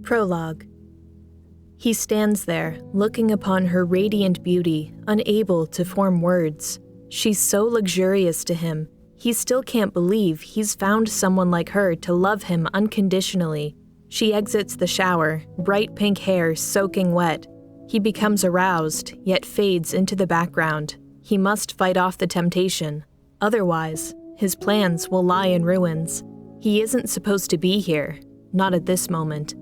Prologue. He stands there, looking upon her radiant beauty, unable to form words. She's so luxurious to him. He still can't believe he's found someone like her to love him unconditionally. She exits the shower, bright pink hair soaking wet. He becomes aroused, yet fades into the background. He must fight off the temptation. Otherwise, his plans will lie in ruins. He isn't supposed to be here, not at this moment.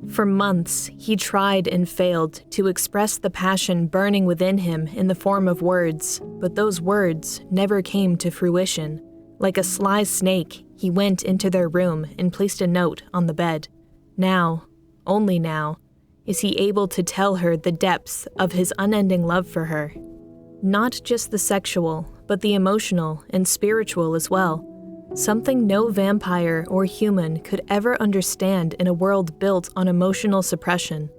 For months, he tried and failed to express the passion burning within him in the form of words, but those words never came to fruition. Like a sly snake, he went into their room and placed a note on the bed. Now, only now, is he able to tell her the depths of his unending love for her. Not just the sexual, but the emotional and spiritual as well. Something no vampire or human could ever understand in a world built on emotional suppression.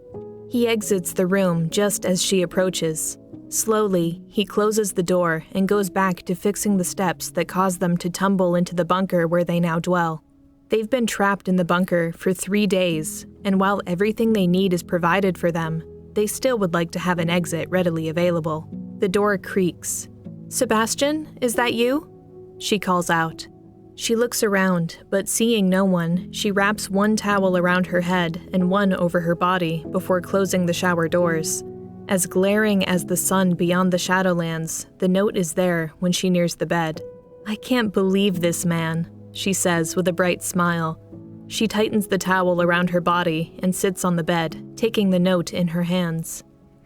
He exits the room just as she approaches. Slowly, he closes the door and goes back to fixing the steps that caused them to tumble into the bunker where they now dwell. They've been trapped in the bunker for 3 days, and while everything they need is provided for them, they still would like to have an exit readily available. The door creaks. "Sebastian, is that you?" She calls out. She looks around, but seeing no one, she wraps one towel around her head and one over her body before closing the shower doors. As glaring as the sun beyond the Shadowlands, the note is there when she nears the bed. "I can't believe this man," she says with a bright smile. She tightens the towel around her body and sits on the bed, taking the note in her hands.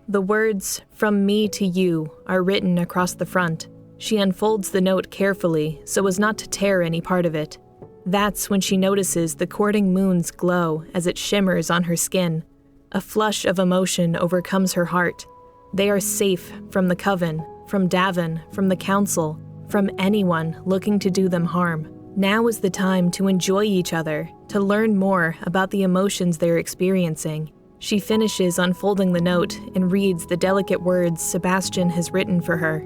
The words, "From me to you," are written across the front. She unfolds the note carefully so as not to tear any part of it. That's when she notices the courting moon's glow as it shimmers on her skin. A flush of emotion overcomes her heart. They are safe from the Coven, from Davin, from the Council, from anyone looking to do them harm. Now is the time to enjoy each other, to learn more about the emotions they're experiencing. She finishes unfolding the note and reads the delicate words Sebastian has written for her.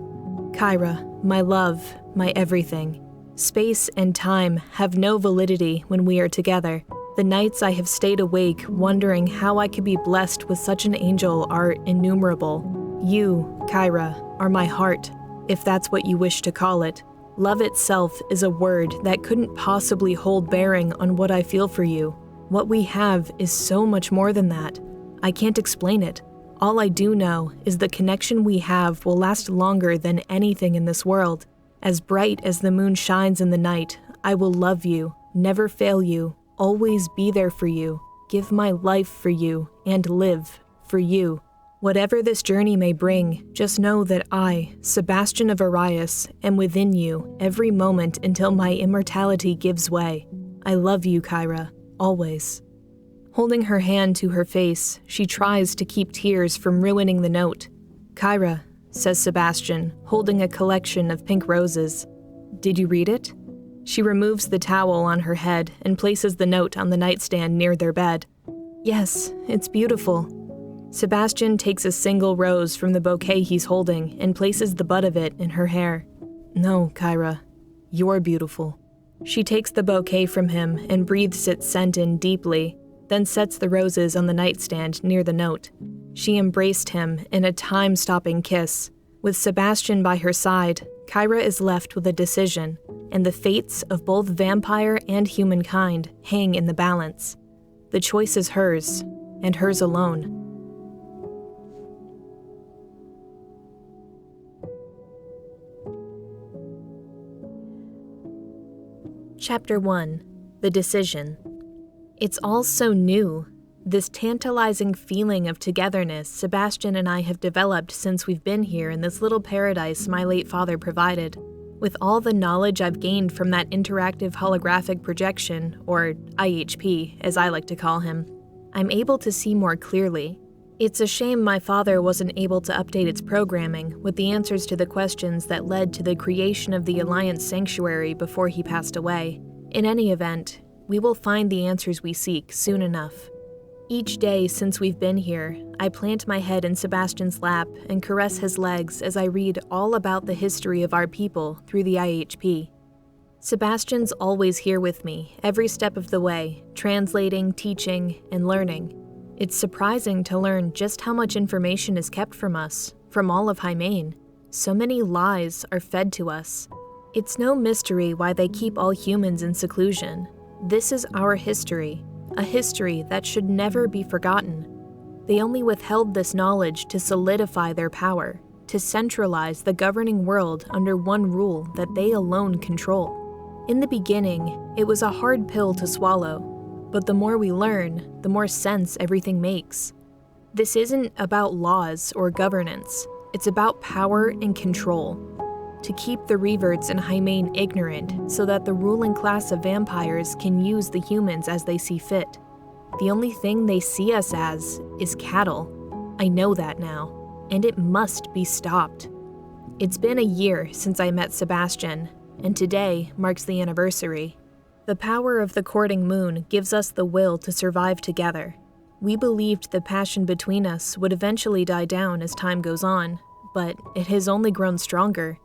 "Kyra, my love, my everything. Space and time have no validity when we are together. The nights I have stayed awake wondering how I could be blessed with such an angel are innumerable. You, Kyra, are my heart, if that's what you wish to call it. Love itself is a word that couldn't possibly hold bearing on what I feel for you. What we have is so much more than that. I can't explain it. All I do know is the connection we have will last longer than anything in this world. As bright as the moon shines in the night, I will love you, never fail you, always be there for you, give my life for you, and live for you. Whatever this journey may bring, just know that I, Sebastian of Dragoius, am within you every moment until my immortality gives way. I love you, Kyra, always." Holding her hand to her face, she tries to keep tears from ruining the note. "Kyra," says Sebastian, holding a collection of pink roses. "Did you read it?" She removes the towel on her head and places the note on the nightstand near their bed. "Yes, it's beautiful." Sebastian takes a single rose from the bouquet he's holding and places the butt of it in her hair. "No, Kyra, you're beautiful." She takes the bouquet from him and breathes its scent in deeply, then sets the roses on the nightstand near the note. She embraced him in a time-stopping kiss. With Sebastian by her side, Kyra is left with a decision, and the fates of both vampire and humankind hang in the balance. The choice is hers, and hers alone. Chapter 1. The Decision. It's all so new. This tantalizing feeling of togetherness Sebastian and I have developed since we've been here in this little paradise my late father provided. With all the knowledge I've gained from that interactive holographic projection, or IHP, as I like to call him, I'm able to see more clearly. It's a shame my father wasn't able to update its programming with the answers to the questions that led to the creation of the Alliance Sanctuary before he passed away. In any event, we will find the answers we seek soon enough. Each day since we've been here, I plant my head in Sebastian's lap and caress his legs as I read all about the history of our people through the IHP. Sebastian's always here with me, every step of the way, translating, teaching, and learning. It's surprising to learn just how much information is kept from us, from all of Hymain. So many lies are fed to us. It's no mystery why they keep all humans in seclusion. This is our history, a history that should never be forgotten. They only withheld this knowledge to solidify their power, to centralize the governing world under one rule that they alone control. In the beginning, it was a hard pill to swallow. But the more we learn, the more sense everything makes. This isn't about laws or governance. It's about power and control. To keep the reverts in Hymain ignorant so that the ruling class of vampires can use the humans as they see fit. The only thing they see us as is cattle. I know that now, and it must be stopped. It's been a year since I met Sebastian, and today marks the anniversary. The power of the courting moon gives us the will to survive together. We believed the passion between us would eventually die down as time goes on, but it has only grown stronger.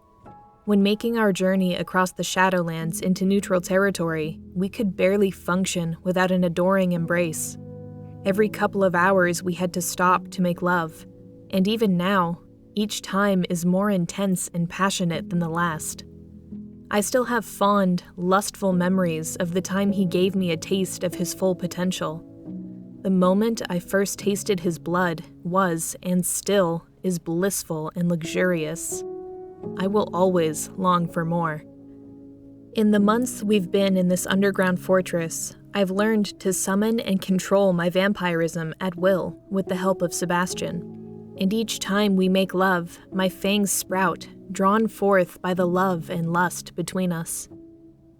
When making our journey across the Shadowlands into neutral territory, we could barely function without an adoring embrace. Every couple of hours we had to stop to make love, and even now, each time is more intense and passionate than the last. I still have fond, lustful memories of the time he gave me a taste of his full potential. The moment I first tasted his blood was, and still, is blissful and luxurious. I will always long for more. In the months we've been in this underground fortress, I've learned to summon and control my vampirism at will with the help of Sebastian. And each time we make love, my fangs sprout, drawn forth by the love and lust between us.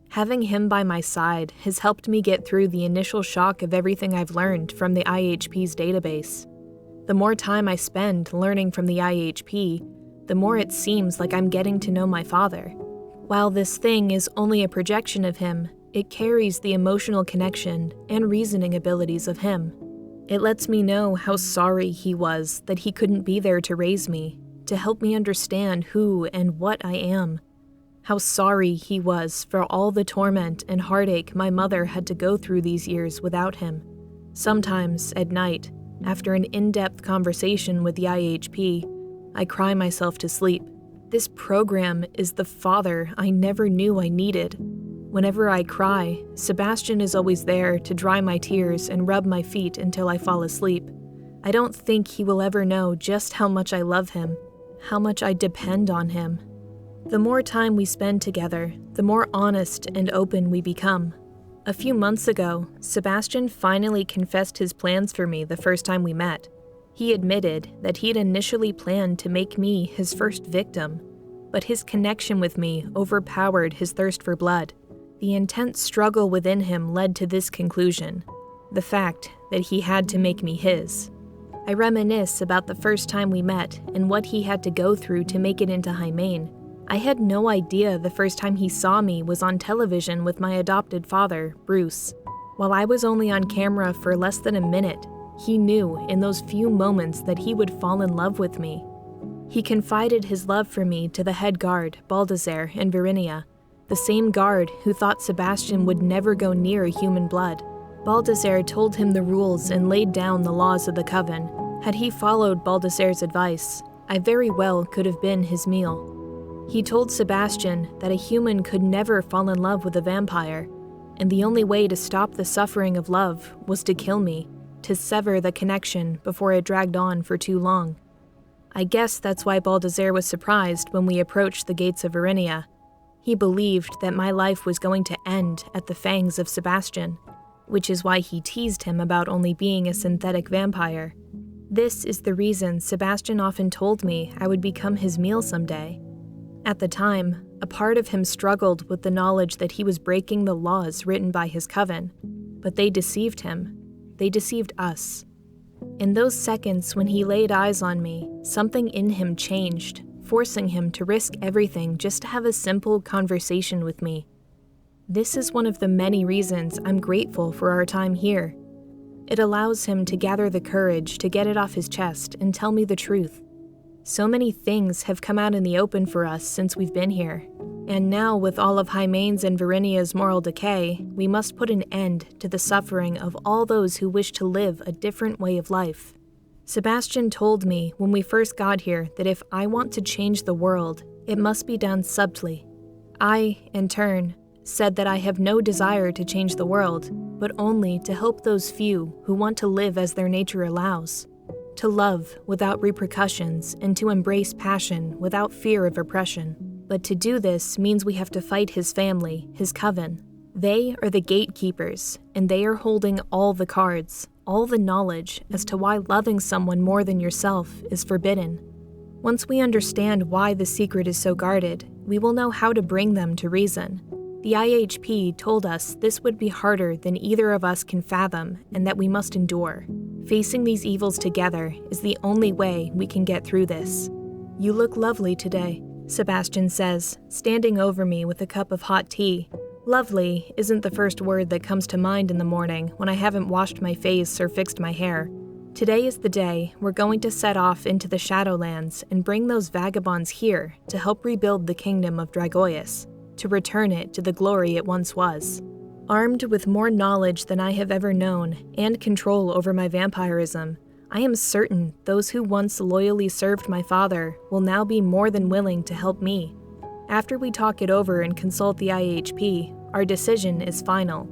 Having him by my side has helped me get through the initial shock of everything I've learned from the IHP's database. The more time I spend learning from the IHP, the more it seems like I'm getting to know my father. While this thing is only a projection of him, it carries the emotional connection and reasoning abilities of him. It lets me know how sorry he was that he couldn't be there to raise me, to help me understand who and what I am. How sorry he was for all the torment and heartache my mother had to go through these years without him. Sometimes, at night, after an in-depth conversation with the IHP, I cry myself to sleep. This program is the father I never knew I needed. Whenever I cry, Sebastian is always there to dry my tears and rub my feet until I fall asleep. I don't think he will ever know just how much I love him, how much I depend on him. The more time we spend together, the more honest and open we become. A few months ago, Sebastian finally confessed his plans for me the first time we met. He admitted that he'd initially planned to make me his first victim, but his connection with me overpowered his thirst for blood. The intense struggle within him led to this conclusion, the fact that he had to make me his. I reminisce about the first time we met and what he had to go through to make it into Hymain. I had no idea the first time he saw me was on television with my adopted father, Bruce. While I was only on camera for less than a minute, he knew in those few moments that he would fall in love with me. He confided his love for me to the head guard, Baldassare and Verinia, the same guard who thought Sebastian would never go near human blood. Baldassare told him the rules and laid down the laws of the Coven. Had he followed Baldassare's advice, I very well could have been his meal. He told Sebastian that a human could never fall in love with a vampire, and the only way to stop the suffering of love was to kill me, to sever the connection before it dragged on for too long. I guess that's why Baldassare was surprised when we approached the gates of Verinia. He believed that my life was going to end at the fangs of Sebastian, which is why he teased him about only being a synthetic vampire. This is the reason Sebastian often told me I would become his meal someday. At the time, a part of him struggled with the knowledge that he was breaking the laws written by his coven, but they deceived him. They deceived us. In those seconds when he laid eyes on me, something in him changed, forcing him to risk everything just to have a simple conversation with me. This is one of the many reasons I'm grateful for our time here. It allows him to gather the courage to get it off his chest and tell me the truth. So many things have come out in the open for us since we've been here. And now, with all of Hymane's and Verinia's moral decay, we must put an end to the suffering of all those who wish to live a different way of life. Sebastian told me when we first got here that if I want to change the world, it must be done subtly. I, in turn, said that I have no desire to change the world, but only to help those few who want to live as their nature allows, to love without repercussions and to embrace passion without fear of oppression. But to do this means we have to fight his family, his coven. They are the gatekeepers, and they are holding all the cards, all the knowledge as to why loving someone more than yourself is forbidden. Once we understand why the secret is so guarded, we will know how to bring them to reason. The IHP told us this would be harder than either of us can fathom and that we must endure. Facing these evils together is the only way we can get through this. You look lovely today, Sebastian says, standing over me with a cup of hot tea. Lovely isn't the first word that comes to mind in the morning when I haven't washed my face or fixed my hair. Today is the day we're going to set off into the Shadowlands and bring those vagabonds here to help rebuild the Kingdom of Dragoius, to return it to the glory it once was. Armed with more knowledge than I have ever known and control over my vampirism, I am certain those who once loyally served my father will now be more than willing to help me. After we talk it over and consult the IHP, our decision is final.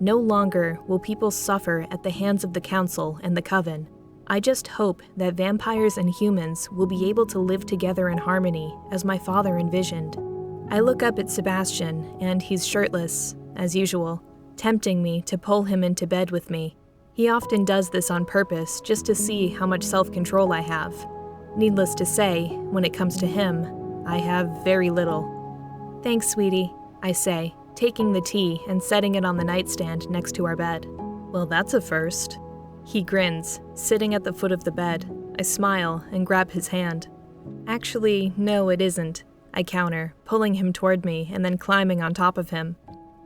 No longer will people suffer at the hands of the Council and the Coven. I just hope that vampires and humans will be able to live together in harmony as my father envisioned. I look up at Sebastian, and he's shirtless, as usual, tempting me to pull him into bed with me. He often does this on purpose just to see how much self-control I have. Needless to say, when it comes to him, I have very little. Thanks, sweetie, I say, taking the tea and setting it on the nightstand next to our bed. Well, that's a first. He grins, sitting at the foot of the bed. I smile and grab his hand. Actually, no, it isn't, I counter, pulling him toward me and then climbing on top of him.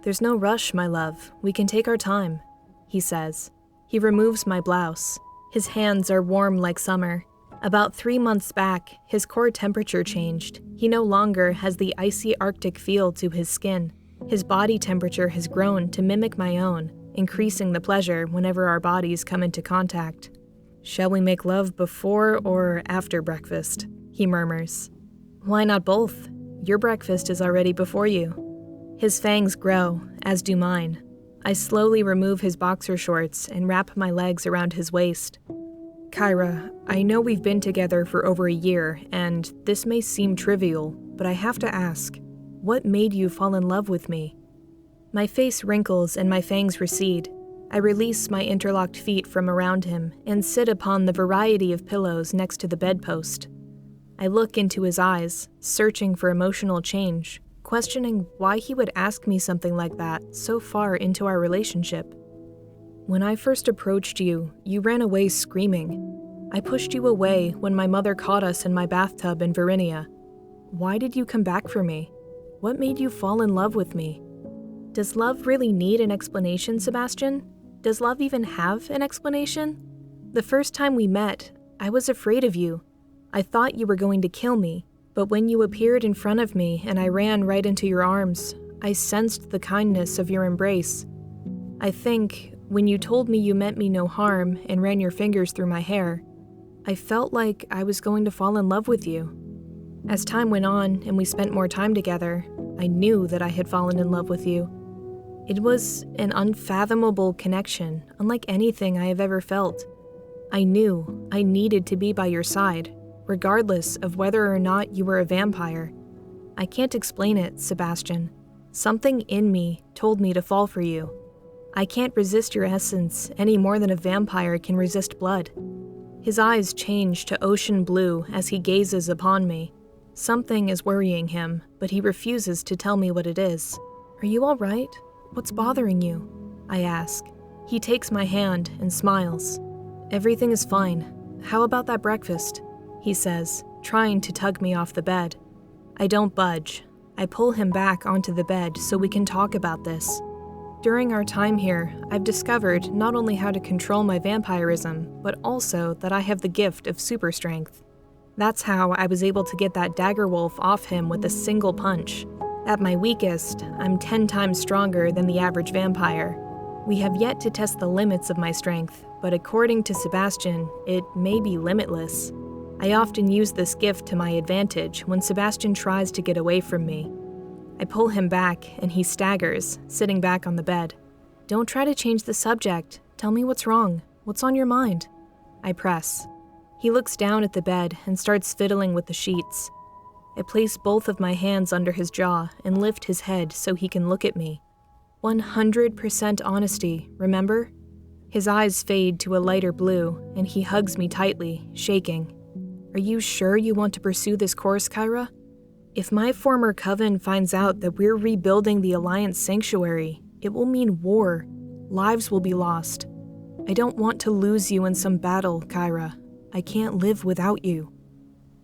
There's no rush, my love. We can take our time, he says. He removes my blouse. His hands are warm like summer. About 3 months back, his core temperature changed. He no longer has the icy Arctic feel to his skin. His body temperature has grown to mimic my own, increasing the pleasure whenever our bodies come into contact. Shall we make love before or after breakfast? He murmurs. Why not both? Your breakfast is already before you. His fangs grow, as do mine. I slowly remove his boxer shorts and wrap my legs around his waist. Kyra, I know we've been together for over a year, and this may seem trivial, but I have to ask, what made you fall in love with me? My face wrinkles and my fangs recede. I release my interlocked feet from around him and sit upon the variety of pillows next to the bedpost. I look into his eyes, searching for emotional change, questioning why he would ask me something like that so far into our relationship. When I first approached you, you ran away screaming. I pushed you away when my mother caught us in my bathtub in Verinia. Why did you come back for me? What made you fall in love with me? Does love really need an explanation, Sebastian? Does love even have an explanation? The first time we met, I was afraid of you. I thought you were going to kill me, but when you appeared in front of me and I ran right into your arms, I sensed the kindness of your embrace. I think, when you told me you meant me no harm and ran your fingers through my hair, I felt like I was going to fall in love with you. As time went on and we spent more time together, I knew that I had fallen in love with you. It was an unfathomable connection, unlike anything I have ever felt. I knew I needed to be by your side, regardless of whether or not you were a vampire. I can't explain it, Sebastian. Something in me told me to fall for you. I can't resist your essence any more than a vampire can resist blood. His eyes change to ocean blue as he gazes upon me. Something is worrying him, but he refuses to tell me what it is. Are you all right? What's bothering you? I ask. He takes my hand and smiles. Everything is fine. How about that breakfast? He says, trying to tug me off the bed. I don't budge. I pull him back onto the bed so we can talk about this. During our time here, I've discovered not only how to control my vampirism, but also that I have the gift of super strength. That's how I was able to get that dagger wolf off him with a single punch. At my weakest, I'm 10 times stronger than the average vampire. We have yet to test the limits of my strength, but according to Sebastian, it may be limitless. I often use this gift to my advantage when Sebastian tries to get away from me. I pull him back, and he staggers, sitting back on the bed. Don't try to change the subject. Tell me what's wrong. What's on your mind? I press. He looks down at the bed and starts fiddling with the sheets. I place both of my hands under his jaw and lift his head so he can look at me. 100% honesty, remember? His eyes fade to a lighter blue, and he hugs me tightly, shaking. Are you sure you want to pursue this course, Kyra? If my former coven finds out that we're rebuilding the Alliance sanctuary, it will mean war. Lives will be lost. I don't want to lose you in some battle, Kyra. I can't live without you.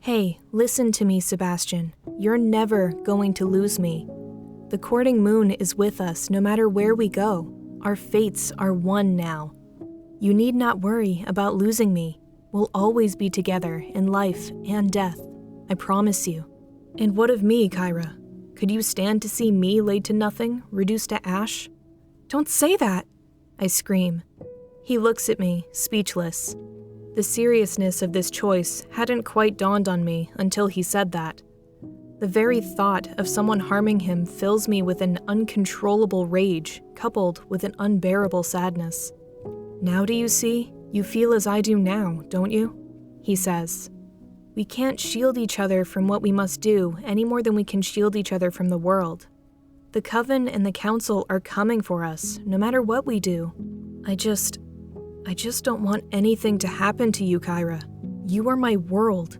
Hey, listen to me, Sebastian. You're never going to lose me. The courting moon is with us no matter where we go. Our fates are one now. You need not worry about losing me. We'll always be together in life and death. I promise you. And what of me, Kyra? Could you stand to see me laid to nothing, reduced to ash? Don't say that, I scream. He looks at me, speechless. The seriousness of this choice hadn't quite dawned on me until he said that. The very thought of someone harming him fills me with an uncontrollable rage, coupled with an unbearable sadness. Now do you see? You feel as I do now, don't you? He says. We can't shield each other from what we must do any more than we can shield each other from the world. The Coven and the Council are coming for us, no matter what we do. I just don't want anything to happen to you, Kyra. You are my world.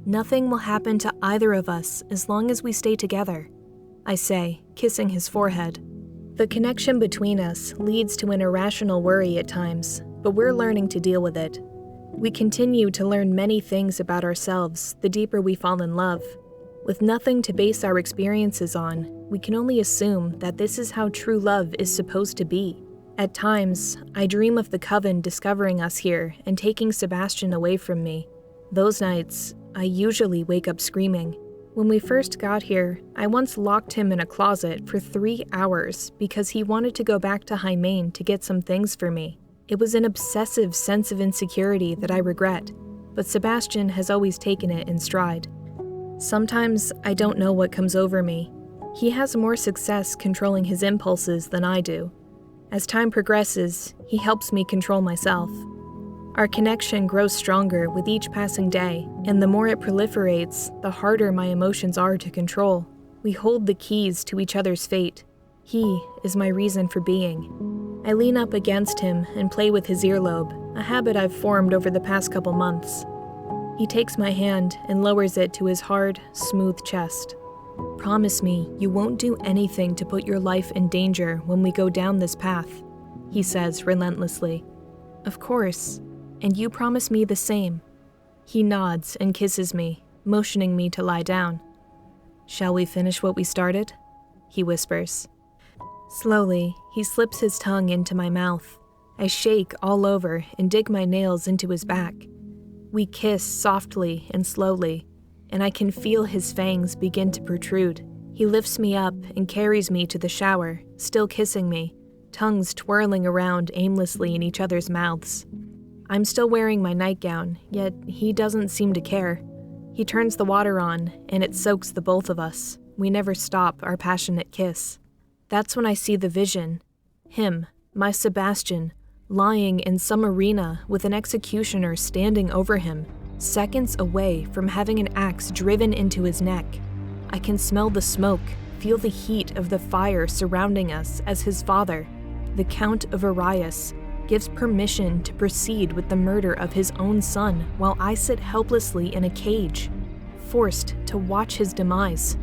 Nothing will happen to either of us as long as we stay together, I say, kissing his forehead. The connection between us leads to an irrational worry at times, but we're learning to deal with it. We continue to learn many things about ourselves the deeper we fall in love. With nothing to base our experiences on, we can only assume that this is how true love is supposed to be. At times, I dream of the Coven discovering us here and taking Sebastian away from me. Those nights, I usually wake up screaming. When we first got here, I once locked him in a closet for 3 hours because he wanted to go back to High Main to get some things for me. It was an obsessive sense of insecurity that I regret, but Sebastian has always taken it in stride. Sometimes I don't know what comes over me. He has more success controlling his impulses than I do. As time progresses, he helps me control myself. Our connection grows stronger with each passing day, and the more it proliferates, the harder my emotions are to control. We hold the keys to each other's fate. He is my reason for being. I lean up against him and play with his earlobe, a habit I've formed over the past couple months. He takes my hand and lowers it to his hard, smooth chest. Promise me you won't do anything to put your life in danger when we go down this path, he says relentlessly. Of course, and you promise me the same. He nods and kisses me, motioning me to lie down. Shall we finish what we started? He whispers. Slowly, he slips his tongue into my mouth. I shake all over and dig my nails into his back. We kiss softly and slowly, and I can feel his fangs begin to protrude. He lifts me up and carries me to the shower, still kissing me, tongues twirling around aimlessly in each other's mouths. I'm still wearing my nightgown, yet he doesn't seem to care. He turns the water on, and it soaks the both of us. We never stop our passionate kiss. That's when I see the vision. Him, my Sebastian, lying in some arena with an executioner standing over him, seconds away from having an axe driven into his neck. I can smell the smoke, feel the heat of the fire surrounding us as his father, the Count of Dragoius, gives permission to proceed with the murder of his own son while I sit helplessly in a cage, forced to watch his demise.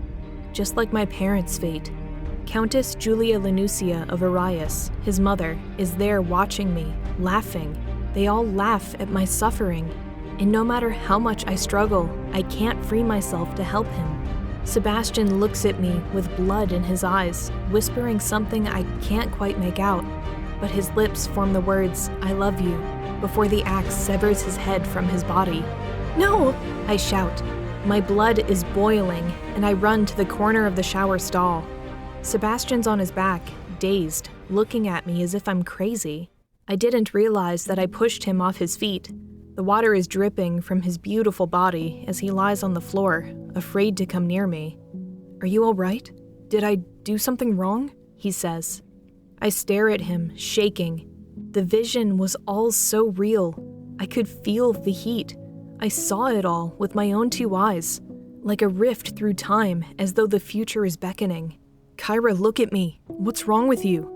Just like my parents' fate, Countess Julia Lanusia of Dragoius, his mother, is there watching me, laughing. They all laugh at my suffering, and no matter how much I struggle, I can't free myself to help him. Sebastian looks at me with blood in his eyes, whispering something I can't quite make out, but his lips form the words, "I love you," before the axe severs his head from his body. No! I shout. My blood is boiling, and I run to the corner of the shower stall. Sebastian's on his back, dazed, looking at me as if I'm crazy. I didn't realize that I pushed him off his feet. The water is dripping from his beautiful body as he lies on the floor, afraid to come near me. "Are you all right? Did I do something wrong?" he says. I stare at him, shaking. The vision was all so real. I could feel the heat. I saw it all with my own 2 eyes, like a rift through time, as though the future is beckoning. "Kyra, look at me. What's wrong with you?"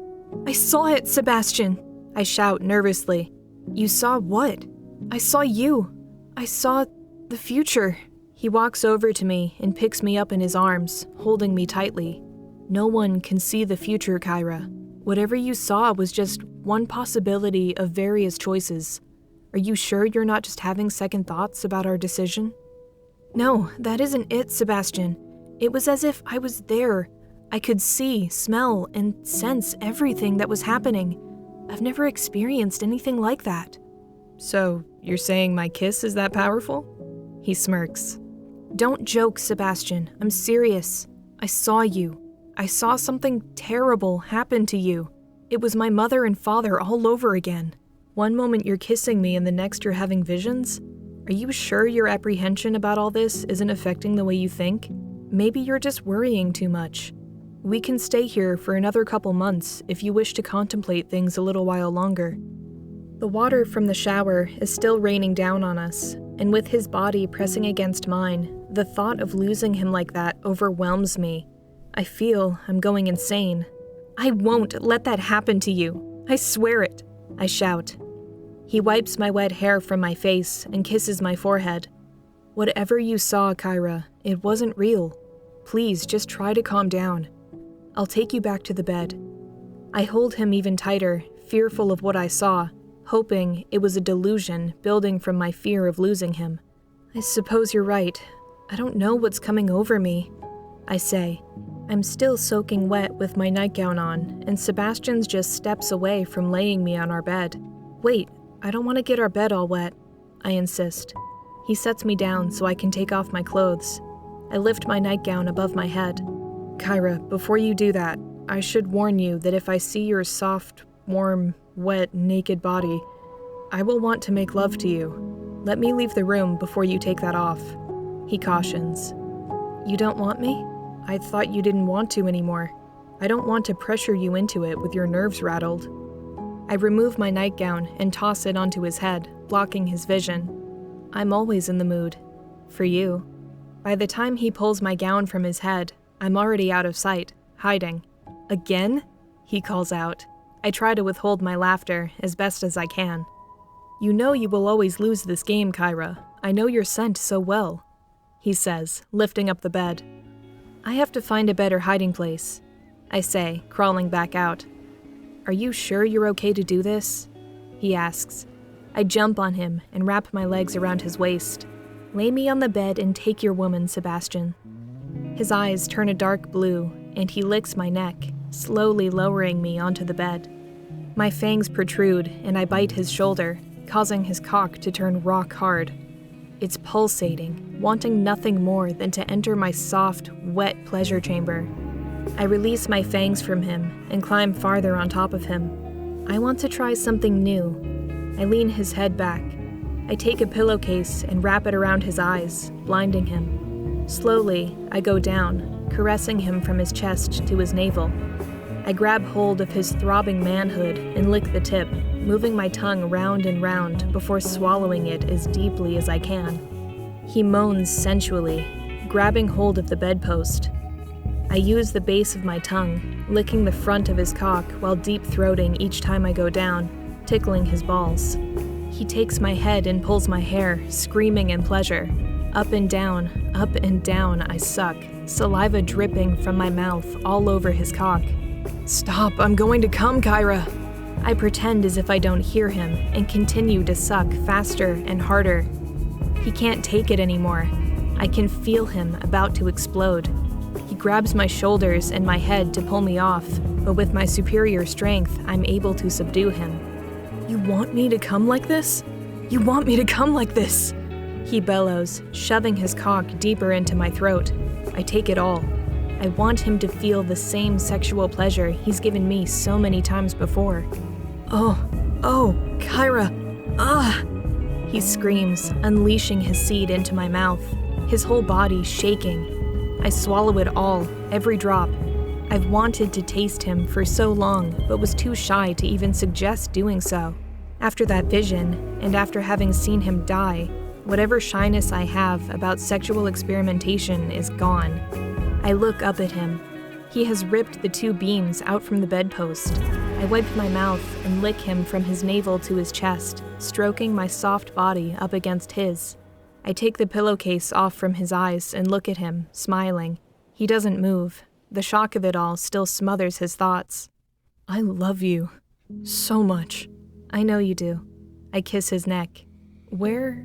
"I saw it, Sebastian," I shout nervously. "You saw what?" "I saw you. I saw the future." He walks over to me and picks me up in his arms, holding me tightly. "No one can see the future, Kyra. Whatever you saw was just one possibility of various choices. Are you sure you're not just having second thoughts about our decision?" "No, that isn't it, Sebastian. It was as if I was there. I could see, smell, and sense everything that was happening. I've never experienced anything like that." "So, you're saying my kiss is that powerful?" He smirks. "Don't joke, Sebastian. I'm serious. I saw you. I saw something terrible happen to you. It was my mother and father all over again. One moment you're kissing me and the next you're having visions? Are you sure your apprehension about all this isn't affecting the way you think? Maybe you're just worrying too much. We can stay here for another couple months if you wish to contemplate things a little while longer." The water from the shower is still raining down on us, and with his body pressing against mine, the thought of losing him like that overwhelms me. I feel I'm going insane. "I won't let that happen to you. I swear it," I shout. He wipes my wet hair from my face and kisses my forehead. "Whatever you saw, Kyra, it wasn't real. Please just try to calm down. I'll take you back to the bed." I hold him even tighter, fearful of what I saw, hoping it was a delusion building from my fear of losing him. "I suppose you're right. I don't know what's coming over me," I say. I'm still soaking wet with my nightgown on, and Sebastian's just steps away from laying me on our bed. "Wait, I don't want to get our bed all wet," I insist. He sets me down so I can take off my clothes. I lift my nightgown above my head. "Kyra, before you do that, I should warn you that if I see your soft, warm, wet, naked body, I will want to make love to you. Let me leave the room before you take that off," he cautions. "You don't want me? I thought you didn't want to anymore. I don't want to pressure you into it with your nerves rattled." I remove my nightgown and toss it onto his head, blocking his vision. I'm always in the mood. For you. By the time he pulls my gown from his head, I'm already out of sight, hiding. "Again?" he calls out. I try to withhold my laughter as best as I can. "You know you will always lose this game, Kyra. I know your scent so well," he says, lifting up the bed. "I have to find a better hiding place," I say, crawling back out. "Are you sure you're okay to do this?" he asks. I jump on him and wrap my legs around his waist. "Lay me on the bed and take your woman, Sebastian." His eyes turn a dark blue, and he licks my neck, slowly lowering me onto the bed. My fangs protrude, and I bite his shoulder, causing his cock to turn rock hard. It's pulsating, wanting nothing more than to enter my soft, wet pleasure chamber. I release my fangs from him and climb farther on top of him. I want to try something new. I lean his head back. I take a pillowcase and wrap it around his eyes, blinding him. Slowly, I go down, caressing him from his chest to his navel. I grab hold of his throbbing manhood and lick the tip, moving my tongue round and round before swallowing it as deeply as I can. He moans sensually, grabbing hold of the bedpost. I use the base of my tongue, licking the front of his cock while deep-throating each time I go down, tickling his balls. He takes my head and pulls my hair, screaming in pleasure. Up and down I suck, saliva dripping from my mouth all over his cock. "Stop, I'm going to come, Kyra!" I pretend as if I don't hear him and continue to suck faster and harder. He can't take it anymore. I can feel him about to explode. He grabs my shoulders and my head to pull me off, but with my superior strength, I'm able to subdue him. "You want me to come like this? You want me to come like this?" He bellows, shoving his cock deeper into my throat. I take it all. I want him to feel the same sexual pleasure he's given me so many times before. Oh, Kyra, ah! He screams, unleashing his seed into my mouth, his whole body shaking. I swallow it all, every drop. I've wanted to taste him for so long, but was too shy to even suggest doing so. After that vision, and after having seen him die, whatever shyness I have about sexual experimentation is gone. I look up at him. He has ripped the 2 beams out from the bedpost. I wipe my mouth and lick him from his navel to his chest, stroking my soft body up against his. I take the pillowcase off from his eyes and look at him, smiling. He doesn't move. The shock of it all still smothers his thoughts. I love you. So much. I know you do. I kiss his neck. Where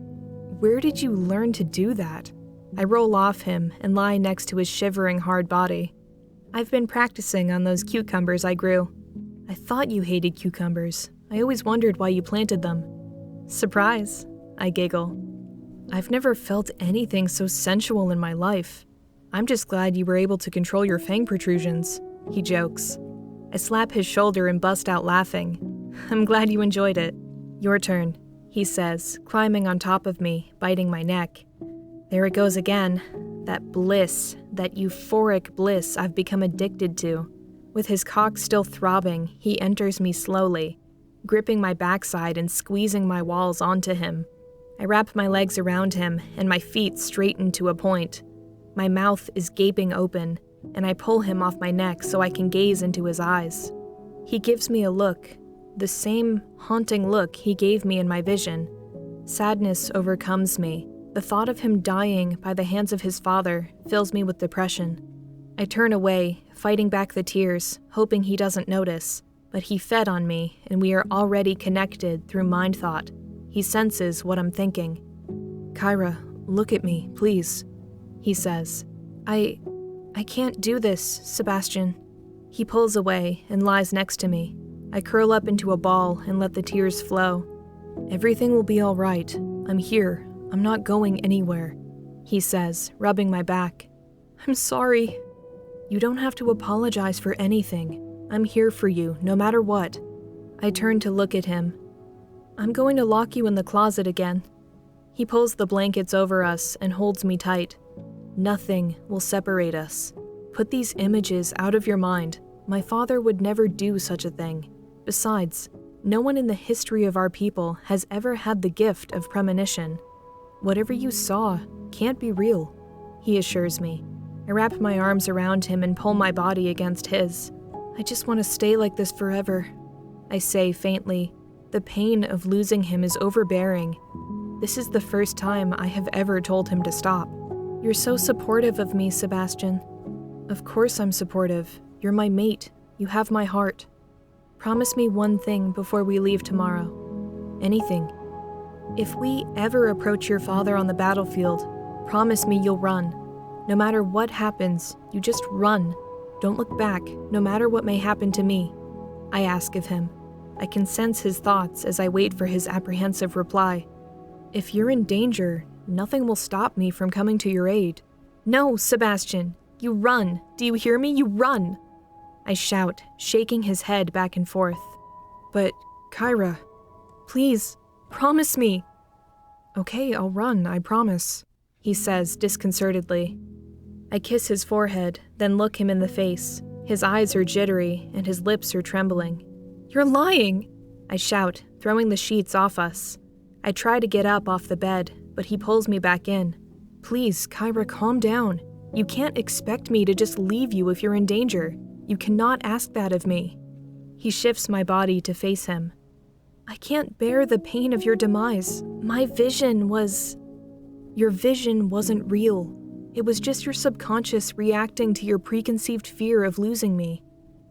did you learn to do that? I roll off him and lie next to his shivering hard body. I've been practicing on those cucumbers I grew. I thought you hated cucumbers. I always wondered why you planted them. Surprise, I giggle. I've never felt anything so sensual in my life. I'm just glad you were able to control your fang protrusions, he jokes. I slap his shoulder and bust out laughing. I'm glad you enjoyed it. Your turn, he says, climbing on top of me, biting my neck. There it goes again. That bliss, that euphoric bliss I've become addicted to. With his cock still throbbing, he enters me slowly, gripping my backside and squeezing my walls onto him. I wrap my legs around him and my feet straighten to a point. My mouth is gaping open, and I pull him off my neck so I can gaze into his eyes. He gives me a look, the same haunting look he gave me in my vision. Sadness overcomes me. The thought of him dying by the hands of his father fills me with depression. I turn away, fighting back the tears, hoping he doesn't notice, but he fed on me, and we are already connected through mind thought. He senses what I'm thinking. Kyra, look at me, please, he says. I can't do this, Sebastian. He pulls away and lies next to me. I curl up into a ball and let the tears flow. Everything will be all right. I'm here. I'm not going anywhere, he says, rubbing my back. I'm sorry. You don't have to apologize for anything. I'm here for you, no matter what. I turn to look at him. I'm going to lock you in the closet again. He pulls the blankets over us and holds me tight. Nothing will separate us. Put these images out of your mind. My father would never do such a thing. Besides, no one in the history of our people has ever had the gift of premonition. Whatever you saw can't be real, he assures me. I wrap my arms around him and pull my body against his. I just want to stay like this forever, I say faintly. The pain of losing him is overbearing. This is the first time I have ever told him to stop. You're so supportive of me, Sebastian. Of course I'm supportive. You're my mate. You have my heart. Promise me one thing before we leave tomorrow. Anything. If we ever approach your father on the battlefield, promise me you'll run. No matter what happens, you just run. Don't look back, no matter what may happen to me. I ask of him. I can sense his thoughts as I wait for his apprehensive reply. If you're in danger, nothing will stop me from coming to your aid. No, Sebastian, you run. Do you hear me? You run. I shout, shaking his head back and forth. But, Kyra, please, promise me. Okay, I'll run, I promise, he says disconcertedly. I kiss his forehead, then look him in the face. His eyes are jittery, and his lips are trembling. You're lying, I shout, throwing the sheets off us. I try to get up off the bed, but he pulls me back in. Please, Kyra, calm down. You can't expect me to just leave you if you're in danger. You cannot ask that of me. He shifts my body to face him. I can't bear the pain of your demise. My vision was... Your vision wasn't real. It was just your subconscious reacting to your preconceived fear of losing me.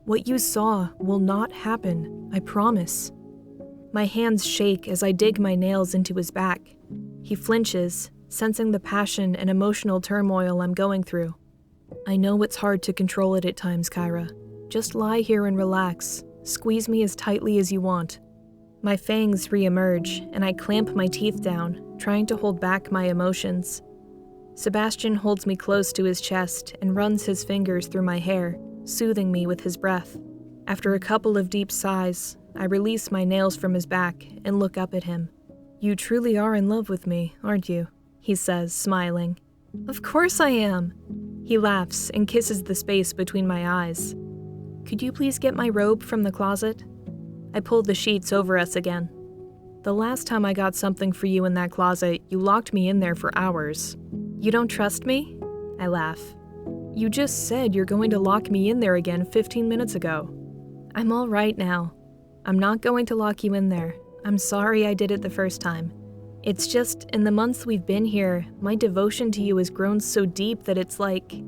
What you saw will not happen, I promise. My hands shake as I dig my nails into his back. He flinches, sensing the passion and emotional turmoil I'm going through. I know it's hard to control it at times, Kyra. Just lie here and relax. Squeeze me as tightly as you want. My fangs re-emerge, and I clamp my teeth down, trying to hold back my emotions. Sebastian holds me close to his chest and runs his fingers through my hair, soothing me with his breath. After a couple of deep sighs, I release my nails from his back and look up at him. "You truly are in love with me, aren't you?" he says, smiling. "Of course I am." He laughs and kisses the space between my eyes. "Could you please get my robe from the closet?" I pulled the sheets over us again. "The last time I got something for you in that closet, you locked me in there for hours. You don't trust me?" I laugh. "You just said you're going to lock me in there again 15 minutes ago." "I'm all right now. I'm not going to lock you in there. I'm sorry I did it the first time. It's just, in the months we've been here, my devotion to you has grown so deep that it's like,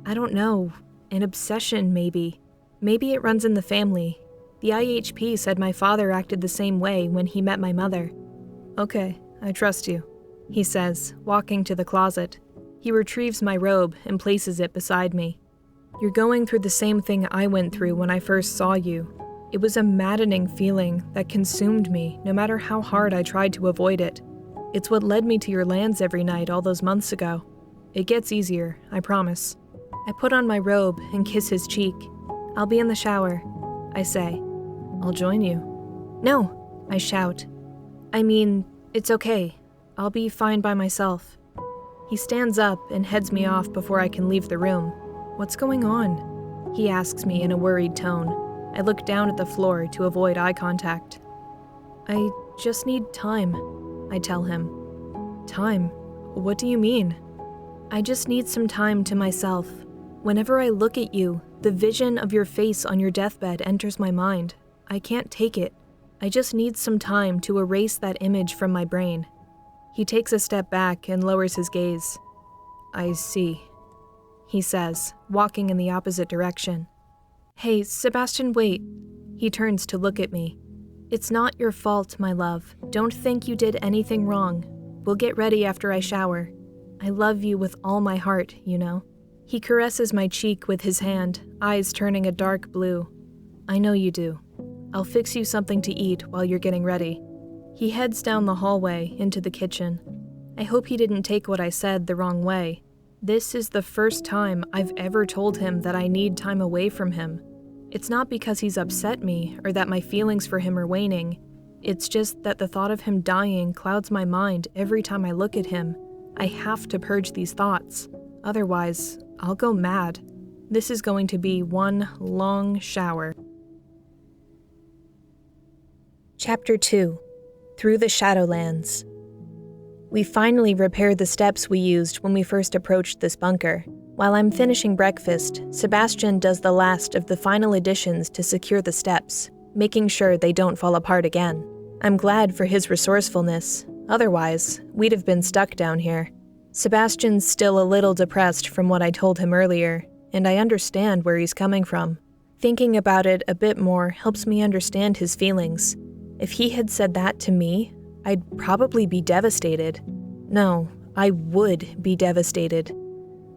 I don't know, an obsession maybe. Maybe it runs in the family. The IHP said my father acted the same way when he met my mother." "Okay, I trust you," he says, walking to the closet. He retrieves my robe and places it beside me. "You're going through the same thing I went through when I first saw you. It was a maddening feeling that consumed me no matter how hard I tried to avoid it. It's what led me to your lands every night all those months ago. It gets easier, I promise." I put on my robe and kiss his cheek. "I'll be in the shower," I say. "I'll join you." "No," I shout. "I mean, it's okay. I'll be fine by myself." He stands up and heads me off before I can leave the room. "What's going on?" he asks me in a worried tone. I look down at the floor to avoid eye contact. "I just need time," I tell him. "Time? What do you mean?" "I just need some time to myself. Whenever I look at you, the vision of your face on your deathbed enters my mind. I can't take it. I just need some time to erase that image from my brain." He takes a step back and lowers his gaze. "I see," he says, walking in the opposite direction. "Hey, Sebastian, wait." He turns to look at me. "It's not your fault, my love. Don't think you did anything wrong. We'll get ready after I shower. I love you with all my heart, you know." He caresses my cheek with his hand, eyes turning a dark blue. "I know you do. I'll fix you something to eat while you're getting ready." He heads down the hallway into the kitchen. I hope he didn't take what I said the wrong way. This is the first time I've ever told him that I need time away from him. It's not because he's upset me or that my feelings for him are waning. It's just that the thought of him dying clouds my mind every time I look at him. I have to purge these thoughts. Otherwise, I'll go mad. This is going to be one long shower. Chapter 2. Through the Shadowlands. We finally repair the steps we used when we first approached this bunker. While I'm finishing breakfast, Sebastian does the last of the final additions to secure the steps, making sure they don't fall apart again. I'm glad for his resourcefulness. Otherwise, we'd have been stuck down here. Sebastian's still a little depressed from what I told him earlier, and I understand where he's coming from. Thinking about it a bit more helps me understand his feelings. If he had said that to me, I'd probably be devastated. No, I would be devastated.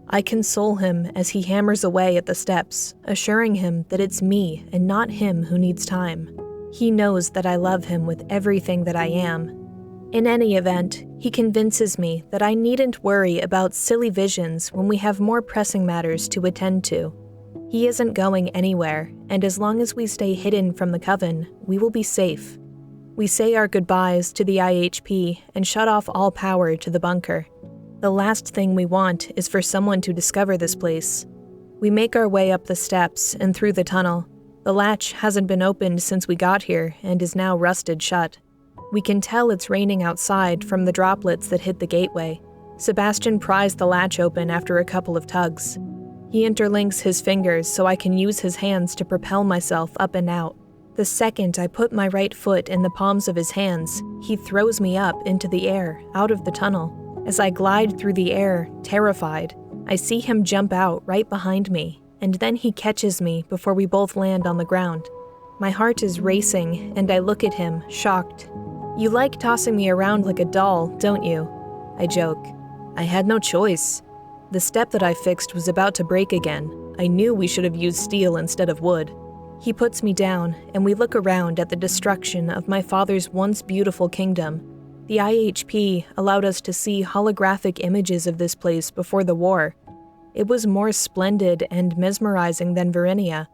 I console him as he hammers away at the steps, assuring him that it's me and not him who needs time. He knows that I love him with everything that I am. In any event, he convinces me that I needn't worry about silly visions when we have more pressing matters to attend to. He isn't going anywhere, and as long as we stay hidden from the Coven, we will be safe. We say our goodbyes to the IHP and shut off all power to the bunker. The last thing we want is for someone to discover this place. We make our way up the steps and through the tunnel. The latch hasn't been opened since we got here and is now rusted shut. We can tell it's raining outside from the droplets that hit the gateway. Sebastian pries the latch open after a couple of tugs. He interlinks his fingers so I can use his hands to propel myself up and out. The second I put my right foot in the palms of his hands, he throws me up into the air, out of the tunnel. As I glide through the air, terrified, I see him jump out right behind me, and then he catches me before we both land on the ground. My heart is racing, and I look at him, shocked. "You like tossing me around like a doll, don't you?" I joke. "I had no choice. The step that I fixed was about to break again. I knew we should have used steel instead of wood." He puts me down, and we look around at the destruction of my father's once beautiful kingdom. The IHP allowed us to see holographic images of this place before the war. It was more splendid and mesmerizing than Verenia.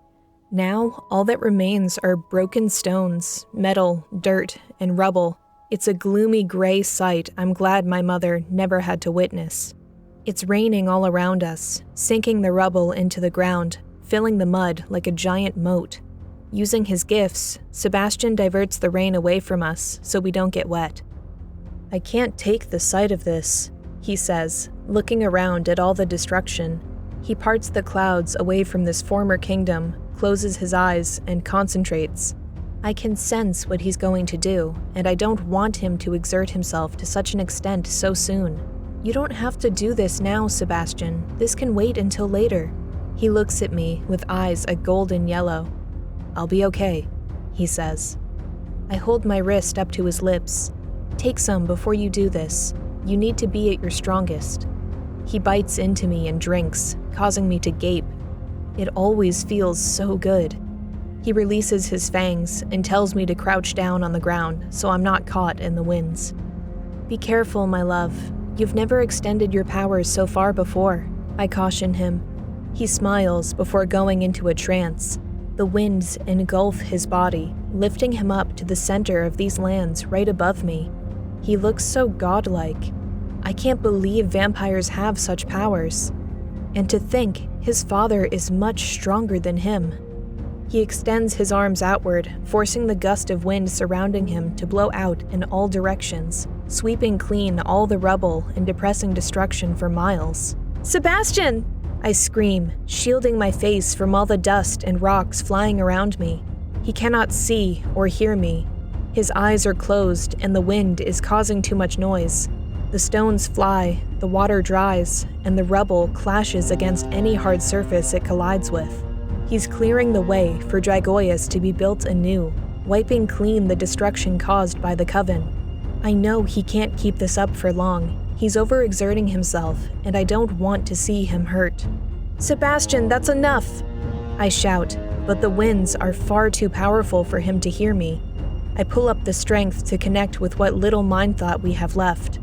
Now, all that remains are broken stones, metal, dirt, and rubble. It's a gloomy gray sight I'm glad my mother never had to witness. It's raining all around us, sinking the rubble into the ground, filling the mud like a giant moat. Using his gifts, Sebastian diverts the rain away from us so we don't get wet. "I can't take the sight of this," he says, looking around at all the destruction. He parts the clouds away from this former kingdom, closes his eyes, and concentrates. I can sense what he's going to do, and I don't want him to exert himself to such an extent so soon. "You don't have to do this now, Sebastian. This can wait until later." He looks at me with eyes a golden yellow. "I'll be okay," he says. I hold my wrist up to his lips. "Take some before you do this. You need to be at your strongest." He bites into me and drinks, causing me to gape. It always feels so good. He releases his fangs and tells me to crouch down on the ground so I'm not caught in the winds. "Be careful, my love. You've never extended your powers so far before," I caution him. He smiles before going into a trance. The winds engulf his body, lifting him up to the center of these lands right above me. He looks so godlike. I can't believe vampires have such powers. And to think his father is much stronger than him. He extends his arms outward, forcing the gust of wind surrounding him to blow out in all directions, sweeping clean all the rubble and depressing destruction for miles. "Sebastian!" I scream, shielding my face from all the dust and rocks flying around me. He cannot see or hear me. His eyes are closed and the wind is causing too much noise. The stones fly, the water dries, and the rubble clashes against any hard surface it collides with. He's clearing the way for Dragoius to be built anew, wiping clean the destruction caused by the Coven. I know he can't keep this up for long. He's overexerting himself, and I don't want to see him hurt. "Sebastian, that's enough!" I shout, but the winds are far too powerful for him to hear me. I pull up the strength to connect with what little mind thought we have left.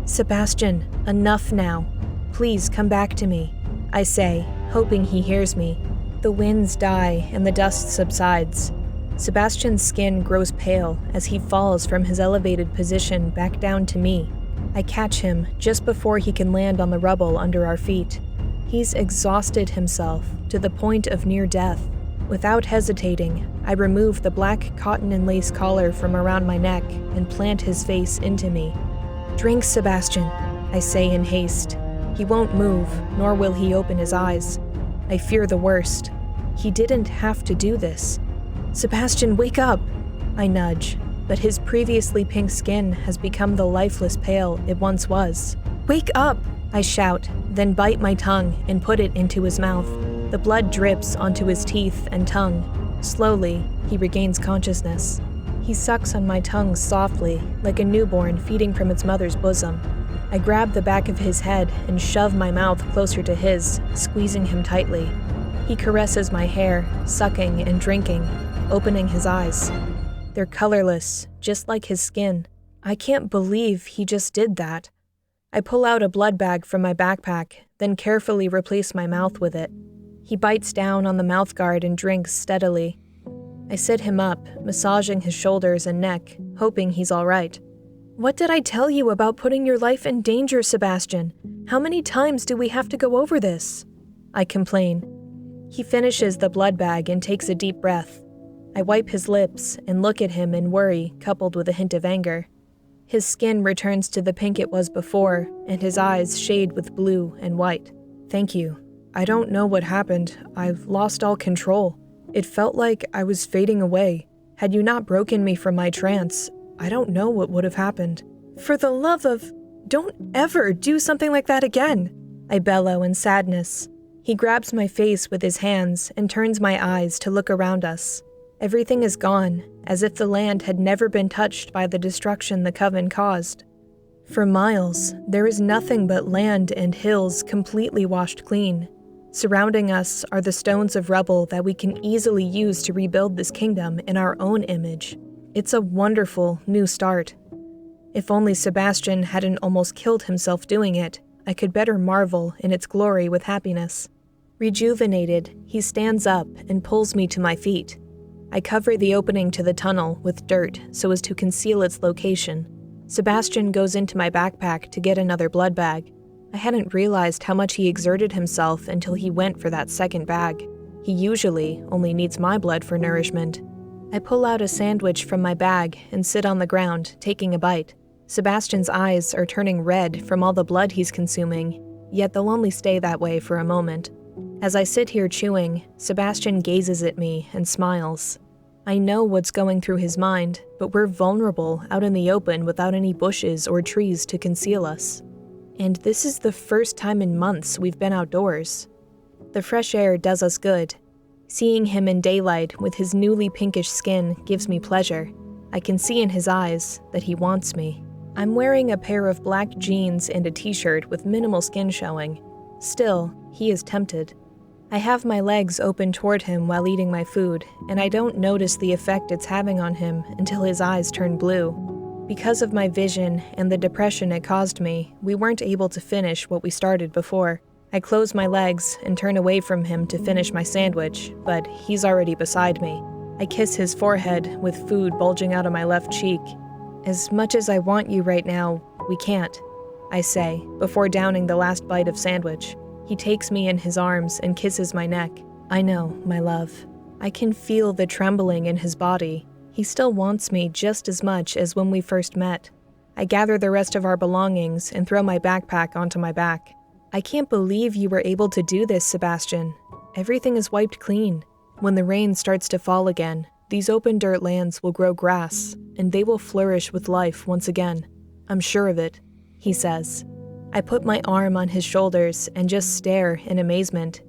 "Sebastian, enough now. Please come back to me," I say, hoping he hears me. The winds die and the dust subsides. Sebastian's skin grows pale as he falls from his elevated position back down to me. I catch him just before he can land on the rubble under our feet. He's exhausted himself to the point of near death. Without hesitating, I remove the black cotton and lace collar from around my neck and plant his face into me. "Drink, Sebastian," I say in haste. He won't move, nor will he open his eyes. I fear the worst. He didn't have to do this. "Sebastian, wake up!" I nudge, but his previously pink skin has become the lifeless pale it once was. "Wake up!" I shout, then bite my tongue and put it into his mouth. The blood drips onto his teeth and tongue. Slowly, he regains consciousness. He sucks on my tongue softly, like a newborn feeding from its mother's bosom. I grab the back of his head and shove my mouth closer to his, squeezing him tightly. He caresses my hair, sucking and drinking, opening his eyes. They're colorless, just like his skin. I can't believe he just did that. I pull out a blood bag from my backpack, then carefully replace my mouth with it. He bites down on the mouthguard and drinks steadily. I sit him up, massaging his shoulders and neck, hoping he's all right. "What did I tell you about putting your life in danger, Sebastian? How many times do we have to go over this?" I complain. He finishes the blood bag and takes a deep breath. I wipe his lips and look at him in worry coupled with a hint of anger. His skin returns to the pink it was before, and his eyes shade with blue and white. "Thank you. I don't know what happened. I've lost all control. It felt like I was fading away. Had you not broken me from my trance, I don't know what would have happened." "For the love of... don't ever do something like that again!" I bellow in sadness. He grabs my face with his hands and turns my eyes to look around us. Everything is gone, as if the land had never been touched by the destruction the Coven caused. For miles, there is nothing but land and hills completely washed clean. Surrounding us are the stones of rubble that we can easily use to rebuild this kingdom in our own image. It's a wonderful new start. If only Sebastian hadn't almost killed himself doing it, I could better marvel in its glory with happiness. Rejuvenated, he stands up and pulls me to my feet. I cover the opening to the tunnel with dirt so as to conceal its location. Sebastian goes into my backpack to get another blood bag. I hadn't realized how much he exerted himself until he went for that second bag. He usually only needs my blood for nourishment. I pull out a sandwich from my bag and sit on the ground, taking a bite. Sebastian's eyes are turning red from all the blood he's consuming, yet they'll only stay that way for a moment. As I sit here chewing, Sebastian gazes at me and smiles. I know what's going through his mind, but we're vulnerable out in the open without any bushes or trees to conceal us. And this is the first time in months we've been outdoors. The fresh air does us good. Seeing him in daylight with his newly pinkish skin gives me pleasure. I can see in his eyes that he wants me. I'm wearing a pair of black jeans and a t-shirt with minimal skin showing. Still, he is tempted. I have my legs open toward him while eating my food, and I don't notice the effect it's having on him until his eyes turn blue. Because of my vision and the depression it caused me, we weren't able to finish what we started before. I close my legs and turn away from him to finish my sandwich, but he's already beside me. I kiss his forehead with food bulging out of my left cheek. As much as I want you right now, we can't, I say, before downing the last bite of sandwich. He takes me in his arms and kisses my neck. I know, my love. I can feel the trembling in his body. He still wants me just as much as when we first met. I gather the rest of our belongings and throw my backpack onto my back. I can't believe you were able to do this, Sebastian. Everything is wiped clean. When the rain starts to fall again, these open dirt lands will grow grass, and they will flourish with life once again. I'm sure of it, he says. I put my arm on his shoulders and just stare in amazement.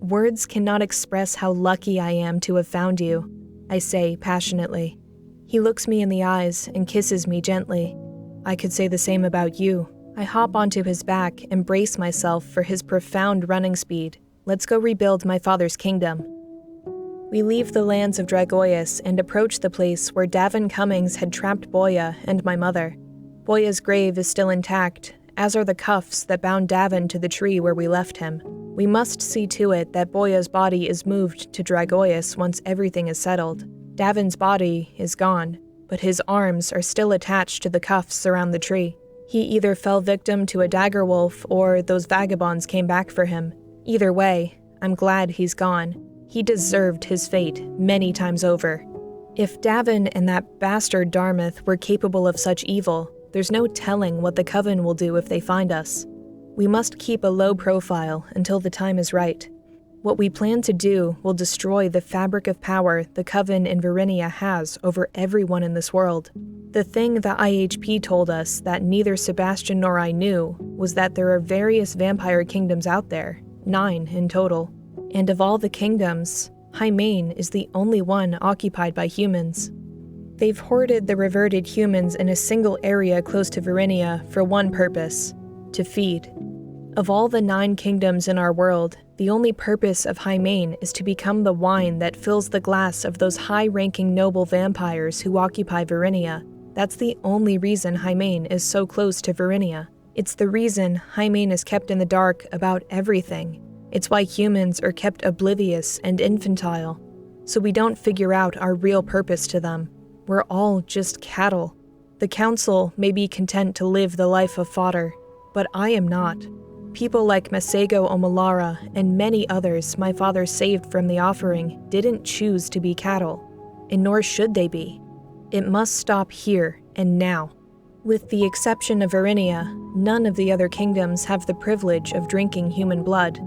Words cannot express how lucky I am to have found you, I say passionately. He looks me in the eyes and kisses me gently. I could say the same about you. I hop onto his back and brace myself for his profound running speed. Let's go rebuild my father's kingdom. We leave the lands of Dragoius and approach the place where Davin Cummings had trapped Boya and my mother. Boya's grave is still intact, as are the cuffs that bound Davin to the tree where we left him. We must see to it that Boya's body is moved to Dragoius once everything is settled. Davin's body is gone, but his arms are still attached to the cuffs around the tree. He either fell victim to a dagger wolf or those vagabonds came back for him. Either way, I'm glad he's gone. He deserved his fate many times over. If Davin and that bastard Dartmouth were capable of such evil, there's no telling what the Coven will do if they find us. We must keep a low profile until the time is right. What we plan to do will destroy the fabric of power the Coven in Varinia has over everyone in this world. The thing the IHP told us that neither Sebastian nor I knew was that there are various vampire kingdoms out there, 9 in total. And of all the kingdoms, Hymain is the only one occupied by humans. They've hoarded the reverted humans in a single area close to Varinia for one purpose: to feed. Of all the 9 kingdoms in our world, the only purpose of Hymain is to become the wine that fills the glass of those high-ranking noble vampires who occupy Varinia. That's the only reason Hymain is so close to Varinia. It's the reason Hymain is kept in the dark about everything. It's why humans are kept oblivious and infantile, so we don't figure out our real purpose to them. We're all just cattle. The council may be content to live the life of fodder, but I am not. People like Masego Omalara and many others my father saved from the offering didn't choose to be cattle, and nor should they be. It must stop here and now. With the exception of Varinia, none of the other kingdoms have the privilege of drinking human blood,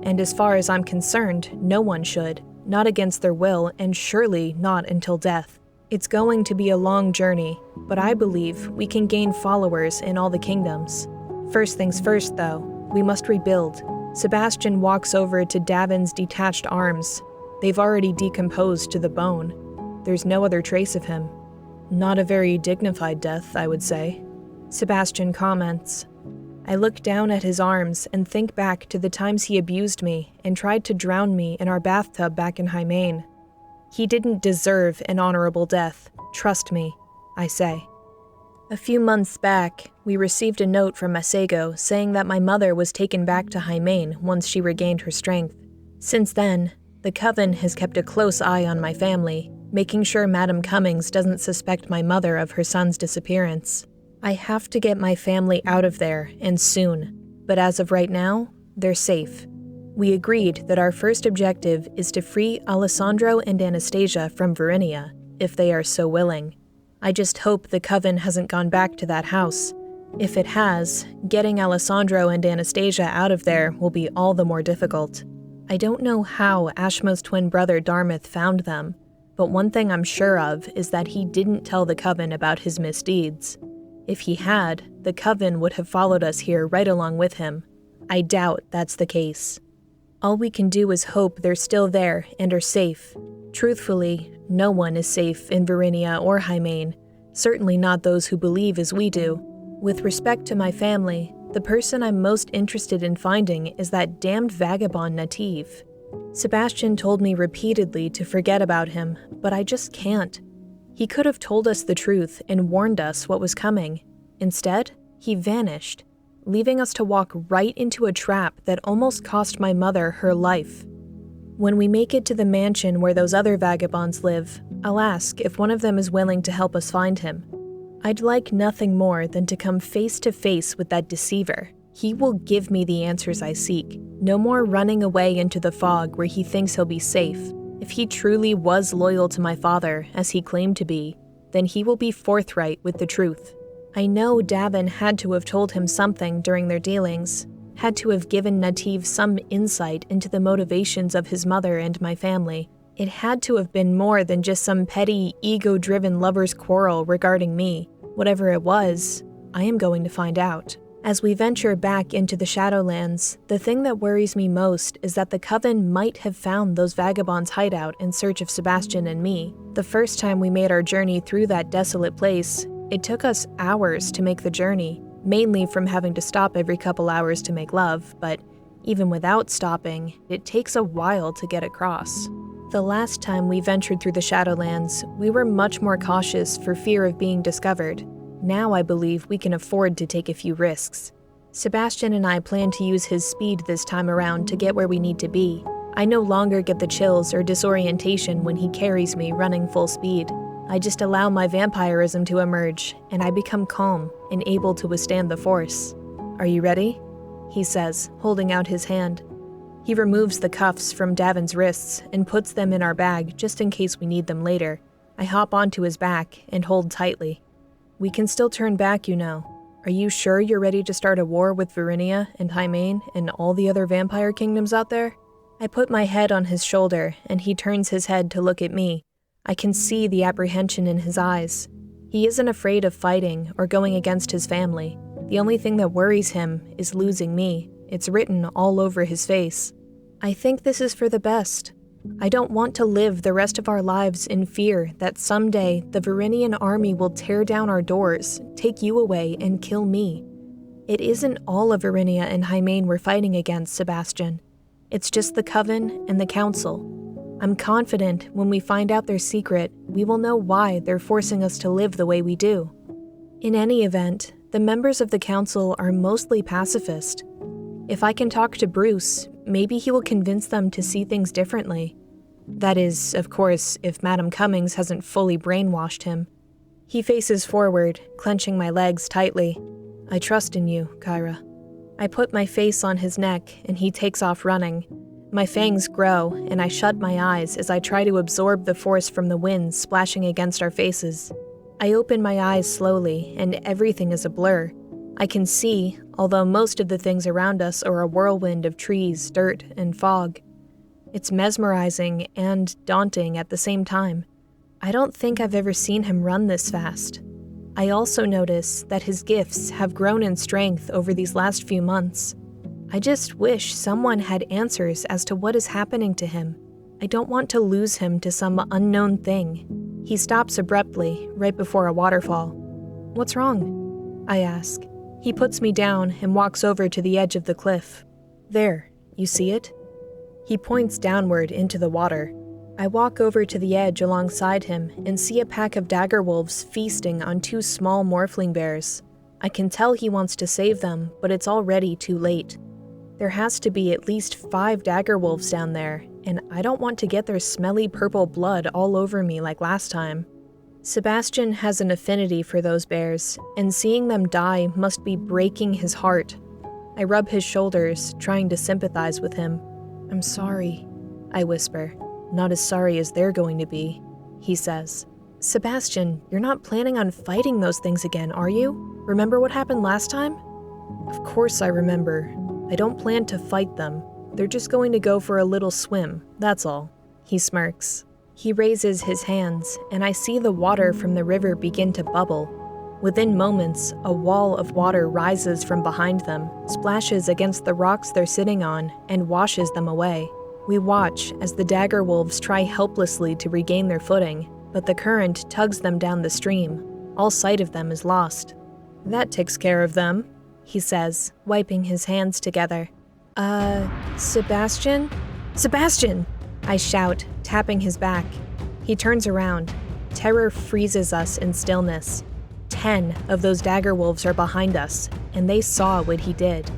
and as far as I'm concerned, no one should, not against their will and surely not until death. It's going to be a long journey, but I believe we can gain followers in all the kingdoms. First things first, though, we must rebuild. Sebastian walks over to Davin's detached arms. They've already decomposed to the bone. There's no other trace of him. Not a very dignified death, I would say. Sebastian comments. I look down at his arms and think back to the times he abused me and tried to drown me in our bathtub back in Hymain. He didn't deserve an honorable death, trust me, I say. A few months back, we received a note from Masego saying that my mother was taken back to Hymain once she regained her strength. Since then, the Coven has kept a close eye on my family, making sure Madam Cummings doesn't suspect my mother of her son's disappearance. I have to get my family out of there, and soon, but as of right now, they're safe. We agreed that our first objective is to free Alessandro and Anastasia from Verinia, if they are so willing. I just hope the Coven hasn't gone back to that house. If it has, getting Alessandro and Anastasia out of there will be all the more difficult. I don't know how Ashmo's twin brother Dartmouth found them, but one thing I'm sure of is that he didn't tell the Coven about his misdeeds. If he had, the Coven would have followed us here right along with him. I doubt that's the case. All we can do is hope they're still there and are safe. Truthfully, no one is safe in Verinia or Hymain, certainly not those who believe as we do. With respect to my family, the person I'm most interested in finding is that damned vagabond Nativ. Sebastian told me repeatedly to forget about him, but I just can't. He could have told us the truth and warned us what was coming. Instead, he vanished, leaving us to walk right into a trap that almost cost my mother her life. When we make it to the mansion where those other vagabonds live, I'll ask if one of them is willing to help us find him. I'd like nothing more than to come face to face with that deceiver. He will give me the answers I seek. No more running away into the fog where he thinks he'll be safe. If he truly was loyal to my father, as he claimed to be, then he will be forthright with the truth. I know Davin had to have told him something during their dealings, had to have given Nativ some insight into the motivations of his mother and my family. It had to have been more than just some petty, ego-driven lover's quarrel regarding me. Whatever it was, I am going to find out. As we venture back into the Shadowlands, the thing that worries me most is that the Coven might have found those vagabonds' hideout in search of Sebastian and me. The first time we made our journey through that desolate place, it took us hours to make the journey, mainly from having to stop every couple hours to make love, but even without stopping, it takes a while to get across. The last time we ventured through the Shadowlands, we were much more cautious for fear of being discovered. Now I believe we can afford to take a few risks. Sebastian and I plan to use his speed this time around to get where we need to be. I no longer get the chills or disorientation when he carries me running full speed. I just allow my vampirism to emerge, and I become calm and able to withstand the force. "Are you ready?" he says, holding out his hand. He removes the cuffs from Davin's wrists and puts them in our bag just in case we need them later. I hop onto his back and hold tightly. "We can still turn back, you know. Are you sure you're ready to start a war with Verinia and Hymain and all the other vampire kingdoms out there?" I put my head on his shoulder, and he turns his head to look at me. I can see the apprehension in his eyes. He isn't afraid of fighting or going against his family. The only thing that worries him is losing me. It's written all over his face. I think this is for the best. I don't want to live the rest of our lives in fear that someday the Verinian army will tear down our doors, take you away, and kill me. It isn't all of Verinia and Hymain we're fighting against, Sebastian. It's just the Coven and the Council. I'm confident when we find out their secret, we will know why they're forcing us to live the way we do. In any event, the members of the Council are mostly pacifist. If I can talk to Bruce, maybe he will convince them to see things differently. That is, of course, if Madam Cummings hasn't fully brainwashed him. He faces forward, clenching my legs tightly. "I trust in you, Kyra." I put my face on his neck, and he takes off running. My fangs grow, and I shut my eyes as I try to absorb the force from the wind splashing against our faces. I open my eyes slowly, and everything is a blur. I can see, although most of the things around us are a whirlwind of trees, dirt, and fog. It's mesmerizing and daunting at the same time. I don't think I've ever seen him run this fast. I also notice that his gifts have grown in strength over these last few months. I just wish someone had answers as to what is happening to him. I don't want to lose him to some unknown thing. He stops abruptly, right before a waterfall. "What's wrong?" I ask. He puts me down and walks over to the edge of the cliff. There, you see it? He points downward into the water. I walk over to the edge alongside him and see a pack of dagger wolves feasting on 2 small morphling bears. I can tell he wants to save them, but it's already too late. There has to be at least 5 dagger wolves down there, and I don't want to get their smelly purple blood all over me like last time. Sebastian has an affinity for those bears, and seeing them die must be breaking his heart. I rub his shoulders, trying to sympathize with him. I'm sorry, I whisper. Not as sorry as they're going to be, he says. Sebastian, you're not planning on fighting those things again, are you? Remember what happened last time? Of course I remember. I don't plan to fight them. They're just going to go for a little swim, that's all. He smirks. He raises his hands, and I see the water from the river begin to bubble. Within moments, a wall of water rises from behind them, splashes against the rocks they're sitting on, and washes them away. We watch as the dagger wolves try helplessly to regain their footing, but the current tugs them down the stream. All sight of them is lost. That takes care of them, he says, wiping his hands together. Sebastian? Sebastian! I shout, tapping his back. He turns around. Terror freezes us in stillness. 10 of those dagger wolves are behind us, and they saw what he did.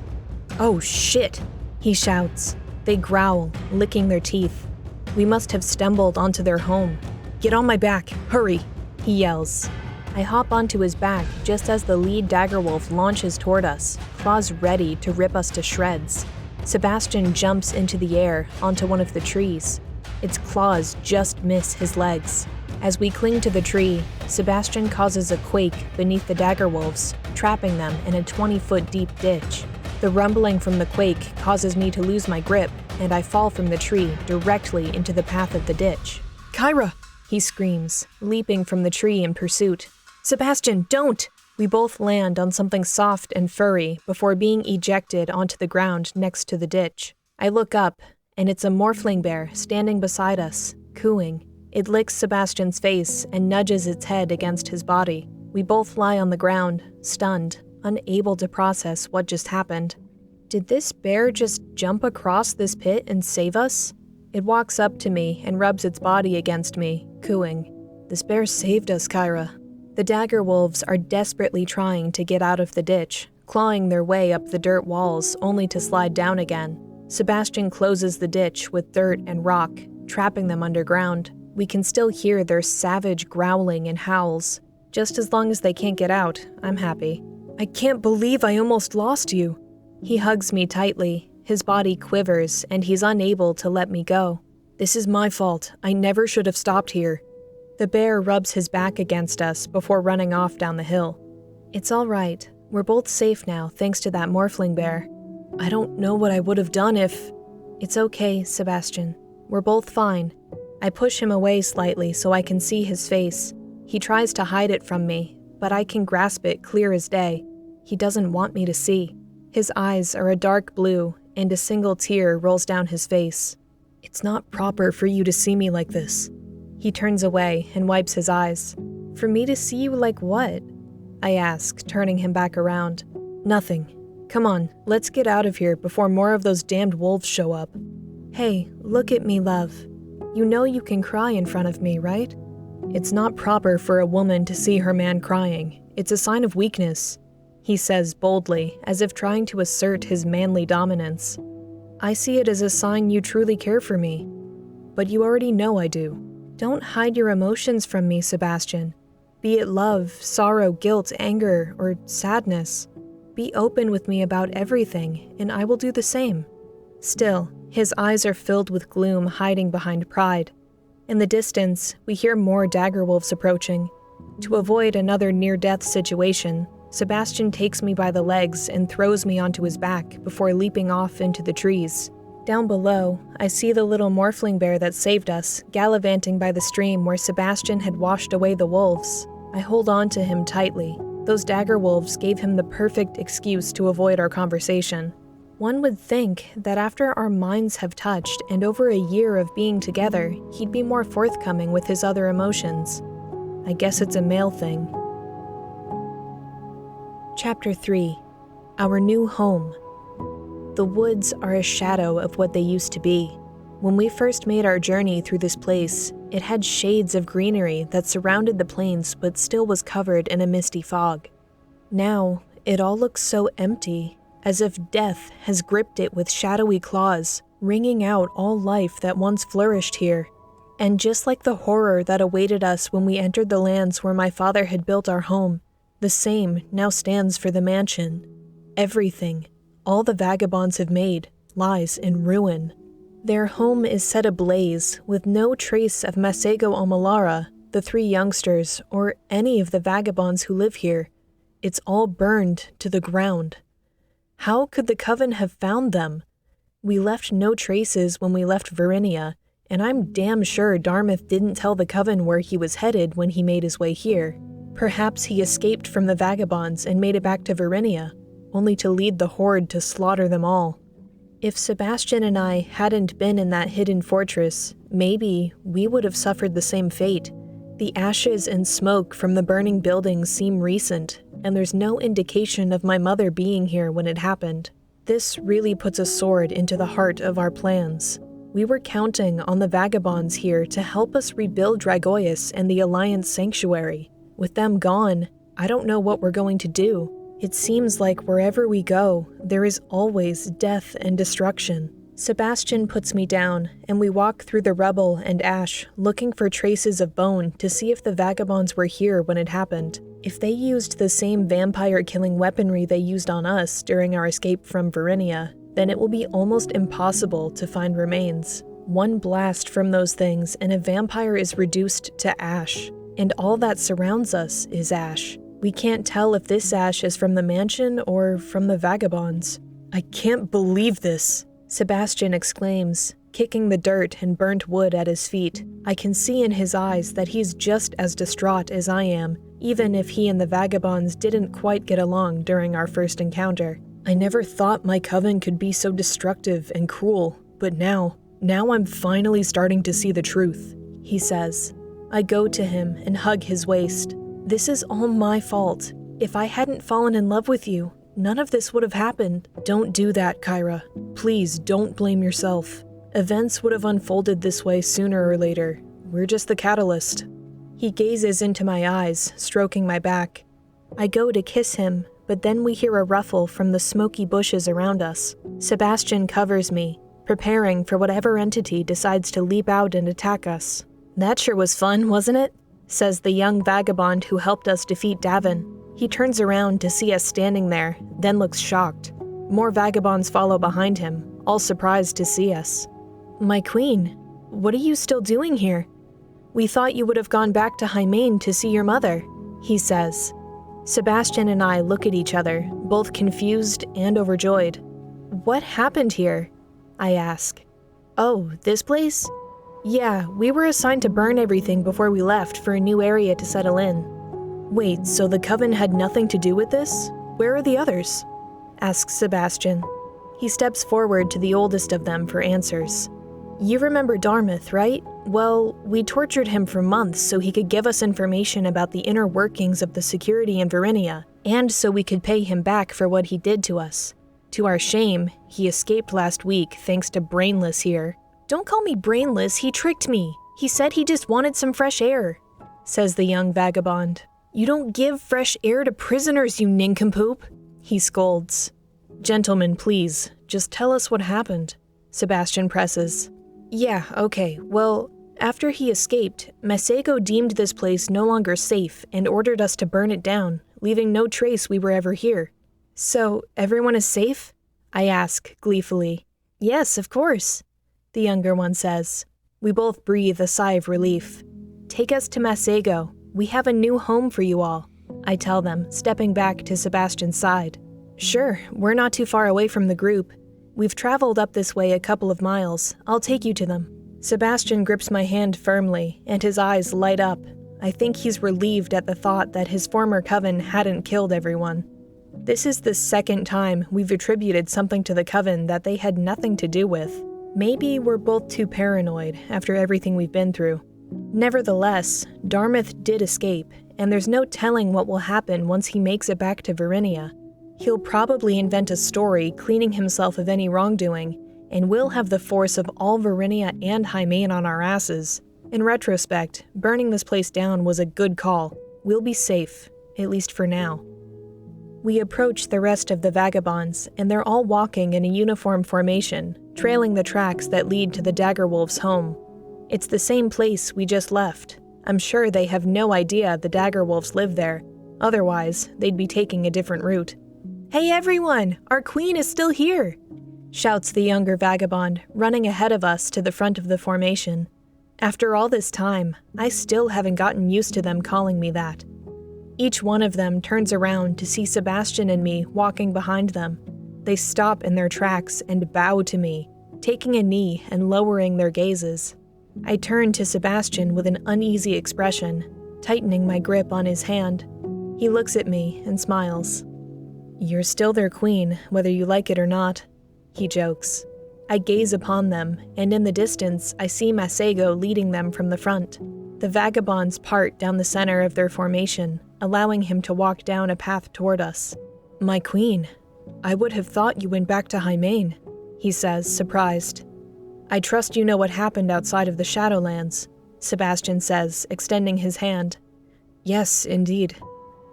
Oh shit, he shouts. They growl, licking their teeth. We must have stumbled onto their home. Get on my back, hurry, he yells. I hop onto his back just as the lead dagger wolf launches toward us, claws ready to rip us to shreds. Sebastian jumps into the air onto one of the trees. Its claws just miss his legs. As we cling to the tree, Sebastian causes a quake beneath the dagger wolves, trapping them in a 20-foot deep ditch. The rumbling from the quake causes me to lose my grip, and I fall from the tree directly into the path of the ditch. Kyra! He screams, leaping from the tree in pursuit. Sebastian, don't! We both land on something soft and furry before being ejected onto the ground next to the ditch. I look up, and it's a morphling bear standing beside us, cooing. It licks Sebastian's face and nudges its head against his body. We both lie on the ground, stunned, unable to process what just happened. Did this bear just jump across this pit and save us? It walks up to me and rubs its body against me, cooing. This bear saved us, Kyra. The dagger wolves are desperately trying to get out of the ditch, clawing their way up the dirt walls only to slide down again. Sebastian closes the ditch with dirt and rock, trapping them underground. We can still hear their savage growling and howls. Just as long as they can't get out, I'm happy. I can't believe I almost lost you. He hugs me tightly. His body quivers, and he's unable to let me go. This is my fault. I never should have stopped here. The bear rubs his back against us before running off down the hill. It's all right. We're both safe now, thanks to that morphling bear. I don't know what I would have done if... It's okay, Sebastian. We're both fine. I push him away slightly so I can see his face. He tries to hide it from me, but I can grasp it clear as day. He doesn't want me to see. His eyes are a dark blue, and a single tear rolls down his face. It's not proper for you to see me like this. He turns away and wipes his eyes. For me to see you like what? I ask, turning him back around. Nothing. Come on, let's get out of here before more of those damned wolves show up. Hey, look at me, love. You know you can cry in front of me, right? It's not proper for a woman to see her man crying. It's a sign of weakness, he says boldly, as if trying to assert his manly dominance. I see it as a sign you truly care for me. But you already know I do. Don't hide your emotions from me, Sebastian. Be it love, sorrow, guilt, anger, or sadness. Be open with me about everything, and I will do the same. Still, his eyes are filled with gloom hiding behind pride. In the distance, we hear more dagger wolves approaching. To avoid another near-death situation, Sebastian takes me by the legs and throws me onto his back before leaping off into the trees. Down below, I see the little morphling bear that saved us, gallivanting by the stream where Sebastian had washed away the wolves. I hold on to him tightly. Those dagger wolves gave him the perfect excuse to avoid our conversation. One would think that after our minds have touched and over a year of being together, he'd be more forthcoming with his other emotions. I guess it's a male thing. Chapter 3. Our new home. The woods are a shadow of what they used to be. When we first made our journey through this place, it had shades of greenery that surrounded the plains but still was covered in a misty fog. Now, it all looks so empty, as if death has gripped it with shadowy claws, wringing out all life that once flourished here. And just like the horror that awaited us when we entered the lands where my father had built our home, the same now stands for the mansion. Everything, all the vagabonds have made, lies in ruin. Their home is set ablaze, with no trace of Masego Omalara, the 3 youngsters, or any of the vagabonds who live here. It's all burned to the ground. How could the Coven have found them? We left no traces when we left Varinia, and I'm damn sure Dartmouth didn't tell the Coven where he was headed when he made his way here. Perhaps he escaped from the vagabonds and made it back to Varinia, only to lead the horde to slaughter them all. If Sebastian and I hadn't been in that hidden fortress, maybe we would have suffered the same fate. The ashes and smoke from the burning buildings seem recent, and there's no indication of my mother being here when it happened. This really puts a sword into the heart of our plans. We were counting on the vagabonds here to help us rebuild Dragoius and the Alliance Sanctuary. With them gone, I don't know what we're going to do. It seems like wherever we go, there is always death and destruction. Sebastian puts me down, and we walk through the rubble and ash, looking for traces of bone to see if the vagabonds were here when it happened. If they used the same vampire-killing weaponry they used on us during our escape from Varinia, then it will be almost impossible to find remains. One blast from those things and a vampire is reduced to ash, and all that surrounds us is ash. We can't tell if this ash is from the mansion or from the vagabonds. "I can't believe this," Sebastian exclaims, kicking the dirt and burnt wood at his feet. I can see in his eyes that he's just as distraught as I am, even if he and the vagabonds didn't quite get along during our first encounter. I never thought my coven could be so destructive and cruel, but now I'm finally starting to see the truth, he says. I go to him and hug his waist. This is all my fault. If I hadn't fallen in love with you, none of this would have happened. Don't do that, Kyra. Please don't blame yourself. Events would have unfolded this way sooner or later. We're just the catalyst. He gazes into my eyes, stroking my back. I go to kiss him, but then we hear a ruffle from the smoky bushes around us. Sebastian covers me, preparing for whatever entity decides to leap out and attack us. That sure was fun, wasn't it? Says the young vagabond who helped us defeat Davin. He turns around to see us standing there, then looks shocked. More vagabonds follow behind him, all surprised to see us. My queen, what are you still doing here? We thought you would have gone back to Hymain to see your mother, he says. Sebastian and I look at each other, both confused and overjoyed. What happened here? I ask. Oh, this place? Yeah, we were assigned to burn everything before we left for a new area to settle in. Wait, so the Coven had nothing to do with this? Where are the others? Asks Sebastian. He steps forward to the oldest of them for answers. You remember Dartmouth, right? Well, we tortured him for months so he could give us information about the inner workings of the security in Varinia, and so we could pay him back for what he did to us. To our shame, he escaped last week thanks to Brainless here. Don't call me brainless, he tricked me. He said he just wanted some fresh air, says the young vagabond. You don't give fresh air to prisoners, you nincompoop, he scolds. Gentlemen, please, just tell us what happened, Sebastian presses. Yeah, okay, well, after he escaped, Masego deemed this place no longer safe and ordered us to burn it down, leaving no trace we were ever here. So, everyone is safe? I ask, gleefully. Yes, of course, the younger one says. We both breathe a sigh of relief. Take us to Masego. We have a new home for you all, I tell them, stepping back to Sebastian's side. Sure, we're not too far away from the group. We've traveled up this way a couple of miles. I'll take you to them. Sebastian grips my hand firmly, and his eyes light up. I think he's relieved at the thought that his former coven hadn't killed everyone. This is the second time we've attributed something to the coven that they had nothing to do with. Maybe we're both too paranoid after everything we've been through. Nevertheless, Dartmouth did escape, and there's no telling what will happen once he makes it back to Varinia. He'll probably invent a story cleaning himself of any wrongdoing, and we'll have the force of all Varinia and Hymen on our asses. In retrospect, burning this place down was a good call. We'll be safe, at least for now. We approach the rest of the vagabonds, and they're all walking in a uniform formation, trailing the tracks that lead to the Daggerwolves' home. It's the same place we just left. I'm sure they have no idea the Daggerwolves live there. Otherwise, they'd be taking a different route. "Hey everyone, our queen is still here!" shouts the younger vagabond, running ahead of us to the front of the formation. After all this time, I still haven't gotten used to them calling me that. Each one of them turns around to see Sebastian and me walking behind them. They stop in their tracks and bow to me, taking a knee and lowering their gazes. I turn to Sebastian with an uneasy expression, tightening my grip on his hand. He looks at me and smiles. "You're still their queen, whether you like it or not," he jokes. I gaze upon them, and in the distance I see Masego leading them from the front. The vagabonds part down the center of their formation, allowing him to walk down a path toward us. "My queen, I would have thought you went back to Hymen," he says, surprised. "I trust you know what happened outside of the Shadowlands," Sebastian says, extending his hand. "Yes, indeed.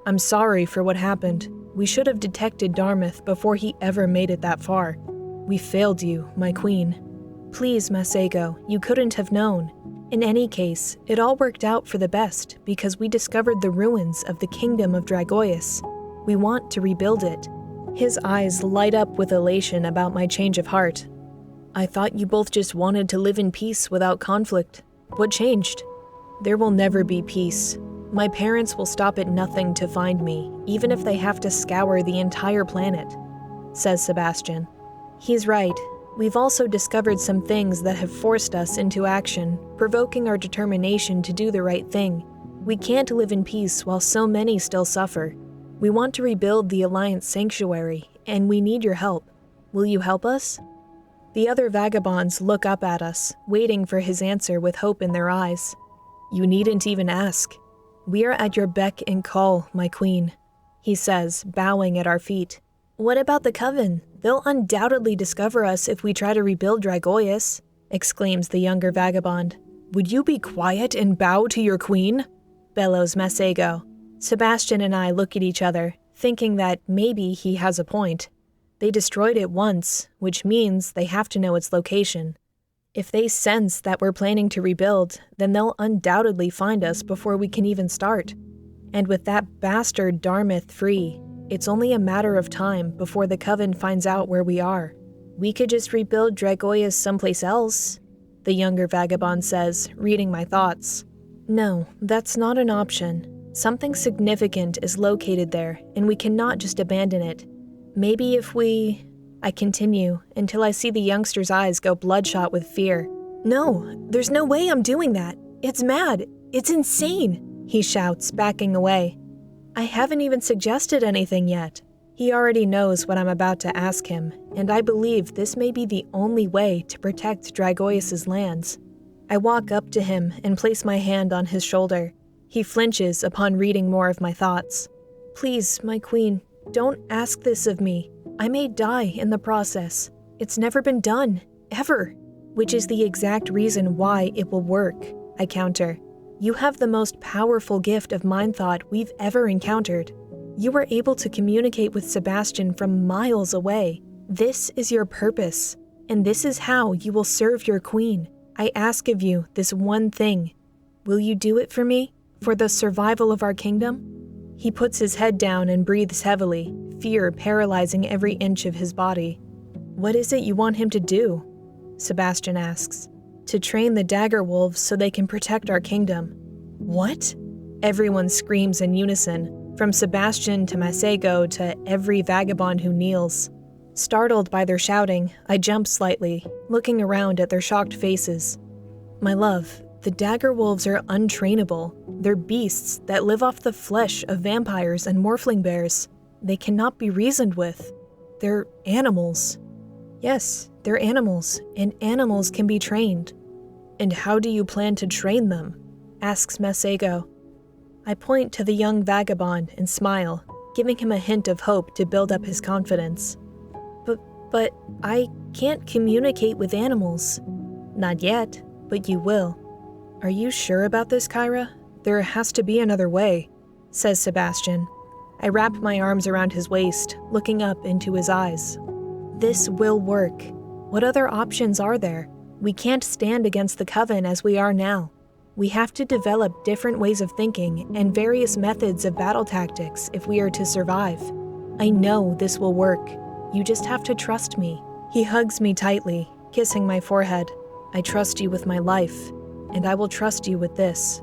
I'm sorry for what happened. We should have detected Dartmouth before he ever made it that far. We failed you, my queen." "Please, Masego, you couldn't have known. In any case, it all worked out for the best because we discovered the ruins of the Kingdom of Dragoius. We want to rebuild it." His eyes light up with elation about my change of heart. "I thought you both just wanted to live in peace without conflict. What changed?" "There will never be peace. My parents will stop at nothing to find me, even if they have to scour the entire planet," says Sebastian. He's right. We've also discovered some things that have forced us into action, provoking our determination to do the right thing. We can't live in peace while so many still suffer. We want to rebuild the Alliance Sanctuary, and we need your help. Will you help us? The other vagabonds look up at us, waiting for his answer with hope in their eyes. "You needn't even ask. We are at your beck and call, my queen," he says, bowing at our feet. "What about the Coven? They'll undoubtedly discover us if we try to rebuild Dragoius," exclaims the younger vagabond. "Would you be quiet and bow to your queen?" bellows Masego. Sebastian and I look at each other, thinking that maybe he has a point. They destroyed it once, which means they have to know its location. If they sense that we're planning to rebuild, then they'll undoubtedly find us before we can even start. And with that bastard Dartmouth free, it's only a matter of time before the Coven finds out where we are. "We could just rebuild Dragoius someplace else," the younger vagabond says, reading my thoughts. "No, that's not an option. Something significant is located there, and we cannot just abandon it. Maybe if we..." I continue until I see the youngster's eyes go bloodshot with fear. "No, there's no way I'm doing that. It's mad. It's insane," he shouts, backing away. I haven't even suggested anything yet. He already knows what I'm about to ask him, and I believe this may be the only way to protect Dragoius' lands. I walk up to him and place my hand on his shoulder. He flinches upon reading more of my thoughts. "Please, my queen, don't ask this of me. I may die in the process. It's never been done, ever." "Which is the exact reason why it will work," I counter. "You have the most powerful gift of mind thought we've ever encountered. You were able to communicate with Sebastian from miles away. This is your purpose, and this is how you will serve your queen. I ask of you this one thing. Will you do it for me? For the survival of our kingdom?" He puts his head down and breathes heavily, fear paralyzing every inch of his body. "What is it you want him to do?" Sebastian asks. "To train the Daggerwolves so they can protect our kingdom." "What?" Everyone screams in unison, from Sebastian to Masego to every vagabond who kneels. Startled by their shouting, I jump slightly, looking around at their shocked faces. "My love, the Daggerwolves are untrainable. They're beasts that live off the flesh of vampires and morphling bears. They cannot be reasoned with. They're animals." "Yes, they're animals, and animals can be trained." "And how do you plan to train them?" asks Masego. I point to the young vagabond and smile. giving him a hint of hope to build up his confidence. But I can't communicate with animals. Not yet, but you will. Are you sure about this, Kyra? There has to be another way, says Sebastian. I wrap my arms around his waist, looking up into his eyes. This will work. What other options are there? We can't stand against the Coven as we are now. We have to develop different ways of thinking and various methods of battle tactics if we are to survive. I know this will work. You just have to trust me. He hugs me tightly, kissing my forehead. I trust you with my life, and I will trust you with this.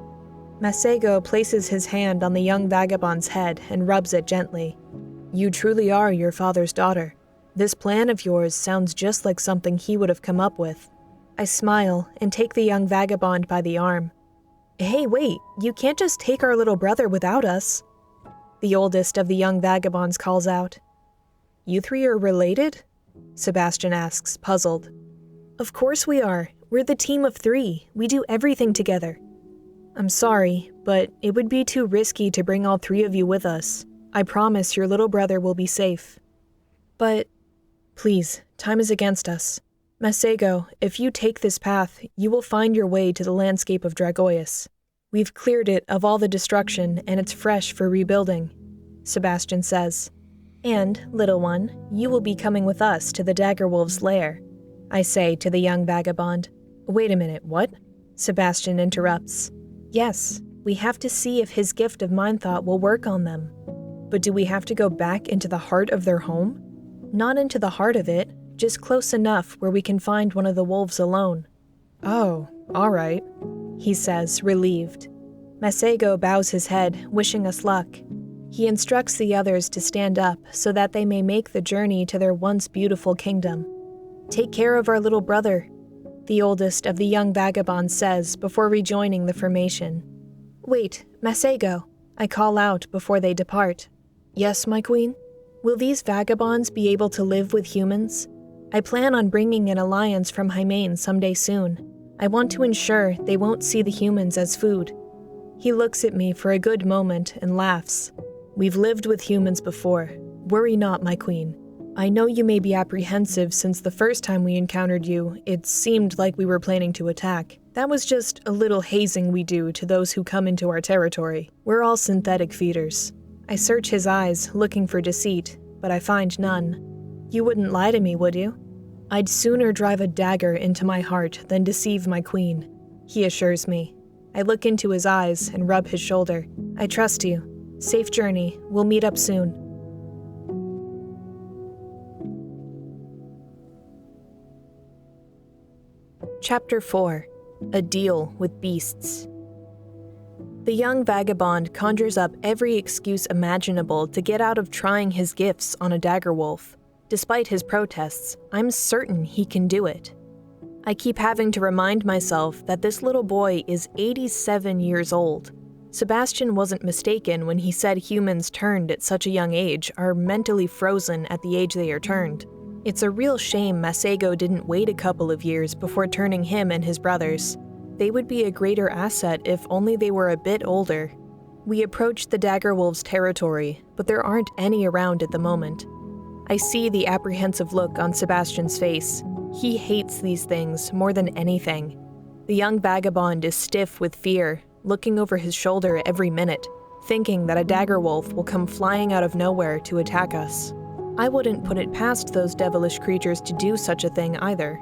Masego places his hand on the young vagabond's head and rubs it gently. You truly are your father's daughter. This plan of yours sounds just like something he would have come up with. I smile and take the young vagabond by the arm. Hey, wait, you can't just take our little brother without us. The oldest of the young vagabonds calls out. You three are related? Sebastian asks, puzzled. Of course we are. We're the team of 3. We do everything together. I'm sorry, but it would be too risky to bring all 3 of you with us. I promise your little brother will be safe. But, please, time is against us. Masego, if you take this path, you will find your way to the landscape of Dragoius. We've cleared it of all the destruction, and it's fresh for rebuilding, Sebastian says. And, little one, you will be coming with us to the Daggerwolf's lair, I say to the young vagabond. Wait a minute, what? Sebastian interrupts. Yes, we have to see if his gift of mind thought will work on them. But do we have to go back into the heart of their home? Not into the heart of it, just close enough where we can find one of the wolves alone. Oh, all right, he says, relieved. Masego bows his head, wishing us luck. He instructs the others to stand up so that they may make the journey to their once beautiful kingdom. Take care of our little brother, the oldest of the young vagabonds says before rejoining the formation. Wait, Masego, I call out before they depart. Yes, my queen? Will these vagabonds be able to live with humans? I plan on bringing an alliance from Hymain someday soon. I want to ensure they won't see the humans as food. He looks at me for a good moment and laughs. We've lived with humans before. Worry not, my queen. I know you may be apprehensive since the first time we encountered you, it seemed like we were planning to attack. That was just a little hazing we do to those who come into our territory. We're all synthetic feeders. I search his eyes, looking for deceit, but I find none. You wouldn't lie to me, would you? I'd sooner drive a dagger into my heart than deceive my queen, he assures me. I look into his eyes and rub his shoulder. I trust you. Safe journey. We'll meet up soon. Chapter 4. A Deal with Beasts. The young vagabond conjures up every excuse imaginable to get out of trying his gifts on a dagger wolf. Despite his protests, I'm certain he can do it. I keep having to remind myself that this little boy is 87 years old. Sebastian wasn't mistaken when he said humans turned at such a young age are mentally frozen at the age they are turned. It's a real shame Masego didn't wait a couple of years before turning him and his brothers. They would be a greater asset if only they were a bit older. We approach the Daggerwolves' territory, but there aren't any around at the moment. I see the apprehensive look on Sebastian's face. He hates these things more than anything. The young vagabond is stiff with fear, looking over his shoulder every minute, thinking that a dagger wolf will come flying out of nowhere to attack us. I wouldn't put it past those devilish creatures to do such a thing either.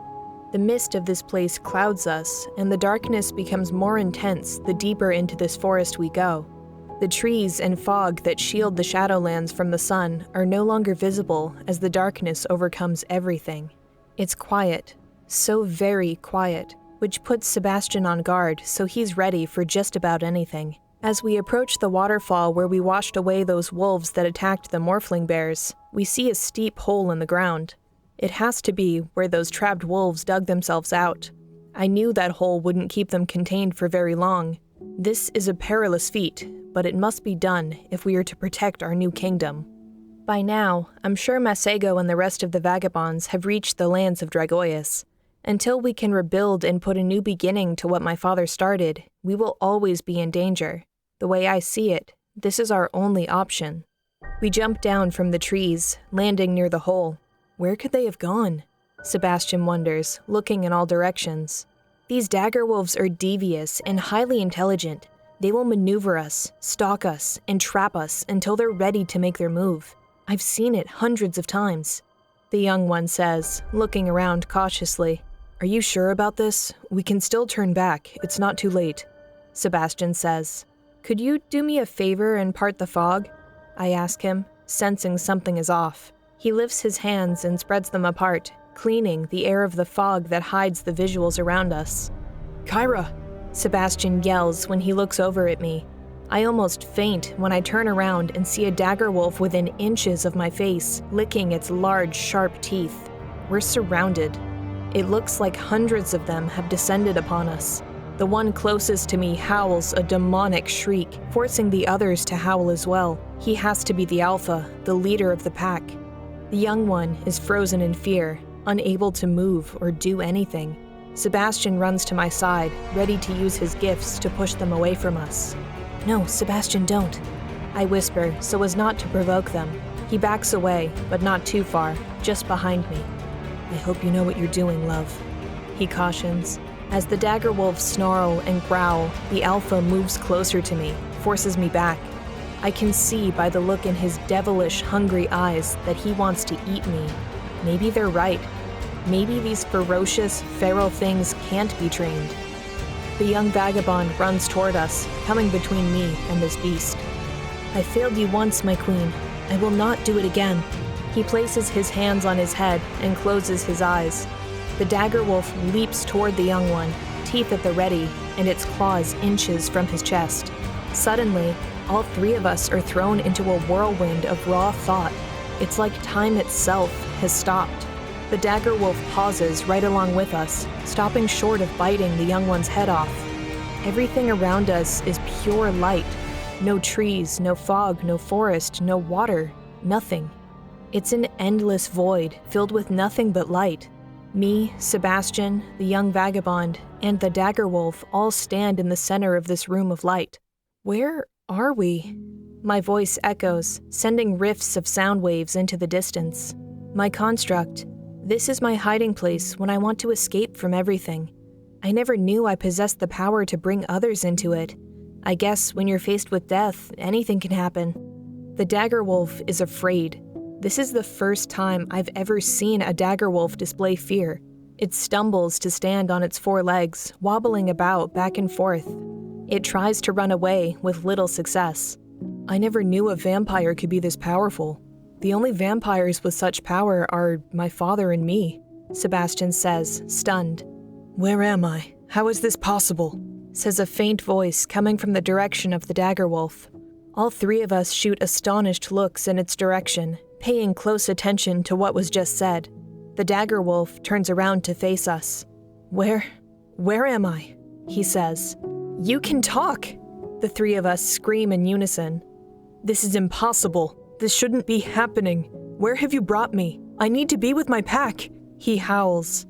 The mist of this place clouds us, and the darkness becomes more intense the deeper into this forest we go. The trees and fog that shield the Shadowlands from the sun are no longer visible as the darkness overcomes everything. It's quiet, so very quiet, which puts Sebastian on guard so he's ready for just about anything. As we approach the waterfall where we washed away those wolves that attacked the morphling bears, we see a steep hole in the ground. It has to be where those trapped wolves dug themselves out. I knew that hole wouldn't keep them contained for very long. This is a perilous feat, but it must be done if we are to protect our new kingdom. By now, I'm sure Masego and the rest of the vagabonds have reached the lands of Dragoius. Until we can rebuild and put a new beginning to what my father started, we will always be in danger. The way I see it, this is our only option. We jump down from the trees, landing near the hole. Where could they have gone? Sebastian wonders, looking in all directions. These dagger wolves are devious and highly intelligent. They will maneuver us, stalk us, and trap us until they're ready to make their move. I've seen it hundreds of times. The young one says, looking around cautiously. Are you sure about this? We can still turn back. It's not too late. Sebastian says. Could you do me a favor and part the fog? I ask him, sensing something is off. He lifts his hands and spreads them apart, cleaning the air of the fog that hides the visuals around us. Kyra! Sebastian yells when he looks over at me. I almost faint when I turn around and see a dagger wolf within inches of my face, licking its large, sharp teeth. We're surrounded. It looks like hundreds of them have descended upon us. The one closest to me howls a demonic shriek, forcing the others to howl as well. He has to be the alpha, the leader of the pack. The young one is frozen in fear, unable to move or do anything. Sebastian runs to my side, ready to use his gifts to push them away from us. No, Sebastian, don't. I whisper so as not to provoke them. He backs away, but not too far, just behind me. I hope you know what you're doing, love, he cautions. As the dagger wolves snarl and growl, the alpha moves closer to me, forces me back. I can see by the look in his devilish, hungry eyes that he wants to eat me. Maybe they're right. Maybe these ferocious, feral things can't be trained. The young vagabond runs toward us, coming between me and this beast. I failed you once, my queen. I will not do it again. He places his hands on his head and closes his eyes. The dagger wolf leaps toward the young one, teeth at the ready, and its claws inches from his chest. Suddenly, all three of us are thrown into a whirlwind of raw thought. It's like time itself has stopped. The dagger wolf pauses right along with us, stopping short of biting the young one's head off. Everything around us is pure light. No trees, no fog, no forest, no water, nothing. It's an endless void filled with nothing but light. Me, Sebastian, the young vagabond, and the dagger wolf all stand in the center of this room of light. Where are we? My voice echoes, sending rifts of sound waves into the distance. My construct. This is my hiding place when I want to escape from everything. I never knew I possessed the power to bring others into it. I guess when you're faced with death, anything can happen. The dagger wolf is afraid. This is the first time I've ever seen a dagger wolf display fear. It stumbles to stand on its four legs, wobbling about back and forth. It tries to run away with little success. I never knew a vampire could be this powerful. The only vampires with such power are my father and me, Sebastian says, stunned. Where am I? How is this possible? Says a faint voice coming from the direction of the dagger wolf. All three of us shoot astonished looks in its direction, paying close attention to what was just said. The dagger wolf turns around to face us. Where am I? He says. You can talk! The three of us scream in unison. This is impossible. This shouldn't be happening. Where have you brought me? I need to be with my pack, he howls.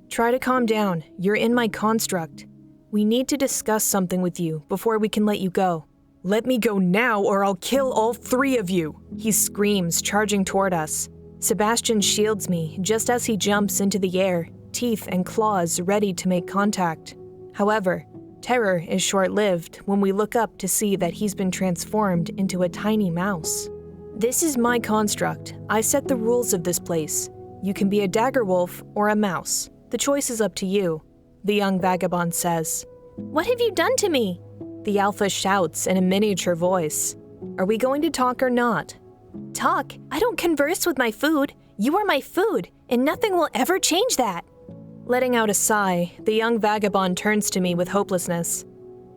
Try to calm down. You're in my construct. We need to discuss something with you before we can let you go. Let me go now or I'll kill all three of you, he screams, charging toward us. Sebastian shields me just as he jumps into the air, teeth and claws ready to make contact. However, terror is short-lived when we look up to see that he's been transformed into a tiny mouse. This is my construct. I set the rules of this place. You can be a dagger wolf or a mouse. The choice is up to you, the young vagabond says. What have you done to me? The alpha shouts in a miniature voice. Are we going to talk or not? Talk? I don't converse with my food. You are my food, and nothing will ever change that. Letting out a sigh, the young vagabond turns to me with hopelessness.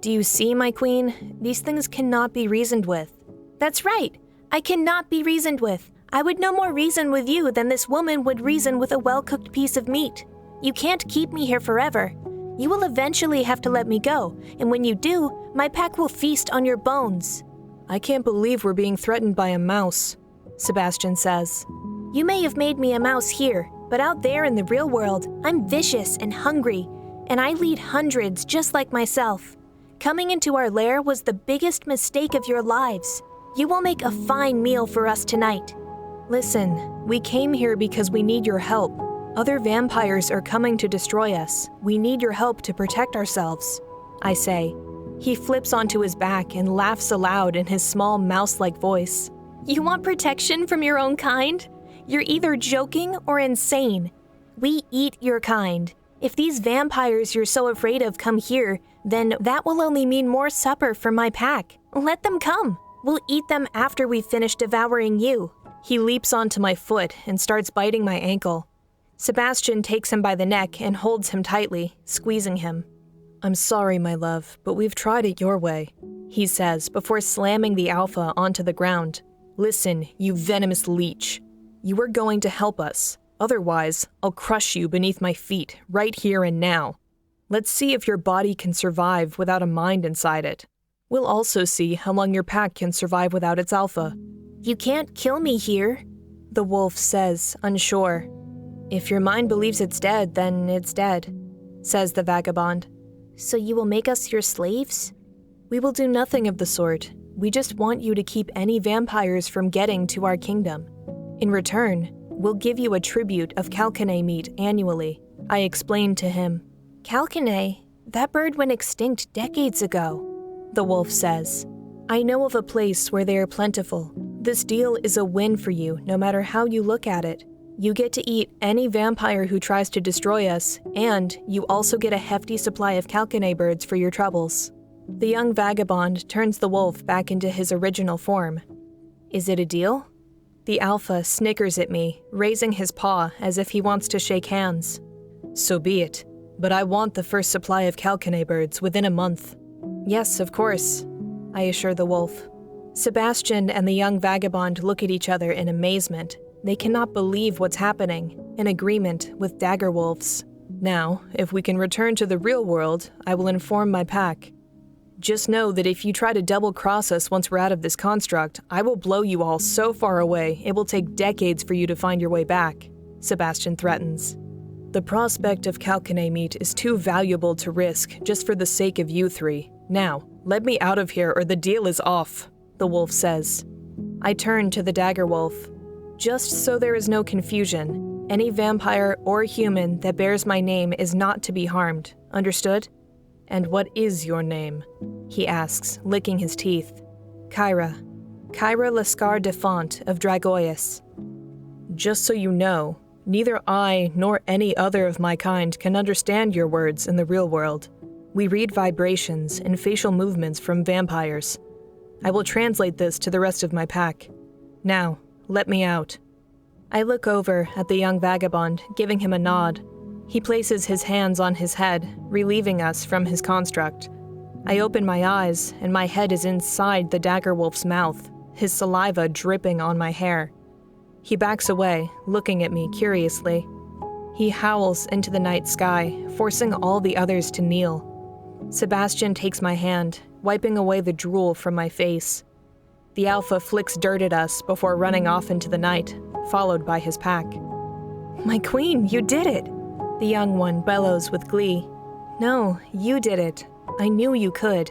Do you see, my queen? These things cannot be reasoned with. That's right. I cannot be reasoned with. I would no more reason with you than this woman would reason with a well-cooked piece of meat. You can't keep me here forever. You will eventually have to let me go, and when you do, my pack will feast on your bones. I can't believe we're being threatened by a mouse, Sebastian says. You may have made me a mouse here, but out there in the real world, I'm vicious and hungry, and I lead hundreds just like myself. Coming into our lair was the biggest mistake of your lives. You will make a fine meal for us tonight. Listen, we came here because we need your help. Other vampires are coming to destroy us. We need your help to protect ourselves, I say. He flips onto his back and laughs aloud in his small mouse-like voice. You want protection from your own kind? You're either joking or insane. We eat your kind. If these vampires you're so afraid of come here, then that will only mean more supper for my pack. Let them come. We'll eat them after we've finished devouring you. He leaps onto my foot and starts biting my ankle. Sebastian takes him by the neck and holds him tightly, squeezing him. I'm sorry, my love, but we've tried it your way, he says before slamming the alpha onto the ground. Listen, you venomous leech. You are going to help us. Otherwise, I'll crush you beneath my feet, right here and now. Let's see if your body can survive without a mind inside it. We'll also see how long your pack can survive without its alpha. You can't kill me here, the wolf says, unsure. If your mind believes it's dead, then it's dead, says the vagabond. So you will make us your slaves? We will do nothing of the sort. We just want you to keep any vampires from getting to our kingdom. In return, we'll give you a tribute of Calcanae meat annually, I explained to him. Calcanae? That bird went extinct decades ago, the wolf says. I know of a place where they are plentiful. This deal is a win for you, no matter how you look at it. You get to eat any vampire who tries to destroy us, and you also get a hefty supply of Calcanae birds for your troubles. The young vagabond turns the wolf back into his original form. Is it a deal? The alpha snickers at me, raising his paw as if he wants to shake hands. So be it, but I want the first supply of Calcanae birds within a month. Yes, of course, I assure the wolf. Sebastian and the young vagabond look at each other in amazement. They cannot believe what's happening, in agreement with dagger wolves. Now, if we can return to the real world, I will inform my pack. Just know that if you try to double-cross us once we're out of this construct, I will blow you all so far away it will take decades for you to find your way back, Sebastian threatens. The prospect of Calcanae meat is too valuable to risk just for the sake of you three. Now, let me out of here or the deal is off, the wolf says. I turn to the dagger wolf. Just so there is no confusion, any vampire or human that bears my name is not to be harmed, understood? And what is your name? He asks, licking his teeth. Kyra Lascar de Font of Dragoius. Just so you know, neither I nor any other of my kind can understand your words in the real world. We read vibrations and facial movements from vampires. I will translate this to the rest of my pack. Now, let me out. I look over at the young vagabond, giving him a nod. He places his hands on his head, relieving us from his construct. I open my eyes, and my head is inside the dagger wolf's mouth, his saliva dripping on my hair. He backs away, looking at me curiously. He howls into the night sky, forcing all the others to kneel. Sebastian takes my hand, wiping away the drool from my face. The alpha flicks dirt at us before running off into the night, followed by his pack. My queen, you did it! The young one bellows with glee. No, you did it. I knew you could.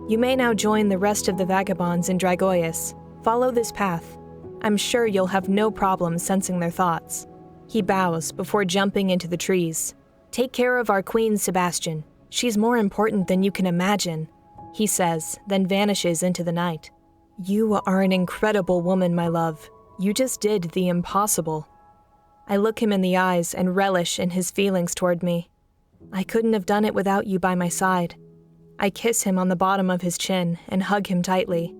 You may now join the rest of the vagabonds in Dragoius. Follow this path. I'm sure you'll have no problem sensing their thoughts. He bows before jumping into the trees. Take care of our queen, Sebastian. She's more important than you can imagine, he says, then vanishes into the night. You are an incredible woman, my love. You just did the impossible. I look him in the eyes and relish in his feelings toward me. I couldn't have done it without you by my side. I kiss him on the bottom of his chin and hug him tightly.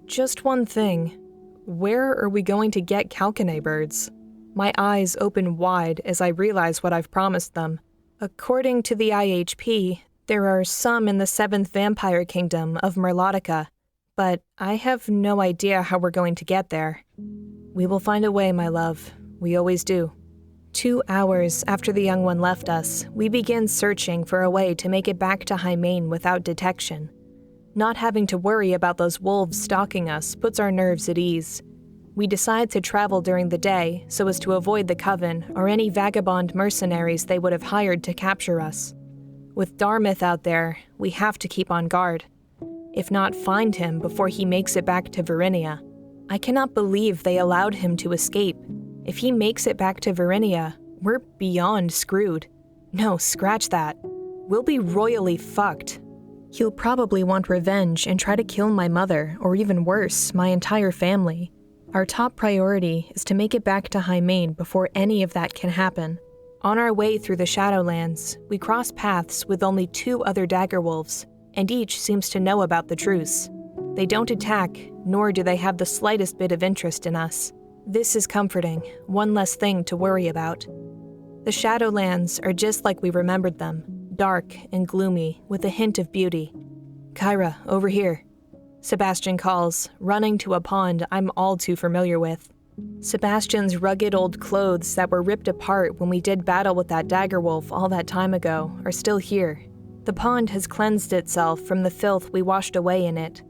Just one thing. Where are we going to get Calcanae birds? My eyes open wide as I realize what I've promised them. According to the IHP, there are some in the 7th Vampire Kingdom of Merlotica, but I have no idea how we're going to get there. We will find a way, my love. We always do. 2 hours after the young one left us, we begin searching for a way to make it back to High Main without detection. Not having to worry about those wolves stalking us puts our nerves at ease. We decide to travel during the day so as to avoid the Coven or any vagabond mercenaries they would have hired to capture us. With Darmith out there, we have to keep on guard. if not find him before he makes it back to Verinia. I cannot believe they allowed him to escape. If he makes it back to Verinia, we're beyond screwed. No, scratch that. We'll be royally fucked. He'll probably want revenge and try to kill my mother, or even worse, my entire family. Our top priority is to make it back to Hymain before any of that can happen. On our way through the Shadowlands, we cross paths with only 2 other Daggerwolves, and each seems to know about the truce. They don't attack, nor do they have the slightest bit of interest in us. This is comforting, one less thing to worry about. The Shadowlands are just like we remembered them, dark and gloomy, with a hint of beauty. "Kyra, over here," Sebastian calls, running to a pond I'm all too familiar with. Sebastian's rugged old clothes that were ripped apart when we did battle with that Daggerwolf all that time ago are still here. The pond has cleansed itself from the filth we washed away in it.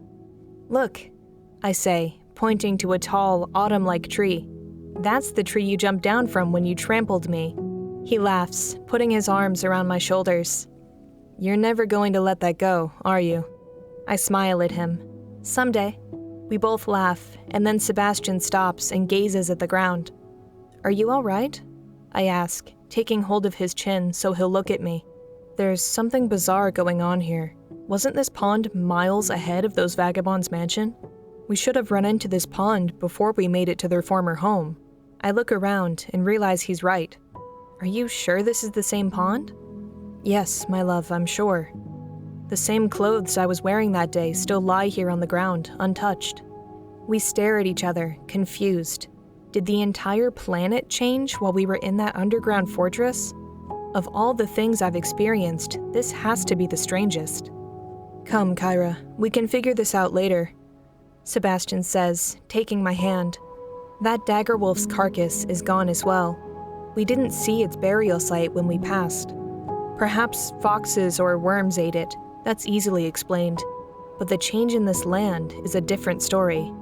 "Look," I say, pointing to a tall, autumn-like tree. "That's the tree you jumped down from when you trampled me." He laughs, putting his arms around my shoulders. "You're never going to let that go, are you?" I smile at him. "Someday." We both laugh, and then Sebastian stops and gazes at the ground. "Are you all right?" I ask, taking hold of his chin so he'll look at me. There's something bizarre going on here. Wasn't this pond miles ahead of those vagabonds' mansion? We should have run into this pond before we made it to their former home. I look around and realize he's right. "Are you sure this is the same pond?" "Yes, my love, I'm sure. The same clothes I was wearing that day still lie here on the ground, untouched." We stare at each other, confused. Did the entire planet change while we were in that underground fortress? Of all the things I've experienced, this has to be the strangest. "Come, Kyra, we can figure this out later," Sebastian says, taking my hand. That Daggerwolf's carcass is gone as well. We didn't see its burial site when we passed. Perhaps foxes or worms ate it. That's easily explained. But the change in this land is a different story.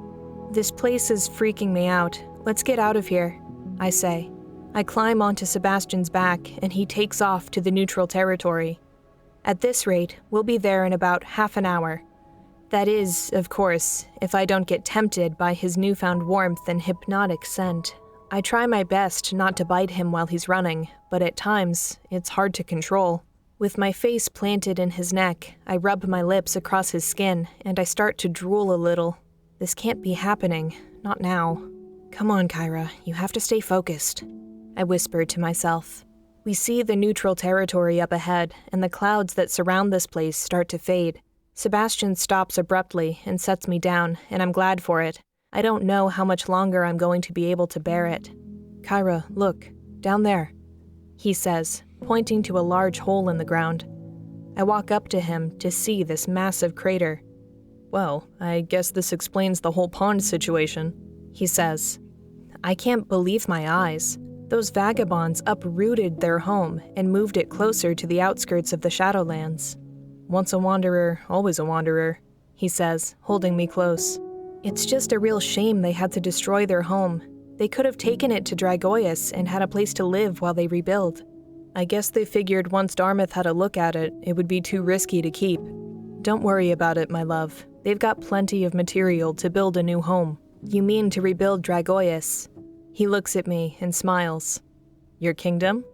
"This place is freaking me out. Let's get out of here," I say. I climb onto Sebastian's back, and he takes off to the neutral territory. At this rate, we'll be there in about half an hour. That is, of course, if I don't get tempted by his newfound warmth and hypnotic scent. I try my best not to bite him while he's running, but at times, it's hard to control. With my face planted in his neck, I rub my lips across his skin, and I start to drool a little. This can't be happening, not now. "Come on, Kyra, you have to stay focused," I whispered to myself. We see the neutral territory up ahead, and the clouds that surround this place start to fade. Sebastian stops abruptly and sets me down, and I'm glad for it. I don't know how much longer I'm going to be able to bear it. "Kyra, look, down there," he says, pointing to a large hole in the ground. I walk up to him to see this massive crater. "Well, I guess this explains the whole pond situation," he says. I can't believe my eyes. Those vagabonds uprooted their home and moved it closer to the outskirts of the Shadowlands. "Once a wanderer, always a wanderer," he says, holding me close. "It's just a real shame they had to destroy their home. They could have taken it to Dragoius and had a place to live while they rebuild. I guess they figured once Dartmouth had a look at it, it would be too risky to keep. Don't worry about it, my love. They've got plenty of material to build a new home." "You mean to rebuild Dragoius?" He looks at me and smiles. "Your kingdom?"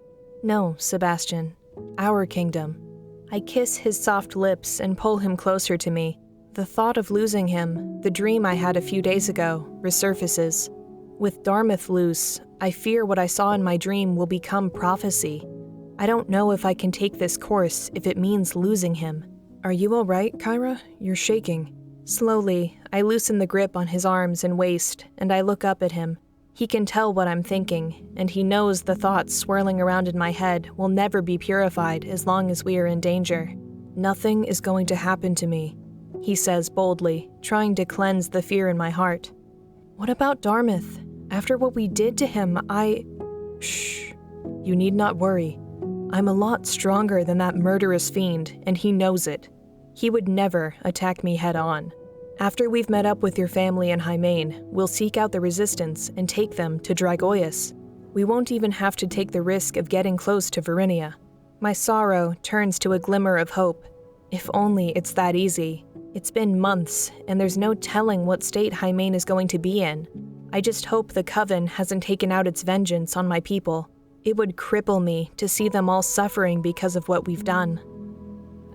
"No, Sebastian. Our kingdom." I kiss his soft lips and pull him closer to me. The thought of losing him, the dream I had a few days ago, resurfaces. With Dartmouth loose, I fear what I saw in my dream will become prophecy. I don't know if I can take this course if it means losing him. "Are you all right, Kyra? You're shaking." Slowly, I loosen the grip on his arms and waist, and I look up at him. He can tell what I'm thinking, and he knows the thoughts swirling around in my head will never be purified as long as we are in danger. "Nothing is going to happen to me," he says boldly, trying to cleanse the fear in my heart. "What about Dartmouth? After what we did to him, Shh. You need not worry. I'm a lot stronger than that murderous fiend, and he knows it. He would never attack me head-on. After we've met up with your family in Hymain, we'll seek out the resistance and take them to Dragoius. We won't even have to take the risk of getting close to Verinia." My sorrow turns to a glimmer of hope. If only it's that easy. It's been months, and there's no telling what state Hymain is going to be in. I just hope the Coven hasn't taken out its vengeance on my people. It would cripple me to see them all suffering because of what we've done.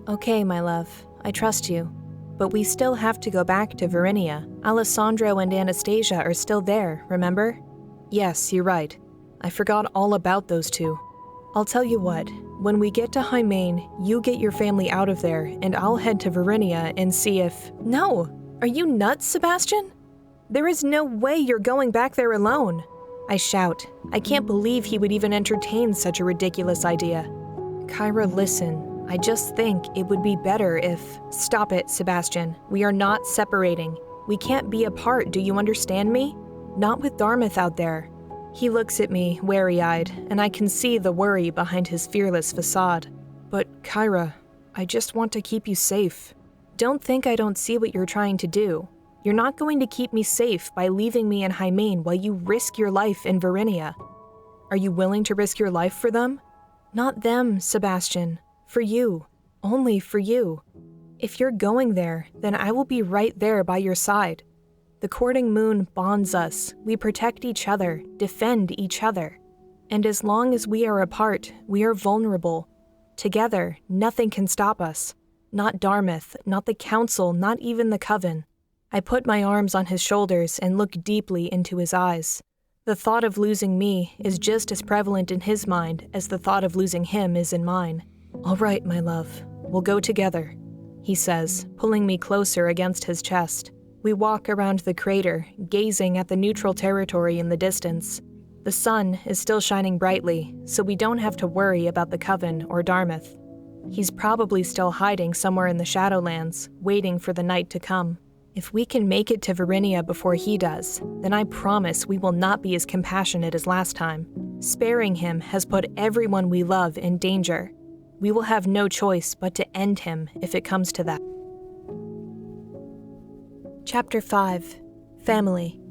Okay, my love, I trust you. But we still have to go back to Varinia. Alessandro and Anastasia are still there, remember? Yes, you're right. I forgot all about those two. I'll tell you what, when we get to Hymain, you get your family out of there, and I'll head to Varinia and see if— No! Are you nuts, Sebastian? There is no way you're going back there alone. I shout. I can't believe he would even entertain such a ridiculous idea. Kyra, listen. I just think it would be better if— Stop it, Sebastian. We are not separating. We can't be apart, do you understand me? Not with Dartmouth out there. He looks at me, wary-eyed, and I can see the worry behind his fearless facade. But, Kyra, I just want to keep you safe. Don't think I don't see what you're trying to do. You're not going to keep me safe by leaving me in Hymain while you risk your life in Varinia. Are you willing to risk your life for them? Not them, Sebastian. For you. Only for you. If you're going there, then I will be right there by your side. The courting moon bonds us. We protect each other, defend each other. And as long as we are apart, we are vulnerable. Together, nothing can stop us. Not Dartmouth, not the Council, not even the Coven. I put my arms on his shoulders and look deeply into his eyes. The thought of losing me is just as prevalent in his mind as the thought of losing him is in mine. All right, my love, we'll go together, he says, pulling me closer against his chest. We walk around the crater, gazing at the neutral territory in the distance. The sun is still shining brightly, so we don't have to worry about the Coven or Dartmouth. He's probably still hiding somewhere in the Shadowlands, waiting for the night to come. If we can make it to Varinia before he does, then I promise we will not be as compassionate as last time. Sparing him has put everyone we love in danger. We will have no choice but to end him if it comes to that. Chapter 5. Family.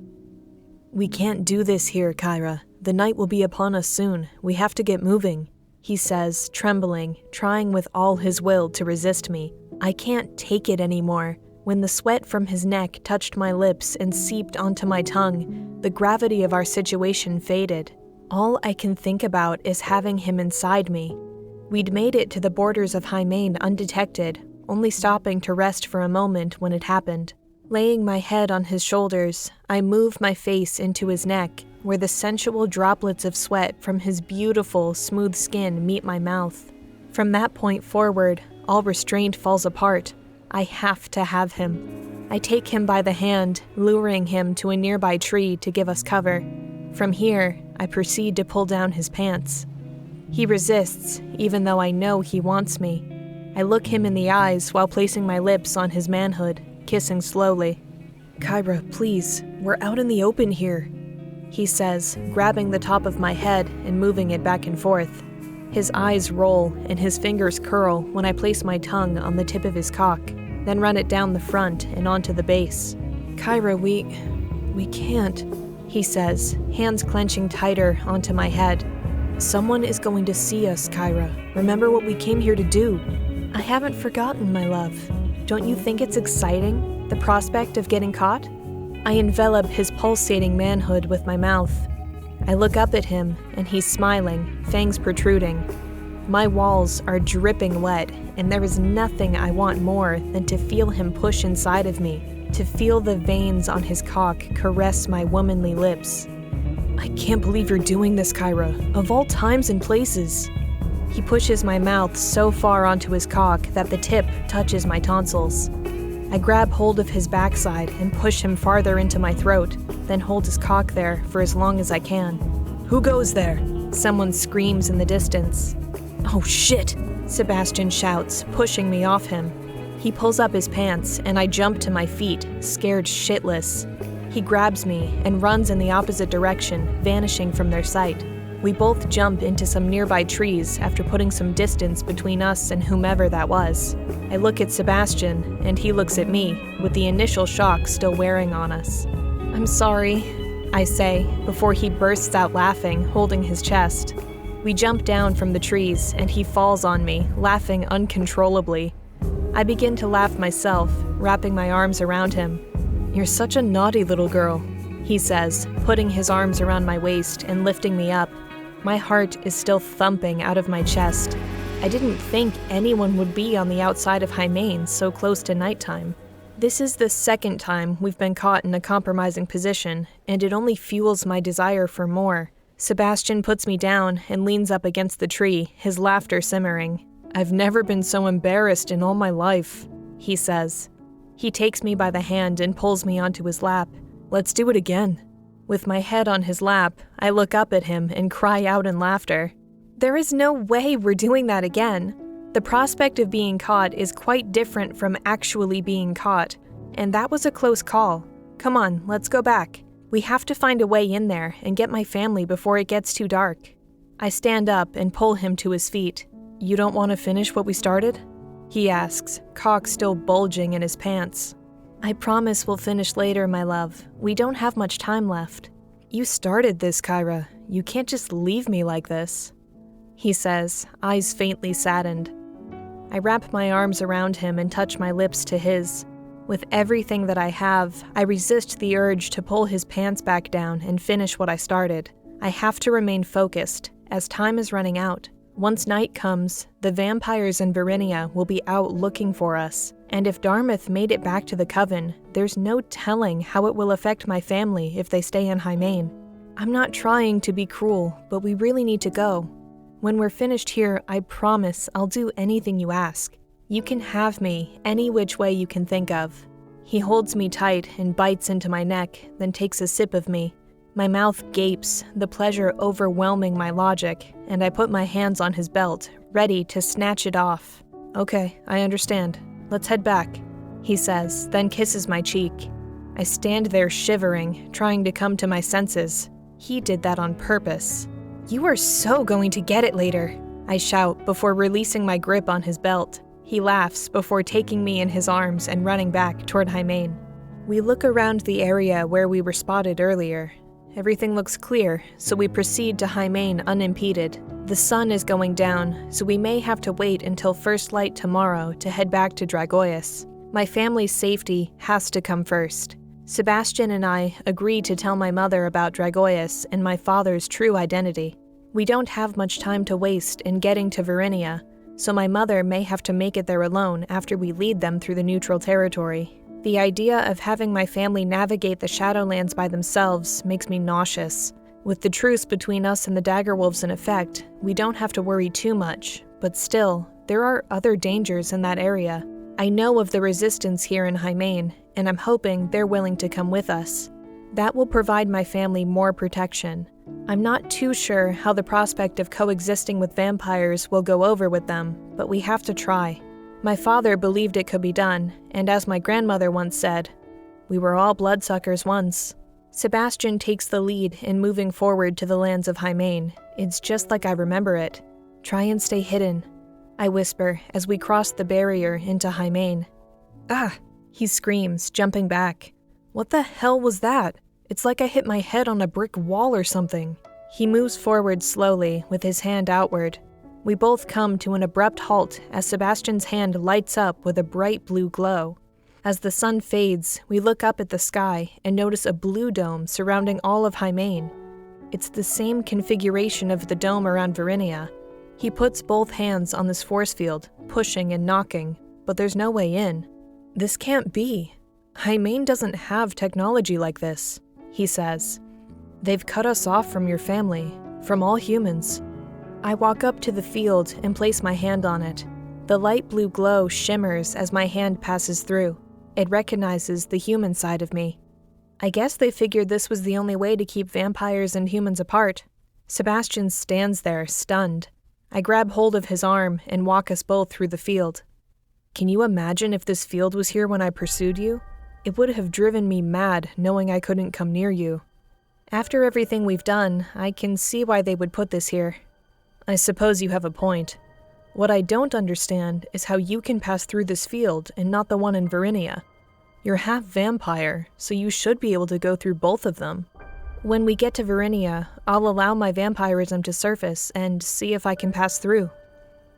We can't do this here, Kyra. The night will be upon us soon. We have to get moving, he says, trembling, trying with all his will to resist me. I can't take it anymore. When the sweat from his neck touched my lips and seeped onto my tongue, the gravity of our situation faded. All I can think about is having him inside me. We'd made it to the borders of Hymain undetected, only stopping to rest for a moment when it happened. Laying my head on his shoulders, I move my face into his neck, where the sensual droplets of sweat from his beautiful, smooth skin meet my mouth. From that point forward, all restraint falls apart. I have to have him. I take him by the hand, luring him to a nearby tree to give us cover. From here, I proceed to pull down his pants. He resists, even though I know he wants me. I look him in the eyes while placing my lips on his manhood, kissing slowly. Kyra, please, we're out in the open here, he says, grabbing the top of my head and moving it back and forth. His eyes roll and his fingers curl when I place my tongue on the tip of his cock, then run it down the front and onto the base. Kyra, we can't, he says, hands clenching tighter onto my head. Someone is going to see us, Kyra. Remember what we came here to do. I haven't forgotten, my love. Don't you think it's exciting, the prospect of getting caught? I envelop his pulsating manhood with my mouth. I look up at him, and he's smiling, fangs protruding. My walls are dripping wet, and there is nothing I want more than to feel him push inside of me, to feel the veins on his cock caress my womanly lips. I can't believe you're doing this, Kyra, of all times and places. He pushes my mouth so far onto his cock that the tip touches my tonsils. I grab hold of his backside and push him farther into my throat, then hold his cock there for as long as I can. Who goes there? Someone screams in the distance. Oh shit! Sebastian shouts, pushing me off him. He pulls up his pants, and I jump to my feet, scared shitless. He grabs me and runs in the opposite direction, vanishing from their sight. We both jump into some nearby trees after putting some distance between us and whomever that was. I look at Sebastian, and he looks at me, with the initial shock still wearing on us. I'm sorry, I say, before he bursts out laughing, holding his chest. We jump down from the trees, and he falls on me, laughing uncontrollably. I begin to laugh myself, wrapping my arms around him. "You're such a naughty little girl," he says, putting his arms around my waist and lifting me up. My heart is still thumping out of my chest. I didn't think anyone would be on the outside of Hymain so close to nighttime. This is the second time we've been caught in a compromising position, and it only fuels my desire for more. Sebastian puts me down and leans up against the tree, his laughter simmering. "I've never been so embarrassed in all my life," he says. He takes me by the hand and pulls me onto his lap. "Let's do it again." With my head on his lap, I look up at him and cry out in laughter. There is no way we're doing that again. The prospect of being caught is quite different from actually being caught, and that was a close call. Come on, let's go back. We have to find a way in there and get my family before it gets too dark. I stand up and pull him to his feet. "You don't want to finish what we started?" he asks, cock still bulging in his pants. "I promise we'll finish later, my love. We don't have much time left." "You started this, Kyra. You can't just leave me like this," he says, eyes faintly saddened. I wrap my arms around him and touch my lips to his. With everything that I have, I resist the urge to pull his pants back down and finish what I started. I have to remain focused, as time is running out. Once night comes, the vampires in Verinia will be out looking for us, and if Dartmouth made it back to the Coven, there's no telling how it will affect my family if they stay in Hymain. I'm not trying to be cruel, but we really need to go. When we're finished here, I promise I'll do anything you ask. You can have me any which way you can think of. He holds me tight and bites into my neck, then takes a sip of me. My mouth gapes, the pleasure overwhelming my logic, and I put my hands on his belt, ready to snatch it off. "Okay, I understand. Let's head back," he says, then kisses my cheek. I stand there shivering, trying to come to my senses. He did that on purpose. "You are so going to get it later," I shout before releasing my grip on his belt. He laughs before taking me in his arms and running back toward Hymain. We look around the area where we were spotted earlier. Everything looks clear, so we proceed to Hymain unimpeded. The sun is going down, so we may have to wait until first light tomorrow to head back to Dragoius. My family's safety has to come first. Sebastian and I agreed to tell my mother about Dragoius and my father's true identity. We don't have much time to waste in getting to Verinia, so my mother may have to make it there alone after we lead them through the neutral territory. The idea of having my family navigate the Shadowlands by themselves makes me nauseous. With the truce between us and the Daggerwolves in effect, we don't have to worry too much, but still, there are other dangers in that area. I know of the resistance here in Hymain, and I'm hoping they're willing to come with us. That will provide my family more protection. I'm not too sure how the prospect of coexisting with vampires will go over with them, but we have to try. My father believed it could be done, and as my grandmother once said, "We were all bloodsuckers once." Sebastian takes the lead in moving forward to the lands of Hymain. It's just like I remember it. "Try and stay hidden," I whisper as we cross the barrier into Hymain. "Ah!" he screams, jumping back. "What the hell was that? It's like I hit my head on a brick wall or something." He moves forward slowly with his hand outward. We both come to an abrupt halt as Sebastian's hand lights up with a bright blue glow. As the sun fades, we look up at the sky and notice a blue dome surrounding all of Hymain. It's the same configuration of the dome around Verinia. He puts both hands on this force field, pushing and knocking, but there's no way in. "This can't be. Hymain doesn't have technology like this," he says. "They've cut us off from your family, from all humans." I walk up to the field and place my hand on it. The light blue glow shimmers as my hand passes through. It recognizes the human side of me. I guess they figured this was the only way to keep vampires and humans apart. Sebastian stands there, stunned. I grab hold of his arm and walk us both through the field. "Can you imagine if this field was here when I pursued you? It would have driven me mad knowing I couldn't come near you. After everything we've done, I can see why they would put this here." "I suppose you have a point. What I don't understand is how you can pass through this field and not the one in Verinia. You're half vampire, so you should be able to go through both of them." "When we get to Verinia, I'll allow my vampirism to surface and see if I can pass through."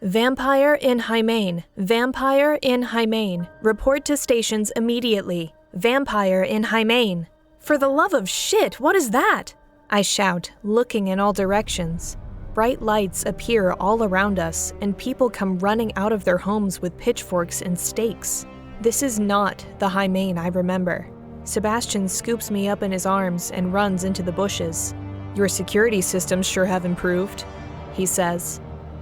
Vampire in Hymain. Vampire in Hymain. Report to stations immediately. Vampire in Hymain. For the love of shit, what is that? I shout, looking in all directions. Bright lights appear all around us, and people come running out of their homes with pitchforks and stakes. This is not the Hymain I remember. Sebastian scoops me up in his arms and runs into the bushes. Your security systems sure have improved, he says.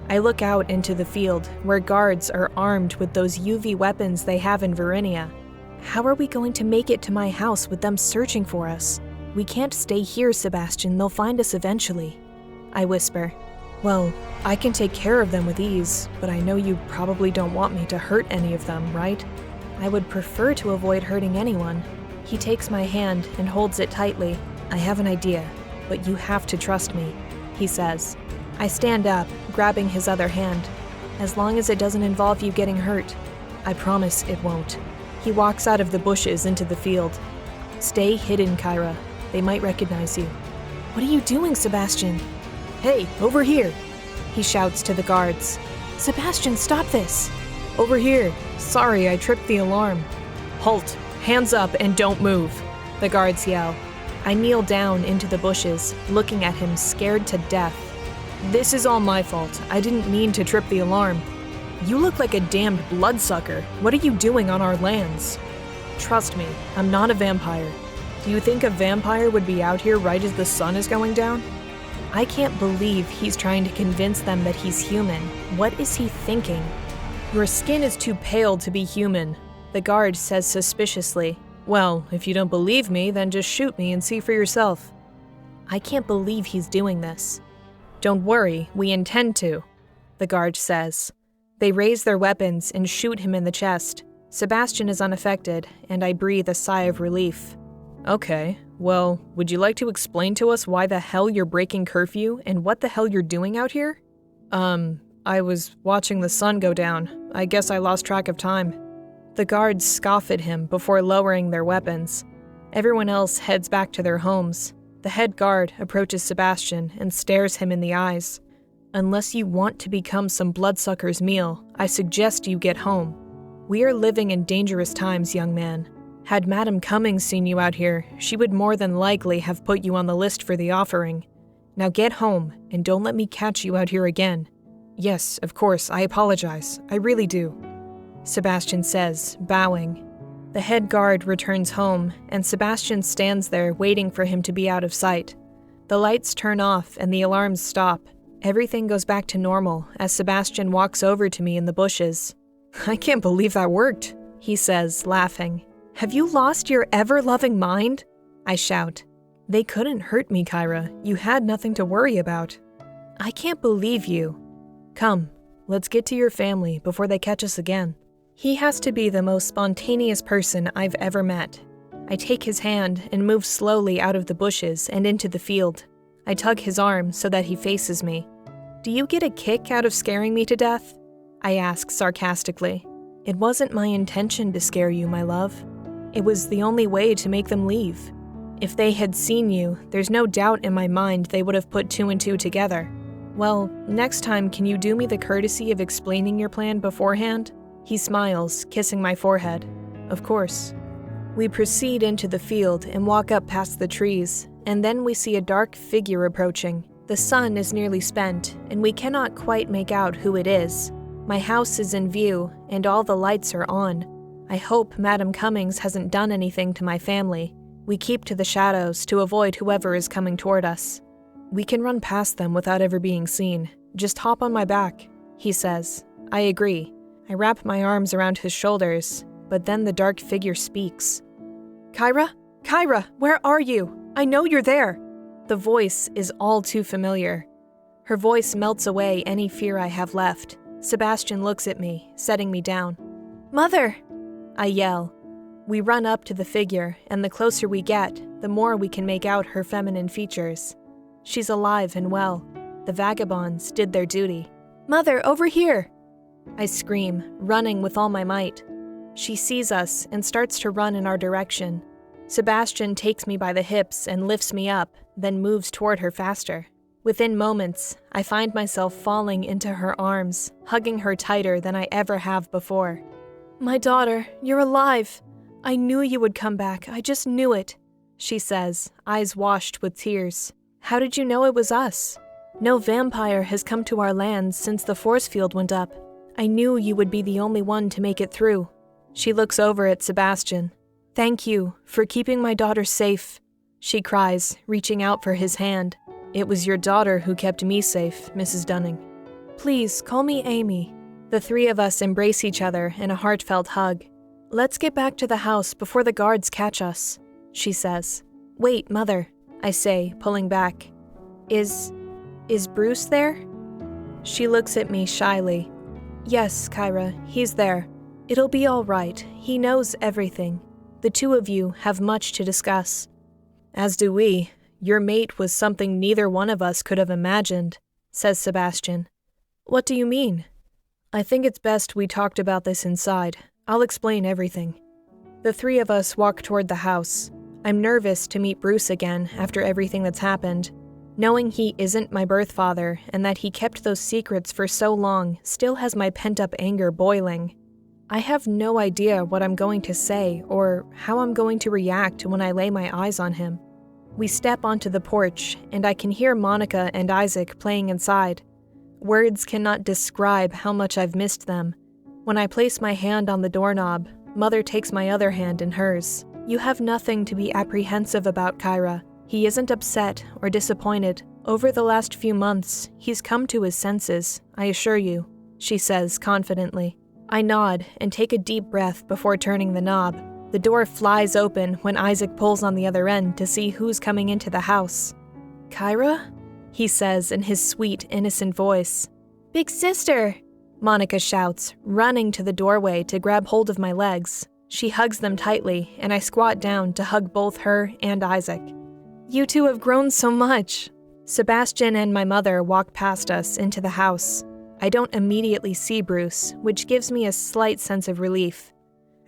I look out into the field, where guards are armed with those UV weapons they have in Verinia. How are we going to make it to my house with them searching for us? We can't stay here, Sebastian. They'll find us eventually. I whisper. Well, I can take care of them with ease, but I know you probably don't want me to hurt any of them, right? I would prefer to avoid hurting anyone. He takes my hand and holds it tightly. I have an idea, but you have to trust me, he says. I stand up, grabbing his other hand. As long as it doesn't involve you getting hurt. I promise it won't. He walks out of the bushes into the field. Stay hidden, Kyra. They might recognize you. What are you doing, Sebastian? Hey, over here! He shouts to the guards. Sebastian, stop this! Over here. Sorry, I tripped the alarm. Halt! Hands up and don't move! The guards yell. I kneel down into the bushes, looking at him, scared to death. This is all my fault. I didn't mean to trip the alarm. You look like a damned bloodsucker. What are you doing on our lands? Trust me, I'm not a vampire. Do you think a vampire would be out here right as the sun is going down? I can't believe he's trying to convince them that he's human. What is he thinking? Your skin is too pale to be human, the guard says suspiciously. Well, if you don't believe me, then just shoot me and see for yourself. I can't believe he's doing this. Don't worry, we intend to, the guard says. They raise their weapons and shoot him in the chest. Sebastian is unaffected, and I breathe a sigh of relief. Okay, well, would you like to explain to us why the hell you're breaking curfew and what the hell you're doing out here? I was watching the sun go down. I guess I lost track of time. The guards scoff at him before lowering their weapons. Everyone else heads back to their homes. The head guard approaches Sebastian and stares him in the eyes. Unless you want to become some bloodsucker's meal, I suggest you get home. We are living in dangerous times, young man. Had Madam Cummings seen you out here, she would more than likely have put you on the list for the offering. Now get home, and don't let me catch you out here again. Yes, of course, I apologize. I really do, Sebastian says, bowing. The head guard returns home, and Sebastian stands there waiting for him to be out of sight. The lights turn off and the alarms stop. Everything goes back to normal as Sebastian walks over to me in the bushes. I can't believe that worked, he says, laughing. Have you lost your ever-loving mind? I shout. They couldn't hurt me, Kyra. You had nothing to worry about. I can't believe you. Come, let's get to your family before they catch us again. He has to be the most spontaneous person I've ever met. I take his hand and move slowly out of the bushes and into the field. I tug his arm so that he faces me. Do you get a kick out of scaring me to death? I ask sarcastically. It wasn't my intention to scare you, my love. It was the only way to make them leave. If they had seen you, there's no doubt in my mind they would have put two and two together. Well, next time can you do me the courtesy of explaining your plan beforehand? He smiles, kissing my forehead. Of course. We proceed into the field and walk up past the trees, and then we see a dark figure approaching. The sun is nearly spent, and we cannot quite make out who it is. My house is in view, and all the lights are on. I hope Madam Cummings hasn't done anything to my family. We keep to the shadows to avoid whoever is coming toward us. We can run past them without ever being seen. Just hop on my back, he says. I agree. I wrap my arms around his shoulders, but then the dark figure speaks. Kyra? Kyra, where are you? I know you're there. The voice is all too familiar. Her voice melts away any fear I have left. Sebastian looks at me, setting me down. Mother! I yell. We run up to the figure, and the closer we get, the more we can make out her feminine features. She's alive and well. The vagabonds did their duty. Mother, over here! I scream, running with all my might. She sees us and starts to run in our direction. Sebastian takes me by the hips and lifts me up, then moves toward her faster. Within moments, I find myself falling into her arms, hugging her tighter than I ever have before. "My daughter, you're alive. I knew you would come back. I just knew it," she says, eyes washed with tears. "How did you know it was us? No vampire has come to our lands since the force field went up. I knew you would be the only one to make it through." She looks over at Sebastian. "Thank you for keeping my daughter safe," she cries, reaching out for his hand. "It was your daughter who kept me safe, Mrs. Dunning." "Please, call me Amy." The three of us embrace each other in a heartfelt hug. "Let's get back to the house before the guards catch us," she says. "Wait, Mother," I say, pulling back. Is Bruce there?" She looks at me shyly. "Yes, Kyra, he's there. It'll be all right. He knows everything. The two of you have much to discuss." "As do we. Your mate was something neither one of us could have imagined," says Sebastian. "What do you mean?" "I think it's best we talked about this inside. I'll explain everything." The three of us walk toward the house. I'm nervous to meet Bruce again after everything that's happened. Knowing he isn't my birth father and that he kept those secrets for so long still has my pent-up anger boiling. I have no idea what I'm going to say or how I'm going to react when I lay my eyes on him. We step onto the porch, and I can hear Monica and Isaac playing inside. Words cannot describe how much I've missed them. When I place my hand on the doorknob, Mother takes my other hand in hers. "You have nothing to be apprehensive about, Kyra. He isn't upset or disappointed. Over the last few months, he's come to his senses, I assure you," she says confidently. I nod and take a deep breath before turning the knob. The door flies open when Isaac pulls on the other end to see who's coming into the house. "Kyra?" he says in his sweet, innocent voice. "Big sister!" Monica shouts, running to the doorway to grab hold of my legs. She hugs them tightly, and I squat down to hug both her and Isaac. "You two have grown so much." Sebastian and my mother walk past us into the house. I don't immediately see Bruce, which gives me a slight sense of relief.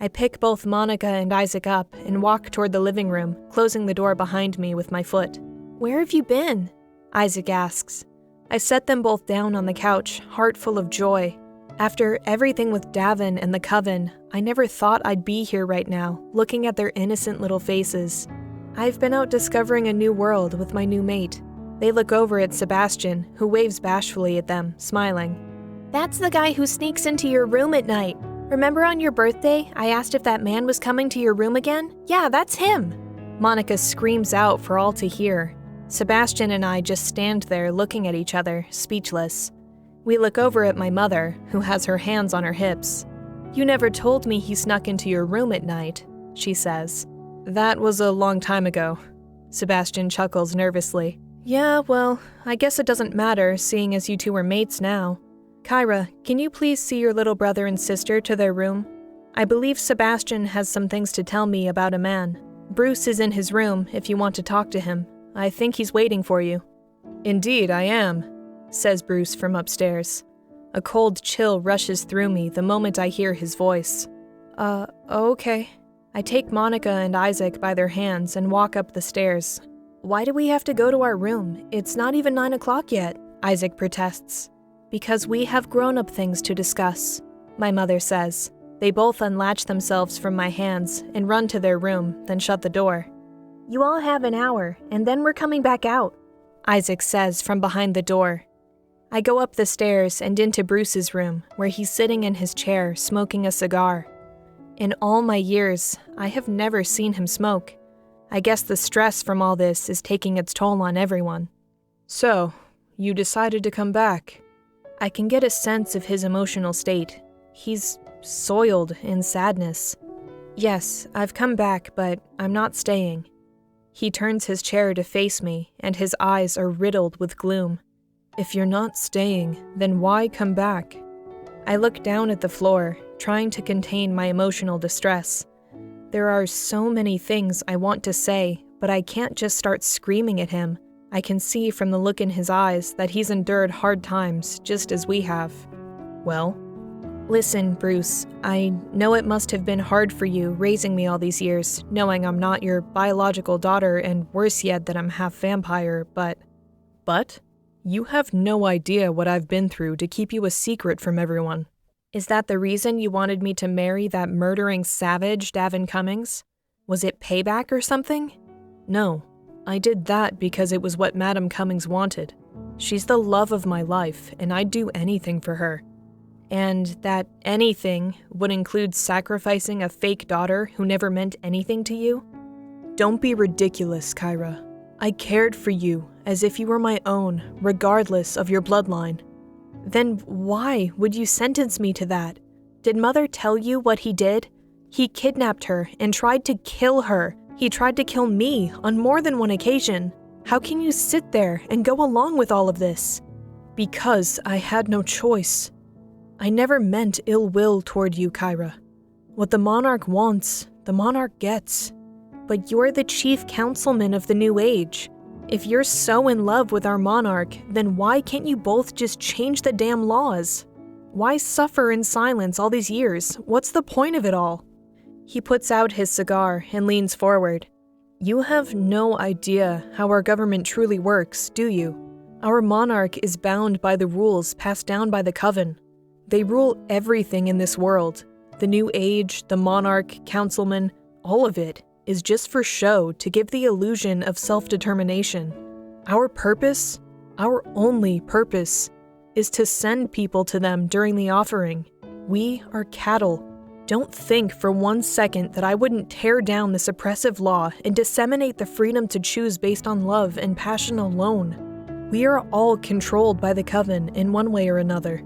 I pick both Monica and Isaac up and walk toward the living room, closing the door behind me with my foot. "Where have you been?" Isaac asks. I set them both down on the couch, heart full of joy. After everything with Davin and the Coven, I never thought I'd be here right now, looking at their innocent little faces. I've been out discovering a new world with my new mate. They look over at Sebastian, who waves bashfully at them, smiling. "That's the guy who sneaks into your room at night. Remember on your birthday, I asked if that man was coming to your room again? Yeah, that's him!" Monica screams out for all to hear. Sebastian and I just stand there looking at each other, speechless. We look over at my mother, who has her hands on her hips. "You never told me he snuck into your room at night," she says. "That was a long time ago." Sebastian chuckles nervously. "Yeah, well, I guess it doesn't matter, seeing as you two are mates now. Kyra, can you please see your little brother and sister to their room? I believe Sebastian has some things to tell me about a man. Bruce is in his room if you want to talk to him. I think he's waiting for you." "Indeed, I am," says Bruce from upstairs. A cold chill rushes through me the moment I hear his voice. Okay." I take Monica and Isaac by their hands and walk up the stairs. "Why do we have to go to our room? It's not even 9 o'clock yet," Isaac protests. "Because we have grown-up things to discuss," my mother says. They both unlatch themselves from my hands and run to their room, then shut the door. "You all have an hour, and then we're coming back out," Isaac says from behind the door. I go up the stairs and into Bruce's room, where he's sitting in his chair, smoking a cigar. In all my years, I have never seen him smoke. I guess the stress from all this is taking its toll on everyone. "So, you decided to come back?" I can get a sense of his emotional state. He's soiled in sadness. "Yes, I've come back, but I'm not staying." He turns his chair to face me, and his eyes are riddled with gloom. "If you're not staying, then why come back?" I look down at the floor, trying to contain my emotional distress. There are so many things I want to say, but I can't just start screaming at him. I can see from the look in his eyes that he's endured hard times, just as we have. "Well?" "Listen, Bruce, I know it must have been hard for you raising me all these years, knowing I'm not your biological daughter and worse yet that I'm half vampire, but..." "But?" You have no idea what I've been through to keep you a secret from everyone. Is that the reason you wanted me to marry that murdering savage, Davin Cummings? Was it payback or something? No, I did that because it was what Madam Cummings wanted. She's the love of my life, and I'd do anything for her. And that anything would include sacrificing a fake daughter who never meant anything to you? Don't be ridiculous, Kyra. I cared for you as if you were my own, regardless of your bloodline. Then why would you sentence me to that? Did Mother tell you what he did? He kidnapped her and tried to kill her. He tried to kill me on more than one occasion. How can you sit there and go along with all of this? Because I had no choice. I never meant ill will toward you, Kyra. What the monarch wants, the monarch gets. But you're the chief councilman of the New Age. If you're so in love with our monarch, then why can't you both just change the damn laws? Why suffer in silence all these years? What's the point of it all? He puts out his cigar and leans forward. You have no idea how our government truly works, do you? Our monarch is bound by the rules passed down by the Coven. They rule everything in this world. The New Age, the monarch, councilman, all of it is just for show to give the illusion of self-determination. Our purpose, our only purpose, is to send people to them during the offering. We are cattle. Don't think for 1 second that I wouldn't tear down this oppressive law and disseminate the freedom to choose based on love and passion alone. We are all controlled by the Coven in one way or another.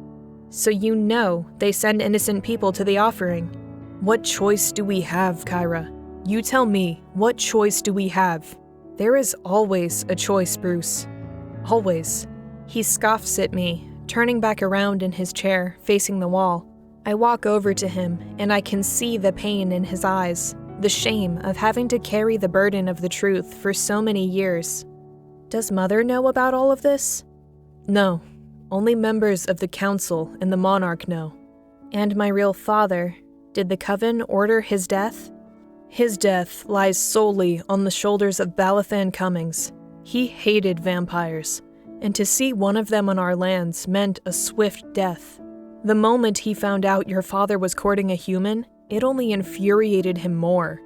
So you know they send innocent people to the offering. What choice do we have, Kyra? You tell me, what choice do we have? There is always a choice, Bruce. Always. He scoffs at me, turning back around in his chair, facing the wall. I walk over to him, and I can see the pain in his eyes, the shame of having to carry the burden of the truth for so many years. Does Mother know about all of this? No. Only members of the council and the monarch know. And my real father, did the Coven order his death? His death lies solely on the shoulders of Balathan Cummings. He hated vampires, and to see one of them on our lands meant a swift death. The moment he found out your father was courting a human, it only infuriated him more.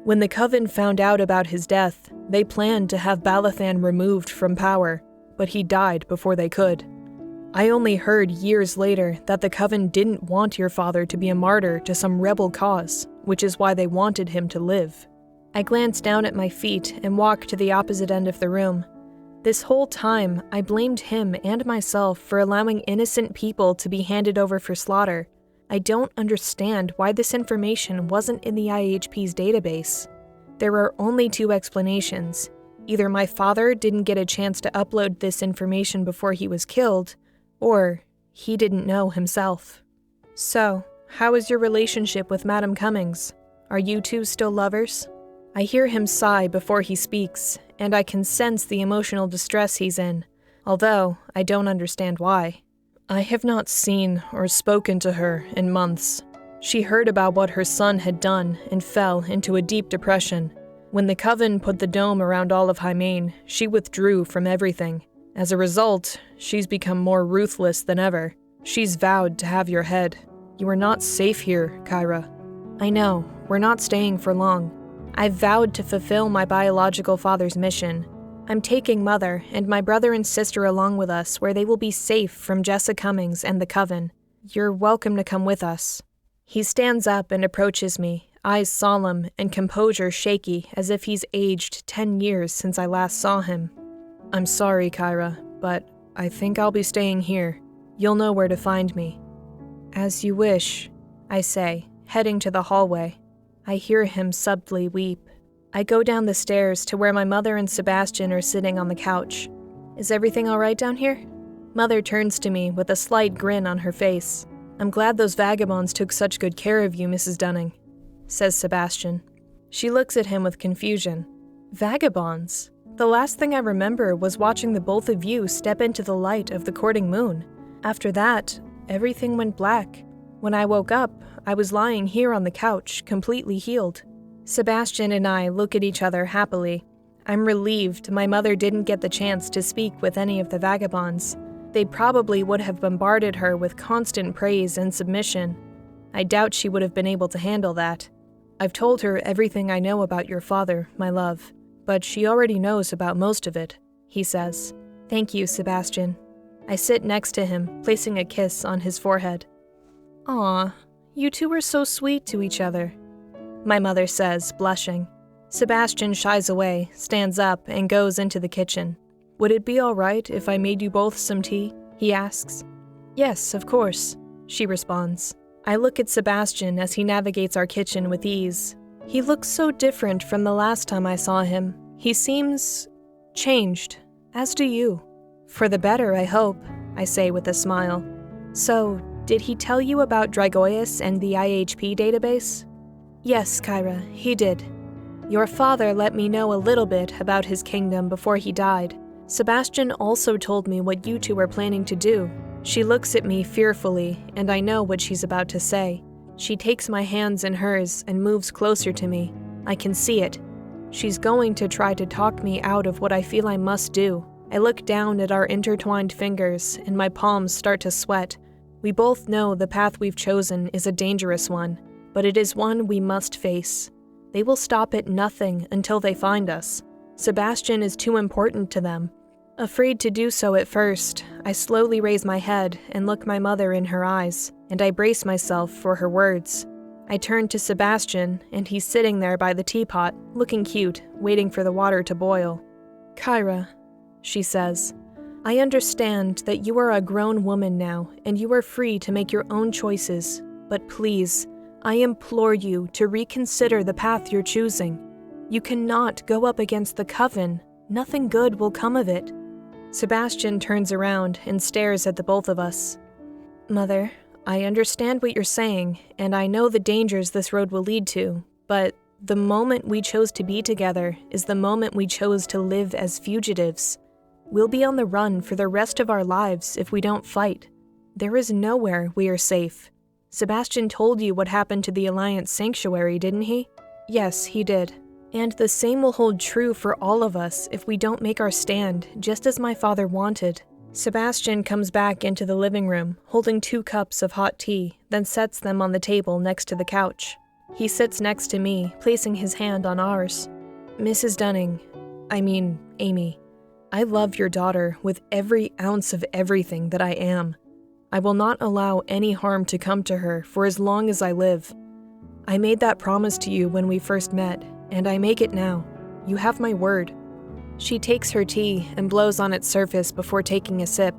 When the Coven found out about his death, they planned to have Balathan removed from power, but he died before they could. I only heard years later that the Coven didn't want your father to be a martyr to some rebel cause, which is why they wanted him to live. I glanced down at my feet and walked to the opposite end of the room. This whole time, I blamed him and myself for allowing innocent people to be handed over for slaughter. I don't understand why this information wasn't in the IHP's database. There are only two explanations. Either my father didn't get a chance to upload this information before he was killed, or he didn't know himself. So, how is your relationship with Madam Cummings? Are you two still lovers? I hear him sigh before he speaks, and I can sense the emotional distress he's in, although I don't understand why. I have not seen or spoken to her in months. She heard about what her son had done and fell into a deep depression. When the Coven put the dome around all of Hymain, she withdrew from everything. As a result, she's become more ruthless than ever. She's vowed to have your head. You are not safe here, Kyra. I know, we're not staying for long. I've vowed to fulfill my biological father's mission. I'm taking Mother and my brother and sister along with us where they will be safe from Jessa Cummings and the Coven. You're welcome to come with us. He stands up and approaches me, eyes solemn and composure shaky as if he's aged 10 years since I last saw him. I'm sorry, Kyra, but I think I'll be staying here. You'll know where to find me. As you wish, I say, heading to the hallway. I hear him subtly weep. I go down the stairs to where my mother and Sebastian are sitting on the couch. Is everything all right down here? Mother turns to me with a slight grin on her face. I'm glad those vagabonds took such good care of you, Mrs. Dunning, says Sebastian. She looks at him with confusion. Vagabonds? The last thing I remember was watching the both of you step into the light of the courting moon. After that, everything went black. When I woke up, I was lying here on the couch, completely healed. Sebastian and I look at each other happily. I'm relieved my mother didn't get the chance to speak with any of the vagabonds. They probably would have bombarded her with constant praise and submission. I doubt she would have been able to handle that. I've told her everything I know about your father, my love, but she already knows about most of it, he says. Thank you, Sebastian. I sit next to him, placing a kiss on his forehead. Aw, you two are so sweet to each other, my mother says, blushing. Sebastian shies away, stands up, and goes into the kitchen. Would it be all right if I made you both some tea? He asks. Yes, of course, she responds. I look at Sebastian as he navigates our kitchen with ease. He looks so different from the last time I saw him. He seems changed, as do you. For the better, I hope, I say with a smile. So, did he tell you about Dragoius and the IHP database? Yes, Kyra, he did. Your father let me know a little bit about his kingdom before he died. Sebastian also told me what you two are planning to do. She looks at me fearfully, and I know what she's about to say. She takes my hands in hers and moves closer to me. I can see it. She's going to try to talk me out of what I feel I must do. I look down at our intertwined fingers, and my palms start to sweat. We both know the path we've chosen is a dangerous one, but it is one we must face. They will stop at nothing until they find us. Sebastian is too important to them. Afraid to do so at first, I slowly raise my head and look my mother in her eyes, and I brace myself for her words. I turn to Sebastian, and he's sitting there by the teapot, looking cute, waiting for the water to boil. Kyra, she says, I understand that you are a grown woman now, and you are free to make your own choices, but please, I implore you to reconsider the path you're choosing. You cannot go up against the Coven. Nothing good will come of it. Sebastian turns around and stares at the both of us. Mother, I understand what you're saying, and I know the dangers this road will lead to, but the moment we chose to be together is the moment we chose to live as fugitives. We'll be on the run for the rest of our lives if we don't fight. There is nowhere we are safe. Sebastian told you what happened to the Alliance Sanctuary, didn't he? Yes, he did. And the same will hold true for all of us if we don't make our stand, just as my father wanted. Sebastian comes back into the living room, holding 2 cups of hot tea, then sets them on the table next to the couch. He sits next to me, placing his hand on ours. Mrs. Dunning, Amy, I love your daughter with every ounce of everything that I am. I will not allow any harm to come to her for as long as I live. I made that promise to you when we first met, and I make it now. You have my word. She takes her tea and blows on its surface before taking a sip.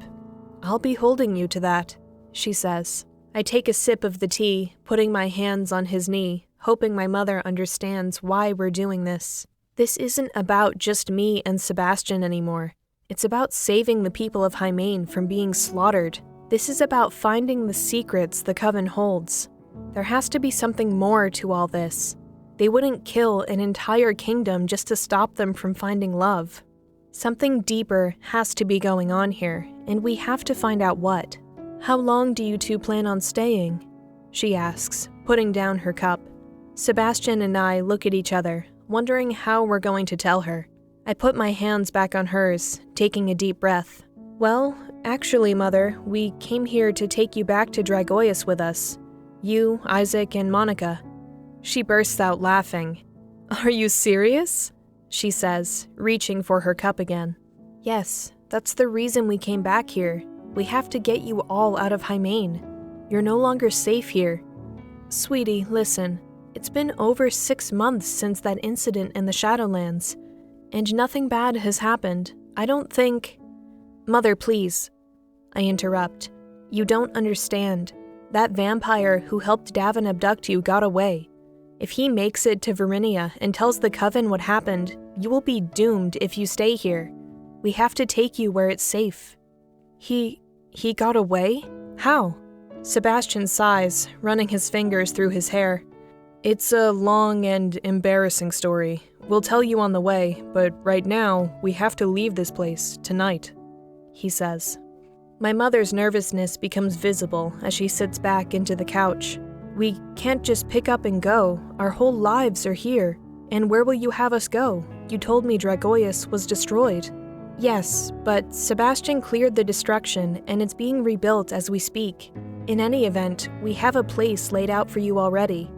I'll be holding you to that, she says. I take a sip of the tea, putting my hands on his knee, hoping my mother understands why we're doing this. This isn't about just me and Sebastian anymore. It's about saving the people of Hymain from being slaughtered. This is about finding the secrets the Coven holds. There has to be something more to all this. They wouldn't kill an entire kingdom just to stop them from finding love. Something deeper has to be going on here, and we have to find out what. How long do you two plan on staying? She asks, putting down her cup. Sebastian and I look at each other, wondering how we're going to tell her. I put my hands back on hers, taking a deep breath. Well, actually, Mother, we came here to take you back to Dragoius with us. You, Isaac, and Monica. She bursts out laughing. Are you serious? She says, reaching for her cup again. Yes, that's the reason we came back here. We have to get you all out of Hymain. You're no longer safe here. Sweetie, listen. It's been over 6 months since that incident in the Shadowlands, and nothing bad has happened. I don't think... Mother, please. I interrupt. You don't understand. That vampire who helped Davin abduct you got away. If he makes it to Verinia and tells the Coven what happened, you will be doomed if you stay here. We have to take you where it's safe. He got away? How? Sebastian sighs, running his fingers through his hair. It's a long and embarrassing story. We'll tell you on the way, but right now, we have to leave this place, tonight, he says. My mother's nervousness becomes visible as she sits back into the couch. We can't just pick up and go. Our whole lives are here. And where will you have us go? You told me Dragoius was destroyed. Yes, but Sebastian cleared the destruction, and it's being rebuilt as we speak. In any event, we have a place laid out for you already.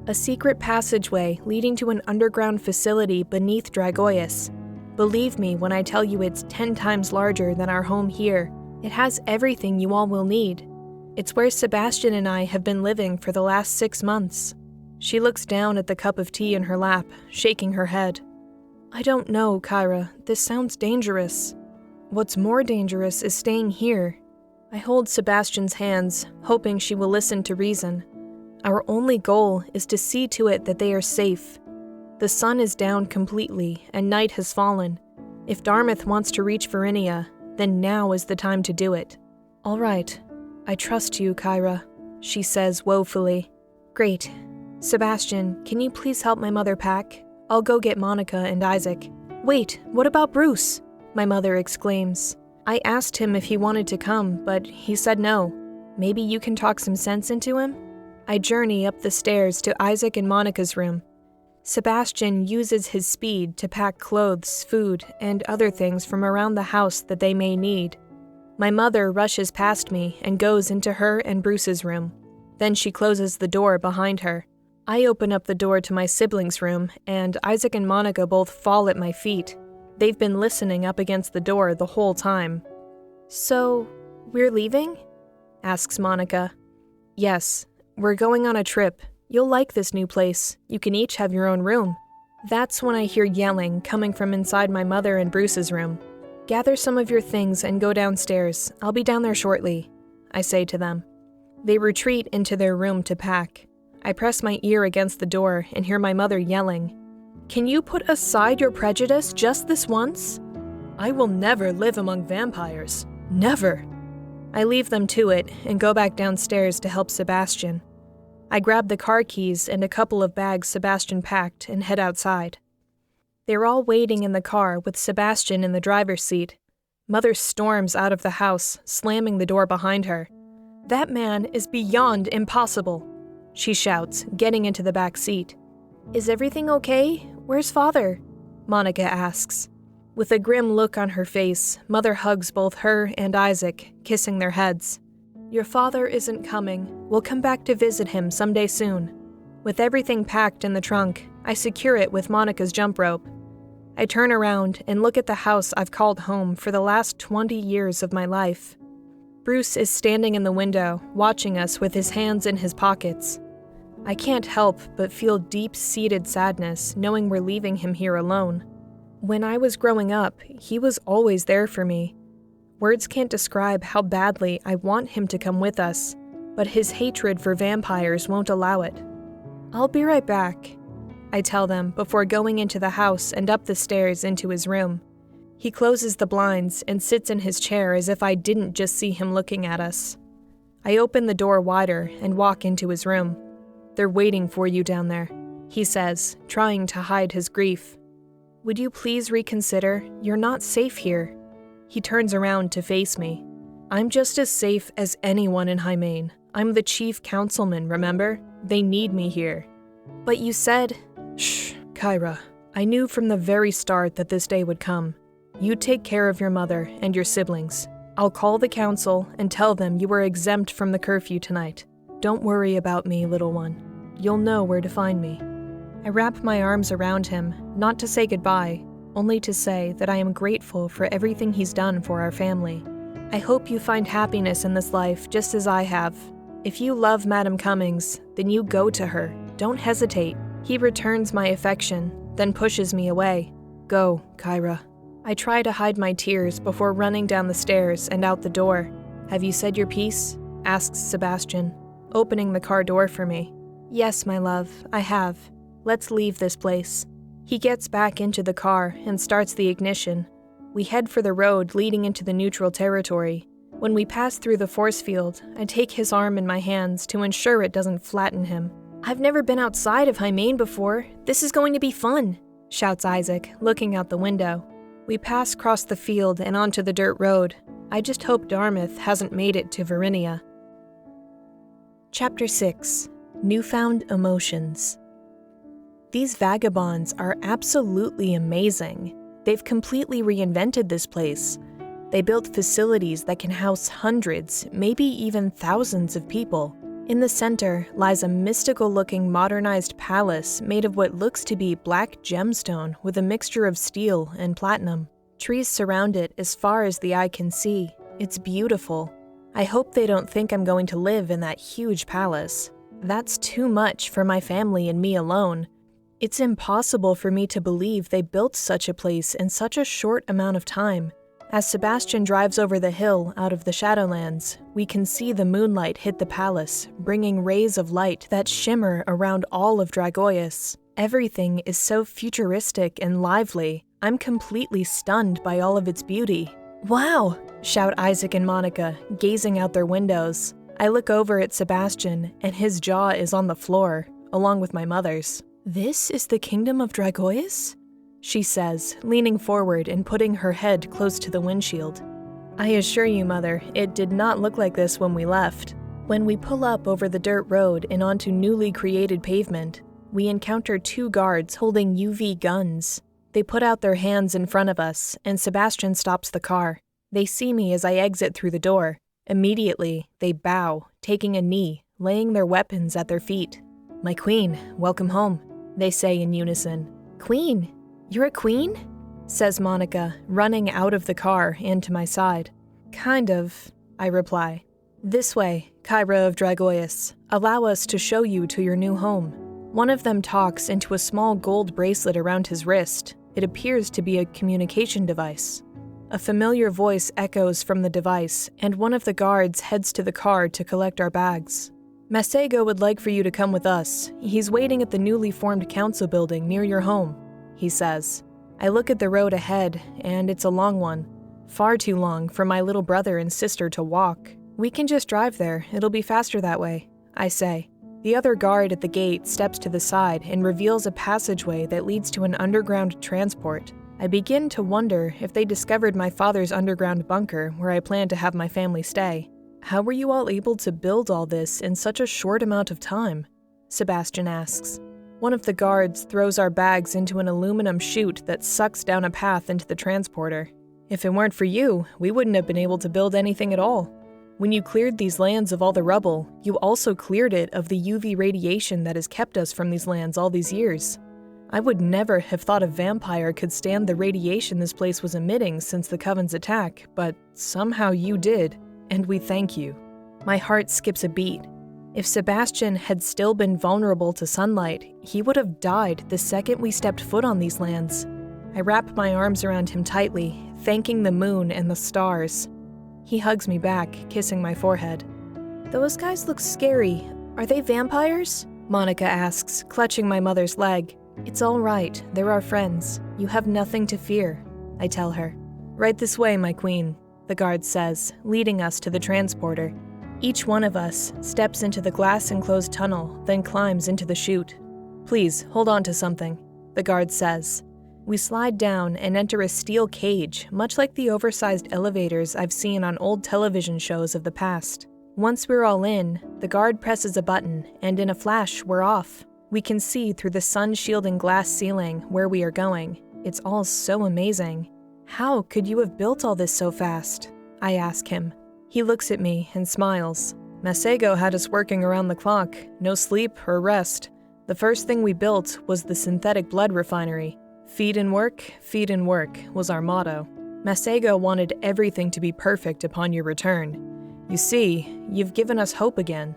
A secret passageway leading to an underground facility beneath Dragoius. Believe me when I tell you it's 10 times larger than our home here. It has everything you all will need. It's where Sebastian and I have been living for the last 6 months. She looks down at the cup of tea in her lap, shaking her head. I don't know, Kyra. This sounds dangerous. What's more dangerous is staying here. I hold Sebastian's hands, hoping she will listen to reason. Our only goal is to see to it that they are safe. The sun is down completely, and night has fallen. If Dartmouth wants to reach Verinia, then now is the time to do it. All right. I trust you, Kyra, she says woefully. Great. Sebastian, can you please help my mother pack? I'll go get Monica and Isaac. Wait, what about Bruce? My mother exclaims. I asked him if he wanted to come, but he said no. Maybe you can talk some sense into him? I journey up the stairs to Isaac and Monica's room. Sebastian uses his speed to pack clothes, food, and other things from around the house that they may need. My mother rushes past me and goes into her and Bruce's room. Then she closes the door behind her. I open up the door to my siblings' room, and Isaac and Monica both fall at my feet. They've been listening up against the door the whole time. So, we're leaving? Asks Monica. Yes, we're going on a trip. You'll like this new place. You can each have your own room. That's when I hear yelling coming from inside my mother and Bruce's room. Gather some of your things and go downstairs. I'll be down there shortly, I say to them. They retreat into their room to pack. I press my ear against the door and hear my mother yelling, Can you put aside your prejudice just this once? I will never live among vampires. Never. I leave them to it and go back downstairs to help Sebastian. I grab the car keys and a couple of bags Sebastian packed and head outside. They're all waiting in the car with Sebastian in the driver's seat. Mother storms out of the house, slamming the door behind her. That man is beyond impossible, she shouts, getting into the back seat. Is everything okay? Where's Father? Monica asks. With a grim look on her face, Mother hugs both her and Isaac, kissing their heads. Your father isn't coming. We'll come back to visit him someday soon. With everything packed in the trunk, I secure it with Monica's jump rope. I turn around and look at the house I've called home for the last 20 years of my life. Bruce is standing in the window, watching us with his hands in his pockets. I can't help but feel deep-seated sadness knowing we're leaving him here alone. When I was growing up, he was always there for me. Words can't describe how badly I want him to come with us, but his hatred for vampires won't allow it. I'll be right back, I tell them before going into the house and up the stairs into his room. He closes the blinds and sits in his chair as if I didn't just see him looking at us. I open the door wider and walk into his room. They're waiting for you down there, he says, trying to hide his grief. Would you please reconsider? You're not safe here. He turns around to face me. I'm just as safe as anyone in Hymain. I'm the chief councilman, remember? They need me here. But you said... Shh, Kyra. I knew from the very start that this day would come. You take care of your mother and your siblings. I'll call the council and tell them you were exempt from the curfew tonight. Don't worry about me, little one. You'll know where to find me. I wrap my arms around him, not to say goodbye, only to say that I am grateful for everything he's done for our family. I hope you find happiness in this life just as I have. If you love Madam Cummings, then you go to her. Don't hesitate. He returns my affection, then pushes me away. Go, Kyra. I try to hide my tears before running down the stairs and out the door. Have you said your piece? Asks Sebastian, opening the car door for me. Yes, my love, I have. Let's leave this place. He gets back into the car and starts the ignition. We head for the road leading into the neutral territory. When we pass through the force field, I take his arm in my hands to ensure it doesn't flatten him. I've never been outside of Hymain before. This is going to be fun, shouts Isaac, looking out the window. We pass across the field and onto the dirt road. I just hope Dartmouth hasn't made it to Verinia. Chapter 6. Newfound Emotions. These vagabonds are absolutely amazing. They've completely reinvented this place. They built facilities that can house hundreds, maybe even thousands of people. In the center lies a mystical-looking modernized palace made of what looks to be black gemstone with a mixture of steel and platinum. Trees surround it as far as the eye can see. It's beautiful. I hope they don't think I'm going to live in that huge palace. That's too much for my family and me alone. It's impossible for me to believe they built such a place in such a short amount of time. As Sebastian drives over the hill out of the Shadowlands, we can see the moonlight hit the palace, bringing rays of light that shimmer around all of Dragoius. Everything is so futuristic and lively. I'm completely stunned by all of its beauty. "Wow!" shout Isaac and Monica, gazing out their windows. I look over at Sebastian, and his jaw is on the floor, along with my mother's. "This is the Kingdom of Dragoius?" she says, leaning forward and putting her head close to the windshield. I assure you, Mother, it did not look like this when we left. When we pull up over the dirt road and onto newly created pavement, we encounter 2 guards holding UV guns. They put out their hands in front of us, and Sebastian stops the car. They see me as I exit through the door. Immediately, they bow, taking a knee, laying their weapons at their feet. "My queen, welcome home," they say in unison. "Queen? You're a queen?" says Monica, running out of the car and to my side. "Kind of," I reply. "This way, Kyra of Dragoius. Allow us to show you to your new home." One of them talks into a small gold bracelet around his wrist. It appears to be a communication device. A familiar voice echoes from the device, and one of the guards heads to the car to collect our bags. "Masego would like for you to come with us. He's waiting at the newly formed council building near your home," he says. I look at the road ahead, and it's a long one. Far too long for my little brother and sister to walk. "We can just drive there. It'll be faster that way," I say. The other guard at the gate steps to the side and reveals a passageway that leads to an underground transport. I begin to wonder if they discovered my father's underground bunker where I plan to have my family stay. "How were you all able to build all this in such a short amount of time?" Sebastian asks. One of the guards throws our bags into an aluminum chute that sucks down a path into the transporter. "If it weren't for you, we wouldn't have been able to build anything at all. When you cleared these lands of all the rubble, you also cleared it of the UV radiation that has kept us from these lands all these years. I would never have thought a vampire could stand the radiation this place was emitting since the Coven's attack, but somehow you did, and we thank you." My heart skips a beat. If Sebastian had still been vulnerable to sunlight, he would have died the second we stepped foot on these lands. I wrap my arms around him tightly, thanking the moon and the stars. He hugs me back, kissing my forehead. "Those guys look scary. Are they vampires?" Monica asks, clutching my mother's leg. "It's all right. They're our friends. You have nothing to fear," I tell her. "Right this way, my queen," the guard says, leading us to the transporter. Each one of us steps into the glass-enclosed tunnel, then climbs into the chute. "Please, hold on to something," the guard says. We slide down and enter a steel cage, much like the oversized elevators I've seen on old television shows of the past. Once we're all in, the guard presses a button, and in a flash, we're off. We can see through the sun-shielding glass ceiling where we are going. It's all so amazing. "How could you have built all this so fast?" I ask him. He looks at me and smiles. "Masego had us working around the clock, no sleep or rest. The first thing we built was the synthetic blood refinery. Feed and work was our motto. Masego wanted everything to be perfect upon your return. You see, you've given us hope again.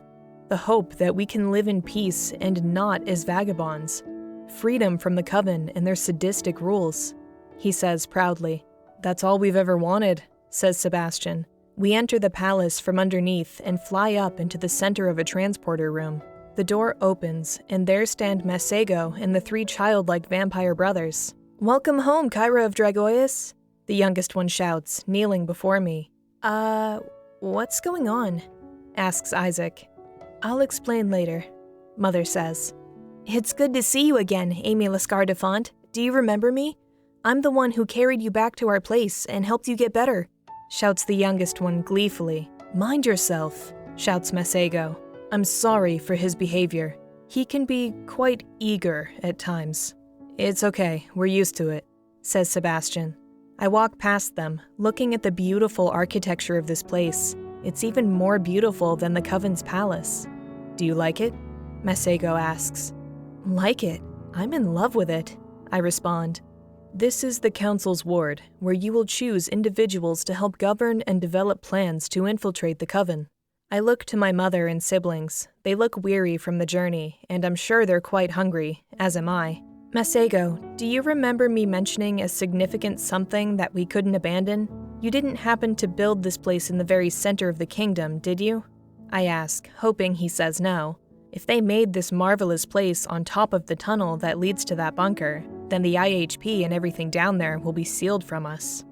The hope that we can live in peace and not as vagabonds. Freedom from the Coven and their sadistic rules," he says proudly. "That's all we've ever wanted," says Sebastian. We enter the palace from underneath and fly up into the center of a transporter room. The door opens, and there stand Masego and the 3 childlike vampire brothers. "Welcome home, Kyra of Dragoius," the youngest one shouts, kneeling before me. What's going on?" asks Isaac. "I'll explain later," Mother says. "It's good to see you again, Amy Lescar-Defont. Do you remember me? I'm the one who carried you back to our place and helped you get better," shouts the youngest one gleefully. "Mind yourself," shouts Masego. "I'm sorry for his behavior." He can be quite eager at times. It's okay, we're used to it, says Sebastian. I walk past them, looking at the beautiful architecture of this place. It's even more beautiful than the Coven's palace. Do you like it? Masego asks. Like it? I'm in love with it, I respond. This is the Council's ward, where you will choose individuals to help govern and develop plans to infiltrate the Coven. I look to my mother and siblings. They look weary from the journey, and I'm sure they're quite hungry, as am I. Masego, do you remember me mentioning a significant something that we couldn't abandon? You didn't happen to build this place in the very center of the kingdom, did you? I ask, hoping he says no. If they made this marvelous place on top of the tunnel that leads to that bunker, then the IHP and everything down there will be sealed from us.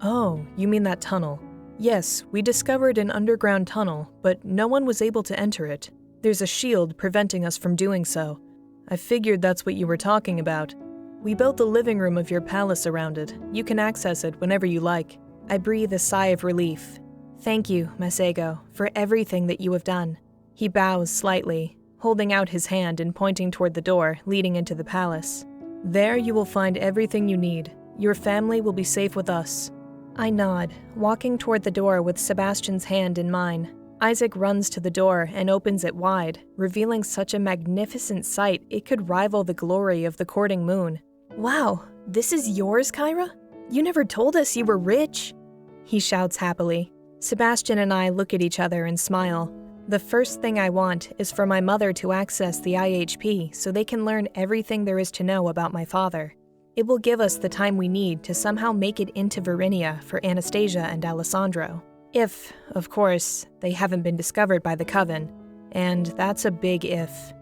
Oh, you mean that tunnel? Yes, we discovered an underground tunnel, but no one was able to enter it. There's a shield preventing us from doing so. I figured that's what you were talking about. We built the living room of your palace around it. You can access it whenever you like. I breathe a sigh of relief. Thank you, Masego, for everything that you have done. He bows slightly, holding out his hand and pointing toward the door leading into the palace. There you will find everything you need. Your family will be safe with us. I nod, walking toward the door with Sebastian's hand in mine. Isaac runs to the door and opens it wide, revealing such a magnificent sight it could rival the glory of the courting moon. Wow, this is yours, Kyra? You never told us you were rich, he shouts happily. Sebastian and I look at each other and smile. The first thing I want is for my mother to access the IHP so they can learn everything there is to know about my father. It will give us the time we need to somehow make it into Verinia for Anastasia and Alessandro. If, of course, they haven't been discovered by the Coven, and that's a big if.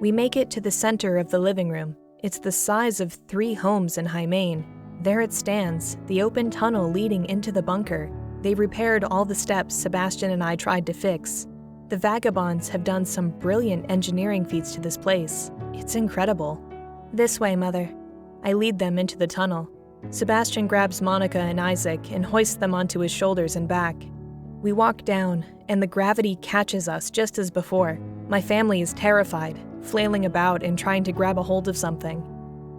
We make it to the center of the living room. It's the size of 3 homes in Hymain. There it stands, the open tunnel leading into the bunker. They repaired all the steps Sebastian and I tried to fix. The vagabonds have done some brilliant engineering feats to this place. It's incredible. This way, Mother. I lead them into the tunnel. Sebastian grabs Monica and Isaac and hoists them onto his shoulders and back. We walk down, and the gravity catches us just as before. My family is terrified, flailing about and trying to grab a hold of something.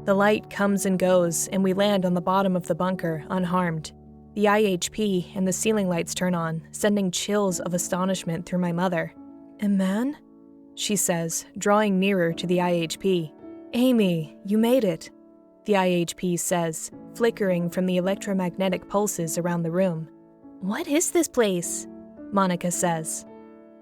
The light comes and goes, and we land on the bottom of the bunker, unharmed. The IHP and the ceiling lights turn on, sending chills of astonishment through my mother. "A man?" she says, drawing nearer to the IHP. "Amy, you made it," the IHP says, flickering from the electromagnetic pulses around the room. "What is this place?" Monica says.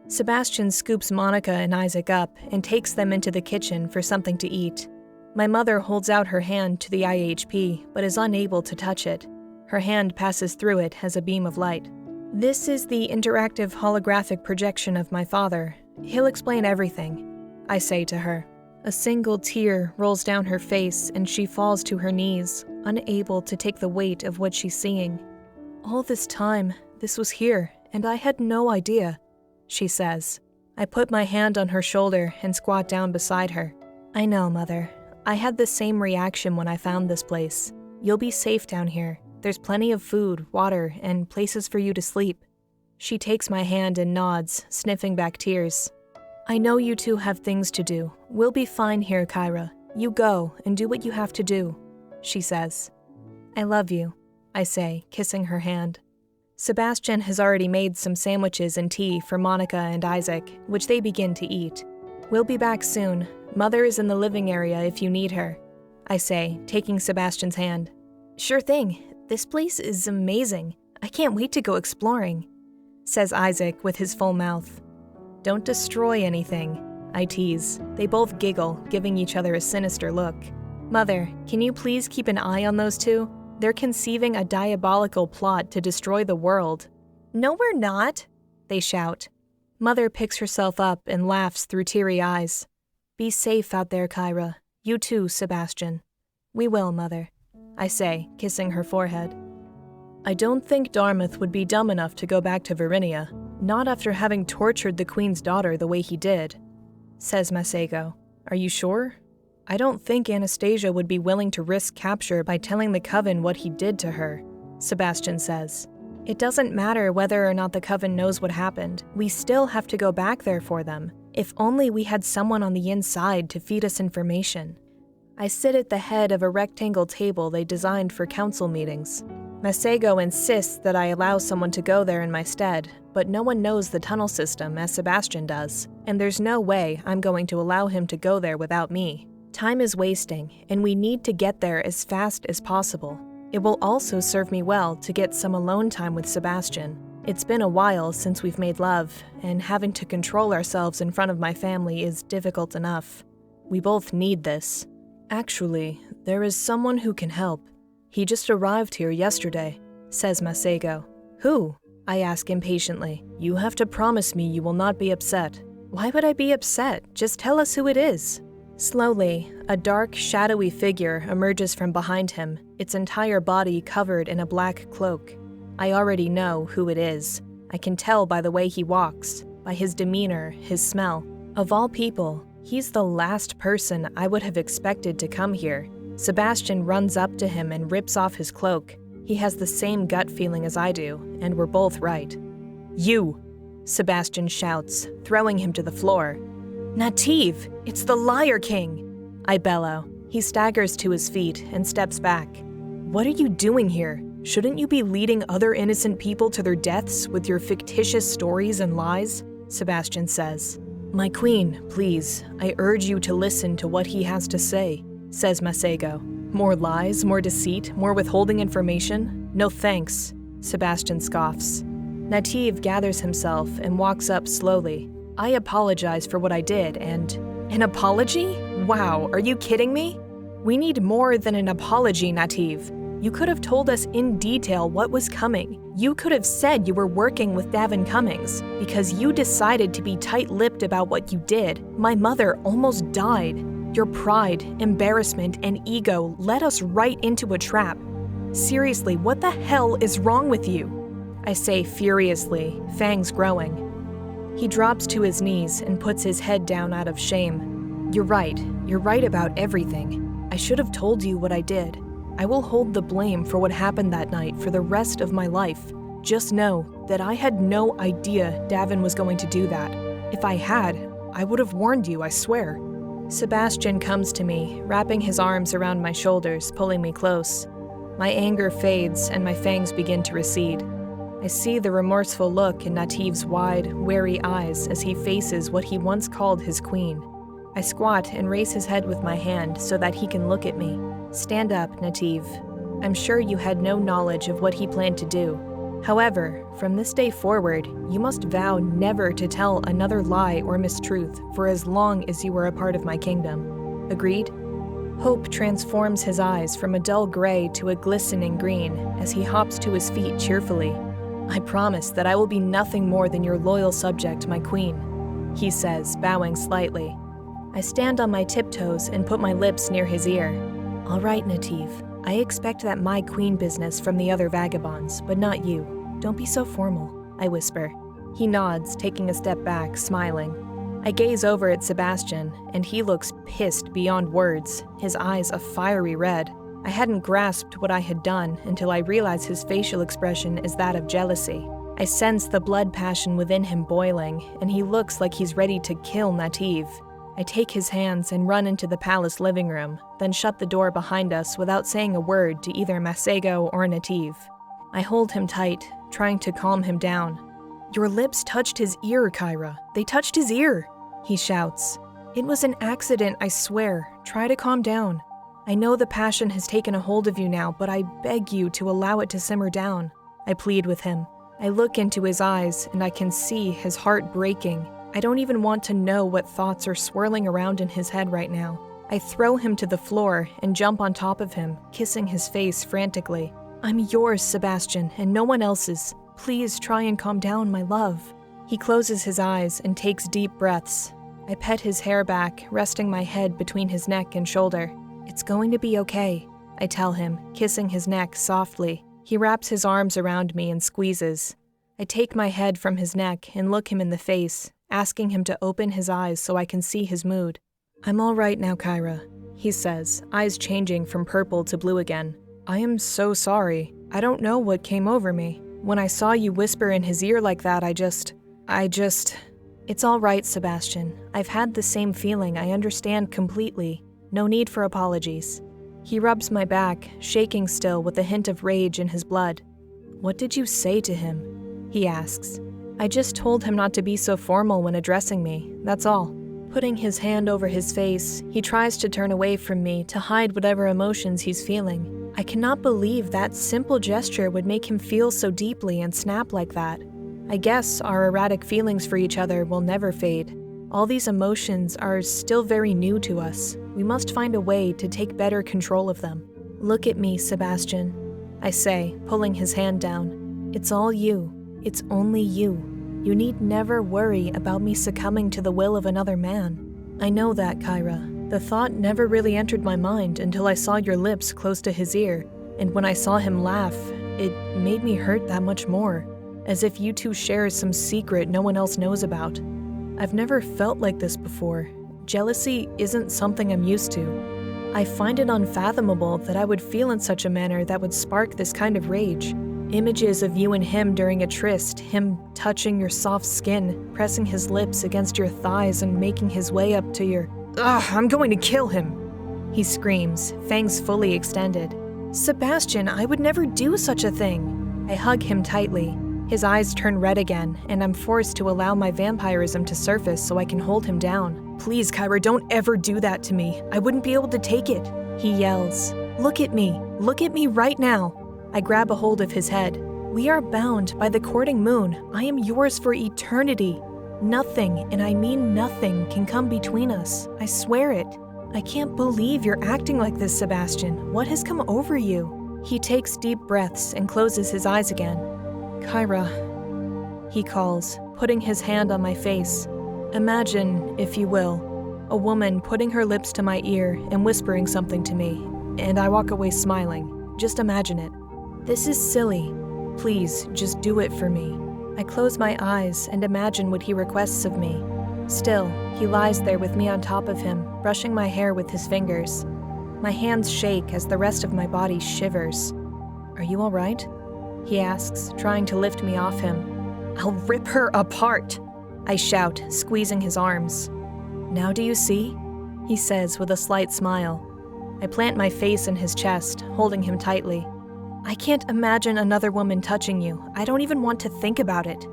Sebastian scoops Monica and Isaac up and takes them into the kitchen for something to eat. My mother holds out her hand to the IHP, but is unable to touch it. Her hand passes through it as a beam of light. "This is the interactive holographic projection of my father. He'll explain everything," I say to her. A single tear rolls down her face and she falls to her knees, unable to take the weight of what she's seeing. "All this time, this was here, and I had no idea," she says. I put my hand on her shoulder and squat down beside her. "I know, Mother. I had the same reaction when I found this place. You'll be safe down here. There's plenty of food, water, and places for you to sleep." She takes my hand and nods, sniffing back tears. "I know you two have things to do. We'll be fine here, Kyra. You go and do what you have to do," she says. "I love you," I say, kissing her hand. Sebastian has already made some sandwiches and tea for Monica and Isaac, which they begin to eat. "We'll be back soon. Mother is in the living area if you need her," I say, taking Sebastian's hand. "Sure thing. This place is amazing. I can't wait to go exploring," says Isaac with his full mouth. "Don't destroy anything," I tease. They both giggle, giving each other a sinister look. "Mother, can you please keep an eye on those two? They're conceiving a diabolical plot to destroy the world." "No, we're not," they shout. Mother picks herself up and laughs through teary eyes. "Be safe out there, Kyra. You too, Sebastian." "We will, Mother," I say, kissing her forehead. "I don't think Dartmouth would be dumb enough to go back to Verinia, not after having tortured the Queen's daughter the way he did," says Masego. "Are you sure? I don't think Anastasia would be willing to risk capture by telling the Coven what he did to her," Sebastian says. "It doesn't matter whether or not the Coven knows what happened. We still have to go back there for them. If only we had someone on the inside to feed us information. I sit at the head of a rectangle table they designed for council meetings. Masego insists that I allow someone to go there in my stead, but no one knows the tunnel system as Sebastian does, and there's no way I'm going to allow him to go there without me. Time is wasting, and we need to get there as fast as possible. It will also serve me well to get some alone time with Sebastian. It's been a while since we've made love, and having to control ourselves in front of my family is difficult enough. We both need this. Actually, there is someone who can help. He just arrived here yesterday, says Masego. Who? I ask impatiently. You have to promise me you will not be upset. Why would I be upset? Just tell us who it is. Slowly, a dark, shadowy figure emerges from behind him, its entire body covered in a black cloak. I already know who it is. I can tell by the way he walks, by his demeanor, his smell. Of all people, he's the last person I would have expected to come here. Sebastian runs up to him and rips off his cloak. He has the same gut feeling as I do, and we're both right. You! Sebastian shouts, throwing him to the floor. Nativ! It's the Liar King! I bellow. He staggers to his feet and steps back. What are you doing here? Shouldn't you be leading other innocent people to their deaths with your fictitious stories and lies? Sebastian says. My queen, please, I urge you to listen to what he has to say, says Masego. More lies, more deceit, more withholding information? No thanks, Sebastian scoffs. Nativ gathers himself and walks up slowly. I apologize for what I did and... An apology? Wow, are you kidding me? We need more than an apology, Nativ. You could have told us in detail what was coming. You could have said you were working with Davin Cummings. Because you decided to be tight-lipped about what you did, my mother almost died. Your pride, embarrassment, and ego led us right into a trap. Seriously, what the hell is wrong with you? I say furiously, fangs growing. He drops to his knees and puts his head down out of shame. You're right about everything. I should have told you what I did. I will hold the blame for what happened that night for the rest of my life. Just know that I had no idea Davin was going to do that. If I had, I would have warned you, I swear. Sebastian comes to me, wrapping his arms around my shoulders, pulling me close. My anger fades and my fangs begin to recede. I see the remorseful look in Nativ's wide, wary eyes as he faces what he once called his queen. I squat and raise his head with my hand so that he can look at me. Stand up, Nativ. I'm sure you had no knowledge of what he planned to do. However, from this day forward, you must vow never to tell another lie or mistruth for as long as you are a part of my kingdom. Agreed? Hope transforms his eyes from a dull gray to a glistening green as he hops to his feet cheerfully. I promise that I will be nothing more than your loyal subject, my queen, he says, bowing slightly. I stand on my tiptoes and put my lips near his ear. All right, Nativ. I expect that my queen business from the other vagabonds, but not you. Don't be so formal, I whisper. He nods, taking a step back, smiling. I gaze over at Sebastian, and he looks pissed beyond words, his eyes a fiery red. I hadn't grasped what I had done until I realized his facial expression is that of jealousy. I sense the blood passion within him boiling, and he looks like he's ready to kill Nativ. I take his hands and run into the palace living room, then shut the door behind us without saying a word to either Masego or Nativ. I hold him tight, trying to calm him down. Your lips touched his ear, Kyra. They touched his ear, he shouts. It was an accident, I swear. Try to calm down. I know the passion has taken a hold of you now, but I beg you to allow it to simmer down. I plead with him. I look into his eyes, and I can see his heart breaking. I don't even want to know what thoughts are swirling around in his head right now. I throw him to the floor and jump on top of him, kissing his face frantically. I'm yours, Sebastian, and no one else's. Please try and calm down, my love. He closes his eyes and takes deep breaths. I pet his hair back, resting my head between his neck and shoulder. It's going to be okay, I tell him, kissing his neck softly. He wraps his arms around me and squeezes. I take my head from his neck and look him in the face, asking him to open his eyes so I can see his mood. I'm all right now, Kyra, he says, eyes changing from purple to blue again. I am so sorry. I don't know what came over me. When I saw you whisper in his ear like that, I just... It's all right, Sebastian. I've had the same feeling. I understand completely. No need for apologies. He rubs my back, shaking still with a hint of rage in his blood. What did you say to him? He asks. I just told him not to be so formal when addressing me, that's all. Putting his hand over his face, he tries to turn away from me to hide whatever emotions he's feeling. I cannot believe that simple gesture would make him feel so deeply and snap like that. I guess our erratic feelings for each other will never fade. All these emotions are still very new to us. We must find a way to take better control of them. Look at me, Sebastian, I say, pulling his hand down. It's all you. It's only you. You need never worry about me succumbing to the will of another man. I know that, Kyra. The thought never really entered my mind until I saw your lips close to his ear, and when I saw him laugh, it made me hurt that much more, as if you two share some secret no one else knows about. I've never felt like this before. Jealousy isn't something I'm used to. I find it unfathomable that I would feel in such a manner that would spark this kind of rage. Images of you and him during a tryst, him touching your soft skin, pressing his lips against your thighs and making his way up to your... Ugh, I'm going to kill him! He screams, fangs fully extended. Sebastian, I would never do such a thing! I hug him tightly. His eyes turn red again, and I'm forced to allow my vampirism to surface so I can hold him down. Please, Kyra, don't ever do that to me. I wouldn't be able to take it. He yells. Look at me. Look at me right now. I grab a hold of his head. We are bound by the courting moon. I am yours for eternity. Nothing, and I mean nothing, can come between us. I swear it. I can't believe you're acting like this, Sebastian. What has come over you? He takes deep breaths and closes his eyes again. Kyra, he calls, putting his hand on my face. Imagine, if you will, a woman putting her lips to my ear and whispering something to me, and I walk away smiling. Just imagine it. This is silly. Please, just do it for me. I close my eyes and imagine what he requests of me. Still, he lies there with me on top of him, brushing my hair with his fingers. My hands shake as the rest of my body shivers. Are you all right? He asks, trying to lift me off him. I'll rip her apart, I shout, squeezing his arms. Now do you see? He says with a slight smile. I plant my face in his chest, holding him tightly. I can't imagine another woman touching you. I don't even want to think about it.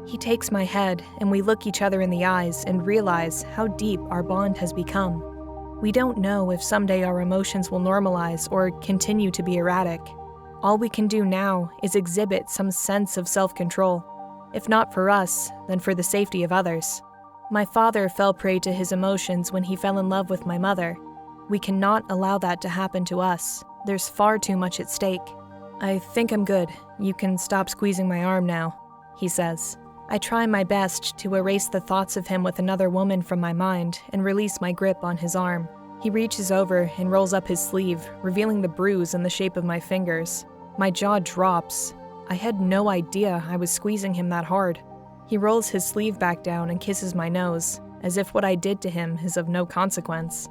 He takes my head, and we look each other in the eyes and realize how deep our bond has become. We don't know if someday our emotions will normalize or continue to be erratic. All we can do now is exhibit some sense of self-control. If not for us, then for the safety of others. My father fell prey to his emotions when he fell in love with my mother. We cannot allow that to happen to us. There's far too much at stake. I think I'm good. You can stop squeezing my arm now, he says. I try my best to erase the thoughts of him with another woman from my mind and release my grip on his arm. He reaches over and rolls up his sleeve, revealing the bruise in the shape of my fingers. My jaw drops. I had no idea I was squeezing him that hard. He rolls his sleeve back down and kisses my nose, as if what I did to him is of no consequence.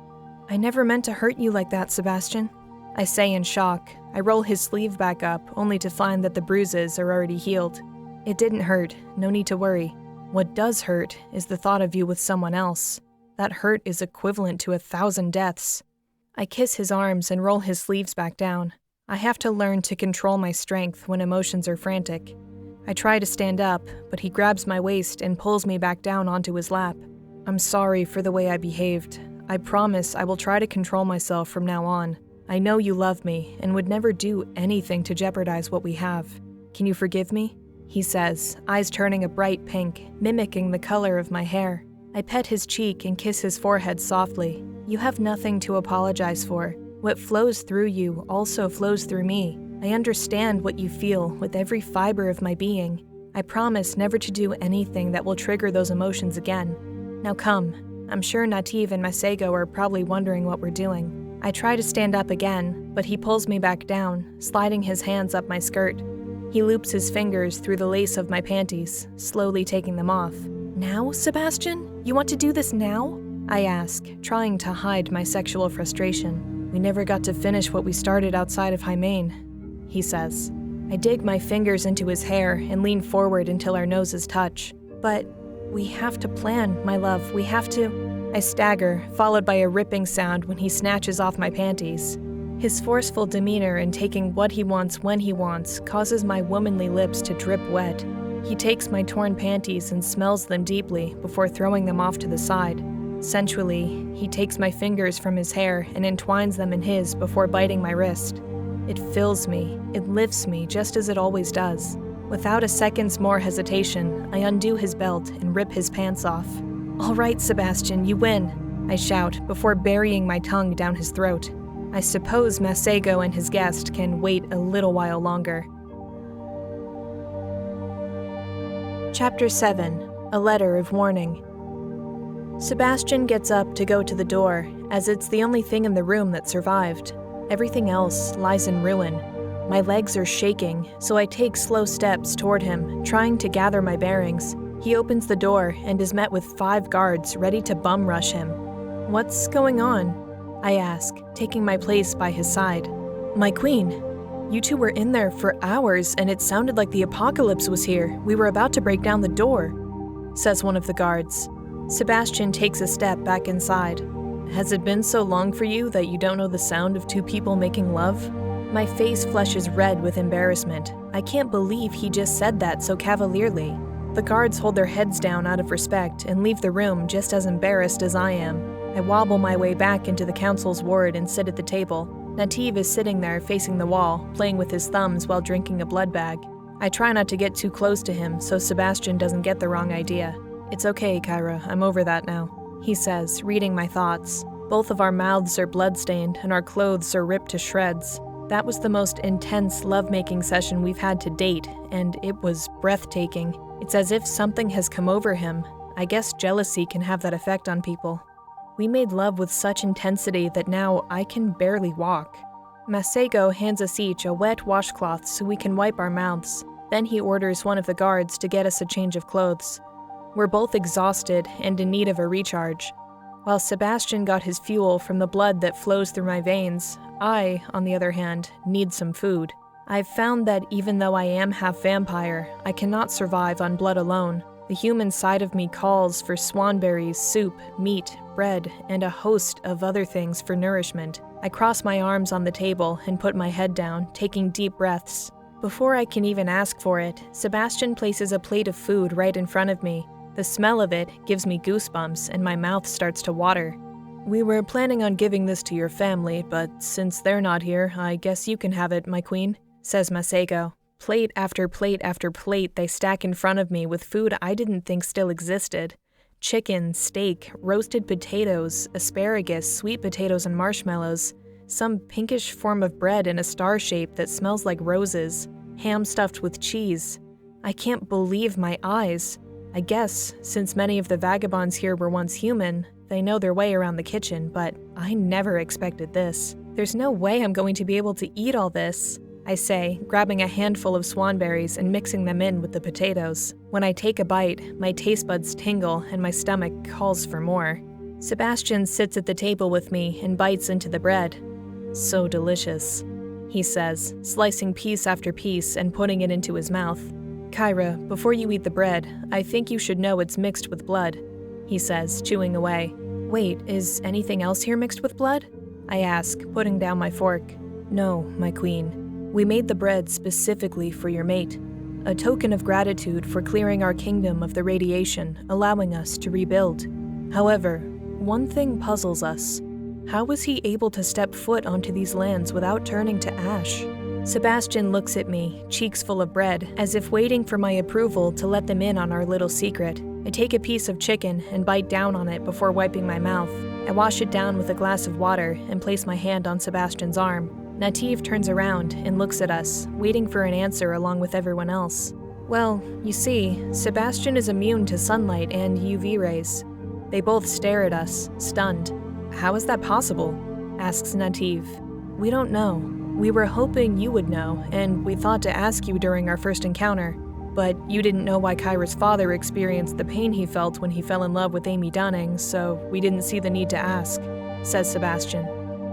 I never meant to hurt you like that, Sebastian, I say in shock. I roll his sleeve back up, only to find that the bruises are already healed. It didn't hurt, no need to worry. What does hurt is the thought of you with someone else. That hurt is equivalent to 1,000 deaths. I kiss his arms and roll his sleeves back down. I have to learn to control my strength when emotions are frantic. I try to stand up, but he grabs my waist and pulls me back down onto his lap. I'm sorry for the way I behaved. I promise I will try to control myself from now on. I know you love me and would never do anything to jeopardize what we have. Can you forgive me? He says, eyes turning a bright pink, mimicking the color of my hair. I pet his cheek and kiss his forehead softly. You have nothing to apologize for. What flows through you also flows through me. I understand what you feel with every fiber of my being. I promise never to do anything that will trigger those emotions again. Now come. I'm sure Nativ and Masego are probably wondering what we're doing. I try to stand up again, but he pulls me back down, sliding his hands up my skirt. He loops his fingers through the lace of my panties, slowly taking them off. Now, Sebastian? You want to do this now? I ask, trying to hide my sexual frustration. We never got to finish what we started outside of Hymain, he says. I dig my fingers into his hair and lean forward until our noses touch. But We have to plan, my love, we have to... I stagger, followed by a ripping sound when he snatches off my panties. His forceful demeanor in taking what he wants when he wants causes my womanly lips to drip wet. He takes my torn panties and smells them deeply before throwing them off to the side. Sensually, he takes my fingers from his hair and entwines them in his before biting my wrist. It fills me, it lifts me just as it always does. Without a second's more hesitation, I undo his belt and rip his pants off. "All right, Sebastian, you win," I shout before burying my tongue down his throat. I suppose Masego and his guest can wait a little while longer. Chapter 7. A Letter of Warning. Sebastian gets up to go to the door, as it's the only thing in the room that survived. Everything else lies in ruin. My legs are shaking, so I take slow steps toward him, trying to gather my bearings. He opens the door and is met with 5 guards ready to bum rush him. "What's going on?" I ask, taking my place by his side. "My queen, you two were in there for hours and it sounded like the apocalypse was here. We were about to break down the door," says one of the guards. Sebastian takes a step back inside. "Has it been so long for you that you don't know the sound of 2 people making love?" My face flushes red with embarrassment. I can't believe he just said that so cavalierly. The guards hold their heads down out of respect and leave the room just as embarrassed as I am. I wobble my way back into the council's ward and sit at the table. Nativ is sitting there facing the wall, playing with his thumbs while drinking a blood bag. I try not to get too close to him so Sebastian doesn't get the wrong idea. "It's okay, Kyra, I'm over that now," he says, reading my thoughts. Both of our mouths are bloodstained and our clothes are ripped to shreds. That was the most intense lovemaking session we've had to date, and it was breathtaking. It's as if something has come over him. I guess jealousy can have that effect on people. We made love with such intensity that now I can barely walk. Masego hands us each a wet washcloth so we can wipe our mouths. Then he orders one of the guards to get us a change of clothes. We're both exhausted and in need of a recharge. While Sebastian got his fuel from the blood that flows through my veins, I, on the other hand, need some food. I've found that even though I am half vampire, I cannot survive on blood alone. The human side of me calls for swanberries, soup, meat, bread, and a host of other things for nourishment. I cross my arms on the table and put my head down, taking deep breaths. Before I can even ask for it, Sebastian places a plate of food right in front of me. The smell of it gives me goosebumps and my mouth starts to water. "We were planning on giving this to your family, but since they're not here, I guess you can have it, my queen," says Masego. Plate after plate after plate they stack in front of me with food I didn't think still existed. Chicken, steak, roasted potatoes, asparagus, sweet potatoes and marshmallows, some pinkish form of bread in a star shape that smells like roses, ham stuffed with cheese. I can't believe my eyes. I guess, since many of the vagabonds here were once human, they know their way around the kitchen, but I never expected this. "There's no way I'm going to be able to eat all this," I say, grabbing a handful of swanberries and mixing them in with the potatoes. When I take a bite, my taste buds tingle and my stomach calls for more. Sebastian sits at the table with me and bites into the bread. "So delicious," he says, slicing piece after piece and putting it into his mouth. "Kyra, before you eat the bread, I think you should know it's mixed with blood," he says, chewing away. "Wait, is anything else here mixed with blood?" I ask, putting down my fork. "No, my queen. We made the bread specifically for your mate. A token of gratitude for clearing our kingdom of the radiation, allowing us to rebuild. However, one thing puzzles us. How was he able to step foot onto these lands without turning to ash?" Sebastian looks at me, cheeks full of bread, as if waiting for my approval to let them in on our little secret. I take a piece of chicken and bite down on it before wiping my mouth. I wash it down with a glass of water and place my hand on Sebastian's arm. Nativ turns around and looks at us, waiting for an answer along with everyone else. "Well, you see, Sebastian is immune to sunlight and UV rays." They both stare at us, stunned. "How is that possible?" asks Nativ. "We don't know. We were hoping you would know, and we thought to ask you during our first encounter. But you didn't know why Kyra's father experienced the pain he felt when he fell in love with Amy Dunning, so we didn't see the need to ask," says Sebastian.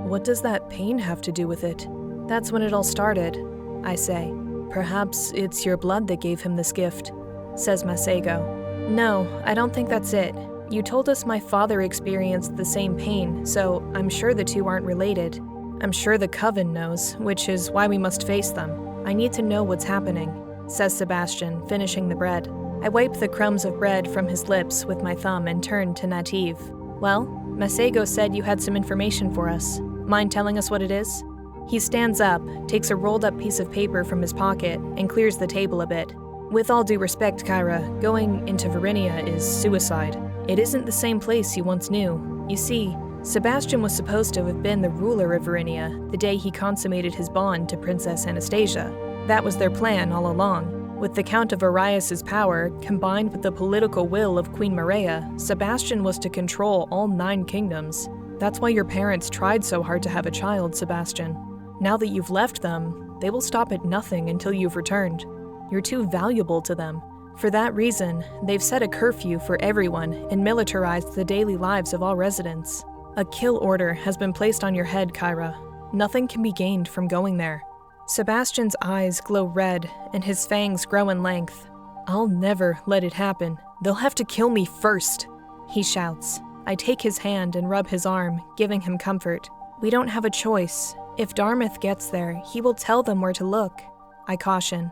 "What does that pain have to do with it?" "That's when it all started," I say. "Perhaps it's your blood that gave him this gift," says Masego. No, I don't think that's it. You told us my father experienced the same pain, so I'm sure the two aren't related. I'm sure the Coven knows, which is why we must face them. I need to know what's happening, says Sebastian, finishing the bread. I wipe the crumbs of bread from his lips with my thumb and turn to Nativ. Well, Masego said you had some information for us. Mind telling us what it is? He stands up, takes a rolled-up piece of paper from his pocket, and clears the table a bit. With all due respect, Kyra, going into Verinia is suicide. It isn't the same place you once knew. You see, Sebastian was supposed to have been the ruler of Verinia the day he consummated his bond to Princess Anastasia. That was their plan all along. With the Count of Arias' power, combined with the political will of Queen Maria, Sebastian was to control all 9 kingdoms. That's why your parents tried so hard to have a child, Sebastian. Now that you've left them, they will stop at nothing until you've returned. You're too valuable to them. For that reason, they've set a curfew for everyone and militarized the daily lives of all residents. A kill order has been placed on your head, Kyra. Nothing can be gained from going there. Sebastian's eyes glow red and his fangs grow in length. I'll never let it happen. They'll have to kill me first, he shouts. I take his hand and rub his arm, giving him comfort. We don't have a choice. If Dartmouth gets there, he will tell them where to look. I caution.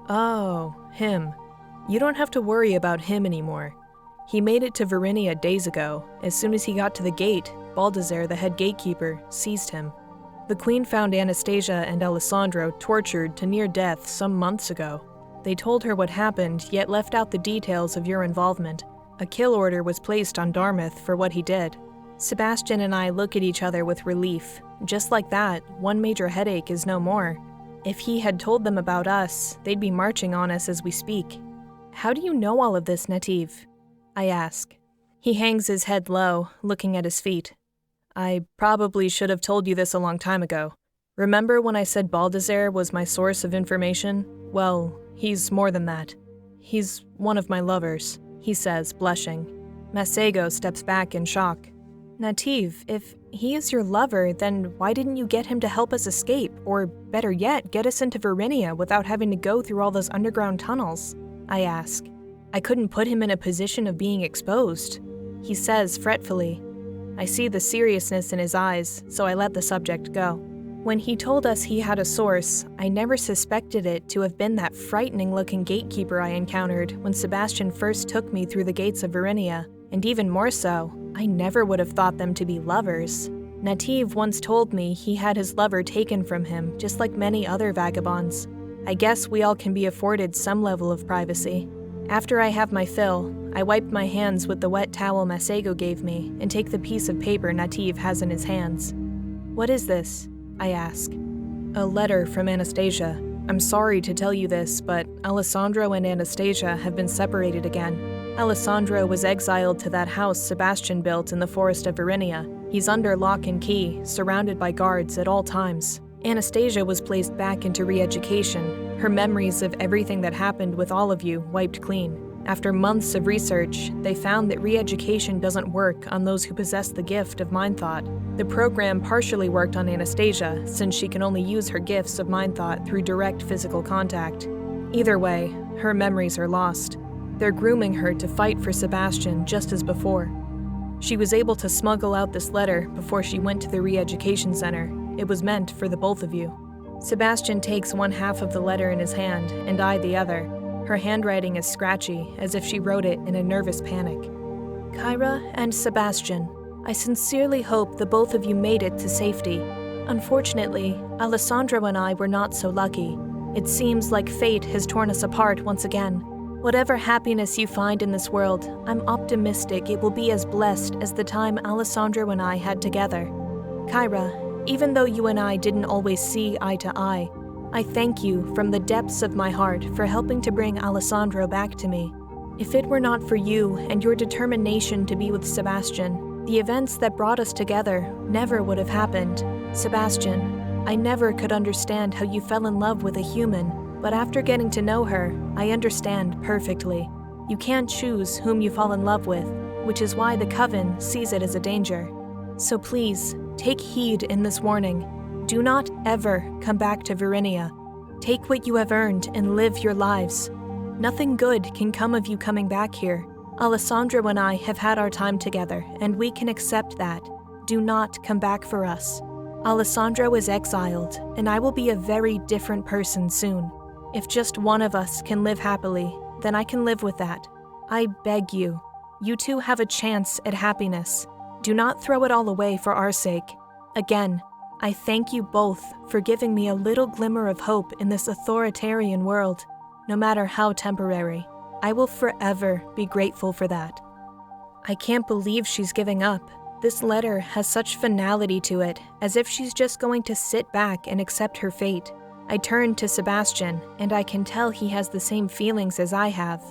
Oh, him. You don't have to worry about him anymore. He made it to Verinia days ago. As soon as he got to the gate, Baldassare, the head gatekeeper, seized him. The Queen found Anastasia and Alessandro tortured to near death some months ago. They told her what happened, yet left out the details of your involvement. A kill order was placed on Dartmouth for what he did. Sebastian and I look at each other with relief. Just like that, one major headache is no more. If he had told them about us, they'd be marching on us as we speak. How do you know all of this, Nativ? I ask. He hangs his head low, looking at his feet. I probably should have told you this a long time ago. Remember when I said Baldassare was my source of information? Well, he's more than that. He's one of my lovers, he says, blushing. Masego steps back in shock. Nativ, if he is your lover, then why didn't you get him to help us escape? Or, better yet, get us into Verinia without having to go through all those underground tunnels? I ask. I couldn't put him in a position of being exposed. He says fretfully. I see the seriousness in his eyes, so I let the subject go. When he told us he had a source, I never suspected it to have been that frightening-looking gatekeeper I encountered when Sebastian first took me through the gates of Verinia, and even more so, I never would have thought them to be lovers. Nativ once told me he had his lover taken from him, just like many other vagabonds. I guess we all can be afforded some level of privacy. After I have my fill, I wipe my hands with the wet towel Masego gave me and take the piece of paper Nativ has in his hands. What is this? I ask. A letter from Anastasia. I'm sorry to tell you this, but Alessandro and Anastasia have been separated again. Alessandro was exiled to that house Sebastian built in the forest of Verinia. He's under lock and key, surrounded by guards at all times. Anastasia was placed back into re-education, her memories of everything that happened with all of you wiped clean. After months of research, they found that re-education doesn't work on those who possess the gift of mind thought. The program partially worked on Anastasia, since she can only use her gifts of mind thought through direct physical contact. Either way, her memories are lost. They're grooming her to fight for Sebastian just as before. She was able to smuggle out this letter before she went to the re-education center. It was meant for the both of you. Sebastian takes one half of the letter in his hand, and I the other. Her handwriting is scratchy, as if she wrote it in a nervous panic. Kyra and Sebastian, I sincerely hope the both of you made it to safety. Unfortunately, Alessandro and I were not so lucky. It seems like fate has torn us apart once again. Whatever happiness you find in this world, I'm optimistic it will be as blessed as the time Alessandro and I had together. Kyra, even though you and I didn't always see eye to eye, I thank you from the depths of my heart for helping to bring Alessandro back to me. If it were not for you and your determination to be with Sebastian, the events that brought us together never would have happened. Sebastian, I never could understand how you fell in love with a human, but after getting to know her, I understand perfectly. You can't choose whom you fall in love with, which is why the Coven sees it as a danger. So please, take heed in this warning. Do not ever come back to Verinia. Take what you have earned and live your lives. Nothing good can come of you coming back here. Alessandro and I have had our time together, and we can accept that. Do not come back for us. Alessandro is exiled, and I will be a very different person soon. If just one of us can live happily, then I can live with that. I beg you. You two have a chance at happiness. Do not throw it all away for our sake. Again, I thank you both for giving me a little glimmer of hope in this authoritarian world, no matter how temporary. I will forever be grateful for that. I can't believe she's giving up. This letter has such finality to it, as if she's just going to sit back and accept her fate. I turn to Sebastian, and I can tell he has the same feelings as I have.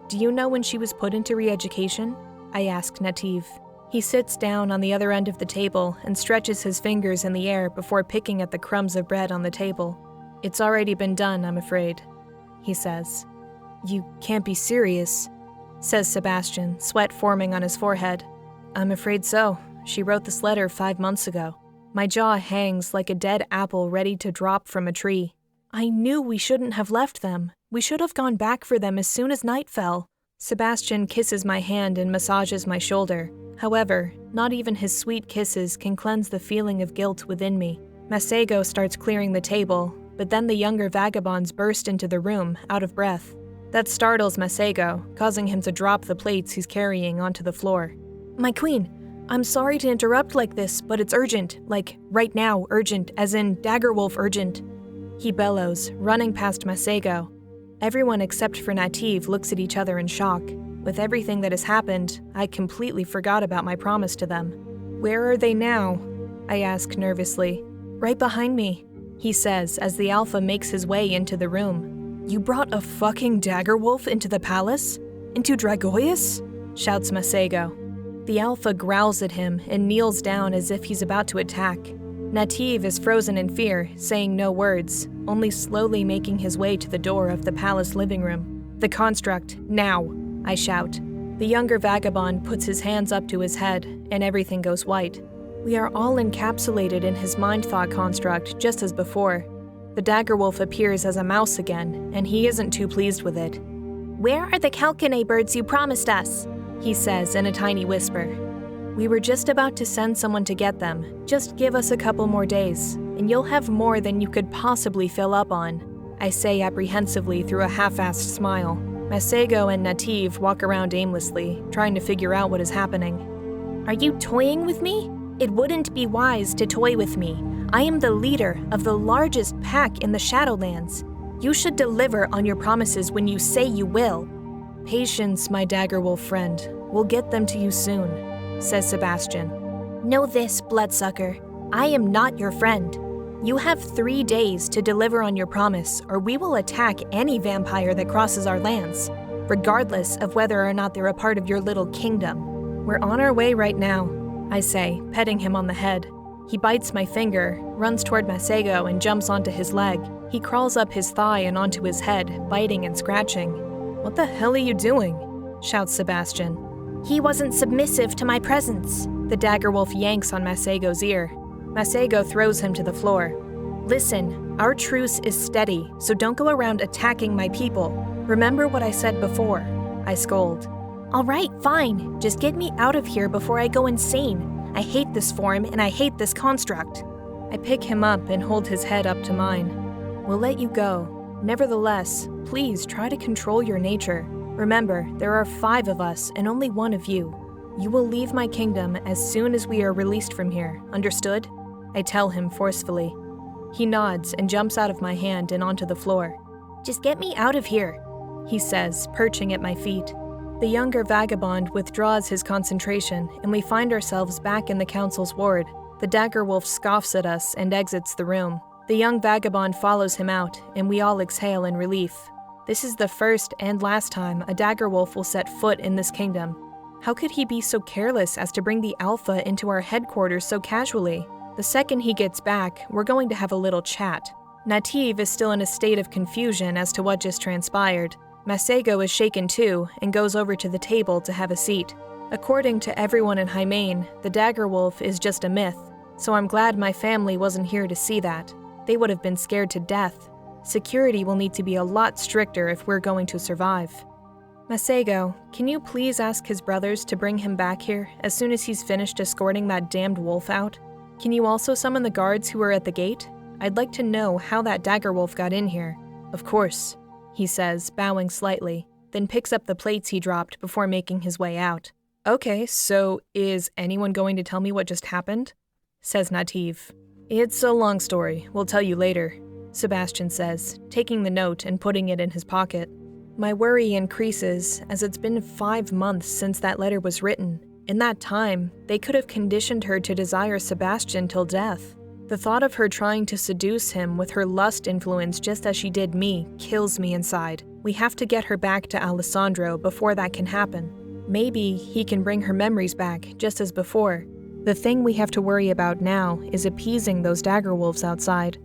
Do you know when she was put into re-education? I ask Nativ. He sits down on the other end of the table and stretches his fingers in the air before picking at the crumbs of bread on the table. It's already been done, I'm afraid, he says. You can't be serious, says Sebastian, sweat forming on his forehead. I'm afraid so. She wrote this letter 5 months ago. My jaw hangs like a dead apple ready to drop from a tree. I knew we shouldn't have left them. We should have gone back for them as soon as night fell. Sebastian kisses my hand and massages my shoulder. However, not even his sweet kisses can cleanse the feeling of guilt within me. Masego starts clearing the table, but then the younger vagabonds burst into the room, out of breath. That startles Masego, causing him to drop the plates he's carrying onto the floor. My queen, I'm sorry to interrupt like this, but it's urgent. Like, right now, urgent, as in Daggerwolf urgent. He bellows, running past Masego. Everyone except for Nativ looks at each other in shock. With everything that has happened, I completely forgot about my promise to them. Where are they now? I ask nervously. Right behind me, he says as the Alpha makes his way into the room. You brought a fucking Daggerwolf into the palace? Into Dragoius? Shouts Masego. The Alpha growls at him and kneels down as if he's about to attack. Nativ is frozen in fear, saying no words, only slowly making his way to the door of the palace living room. The construct, now, I shout. The younger vagabond puts his hands up to his head, and everything goes white. We are all encapsulated in his mind-thought construct, just as before. The Daggerwolf appears as a mouse again, and he isn't too pleased with it. Where are the Kalkane birds you promised us? He says in a tiny whisper. We were just about to send someone to get them. Just give us a couple more days, and you'll have more than you could possibly fill up on, I say apprehensively through a half-assed smile. Masego and Nativ walk around aimlessly, trying to figure out what is happening. Are you toying with me? It wouldn't be wise to toy with me. I am the leader of the largest pack in the Shadowlands. You should deliver on your promises when you say you will. Patience, my Daggerwolf friend. We'll get them to you soon, says Sebastian. Know this, bloodsucker. I am not your friend. You have 3 days to deliver on your promise, or we will attack any vampire that crosses our lands, regardless of whether or not they're a part of your little kingdom. We're on our way right now, I say, petting him on the head. He bites my finger, runs toward Masego and jumps onto his leg. He crawls up his thigh and onto his head, biting and scratching. What the hell are you doing? Shouts Sebastian. He wasn't submissive to my presence. The Daggerwolf yanks on Masego's ear. Masego throws him to the floor. Listen, our truce is steady, so don't go around attacking my people. Remember what I said before, I scold. All right, fine. Just get me out of here before I go insane. I hate this form and I hate this construct. I pick him up and hold his head up to mine. We'll let you go. Nevertheless, please try to control your nature. Remember, there are 5 of us and only 1 of you. You will leave my kingdom as soon as we are released from here, understood? I tell him forcefully. He nods and jumps out of my hand and onto the floor. Just get me out of here, he says, perching at my feet. The younger vagabond withdraws his concentration, and we find ourselves back in the council's ward. The Daggerwolf scoffs at us and exits the room. The young vagabond follows him out, and we all exhale in relief. This is the first and last time a Daggerwolf will set foot in this kingdom. How could he be so careless as to bring the Alpha into our headquarters so casually? The second he gets back, we're going to have a little chat. Nativ is still in a state of confusion as to what just transpired. Masego is shaken too, and goes over to the table to have a seat. According to everyone in Hymain, the Daggerwolf is just a myth, so I'm glad my family wasn't here to see that. They would have been scared to death. Security will need to be a lot stricter if we're going to survive. Masego, can you please ask his brothers to bring him back here as soon as he's finished escorting that damned wolf out? Can you also summon the guards who are at the gate? I'd like to know how that dagger wolf got in here. Of course, he says, bowing slightly, then picks up the plates he dropped before making his way out. Okay, so is anyone going to tell me what just happened? Says Nativ. It's a long story, we'll tell you later, Sebastian says, taking the note and putting it in his pocket. My worry increases as it's been 5 months since that letter was written. In that time, they could have conditioned her to desire Sebastian till death. The thought of her trying to seduce him with her lust influence just as she did me kills me inside. We have to get her back to Alessandro before that can happen. Maybe he can bring her memories back just as before. The thing we have to worry about now is appeasing those dagger wolves outside.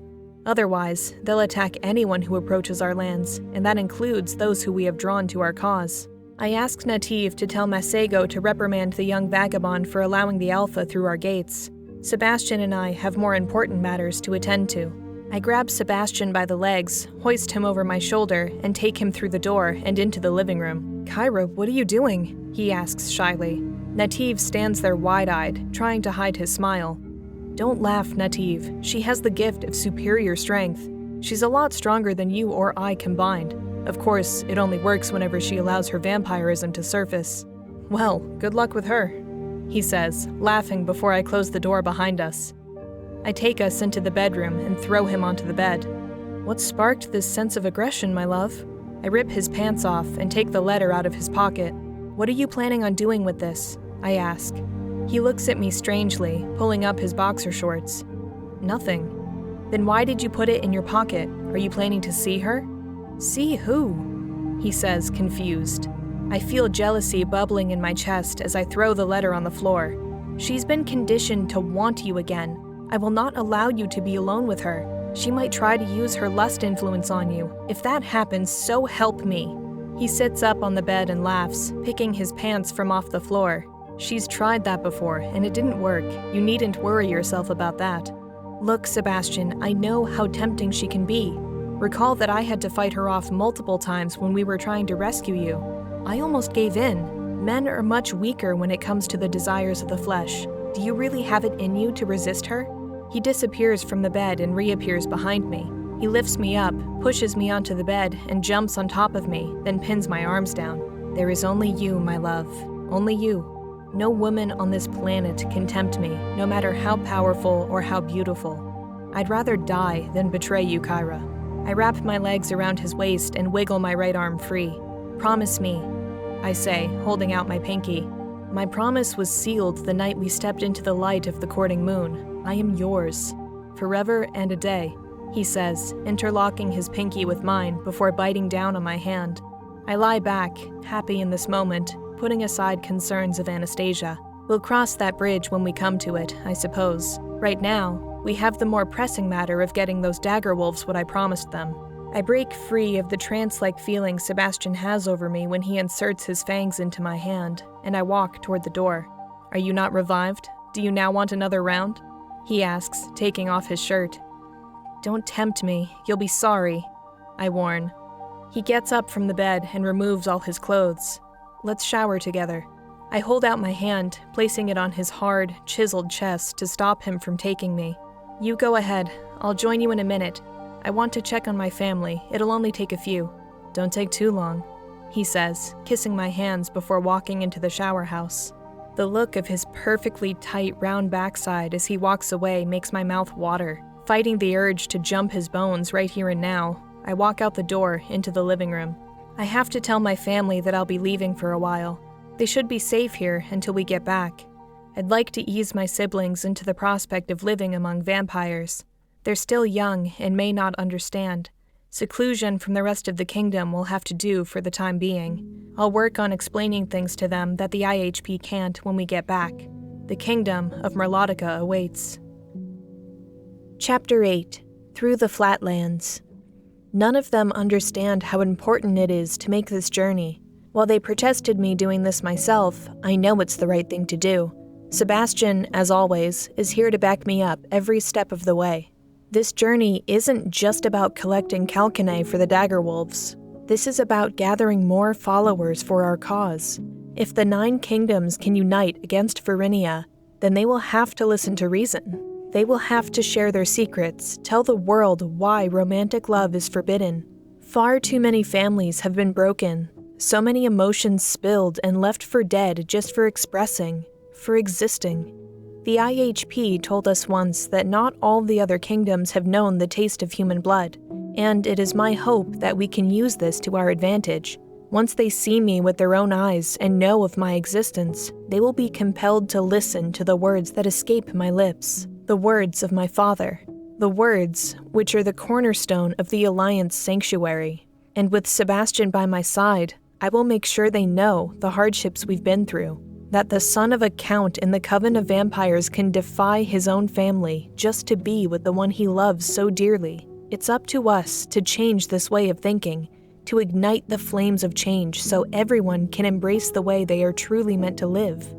Otherwise, they'll attack anyone who approaches our lands, and that includes those who we have drawn to our cause. I asked Nativ to tell Masego to reprimand the young vagabond for allowing the Alpha through our gates. Sebastian and I have more important matters to attend to. I grab Sebastian by the legs, hoist him over my shoulder, and take him through the door and into the living room. Kyra, what are you doing? He asks shyly. Nativ stands there wide-eyed, trying to hide his smile. Don't laugh, Nativ. She has the gift of superior strength. She's a lot stronger than you or I combined. Of course, it only works whenever she allows her vampirism to surface. Well, good luck with her, he says, laughing before I close the door behind us. I take us into the bedroom and throw him onto the bed. What sparked this sense of aggression, my love? I rip his pants off and take the letter out of his pocket. What are you planning on doing with this? I ask. He looks at me strangely, pulling up his boxer shorts. Nothing. Then why did you put it in your pocket? Are you planning to see her? See who? He says, confused. I feel jealousy bubbling in my chest as I throw the letter on the floor. She's been conditioned to want you again. I will not allow you to be alone with her. She might try to use her lust influence on you. If that happens, so help me. He sits up on the bed and laughs, picking his pants from off the floor. She's tried that before, and it didn't work. You needn't worry yourself about that. Look, Sebastian, I know how tempting she can be. Recall that I had to fight her off multiple times when we were trying to rescue you. I almost gave in. Men are much weaker when it comes to the desires of the flesh. Do you really have it in you to resist her? He disappears from the bed and reappears behind me. He lifts me up, pushes me onto the bed, and jumps on top of me, then pins my arms down. There is only you, my love. Only you. No woman on this planet can tempt me, no matter how powerful or how beautiful. I'd rather die than betray you, Kyra. I wrap my legs around his waist and wiggle my right arm free. Promise me, I say, holding out my pinky. My promise was sealed the night we stepped into the light of the courting moon. I am yours. Forever and a day, he says, interlocking his pinky with mine before biting down on my hand. I lie back, happy in this moment, putting aside concerns of Anastasia. We'll cross that bridge when we come to it, I suppose. Right now, we have the more pressing matter of getting those dagger wolves what I promised them. I break free of the trance-like feeling Sebastian has over me when he inserts his fangs into my hand, and I walk toward the door. Are you not revived? Do you now want another round? He asks, taking off his shirt. Don't tempt me, you'll be sorry, I warn. He gets up from the bed and removes all his clothes. Let's shower together. I hold out my hand, placing it on his hard, chiseled chest to stop him from taking me. You go ahead. I'll join you in a minute. I want to check on my family. It'll only take a few. Don't take too long, he says, kissing my hands before walking into the shower house. The look of his perfectly tight, round backside as he walks away makes my mouth water. Fighting the urge to jump his bones right here and now, I walk out the door into the living room. I have to tell my family that I'll be leaving for a while. They should be safe here until we get back. I'd like to ease my siblings into the prospect of living among vampires. They're still young and may not understand. Seclusion from the rest of the kingdom will have to do for the time being. I'll work on explaining things to them that the IHP can't when we get back. The kingdom of Merlodica awaits. Chapter 8. Through the Flatlands. None of them understand how important it is to make this journey. While they protested me doing this myself, I know it's the right thing to do. Sebastian, as always, is here to back me up every step of the way. This journey isn't just about collecting Calcinae for the dagger wolves. This is about gathering more followers for our cause. If the 9 kingdoms can unite against Varinia, then they will have to listen to reason. They will have to share their secrets, tell the world why romantic love is forbidden. Far too many families have been broken, so many emotions spilled and left for dead just for expressing, for existing. The IHP told us once that not all the other kingdoms have known the taste of human blood, and it is my hope that we can use this to our advantage. Once they see me with their own eyes and know of my existence, they will be compelled to listen to the words that escape my lips, the words of my father, the words which are the cornerstone of the Alliance sanctuary. And with Sebastian by my side, I will make sure they know the hardships we've been through, that the son of a count in the Coven of Vampyres can defy his own family just to be with the one he loves so dearly. It's up to us to change this way of thinking, to ignite the flames of change so everyone can embrace the way they are truly meant to live.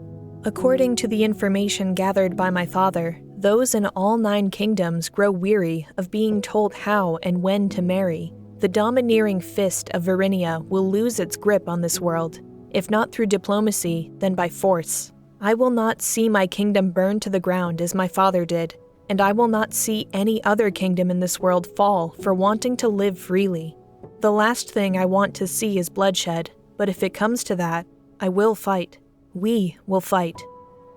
According to the information gathered by my father, those in all 9 kingdoms grow weary of being told how and when to marry. The domineering fist of Varinia will lose its grip on this world, if not through diplomacy, then by force. I will not see my kingdom burn to the ground as my father did, and I will not see any other kingdom in this world fall for wanting to live freely. The last thing I want to see is bloodshed, but if it comes to that, I will fight. We will fight.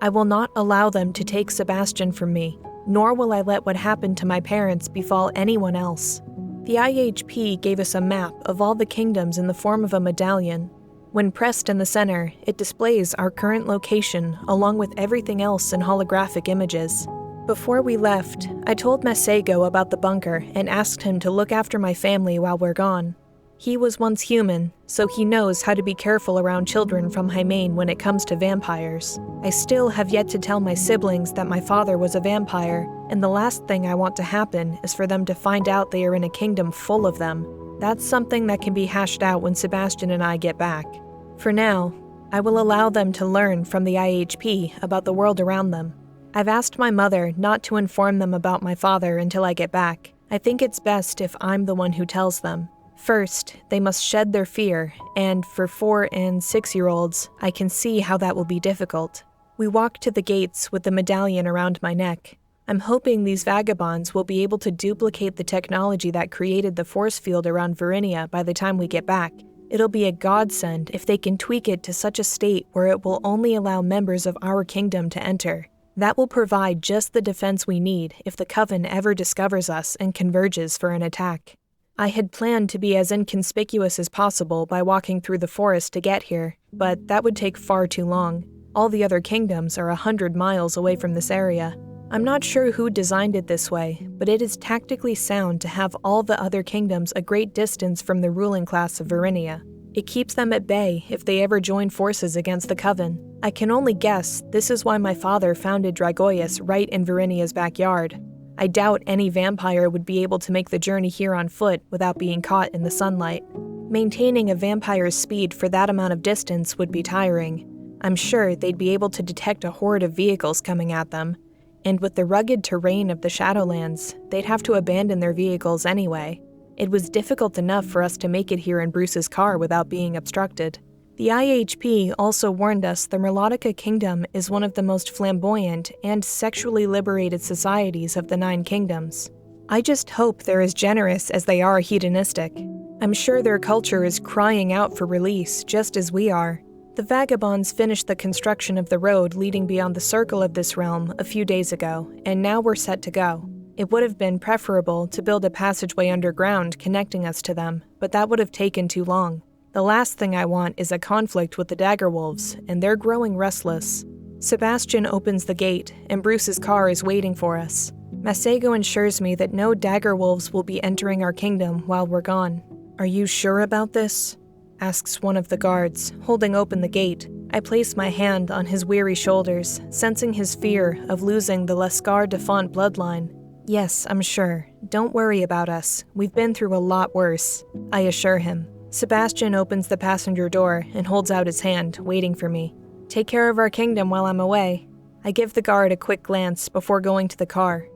I will not allow them to take Sebastian from me, nor will I let what happened to my parents befall anyone else. The IHP gave us a map of all the kingdoms in the form of a medallion. When pressed in the center, it displays our current location along with everything else in holographic images. Before we left, I told Masego about the bunker and asked him to look after my family while we're gone. He was once human, so he knows how to be careful around children from Hymain when it comes to vampires. I still have yet to tell my siblings that my father was a vampire, and the last thing I want to happen is for them to find out they are in a kingdom full of them. That's something that can be hashed out when Sebastian and I get back. For now, I will allow them to learn from the IHP about the world around them. I've asked my mother not to inform them about my father until I get back. I think it's best if I'm the one who tells them. First, they must shed their fear, and for 4- and 6-year-olds, I can see how that will be difficult. We walk to the gates with the medallion around my neck. I'm hoping these vagabonds will be able to duplicate the technology that created the force field around Varinia by the time we get back. It'll be a godsend if they can tweak it to such a state where it will only allow members of our kingdom to enter. That will provide just the defense we need if the Coven ever discovers us and converges for an attack. I had planned to be as inconspicuous as possible by walking through the forest to get here, but that would take far too long. All the other kingdoms are 100 miles away from this area. I'm not sure who designed it this way, but it is tactically sound to have all the other kingdoms a great distance from the ruling class of Varinia. It keeps them at bay if they ever join forces against the Coven. I can only guess this is why my father founded Dragoius right in Varinia's backyard. I doubt any vampire would be able to make the journey here on foot without being caught in the sunlight. Maintaining a vampire's speed for that amount of distance would be tiring. I'm sure they'd be able to detect a horde of vehicles coming at them. And with the rugged terrain of the Shadowlands, they'd have to abandon their vehicles anyway. It was difficult enough for us to make it here in Bruce's car without being obstructed. The IHP also warned us the Merlodica Kingdom is one of the most flamboyant and sexually liberated societies of the 9 kingdoms. I just hope they're as generous as they are hedonistic. I'm sure their culture is crying out for release, just as we are. The vagabonds finished the construction of the road leading beyond the circle of this realm a few days ago, and now we're set to go. It would have been preferable to build a passageway underground connecting us to them, but that would have taken too long. The last thing I want is a conflict with the Daggerwolves, and they're growing restless. Sebastian opens the gate, and Bruce's car is waiting for us. Masego ensures me that no Daggerwolves will be entering our kingdom while we're gone. "Are you sure about this?" asks one of the guards, holding open the gate. I place my hand on his weary shoulders, sensing his fear of losing the Lescar de Font bloodline. "Yes, I'm sure. Don't worry about us. We've been through a lot worse," I assure him. Sebastian opens the passenger door and holds out his hand, waiting for me. "Take care of our kingdom while I'm away." I give the guard a quick glance before going to the car.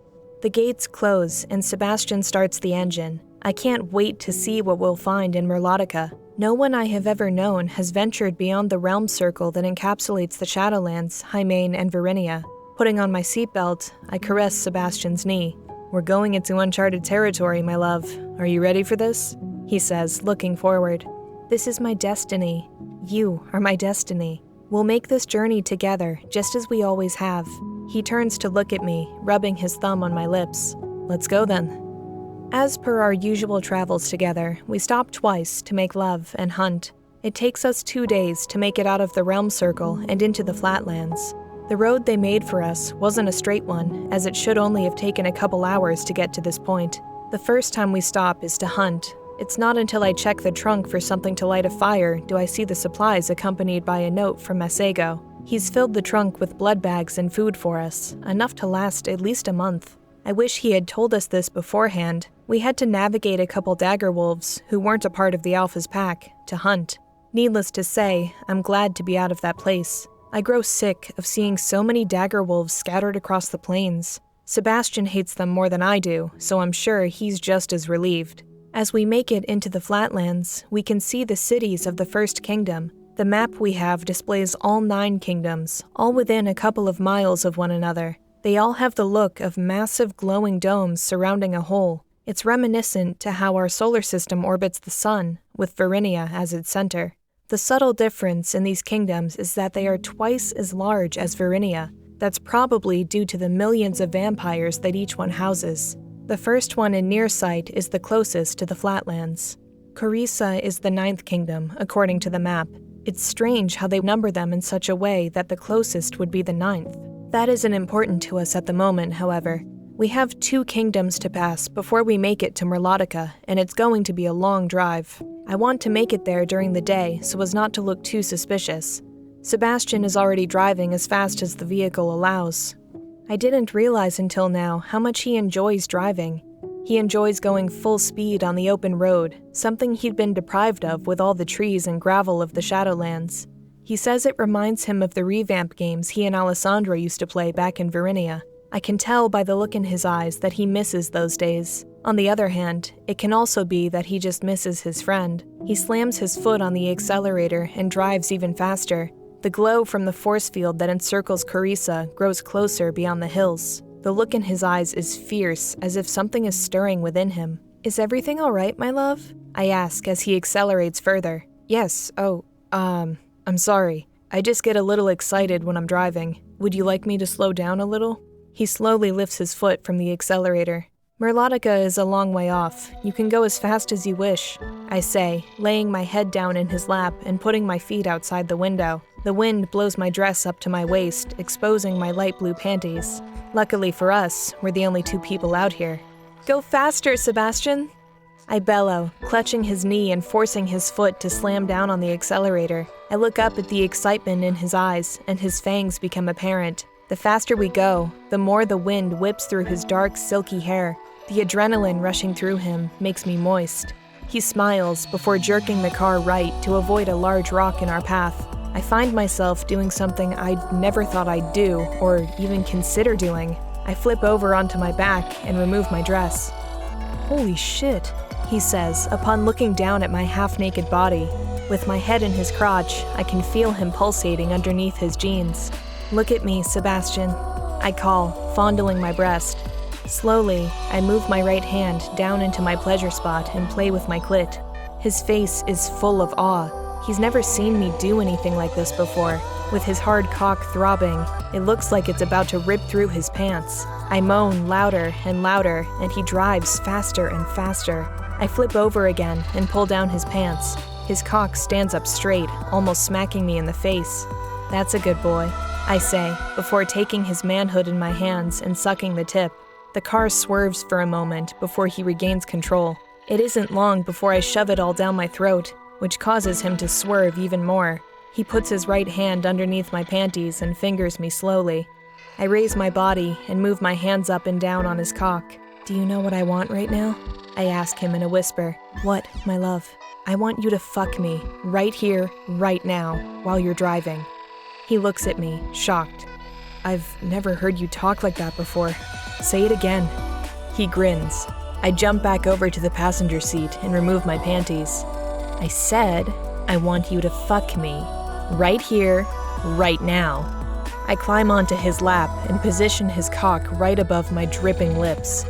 The gates close and Sebastian starts the engine. I can't wait to see what we'll find in Merlotica. No one I have ever known has ventured beyond the realm circle that encapsulates the Shadowlands, Hymain, and Verinia. Putting on my seatbelt, I caress Sebastian's knee. We're going into uncharted territory, my love. Are you ready for this? He says, looking forward. This is my destiny. You are my destiny. We'll make this journey together, just as we always have. He turns to look at me, rubbing his thumb on my lips. Let's go then. As per our usual travels together, we stop twice to make love and hunt. It takes us 2 days to make it out of the realm circle and into the flatlands. The road they made for us wasn't a straight one, as it should only have taken a couple hours to get to this point. The first time we stop is to hunt. It's not until I check the trunk for something to light a fire do I see the supplies accompanied by a note from Masego. He's filled the trunk with blood bags and food for us, enough to last at least a month. I wish he had told us this beforehand. We had to navigate a couple dagger wolves, who weren't a part of the Alpha's pack, to hunt. Needless to say, I'm glad to be out of that place. I grow sick of seeing so many dagger wolves scattered across the plains. Sebastian hates them more than I do, so I'm sure he's just as relieved. As we make it into the flatlands, we can see the cities of the First Kingdom. The map we have displays all 9 kingdoms, all within a couple of miles of one another. They all have the look of massive glowing domes surrounding a hole. It's reminiscent to how our solar system orbits the sun, with Verinia as its center. The subtle difference in these kingdoms is that they are twice as large as Verinia. That's probably due to the millions of vampires that each one houses. The first one in near sight is the closest to the flatlands. Carissa is the 9th kingdom, according to the map. It's strange how they number them in such a way that the closest would be the 9th. That isn't important to us at the moment, however. We have 2 kingdoms to pass before we make it to Merlotica, and it's going to be a long drive. I want to make it there during the day so as not to look too suspicious. Sebastian is already driving as fast as the vehicle allows. I didn't realize until now how much he enjoys driving. He enjoys going full speed on the open road, something he'd been deprived of with all the trees and gravel of the Shadowlands. He says it reminds him of the revamp games he and Alessandra used to play back in Verinia. I can tell by the look in his eyes that he misses those days. On the other hand, it can also be that he just misses his friend. He slams his foot on the accelerator and drives even faster. The glow from the force field that encircles Carissa grows closer beyond the hills. The look in his eyes is fierce, as if something is stirring within him. Is everything all right, my love? I ask as he accelerates further. Yes, I'm sorry. I just get a little excited when I'm driving. Would you like me to slow down a little? He slowly lifts his foot from the accelerator. Merlotica is a long way off. You can go as fast as you wish, I say, laying my head down in his lap and putting my feet outside the window. The wind blows my dress up to my waist, exposing my light blue panties. Luckily for us, we're the only 2 people out here. Go faster, Sebastian! I bellow, clutching his knee and forcing his foot to slam down on the accelerator. I look up at the excitement in his eyes, and his fangs become apparent. The faster we go, the more the wind whips through his dark, silky hair. The adrenaline rushing through him makes me moist. He smiles before jerking the car right to avoid a large rock in our path. I find myself doing something I'd never thought I'd do, or even consider doing. I flip over onto my back and remove my dress. Holy shit, he says, upon looking down at my half-naked body. With my head in his crotch, I can feel him pulsating underneath his jeans. Look at me, Sebastian, I call, fondling my breast. Slowly, I move my right hand down into my pleasure spot and play with my clit. His face is full of awe. He's never seen me do anything like this before. With his hard cock throbbing, it looks like it's about to rip through his pants. I moan louder and louder, and he drives faster and faster. I flip over again and pull down his pants. His cock stands up straight, almost smacking me in the face. That's a good boy, I say, before taking his manhood in my hands and sucking the tip. The car swerves for a moment before he regains control. It isn't long before I shove it all down my throat, which causes him to swerve even more. He puts his right hand underneath my panties and fingers me slowly. I raise my body and move my hands up and down on his cock. Do you know what I want right now? I ask him in a whisper. What, my love? I want you to fuck me, right here, right now, while you're driving. He looks at me, shocked. I've never heard you talk like that before. Say it again. He grins. I jump back over to the passenger seat and remove my panties. I said, I want you to fuck me. Right here, right now. I climb onto his lap and position his cock right above my dripping lips.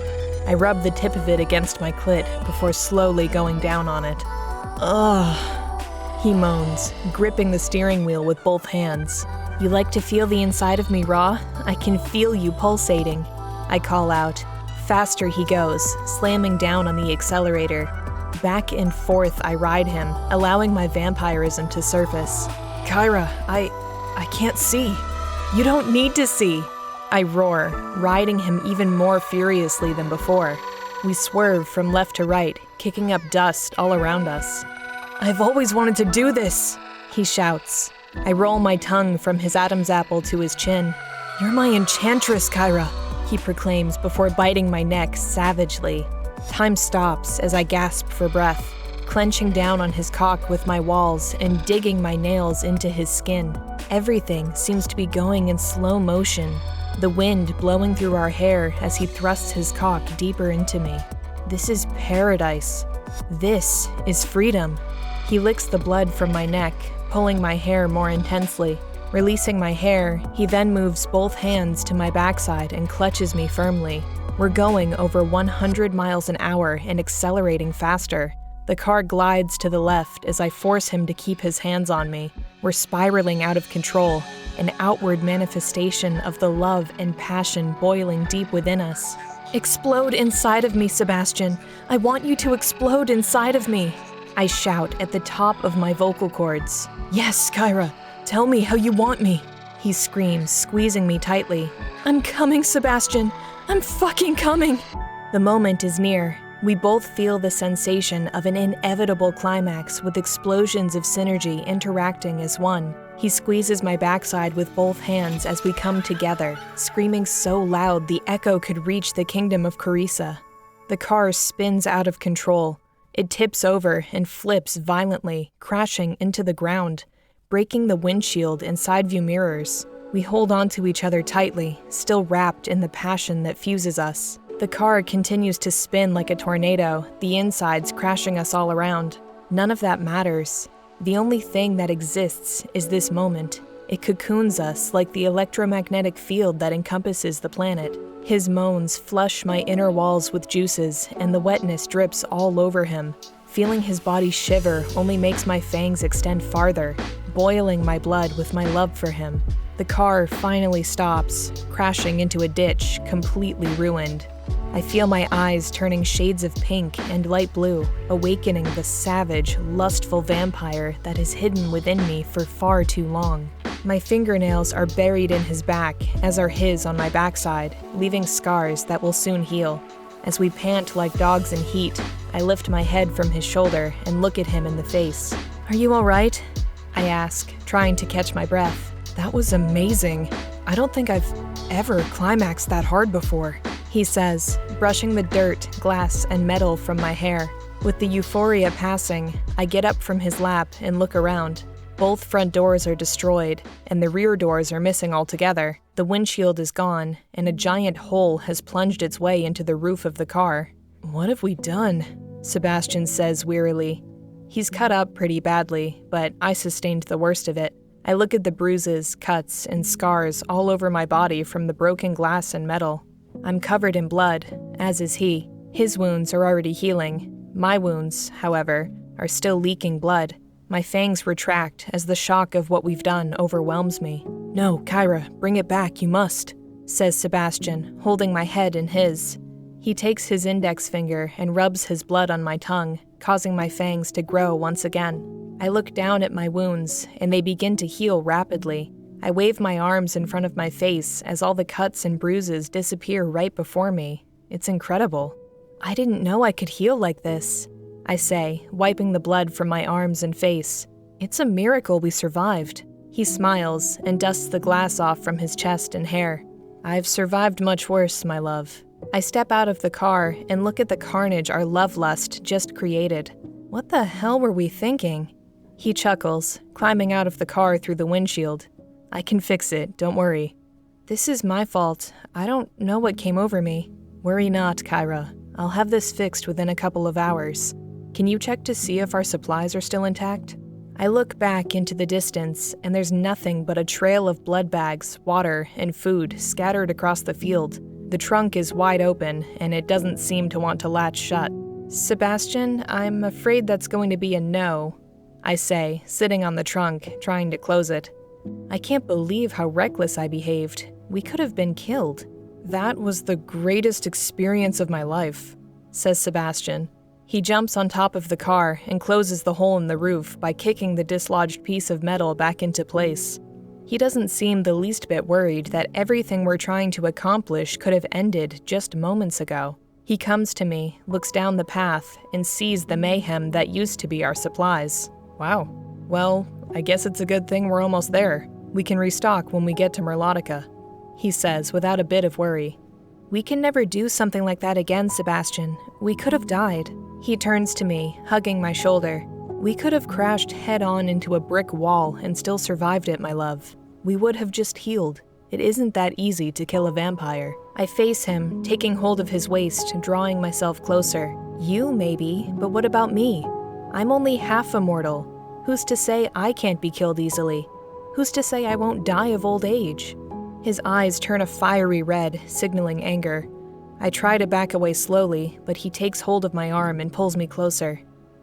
I rub the tip of it against my clit before slowly going down on it. Ugh, he moans, gripping the steering wheel with both hands. You like to feel the inside of me raw? I can feel you pulsating. I call out. Faster he goes, slamming down on the accelerator. Back and forth I ride him, allowing my vampirism to surface. Kyra, I can't see. You don't need to see. I roar, riding him even more furiously than before. We swerve from left to right, kicking up dust all around us. I've always wanted to do this, he shouts. I roll my tongue from his Adam's apple to his chin. You're my enchantress, Kyra, he proclaims before biting my neck savagely. Time stops as I gasp for breath, clenching down on his cock with my walls and digging my nails into his skin. Everything seems to be going in slow motion, the wind blowing through our hair as he thrusts his cock deeper into me. This is paradise. This is freedom. He licks the blood from my neck, pulling my hair more intensely. Releasing my hair, he then moves both hands to my backside and clutches me firmly. We're going over 100 miles an hour and accelerating faster. The car glides to the left as I force him to keep his hands on me. We're spiraling out of control, an outward manifestation of the love and passion boiling deep within us. Explode inside of me, Sebastian. I want you to explode inside of me. I shout at the top of my vocal cords. Yes, Kyra, tell me how you want me. He screams, squeezing me tightly. I'm coming, Sebastian. I'm fucking coming. The moment is near. We both feel the sensation of an inevitable climax with explosions of synergy interacting as one. He squeezes my backside with both hands as we come together, screaming so loud the echo could reach the Kingdom of Carissa. The car spins out of control. It tips over and flips violently, crashing into the ground, breaking the windshield and side view mirrors. We hold onto each other tightly, still wrapped in the passion that fuses us. The car continues to spin like a tornado, the insides crashing us all around. None of that matters. The only thing that exists is this moment. It cocoons us like the electromagnetic field that encompasses the planet. His moans flush my inner walls with juices, and the wetness drips all over him. Feeling his body shiver only makes my fangs extend farther, boiling my blood with my love for him. The car finally stops, crashing into a ditch, completely ruined. I feel my eyes turning shades of pink and light blue, awakening the savage, lustful vampire that is hidden within me for far too long. My fingernails are buried in his back, as are his on my backside, leaving scars that will soon heal. As we pant like dogs in heat, I lift my head from his shoulder and look at him in the face. Are you all right? I ask, trying to catch my breath. That was amazing. I don't think I've ever climaxed that hard before, he says, brushing the dirt, glass, and metal from my hair. With the euphoria passing, I get up from his lap and look around. Both front doors are destroyed, and the rear doors are missing altogether. The windshield is gone, and a giant hole has plunged its way into the roof of the car. What have we done? Sebastian says wearily. He's cut up pretty badly, but I sustained the worst of it. I look at the bruises, cuts, and scars all over my body from the broken glass and metal. I'm covered in blood, as is he. His wounds are already healing. My wounds, however, are still leaking blood. My fangs retract as the shock of what we've done overwhelms me. No, Kyra, bring it back, you must, says Sebastian, holding my head in his. He takes his index finger and rubs his blood on my tongue, causing my fangs to grow once again. I look down at my wounds, and they begin to heal rapidly. I wave my arms in front of my face as all the cuts and bruises disappear right before me. It's incredible. I didn't know I could heal like this, I say, wiping the blood from my arms and face. It's a miracle we survived. He smiles and dusts the glass off from his chest and hair. I've survived much worse, my love. I step out of the car and look at the carnage our love lust just created. What the hell were we thinking? He chuckles, climbing out of the car through the windshield. I can fix it, don't worry. This is my fault. I don't know what came over me. Worry not, Kyra. I'll have this fixed within a couple of hours. Can you check to see if our supplies are still intact? I look back into the distance, and there's nothing but a trail of blood bags, water, and food scattered across the field. The trunk is wide open, and it doesn't seem to want to latch shut. Sebastian, I'm afraid that's going to be a no, I say, sitting on the trunk, trying to close it. I can't believe how reckless I behaved. We could have been killed. That was the greatest experience of my life, says Sebastian. He jumps on top of the car and closes the hole in the roof by kicking the dislodged piece of metal back into place. He doesn't seem the least bit worried that everything we're trying to accomplish could have ended just moments ago. He comes to me, looks down the path, and sees the mayhem that used to be our supplies. Wow. Well, I guess it's a good thing we're almost there. We can restock when we get to Merlotica, he says without a bit of worry. We can never do something like that again, Sebastian. We could have died. He turns to me, hugging my shoulder. We could have crashed head-on into a brick wall and still survived it, my love. We would have just healed. It isn't that easy to kill a vampire. I face him, taking hold of his waist, drawing myself closer. You, maybe, but what about me? I'm only half immortal. Who's to say I can't be killed easily? Who's to say I won't die of old age? His eyes turn a fiery red, signaling anger. I try to back away slowly, but he takes hold of my arm and pulls me closer.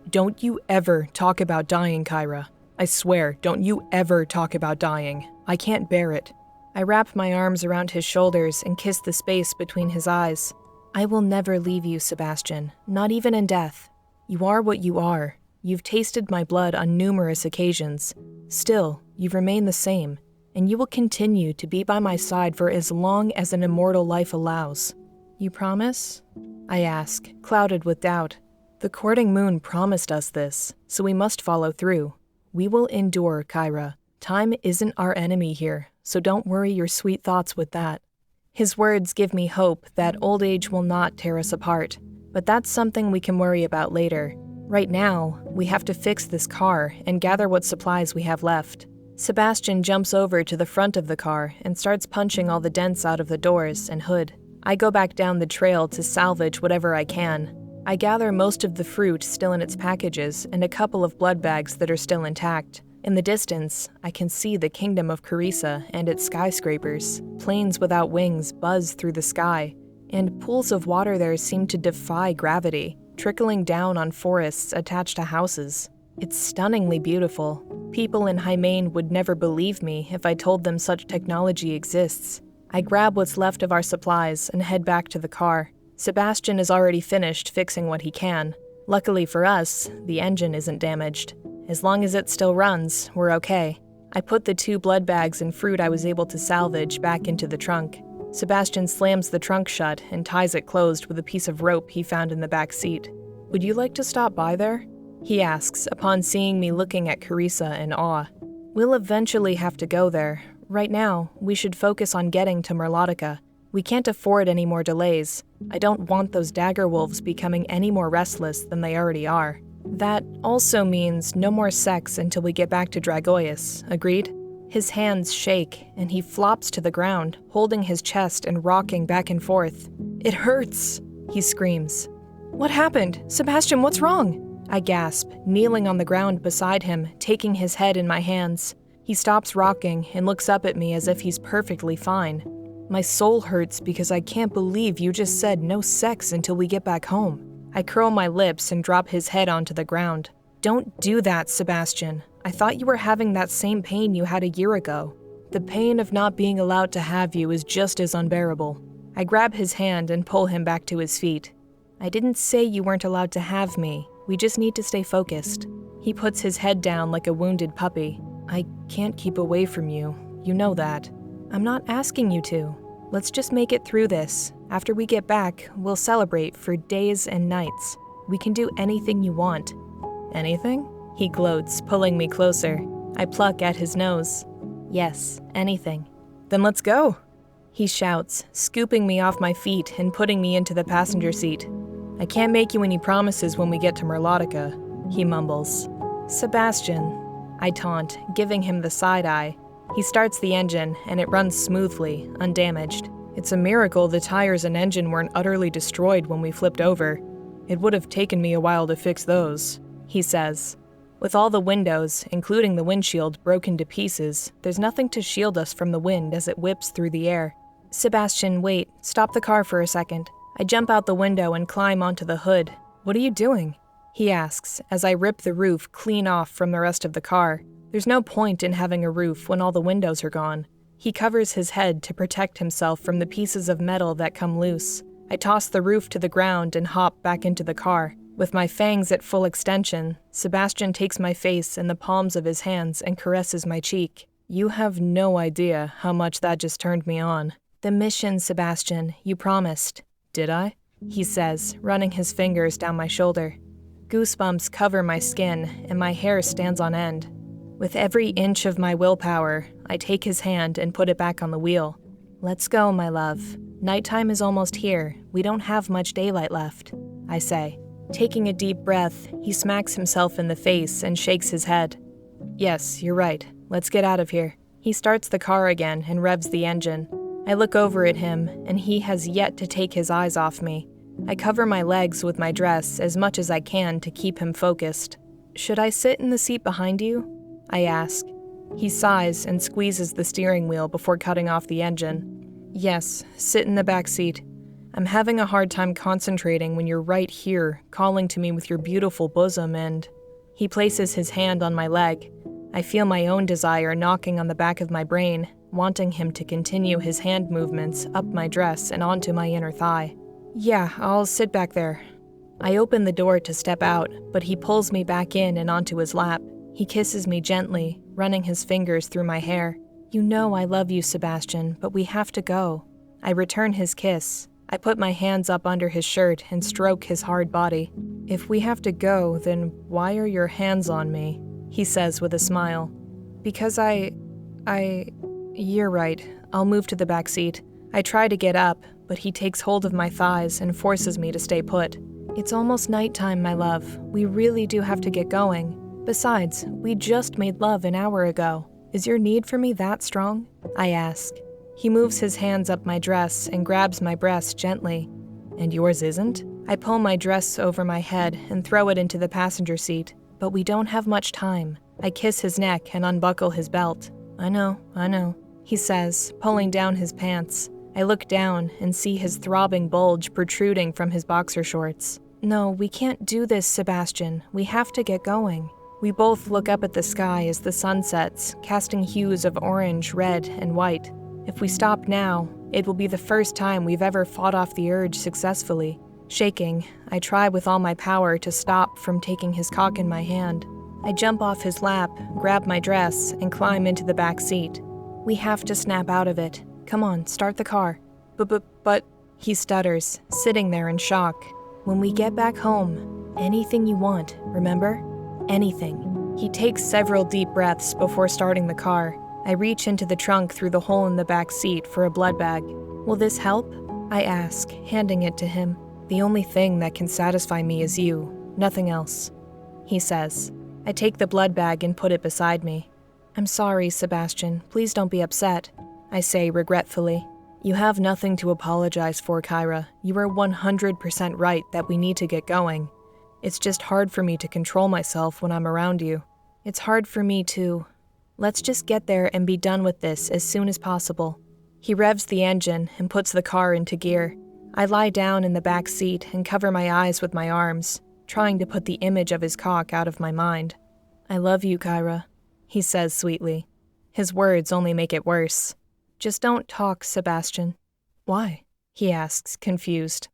Don't you ever talk about dying, Kyra. I swear, don't you ever talk about dying. I can't bear it. I wrap my arms around his shoulders and kiss the space between his eyes. I will never leave you, Sebastian, not even in death. You are what you are. You've tasted my blood on numerous occasions. Still, you remain the same, and you will continue to be by my side for as long as an immortal life allows. You promise? I ask, clouded with doubt. The courting moon promised us this, so we must follow through. We will endure, Kyra. Time isn't our enemy here, so don't worry your sweet thoughts with that. His words give me hope that old age will not tear us apart, but that's something we can worry about later. Right now, we have to fix this car and gather what supplies we have left. Sebastian jumps over to the front of the car and starts punching all the dents out of the doors and hood. I go back down the trail to salvage whatever I can. I gather most of the fruit still in its packages and a couple of blood bags that are still intact. In the distance, I can see the Kingdom of Carissa and its skyscrapers. Planes without wings buzz through the sky, and pools of water there seem to defy gravity, trickling down on forests attached to houses. It's stunningly beautiful. People in Hymain would never believe me if I told them such technology exists. I grab what's left of our supplies and head back to the car. Sebastian is already finished fixing what he can. Luckily for us, the engine isn't damaged. As long as it still runs, we're okay. I put the 2 blood bags and fruit I was able to salvage back into the trunk. Sebastian slams the trunk shut and ties it closed with a piece of rope he found in the back seat. Would you like to stop by there? He asks upon seeing me looking at Carissa in awe. We'll eventually have to go there. Right now, we should focus on getting to Merlotica. We can't afford any more delays. I don't want those dagger wolves becoming any more restless than they already are. That also means no more sex until we get back to Dragoius, agreed? His hands shake, and he flops to the ground, holding his chest and rocking back and forth. It hurts, he screams. What happened? Sebastian, what's wrong? I gasp, kneeling on the ground beside him, taking his head in my hands. He stops rocking and looks up at me as if he's perfectly fine. My soul hurts because I can't believe you just said no sex until we get back home. I curl my lips and drop his head onto the ground. Don't do that, Sebastian. I thought you were having that same pain you had a year ago. The pain of not being allowed to have you is just as unbearable. I grab his hand and pull him back to his feet. I didn't say you weren't allowed to have me. We just need to stay focused. He puts his head down like a wounded puppy. I can't keep away from you. You know that. I'm not asking you to. Let's just make it through this. After we get back, we'll celebrate for days and nights. We can do anything you want. Anything? He gloats, pulling me closer. I pluck at his nose. Yes, anything. Then let's go, he shouts, scooping me off my feet and putting me into the passenger seat. I can't make you any promises when we get to Merlotica, he mumbles. Sebastian, I taunt, giving him the side eye. He starts the engine, and it runs smoothly, undamaged. It's a miracle the tires and engine weren't utterly destroyed when we flipped over. It would have taken me a while to fix those, he says. With all the windows, including the windshield, broken to pieces, there's nothing to shield us from the wind as it whips through the air. Sebastian, wait, stop the car for a second. I jump out the window and climb onto the hood. What are you doing? He asks, as I rip the roof clean off from the rest of the car. There's no point in having a roof when all the windows are gone. He covers his head to protect himself from the pieces of metal that come loose. I toss the roof to the ground and hop back into the car. With my fangs at full extension, Sebastian takes my face in the palms of his hands and caresses my cheek. You have no idea how much that just turned me on. The mission, Sebastian, you promised. Did I? He says, running his fingers down my shoulder. Goosebumps cover my skin, and my hair stands on end. With every inch of my willpower, I take his hand and put it back on the wheel. Let's go, my love. Nighttime is almost here. We don't have much daylight left, I say. Taking a deep breath, he smacks himself in the face and shakes his head. Yes, you're right. Let's get out of here. He starts the car again and revs the engine. I look over at him, and he has yet to take his eyes off me. I cover my legs with my dress as much as I can to keep him focused. Should I sit in the seat behind you? I ask. He sighs and squeezes the steering wheel before cutting off the engine. Yes, sit in the back seat. I'm having a hard time concentrating when you're right here, calling to me with your beautiful bosom and... He places his hand on my leg. I feel my own desire knocking on the back of my brain, wanting him to continue his hand movements up my dress and onto my inner thigh. Yeah, I'll sit back there. I open the door to step out, but he pulls me back in and onto his lap. He kisses me gently, running his fingers through my hair. You know I love you, Sebastian, but we have to go. I return his kiss. I put my hands up under his shirt and stroke his hard body. If we have to go, then why are your hands on me? He says with a smile. Because You're right. I'll move to the back seat. I try to get up, but he takes hold of my thighs and forces me to stay put. It's almost nighttime, my love. We really do have to get going. Besides, we just made love an hour ago. Is your need for me that strong? I ask. He moves his hands up my dress and grabs my breast gently. And yours isn't? I pull my dress over my head and throw it into the passenger seat. But we don't have much time. I kiss his neck and unbuckle his belt. I know, he says, pulling down his pants. I look down and see his throbbing bulge protruding from his boxer shorts. No, we can't do this, Sebastian. We have to get going. We both look up at the sky as the sun sets, casting hues of orange, red, and white. If we stop now, it will be the first time we've ever fought off the urge successfully. Shaking, I try with all my power to stop from taking his cock in my hand. I jump off his lap, grab my dress, and climb into the back seat. We have to snap out of it. Come on, start the car. But, he stutters, sitting there in shock. When we get back home, anything you want, remember? Anything. He takes several deep breaths before starting the car. I reach into the trunk through the hole in the back seat for a blood bag. Will this help? I ask, handing it to him. The only thing that can satisfy me is you, nothing else, he says. I take the blood bag and put it beside me. I'm sorry, Sebastian. Please don't be upset, I say regretfully. You have nothing to apologize for, Kyra. You are 100% right that we need to get going. It's just hard for me to control myself when I'm around you. It's hard for me to... Let's just get there and be done with this as soon as possible. He revs the engine and puts the car into gear. I lie down in the back seat and cover my eyes with my arms, trying to put the image of his cock out of my mind. I love you, Kyra, he says sweetly. His words only make it worse. Just don't talk, Sebastian. Why? He asks, confused.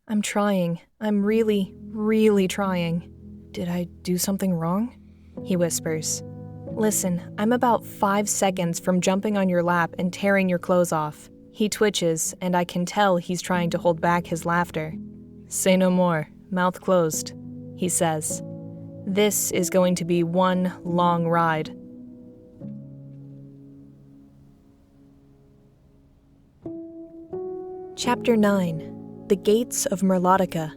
I'm trying. I'm really, really trying. Did I do something wrong? He whispers. Listen, I'm about 5 seconds from jumping on your lap and tearing your clothes off. He twitches, and I can tell he's trying to hold back his laughter. Say no more, mouth closed, he says. This is going to be one long ride. Chapter 9. The Gates of Merlotica.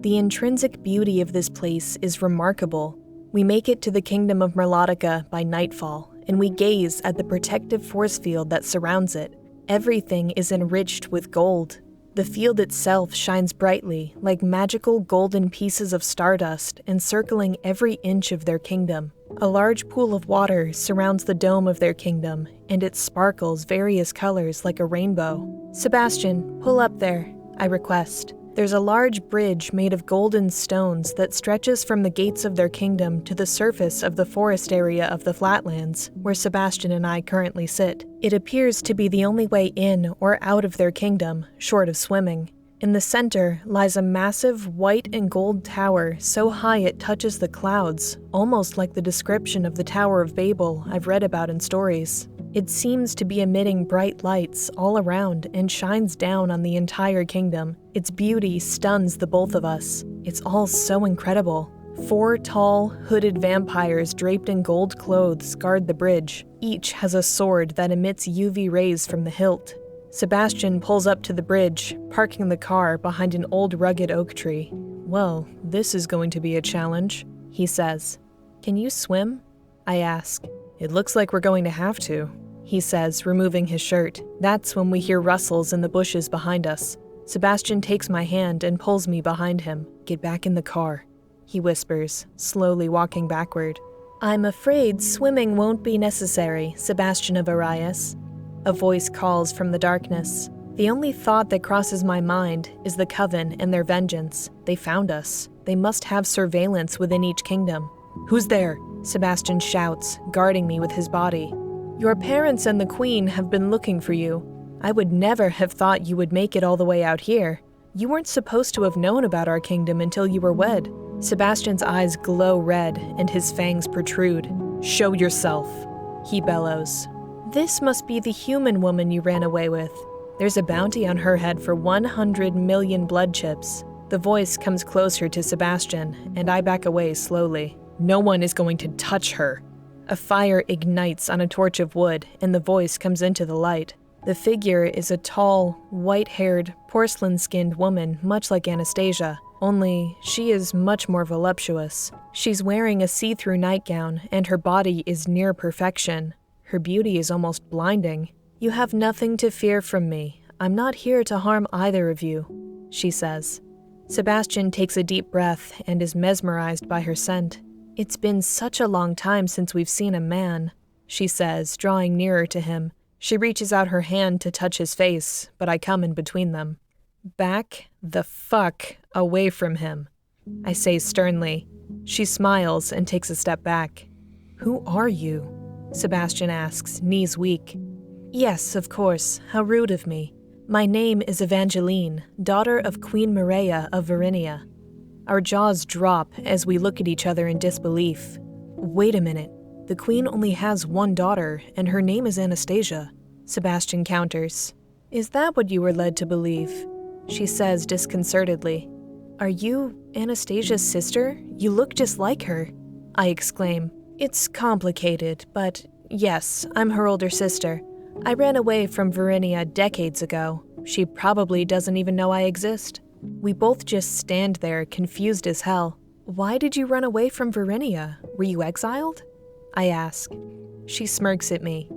The intrinsic beauty of this place is remarkable. We make it to the Kingdom of Merlotica by nightfall, and we gaze at the protective force field that surrounds it. Everything is enriched with gold. The field itself shines brightly, like magical golden pieces of stardust encircling every inch of their kingdom. A large pool of water surrounds the dome of their kingdom, and it sparkles various colors like a rainbow. Sebastian, pull up there, I request. There's a large bridge made of golden stones that stretches from the gates of their kingdom to the surface of the forest area of the flatlands, where Sebastian and I currently sit. It appears to be the only way in or out of their kingdom, short of swimming. In the center lies a massive white and gold tower so high it touches the clouds, almost like the description of the Tower of Babel I've read about in stories. It seems to be emitting bright lights all around and shines down on the entire kingdom. Its beauty stuns the both of us. It's all so incredible. 4 tall, hooded vampires draped in gold clothes guard the bridge. Each has a sword that emits UV rays from the hilt. Sebastian pulls up to the bridge, parking the car behind an old rugged oak tree. "Well, this is going to be a challenge," he says. "Can you swim?" I ask. "It looks like we're going to have to," he says, removing his shirt. That's when we hear rustles in the bushes behind us. Sebastian takes my hand and pulls me behind him. "Get back in the car," he whispers, slowly walking backward. "I'm afraid swimming won't be necessary, Sebastian of Arias," a voice calls from the darkness. The only thought that crosses my mind is the Coven and their vengeance. They found us. They must have surveillance within each kingdom. "Who's there?" Sebastian shouts, guarding me with his body. "Your parents and the Queen have been looking for you. I would never have thought you would make it all the way out here. You weren't supposed to have known about our kingdom until you were wed." Sebastian's eyes glow red and his fangs protrude. "Show yourself," he bellows. "This must be the human woman you ran away with. There's a bounty on her head for 100 million blood chips." The voice comes closer to Sebastian, and I back away slowly. "No one is going to touch her." A fire ignites on a torch of wood, and the voice comes into the light. The figure is a tall, white-haired, porcelain-skinned woman much like Anastasia, only she is much more voluptuous. She's wearing a see-through nightgown, and her body is near perfection. Her beauty is almost blinding. "You have nothing to fear from me. I'm not here to harm either of you," she says. Sebastian takes a deep breath and is mesmerized by her scent. "It's been such a long time since we've seen a man," she says, drawing nearer to him. She reaches out her hand to touch his face, but I come in between them. "Back the fuck away from him," I say sternly. She smiles and takes a step back. "Who are you?" Sebastian asks, knees weak. "Yes, of course. How rude of me. My name is Evangeline, daughter of Queen Maria of Verinia." Our jaws drop as we look at each other in disbelief. "Wait a minute. The Queen only has one daughter, and her name is Anastasia," Sebastian counters. "Is that what you were led to believe?" she says disconcertedly. "Are you Anastasia's sister? You look just like her," I exclaim. "It's complicated, but yes, I'm her older sister. I ran away from Verinia decades ago. She probably doesn't even know I exist." We both just stand there, confused as hell. "Why did you run away from Verinia? Were you exiled?" I ask. She smirks at me.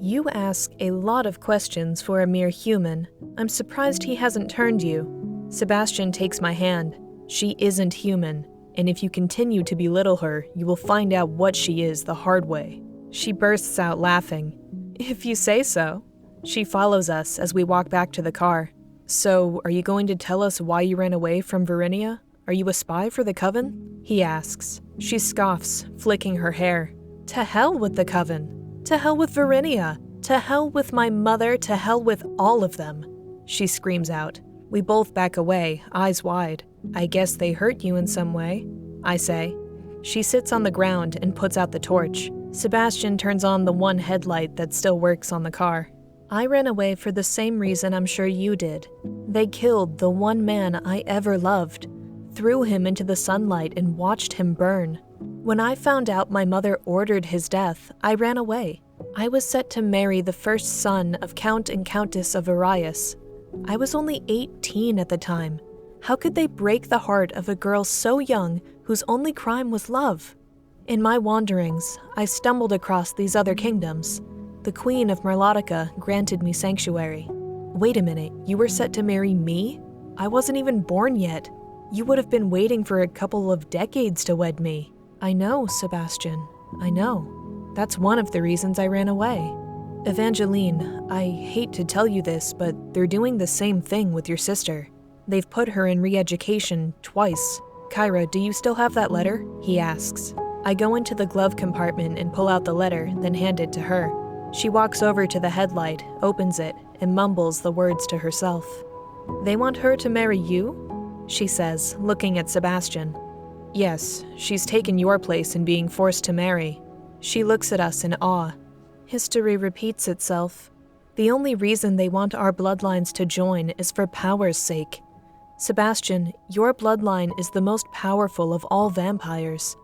"You ask a lot of questions for a mere human. I'm surprised he hasn't turned you." Sebastian takes my hand. "She isn't human, and if you continue to belittle her, you will find out what she is the hard way." She bursts out laughing. "If you say so." She follows us as we walk back to the car. "So, are you going to tell us why you ran away from Verinia? Are you a spy for the Coven?" he asks. She scoffs, flicking her hair. "To hell with the Coven. To hell with Verinia. To hell with my mother. To hell with all of them," she screams out. We both back away, eyes wide. "I guess they hurt you in some way," I say. She sits on the ground and puts out the torch. Sebastian turns on the one headlight that still works on the car. "I ran away for the same reason I'm sure you did. They killed the one man I ever loved, threw him into the sunlight and watched him burn. When I found out my mother ordered his death, I ran away. I was set to marry the first son of Count and Countess of Arias. I was only 18 at the time. How could they break the heart of a girl so young whose only crime was love? In my wanderings, I stumbled across these other kingdoms. The Queen of Merlotica granted me sanctuary. Wait a minute, you were set to marry me? I wasn't even born yet. You would have been waiting for a couple of decades to wed me. I know, Sebastian, I know. That's one of the reasons I ran away. Evangeline, I hate to tell you this, but they're doing the same thing with your sister. They've put her in re-education twice. Kyra, do you still have that letter? He asks. I go into the glove compartment and pull out the letter, then hand it to her. She walks over to the headlight, opens it, and mumbles the words to herself. They want her to marry you? She says, looking at Sebastian. Yes, she's taken your place in being forced to marry. She looks at us in awe. History repeats itself. The only reason they want our bloodlines to join is for power's sake. Sebastian, your bloodline is the most powerful of all vampires.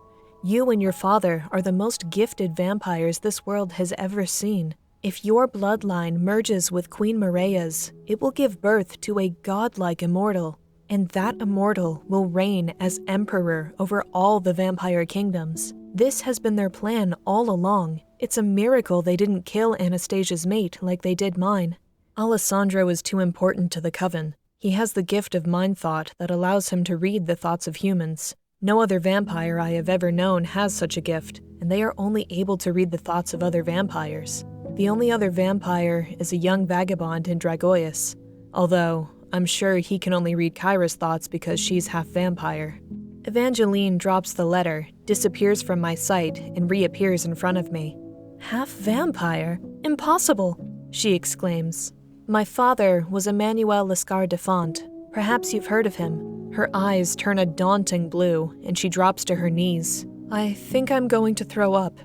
You and your father are the most gifted vampires this world has ever seen. If your bloodline merges with Queen Morea's, it will give birth to a godlike immortal, and that immortal will reign as emperor over all the vampire kingdoms. This has been their plan all along. It's a miracle they didn't kill Anastasia's mate like they did mine. Alessandro is too important to the Coven. He has the gift of mind thought that allows him to read the thoughts of humans. No other vampire I have ever known has such a gift, and they are only able to read the thoughts of other vampires. The only other vampire is a young vagabond in Dragoius, although I'm sure he can only read Kyra's thoughts because she's half vampire. Evangeline drops the letter, disappears from my sight, and reappears in front of me. Half vampire? Impossible! She exclaims. My father was Emmanuel Lescar de Font. Perhaps you've heard of him. Her eyes turn a daunting blue, and she drops to her knees. I think I'm going to throw up,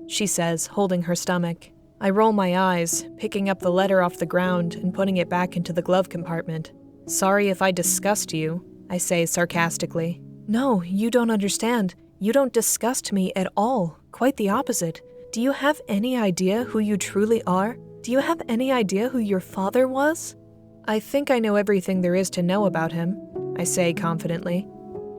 she says, holding her stomach. I roll my eyes, picking up the letter off the ground and putting it back into the glove compartment. Sorry if I disgust you, I say sarcastically. No, you don't understand. You don't disgust me at all. Quite the opposite. Do you have any idea who you truly are? Do you have any idea who your father was? I think I know everything there is to know about him, I say confidently.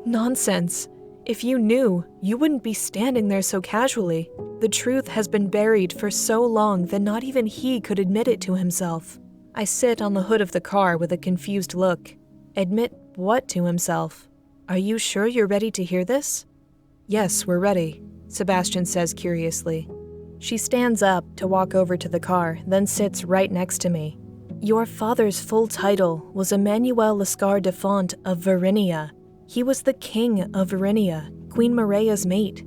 Nonsense. If you knew, you wouldn't be standing there so casually. The truth has been buried for so long that not even he could admit it to himself. I sit on the hood of the car with a confused look. Admit what to himself? Are you sure you're ready to hear this? Yes, we're ready, Sebastian says curiously. She stands up to walk over to the car, then sits right next to me. Your father's full title was Emmanuel Lescar de Font of Varinia. He was the king of Varinia, Queen Morea's mate.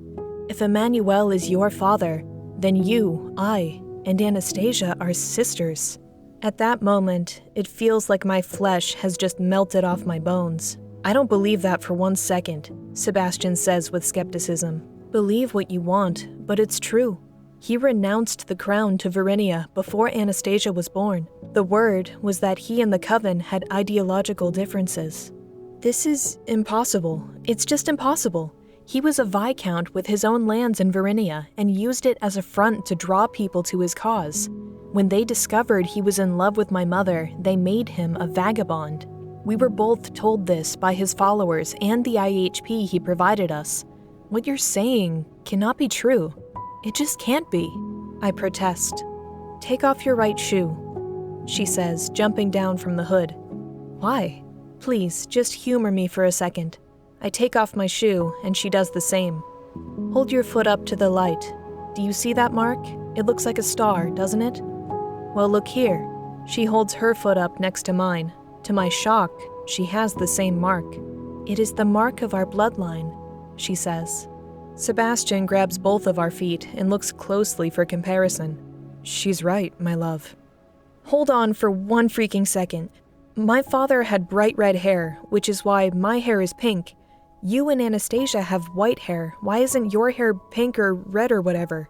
If Emmanuel is your father, then you, I, and Anastasia are sisters. At that moment, it feels like my flesh has just melted off my bones. I don't believe that for 1 second, Sebastian says with skepticism. Believe what you want, but it's true. He renounced the crown to Varinia before Anastasia was born. The word was that he and the Coven had ideological differences. This is impossible. It's just impossible. He was a viscount with his own lands in Varinia and used it as a front to draw people to his cause. When they discovered he was in love with my mother, they made him a vagabond. We were both told this by his followers and the IHP he provided us. What you're saying cannot be true. It just can't be. I protest. Take off your right shoe, she says, jumping down from the hood. Why? Please, just humor me for a second. I take off my shoe, and she does the same. Hold your foot up to the light. Do you see that mark? It looks like a star, doesn't it? Well, look here. She holds her foot up next to mine. To my shock, she has the same mark. It is the mark of our bloodline, she says. Sebastian grabs both of our feet and looks closely for comparison. She's right, my love. Hold on for 1 freaking second. My father had bright red hair, which is why my hair is pink. You and Anastasia have white hair. Why isn't your hair pink or red or whatever?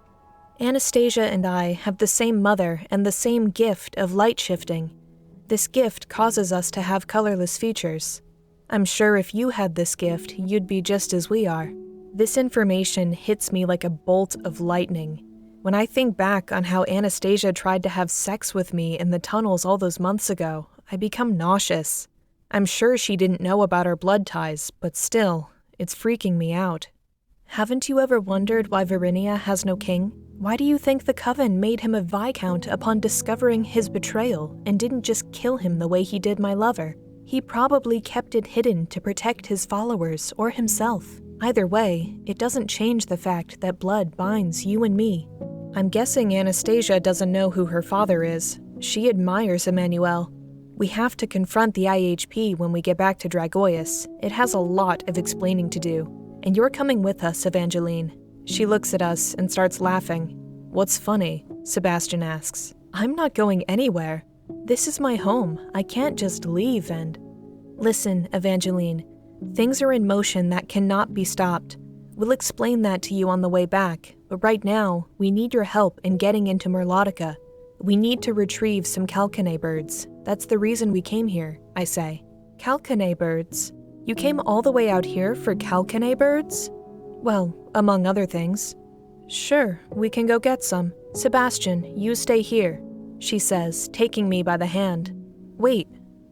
Anastasia and I have the same mother and the same gift of light shifting. This gift causes us to have colorless features. I'm sure if you had this gift, you'd be just as we are. This information hits me like a bolt of lightning. When I think back on how Anastasia tried to have sex with me in the tunnels all those months ago, I become nauseous. I'm sure she didn't know about our blood ties, but still, it's freaking me out. Haven't you ever wondered why Varinia has no king? Why do you think the Coven made him a Viscount upon discovering his betrayal and didn't just kill him the way he did my lover? He probably kept it hidden to protect his followers or himself. Either way, it doesn't change the fact that blood binds you and me. I'm guessing Anastasia doesn't know who her father is. She admires Emmanuel. We have to confront the IHP when we get back to Dragoius. It has a lot of explaining to do. And you're coming with us, Evangeline. She looks at us and starts laughing. What's funny? Sebastian asks. I'm not going anywhere. This is my home. I can't just leave and... Listen, Evangeline. Things are in motion that cannot be stopped. We'll explain that to you on the way back, but right now, we need your help in getting into Merlotica. We need to retrieve some Calcanae birds. That's the reason we came here, I say. Calcanae birds? You came all the way out here for Calcanae birds? Well, among other things. Sure, we can go get some. Sebastian, you stay here, she says, taking me by the hand. Wait,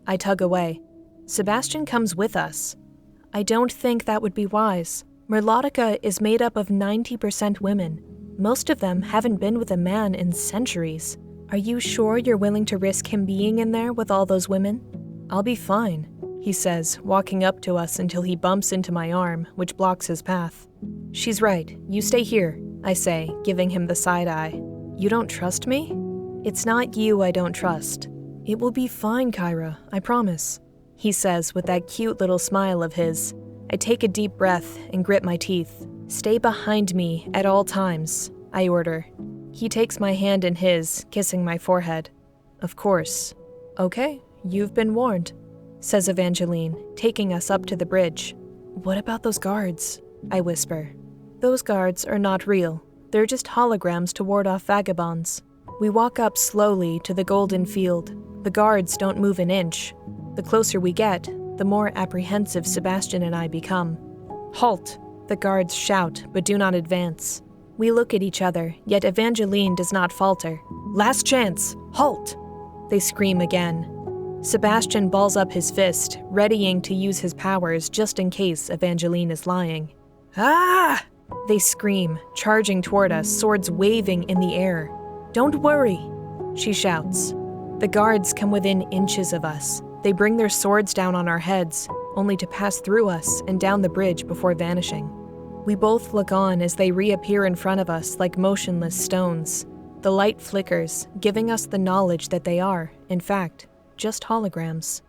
I tug away. Sebastian comes with us. I don't think that would be wise. Merlotica is made up of 90% women. Most of them haven't been with a man in centuries. Are you sure you're willing to risk him being in there with all those women? I'll be fine, he says, walking up to us until he bumps into my arm, which blocks his path. She's right. You stay here, I say, giving him the side eye. You don't trust me? It's not you I don't trust. It will be fine, Kyra, I promise, he says with that cute little smile of his. I take a deep breath and grit my teeth. Stay behind me at all times, I order. He takes my hand in his, kissing my forehead. Of course. Okay, you've been warned, says Evangeline, taking us up to the bridge. What about those guards? I whisper. Those guards are not real. They're just holograms to ward off vagabonds. We walk up slowly to the golden field. The guards don't move an inch. The closer we get, the more apprehensive Sebastian and I become. Halt! The guards shout, but do not advance. We look at each other, yet Evangeline does not falter. Last chance! Halt! They scream again. Sebastian balls up his fist, readying to use his powers just in case Evangeline is lying. Ah! They scream, charging toward us, swords waving in the air. Don't worry, she shouts. The guards come within inches of us. They bring their swords down on our heads, only to pass through us and down the bridge before vanishing. We both look on as they reappear in front of us like motionless stones. The light flickers, giving us the knowledge that they are, in fact, just holograms.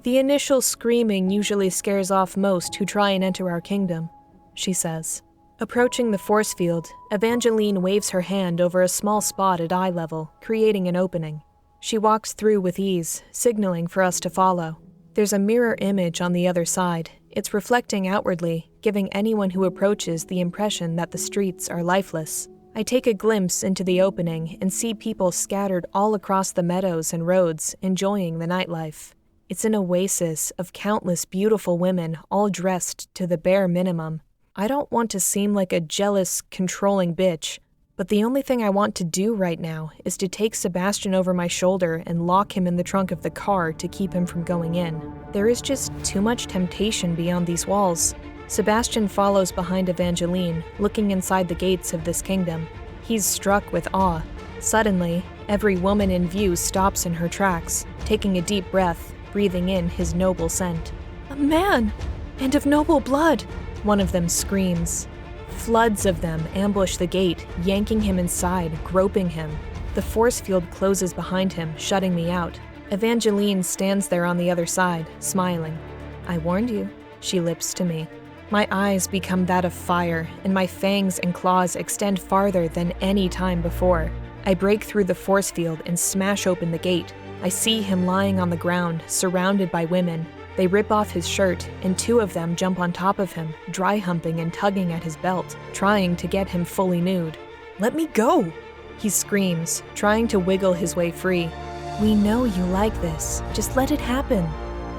The initial screaming usually scares off most who try and enter our kingdom, she says. Approaching the force field, Evangeline waves her hand over a small spot at eye level, creating an opening. She walks through with ease, signaling for us to follow. There's a mirror image on the other side. It's reflecting outwardly, giving anyone who approaches the impression that the streets are lifeless. I take a glimpse into the opening and see people scattered all across the meadows and roads, enjoying the nightlife. It's an oasis of countless beautiful women, all dressed to the bare minimum. I don't want to seem like a jealous, controlling bitch, but the only thing I want to do right now is to take Sebastian over my shoulder and lock him in the trunk of the car to keep him from going in. There is just too much temptation beyond these walls. Sebastian follows behind Evangeline, looking inside the gates of this kingdom. He's struck with awe. Suddenly, every woman in view stops in her tracks, taking a deep breath, breathing in his noble scent. A man! And of noble blood! One of them screams. Floods of them ambush the gate, yanking him inside, groping him. The force field closes behind him, shutting me out. Evangeline stands there on the other side, smiling. I warned you, she lips to me. My eyes become that of fire, and my fangs and claws extend farther than any time before. I break through the force field and smash open the gate. I see him lying on the ground, surrounded by women. They rip off his shirt, and two of them jump on top of him, dry humping and tugging at his belt, trying to get him fully nude. Let me go! He screams, trying to wiggle his way free. We know you like this. Just let it happen,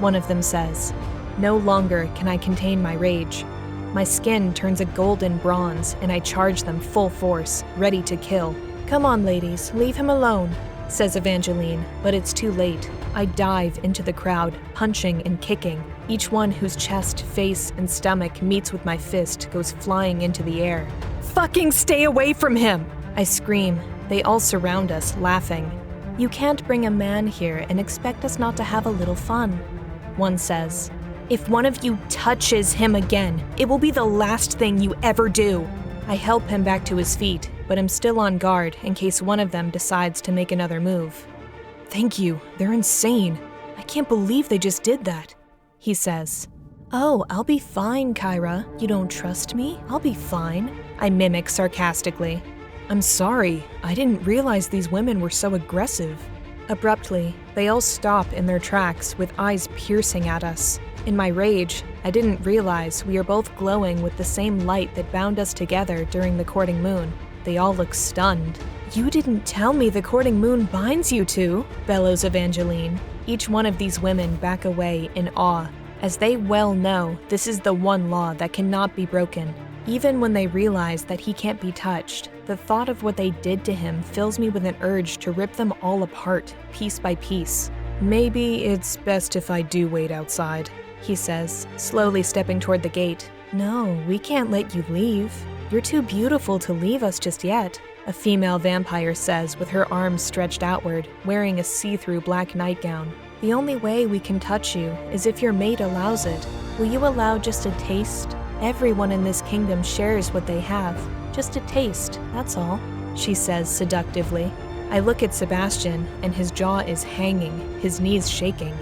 one of them says. No longer can I contain my rage. My skin turns a golden bronze, and I charge them full force, ready to kill. Come on, ladies, leave him alone, says Evangeline, but it's too late. I dive into the crowd, punching and kicking. Each one whose chest, face, and stomach meets with my fist goes flying into the air. Fucking stay away from him! I scream. They all surround us, laughing. You can't bring a man here and expect us not to have a little fun. One says, if one of you touches him again, it will be the last thing you ever do. I help him back to his feet, but am still on guard in case one of them decides to make another move. Thank you, they're insane. I can't believe they just did that, he says. Oh, I'll be fine, Kyra. You don't trust me? I'll be fine, I mimic sarcastically. I'm sorry, I didn't realize these women were so aggressive. Abruptly, they all stop in their tracks with eyes piercing at us. In my rage, I didn't realize we are both glowing with the same light that bound us together during the courting moon. They all look stunned. You didn't tell me the courting moon binds you two, bellows Evangeline. Each one of these women back away in awe, as they well know this is the one law that cannot be broken. Even when they realize that he can't be touched, the thought of what they did to him fills me with an urge to rip them all apart, piece by piece. Maybe it's best if I do wait outside, he says, slowly stepping toward the gate. No, we can't let you leave. You're too beautiful to leave us just yet, a female vampire says with her arms stretched outward, wearing a see-through black nightgown. The only way we can touch you is if your mate allows it. Will you allow just a taste? Everyone in this kingdom shares what they have. Just a taste, that's all, she says seductively. I look at Sebastian, and his jaw is hanging, his knees shaking.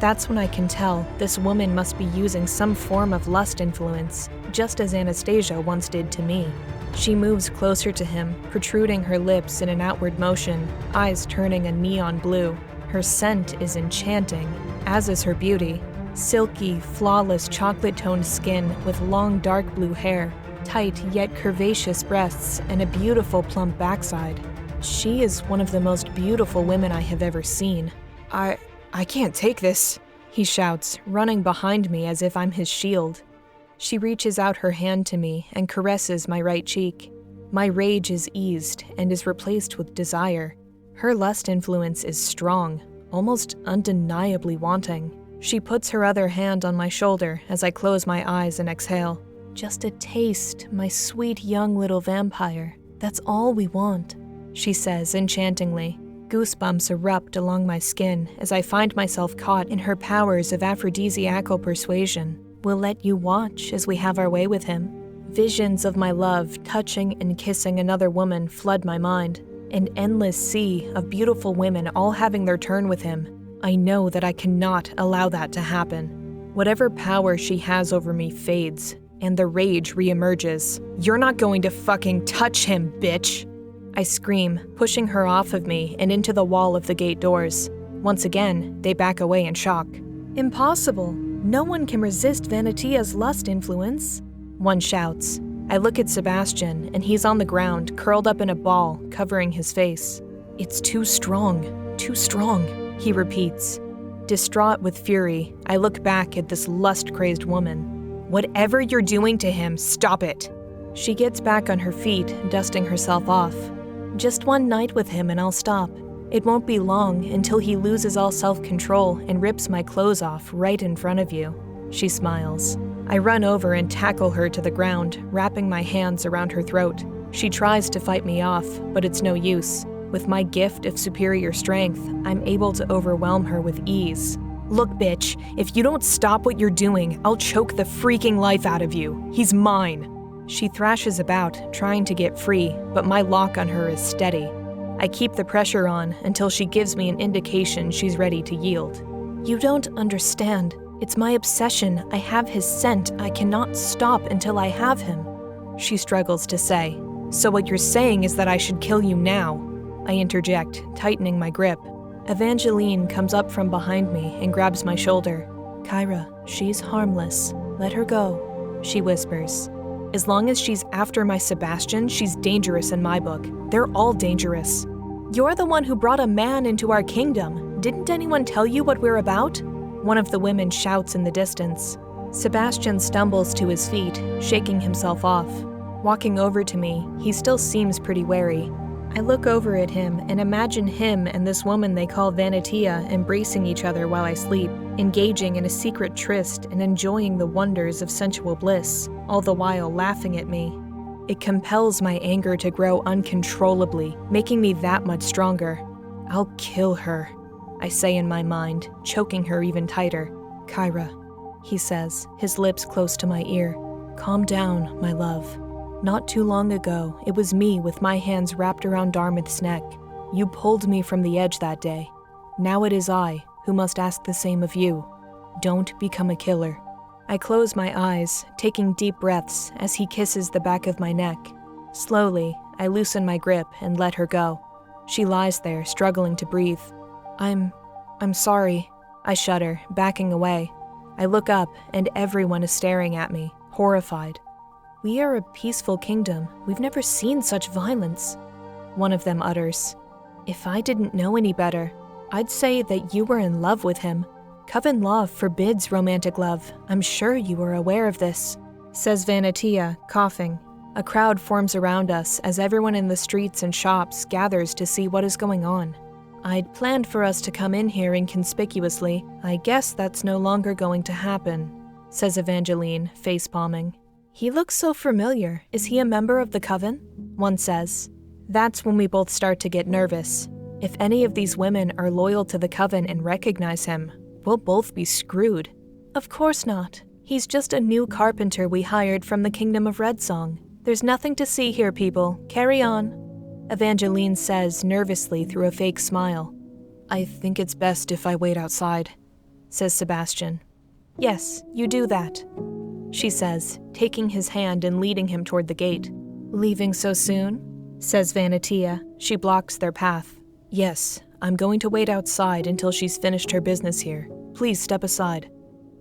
That's when I can tell this woman must be using some form of lust influence, just as Anastasia once did to me. She moves closer to him, protruding her lips in an outward motion, eyes turning a neon blue. Her scent is enchanting, as is her beauty. Silky, flawless chocolate-toned skin with long dark blue hair, tight yet curvaceous breasts, and a beautiful plump backside. She is one of the most beautiful women I have ever seen. I can't take this, he shouts, running behind me as if I'm his shield. She reaches out her hand to me and caresses my right cheek. My rage is eased and is replaced with desire. Her lust influence is strong, almost undeniably wanting. She puts her other hand on my shoulder as I close my eyes and exhale. Just a taste, my sweet young little vampire. That's all we want, she says enchantingly. Goosebumps erupt along my skin as I find myself caught in her powers of aphrodisiacal persuasion. We'll let you watch as we have our way with him. Visions of my love touching and kissing another woman flood my mind. An endless sea of beautiful women all having their turn with him. I know that I cannot allow that to happen. Whatever power she has over me fades, and the rage reemerges. You're not going to fucking touch him, bitch! I scream, pushing her off of me and into the wall of the gate doors. Once again, they back away in shock. Impossible! No one can resist Vanitia's lust influence, one shouts. I look at Sebastian, and he's on the ground, curled up in a ball, covering his face. It's too strong, he repeats. Distraught with fury, I look back at this lust-crazed woman. Whatever you're doing to him, stop it! She gets back on her feet, dusting herself off. Just one night with him and I'll stop. It won't be long until he loses all self-control and rips my clothes off right in front of you. She smiles. I run over and tackle her to the ground, wrapping my hands around her throat. She tries to fight me off, but it's no use. With my gift of superior strength, I'm able to overwhelm her with ease. Look, bitch, if you don't stop what you're doing, I'll choke the freaking life out of you. He's mine. She thrashes about, trying to get free, but my lock on her is steady. I keep the pressure on until she gives me an indication she's ready to yield. You don't understand. It's my obsession. I have his scent. I cannot stop until I have him. She struggles to say. So what you're saying is that I should kill you now? I interject, tightening my grip. Evangeline comes up from behind me and grabs my shoulder. Kyra, she's harmless. Let her go, she whispers. As long as she's after my Sebastian, she's dangerous in my book. They're all dangerous. You're the one who brought a man into our kingdom. Didn't anyone tell you what we're about? One of the women shouts in the distance. Sebastian stumbles to his feet, shaking himself off. Walking over to me, he still seems pretty wary. I look over at him and imagine him and this woman they call Vanitia embracing each other while I sleep, engaging in a secret tryst and enjoying the wonders of sensual bliss, all the while laughing at me. It compels my anger to grow uncontrollably, making me that much stronger. I'll kill her, I say in my mind, choking her even tighter. Kyra, he says, his lips close to my ear. Calm down, my love. Not too long ago, it was me with my hands wrapped around Dartmouth's neck. You pulled me from the edge that day. Now it is I who must ask the same of you. Don't become a killer. I close my eyes, taking deep breaths as he kisses the back of my neck. Slowly, I loosen my grip and let her go. She lies there, struggling to breathe. I'm sorry. I shudder, backing away. I look up, and everyone is staring at me, horrified. We are a peaceful kingdom. We've never seen such violence. One of them utters. If I didn't know any better, I'd say that you were in love with him. Coven law forbids romantic love. I'm sure you are aware of this, says Vanatia, coughing. A crowd forms around us as everyone in the streets and shops gathers to see what is going on. I'd planned for us to come in here inconspicuously. I guess that's no longer going to happen, says Evangeline, face-palming. He looks so familiar. Is he a member of the Coven? One says. That's when we both start to get nervous. If any of these women are loyal to the Coven and recognize him, we'll both be screwed. Of course not. He's just a new carpenter we hired from the Kingdom of Redsong. There's nothing to see here, people. Carry on. Evangeline says nervously through a fake smile. I think it's best if I wait outside, says Sebastian. Yes, you do that, she says, taking his hand and leading him toward the gate. Leaving so soon? Says Vanatia. She blocks their path. Yes, I'm going to wait outside until she's finished her business here. Please step aside,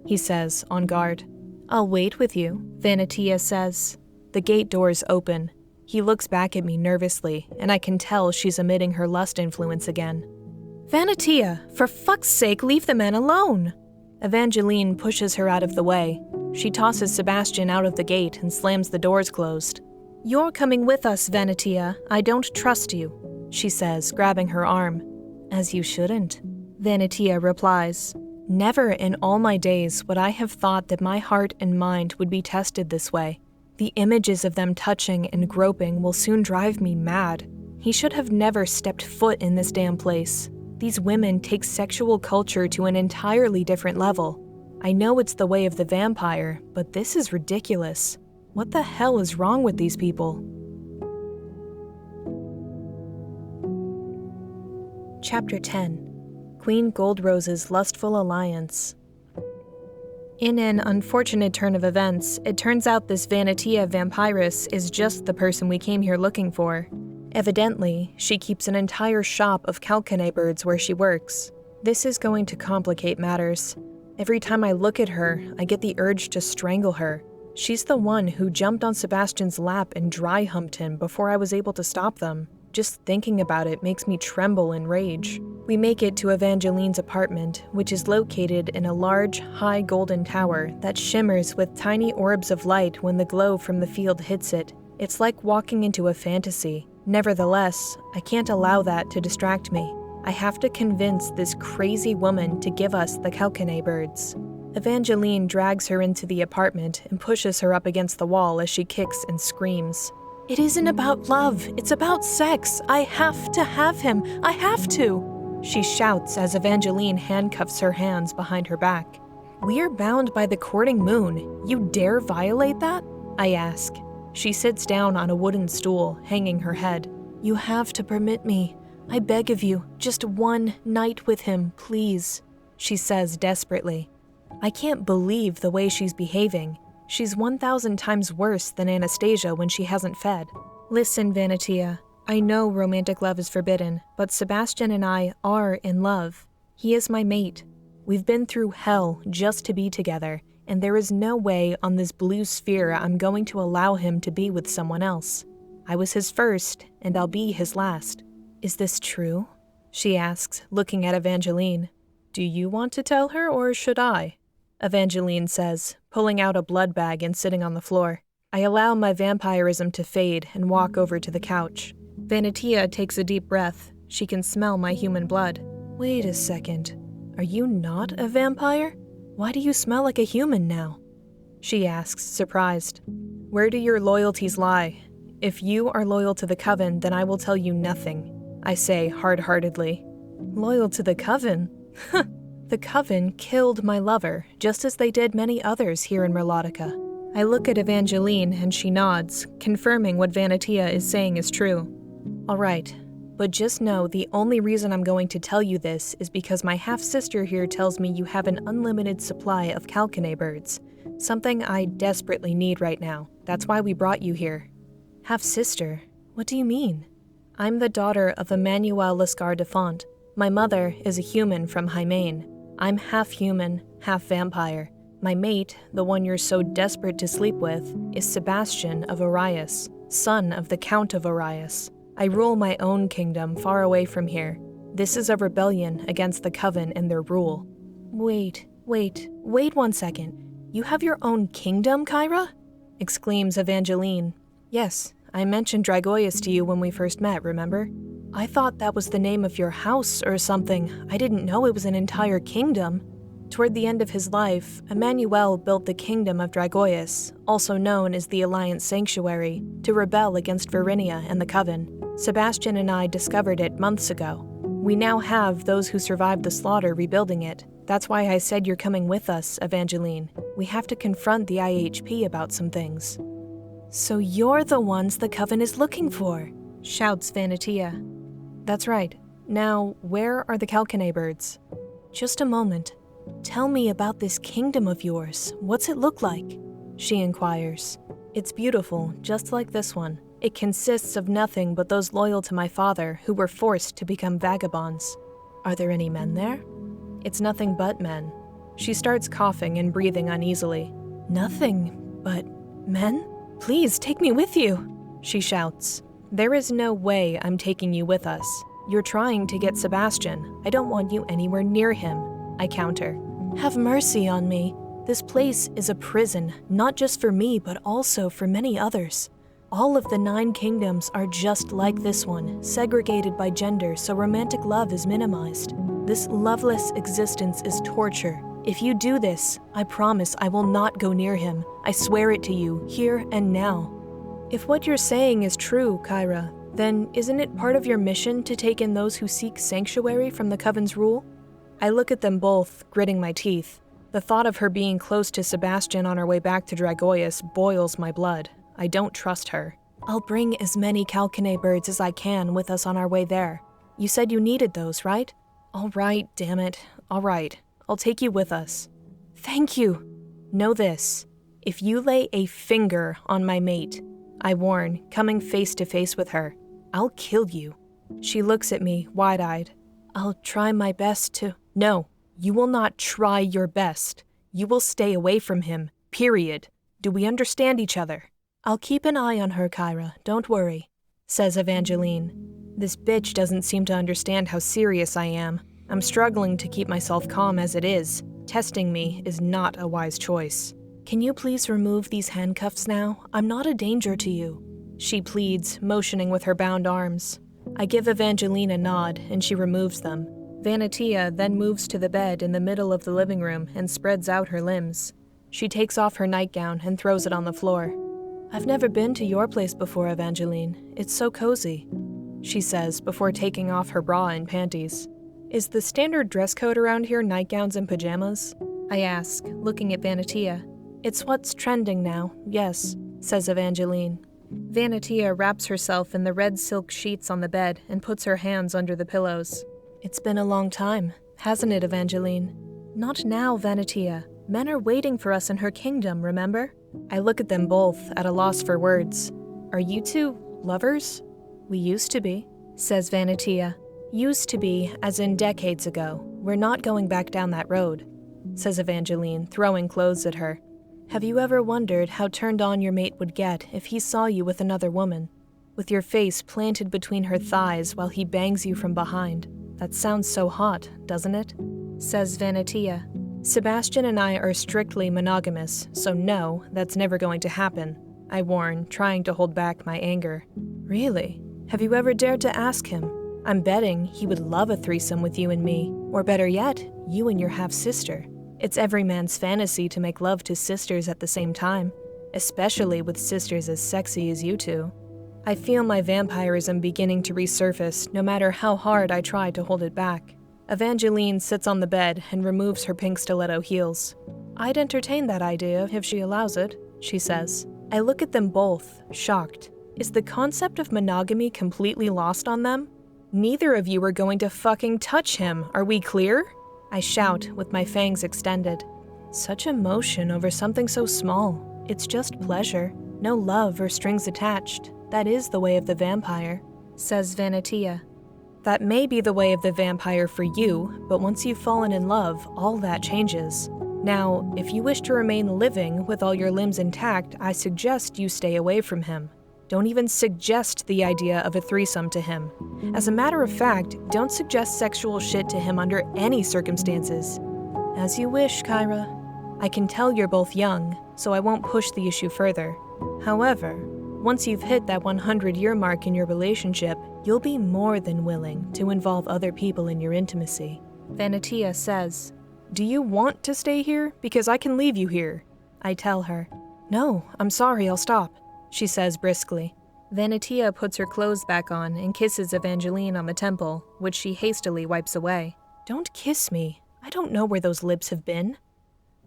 he says, on guard. I'll wait with you, Vanatia says. The gate doors open. He looks back at me nervously, and I can tell she's emitting her lust influence again. Vanatia, for fuck's sake, leave the man alone! Evangeline pushes her out of the way. She tosses Sebastian out of the gate and slams the doors closed. You're coming with us, Vanatia. I don't trust you, she says, grabbing her arm. As you shouldn't, Vanatia replies. Never in all my days would I have thought that my heart and mind would be tested this way. The images of them touching and groping will soon drive me mad. He should have never stepped foot in this damn place. These women take sexual culture to an entirely different level. I know it's the way of the vampire, but this is ridiculous. What the hell is wrong with these people? Chapter 10. Queen Goldrose's Lustful Alliance. In an unfortunate turn of events, it turns out this Vanatia vampiress is just the person we came here looking for. Evidently, she keeps an entire shop of calcinae birds where she works. This is going to complicate matters. Every time I look at her, I get the urge to strangle her. She's the one who jumped on Sebastian's lap and dry humped him before I was able to stop them. Just thinking about it makes me tremble in rage. We make it to Evangeline's apartment, which is located in a large, high golden tower that shimmers with tiny orbs of light when the glow from the field hits it. It's like walking into a fantasy. Nevertheless, I can't allow that to distract me. I have to convince this crazy woman to give us the calcinae birds. Evangeline drags her into the apartment and pushes her up against the wall as she kicks and screams. It isn't about love, it's about sex. I have to have him. I have to, she shouts as Evangeline handcuffs her hands behind her back. We're bound by the courting moon. You dare violate that? I ask. She sits down on a wooden stool, hanging her head. You have to permit me. I beg of you, just one night with him, please, she says desperately. I can't believe the way she's behaving. She's 1,000 times worse than Anastasia when she hasn't fed. Listen, Vanatia, I know romantic love is forbidden, but Sebastian and I are in love. He is my mate. We've been through hell just to be together, and there is no way on this blue sphere I'm going to allow him to be with someone else. I was his first, and I'll be his last. Is this true? She asks, looking at Evangeline. Do you want to tell her, or should I? Evangeline says, pulling out a blood bag and sitting on the floor. I allow my vampirism to fade and walk over to the couch. Vanatia takes a deep breath. She can smell my human blood. Wait a second. Are you not a vampire? Why do you smell like a human now? She asks, surprised. Where do your loyalties lie? If you are loyal to the Coven, then I will tell you nothing, I say hard-heartedly. Loyal to the Coven? The Coven killed my lover, just as they did many others here in Merlotica. I look at Evangeline and she nods, confirming what Vanatia is saying is true. All right, but just know the only reason I'm going to tell you this is because my half-sister here tells me you have an unlimited supply of Calcane birds, something I desperately need right now. That's why we brought you here. Half-sister? What do you mean? I'm the daughter of Emmanuel Lescar de Font. My mother is a human from Hymaine. I'm half human, half vampire. My mate, the one you're so desperate to sleep with, is Sebastian of Arias, son of the Count of Arias. I rule my own kingdom far away from here. This is a rebellion against the Coven and their rule. Wait 1 second. You have your own kingdom, Kyra? Exclaims Evangeline. Yes, I mentioned Dragoius to you when we first met, remember? I thought that was the name of your house or something. I didn't know it was an entire kingdom. Toward the end of his life, Emmanuel built the Kingdom of Dragoius, also known as the Alliance Sanctuary, to rebel against Verinia and the Coven. Sebastian and I discovered it months ago. We now have those who survived the slaughter rebuilding it. That's why I said you're coming with us, Evangeline. We have to confront the IHP about some things. So you're the ones the Coven is looking for, shouts Vanatia. That's right. Now, where are the Calcane birds? Just a moment. Tell me about this kingdom of yours. What's it look like? She inquires. It's beautiful, just like this one. It consists of nothing but those loyal to my father who were forced to become vagabonds. Are there any men there? It's nothing but men. She starts coughing and breathing uneasily. Nothing but men? Please take me with you, she shouts. There is no way I'm taking you with us. You're trying to get Sebastian. I don't want you anywhere near him, I counter. Have mercy on me. This place is a prison, not just for me, but also for many others. All of the 9 kingdoms are just like this one, segregated by gender so romantic love is minimized. This loveless existence is torture. If you do this, I promise I will not go near him. I swear it to you, here and now. If what you're saying is true, Kyra, then isn't it part of your mission to take in those who seek sanctuary from the Coven's rule? I look at them both, gritting my teeth. The thought of her being close to Sebastian on her way back to Dragoius boils my blood. I don't trust her. I'll bring as many Calcane birds as I can with us on our way there. You said you needed those, right? All right, damn it. All right. I'll take you with us. Thank you. Know this. If you lay a finger on my mate, I warn, coming face to face with her, I'll kill you. She looks at me, wide-eyed. I'll try my best to... No, you will not try your best. You will stay away from him, period. Do we understand each other? I'll keep an eye on her, Kyra, don't worry, says Evangeline. This bitch doesn't seem to understand how serious I am. I'm struggling to keep myself calm as it is. Testing me is not a wise choice. Can you please remove these handcuffs now? I'm not a danger to you, she pleads, motioning with her bound arms. I give Evangeline a nod, and she removes them. Vanatia then moves to the bed in the middle of the living room and spreads out her limbs. She takes off her nightgown and throws it on the floor. I've never been to your place before, Evangeline. It's so cozy, she says before taking off her bra and panties. Is the standard dress code around here nightgowns and pajamas? I ask, looking at Vanatia. It's what's trending now, yes, says Evangeline. Vanatia wraps herself in the red silk sheets on the bed and puts her hands under the pillows. It's been a long time, hasn't it, Evangeline? Not now, Vanatia. Men are waiting for us in her kingdom, remember? I look at them both, at a loss for words. Are you two lovers? We used to be, says Vanatia. Used to be, as in decades ago. We're not going back down that road, says Evangeline, throwing clothes at her. Have you ever wondered how turned on your mate would get if he saw you with another woman? With your face planted between her thighs while he bangs you from behind. That sounds so hot, doesn't it? Says Vanatia. Sebastian and I are strictly monogamous, so no, that's never going to happen, I warn, trying to hold back my anger. Really? Have you ever dared to ask him? I'm betting he would love a threesome with you and me, or better yet, you and your half-sister. It's every man's fantasy to make love to sisters at the same time, especially with sisters as sexy as you two. I feel my vampirism beginning to resurface no matter how hard I try to hold it back. Evangeline sits on the bed and removes her pink stiletto heels. I'd entertain that idea if she allows it, she says. I look at them both, shocked. Is the concept of monogamy completely lost on them? Neither of you are going to fucking touch him, are we clear? I shout with my fangs extended. Such emotion over something so small. It's just pleasure. No love or strings attached. That is the way of the vampire, says Vanitia. That may be the way of the vampire for you, but once you've fallen in love, all that changes. Now, if you wish to remain living with all your limbs intact, I suggest you stay away from him. Don't even suggest the idea of a threesome to him. As a matter of fact, don't suggest sexual shit to him under any circumstances. As you wish, Kyra. I can tell you're both young, so I won't push the issue further. However, once you've hit that 100-year mark in your relationship, you'll be more than willing to involve other people in your intimacy. Vanitia says, Do you want to stay here? Because I can leave you here. I tell her, No, I'm sorry, I'll stop, she says briskly. Vanitia puts her clothes back on and kisses Evangeline on the temple, which she hastily wipes away. Don't kiss me. I don't know where those lips have been.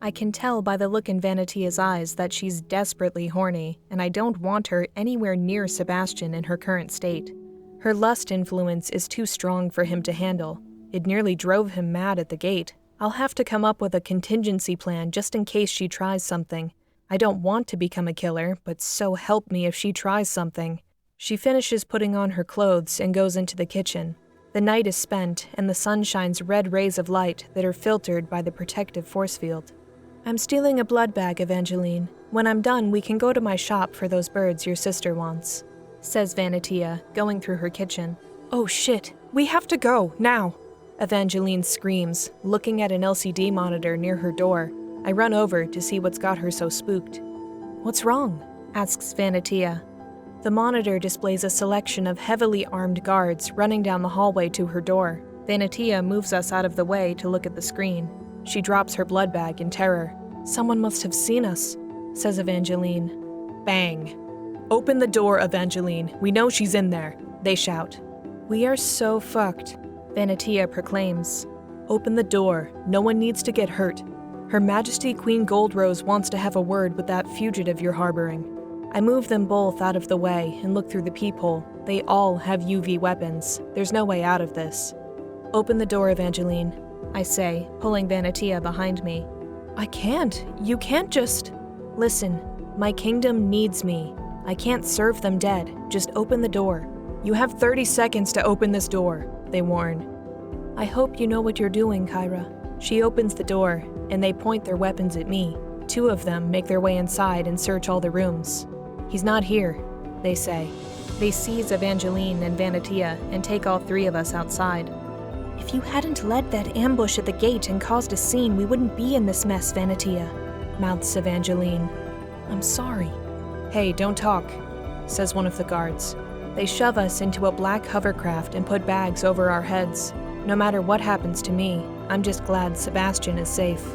I can tell by the look in Vanitia's eyes that she's desperately horny, and I don't want her anywhere near Sebastian in her current state. Her lust influence is too strong for him to handle. It nearly drove him mad at the gate. I'll have to come up with a contingency plan just in case she tries something. I don't want to become a killer, but so help me if she tries something. She finishes putting on her clothes and goes into the kitchen. The night is spent, and the sun shines red rays of light that are filtered by the protective force field. I'm stealing a blood bag, Evangeline. When I'm done, we can go to my shop for those birds your sister wants, says Vanitia, going through her kitchen. Oh shit, we have to go, now! Evangeline screams, looking at an LCD monitor near her door. I run over to see what's got her so spooked. What's wrong? Asks Vanitia. The monitor displays a selection of heavily armed guards running down the hallway to her door. Vanitia moves us out of the way to look at the screen. She drops her blood bag in terror. Someone must have seen us, says Evangeline. Bang. Open the door, Evangeline. We know she's in there, they shout. We are so fucked, Vanitia proclaims. Open the door. No one needs to get hurt. Her Majesty Queen Goldrose wants to have a word with that fugitive you're harboring. I move them both out of the way and look through the peephole. They all have UV weapons. There's no way out of this. Open the door, Evangeline, I say, pulling Vanitia behind me. I can't. You can't just... Listen, my kingdom needs me. I can't serve them dead. Just open the door. You have 30 seconds to open this door, they warn. I hope you know what you're doing, Kyra. She opens the door, and they point their weapons at me. 2 of them make their way inside and search all the rooms. He's not here, they say. They seize Evangeline and Vanitia and take all 3 of us outside. If you hadn't led that ambush at the gate and caused a scene, we wouldn't be in this mess, Vanitia, mouths Evangeline. I'm sorry. Hey, don't talk, says one of the guards. They shove us into a black hovercraft and put bags over our heads. No matter what happens to me, I'm just glad Sebastian is safe.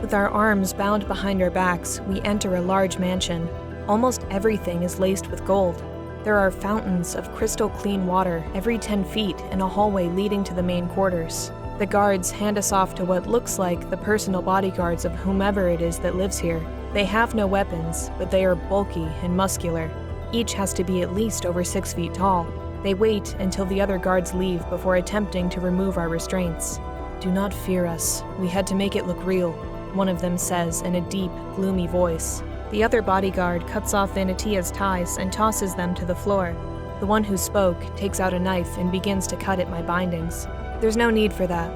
With our arms bound behind our backs, we enter a large mansion. Almost everything is laced with gold. There are fountains of crystal clean water every 10 feet and a hallway leading to the main quarters. The guards hand us off to what looks like the personal bodyguards of whomever it is that lives here. They have no weapons, but they are bulky and muscular. Each has to be at least over 6 feet tall. They wait until the other guards leave before attempting to remove our restraints. Do not fear us. We had to make it look real, one of them says in a deep, gloomy voice. The other bodyguard cuts off Vanitia's ties and tosses them to the floor. The one who spoke takes out a knife and begins to cut at my bindings. There's no need for that,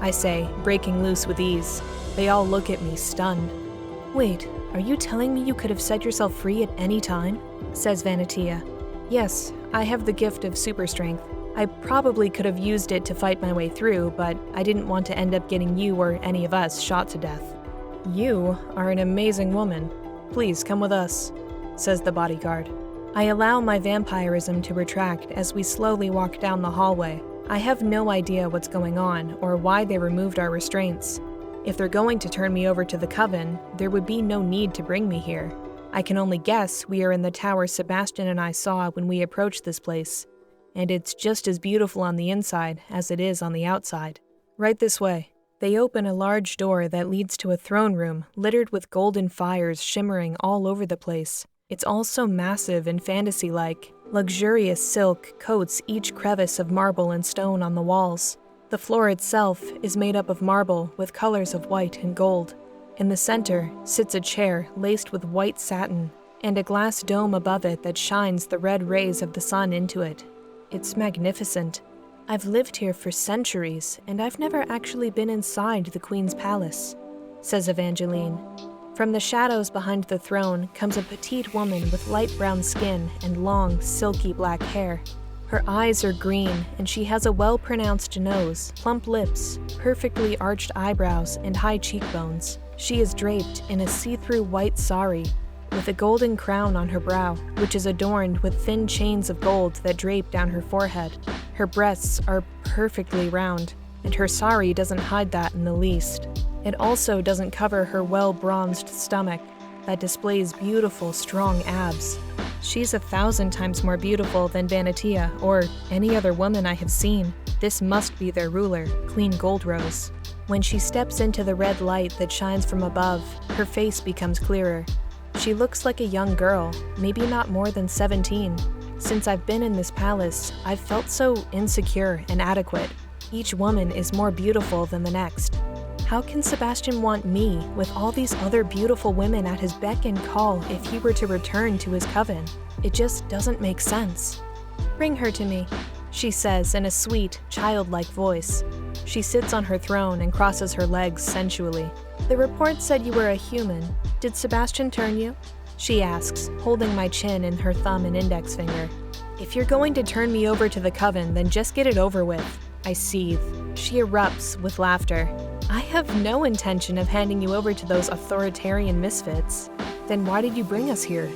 I say, breaking loose with ease. They all look at me, stunned. Wait, are you telling me you could have set yourself free at any time? Says Vanitia. Yes, I have the gift of super strength. I probably could have used it to fight my way through, but I didn't want to end up getting you or any of us shot to death. You are an amazing woman. Please come with us, says the bodyguard. I allow my vampirism to retract as we slowly walk down the hallway. I have no idea what's going on or why they removed our restraints. If they're going to turn me over to the Coven, there would be no need to bring me here. I can only guess we are in the tower Sebastian and I saw when we approached this place, and it's just as beautiful on the inside as it is on the outside. Right this way." They open a large door that leads to a throne room littered with golden fires shimmering all over the place. It's all so massive and fantasy-like. Luxurious silk coats each crevice of marble and stone on the walls. The floor itself is made up of marble with colors of white and gold. In the center sits a chair laced with white satin and a glass dome above it that shines the red rays of the sun into it. It's magnificent. I've lived here for centuries, and I've never actually been inside the Queen's palace, says Evangeline. From the shadows behind the throne comes a petite woman with light brown skin and long, silky black hair. Her eyes are green, and she has a well-pronounced nose, plump lips, perfectly arched eyebrows, and high cheekbones. She is draped in a see-through white sari, with a golden crown on her brow, which is adorned with thin chains of gold that drape down her forehead. Her breasts are perfectly round, and her sari doesn't hide that in the least. It also doesn't cover her well-bronzed stomach that displays beautiful, strong abs. She's 1,000 times more beautiful than Vanitia or any other woman I have seen. This must be their ruler, Queen Goldrose. When she steps into the red light that shines from above, her face becomes clearer. She looks like a young girl, maybe not more than 17. Since I've been in this palace, I've felt so insecure and inadequate. Each woman is more beautiful than the next. How can Sebastian want me with all these other beautiful women at his beck and call if he were to return to his coven? It just doesn't make sense. "Bring her to me," she says in a sweet, childlike voice. She sits on her throne and crosses her legs sensually. "The report said you were a human. Did Sebastian turn you?" she asks, holding my chin in her thumb and index finger. "If you're going to turn me over to the coven, then just get it over with." I seethe. She erupts with laughter. "I have no intention of handing you over to those authoritarian misfits. Then why did you bring us here?"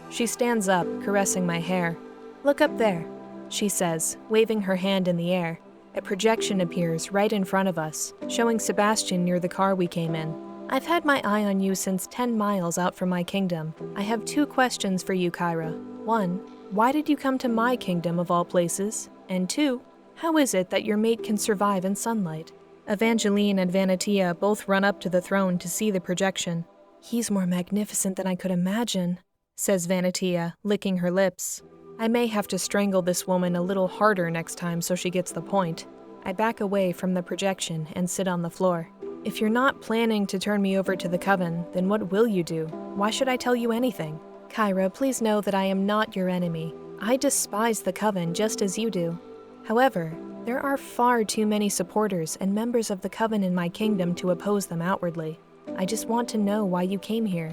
She stands up, caressing my hair. "Look up there," she says, waving her hand in the air. A projection appears right in front of us, showing Sebastian near the car we came in. "I've had my eye on you since 10 miles out from my kingdom. I have 2 questions for you, Kyra. 1, why did you come to my kingdom of all places? And 2, how is it that your mate can survive in sunlight?" Evangeline and Vanitia both run up to the throne to see the projection. "He's more magnificent than I could imagine," says Vanitia, licking her lips. I may have to strangle this woman a little harder next time so she gets the point. I back away from the projection and sit on the floor. "If you're not planning to turn me over to the coven, then what will you do? Why should I tell you anything? Kyra, please know that I am not your enemy. I despise the coven just as you do. However, there are far too many supporters and members of the coven in my kingdom to oppose them outwardly. I just want to know why you came here."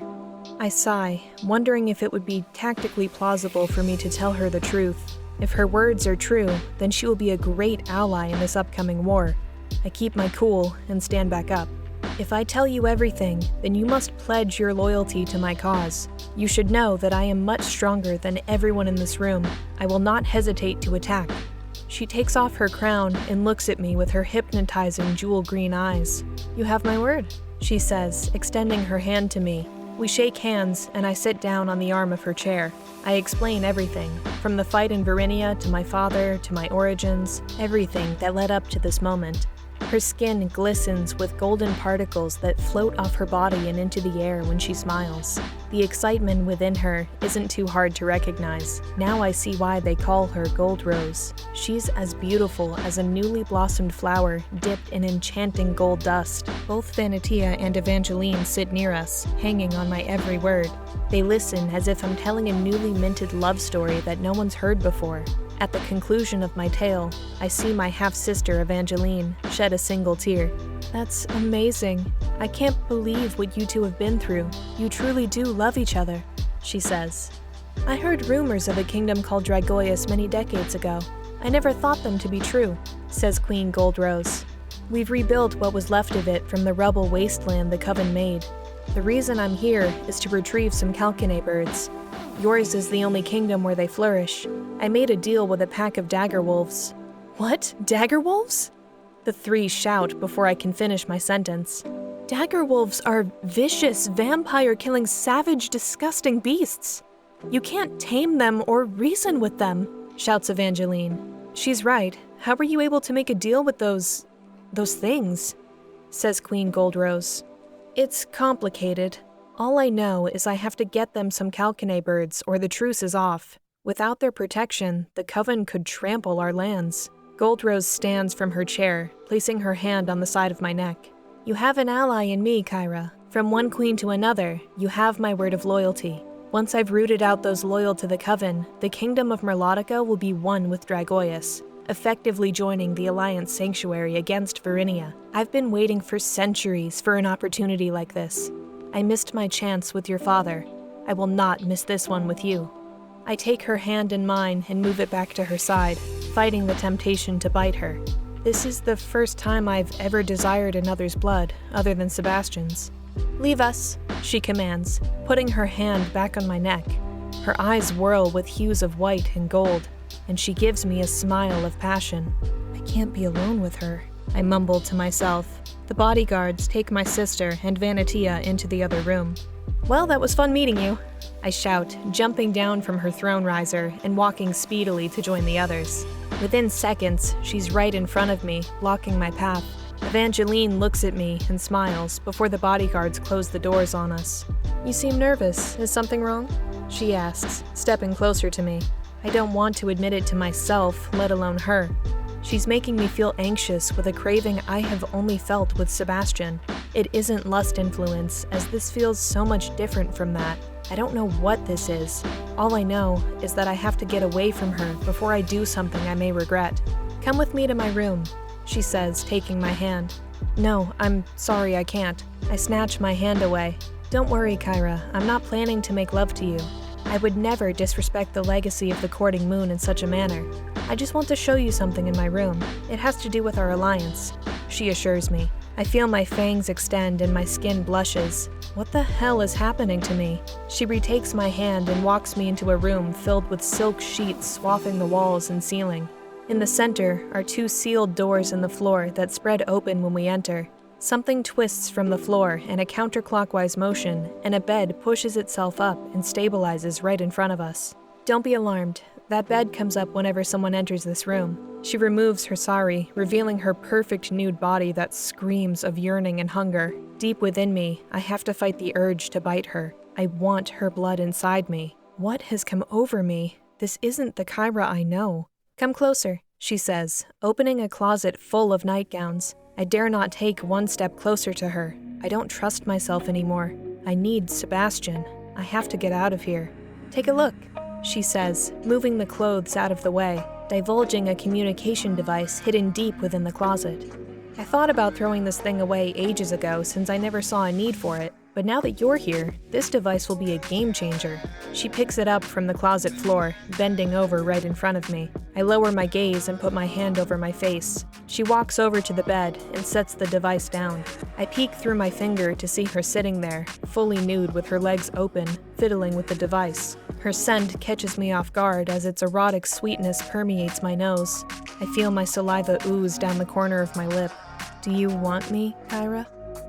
I sigh, wondering if it would be tactically plausible for me to tell her the truth. If her words are true, then she will be a great ally in this upcoming war. I keep my cool and stand back up. "If I tell you everything, then you must pledge your loyalty to my cause. You should know that I am much stronger than everyone in this room. I will not hesitate to attack." She takes off her crown and looks at me with her hypnotizing jewel green eyes. "You have my word," she says, extending her hand to me. We shake hands, and I sit down on the arm of her chair. I explain everything, from the fight in Verinia to my father to my origins, everything that led up to this moment. Her skin glistens with golden particles that float off her body and into the air when she smiles. The excitement within her isn't too hard to recognize. Now I see why they call her Goldrose. She's as beautiful as a newly blossomed flower dipped in enchanting gold dust. Both Vanitia and Evangeline sit near us, hanging on my every word. They listen as if I'm telling a newly minted love story that no one's heard before. At the conclusion of my tale, I see my half-sister Evangeline shed a single tear. "That's amazing. I can't believe what you two have been through. You truly do love each other," she says. "I heard rumors of a kingdom called Dragoius many decades ago. I never thought them to be true," says Queen Goldrose. "We've rebuilt what was left of it from the rubble wasteland the Coven made. The reason I'm here is to retrieve some Kalkine birds. Yours is the only kingdom where they flourish. I made a deal with a pack of dagger wolves." "What? Dagger wolves?" The 3 shout before I can finish my sentence. Dagger wolves are vicious, vampire-killing, savage, disgusting beasts. You can't tame them or reason with them, shouts Evangeline. She's right. How were you able to make a deal with those things? Says Queen Goldrose. It's complicated. All I know is I have to get them some Calcanae birds or the truce is off. Without their protection, the Coven could trample our lands. Goldrose stands from her chair, placing her hand on the side of my neck. You have an ally in me, Kyra. From one queen to another, you have my word of loyalty. Once I've rooted out those loyal to the Coven, the Kingdom of Merlotica will be one with Dragoius, effectively joining the Alliance Sanctuary against Verinia. I've been waiting for centuries for an opportunity like this. I missed my chance with your father. I will not miss this one with you. I take her hand in mine and move it back to her side, fighting the temptation to bite her. This is the first time I've ever desired another's blood, other than Sebastian's. Leave us, she commands, putting her hand back on my neck. Her eyes whirl with hues of white and gold, and she gives me a smile of passion. I can't be alone with her, I mumble to myself. The bodyguards take my sister and Vanitia into the other room. Well, that was fun meeting you, I shout, jumping down from her throne riser and walking speedily to join the others. Within seconds, she's right in front of me, blocking my path. Evangeline looks at me and smiles before the bodyguards close the doors on us. You seem nervous. Is something wrong? She asks, stepping closer to me. I don't want to admit it to myself, let alone her. She's making me feel anxious with a craving I have only felt with Sebastian. It isn't lust influence, as this feels so much different from that. I don't know what this is. All I know is that I have to get away from her before I do something I may regret. Come with me to my room, she says, taking my hand. No, I'm sorry I can't. I snatch my hand away. Don't worry, Kyra, I'm not planning to make love to you. I would never disrespect the legacy of the courting moon in such a manner. I just want to show you something in my room. It has to do with our alliance, she assures me. I feel my fangs extend and my skin blushes. What the hell is happening to me? She retakes my hand and walks me into a room filled with silk sheets swathing the walls and ceiling. In the center are two sealed doors in the floor that spread open when we enter. Something twists from the floor in a counterclockwise motion, and a bed pushes itself up and stabilizes right in front of us. Don't be alarmed. That bed comes up whenever someone enters this room. She removes her sari, revealing her perfect nude body that screams of yearning and hunger. Deep within me, I have to fight the urge to bite her. I want her blood inside me. What has come over me? This isn't the Kyra I know. Come closer, she says, opening a closet full of nightgowns. I dare not take one step closer to her. I don't trust myself anymore. I need Sebastian. I have to get out of here. Take a look, she says, moving the clothes out of the way, divulging a communication device hidden deep within the closet. I thought about throwing this thing away ages ago since I never saw a need for it, but now that you're here, this device will be a game changer. She picks it up from the closet floor, bending over right in front of me. I lower my gaze and put my hand over my face. She walks over to the bed and sets the device down. I peek through my finger to see her sitting there, fully nude with her legs open, fiddling with the device. Her scent catches me off guard as its erotic sweetness permeates my nose. I feel my saliva ooze down the corner of my lip. Do you want me, Kyra?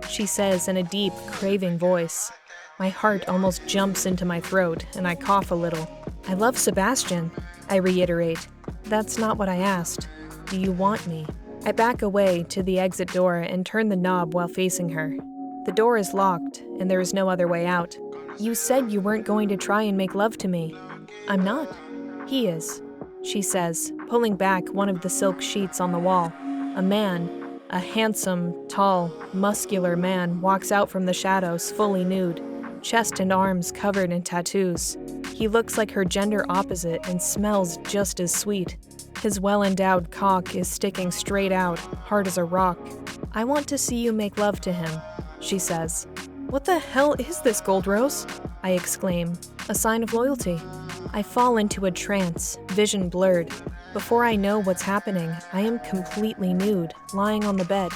She says in a deep, craving voice. My heart almost jumps into my throat, and I cough a little. I love Sebastian, I reiterate. That's not what I asked. Do you want me? I back away to the exit door and turn the knob while facing her. The door is locked, and there is no other way out. You said you weren't going to try and make love to me. I'm not. He is, she says, pulling back one of the silk sheets on the wall. A man, a handsome, tall, muscular man walks out from the shadows fully nude, chest and arms covered in tattoos. He looks like her gender opposite and smells just as sweet. His well-endowed cock is sticking straight out, hard as a rock. I want to see you make love to him, she says. What the hell is this, Goldrose? I exclaim, a sign of loyalty. I fall into a trance, vision blurred. Before I know what's happening, I am completely nude, lying on the bed.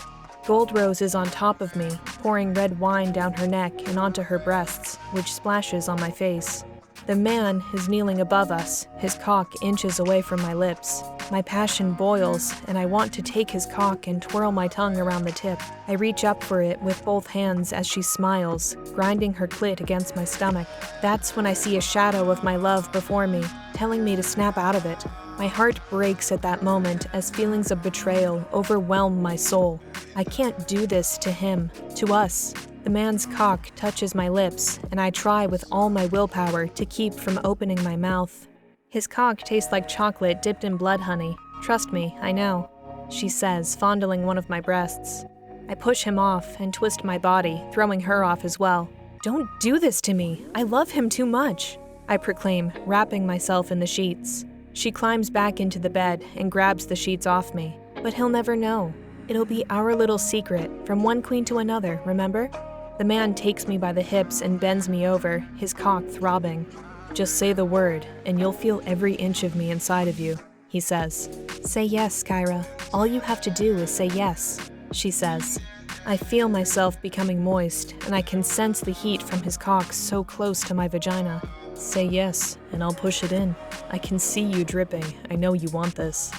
Goldrose is on top of me, pouring red wine down her neck and onto her breasts, which splashes on my face. The man is kneeling above us, his cock inches away from my lips. My passion boils, and I want to take his cock and twirl my tongue around the tip. I reach up for it with both hands as she smiles, grinding her clit against my stomach. That's when I see a shadow of my love before me, telling me to snap out of it. My heart breaks at that moment as feelings of betrayal overwhelm my soul. I can't do this to him, to us. The man's cock touches my lips, and I try with all my willpower to keep from opening my mouth. His cock tastes like chocolate dipped in blood honey. Trust me, I know, she says, fondling one of my breasts. I push him off and twist my body, throwing her off as well. Don't do this to me. I love him too much, I proclaim, wrapping myself in the sheets. She climbs back into the bed and grabs the sheets off me. But he'll never know. It'll be our little secret, from one queen to another, remember? The man takes me by the hips and bends me over, his cock throbbing. Just say the word, and you'll feel every inch of me inside of you, he says. Say yes, Kyra. All you have to do is say yes, she says. I feel myself becoming moist, and I can sense the heat from his cock so close to my vagina. Say yes, and I'll push it in. I can see you dripping. I know you want this,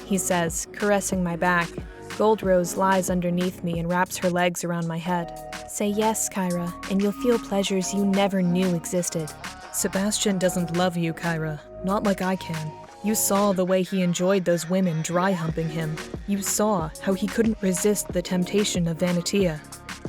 he says, caressing my back. Goldrose lies underneath me and wraps her legs around my head. Say yes, Kyra, and you'll feel pleasures you never knew existed. Sebastian doesn't love you, Kyra. Not like I can. You saw the way he enjoyed those women dry-humping him. You saw how he couldn't resist the temptation of Vanitia.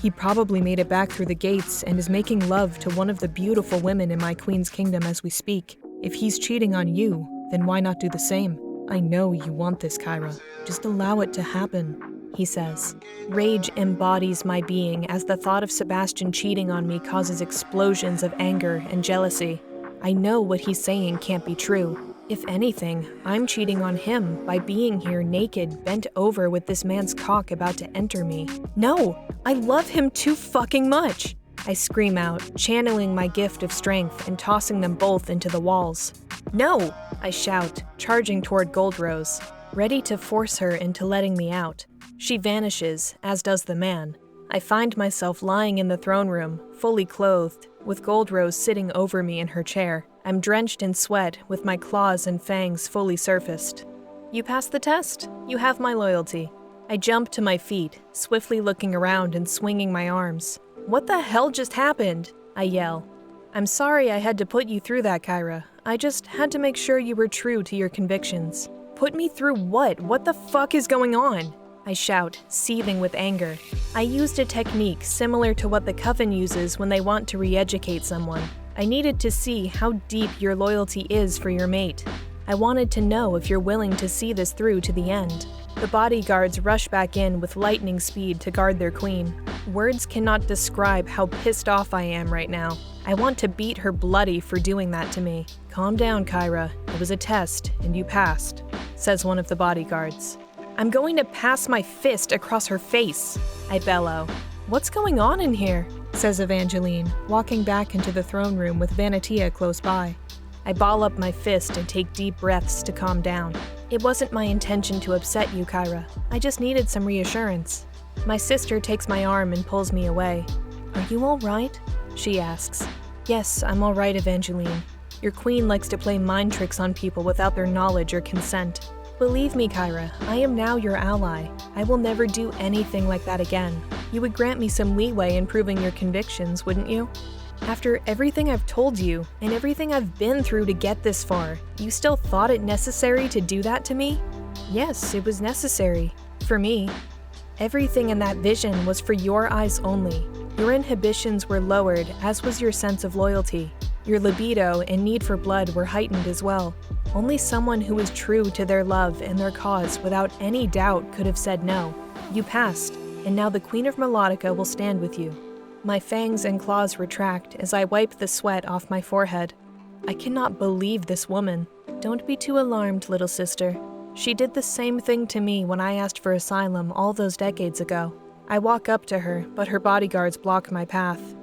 He probably made it back through the gates and is making love to one of the beautiful women in my queen's kingdom as we speak. If he's cheating on you, then why not do the same? I know you want this, Kyra. Just allow it to happen, he says. Rage embodies my being as the thought of Sebastian cheating on me causes explosions of anger and jealousy. I know what he's saying can't be true. If anything, I'm cheating on him by being here naked, bent over with this man's cock about to enter me. No! I love him too fucking much! I scream out, channeling my gift of strength and tossing them both into the walls. No! I shout, charging toward Goldrose, ready to force her into letting me out. She vanishes, as does the man. I find myself lying in the throne room, fully clothed, with Goldrose sitting over me in her chair. I'm drenched in sweat, with my claws and fangs fully surfaced. You passed the test. You have my loyalty. I jump to my feet, swiftly looking around and swinging my arms. What the hell just happened? I yell. I'm sorry I had to put you through that, Kyra. I just had to make sure you were true to your convictions. Put me through what? What the fuck is going on? I shout, seething with anger. I used a technique similar to what the Coven uses when they want to re-educate someone. I needed to see how deep your loyalty is for your mate. I wanted to know if you're willing to see this through to the end. The bodyguards rush back in with lightning speed to guard their queen. Words cannot describe how pissed off I am right now. I want to beat her bloody for doing that to me. Calm down, Kyra. It was a test, and you passed, says one of the bodyguards. I'm going to pass my fist across her face, I bellow. What's going on in here? Says Evangeline, walking back into the throne room with Vanitia close by. I ball up my fist and take deep breaths to calm down. It wasn't my intention to upset you, Kyra. I just needed some reassurance. My sister takes my arm and pulls me away. Are you all right? She asks. Yes, I'm all right, Evangeline. Your queen likes to play mind tricks on people without their knowledge or consent. Believe me, Kyra, I am now your ally. I will never do anything like that again. You would grant me some leeway in proving your convictions, wouldn't you? After everything I've told you, and everything I've been through to get this far, you still thought it necessary to do that to me? Yes, it was necessary. For me. Everything in that vision was for your eyes only. Your inhibitions were lowered, as was your sense of loyalty. Your libido and need for blood were heightened as well. Only someone who was true to their love and their cause without any doubt could have said no. You passed, and now the Queen of Melodica will stand with you. My fangs and claws retract as I wipe the sweat off my forehead. I cannot believe this woman. Don't be too alarmed, little sister. She did the same thing to me when I asked for asylum all those decades ago. I walk up to her, but her bodyguards block my path.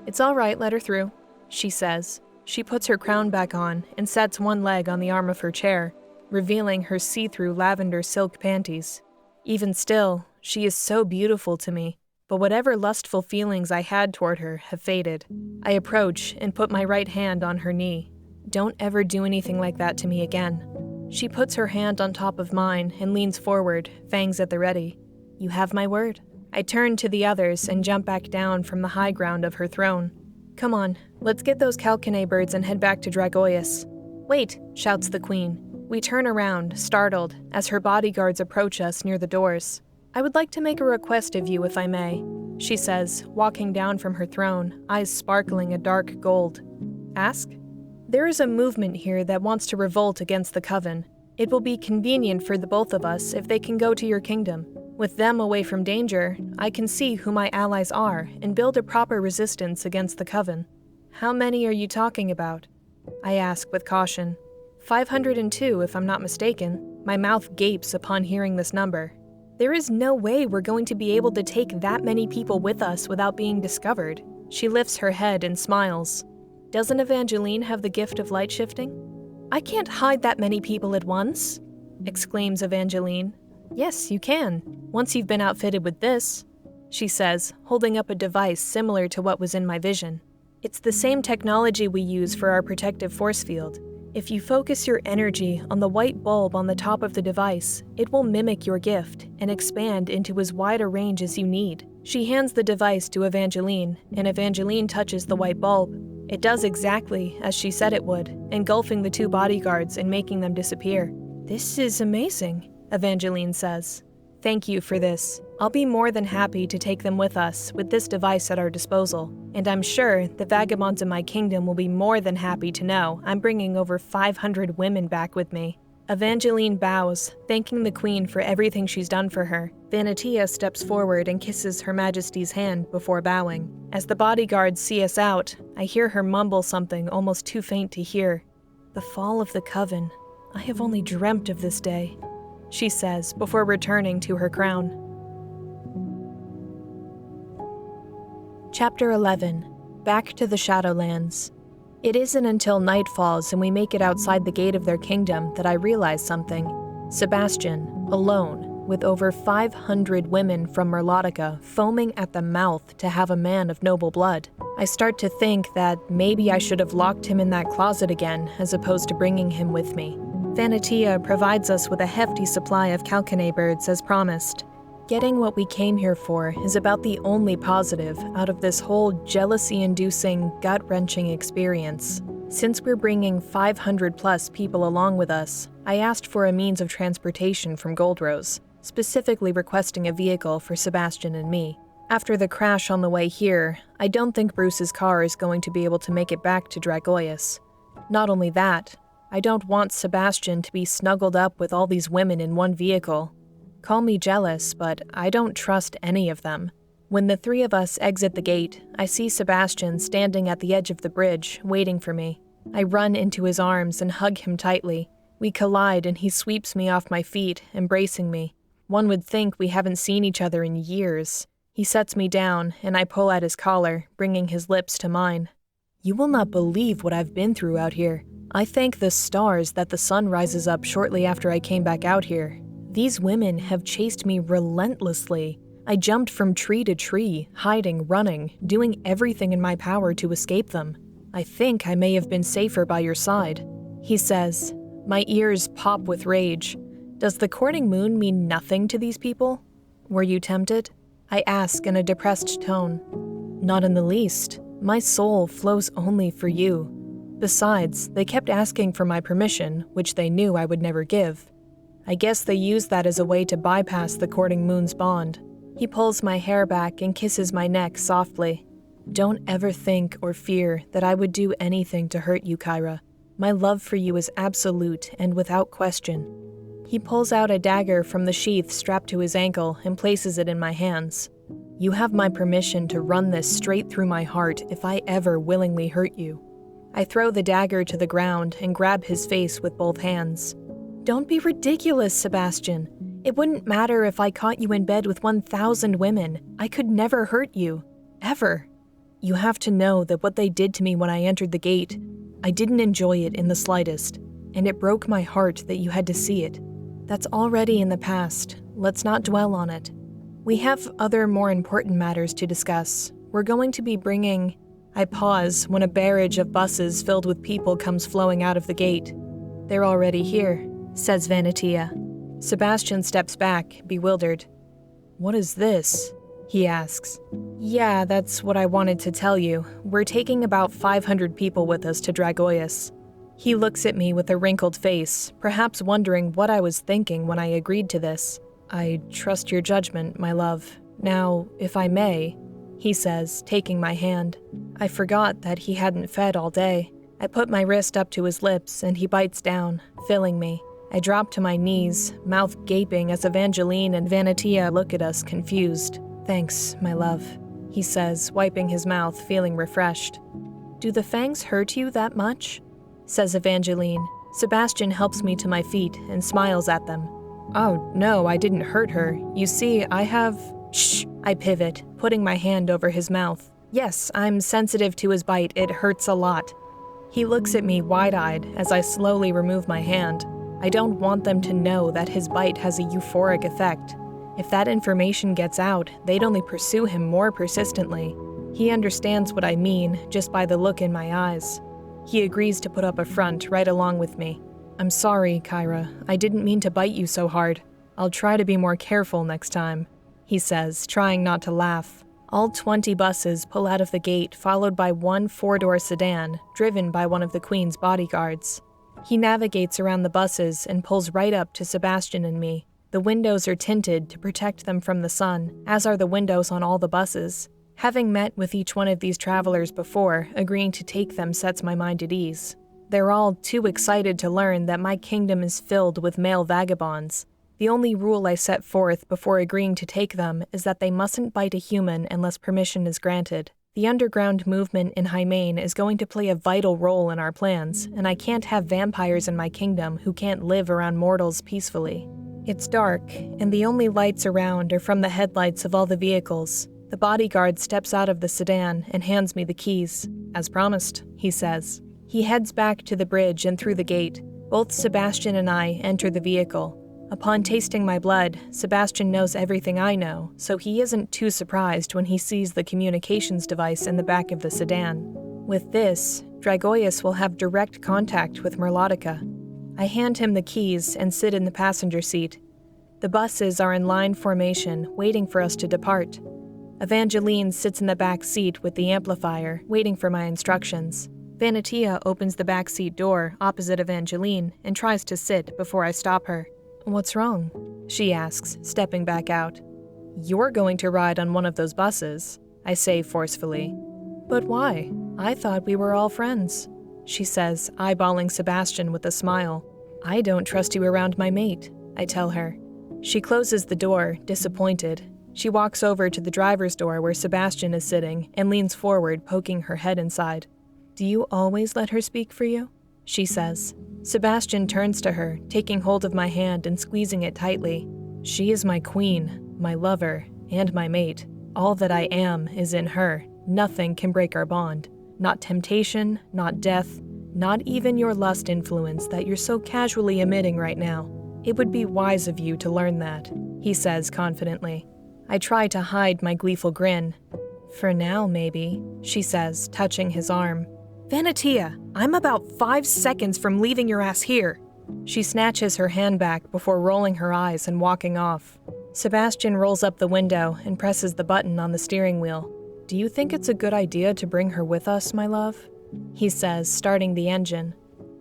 It's all right, let her through, she says. She puts her crown back on and sets one leg on the arm of her chair, revealing her see-through lavender silk panties. Even still, she is so beautiful to me, but whatever lustful feelings I had toward her have faded. I approach and put my right hand on her knee. Don't ever do anything like that to me again. She puts her hand on top of mine and leans forward, fangs at the ready. You have my word. I turn to the others and jump back down from the high ground of her throne. Come on, let's get those Calcanae birds and head back to Dragoius. Wait, shouts the queen. We turn around, startled, as her bodyguards approach us near the doors. I would like to make a request of you, if I may, she says, walking down from her throne, eyes sparkling a dark gold. Ask? There is a movement here that wants to revolt against the Coven. It will be convenient for the both of us if they can go to your kingdom. With them away from danger, I can see who my allies are and build a proper resistance against the Coven. How many are you talking about? I ask with caution. 502, if I'm not mistaken. My mouth gapes upon hearing this number. There is no way we're going to be able to take that many people with us without being discovered. She lifts her head and smiles. Doesn't Evangeline have the gift of light shifting? I can't hide that many people at once, exclaims Evangeline. Yes, you can, once you've been outfitted with this, she says, holding up a device similar to what was in my vision. It's the same technology we use for our protective force field. If you focus your energy on the white bulb on the top of the device, it will mimic your gift and expand into as wide a range as you need. She hands the device to Evangeline, and Evangeline touches the white bulb. It does exactly as she said it would, engulfing the two bodyguards and making them disappear. This is amazing, Evangeline says. Thank you for this. I'll be more than happy to take them with us with this device at our disposal, and I'm sure the vagabonds in my kingdom will be more than happy to know I'm bringing over 500 women back with me. Evangeline bows, thanking the queen for everything she's done for her. Vanitia steps forward and kisses Her Majesty's hand before bowing. As the bodyguards see us out, I hear her mumble something almost too faint to hear. The fall of the Coven. I have only dreamt of this day, she says before returning to her crown. Chapter 11. Back to the Shadowlands. It isn't until night falls and we make it outside the gate of their kingdom that I realize something. Sebastian, alone, with over 500 women from Merlotica foaming at the mouth to have a man of noble blood. I start to think that maybe I should have locked him in that closet again as opposed to bringing him with me. Vanitia provides us with a hefty supply of Calcanae birds as promised. Getting what we came here for is about the only positive out of this whole jealousy-inducing, gut-wrenching experience. Since we're bringing 500-plus people along with us, I asked for a means of transportation from Goldrose, specifically requesting a vehicle for Sebastian and me. After the crash on the way here, I don't think Bruce's car is going to be able to make it back to Dragoius. Not only that, I don't want Sebastian to be snuggled up with all these women in one vehicle. Call me jealous, but I don't trust any of them. When the three of us exit the gate, I see Sebastian standing at the edge of the bridge, waiting for me. I run into his arms and hug him tightly. We collide and he sweeps me off my feet, embracing me. One would think we haven't seen each other in years. He sets me down, and I pull at his collar, bringing his lips to mine. You will not believe what I've been through out here. I thank the stars that the sun rises up shortly after I came back out here. These women have chased me relentlessly. I jumped from tree to tree, hiding, running, doing everything in my power to escape them. I think I may have been safer by your side, he says. My ears pop with rage. Does the courting moon mean nothing to these people? Were you tempted? I ask in a depressed tone. Not in the least. My soul flows only for you. Besides, they kept asking for my permission, which they knew I would never give. I guess they used that as a way to bypass the courting moon's bond. He pulls my hair back and kisses my neck softly. Don't ever think or fear that I would do anything to hurt you, Kyra. My love for you is absolute and without question. He pulls out a dagger from the sheath strapped to his ankle and places it in my hands. You have my permission to run this straight through my heart if I ever willingly hurt you. I throw the dagger to the ground and grab his face with both hands. Don't be ridiculous, Sebastian. It wouldn't matter if I caught you in bed with 1,000 women. I could never hurt you. Ever. You have to know that what they did to me when I entered the gate, I didn't enjoy it in the slightest, and it broke my heart that you had to see it. That's already in the past. Let's not dwell on it. We have other more important matters to discuss. We're going to be bringing... I pause when a barrage of buses filled with people comes flowing out of the gate. They're already here. says Vanatia. Sebastian steps back, bewildered. What is this? He asks. Yeah, that's what I wanted to tell you. We're taking about 500 people with us to Dragoius. He looks at me with a wrinkled face, perhaps wondering what I was thinking when I agreed to this. I trust your judgment, my love. Now, if I may, he says, taking my hand. I forgot that he hadn't fed all day. I put my wrist up to his lips, and he bites down, filling me. I drop to my knees, mouth gaping as Evangeline and Vanatia look at us confused. Thanks, my love, he says, wiping his mouth, feeling refreshed. Do the fangs hurt you that much? Says Evangeline. Sebastian helps me to my feet and smiles at them. Oh, no, I didn't hurt her. You see, I have... Shh, I pivot, putting my hand over his mouth. Yes, I'm sensitive to his bite. It hurts a lot. He looks at me wide-eyed as I slowly remove my hand. I don't want them to know that his bite has a euphoric effect. If that information gets out, they'd only pursue him more persistently. He understands what I mean just by the look in my eyes. He agrees to put up a front right along with me. I'm sorry, Kyra. I didn't mean to bite you so hard. I'll try to be more careful next time, he says, trying not to laugh. All 20 buses pull out of the gate, followed by one 4-door sedan, driven by one of the Queen's bodyguards. He navigates around the buses and pulls right up to Sebastian and me. The windows are tinted to protect them from the sun, as are the windows on all the buses. Having met with each one of these travelers before, agreeing to take them sets my mind at ease. They're all too excited to learn that my kingdom is filled with male vagabonds. The only rule I set forth before agreeing to take them is that they mustn't bite a human unless permission is granted. The underground movement in Hymain is going to play a vital role in our plans, and I can't have vampires in my kingdom who can't live around mortals peacefully. It's dark, and the only lights around are from the headlights of all the vehicles. The bodyguard steps out of the sedan and hands me the keys. As promised, he says. He heads back to the bridge and through the gate. Both Sebastian and I enter the vehicle. Upon tasting my blood, Sebastian knows everything I know, so he isn't too surprised when he sees the communications device in the back of the sedan. With this, Dragoius will have direct contact with Merlodica. I hand him the keys and sit in the passenger seat. The buses are in line formation, waiting for us to depart. Evangeline sits in the back seat with the amplifier, waiting for my instructions. Vanatia opens the back seat door opposite Evangeline and tries to sit before I stop her. What's wrong? She asks, stepping back out. You're going to ride on one of those buses, I say forcefully. But why? I thought we were all friends, she says, eyeballing Sebastian with a smile. I don't trust you around my mate, I tell her. She closes the door, disappointed. She walks over to the driver's door where Sebastian is sitting and leans forward, poking her head inside. Do you always let her speak for you? She says. Sebastian turns to her, taking hold of my hand and squeezing it tightly. She is my queen, my lover, and my mate. All that I am is in her. Nothing can break our bond. Not temptation, not death, not even your lust influence that you're so casually emitting right now. It would be wise of you to learn that, he says confidently. I try to hide my gleeful grin. For now, maybe, she says, touching his arm. Vanatia, I'm about 5 seconds from leaving your ass here. She snatches her hand back before rolling her eyes and walking off. Sebastian rolls up the window and presses the button on the steering wheel. Do you think it's a good idea to bring her with us, my love? He says, starting the engine.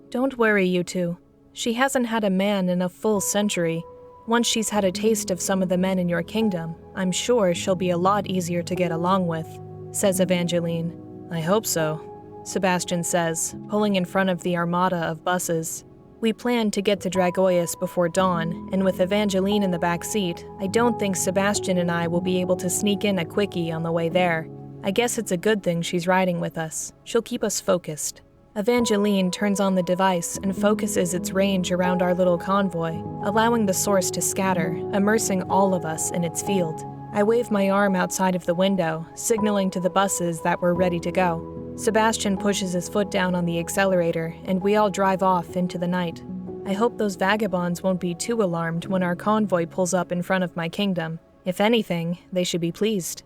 Don't worry, you two. She hasn't had a man in a full century. Once she's had a taste of some of the men in your kingdom, I'm sure she'll be a lot easier to get along with, says Evangeline. I hope so, Sebastian says, pulling in front of the armada of buses. We plan to get to Dragoius before dawn, and with Evangeline in the back seat, I don't think Sebastian and I will be able to sneak in a quickie on the way there. I guess it's a good thing she's riding with us. She'll keep us focused. Evangeline turns on the device and focuses its range around our little convoy, allowing the source to scatter, immersing all of us in its field. I wave my arm outside of the window, signaling to the buses that we're ready to go. Sebastian pushes his foot down on the accelerator, and we all drive off into the night. I hope those vagabonds won't be too alarmed when our convoy pulls up in front of my kingdom. If anything, they should be pleased.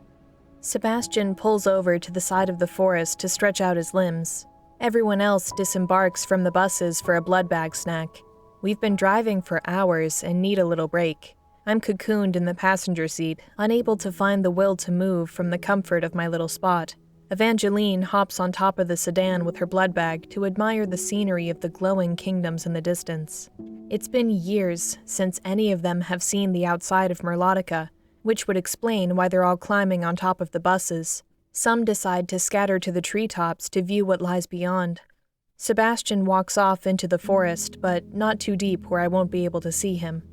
Sebastian pulls over to the side of the forest to stretch out his limbs. Everyone else disembarks from the buses for a blood bag snack. We've been driving for hours and need a little break. I'm cocooned in the passenger seat, unable to find the will to move from the comfort of my little spot. Evangeline hops on top of the sedan with her blood bag to admire the scenery of the glowing kingdoms in the distance. It's been years since any of them have seen the outside of Merlotica, which would explain why they're all climbing on top of the buses. Some decide to scatter to the treetops to view what lies beyond. Sebastian walks off into the forest, but not too deep where I won't be able to see him.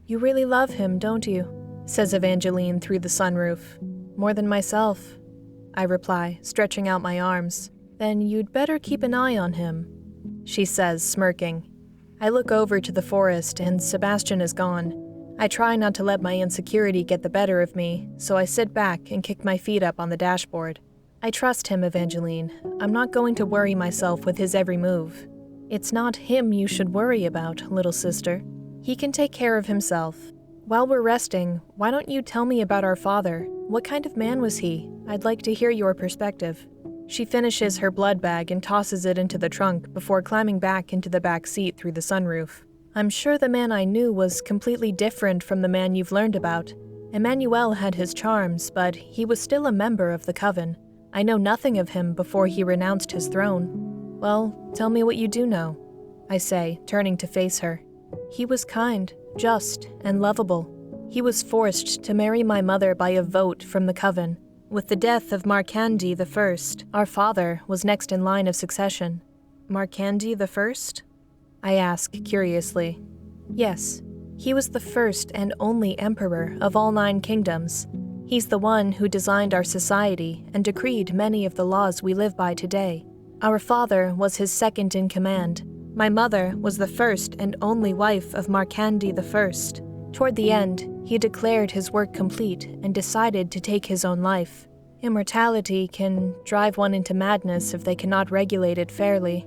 "You really love him, don't you?" says Evangeline through the sunroof. "More than myself," I reply, stretching out my arms. "Then you'd better keep an eye on him," she says, smirking. I look over to the forest and Sebastian is gone. I try not to let my insecurity get the better of me, so I sit back and kick my feet up on the dashboard. I trust him, Evangeline. I'm not going to worry myself with his every move. It's not him you should worry about, little sister. He can take care of himself. While we're resting, why don't you tell me about our father? What kind of man was he? I'd like to hear your perspective. She finishes her blood bag and tosses it into the trunk before climbing back into the back seat through the sunroof. I'm sure the man I knew was completely different from the man you've learned about. Emmanuel had his charms, but he was still a member of the Coven. I know nothing of him before he renounced his throne. Well, tell me what you do know, I say, turning to face her. He was kind, just, and lovable. He was forced to marry my mother by a vote from the Coven. With the death of Marcandi I, our father was next in line of succession. Marcandi I? I ask curiously. Yes, he was the first and only emperor of all 9 kingdoms. He's the one who designed our society and decreed many of the laws we live by today. Our father was his second in command. My mother was the first and only wife of Marcandi I. Toward the end, he declared his work complete and decided to take his own life. Immortality can drive one into madness if they cannot regulate it fairly.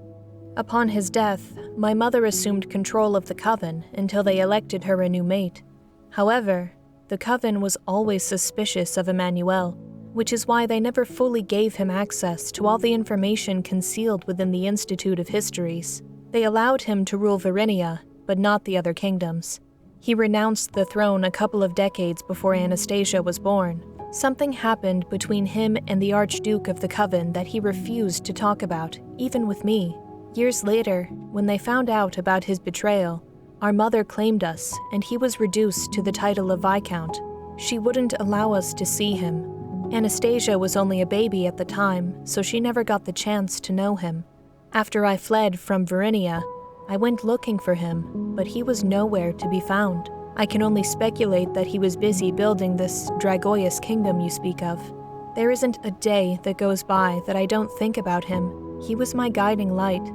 Upon his death, my mother assumed control of the Coven until they elected her a new mate. However, the Coven was always suspicious of Emmanuel, which is why they never fully gave him access to all the information concealed within the Institute of Histories. They allowed him to rule Varinia, but not the other kingdoms. He renounced the throne a couple of decades before Anastasia was born. Something happened between him and the Archduke of the Coven that he refused to talk about, even with me. Years later, when they found out about his betrayal, our mother claimed us, and he was reduced to the title of Viscount. She wouldn't allow us to see him. Anastasia was only a baby at the time, so she never got the chance to know him. After I fled from Varinia, I went looking for him, but he was nowhere to be found. I can only speculate that he was busy building this Dragoius kingdom you speak of. There isn't a day that goes by that I don't think about him. He was my guiding light.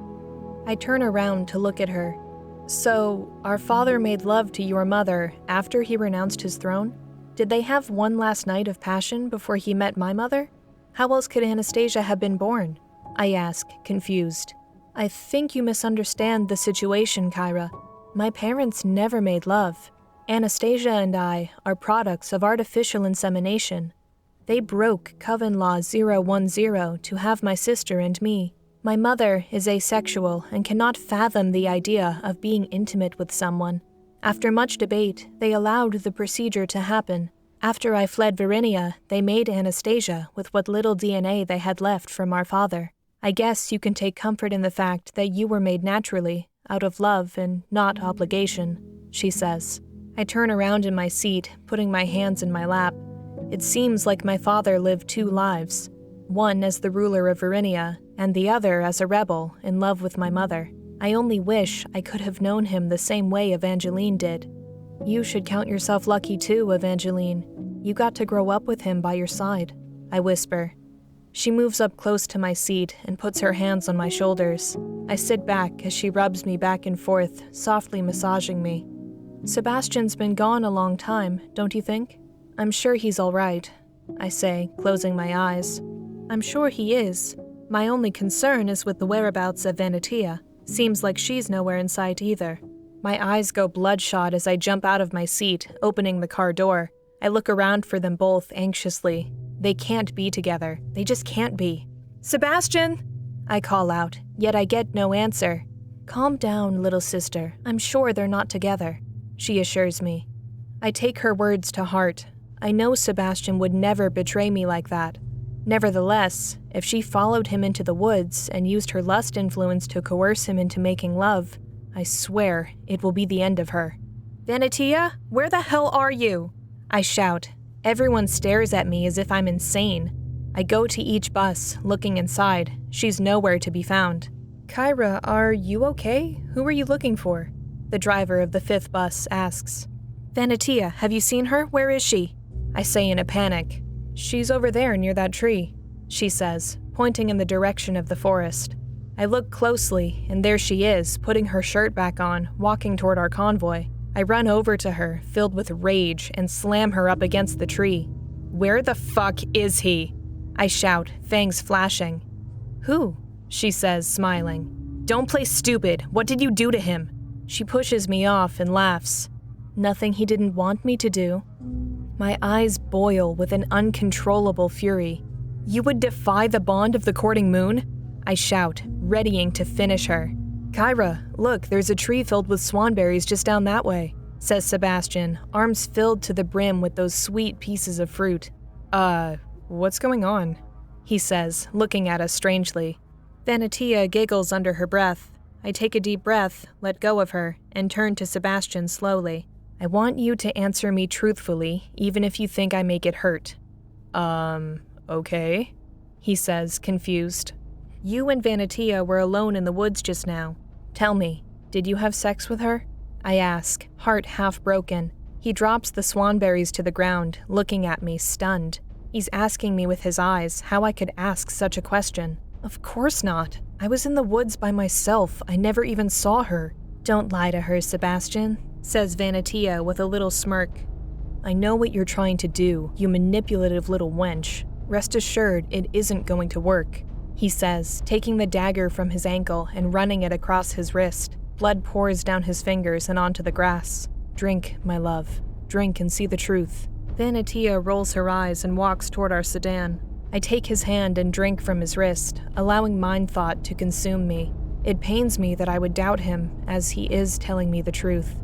I turn around to look at her. So, our father made love to your mother after he renounced his throne? Did they have one last night of passion before he met my mother? How else could Anastasia have been born? I ask, confused. I think you misunderstand the situation, Kyra. My parents never made love. Anastasia and I are products of artificial insemination. They broke Coven Law 010 to have my sister and me. My mother is asexual and cannot fathom the idea of being intimate with someone. After much debate, they allowed the procedure to happen. After I fled Varinia, they made Anastasia with what little DNA they had left from our father. I guess you can take comfort in the fact that you were made naturally, out of love and not obligation, she says. I turn around in my seat, putting my hands in my lap. It seems like my father lived 2 lives, one as the ruler of Varinia, and the other as a rebel in love with my mother. I only wish I could have known him the same way Evangeline did. You should count yourself lucky too, Evangeline. You got to grow up with him by your side, I whisper. She moves up close to my seat and puts her hands on my shoulders. I sit back as she rubs me back and forth, softly massaging me. Sebastian's been gone a long time, don't you think? I'm sure he's all right, I say, closing my eyes. I'm sure he is. My only concern is with the whereabouts of Venetia. Seems like she's nowhere in sight either. My eyes go bloodshot as I jump out of my seat, opening the car door. I look around for them both anxiously. They can't be together. They just can't be. Sebastian! I call out, yet I get no answer. Calm down, little sister. I'm sure they're not together, she assures me. I take her words to heart. I know Sebastian would never betray me like that. Nevertheless, if she followed him into the woods and used her lust influence to coerce him into making love, I swear it will be the end of her. Vanitia, where the hell are you? I shout. Everyone stares at me as if I'm insane. I go to each bus, looking inside. She's nowhere to be found. Kyra, are you okay? Who are you looking for? The driver of the 5th bus asks. Vanitia, have you seen her? Where is she? I say in a panic. She's over there near that tree, she says, pointing in the direction of the forest. I look closely, and there she is, putting her shirt back on, walking toward our convoy. I run over to her, filled with rage, and slam her up against the tree. Where the fuck is he? I shout, fangs flashing. Who? She says, smiling. Don't play stupid. What did you do to him? She pushes me off and laughs. Nothing he didn't want me to do. My eyes boil with an uncontrollable fury. You would defy the bond of the courting moon? I shout, readying to finish her. Kyra, look, there's a tree filled with swanberries just down that way, says Sebastian, arms filled to the brim with those sweet pieces of fruit. What's going on? He says, looking at us strangely. Vanitia giggles under her breath. I take a deep breath, let go of her, and turn to Sebastian slowly. I want you to answer me truthfully, even if you think I may get hurt. Okay, he says, confused. You and Vanitia were alone in the woods just now. Tell me, did you have sex with her? I ask, heart half broken. He drops the swanberries to the ground, looking at me, stunned. He's asking me with his eyes how I could ask such a question. Of course not. I was in the woods by myself. I never even saw her. Don't lie to her, Sebastian, says Vanitia with a little smirk. I know what you're trying to do, you manipulative little wench. Rest assured, it isn't going to work, he says, taking the dagger from his ankle and running it across his wrist. Blood pours down his fingers and onto the grass. Drink, my love. Drink and see the truth. Vanitia rolls her eyes and walks toward our sedan. I take his hand and drink from his wrist, allowing mind thought to consume me. It pains me that I would doubt him, as he is telling me the truth.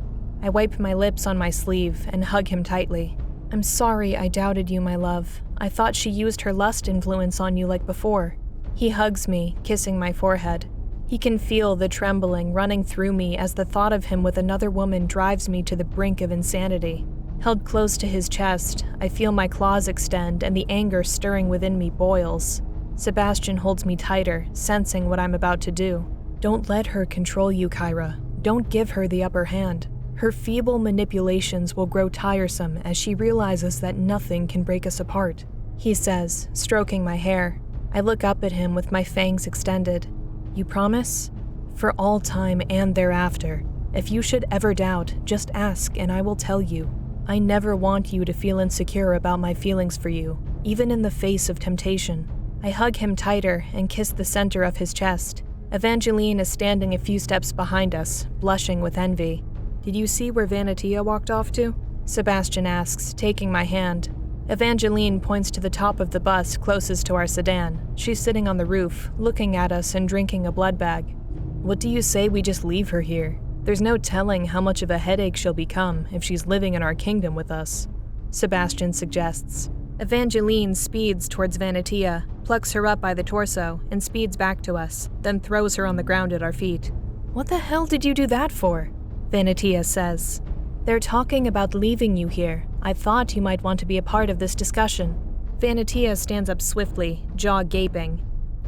I wipe my lips on my sleeve and hug him tightly. I'm sorry I doubted you, my love. I thought she used her lust influence on you like before. He hugs me, kissing my forehead. He can feel the trembling running through me as the thought of him with another woman drives me to the brink of insanity. Held close to his chest, I feel my claws extend and the anger stirring within me boils. Sebastian holds me tighter, sensing what I'm about to do. Don't let her control you, Kyra. Don't give her the upper hand. Her feeble manipulations will grow tiresome as she realizes that nothing can break us apart, he says, stroking my hair. I look up at him with my fangs extended. You promise? For all time and thereafter. If you should ever doubt, just ask and I will tell you. I never want you to feel insecure about my feelings for you, even in the face of temptation. I hug him tighter and kiss the center of his chest. Evangeline is standing a few steps behind us, blushing with envy. Did you see where Vanitia walked off to? Sebastian asks, taking my hand. Evangeline points to the top of the bus closest to our sedan. She's sitting on the roof, looking at us and drinking a blood bag. What do you say we just leave her here? There's no telling how much of a headache she'll become if she's living in our kingdom with us, Sebastian suggests. Evangeline speeds towards Vanitia, plucks her up by the torso, and speeds back to us, then throws her on the ground at our feet. What the hell did you do that for? Vanitia says. They're talking about leaving you here. I thought you might want to be a part of this discussion. Vanitia stands up swiftly, jaw gaping.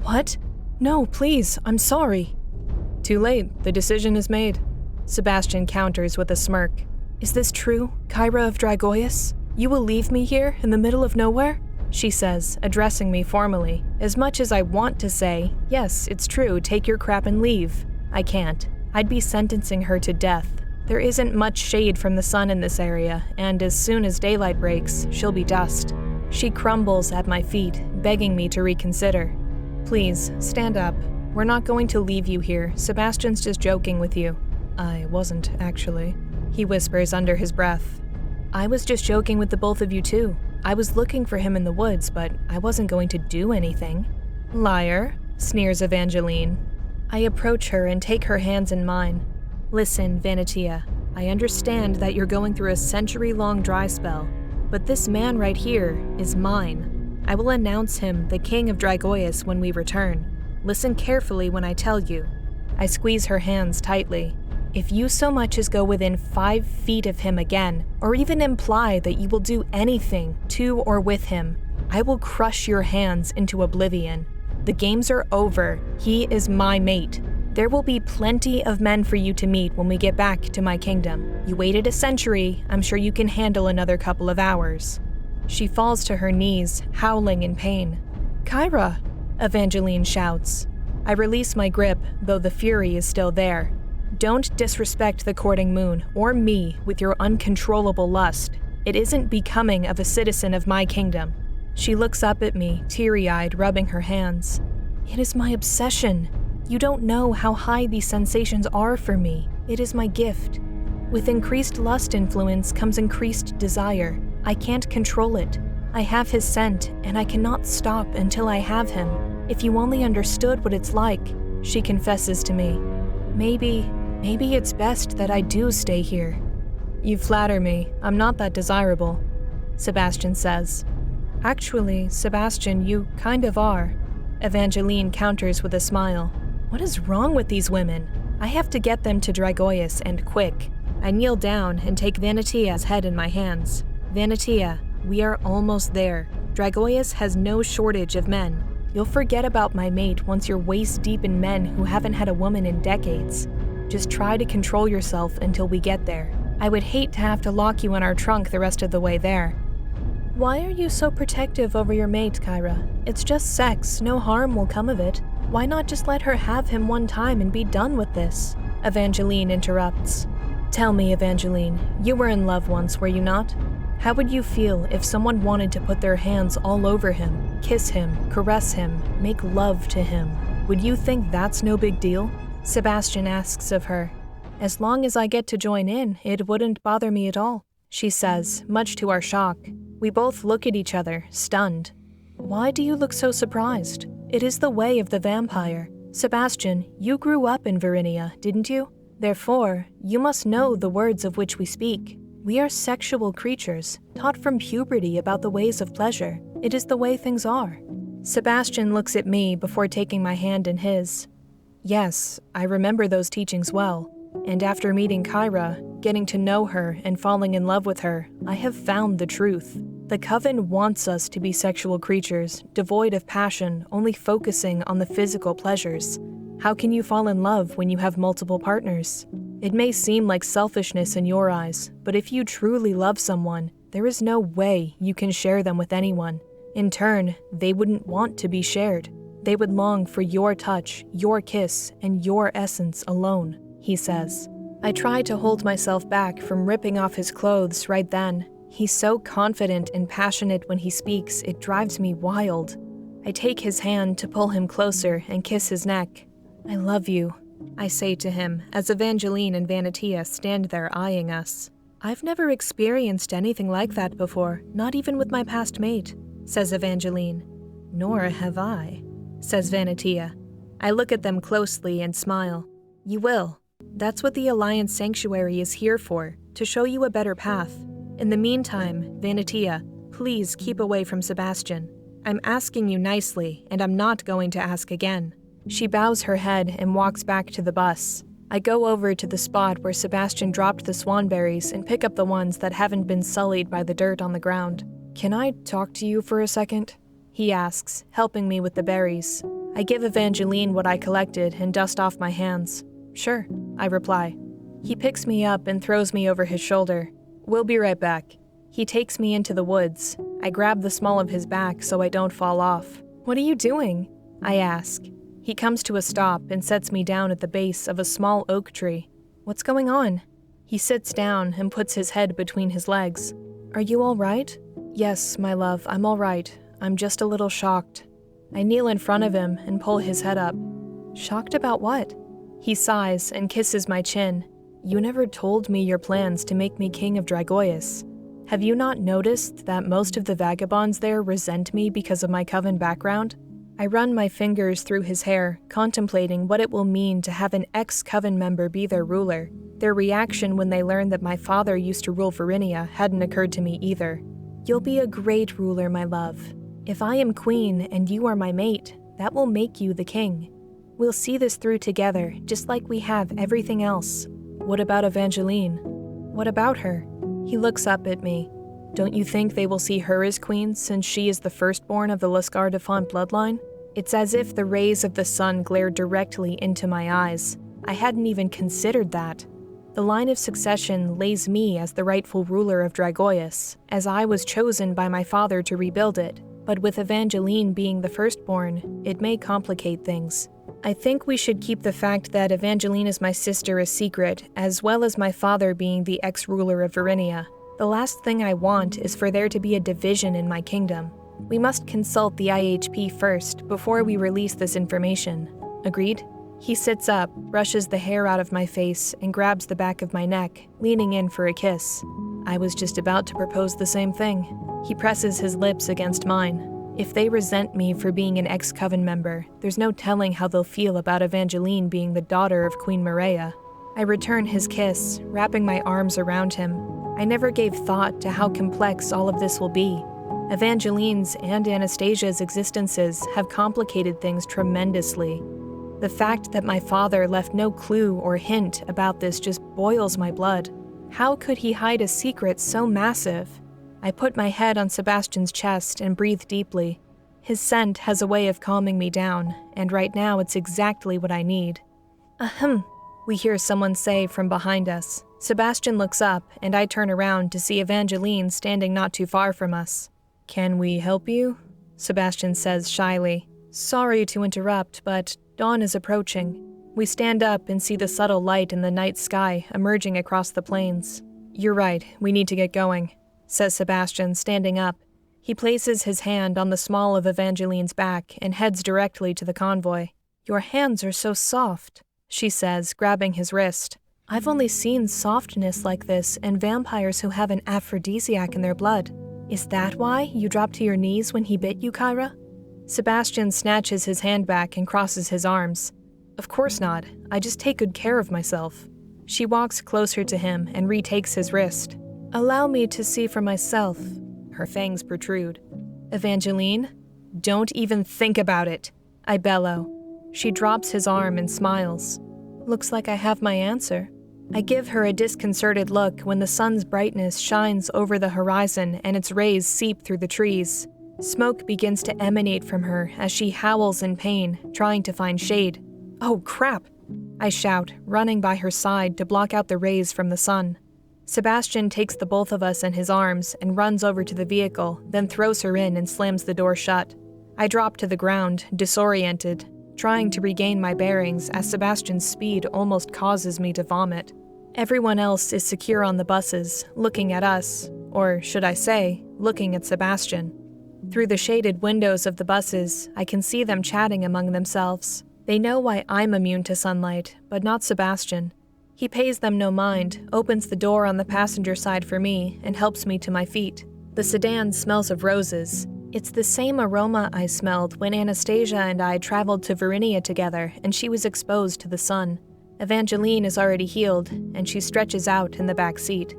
What? No, please, I'm sorry. Too late, the decision is made. Sebastian counters with a smirk. Is this true, Kyra of Dragoius? You will leave me here in the middle of nowhere? She says, addressing me formally. As much as I want to say, yes, it's true, take your crap and leave. I can't. I'd be sentencing her to death. There isn't much shade from the sun in this area, and as soon as daylight breaks, she'll be dust. She crumbles at my feet, begging me to reconsider. Please, stand up. We're not going to leave you here. Sebastian's just joking with you. I wasn't, actually, he whispers under his breath. I was just joking with the both of you too. I was looking for him in the woods, but I wasn't going to do anything. Liar, sneers Evangeline. I approach her and take her hands in mine. Listen, Vanitia, I understand that you're going through a century-long dry spell, but this man right here is mine. I will announce him the King of Dragoius when we return. Listen carefully when I tell you. I squeeze her hands tightly. If you so much as go within 5 feet of him again, or even imply that you will do anything to or with him, I will crush your hands into oblivion. The games are over. He is my mate. There will be plenty of men for you to meet when we get back to my kingdom. You waited a century. I'm sure you can handle another couple of hours. She falls to her knees, howling in pain. Kyra, Evangeline shouts. I release my grip, though the fury is still there. Don't disrespect the courting moon, or me, with your uncontrollable lust. It isn't becoming of a citizen of my kingdom. She looks up at me, teary-eyed, rubbing her hands. It is my obsession. You don't know how high these sensations are for me. It is my gift. With increased lust influence comes increased desire. I can't control it. I have his scent, and I cannot stop until I have him. If you only understood what it's like, she confesses to me. Maybe it's best that I do stay here. You flatter me. I'm not that desirable, Sebastian says. Actually, Sebastian, you kind of are. Evangeline counters with a smile. What is wrong with these women? I have to get them to Dragoius, and quick. I kneel down and take Vanitia's head in my hands. Vanitia, we are almost there. Dragoius has no shortage of men. You'll forget about my mate once you're waist deep in men who haven't had a woman in decades. Just try to control yourself until we get there. I would hate to have to lock you in our trunk the rest of the way there. Why are you so protective over your mate, Kyra? It's just sex, no harm will come of it. Why not just let her have him one time and be done with this? Evangeline interrupts. Tell me, Evangeline, you were in love once, were you not? How would you feel if someone wanted to put their hands all over him, kiss him, caress him, make love to him? Would you think that's no big deal? Sebastian asks of her. As long as I get to join in, it wouldn't bother me at all, she says, much to our shock. We both look at each other, stunned. Why do you look so surprised? It is the way of the vampire. Sebastian, you grew up in Verinia, didn't you? Therefore, you must know the words of which we speak. We are sexual creatures, taught from puberty about the ways of pleasure. It is the way things are. Sebastian looks at me before taking my hand in his. Yes, I remember those teachings well. And after meeting Kyra, getting to know her and falling in love with her, I have found the truth. The Coven wants us to be sexual creatures, devoid of passion, only focusing on the physical pleasures. How can you fall in love when you have multiple partners? It may seem like selfishness in your eyes, but if you truly love someone, there is no way you can share them with anyone. In turn, they wouldn't want to be shared. They would long for your touch, your kiss, and your essence alone, he says. I try to hold myself back from ripping off his clothes right then. He's so confident and passionate when he speaks, it drives me wild. I take his hand to pull him closer and kiss his neck. I love you, I say to him as Evangeline and Vanitia stand there eyeing us. I've never experienced anything like that before, not even with my past mate, says Evangeline. Nor have I, says Vanitia. I look at them closely and smile. You will. That's what the Alliance Sanctuary is here for, to show you a better path. In the meantime, Vanitia, please keep away from Sebastian. I'm asking you nicely, and I'm not going to ask again. She bows her head and walks back to the bus. I go over to the spot where Sebastian dropped the swanberries and pick up the ones that haven't been sullied by the dirt on the ground. Can I talk to you for a second? He asks, helping me with the berries. I give Evangeline what I collected and dust off my hands. Sure, I reply. He picks me up and throws me over his shoulder. We'll be right back. He takes me into the woods. I grab the small of his back so I don't fall off. What are you doing? I ask. He comes to a stop and sets me down at the base of a small oak tree. What's going on? He sits down and puts his head between his legs. Are you all right? Yes, my love, I'm all right. I'm just a little shocked. I kneel in front of him and pull his head up. Shocked about what? He sighs and kisses my chin. You never told me your plans to make me King of Dragoius. Have you not noticed that most of the vagabonds there resent me because of my Coven background? I run my fingers through his hair, contemplating what it will mean to have an ex-Coven member be their ruler. Their reaction when they learned that my father used to rule Verinia hadn't occurred to me either. You'll be a great ruler, my love. If I am queen and you are my mate, that will make you the king. We'll see this through together, just like we have everything else. What about Evangeline? What about her? He looks up at me. Don't you think they will see her as queen since she is the firstborn of the Lascar de Font bloodline? It's as if the rays of the sun glared directly into my eyes. I hadn't even considered that. The line of succession lays me as the rightful ruler of Dragoius, as I was chosen by my father to rebuild it, but with Evangeline being the firstborn, it may complicate things. I think we should keep the fact that Evangeline is my sister a secret, as well as my father being the ex-ruler of Verinia. The last thing I want is for there to be a division in my kingdom. We must consult the IHP first before we release this information. Agreed? He sits up, brushes the hair out of my face, and grabs the back of my neck, leaning in for a kiss. I was just about to propose the same thing. He presses his lips against mine. If they resent me for being an ex-Coven member, there's no telling how they'll feel about Evangeline being the daughter of Queen Mireia. I return his kiss, wrapping my arms around him. I never gave thought to how complex all of this will be. Evangeline's and Anastasia's existences have complicated things tremendously. The fact that my father left no clue or hint about this just boils my blood. How could he hide a secret so massive? I put my head on Sebastian's chest and breathe deeply. His scent has a way of calming me down, and right now it's exactly what I need. Ahem, we hear someone say from behind us. Sebastian looks up, and I turn around to see Evangeline standing not too far from us. Can we help you? Sebastian says shyly. Sorry to interrupt, but dawn is approaching. We stand up and see the subtle light in the night sky emerging across the plains. You're right, we need to get going, says Sebastian, standing up. He places his hand on the small of Evangeline's back and heads directly to the convoy. Your hands are so soft, she says, grabbing his wrist. I've only seen softness like this in vampires who have an aphrodisiac in their blood. Is that why you dropped to your knees when he bit you, Kyra? Sebastian snatches his hand back and crosses his arms. Of course not. I just take good care of myself. She walks closer to him and retakes his wrist. Allow me to see for myself. Her fangs protrude. Evangeline? Don't even think about it, I bellow. She drops his arm and smiles. Looks like I have my answer. I give her a disconcerted look when the sun's brightness shines over the horizon and its rays seep through the trees. Smoke begins to emanate from her as she howls in pain, trying to find shade. Oh, crap! I shout, running by her side to block out the rays from the sun. Sebastian takes the both of us in his arms and runs over to the vehicle, then throws her in and slams the door shut. I drop to the ground, disoriented, trying to regain my bearings as Sebastian's speed almost causes me to vomit. Everyone else is secure on the buses, looking at us, or should I say, looking at Sebastian. Through the shaded windows of the buses, I can see them chatting among themselves. They know why I'm immune to sunlight, but not Sebastian. He pays them no mind, opens the door on the passenger side for me, and helps me to my feet. The sedan smells of roses. It's the same aroma I smelled when Anastasia and I traveled to Verinia together and she was exposed to the sun. Evangeline is already healed, and she stretches out in the back seat.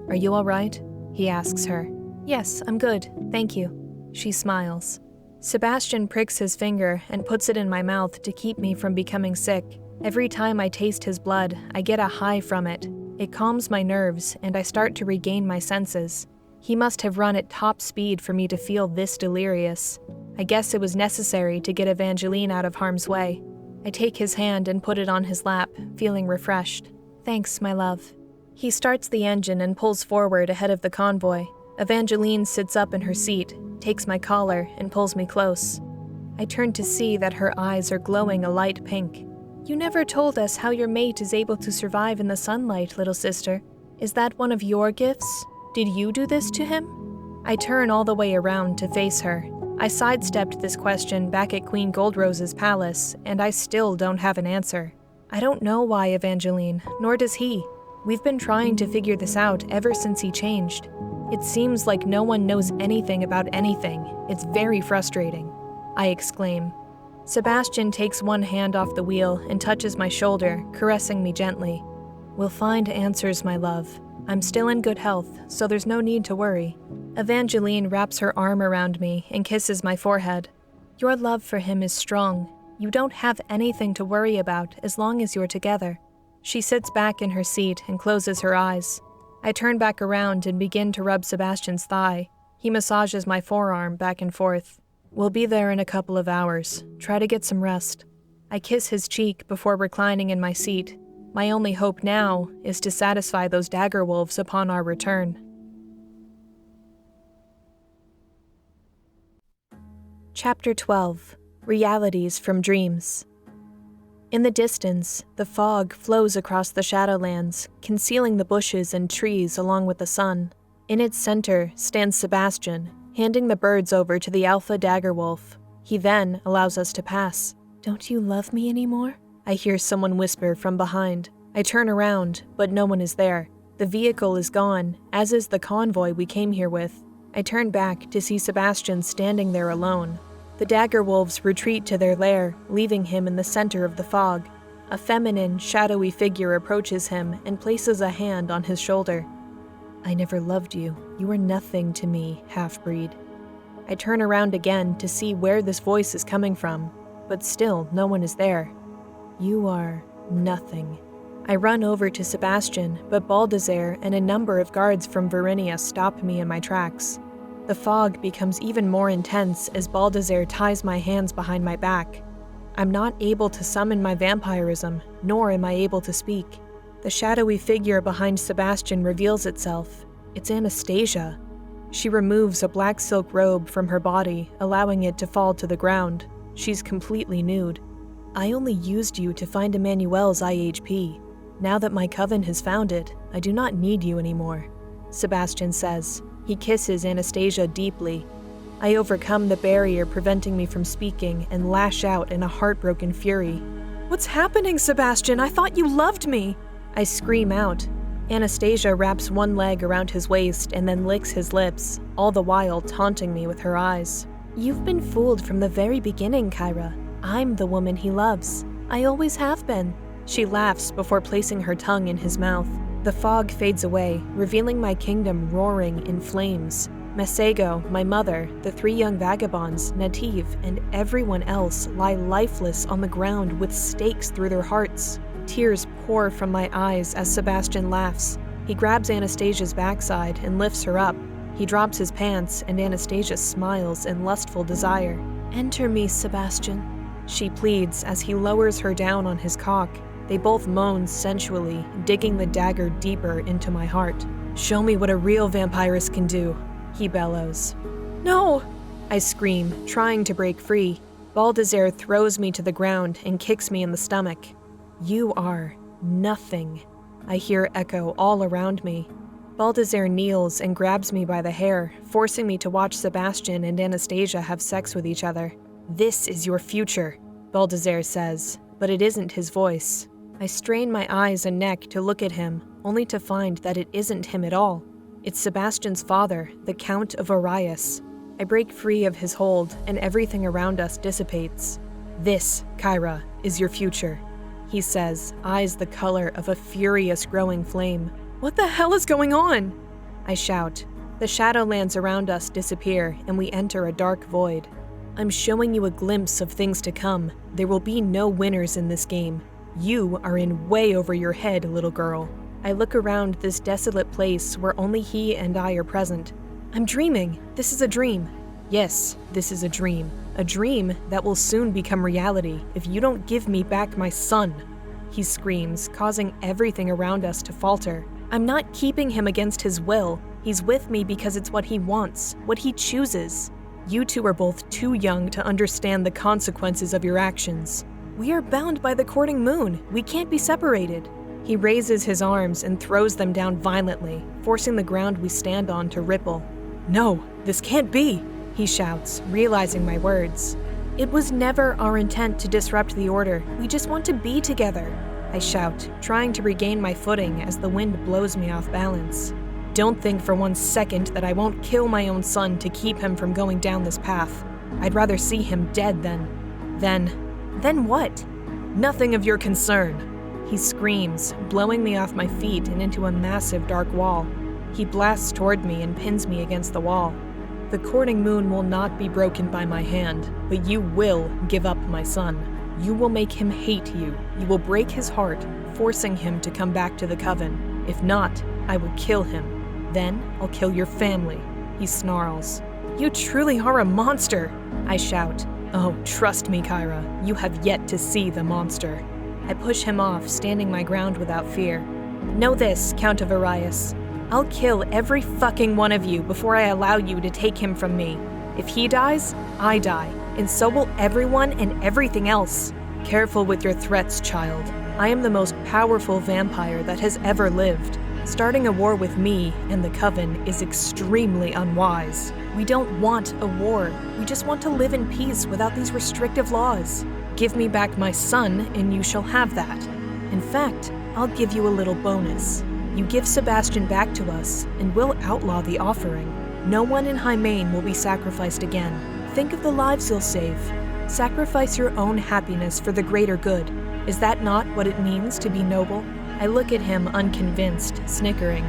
Are you all right? He asks her. Yes, I'm good, thank you. She smiles. Sebastian pricks his finger and puts it in my mouth to keep me from becoming sick. Every time I taste his blood, I get a high from it. It calms my nerves, and I start to regain my senses. He must have run at top speed for me to feel this delirious. I guess it was necessary to get Evangeline out of harm's way. I take his hand and put it on his lap, feeling refreshed. Thanks, my love. He starts the engine and pulls forward ahead of the convoy. Evangeline sits up in her seat, takes my collar, and pulls me close. I turn to see that her eyes are glowing a light pink. You never told us how your mate is able to survive in the sunlight, little sister. Is that one of your gifts? Did you do this to him? I turn all the way around to face her. I sidestepped this question back at Queen Goldrose's palace, and I still don't have an answer. I don't know why, Evangeline, nor does he. We've been trying to figure this out ever since he changed. It seems like no one knows anything about anything. It's very frustrating. I exclaim. Sebastian takes one hand off the wheel and touches my shoulder, caressing me gently. We'll find answers, my love. I'm still in good health, so there's no need to worry. Evangeline wraps her arm around me and kisses my forehead. Your love for him is strong. You don't have anything to worry about as long as you're together. She sits back in her seat and closes her eyes. I turn back around and begin to rub Sebastian's thigh. He massages my forearm back and forth. We'll be there in a couple of hours. Try to get some rest. I kiss his cheek before reclining in my seat. My only hope now is to satisfy those dagger wolves upon our return. Chapter 12. Realities from Dreams. In the distance, the fog flows across the Shadowlands, concealing the bushes and trees along with the sun. In its center stands Sebastian, handing the birds over to the alpha dagger wolf. He then allows us to pass. Don't you love me anymore? I hear someone whisper from behind. I turn around, but no one is there. The vehicle is gone, as is the convoy we came here with. I turn back to see Sebastian standing there alone. The dagger wolves retreat to their lair, leaving him in the center of the fog. A feminine, shadowy figure approaches him and places a hand on his shoulder. I never loved you. You were nothing to me, half-breed. I turn around again to see where this voice is coming from, but still no one is there. You are nothing. I run over to Sebastian, but Baldassare and a number of guards from Verinia stop me in my tracks. The fog becomes even more intense as Baldassare ties my hands behind my back. I'm not able to summon my vampirism, nor am I able to speak. The shadowy figure behind Sebastian reveals itself. It's Anastasia. She removes a black silk robe from her body, allowing it to fall to the ground. She's completely nude. I only used you to find Emmanuel's IHP. Now that my coven has found it, I do not need you anymore, Sebastian says. He kisses Anastasia deeply. I overcome the barrier preventing me from speaking and lash out in a heartbroken fury. What's happening, Sebastian? I thought you loved me! I scream out. Anastasia wraps one leg around his waist and then licks his lips, all the while taunting me with her eyes. You've been fooled from the very beginning, Kyra. I'm the woman he loves. I always have been. She laughs before placing her tongue in his mouth. The fog fades away, revealing my kingdom roaring in flames. Masego, my mother, the 3 young vagabonds, Nativ, and everyone else lie lifeless on the ground with stakes through their hearts. Tears pour from my eyes as Sebastian laughs. He grabs Anastasia's backside and lifts her up. He drops his pants, and Anastasia smiles in lustful desire. Enter me, Sebastian, she pleads as he lowers her down on his cock. They both moan sensually, digging the dagger deeper into my heart. Show me what a real vampiress can do, he bellows. No! I scream, trying to break free. Baldassare throws me to the ground and kicks me in the stomach. You are nothing, I hear echo all around me. Baldassare kneels and grabs me by the hair, forcing me to watch Sebastian and Anastasia have sex with each other. This is your future, Baldassare says, but it isn't his voice. I strain my eyes and neck to look at him, only to find that it isn't him at all. It's Sebastian's father, the Count of Dragoius. I break free of his hold, and everything around us dissipates. This, Kyra, is your future, he says, eyes the color of a furious growing flame. What the hell is going on? I shout. The Shadowlands around us disappear, and we enter a dark void. I'm showing you a glimpse of things to come. There will be no winners in this game. You are in way over your head, little girl. I look around this desolate place where only he and I are present. I'm dreaming. This is a dream. Yes, this is a dream. A dream that will soon become reality if you don't give me back my son. He screams, causing everything around us to falter. I'm not keeping him against his will. He's with me because it's what he wants, what he chooses. You two are both too young to understand the consequences of your actions. We are bound by the courting moon. We can't be separated. He raises his arms and throws them down violently, forcing the ground we stand on to ripple. No, this can't be, he shouts, realizing my words. It was never our intent to disrupt the order. We just want to be together, I shout, trying to regain my footing as the wind blows me off balance. Don't think for 1 second that I won't kill my own son to keep him from going down this path. I'd rather see him dead than... Then what? Nothing of your concern. He screams, blowing me off my feet and into a massive dark wall. He blasts toward me and pins me against the wall. The courting moon will not be broken by my hand, but you will give up my son. You will make him hate you. You will break his heart, forcing him to come back to the Coven. If not, I will kill him. Then I'll kill your family. He snarls. You truly are a monster, I shout. Oh, trust me, Kyra. You have yet to see the monster. I push him off, standing my ground without fear. Know this, Count of Arias. I'll kill every fucking one of you before I allow you to take him from me. If he dies, I die, and so will everyone and everything else. Careful with your threats, child. I am the most powerful vampire that has ever lived. Starting a war with me and the Coven is extremely unwise. We don't want a war. We just want to live in peace without these restrictive laws. Give me back my son, and you shall have that. In fact, I'll give you a little bonus. You give Sebastian back to us, and we'll outlaw the offering. No one in Hymain will be sacrificed again. Think of the lives you'll save. Sacrifice your own happiness for the greater good. Is that not what it means to be noble? I look at him unconvinced, snickering.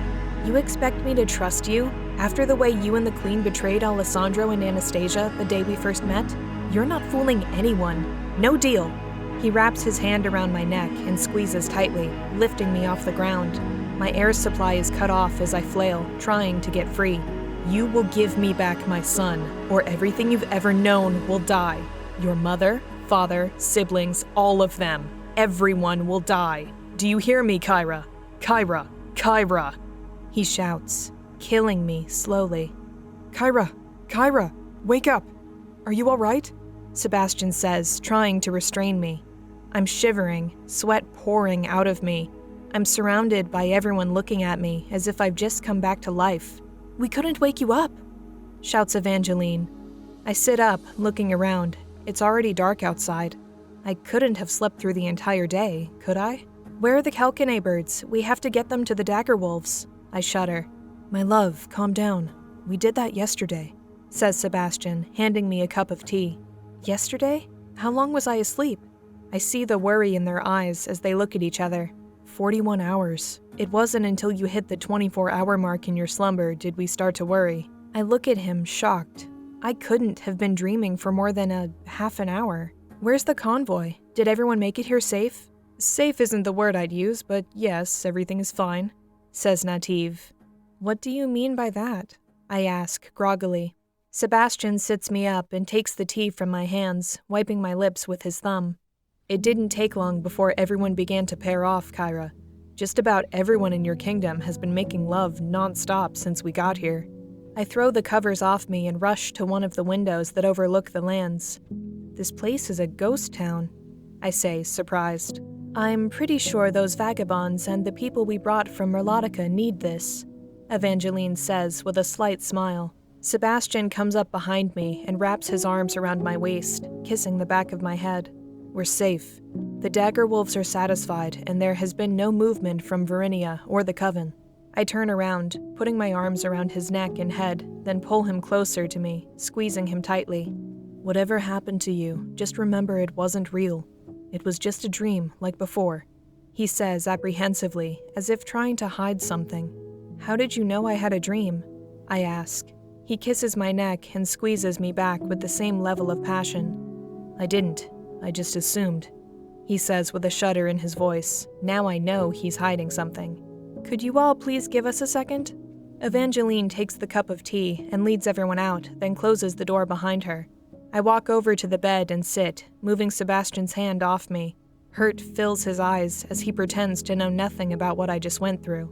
You expect me to trust you? After the way you and the Queen betrayed Alessandro and Anastasia the day we first met? You're not fooling anyone. No deal. He wraps his hand around my neck and squeezes tightly, lifting me off the ground. My air supply is cut off as I flail, trying to get free. You will give me back my son, or everything you've ever known will die. Your mother, father, siblings, all of them. Everyone will die. Do you hear me, Kyra? Kyra! Kyra! He shouts, killing me slowly. Kyra! Wake up! Are you all right? Sebastian says, trying to restrain me. I'm shivering, sweat pouring out of me. I'm surrounded by everyone looking at me as if I've just come back to life. We couldn't wake you up, shouts Evangeline. I sit up, looking around. It's already dark outside. I couldn't have slept through the entire day, could I? Where are the Kalkanae birds? We have to get them to the dagger wolves. I shudder. My love, calm down. We did that yesterday, says Sebastian, handing me a cup of tea. Yesterday? How long was I asleep? I see the worry in their eyes as they look at each other. 41 hours. It wasn't until you hit the 24-hour mark in your slumber did we start to worry. I look at him, shocked. I couldn't have been dreaming for more than a half an hour. Where's the convoy? Did everyone make it here safe? Safe isn't the word I'd use, but yes, everything is fine, says Nativ. What do you mean by that? I ask, groggily. Sebastian sits me up and takes the tea from my hands, wiping my lips with his thumb. It didn't take long before everyone began to pair off, Kyra. Just about everyone in your kingdom has been making love non-stop since we got here. I throw the covers off me and rush to one of the windows that overlook the lands. This place is a ghost town, I say, surprised. I'm pretty sure those vagabonds and the people we brought from Merlotica need this, Evangeline says with a slight smile. Sebastian comes up behind me and wraps his arms around my waist, kissing the back of my head. We're safe. The dagger wolves are satisfied, and there has been no movement from Verinia or the Coven. I turn around, putting my arms around his neck and head, then pull him closer to me, squeezing him tightly. Whatever happened to you, just remember it wasn't real. It was just a dream, like before, he says apprehensively, as if trying to hide something. How did you know I had a dream? I ask. He kisses my neck and squeezes me back with the same level of passion. I didn't. I just assumed, he says with a shudder in his voice. Now I know he's hiding something. Could you all please give us a second? Evangeline takes the cup of tea and leads everyone out, then closes the door behind her. I walk over to the bed and sit, moving Sebastian's hand off me. Hurt fills his eyes as he pretends to know nothing about what I just went through.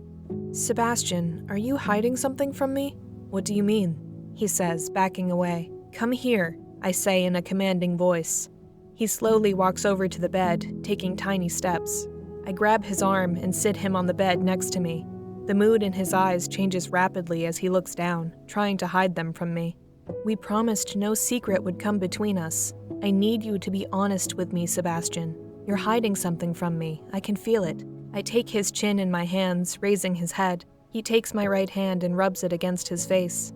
Sebastian, are you hiding something from me? What do you mean? He says, backing away. Come here, I say in a commanding voice. He slowly walks over to the bed, taking tiny steps. I grab his arm and sit him on the bed next to me. The mood in his eyes changes rapidly as he looks down, trying to hide them from me. We promised no secret would come between us. I need you to be honest with me, Sebastian. You're hiding something from me. I can feel it. I take his chin in my hands, raising his head. He takes my right hand and rubs it against his face.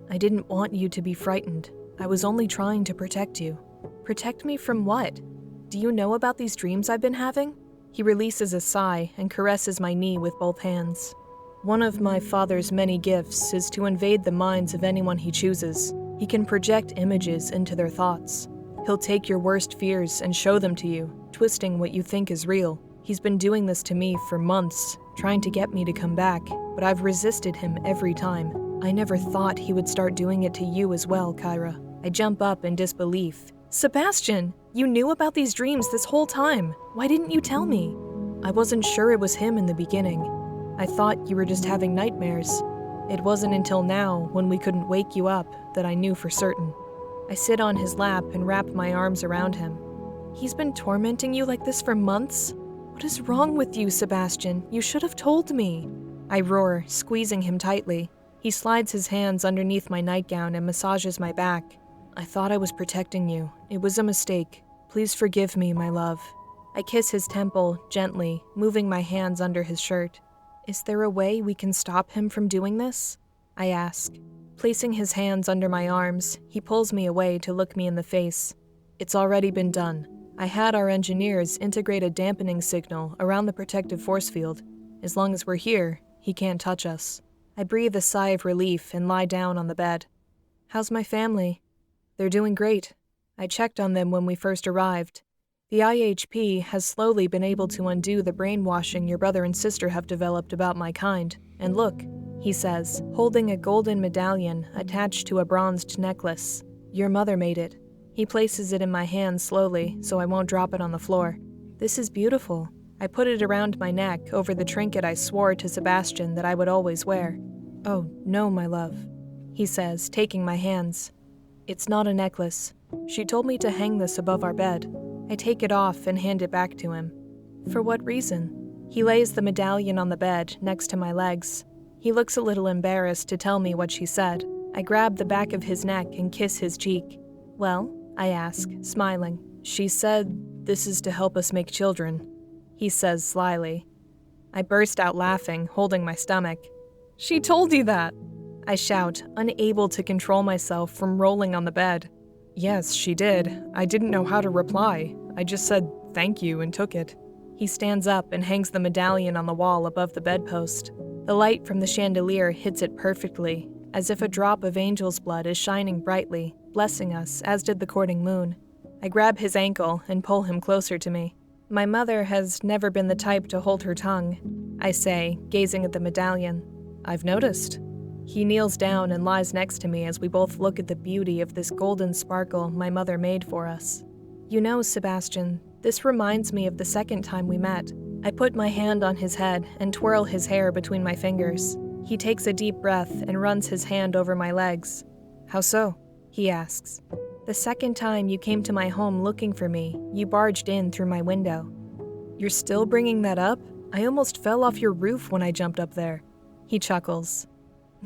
I didn't want you to be frightened. I was only trying to protect you. Protect me from what? Do you know about these dreams I've been having? He releases a sigh and caresses my knee with both hands. One of my father's many gifts is to invade the minds of anyone he chooses. He can project images into their thoughts. He'll take your worst fears and show them to you, twisting what you think is real. He's been doing this to me for months, trying to get me to come back, but I've resisted him every time. I never thought he would start doing it to you as well, Kyra. I jump up in disbelief. Sebastian, you knew about these dreams this whole time. Why didn't you tell me? I wasn't sure it was him in the beginning. I thought you were just having nightmares. It wasn't until now, when we couldn't wake you up, that I knew for certain. I sit on his lap and wrap my arms around him. He's been tormenting you like this for months? What is wrong with you, Sebastian? You should have told me. I roar, squeezing him tightly. He slides his hands underneath my nightgown and massages my back. I thought I was protecting you. It was a mistake. Please forgive me, my love. I kiss his temple, gently, moving my hands under his shirt. Is there a way we can stop him from doing this? I ask. Placing his hands under my arms, he pulls me away to look me in the face. It's already been done. I had our engineers integrate a dampening signal around the protective force field. As long as we're here, he can't touch us. I breathe a sigh of relief and lie down on the bed. How's my family? They're doing great. I checked on them when we first arrived. The IHP has slowly been able to undo the brainwashing your brother and sister have developed about my kind. And look, he says, holding a golden medallion attached to a bronzed necklace. Your mother made it. He places it in my hand slowly, so I won't drop it on the floor. This is beautiful. I put it around my neck over the trinket I swore to Sebastian that I would always wear. Oh, no, my love, he says, taking my hands. It's not a necklace. She told me to hang this above our bed. I take it off and hand it back to him. For what reason? He lays the medallion on the bed next to my legs. He looks a little embarrassed to tell me what she said. I grab the back of his neck and kiss his cheek. Well, I ask, smiling. She said, this is to help us make children, he says slyly. I burst out laughing, holding my stomach. She told you that! I shout, unable to control myself from rolling on the bed. Yes, she did. I didn't know how to reply. I just said thank you and took it. He stands up and hangs the medallion on the wall above the bedpost. The light from the chandelier hits it perfectly, as if a drop of angel's blood is shining brightly, blessing us, as did the courting moon. I grab his ankle and pull him closer to me. My mother has never been the type to hold her tongue, I say, gazing at the medallion. I've noticed. He kneels down and lies next to me as we both look at the beauty of this golden sparkle my mother made for us. You know, Sebastian, this reminds me of the second time we met. I put my hand on his head and twirl his hair between my fingers. He takes a deep breath and runs his hand over my legs. How so? He asks. The second time you came to my home looking for me, you barged in through my window. You're still bringing that up? I almost fell off your roof when I jumped up there. He chuckles.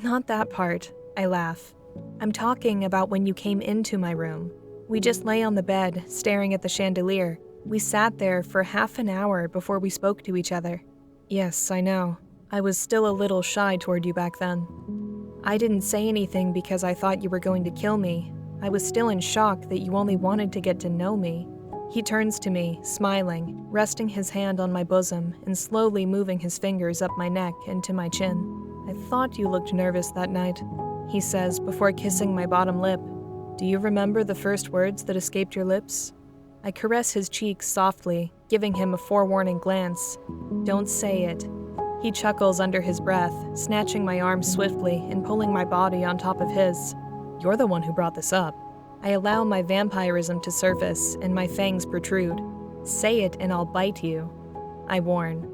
Not that part, I laugh. I'm talking about when you came into my room. We just lay on the bed, staring at the chandelier. We sat there for half an hour before we spoke to each other. Yes, I know. I was still a little shy toward you back then. I didn't say anything because I thought you were going to kill me. I was still in shock that you only wanted to get to know me. He turns to me, smiling, resting his hand on my bosom and slowly moving his fingers up my neck and to my chin. I thought you looked nervous that night, he says before kissing my bottom lip. Do you remember the first words that escaped your lips? I caress his cheeks softly, giving him a forewarning glance. Don't say it. He chuckles under his breath, snatching my arm swiftly and pulling my body on top of his. You're the one who brought this up. I allow my vampirism to surface and my fangs protrude. Say it and I'll bite you, I warn.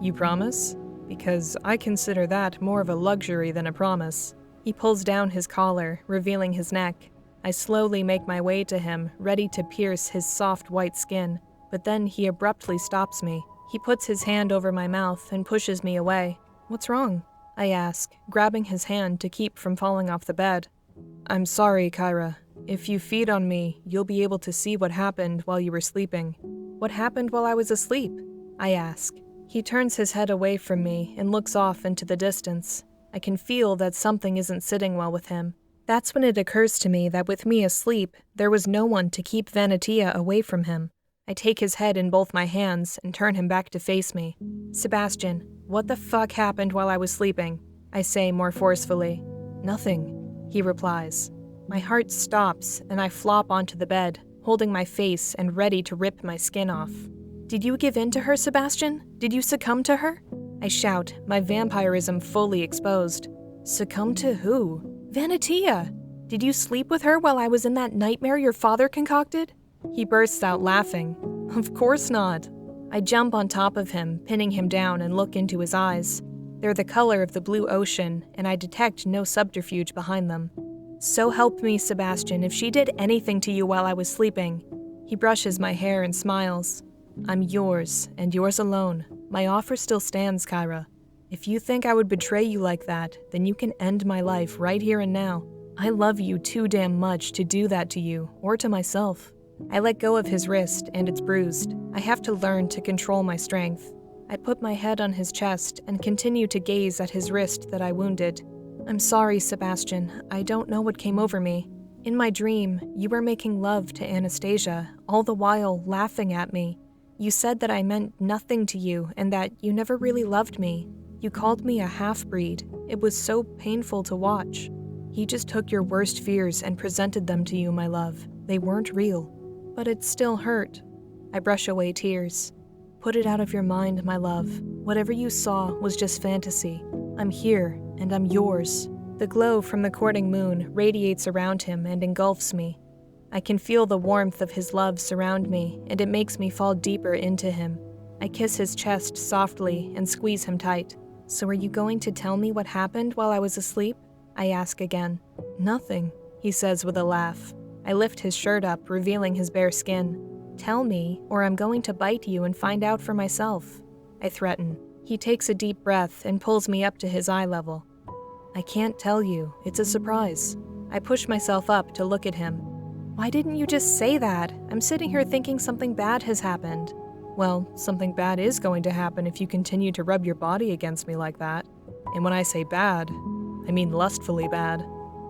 You promise? Because I consider that more of a luxury than a promise. He pulls down his collar, revealing his neck. I slowly make my way to him, ready to pierce his soft white skin, but then he abruptly stops me. He puts his hand over my mouth and pushes me away. What's wrong? I ask, grabbing his hand to keep from falling off the bed. I'm sorry, Kyra. If you feed on me, you'll be able to see what happened while you were sleeping. What happened while I was asleep? I ask. He turns his head away from me and looks off into the distance. I can feel that something isn't sitting well with him. That's when it occurs to me that with me asleep, there was no one to keep Vanatia away from him. I take his head in both my hands and turn him back to face me. Sebastian, what the fuck happened while I was sleeping? I say more forcefully. Nothing, he replies. My heart stops and I flop onto the bed, holding my face and ready to rip my skin off. Did you give in to her, Sebastian? Did you succumb to her? I shout, my vampirism fully exposed. Succumb to who? Vanatia! Did you sleep with her while I was in that nightmare your father concocted? He bursts out laughing. Of course not. I jump on top of him, pinning him down and look into his eyes. They're the color of the blue ocean, and I detect no subterfuge behind them. So help me, Sebastian, if she did anything to you while I was sleeping. He brushes my hair and smiles. I'm yours, and yours alone. My offer still stands, Kyra. If you think I would betray you like that, then you can end my life right here and now. I love you too damn much to do that to you, or to myself. I let go of his wrist, and it's bruised. I have to learn to control my strength. I put my head on his chest and continue to gaze at his wrist that I wounded. I'm sorry, Sebastian. I don't know what came over me. In my dream, you were making love to Anastasia, all the while laughing at me. You said that I meant nothing to you and that you never really loved me. You called me a half-breed. It was so painful to watch. He just took your worst fears and presented them to you, my love. They weren't real. But it still hurt. I brush away tears. Put it out of your mind, my love. Whatever you saw was just fantasy. I'm here, and I'm yours. The glow from the courting moon radiates around him and engulfs me. I can feel the warmth of his love surround me, and it makes me fall deeper into him. I kiss his chest softly and squeeze him tight. So are you going to tell me what happened while I was asleep? I ask again. Nothing, he says with a laugh. I lift his shirt up, revealing his bare skin. Tell me, or I'm going to bite you and find out for myself. I threaten. He takes a deep breath and pulls me up to his eye level. I can't tell you. It's a surprise. I push myself up to look at him. Why didn't you just say that? I'm sitting here thinking something bad has happened. Well, something bad is going to happen if you continue to rub your body against me like that. And when I say bad, I mean lustfully bad.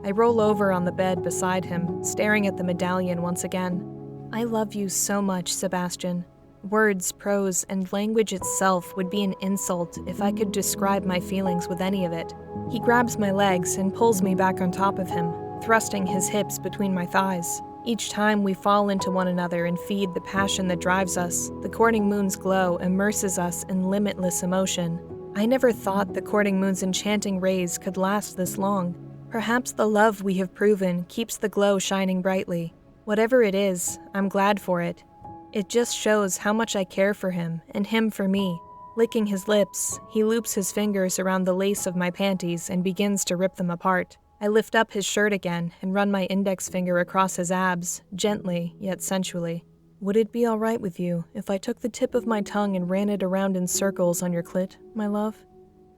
I roll over on the bed beside him, staring at the medallion once again. I love you so much, Sebastian. Words, prose, and language itself would be an insult if I could describe my feelings with any of it. He grabs my legs and pulls me back on top of him, thrusting his hips between my thighs. Each time we fall into one another and feed the passion that drives us, the courting moon's glow immerses us in limitless emotion. I never thought the courting moon's enchanting rays could last this long. Perhaps the love we have proven keeps the glow shining brightly. Whatever it is, I'm glad for it. It just shows how much I care for him, and him for me. Licking his lips, he loops his fingers around the lace of my panties and begins to rip them apart. I lift up his shirt again and run my index finger across his abs, gently yet sensually. Would it be all right with you if I took the tip of my tongue and ran it around in circles on your clit, my love?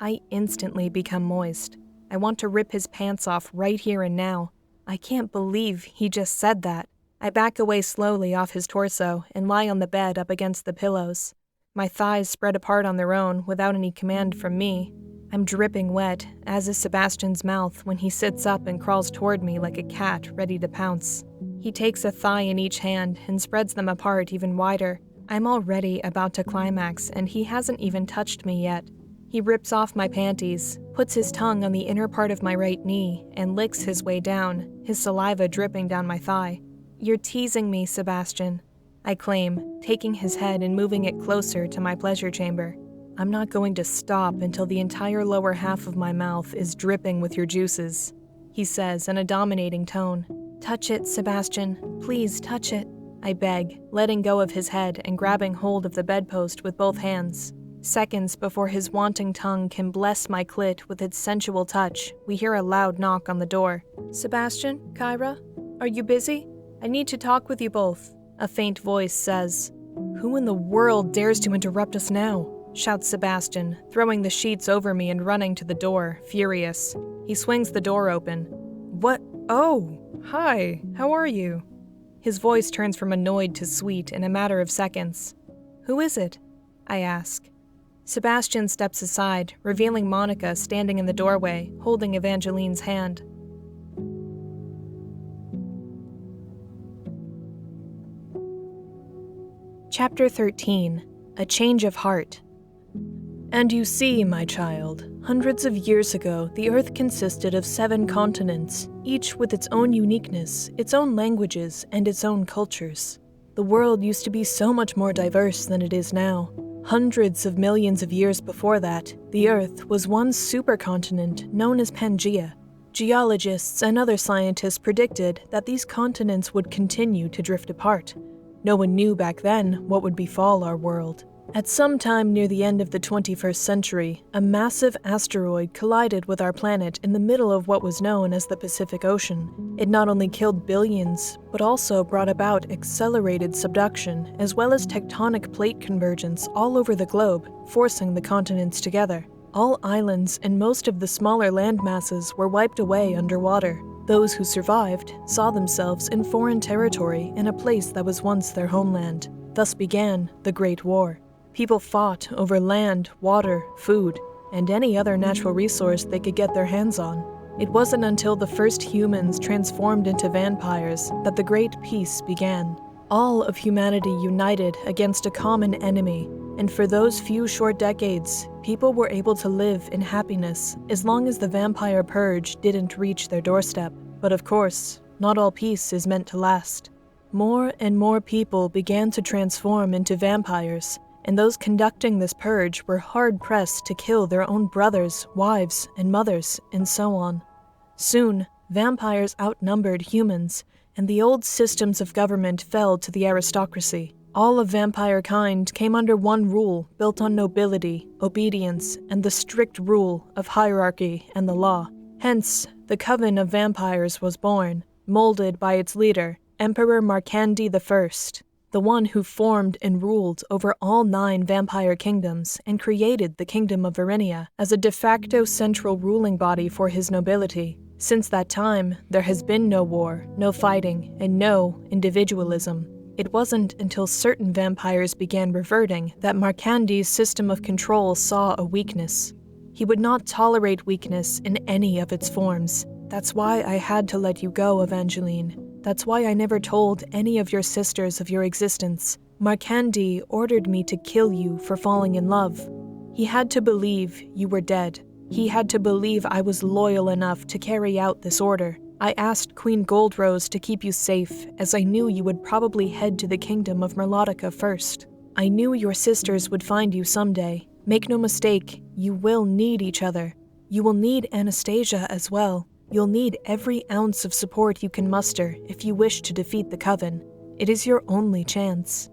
I instantly become moist. I want to rip his pants off right here and now. I can't believe he just said that. I back away slowly off his torso and lie on the bed up against the pillows. My thighs spread apart on their own without any command from me. I'm dripping wet, as is Sebastian's mouth when he sits up and crawls toward me like a cat ready to pounce. He takes a thigh in each hand and spreads them apart even wider. I'm already about to climax, and he hasn't even touched me yet. He rips off my panties, puts his tongue on the inner part of my right knee, and licks his way down, his saliva dripping down my thigh. You're teasing me, Sebastian, I claim, taking his head and moving it closer to my pleasure chamber. I'm not going to stop until the entire lower half of my mouth is dripping with your juices, he says in a dominating tone. Touch it, Sebastian. Please touch it, I beg, letting go of his head and grabbing hold of the bedpost with both hands. Seconds before his wanting tongue can bless my clit with its sensual touch, we hear a loud knock on the door. Sebastian, Kyra, are you busy? I need to talk with you both, a faint voice says. Who in the world dares to interrupt us now? Shouts Sebastian, throwing the sheets over me and running to the door, furious. He swings the door open. What? Oh, hi, how are you? His voice turns from annoyed to sweet in a matter of seconds. Who is it? I ask. Sebastian steps aside, revealing Monica standing in the doorway, holding Evangeline's hand. Chapter 13. A Change of Heart. And you see, my child, hundreds of years ago, the Earth consisted of 7 continents, each with its own uniqueness, its own languages, and its own cultures. The world used to be so much more diverse than it is now. Hundreds of millions of years before that, the Earth was one supercontinent known as Pangaea. Geologists and other scientists predicted that these continents would continue to drift apart. No one knew back then what would befall our world. At some time near the end of the 21st century, a massive asteroid collided with our planet in the middle of what was known as the Pacific Ocean. It not only killed billions, but also brought about accelerated subduction, as well as tectonic plate convergence all over the globe, forcing the continents together. All islands and most of the smaller land masses were wiped away underwater. Those who survived saw themselves in foreign territory in a place that was once their homeland. Thus began the Great War. People fought over land, water, food, and any other natural resource they could get their hands on. It wasn't until the first humans transformed into vampires that the Great Peace began. All of humanity united against a common enemy, and for those few short decades, people were able to live in happiness as long as the vampire purge didn't reach their doorstep. But of course, not all peace is meant to last. More and more people began to transform into vampires, and those conducting this purge were hard-pressed to kill their own brothers, wives, and mothers, and so on. Soon, vampires outnumbered humans, and the old systems of government fell to the aristocracy. All of vampire kind came under one rule built on nobility, obedience, and the strict rule of hierarchy and the law. Hence, the Coven of Vampyres was born, molded by its leader, Emperor Markandi I, the one who formed and ruled over all 9 vampire kingdoms and created the Kingdom of Vampyre as a de facto central ruling body for his nobility. Since that time, there has been no war, no fighting, and no individualism. It wasn't until certain vampires began reverting that Markandi's system of control saw a weakness. He would not tolerate weakness in any of its forms. That's why I had to let you go, Evangeline. That's why I never told any of your sisters of your existence. Markandi ordered me to kill you for falling in love. He had to believe you were dead. He had to believe I was loyal enough to carry out this order. I asked Queen Goldrose to keep you safe, as I knew you would probably head to the kingdom of Merlotica first. I knew your sisters would find you someday. Make no mistake, you will need each other. You will need Anastasia as well. You'll need every ounce of support you can muster if you wish to defeat the Coven. It is your only chance.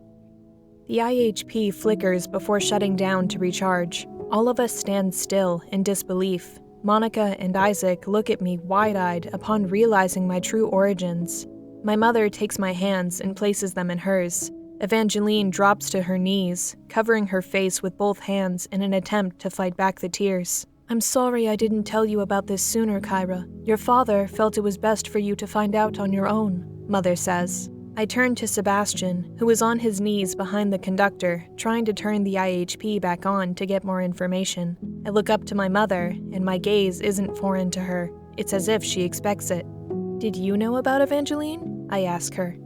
The IHP flickers before shutting down to recharge. All of us stand still in disbelief. Monica and Isaac look at me wide-eyed upon realizing my true origins. My mother takes my hands and places them in hers. Evangeline drops to her knees, covering her face with both hands in an attempt to fight back the tears. I'm sorry I didn't tell you about this sooner, Kyra. Your father felt it was best for you to find out on your own, Mother says. I turn to Sebastian, who is on his knees behind the conductor, trying to turn the IHP back on to get more information. I look up to my mother, and my gaze isn't foreign to her. It's as if she expects it. Did you know about Evangeline? I ask her.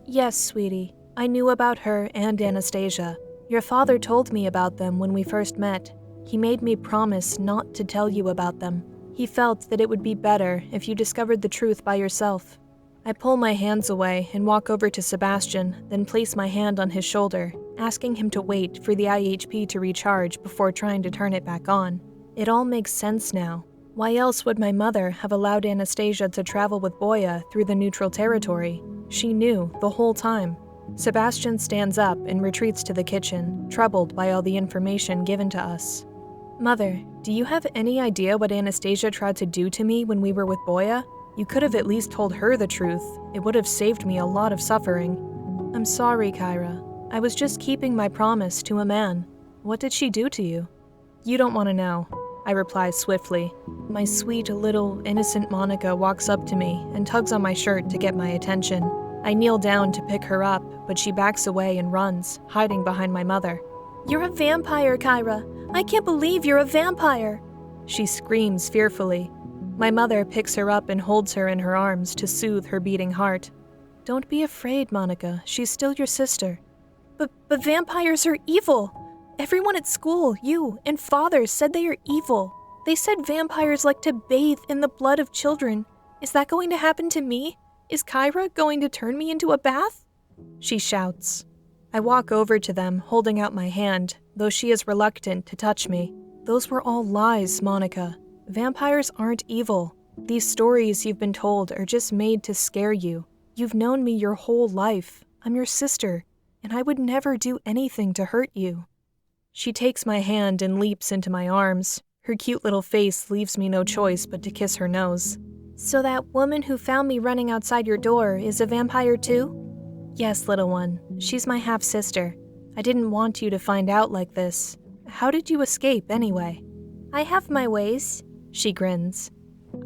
Yes, sweetie. I knew about her and Anastasia. Your father told me about them when we first met. He made me promise not to tell you about them. He felt that it would be better if you discovered the truth by yourself. I pull my hands away and walk over to Sebastian, then place my hand on his shoulder, asking him to wait for the IHP to recharge before trying to turn it back on. It all makes sense now. Why else would my mother have allowed Anastasia to travel with Boya through the neutral territory? She knew the whole time. Sebastian stands up and retreats to the kitchen, troubled by all the information given to us. Mother, do you have any idea what Anastasia tried to do to me when we were with Boya? You could have at least told her the truth. It would have saved me a lot of suffering. I'm sorry, Kyra. I was just keeping my promise to a man. What did she do to you? You don't want to know, I reply swiftly. My sweet little innocent Monica walks up to me and tugs on my shirt to get my attention. I kneel down to pick her up, but she backs away and runs, hiding behind my mother. You're a vampire, Kyra. I can't believe you're a vampire. She screams fearfully. My mother picks her up and holds her in her arms to soothe her beating heart. Don't be afraid, Monica. She's still your sister. But vampires are evil. Everyone at school, you and Father, said they are evil. They said vampires like to bathe in the blood of children. Is that going to happen to me? Is Kyra going to turn me into a bath? She shouts. I walk over to them, holding out my hand, though she is reluctant to touch me. Those were all lies, Monica. Vampires aren't evil. These stories you've been told are just made to scare you. You've known me your whole life. I'm your sister, and I would never do anything to hurt you. She takes my hand and leaps into my arms. Her cute little face leaves me no choice but to kiss her nose. So that woman who found me running outside your door is a vampire too? Yes, little one. She's my half-sister. I didn't want you to find out like this. How did you escape, anyway? I have my ways, she grins.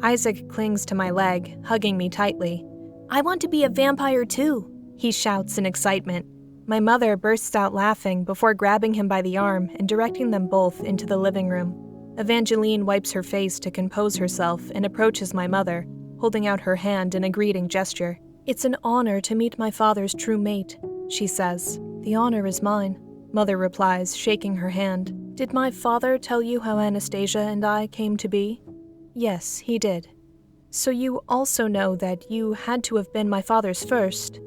Isaac clings to my leg, hugging me tightly. I want to be a vampire too, he shouts in excitement. My mother bursts out laughing before grabbing him by the arm and directing them both into the living room. Evangeline wipes her face to compose herself and approaches my mother, holding out her hand in a greeting gesture. It's an honor to meet my father's true mate, she says. The honor is mine, Mother replies, shaking her hand. Did my father tell you how Anastasia and I came to be? Yes, he did. So you also know that you had to have been my father's first?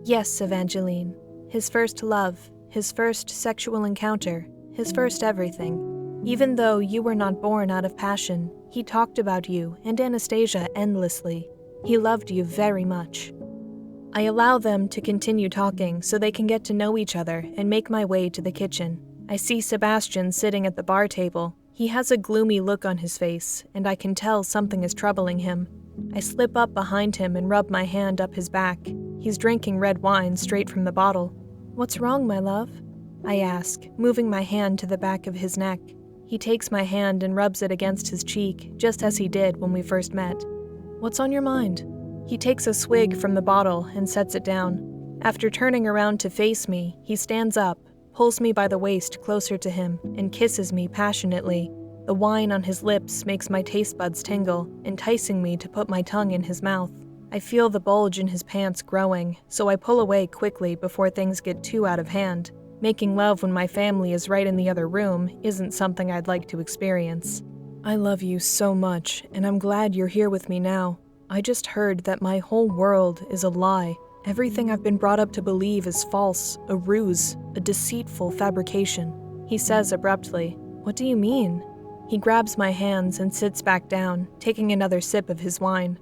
Yes, Evangeline. His first love, his first sexual encounter, his first everything. Even though you were not born out of passion, he talked about you and Anastasia endlessly. He loved you very much. I allow them to continue talking so they can get to know each other and make my way to the kitchen. I see Sebastian sitting at the bar table. He has a gloomy look on his face, and I can tell something is troubling him. I slip up behind him and rub my hand up his back. He's drinking red wine straight from the bottle. What's wrong, my love? I ask, moving my hand to the back of his neck. He takes my hand and rubs it against his cheek, just as he did when we first met. What's on your mind? He takes a swig from the bottle and sets it down. After turning around to face me, he stands up, pulls me by the waist closer to him, and kisses me passionately. The wine on his lips makes my taste buds tingle, enticing me to put my tongue in his mouth. I feel the bulge in his pants growing, so I pull away quickly before things get too out of hand. Making love when my family is right in the other room isn't something I'd like to experience. I love you so much, and I'm glad you're here with me now. I just heard that my whole world is a lie. Everything I've been brought up to believe is false, a ruse, a deceitful fabrication. He says abruptly, What do you mean? He grabs my hands and sits back down, taking another sip of his wine.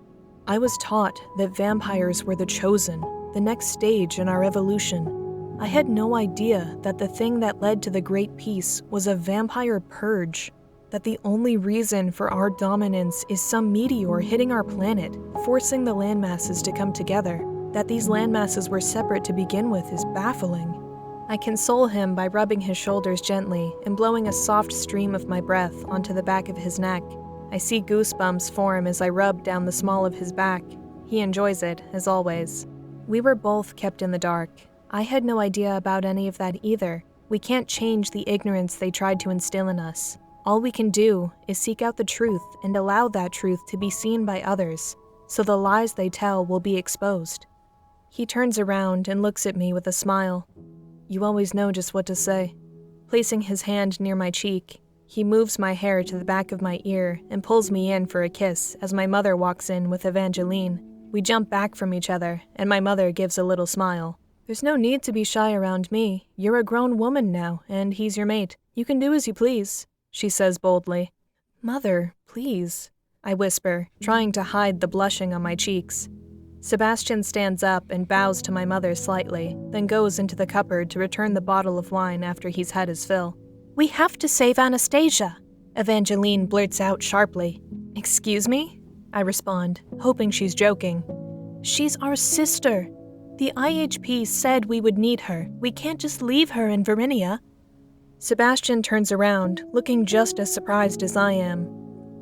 I was taught that vampires were the chosen, the next stage in our evolution. I had no idea that the thing that led to the Great Peace was a vampire purge. That the only reason for our dominance is some meteor hitting our planet, forcing the landmasses to come together. That these landmasses were separate to begin with is baffling. I console him by rubbing his shoulders gently and blowing a soft stream of my breath onto the back of his neck. I see goosebumps form as I rub down the small of his back. He enjoys it, as always. We were both kept in the dark. I had no idea about any of that either. We can't change the ignorance they tried to instill in us. All we can do is seek out the truth and allow that truth to be seen by others, so the lies they tell will be exposed. He turns around and looks at me with a smile. You always know just what to say. Placing his hand near my cheek, he moves my hair to the back of my ear and pulls me in for a kiss as my mother walks in with Evangeline. We jump back from each other, and my mother gives a little smile. There's no need to be shy around me. You're a grown woman now, and he's your mate. You can do as you please, she says boldly. Mother, please, I whisper, trying to hide the blushing on my cheeks. Sebastian stands up and bows to my mother slightly, then goes into the cupboard to return the bottle of wine after he's had his fill. We have to save Anastasia, Evangeline blurts out sharply. Excuse me? I respond, hoping she's joking. She's our sister. The IHP said we would need her. We can't just leave her in Varinia. Sebastian turns around, looking just as surprised as I am.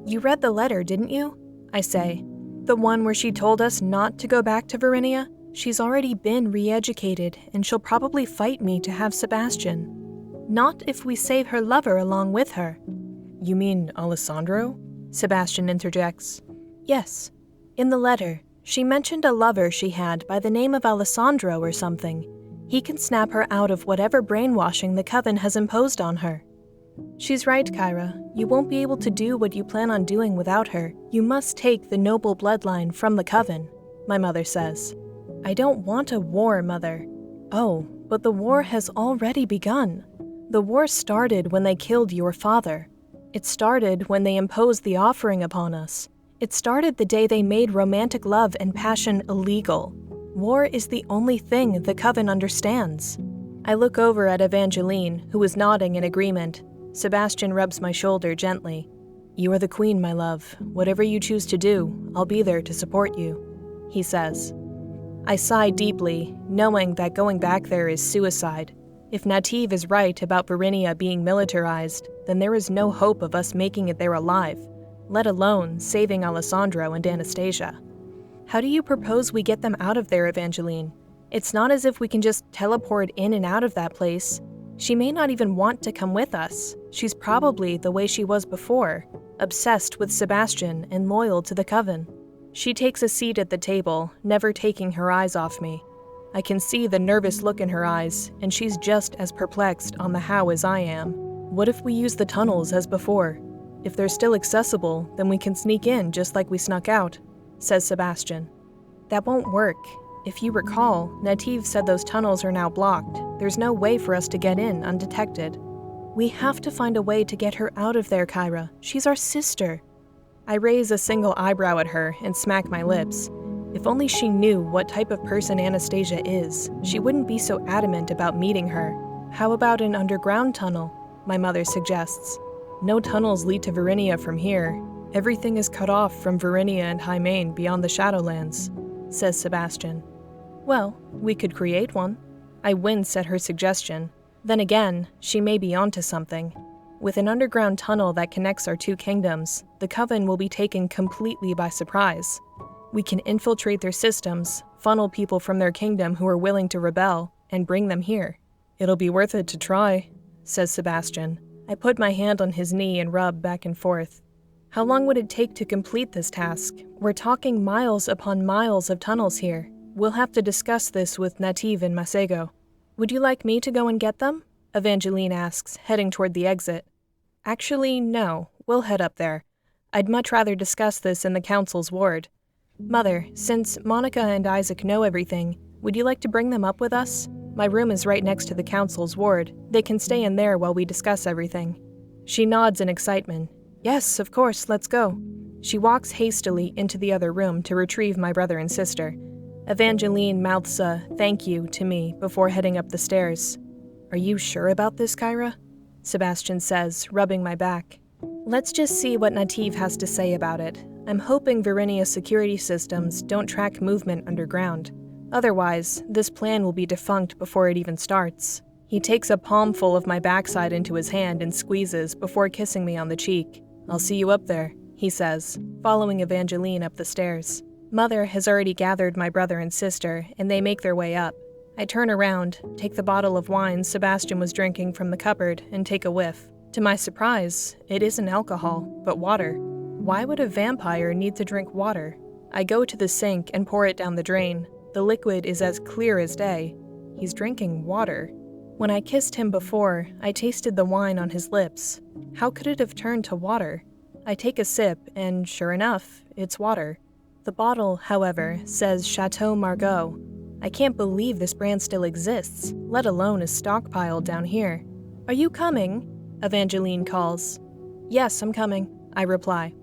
You read the letter, didn't you? I say. The one where she told us not to go back to Varinia? She's already been re-educated, and she'll probably fight me to have Sebastian. Not if we save her lover along with her. You mean Alessandro? Sebastian interjects. Yes. In the letter, she mentioned a lover she had by the name of Alessandro or something. He can snap her out of whatever brainwashing the Coven has imposed on her. She's right, Kyra. You won't be able to do what you plan on doing without her. You must take the noble bloodline from the Coven, my mother says. I don't want a war, Mother. Oh, but the war has already begun. The war started when they killed your father. It started when they imposed the offering upon us. It started the day they made romantic love and passion illegal. War is the only thing the Coven understands. I look over at Evangeline, who is nodding in agreement. Sebastian rubs my shoulder gently. You are the queen, my love. Whatever you choose to do, I'll be there to support you, he says. I sigh deeply, knowing that going back there is suicide. If Nativ is right about Verinia being militarized, then there is no hope of us making it there alive, let alone saving Alessandro and Anastasia. How do you propose we get them out of there, Evangeline? It's not as if we can just teleport in and out of that place. She may not even want to come with us. She's probably the way she was before, obsessed with Sebastian and loyal to the Coven. She takes a seat at the table, never taking her eyes off me. I can see the nervous look in her eyes, and she's just as perplexed on the how as I am. What if we use the tunnels as before? If they're still accessible, then we can sneak in just like we snuck out, says Sebastian. That won't work. If you recall, Nativ said those tunnels are now blocked. There's no way for us to get in undetected. We have to find a way to get her out of there, Kyra. She's our sister. I raise a single eyebrow at her and smack my lips. If only she knew what type of person Anastasia is, she wouldn't be so adamant about meeting her. How about an underground tunnel? My mother suggests. No tunnels lead to Verinia from here. Everything is cut off from Verinia and Hymain beyond the Shadowlands, says Sebastian. Well, we could create one. I wince at her suggestion. Then again, she may be onto something. With an underground tunnel that connects our two kingdoms, the Coven will be taken completely by surprise. We can infiltrate their systems, funnel people from their kingdom who are willing to rebel, and bring them here. It'll be worth it to try, says Sebastian. I put my hand on his knee and rub back and forth. How long would it take to complete this task? We're talking miles upon miles of tunnels here. We'll have to discuss this with Nativ and Masego. Would you like me to go and get them? Evangeline asks, heading toward the exit. Actually, no. We'll head up there. I'd much rather discuss this in the council's ward. Mother, since Monica and Isaac know everything, would you like to bring them up with us? My room is right next to the council's ward. They can stay in there while we discuss everything. She nods in excitement. Yes, of course, let's go. She walks hastily into the other room to retrieve my brother and sister. Evangeline mouths a thank you to me before heading up the stairs. Are you sure about this, Kyra? Sebastian says, rubbing my back. Let's just see what Nativ has to say about it. I'm hoping Verinia's security systems don't track movement underground. Otherwise, this plan will be defunct before it even starts. He takes a palmful of my backside into his hand and squeezes before kissing me on the cheek. I'll see you up there, he says, following Evangeline up the stairs. Mother has already gathered my brother and sister, and they make their way up. I turn around, take the bottle of wine Sebastian was drinking from the cupboard, and take a whiff. To my surprise, it isn't alcohol, but water. Why would a vampire need to drink water? I go to the sink and pour it down the drain. The liquid is as clear as day. He's drinking water. When I kissed him before, I tasted the wine on his lips. How could it have turned to water? I take a sip, and sure enough, it's water. The bottle, however, says Chateau Margaux. I can't believe this brand still exists, let alone is stockpiled down here. Are you coming? Evangeline calls. Yes, I'm coming, I reply.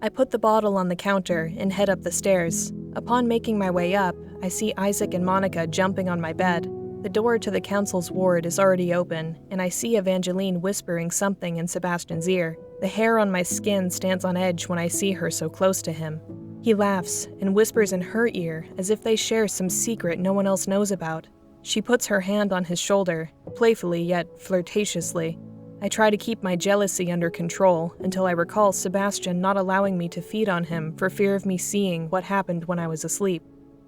I put the bottle on the counter and head up the stairs. Upon making my way up, I see Isaac and Monica jumping on my bed. The door to the council's ward is already open, and I see Evangeline whispering something in Sebastian's ear. The hair on my skin stands on edge when I see her so close to him. He laughs and whispers in her ear as if they share some secret no one else knows about. She puts her hand on his shoulder, playfully yet flirtatiously. I try to keep my jealousy under control until I recall Sebastian not allowing me to feed on him for fear of me seeing what happened when I was asleep.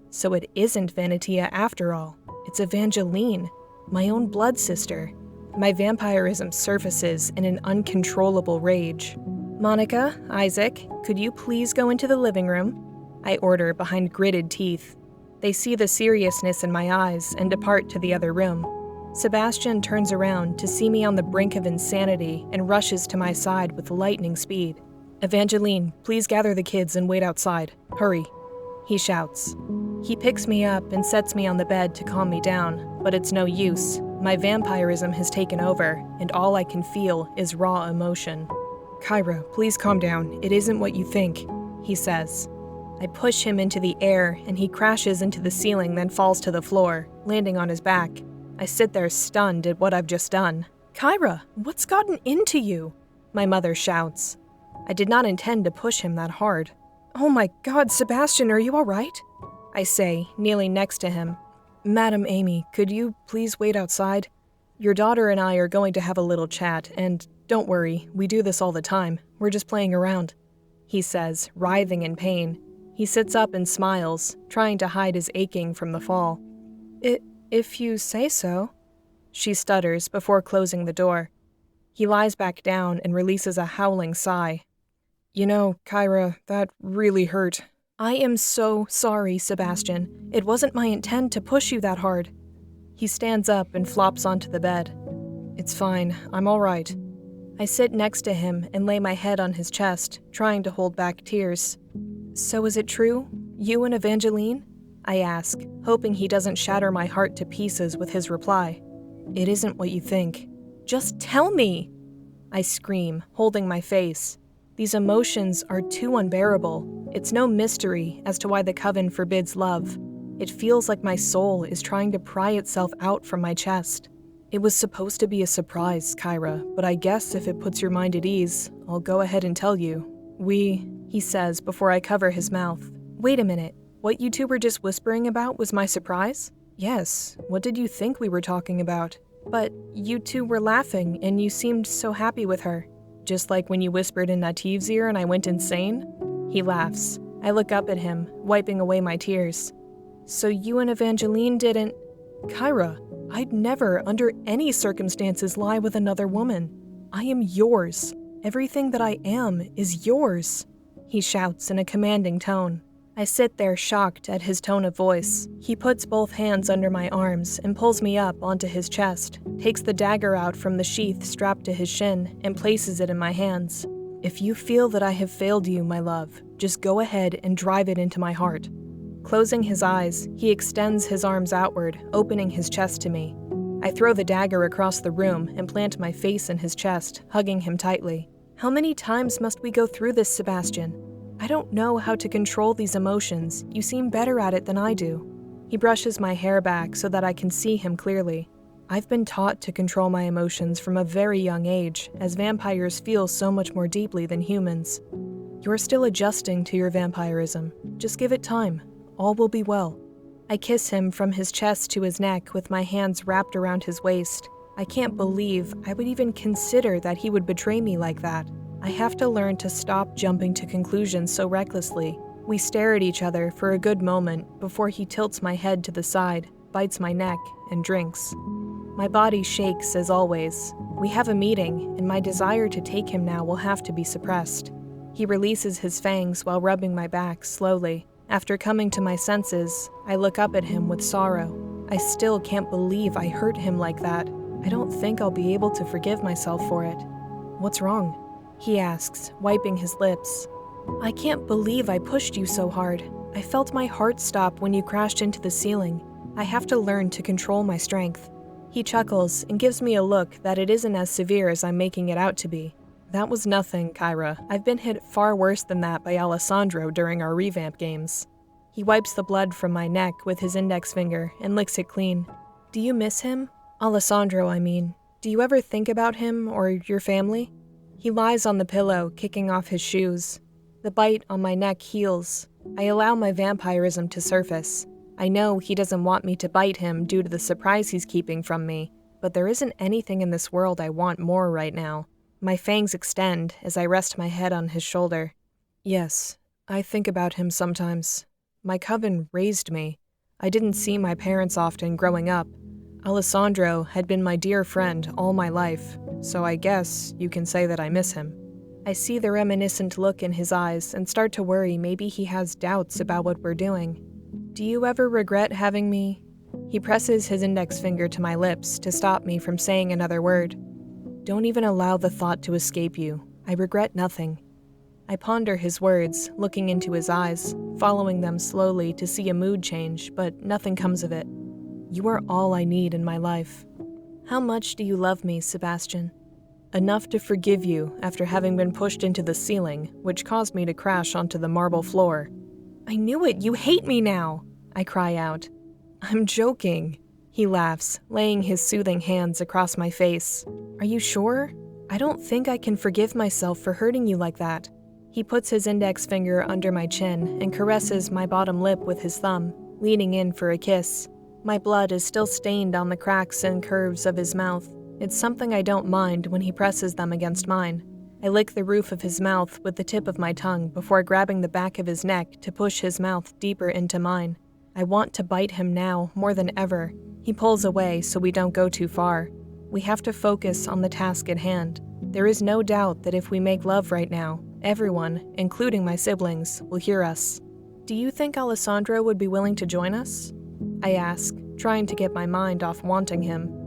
So it isn't Vanitia after all. It's Evangeline, my own blood sister. My vampirism surfaces in an uncontrollable rage. Monica, Isaac, could you please go into the living room? I order behind gritted teeth. They see the seriousness in my eyes and depart to the other room. Sebastian turns around to see me on the brink of insanity and rushes to my side with lightning speed. "Evangeline, please gather the kids and wait outside. Hurry," he shouts. He picks me up and sets me on the bed to calm me down, but it's no use. My vampirism has taken over, and all I can feel is raw emotion. "Kyra, please calm down. It isn't what you think," he says. I push him into the air, and he crashes into the ceiling, then falls to the floor, landing on his back. I sit there stunned at what I've just done. "Kyra, what's gotten into you?" my mother shouts. I did not intend to push him that hard. "Oh my God, Sebastian, are you all right?" I say, kneeling next to him. "Madam Amy, could you please wait outside? Your daughter and I are going to have a little chat, and don't worry, we do this all the time. We're just playing around," he says, writhing in pain. He sits up and smiles, trying to hide his aching from the fall. If you say so," she stutters before closing the door. He lies back down and releases a howling sigh. "You know, Kyra, that really hurt." "I am so sorry, Sebastian. It wasn't my intent to push you that hard." He stands up and flops onto the bed. "It's fine. I'm all right." I sit next to him and lay my head on his chest, trying to hold back tears. "So is it true? You and Evangeline?" I ask, hoping he doesn't shatter my heart to pieces with his reply. "It isn't what you think." "Just tell me!" I scream, holding my face. These emotions are too unbearable. It's no mystery as to why the Coven forbids love. It feels like my soul is trying to pry itself out from my chest. "It was supposed to be a surprise, Kyra, but I guess if it puts your mind at ease, I'll go ahead and tell you. He says before I cover his mouth. "Wait a minute. What you two were just whispering about was my surprise?" "Yes. What did you think we were talking about?" "But you two were laughing, and you seemed so happy with her." "Just like when you whispered in Native's ear and I went insane?" He laughs. I look up at him, wiping away my tears. "So you and Evangeline didn't—" "Kyra, I'd never, under any circumstances, lie with another woman. I am yours. Everything that I am is yours," he shouts in a commanding tone. I sit there shocked at his tone of voice. He puts both hands under my arms and pulls me up onto his chest, takes the dagger out from the sheath strapped to his shin, and places it in my hands. "If you feel that I have failed you, my love, just go ahead and drive it into my heart." Closing his eyes, he extends his arms outward, opening his chest to me. I throw the dagger across the room and plant my face in his chest, hugging him tightly. "How many times must we go through this, Sebastian? I don't know how to control these emotions. You seem better at it than I do." He brushes my hair back so that I can see him clearly. "I've been taught to control my emotions from a very young age, as vampires feel so much more deeply than humans. You're still adjusting to your vampirism. Just give it time. All will be well." I kiss him from his chest to his neck with my hands wrapped around his waist. I can't believe I would even consider that he would betray me like that. I have to learn to stop jumping to conclusions so recklessly. We stare at each other for a good moment before he tilts my head to the side, bites my neck, and drinks. My body shakes as always. We have a meeting, and my desire to take him now will have to be suppressed. He releases his fangs while rubbing my back slowly. After coming to my senses, I look up at him with sorrow. I still can't believe I hurt him like that. I don't think I'll be able to forgive myself for it. "What's wrong?" he asks, wiping his lips. "I can't believe I pushed you so hard. I felt my heart stop when you crashed into the ceiling. I have to learn to control my strength." He chuckles and gives me a look that it isn't as severe as I'm making it out to be. "That was nothing, Kyra. I've been hit far worse than that by Alessandro during our revamp games." He wipes the blood from my neck with his index finger and licks it clean. "Do you miss him? Alessandro, I mean. Do you ever think about him or your family?" He lies on the pillow, kicking off his shoes. The bite on my neck heals. I allow my vampirism to surface. I know he doesn't want me to bite him due to the surprise he's keeping from me, but there isn't anything in this world I want more right now. My fangs extend as I rest my head on his shoulder. "Yes, I think about him sometimes. My coven raised me. I didn't see my parents often growing up. Alessandro had been my dear friend all my life, so I guess you can say that I miss him." I see the reminiscent look in his eyes and start to worry maybe he has doubts about what we're doing. Do you ever regret having me? He presses his index finger to my lips to stop me from saying another word. Don't even allow the thought to escape you. I regret nothing. I ponder his words, looking into his eyes, following them slowly to see a mood change, but nothing comes of it. You are all I need in my life. How much do you love me, Sebastian? Enough to forgive you after having been pushed into the ceiling, which caused me to crash onto the marble floor. I knew it! You hate me now! I cry out. I'm joking. He laughs, laying his soothing hands across my face. Are you sure? I don't think I can forgive myself for hurting you like that. He puts his index finger under my chin and caresses my bottom lip with his thumb, leaning in for a kiss. My blood is still stained on the cracks and curves of his mouth. It's something I don't mind when he presses them against mine. I lick the roof of his mouth with the tip of my tongue before grabbing the back of his neck to push his mouth deeper into mine. I want to bite him now more than ever. He pulls away so we don't go too far. We have to focus on the task at hand. There is no doubt that if we make love right now, everyone, including my siblings, will hear us. Do you think Alessandro would be willing to join us? I ask, trying to get my mind off wanting him.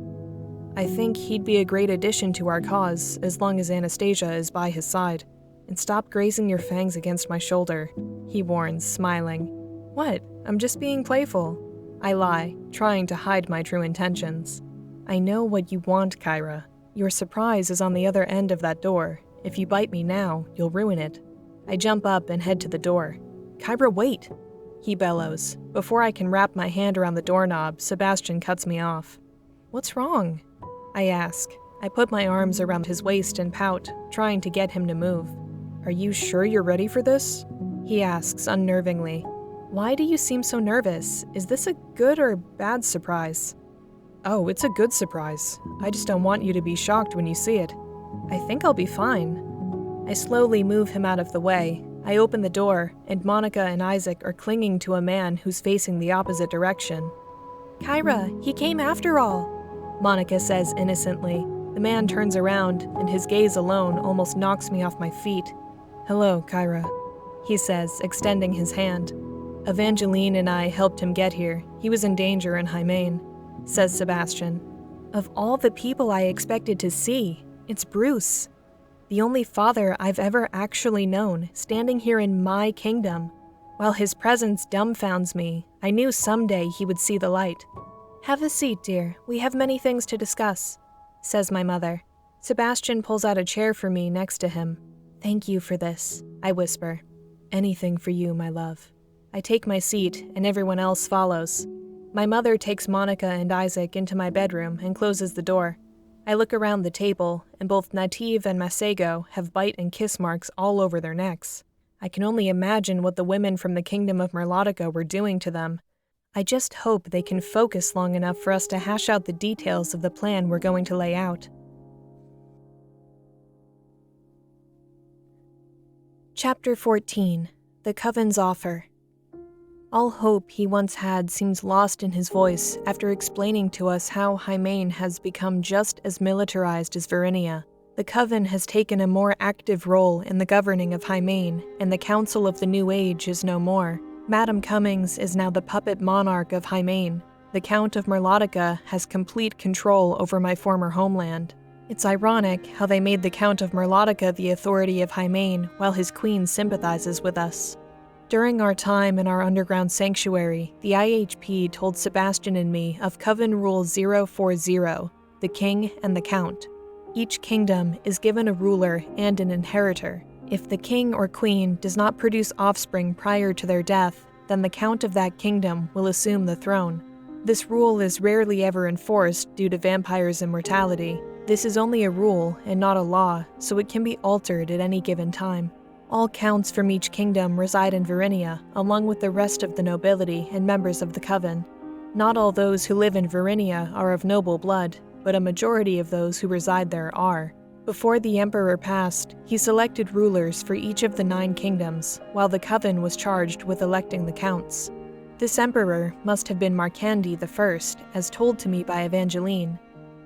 I think he'd be a great addition to our cause as long as Anastasia is by his side. And stop grazing your fangs against my shoulder, he warns, smiling. What? I'm just being playful. I lie, trying to hide my true intentions. I know what you want, Kyra. Your surprise is on the other end of that door. If you bite me now, you'll ruin it. I jump up and head to the door. Kyra, wait! He bellows. Before I can wrap my hand around the doorknob, Sebastian cuts me off. What's wrong? I ask. I put my arms around his waist and pout, trying to get him to move. Are you sure you're ready for this? He asks unnervingly. Why do you seem so nervous? Is this a good or bad surprise? Oh, it's a good surprise. I just don't want you to be shocked when you see it. I think I'll be fine. I slowly move him out of the way. I open the door, and Monica and Isaac are clinging to a man who's facing the opposite direction. Kyra, he came after all, Monica says innocently. The man turns around, and his gaze alone almost knocks me off my feet. Hello, Kyra, he says, extending his hand. Evangeline and I helped him get here. He was in danger in Hymain, says Sebastian. Of all the people I expected to see, it's Bruce. The only father I've ever actually known, standing here in my kingdom. While his presence dumbfounds me, I knew someday he would see the light. Have a seat, dear. We have many things to discuss, says my mother. Sebastian pulls out a chair for me next to him. Thank you for this, I whisper. Anything for you, my love. I take my seat, and everyone else follows. My mother takes Monica and Isaac into my bedroom and closes the door. I look around the table, and both Nativ and Masego have bite and kiss marks all over their necks. I can only imagine what the women from the Kingdom of Merlotica were doing to them. I just hope they can focus long enough for us to hash out the details of the plan we're going to lay out. Chapter 14. The Coven's Offer. All hope he once had seems lost in his voice after explaining to us how Hymain has become just as militarized as Verinia. The Coven has taken a more active role in the governing of Hymain, and the Council of the New Age is no more. Madame Cummings is now the puppet monarch of Hymain. The Count of Merlotica has complete control over my former homeland. It's ironic how they made the Count of Merlotica the authority of Hymain while his queen sympathizes with us. During our time in our underground sanctuary, the IHP told Sebastian and me of Coven Rule 040, the King and the Count. Each kingdom is given a ruler and an inheritor. If the king or queen does not produce offspring prior to their death, then the Count of that kingdom will assume the throne. This rule is rarely ever enforced due to vampires' immortality. This is only a rule and not a law, so it can be altered at any given time. All counts from each kingdom reside in Verinia, along with the rest of the nobility and members of the Coven. Not all those who live in Verinia are of noble blood, but a majority of those who reside there are. Before the Emperor passed, he selected rulers for each of the 9 kingdoms, while the Coven was charged with electing the counts. This emperor must have been Marcandi I, as told to me by Evangeline.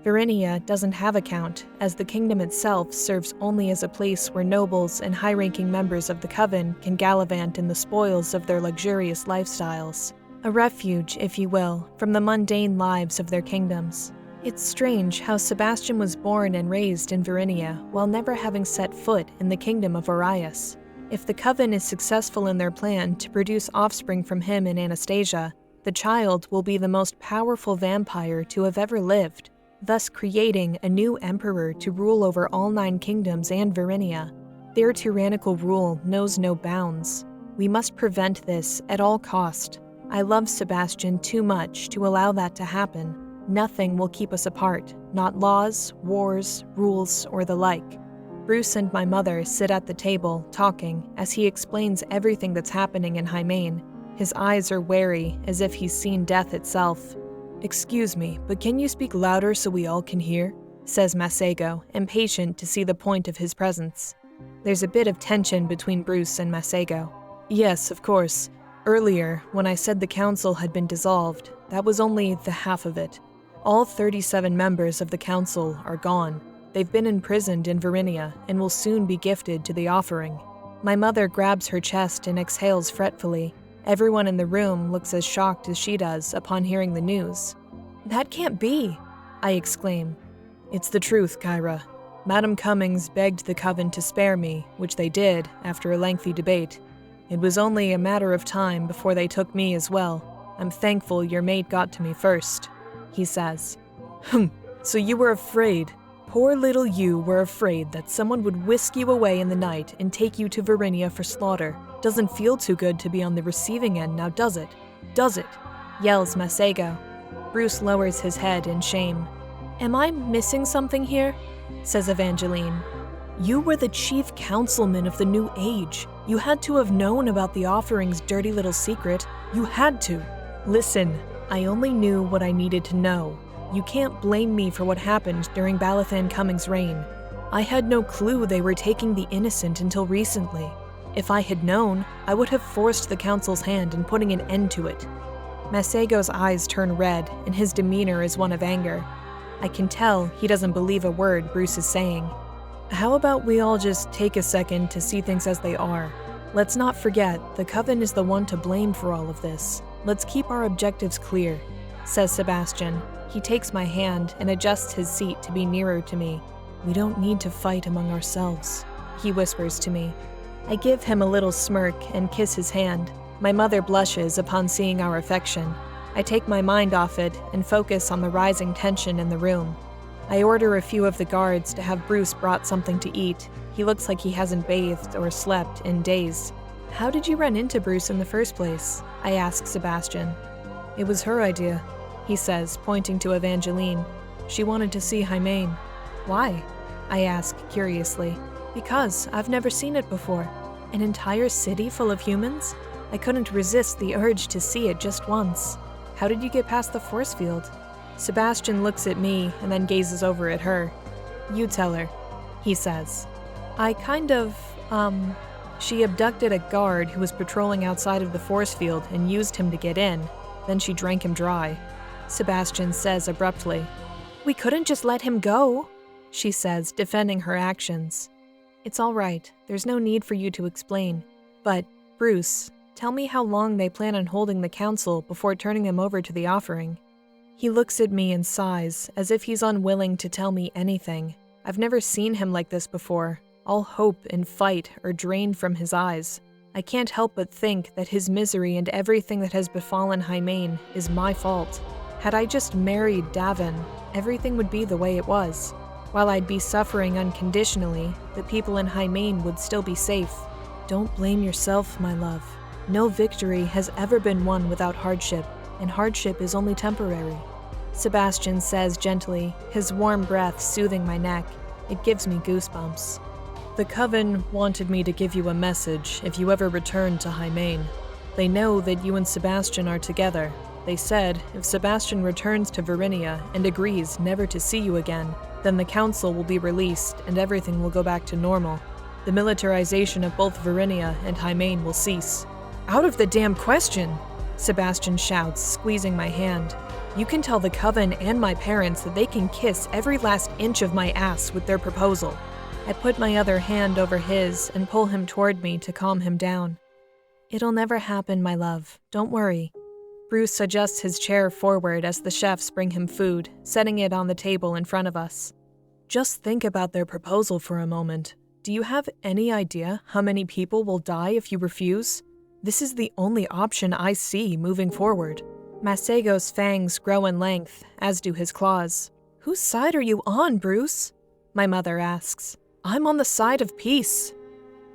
Verinia doesn't have a count, as the kingdom itself serves only as a place where nobles and high-ranking members of the Coven can gallivant in the spoils of their luxurious lifestyles. A refuge, if you will, from the mundane lives of their kingdoms. It's strange how Sebastian was born and raised in Varinia while never having set foot in the Kingdom of Dragoius. If the Coven is successful in their plan to produce offspring from him and Anastasia, the child will be the most powerful vampire to have ever lived, thus creating a new emperor to rule over all 9 kingdoms and Varinia. Their tyrannical rule knows no bounds. We must prevent this at all cost. I love Sebastian too much to allow that to happen. Nothing will keep us apart, not laws, wars, rules, or the like. Bruce and my mother sit at the table, talking, as he explains everything that's happening in Hymain. His eyes are wary, as if he's seen death itself. "Excuse me, but can you speak louder so we all can hear?" says Masego, impatient to see the point of his presence. There's a bit of tension between Bruce and Masego. "Yes, of course. Earlier, when I said the council had been dissolved, that was only the half of it. All 37 members of the council are gone. They've been imprisoned in Varinia and will soon be gifted to the offering." My mother grabs her chest and exhales fretfully. Everyone in the room looks as shocked as she does upon hearing the news. "That can't be," I exclaim. "It's the truth, Kyra. Madam Cummings begged the Coven to spare me, which they did after a lengthy debate. It was only a matter of time before they took me as well. I'm thankful your mate got to me first," he says. So you were afraid. Poor little you were afraid that someone would whisk you away in the night and take you to Varinia for slaughter. Doesn't feel too good to be on the receiving end now, does it? Does it?" yells Masego. Bruce lowers his head in shame. "Am I missing something here?" says Evangeline. "You were the chief councilman of the New Age. You had to have known about the offering's dirty little secret. You had to." "Listen, I only knew what I needed to know. You can't blame me for what happened during Balathan Cummings' reign. I had no clue they were taking the innocent until recently. If I had known, I would have forced the council's hand in putting an end to it." Masego's eyes turn red, and his demeanor is one of anger. I can tell he doesn't believe a word Bruce is saying. "How about we all just take a second to see things as they are? Let's not forget, the Coven is the one to blame for all of this. Let's keep our objectives clear," says Sebastian. He takes my hand and adjusts his seat to be nearer to me. "We don't need to fight among ourselves," he whispers to me. I give him a little smirk and kiss his hand. My mother blushes upon seeing our affection. I take my mind off it and focus on the rising tension in the room. I order a few of the guards to have Bruce brought something to eat. He looks like he hasn't bathed or slept in days. "How did you run into Bruce in the first place?" I ask Sebastian. "It was her idea," he says, pointing to Evangeline. "She wanted to see Hymain." "Why?" I ask curiously. "Because I've never seen it before. An entire city full of humans? I couldn't resist the urge to see it just once. How did you get past the force field?" Sebastian looks at me and then gazes over at her. "You tell her," he says. "I She abducted a guard who was patrolling outside of the force field and used him to get in. Then she drank him dry," Sebastian says abruptly. "We couldn't just let him go," she says, defending her actions. "It's all right. There's no need for you to explain. But, Bruce, tell me how long they plan on holding the council before turning him over to the offering." He looks at me and sighs, as if he's unwilling to tell me anything. I've never seen him like this before. All hope and fight are drained from his eyes. I can't help but think that his misery and everything that has befallen Hymain is my fault. Had I just married Davin, everything would be the way it was. While I'd be suffering unconditionally, the people in Hymain would still be safe. Don't blame yourself, my love. No victory has ever been won without hardship, and hardship is only temporary. Sebastian says gently, his warm breath soothing my neck. It gives me goosebumps. The Coven wanted me to give you a message if you ever return to Hymain. They know that you and Sebastian are together. They said if Sebastian returns to Varinia and agrees never to see you again, then the council will be released and everything will go back to normal. The militarization of both Varinia and Hymain will cease. Out of the damn question, Sebastian shouts, squeezing my hand. You can tell the Coven and my parents that they can kiss every last inch of my ass with their proposal. I put my other hand over his and pull him toward me to calm him down. It'll never happen, my love. Don't worry. Bruce adjusts his chair forward as the chefs bring him food, setting it on the table in front of us. Just think about their proposal for a moment. Do you have any idea how many people will die if you refuse? This is the only option I see moving forward. Masego's fangs grow in length, as do his claws. Whose side are you on, Bruce? My mother asks. I'm on the side of peace.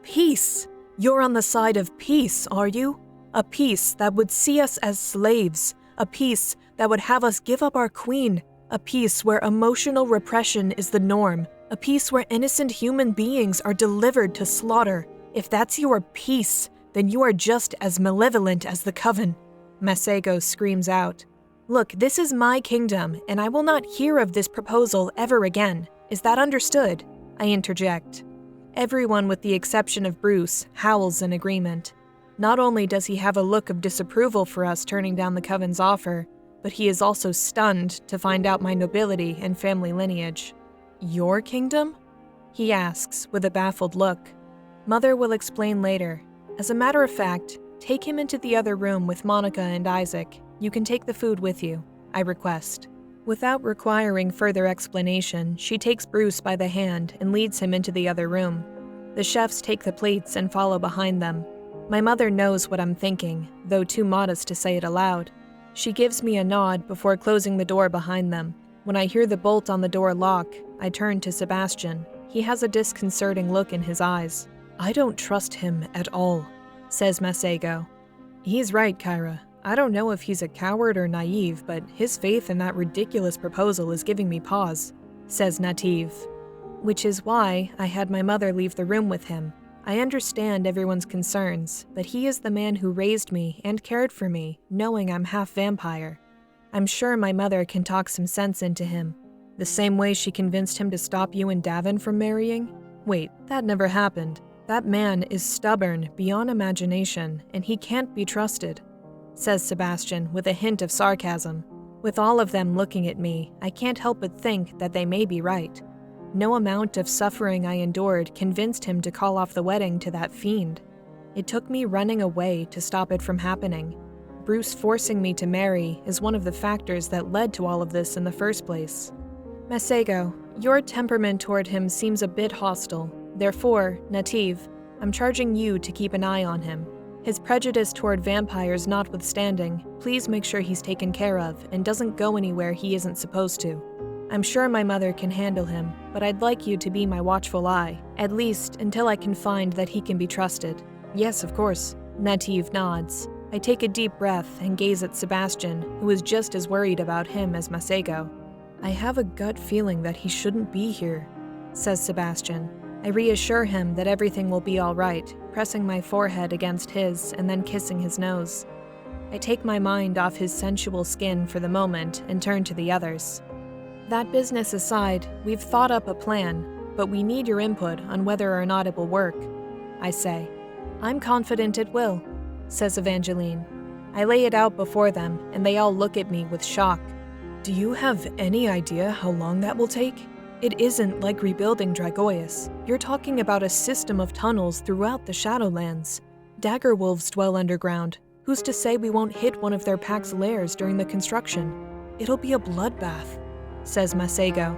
Peace? You're on the side of peace, are you? A peace that would see us as slaves. A peace that would have us give up our queen. A peace where emotional repression is the norm. A peace where innocent human beings are delivered to slaughter. If that's your peace, then you are just as malevolent as the Coven. Masego screams out. Look, this is my kingdom, and I will not hear of this proposal ever again. Is that understood? I interject. Everyone with the exception of Bruce howls in agreement. Not only does he have a look of disapproval for us turning down the Coven's offer, but he is also stunned to find out my nobility and family lineage. Your kingdom? He asks with a baffled look. Mother will explain later. As a matter of fact, take him into the other room with Monica and Isaac. You can take the food with you, I request. Without requiring further explanation, she takes Bruce by the hand and leads him into the other room. The chefs take the plates and follow behind them. My mother knows what I'm thinking, though too modest to say it aloud. She gives me a nod before closing the door behind them. When I hear the bolt on the door lock, I turn to Sebastian. He has a disconcerting look in his eyes. I don't trust him at all, says Masego. He's right, Kyra. I don't know if he's a coward or naive, but his faith in that ridiculous proposal is giving me pause, says Nativ. Which is why I had my mother leave the room with him. I understand everyone's concerns, but he is the man who raised me and cared for me, knowing I'm half vampire. I'm sure my mother can talk some sense into him. The same way she convinced him to stop you and Davin from marrying? Wait, that never happened. That man is stubborn beyond imagination, and he can't be trusted, says Sebastian with a hint of sarcasm. With all of them looking at me, I can't help but think that they may be right. No amount of suffering I endured convinced him to call off the wedding to that fiend. It took me running away to stop it from happening. Bruce forcing me to marry is one of the factors that led to all of this in the first place. Masego, your temperament toward him seems a bit hostile. Therefore, Nativ, I'm charging you to keep an eye on him. His prejudice toward vampires notwithstanding, please make sure he's taken care of and doesn't go anywhere he isn't supposed to. I'm sure my mother can handle him, but I'd like you to be my watchful eye, at least until I can find that he can be trusted. Yes, of course. Nativ nods. I take a deep breath and gaze at Sebastian, who is just as worried about him as Masego. I have a gut feeling that he shouldn't be here, says Sebastian. I reassure him that everything will be all right, pressing my forehead against his and then kissing his nose. I take my mind off his sensual skin for the moment and turn to the others. That business aside, we've thought up a plan, but we need your input on whether or not it will work, I say. I'm confident it will, says Evangeline. I lay it out before them, and they all look at me with shock. Do you have any idea how long that will take? It isn't like rebuilding Dragoius. You're talking about a system of tunnels throughout the Shadowlands. Dagger wolves dwell underground. Who's to say we won't hit one of their pack's lairs during the construction? It'll be a bloodbath, says Masego.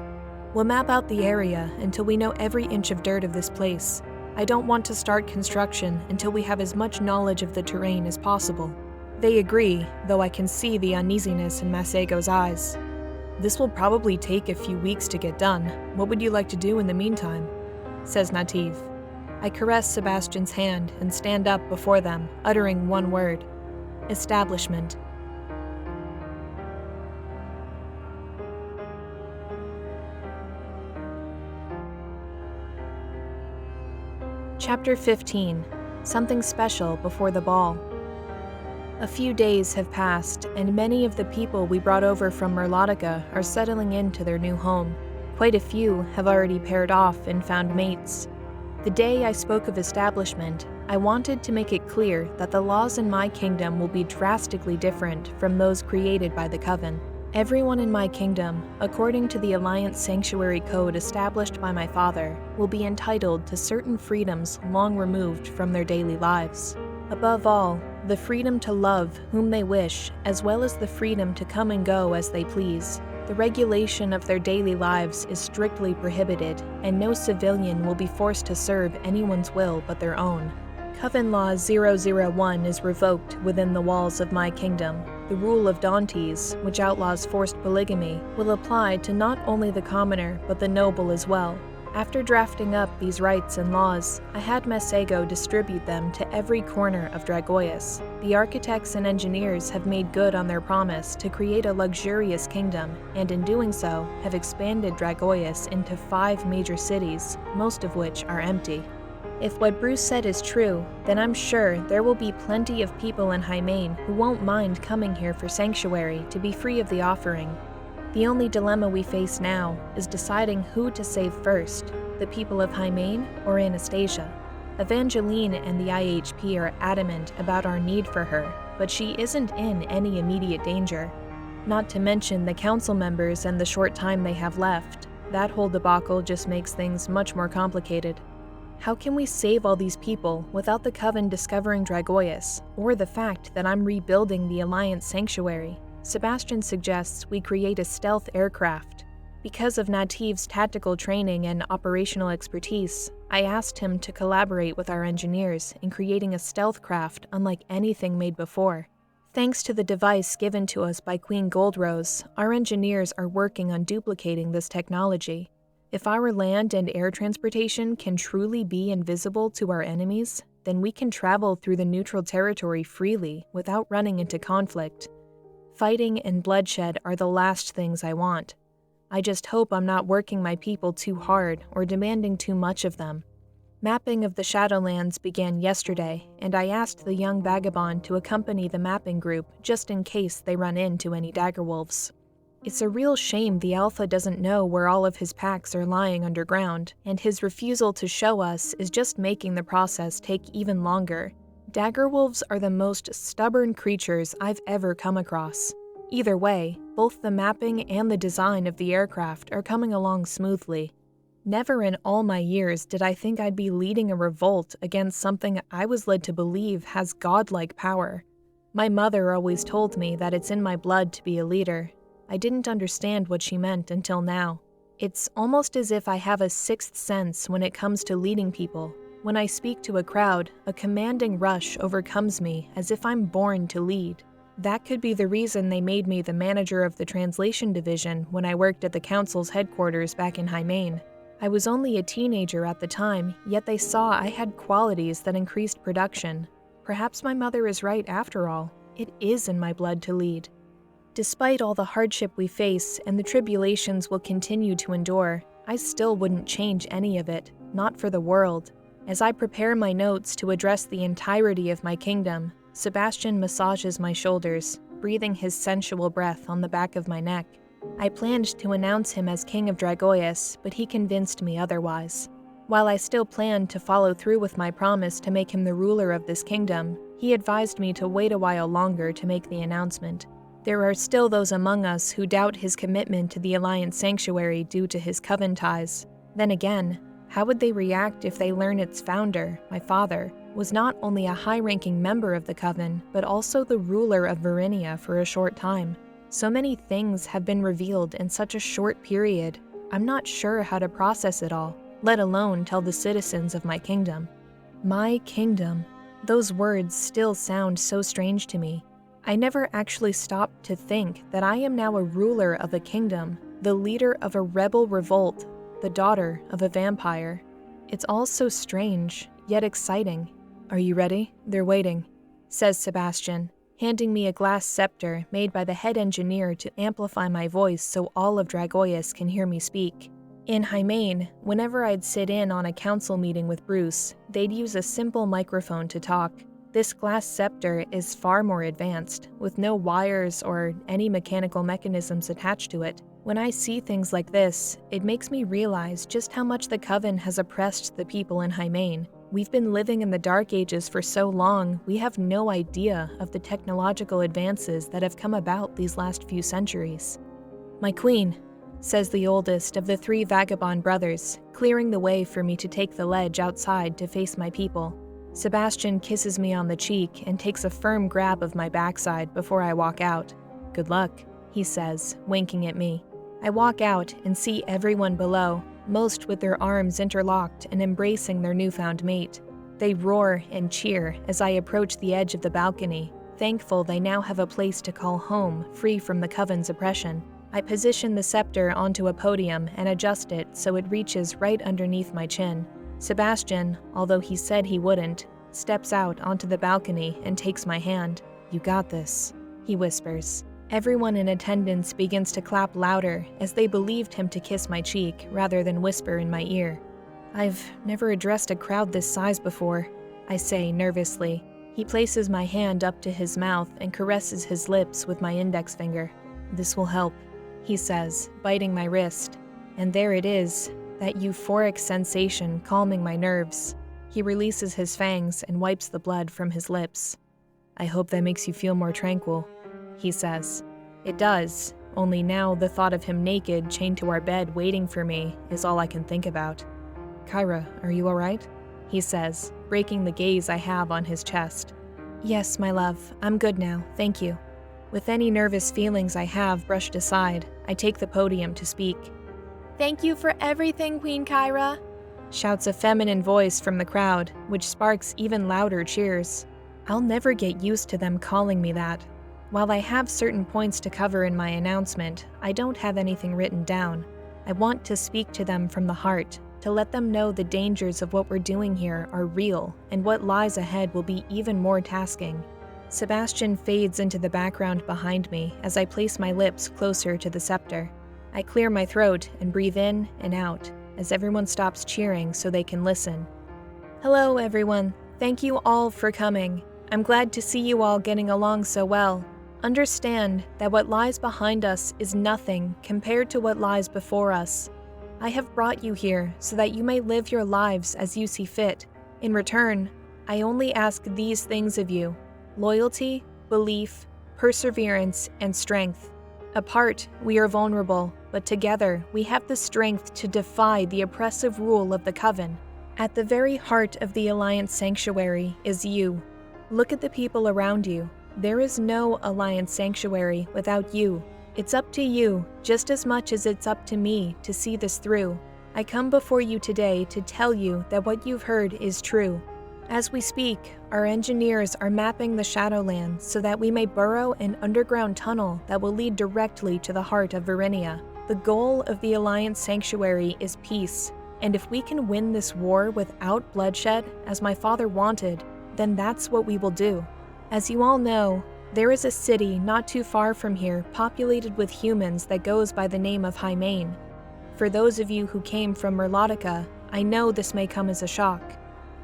We'll map out the area until we know every inch of dirt of this place. I don't want to start construction until we have as much knowledge of the terrain as possible. They agree, though I can see the uneasiness in Masego's eyes. This will probably take a few weeks to get done. What would you like to do in the meantime? Says Nativ. I caress Sebastian's hand and stand up before them, uttering one word. Establishment. Chapter 15. Something special before the ball. A few days have passed, and many of the people we brought over from Merlotica are settling into their new home. Quite a few have already paired off and found mates. The day I spoke of establishment, I wanted to make it clear that the laws in my kingdom will be drastically different from those created by the Coven. Everyone in my kingdom, according to the Alliance Sanctuary Code established by my father, will be entitled to certain freedoms long removed from their daily lives. Above all, the freedom to love whom they wish, as well as the freedom to come and go as they please. The regulation of their daily lives is strictly prohibited, and no civilian will be forced to serve anyone's will but their own. Coven Law 001 is revoked within the walls of my kingdom. The rule of Dantes, which outlaws forced polygamy, will apply to not only the commoner but the noble as well. After drafting up these rights and laws, I had Mesego distribute them to every corner of Dragoius. The architects and engineers have made good on their promise to create a luxurious kingdom, and in doing so, have expanded Dragoius into 5 major cities, most of which are empty. If what Bruce said is true, then I'm sure there will be plenty of people in Hymain who won't mind coming here for sanctuary to be free of the offering. The only dilemma we face now is deciding who to save first, the people of Hymain or Anastasia. Evangeline and the IHP are adamant about our need for her, but she isn't in any immediate danger. Not to mention the council members and the short time they have left. That whole debacle just makes things much more complicated. How can we save all these people without the Coven discovering Dragoius, or the fact that I'm rebuilding the Alliance sanctuary? Sebastian suggests we create a stealth aircraft. Because of Nativ's tactical training and operational expertise, I asked him to collaborate with our engineers in creating a stealth craft unlike anything made before. Thanks to the device given to us by Queen Goldrose, our engineers are working on duplicating this technology. If our land and air transportation can truly be invisible to our enemies, then we can travel through the neutral territory freely without running into conflict. Fighting and bloodshed are the last things I want. I just hope I'm not working my people too hard or demanding too much of them. Mapping of the Shadowlands began yesterday, and I asked the young vagabond to accompany the mapping group just in case they run into any daggerwolves. It's a real shame the Alpha doesn't know where all of his packs are lying underground, and his refusal to show us is just making the process take even longer. Daggerwolves are the most stubborn creatures I've ever come across. Either way, both the mapping and the design of the aircraft are coming along smoothly. Never in all my years did I think I'd be leading a revolt against something I was led to believe has godlike power. My mother always told me that it's in my blood to be a leader. I didn't understand what she meant until now. It's almost as if I have a sixth sense when it comes to leading people. When I speak to a crowd, a commanding rush overcomes me as if I'm born to lead. That could be the reason they made me the manager of the translation division when I worked at the council's headquarters back in Hymain. I was only a teenager at the time, yet they saw I had qualities that increased production. Perhaps my mother is right after all. It is in my blood to lead. Despite all the hardship we face and the tribulations we'll continue to endure, I still wouldn't change any of it, not for the world. As I prepare my notes to address the entirety of my kingdom, Sebastian massages my shoulders, breathing his sensual breath on the back of my neck. I planned to announce him as King of Dragoius, but he convinced me otherwise. While I still planned to follow through with my promise to make him the ruler of this kingdom, he advised me to wait a while longer to make the announcement. There are still those among us who doubt his commitment to the Alliance Sanctuary due to his Coven ties. Then again, how would they react if they learn its founder, my father, was not only a high-ranking member of the Coven, but also the ruler of Verinia for a short time? So many things have been revealed in such a short period. I'm not sure how to process it all, let alone tell the citizens of my kingdom. My kingdom. Those words still sound so strange to me. I never actually stopped to think that I am now a ruler of a kingdom, the leader of a rebel revolt, the daughter of a vampire. It's all so strange, yet exciting. Are you ready? They're waiting, says Sebastian, handing me a glass scepter made by the head engineer to amplify my voice so all of Dragoius can hear me speak. In Hymain, whenever I'd sit in on a council meeting with Bruce, they'd use a simple microphone to talk. This glass scepter is far more advanced, with no wires or any mechanical mechanisms attached to it. When I see things like this, it makes me realize just how much the Coven has oppressed the people in Hymain. We've been living in the Dark Ages for so long, we have no idea of the technological advances that have come about these last few centuries. "My queen," says the oldest of the 3 vagabond brothers, clearing the way for me to take the ledge outside to face my people. Sebastian kisses me on the cheek and takes a firm grab of my backside before I walk out. "Good luck," he says, winking at me. I walk out and see everyone below, most with their arms interlocked and embracing their newfound mate. They roar and cheer as I approach the edge of the balcony, thankful they now have a place to call home, free from the Coven's oppression. I position the scepter onto a podium and adjust it so it reaches right underneath my chin. Sebastian, although he said he wouldn't, steps out onto the balcony and takes my hand. "You got this," he whispers. Everyone in attendance begins to clap louder as they believed him to kiss my cheek rather than whisper in my ear. "I've never addressed a crowd this size before," I say nervously. He places my hand up to his mouth and caresses his lips with my index finger. "This will help," he says, biting my wrist. And there it is, that euphoric sensation calming my nerves. He releases his fangs and wipes the blood from his lips. "I hope that makes you feel more tranquil," he says. It does, only now the thought of him naked, chained to our bed, waiting for me, is all I can think about. "Kyra, are you alright?" he says, breaking the gaze I have on his chest. "Yes, my love, I'm good now, thank you." With any nervous feelings I have brushed aside, I take the podium to speak. "Thank you for everything, Queen Kyra," shouts a feminine voice from the crowd, which sparks even louder cheers. I'll never get used to them calling me that. While I have certain points to cover in my announcement, I don't have anything written down. I want to speak to them from the heart, to let them know the dangers of what we're doing here are real, and what lies ahead will be even more tasking. Sebastian fades into the background behind me as I place my lips closer to the scepter. I clear my throat and breathe in and out as everyone stops cheering so they can listen. "Hello, everyone. Thank you all for coming. I'm glad to see you all getting along so well. Understand that what lies behind us is nothing compared to what lies before us. I have brought you here so that you may live your lives as you see fit. In return, I only ask these things of you: loyalty, belief, perseverance, and strength. Apart, we are vulnerable, but together we have the strength to defy the oppressive rule of the Coven. At the very heart of the Alliance Sanctuary is you. Look at the people around you. There is no Alliance Sanctuary without you. It's up to you, just as much as it's up to me, to see this through. I come before you today to tell you that what you've heard is true. As we speak, our engineers are mapping the Shadowlands so that we may burrow an underground tunnel that will lead directly to the heart of Verenia. The goal of the Alliance Sanctuary is peace, and if we can win this war without bloodshed, as my father wanted, then that's what we will do. As you all know, there is a city not too far from here populated with humans that goes by the name of Hymain. For those of you who came from Merlotica, I know this may come as a shock.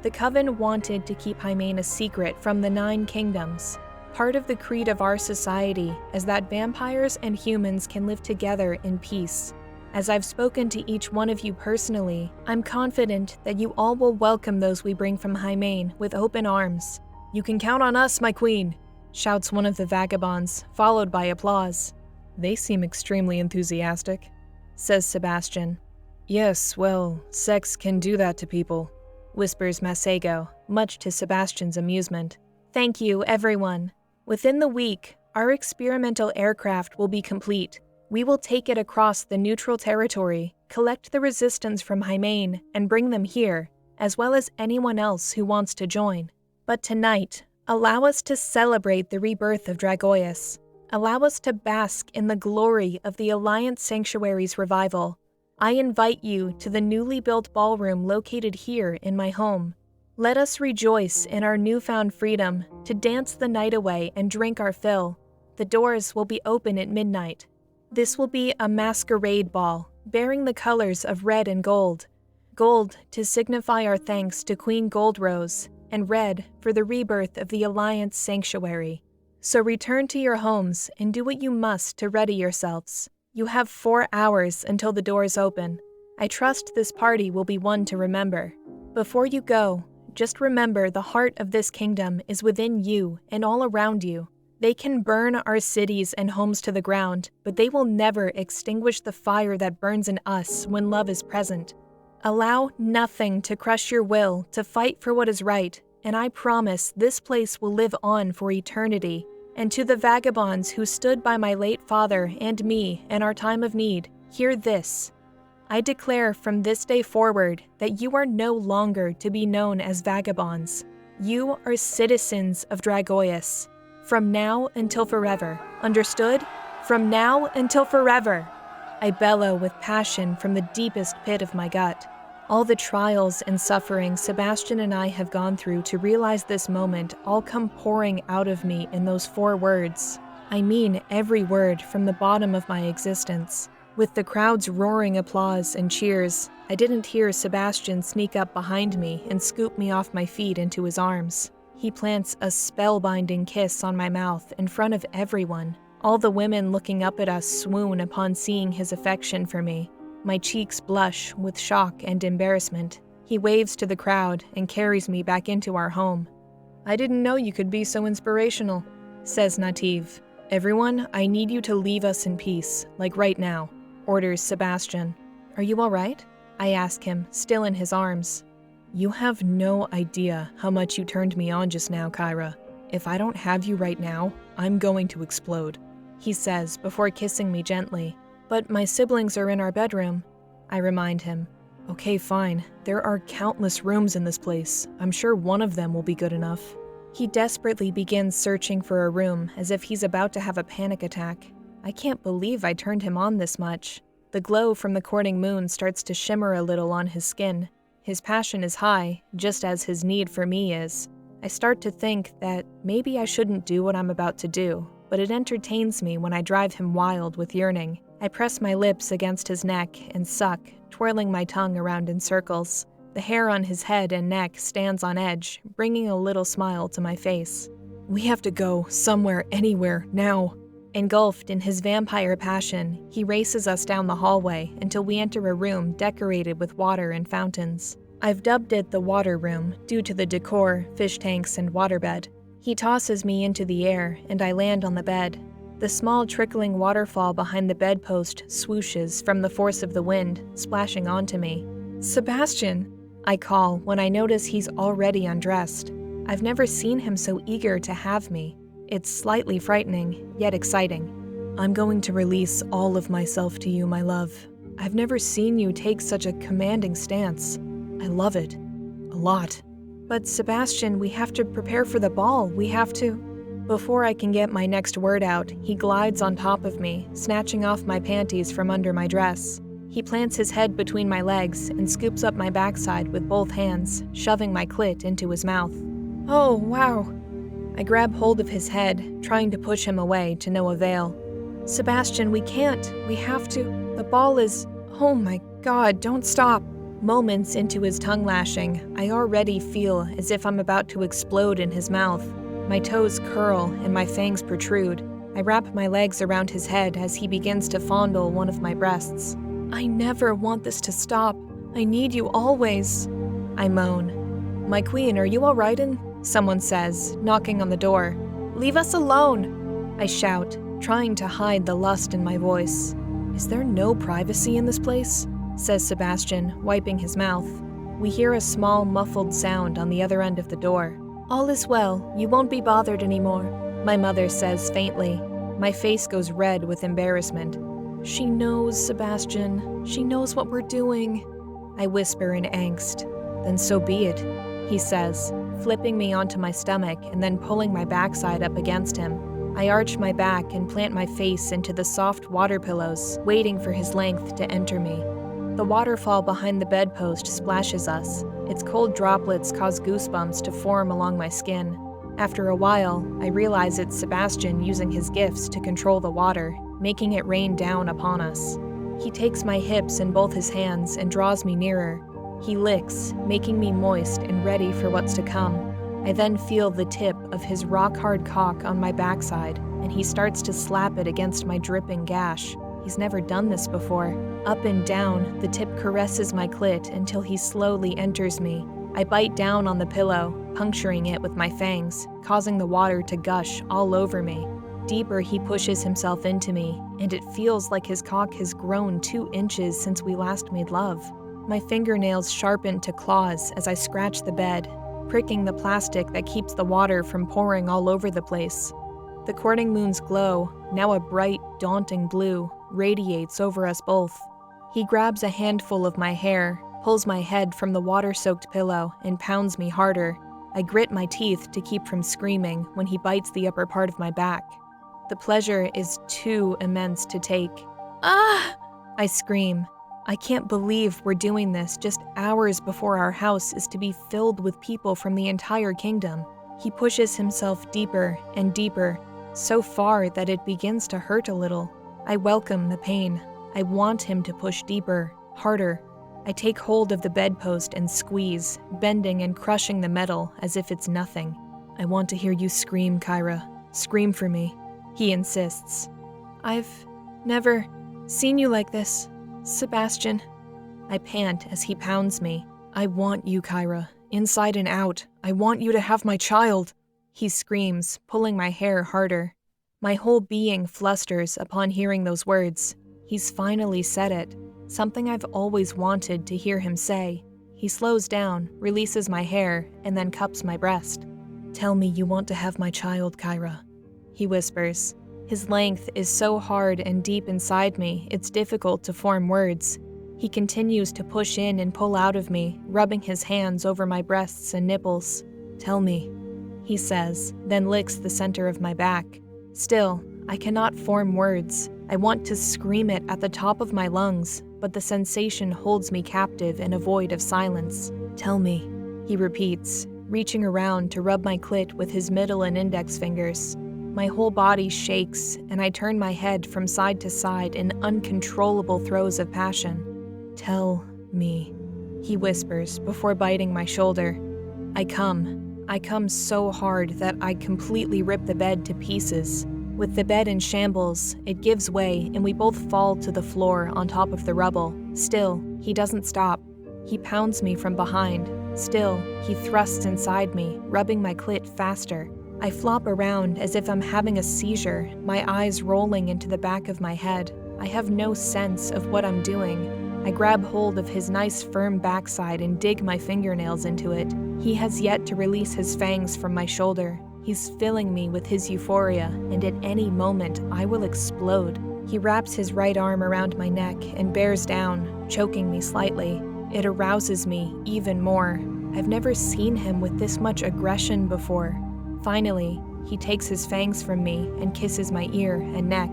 The Coven wanted to keep Hymain a secret from the 9 kingdoms. Part of the creed of our society is that vampires and humans can live together in peace. As I've spoken to each one of you personally, I'm confident that you all will welcome those we bring from Hymain with open arms. "You can count on us, my queen," shouts one of the vagabonds, followed by applause. "They seem extremely enthusiastic," says Sebastian. "Yes, well, sex can do that to people," whispers Masego, much to Sebastian's amusement. "Thank you, everyone. Within the week, our experimental aircraft will be complete. We will take it across the neutral territory, collect the resistance from Hymain, and bring them here, as well as anyone else who wants to join. But tonight, allow us to celebrate the rebirth of Dragoius. Allow us to bask in the glory of the Alliance Sanctuary's revival. I invite you to the newly built ballroom located here in my home. Let us rejoice in our newfound freedom to dance the night away and drink our fill. The doors will be open at midnight. This will be a masquerade ball, bearing the colors of red and gold. Gold to signify our thanks to Queen Goldrose, and red for the rebirth of the Alliance Sanctuary. So return to your homes and do what you must to ready yourselves. You have 4 hours until the doors open. I trust this party will be one to remember. Before you go, just remember the heart of this kingdom is within you and all around you. They can burn our cities and homes to the ground, but they will never extinguish the fire that burns in us when love is present. Allow nothing to crush your will to fight for what is right, and I promise this place will live on for eternity. And to the vagabonds who stood by my late father and me in our time of need, hear this. I declare from this day forward that you are no longer to be known as vagabonds. You are citizens of Dragoius. From now until forever. Understood? From now until forever. I bellow with passion from the deepest pit of my gut. All the trials and suffering Sebastian and I have gone through to realize this moment all come pouring out of me in those 4 words. I mean every word from the bottom of my existence. With the crowd's roaring applause and cheers, I didn't hear Sebastian sneak up behind me and scoop me off my feet into his arms. He plants a spellbinding kiss on my mouth in front of everyone. All the women looking up at us swoon upon seeing his affection for me. My cheeks blush with shock and embarrassment. He waves to the crowd and carries me back into our home. I didn't know you could be so inspirational, says Nativ. Everyone, I need you to leave us in peace, like right now, orders Sebastian. Are you all right? I ask him, still in his arms. You have no idea how much you turned me on just now, Kyra. If I don't have you right now, I'm going to explode, he says before kissing me gently. But my siblings are in our bedroom, I remind him. Okay, fine. There are countless rooms in this place. I'm sure one of them will be good enough. He desperately begins searching for a room as if he's about to have a panic attack. I can't believe I turned him on this much. The glow from the courting moon starts to shimmer a little on his skin. His passion is high, just as his need for me is. I start to think that maybe I shouldn't do what I'm about to do, but it entertains me when I drive him wild with yearning. I press my lips against his neck and suck, twirling my tongue around in circles. The hair on his head and neck stands on edge, bringing a little smile to my face. We have to go, somewhere, anywhere, now. Engulfed in his vampire passion, he races us down the hallway until we enter a room decorated with water and fountains. I've dubbed it the water room due to the decor, fish tanks, and waterbed. He tosses me into the air, and I land on the bed. The small trickling waterfall behind the bedpost swooshes from the force of the wind, splashing onto me. Sebastian, I call when I notice he's already undressed. I've never seen him so eager to have me. It's slightly frightening, yet exciting. I'm going to release all of myself to you, my love. I've never seen you take such a commanding stance. I love it. A lot. But Sebastian, we have to prepare for the ball. We have to... Before I can get my next word out, he glides on top of me, snatching off my panties from under my dress. He plants his head between my legs and scoops up my backside with both hands, shoving my clit into his mouth. Oh, wow. I grab hold of his head, trying to push him away to no avail. Sebastian, we can't. We have to. The ball is... Oh my God, don't stop. Moments into his tongue lashing, I already feel as if I'm about to explode in his mouth. My toes curl and my fangs protrude. I wrap my legs around his head as he begins to fondle one of my breasts. I never want this to stop. I need you always. I moan. My queen, are you all right? Someone says, knocking on the door. Leave us alone, I shout, trying to hide the lust in my voice. Is there no privacy in this place? Says Sebastian, wiping his mouth. We hear a small, muffled sound on the other end of the door. All is well. You won't be bothered anymore, my mother says faintly. My face goes red with embarrassment. She knows, Sebastian. She knows what we're doing. I whisper in angst. Then so be it, he says, flipping me onto my stomach and then pulling my backside up against him. I arch my back and plant my face into the soft water pillows, waiting for his length to enter me. The waterfall behind the bedpost splashes us. Its cold droplets cause goosebumps to form along my skin. After a while, I realize it's Sebastian using his gifts to control the water, making it rain down upon us. He takes my hips in both his hands and draws me nearer. He licks, making me moist and ready for what's to come. I then feel the tip of his rock-hard cock on my backside, and he starts to slap it against my dripping gash. He's never done this before. Up and down, the tip caresses my clit until he slowly enters me. I bite down on the pillow, puncturing it with my fangs, causing the water to gush all over me. Deeper he pushes himself into me, and it feels like his cock has grown 2 inches since we last made love. My fingernails sharpen to claws as I scratch the bed. pricking the plastic that keeps the water from pouring all over the place. The courting moon's glow, now a bright, daunting blue, radiates over us both. He grabs a handful of my hair, pulls my head from the water-soaked pillow, and pounds me harder. I grit my teeth to keep from screaming when he bites the upper part of my back. The pleasure is too immense to take. Ah! I scream. I can't believe we're doing this just hours before our house is to be filled with people from the entire kingdom. He pushes himself deeper and deeper, so far that it begins to hurt a little. I welcome the pain. I want him to push deeper, harder. I take hold of the bedpost and squeeze, bending and crushing the metal as if it's nothing. I want to hear you scream, Kyra. Scream for me. He insists. I've never seen you like this, Sebastian. I pant as he pounds me. I want you, Kyra. Inside and out. I want you to have my child. He screams, pulling my hair harder. My whole being flusters upon hearing those words. He's finally said it. Something I've always wanted to hear him say. He slows down, releases my hair, and then cups my breast. Tell me you want to have my child, Kyra. He whispers. His length is so hard and deep inside me, it's difficult to form words. He continues to push in and pull out of me, rubbing his hands over my breasts and nipples. Tell me, he says, then licks the center of my back. Still, I cannot form words. I want to scream it at the top of my lungs, but the sensation holds me captive in a void of silence. Tell me, he repeats, reaching around to rub my clit with his middle and index fingers. My whole body shakes, and I turn my head from side to side in uncontrollable throes of passion. Tell me, he whispers before biting my shoulder. I come so hard that I completely rip the bed to pieces. With the bed in shambles, it gives way and we both fall to the floor on top of the rubble. Still, he doesn't stop. He pounds me from behind. Still, he thrusts inside me, rubbing my clit faster. I flop around as if I'm having a seizure, my eyes rolling into the back of my head. I have no sense of what I'm doing. I grab hold of his nice firm backside and dig my fingernails into it. He has yet to release his fangs from my shoulder. He's filling me with his euphoria, and at any moment I will explode. He wraps his right arm around my neck and bears down, choking me slightly. It arouses me even more. I've never seen him with this much aggression before. Finally, he takes his fangs from me and kisses my ear and neck.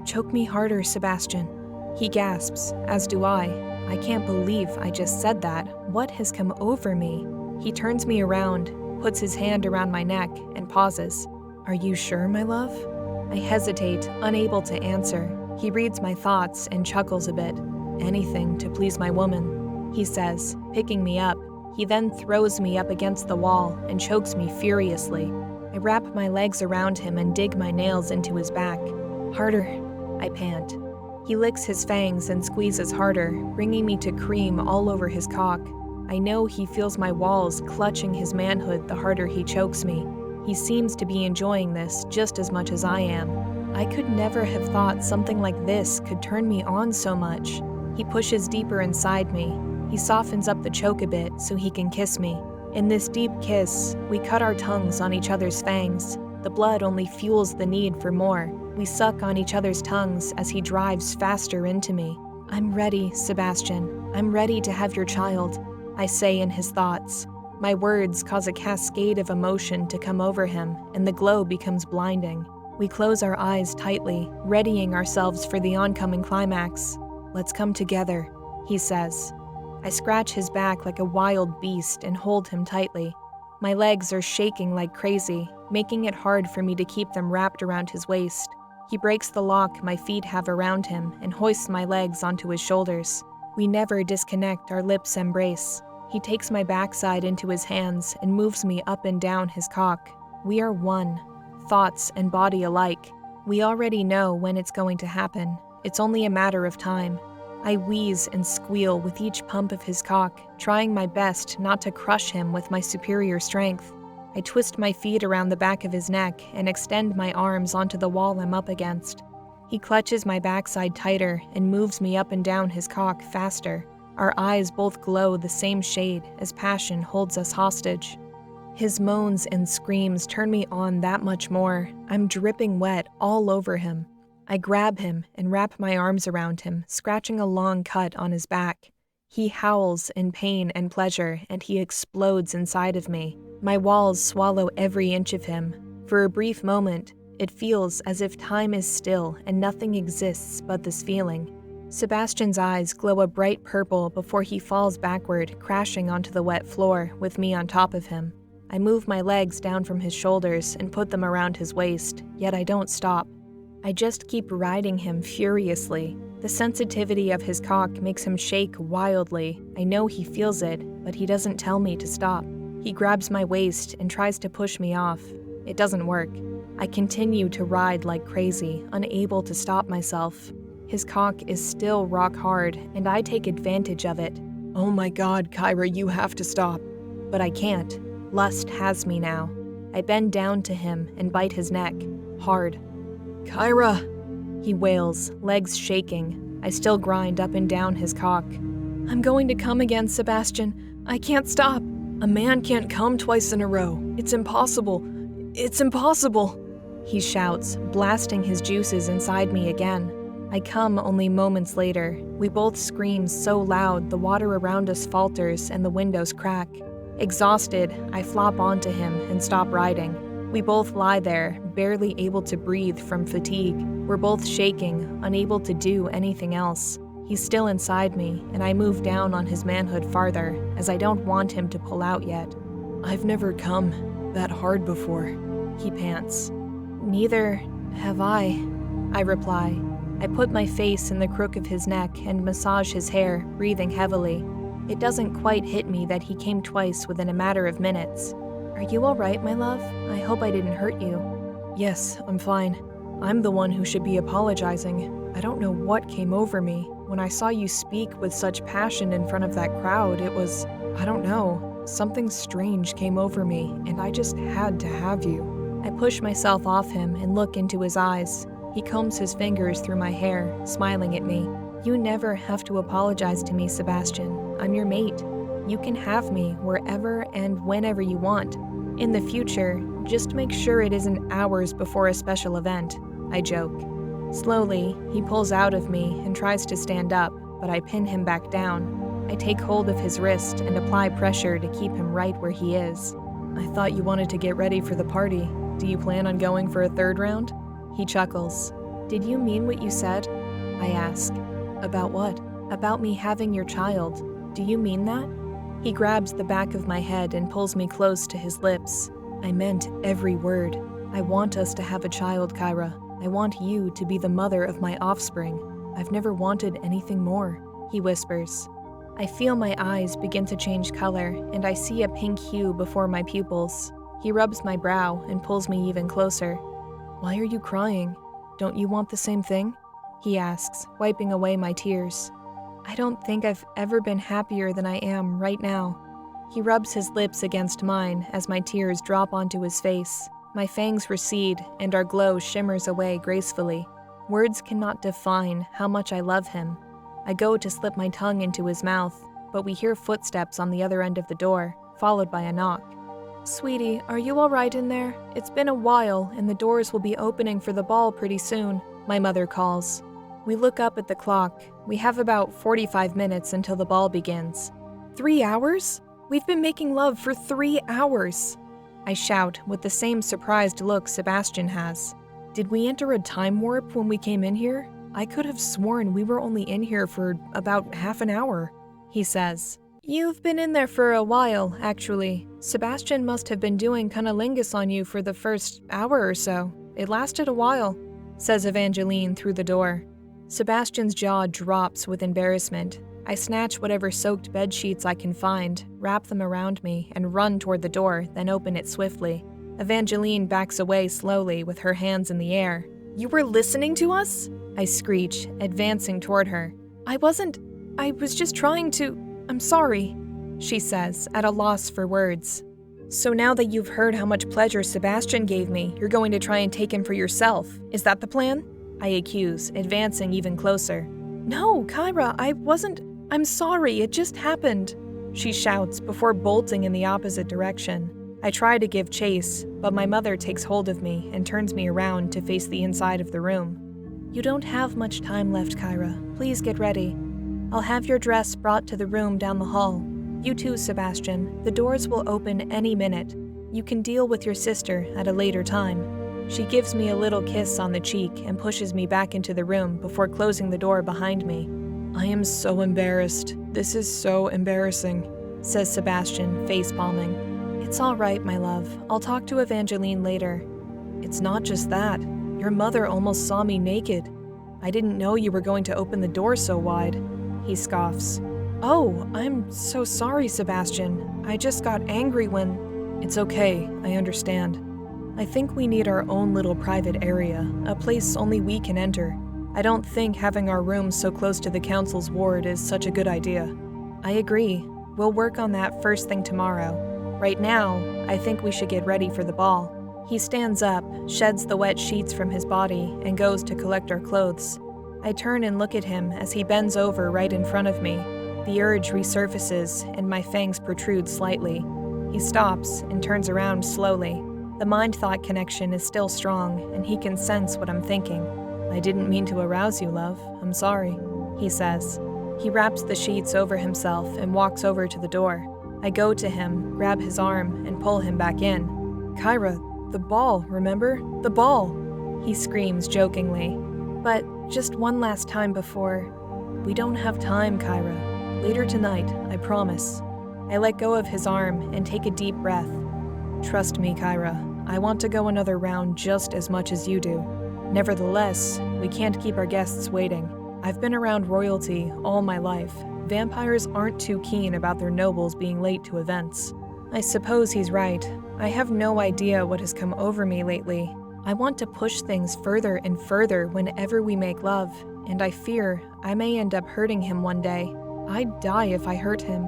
Choke me harder, Sebastian. He gasps, as do I. I can't believe I just said that. What has come over me? He turns me around, puts his hand around my neck, and pauses. Are you sure, my love? I hesitate, unable to answer. He reads my thoughts and chuckles a bit. Anything to please my woman, he says, picking me up. He then throws me up against the wall and chokes me furiously. I wrap my legs around him and dig my nails into his back. Harder, I pant. He licks his fangs and squeezes harder, bringing me to cream all over his cock. I know he feels my walls clutching his manhood the harder he chokes me. He seems to be enjoying this just as much as I am. I could never have thought something like this could turn me on so much. He pushes deeper inside me. He softens up the choke a bit so he can kiss me. In this deep kiss, we cut our tongues on each other's fangs. The blood only fuels the need for more. We suck on each other's tongues as he drives faster into me. I'm ready, Sebastian. I'm ready to have your child, I say in his thoughts. My words cause a cascade of emotion to come over him, and the glow becomes blinding. We close our eyes tightly, readying ourselves for the oncoming climax. Let's come together, he says. I scratch his back like a wild beast and hold him tightly. My legs are shaking like crazy, making it hard for me to keep them wrapped around his waist. He breaks the lock my feet have around him and hoists my legs onto his shoulders. We never disconnect, our lips embrace. He takes my backside into his hands and moves me up and down his cock. We are one, thoughts and body alike. We already know when it's going to happen. It's only a matter of time. I wheeze and squeal with each pump of his cock, trying my best not to crush him with my superior strength. I twist my feet around the back of his neck and extend my arms onto the wall I'm up against. He clutches my backside tighter and moves me up and down his cock faster. Our eyes both glow the same shade as passion holds us hostage. His moans and screams turn me on that much more. I'm dripping wet all over him. I grab him and wrap my arms around him, scratching a long cut on his back. He howls in pain and pleasure, and he explodes inside of me. My walls swallow every inch of him. For a brief moment, it feels as if time is still and nothing exists but this feeling. Sebastian's eyes glow a bright purple before he falls backward, crashing onto the wet floor with me on top of him. I move my legs down from his shoulders and put them around his waist, yet I don't stop. I just keep riding him furiously. The sensitivity of his cock makes him shake wildly. I know he feels it, but he doesn't tell me to stop. He grabs my waist and tries to push me off. It doesn't work. I continue to ride like crazy, unable to stop myself. His cock is still rock hard, and I take advantage of it. Oh my God, Kyra, you have to stop. But I can't. Lust has me now. I bend down to him and bite his neck, hard. Kyra! He wails, legs shaking. I still grind up and down his cock. I'm going to come again, Sebastian. I can't stop. A man can't come twice in a row. It's impossible. It's impossible. He shouts, blasting his juices inside me again. I come only moments later. We both scream so loud the water around us falters and the windows crack. Exhausted, I flop onto him and stop riding. We both lie there, barely able to breathe from fatigue. We're both shaking, unable to do anything else. He's still inside me, and I move down on his manhood farther, as I don't want him to pull out yet. I've never come that hard before, he pants. Neither have I reply. I put my face in the crook of his neck and massage his hair, breathing heavily. It doesn't quite hit me that he came twice within a matter of minutes. Are you all right, my love? I hope I didn't hurt you. Yes, I'm fine. I'm the one who should be apologizing. I don't know what came over me. When I saw you speak with such passion in front of that crowd, it was, I don't know, something strange came over me, and I just had to have you. I push myself off him and look into his eyes. He combs his fingers through my hair, smiling at me. You never have to apologize to me, Sebastian. I'm your mate. You can have me wherever and whenever you want. In the future, just make sure it isn't hours before a special event, I joke. Slowly, he pulls out of me and tries to stand up, but I pin him back down. I take hold of his wrist and apply pressure to keep him right where he is. I thought you wanted to get ready for the party. Do you plan on going for a third round? He chuckles. Did you mean what you said? I ask. About what? About me having your child. Do you mean that? He grabs the back of my head and pulls me close to his lips. I meant every word. I want us to have a child, Kyra. I want you to be the mother of my offspring. I've never wanted anything more, he whispers. I feel my eyes begin to change color, and I see a pink hue before my pupils. He rubs my brow and pulls me even closer. Why are you crying? Don't you want the same thing? He asks, wiping away my tears. I don't think I've ever been happier than I am right now. He rubs his lips against mine as my tears drop onto his face. My fangs recede, and our glow shimmers away gracefully. Words cannot define how much I love him. I go to slip my tongue into his mouth, but we hear footsteps on the other end of the door, followed by a knock. Sweetie, are you all right in there? It's been a while, and the doors will be opening for the ball pretty soon, my mother calls. We look up at the clock. We have about 45 minutes until the ball begins. 3 hours? We've been making love for 3 hours. I shout with the same surprised look Sebastian has. Did we enter a time warp when we came in here? I could have sworn we were only in here for about half an hour, he says. You've been in there for a while, actually. Sebastian must have been doing cunnilingus on you for the first hour or so. It lasted a while, says Evangeline through the door. Sebastian's jaw drops with embarrassment. I snatch whatever soaked bed sheets I can find, wrap them around me, and run toward the door, then open it swiftly. Evangeline backs away slowly with her hands in the air. You were listening to us? I screech, advancing toward her. I was just trying to... I'm sorry, she says, at a loss for words. So now that you've heard how much pleasure Sebastian gave me, you're going to try and take him for yourself. Is that the plan? I accuse, advancing even closer. No, Kyra, I'm sorry, it just happened, she shouts before bolting in the opposite direction. I try to give chase, but my mother takes hold of me and turns me around to face the inside of the room. You don't have much time left, Kyra. Please get ready. I'll have your dress brought to the room down the hall. You too, Sebastian. The doors will open any minute. You can deal with your sister at a later time. She gives me a little kiss on the cheek and pushes me back into the room before closing the door behind me. I am so embarrassed. This is so embarrassing, says Sebastian, face-palming. It's all right, my love. I'll talk to Evangeline later. It's not just that. Your mother almost saw me naked. I didn't know you were going to open the door so wide. He scoffs. Oh, I'm so sorry, Sebastian. I just got angry when... It's okay, I understand. I think we need our own little private area, a place only we can enter. I don't think having our rooms so close to the council's ward is such a good idea. I agree. We'll work on that first thing tomorrow. Right now, I think we should get ready for the ball. He stands up, sheds the wet sheets from his body, and goes to collect our clothes. I turn and look at him as he bends over right in front of me. The urge resurfaces, and my fangs protrude slightly. He stops and turns around slowly. The mind-thought connection is still strong, and he can sense what I'm thinking. I didn't mean to arouse you, love. I'm sorry, he says. He wraps the sheets over himself and walks over to the door. I go to him, grab his arm, and pull him back in. Kyra, the ball, remember? The ball! He screams jokingly. But just one last time before... We don't have time, Kyra. Later tonight, I promise. I let go of his arm and take a deep breath. Trust me, Kyra. I want to go another round just as much as you do. Nevertheless, we can't keep our guests waiting. I've been around royalty all my life. Vampires aren't too keen about their nobles being late to events. I suppose he's right. I have no idea what has come over me lately. I want to push things further and further whenever we make love, and I fear I may end up hurting him one day. I'd die if I hurt him.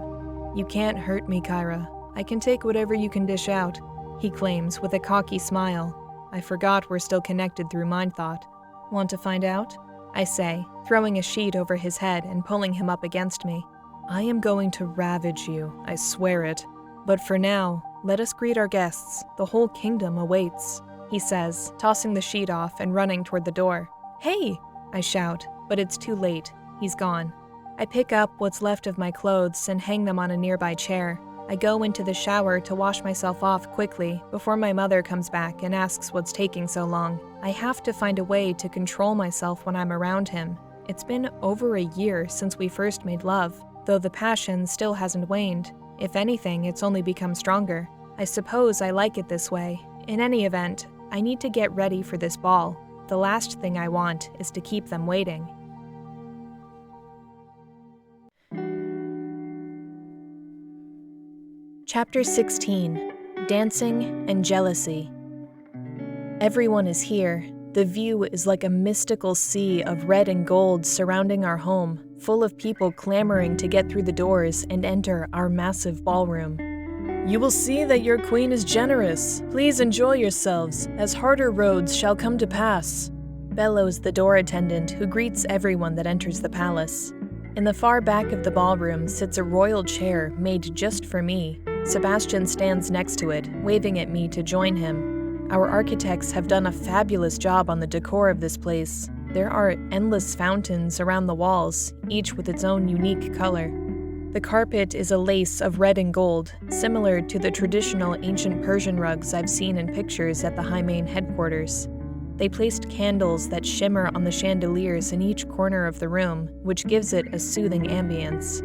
You can't hurt me, Kyra. I can take whatever you can dish out, he claims with a cocky smile. I forgot we're still connected through mind thought. Want to find out? I say, throwing a sheet over his head and pulling him up against me. I am going to ravage you, I swear it. But for now, let us greet our guests. The whole kingdom awaits, he says, tossing the sheet off and running toward the door. Hey! I shout, but it's too late. He's gone. I pick up what's left of my clothes and hang them on a nearby chair. I go into the shower to wash myself off quickly before my mother comes back and asks what's taking so long. I have to find a way to control myself when I'm around him. It's been over a year since we first made love, though the passion still hasn't waned. If anything, it's only become stronger. I suppose I like it this way. In any event, I need to get ready for this ball. The last thing I want is to keep them waiting. Chapter 16. Dancing and Jealousy. Everyone is here. The view is like a mystical sea of red and gold surrounding our home, full of people clamoring to get through the doors and enter our massive ballroom. You will see that your queen is generous. Please enjoy yourselves, as harder roads shall come to pass, bellows the door attendant who greets everyone that enters the palace. In the far back of the ballroom sits a royal chair made just for me. Sebastian stands next to it, waving at me to join him. Our architects have done a fabulous job on the decor of this place. There are endless fountains around the walls, each with its own unique color. The carpet is a lace of red and gold, similar to the traditional ancient Persian rugs I've seen in pictures at the High Main headquarters. They placed candles that shimmer on the chandeliers in each corner of the room, which gives it a soothing ambience.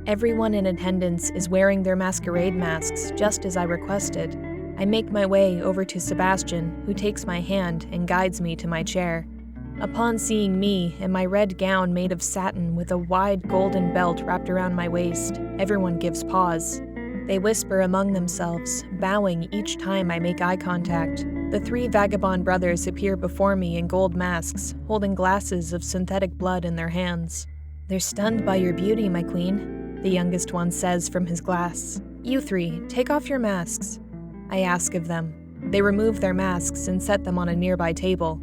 Everyone in attendance is wearing their masquerade masks, just as I requested. I make my way over to Sebastian, who takes my hand and guides me to my chair. Upon seeing me in my red gown made of satin with a wide golden belt wrapped around my waist, everyone gives pause. They whisper among themselves, bowing each time I make eye contact. The three vagabond brothers appear before me in gold masks, holding glasses of synthetic blood in their hands. They're stunned by your beauty, my queen, the youngest one says from his glass. You three, take off your masks, I ask of them. They remove their masks and set them on a nearby table.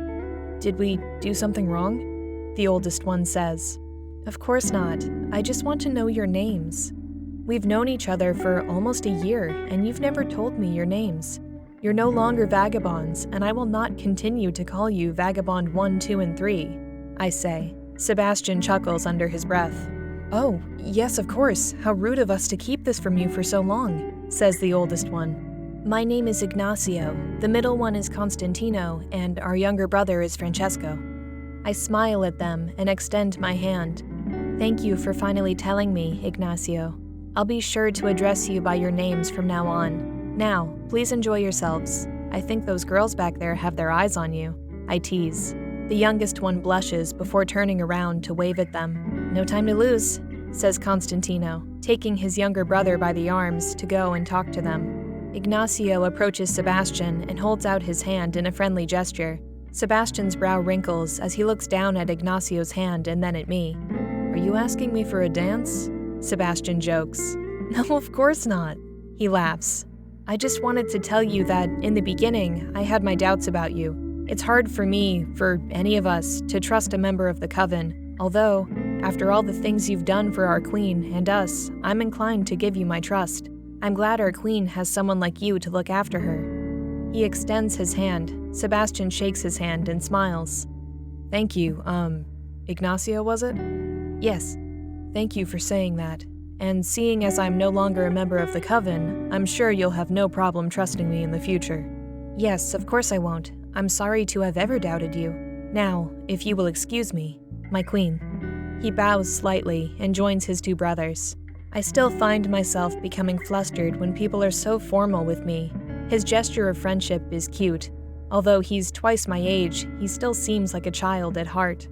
Did we do something wrong? The oldest one says. Of course not. I just want to know your names. We've known each other for almost a year, and you've never told me your names. You're no longer vagabonds, and I will not continue to call you Vagabond 1, 2, and 3, I say. Sebastian chuckles under his breath. Oh, yes, of course. How rude of us to keep this from you for so long, says the oldest one. My name is Ignacio, the middle one is Constantino, and our younger brother is Francesco. I smile at them and extend my hand. Thank you for finally telling me, Ignacio. I'll be sure to address you by your names from now on. Now, please enjoy yourselves. I think those girls back there have their eyes on you, I tease. The youngest one blushes before turning around to wave at them. No time to lose, says Constantino, taking his younger brother by the arms to go and talk to them. Ignacio approaches Sebastian and holds out his hand in a friendly gesture. Sebastian's brow wrinkles as he looks down at Ignacio's hand and then at me. Are you asking me for a dance? Sebastian jokes. No, of course not. He laughs. I just wanted to tell you that, in the beginning, I had my doubts about you. It's hard for me, for any of us, to trust a member of the Coven, although, after all the things you've done for our queen and us, I'm inclined to give you my trust. I'm glad our queen has someone like you to look after her. He extends his hand. Sebastian shakes his hand and smiles. Thank you, Ignacio, was it? Yes. Thank you for saying that. And seeing as I'm no longer a member of the Coven, I'm sure you'll have no problem trusting me in the future. Yes, of course I won't. I'm sorry to have ever doubted you. Now, if you will excuse me, my queen. He bows slightly and joins his two brothers. I still find myself becoming flustered when people are so formal with me. His gesture of friendship is cute. Although he's twice my age, he still seems like a child at heart.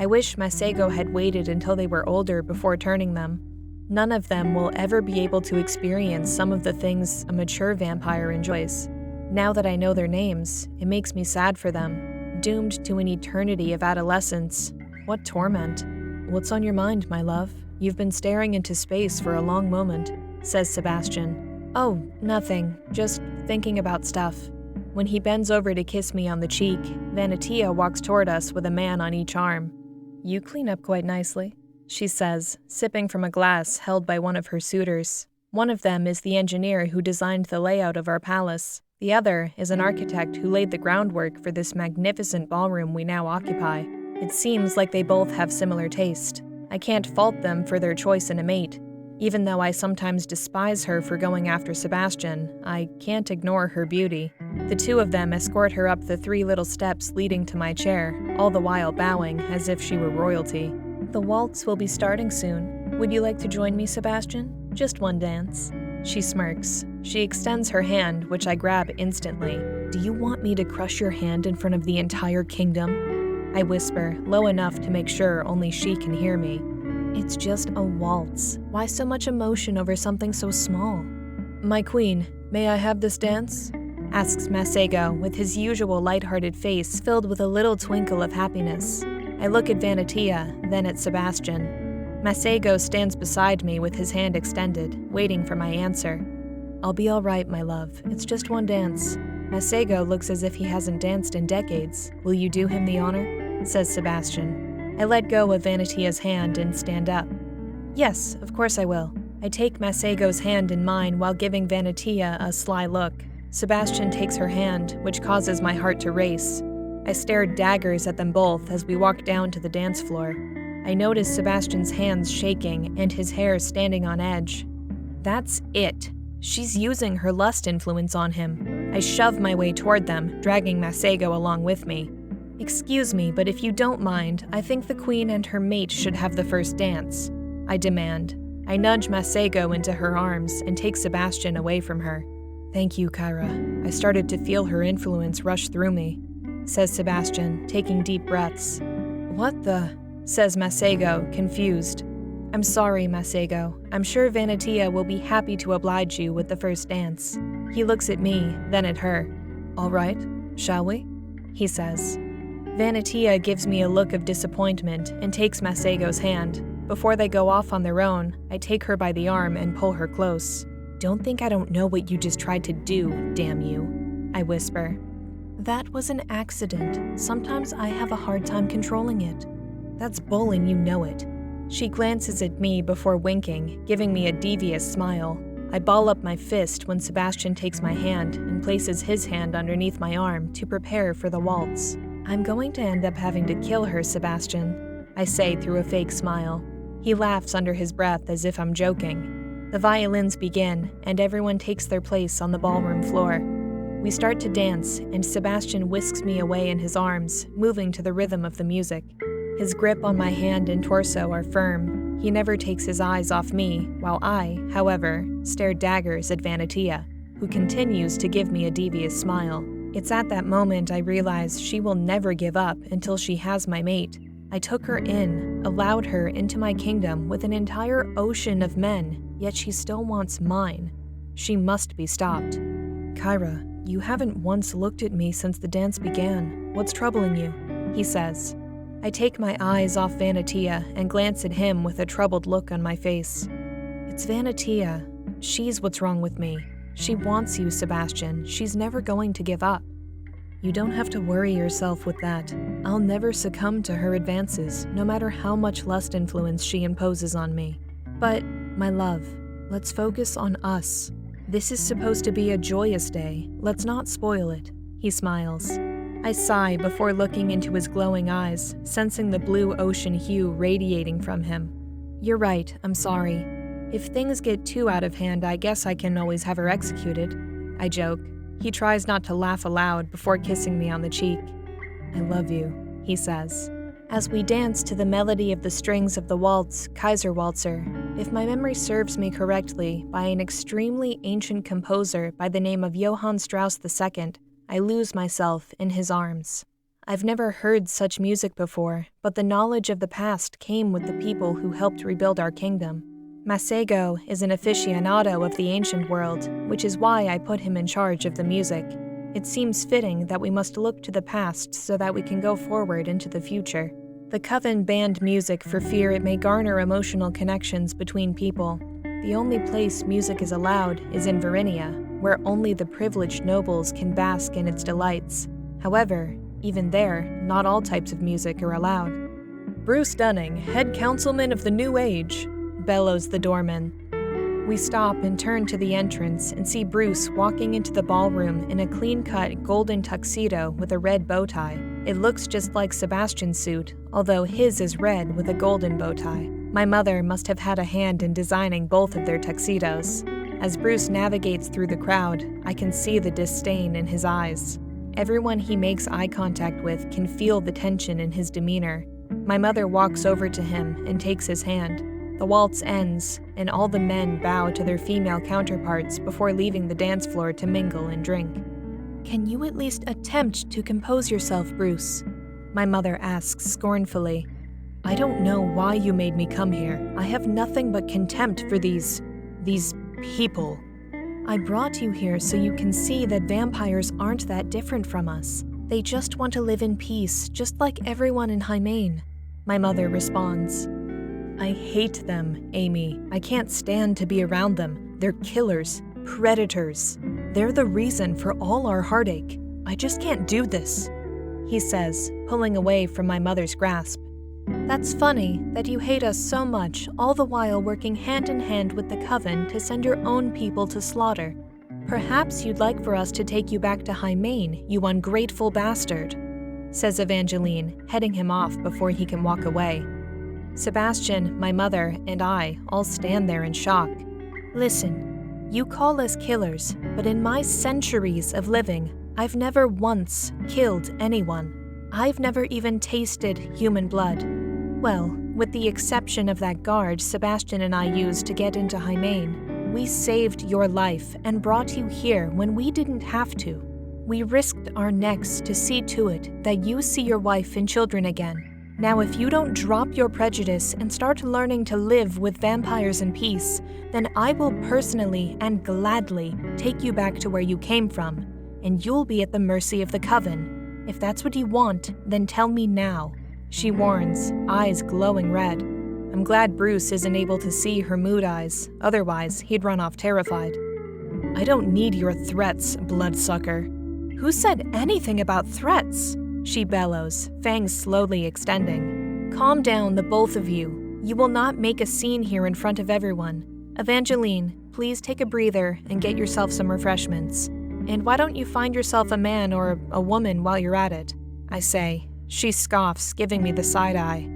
I wish Masego had waited until they were older before turning them. None of them will ever be able to experience some of the things a mature vampire enjoys. Now that I know their names, it makes me sad for them, doomed to an eternity of adolescence. What torment. What's on your mind, my love? You've been staring into space for a long moment, says Sebastian. Oh, nothing. Just thinking about stuff. When he bends over to kiss me on the cheek, Vanatia walks toward us with a man on each arm. You clean up quite nicely, she says, sipping from a glass held by one of her suitors. One of them is the engineer who designed the layout of our palace. The other is an architect who laid the groundwork for this magnificent ballroom we now occupy. It seems like they both have similar taste. I can't fault them for their choice in a mate. Even though I sometimes despise her for going after Sebastian, I can't ignore her beauty. The two of them escort her up the 3 little steps leading to my chair, all the while bowing as if she were royalty. The waltz will be starting soon. Would you like to join me, Sebastian? Just one dance. She smirks. She extends her hand, which I grab instantly. Do you want me to crush your hand in front of the entire kingdom? I whisper, low enough to make sure only she can hear me. It's just a waltz. Why so much emotion over something so small? My queen, may I have this dance? Asks Masego, with his usual light-hearted face filled with a little twinkle of happiness. I look at Vanatia, then at Sebastian. Masego stands beside me with his hand extended, waiting for my answer. I'll be all right, my love. It's just one dance. Masego looks as if he hasn't danced in decades. Will you do him the honor? Says Sebastian. I let go of Vanatia's hand and stand up. Yes, of course I will. I take Masego's hand in mine while giving Vanatia a sly look. Sebastian takes her hand, which causes my heart to race. I stared daggers at them both as we walked down to the dance floor. I noticed Sebastian's hands shaking and his hair standing on edge. That's it. She's using her lust influence on him. I shove my way toward them, dragging Masego along with me. Excuse me, but if you don't mind, I think the queen and her mate should have the first dance, I demand. I nudge Masego into her arms and take Sebastian away from her. Thank you, Kyra. I started to feel her influence rush through me, says Sebastian, taking deep breaths. What the? Says Masego, confused. I'm sorry, Masego. I'm sure Vanatia will be happy to oblige you with the first dance. He looks at me, then at her. All right, shall we? He says. Vanatia gives me a look of disappointment and takes Masego's hand. Before they go off on their own, I take her by the arm and pull her close. Don't think I don't know what you just tried to do, damn you, I whisper. That was an accident. Sometimes I have a hard time controlling it. That's bull and you know it. She glances at me before winking, giving me a devious smile. I ball up my fist when Sebastian takes my hand and places his hand underneath my arm to prepare for the waltz. I'm going to end up having to kill her, Sebastian, I say through a fake smile. He laughs under his breath as if I'm joking. The violins begin, and everyone takes their place on the ballroom floor. We start to dance, and Sebastian whisks me away in his arms, moving to the rhythm of the music. His grip on my hand and torso are firm. He never takes his eyes off me, while I, however, stare daggers at Vanatia, who continues to give me a devious smile. It's at that moment I realize she will never give up until she has my mate. I took her in, allowed her into my kingdom with an entire ocean of men, yet she still wants mine. She must be stopped. Kyra, you haven't once looked at me since the dance began. What's troubling you? He says. I take my eyes off Vanatia and glance at him with a troubled look on my face. It's Vanatia. She's what's wrong with me. She wants you, Sebastian. She's never going to give up. You don't have to worry yourself with that. I'll never succumb to her advances, no matter how much lust influence she imposes on me. But, my love, let's focus on us. This is supposed to be a joyous day. Let's not spoil it. He smiles. I sigh before looking into his glowing eyes, sensing the blue ocean hue radiating from him. You're right, I'm sorry. If things get too out of hand, I guess I can always have her executed. I joke. He tries not to laugh aloud before kissing me on the cheek. I love you, he says. As we dance to the melody of the strings of the waltz, Kaiserwalzer, if my memory serves me correctly, by an extremely ancient composer by the name of Johann Strauss II, I lose myself in his arms. I've never heard such music before, but the knowledge of the past came with the people who helped rebuild our kingdom. Masego is an aficionado of the ancient world, which is why I put him in charge of the music. It seems fitting that we must look to the past so that we can go forward into the future. The Coven banned music for fear it may garner emotional connections between people. The only place music is allowed is in Varinia, where only the privileged nobles can bask in its delights. However, even there, not all types of music are allowed. Bruce Dunning, head councilman of the New Age, bellows the doorman. We stop and turn to the entrance and see Bruce walking into the ballroom in a clean-cut golden tuxedo with a red bow tie. It looks just like Sebastian's suit, although his is red with a golden bow tie. My mother must have had a hand in designing both of their tuxedos. As Bruce navigates through the crowd, I can see the disdain in his eyes. Everyone he makes eye contact with can feel the tension in his demeanor. My mother walks over to him and takes his hand. The waltz ends, and all the men bow to their female counterparts before leaving the dance floor to mingle and drink. Can you at least attempt to compose yourself, Bruce? My mother asks scornfully. I don't know why you made me come here. I have nothing but contempt for these people. I brought you here so you can see that vampires aren't that different from us. They just want to live in peace, just like everyone in Hymain. My mother responds. I hate them, Amy. I can't stand to be around them. They're killers, predators. They're the reason for all our heartache. I just can't do this, he says, pulling away from my mother's grasp. That's funny that you hate us so much, all the while working hand in hand with the Coven to send your own people to slaughter. Perhaps you'd like for us to take you back to Hymain, you ungrateful bastard, says Evangeline, heading him off before he can walk away. Sebastian, my mother, and I all stand there in shock. Listen, you call us killers, but in my centuries of living, I've never once killed anyone. I've never even tasted human blood. Well, with the exception of that guard Sebastian and I used to get into Hymain, we saved your life and brought you here when we didn't have to. We risked our necks to see to it that you see your wife and children again. Now, if you don't drop your prejudice and start learning to live with vampires in peace, then I will personally and gladly take you back to where you came from, and you'll be at the mercy of the Coven. If that's what you want, then tell me now, she warns, eyes glowing red. I'm glad Bruce isn't able to see her mood eyes, otherwise he'd run off terrified. I don't need your threats, bloodsucker. Who said anything about threats? She bellows, fangs slowly extending. Calm down, the both of you. You will not make a scene here in front of everyone. Evangeline, please take a breather and get yourself some refreshments. And why don't you find yourself a man or a woman while you're at it? I say. She scoffs, giving me the side eye.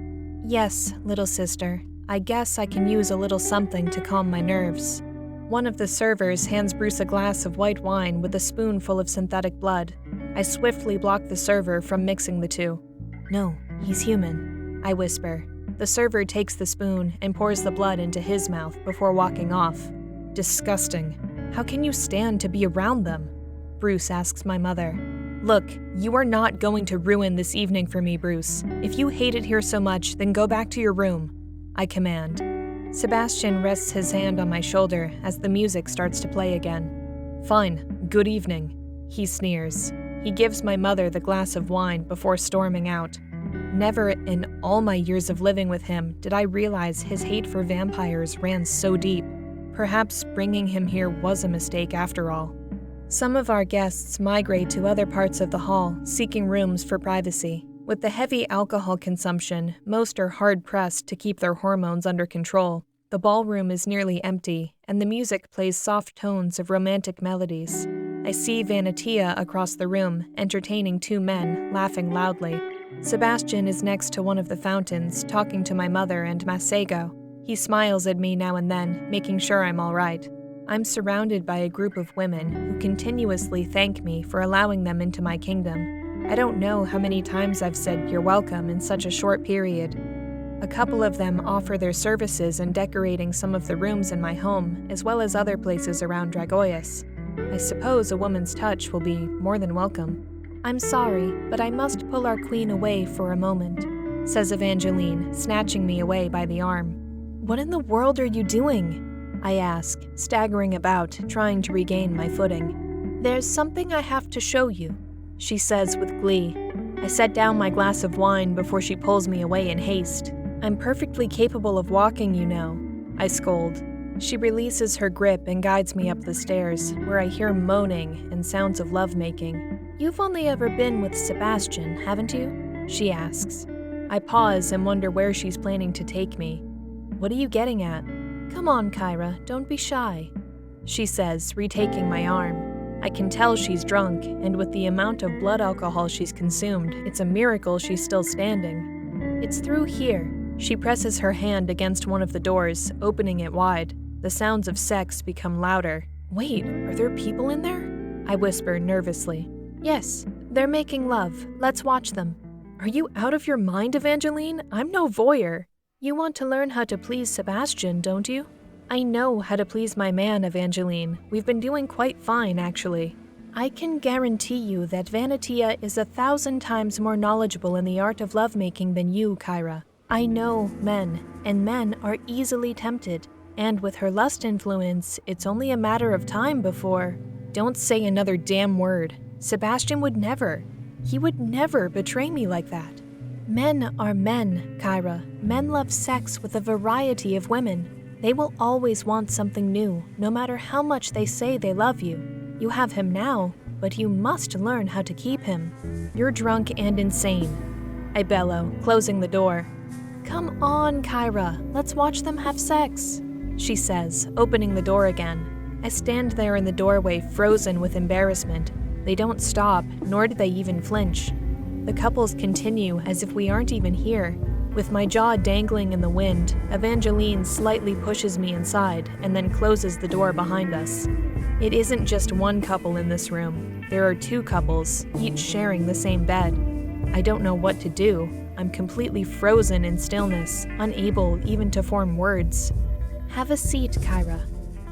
Yes, little sister. I guess I can use a little something to calm my nerves. One of the servers hands Bruce a glass of white wine with a spoonful of synthetic blood. I swiftly block the server from mixing the two. No, he's human, I whisper. The server takes the spoon and pours the blood into his mouth before walking off. Disgusting. How can you stand to be around them? Bruce asks my mother. Look, you are not going to ruin this evening for me, Bruce. If you hate it here so much, then go back to your room, I command. Sebastian rests his hand on my shoulder as the music starts to play again. Fine, good evening, he sneers. He gives my mother the glass of wine before storming out. Never in all my years of living with him did I realize his hate for vampires ran so deep. Perhaps bringing him here was a mistake after all. Some of our guests migrate to other parts of the hall, seeking rooms for privacy. With the heavy alcohol consumption, most are hard-pressed to keep their hormones under control. The ballroom is nearly empty, and the music plays soft tones of romantic melodies. I see Vanatia across the room, entertaining two men, laughing loudly. Sebastian is next to one of the fountains, talking to my mother and Masego. He smiles at me now and then, making sure I'm all right. I'm surrounded by a group of women who continuously thank me for allowing them into my kingdom. I don't know how many times I've said "you're welcome" in such a short period. A couple of them offer their services in decorating some of the rooms in my home, as well as other places around Dragoius. I suppose a woman's touch will be more than welcome. I'm sorry, but I must pull our queen away for a moment, says Evangeline, snatching me away by the arm. What in the world are you doing? I ask, staggering about, trying to regain my footing. There's something I have to show you, she says with glee. I set down my glass of wine before she pulls me away in haste. I'm perfectly capable of walking, you know, I scold. She releases her grip and guides me up the stairs, where I hear moaning and sounds of lovemaking. You've only ever been with Sebastian, haven't you? She asks. I pause and wonder where she's planning to take me. What are you getting at? Come on, Kyra, don't be shy, she says, retaking my arm. I can tell she's drunk, and with the amount of blood alcohol she's consumed, it's a miracle she's still standing. It's through here. She presses her hand against one of the doors, opening it wide. The sounds of sex become louder. Wait, are there people in there? I whisper nervously. Yes, they're making love. Let's watch them. Are you out of your mind, Evangeline? I'm no voyeur. You want to learn how to please Sebastian, don't you? I know how to please my man, Evangeline. We've been doing quite fine, actually. I can guarantee you that Vanatia is 1,000 times more knowledgeable in the art of lovemaking than you, Kyra. I know men, and men are easily tempted. And with her lust influence, it's only a matter of time before... Don't say another damn word. Sebastian would never. He would never betray me like that. Men are men, Kyra. Men love sex with a variety of women. They will always want something new, no matter how much they say they love you. You have him now, but you must learn how to keep him. You're drunk and insane, I bellow, closing the door. Come on, Kyra. Let's watch them have sex, she says, opening the door again. I stand there in the doorway, frozen with embarrassment. They don't stop, nor do they even flinch. The couples continue as if we aren't even here. With my jaw dangling in the wind, Evangeline slightly pushes me inside and then closes the door behind us. It isn't just one couple in this room. There are two couples, each sharing the same bed. I don't know what to do. I'm completely frozen in stillness, unable even to form words. Have a seat, Kyra.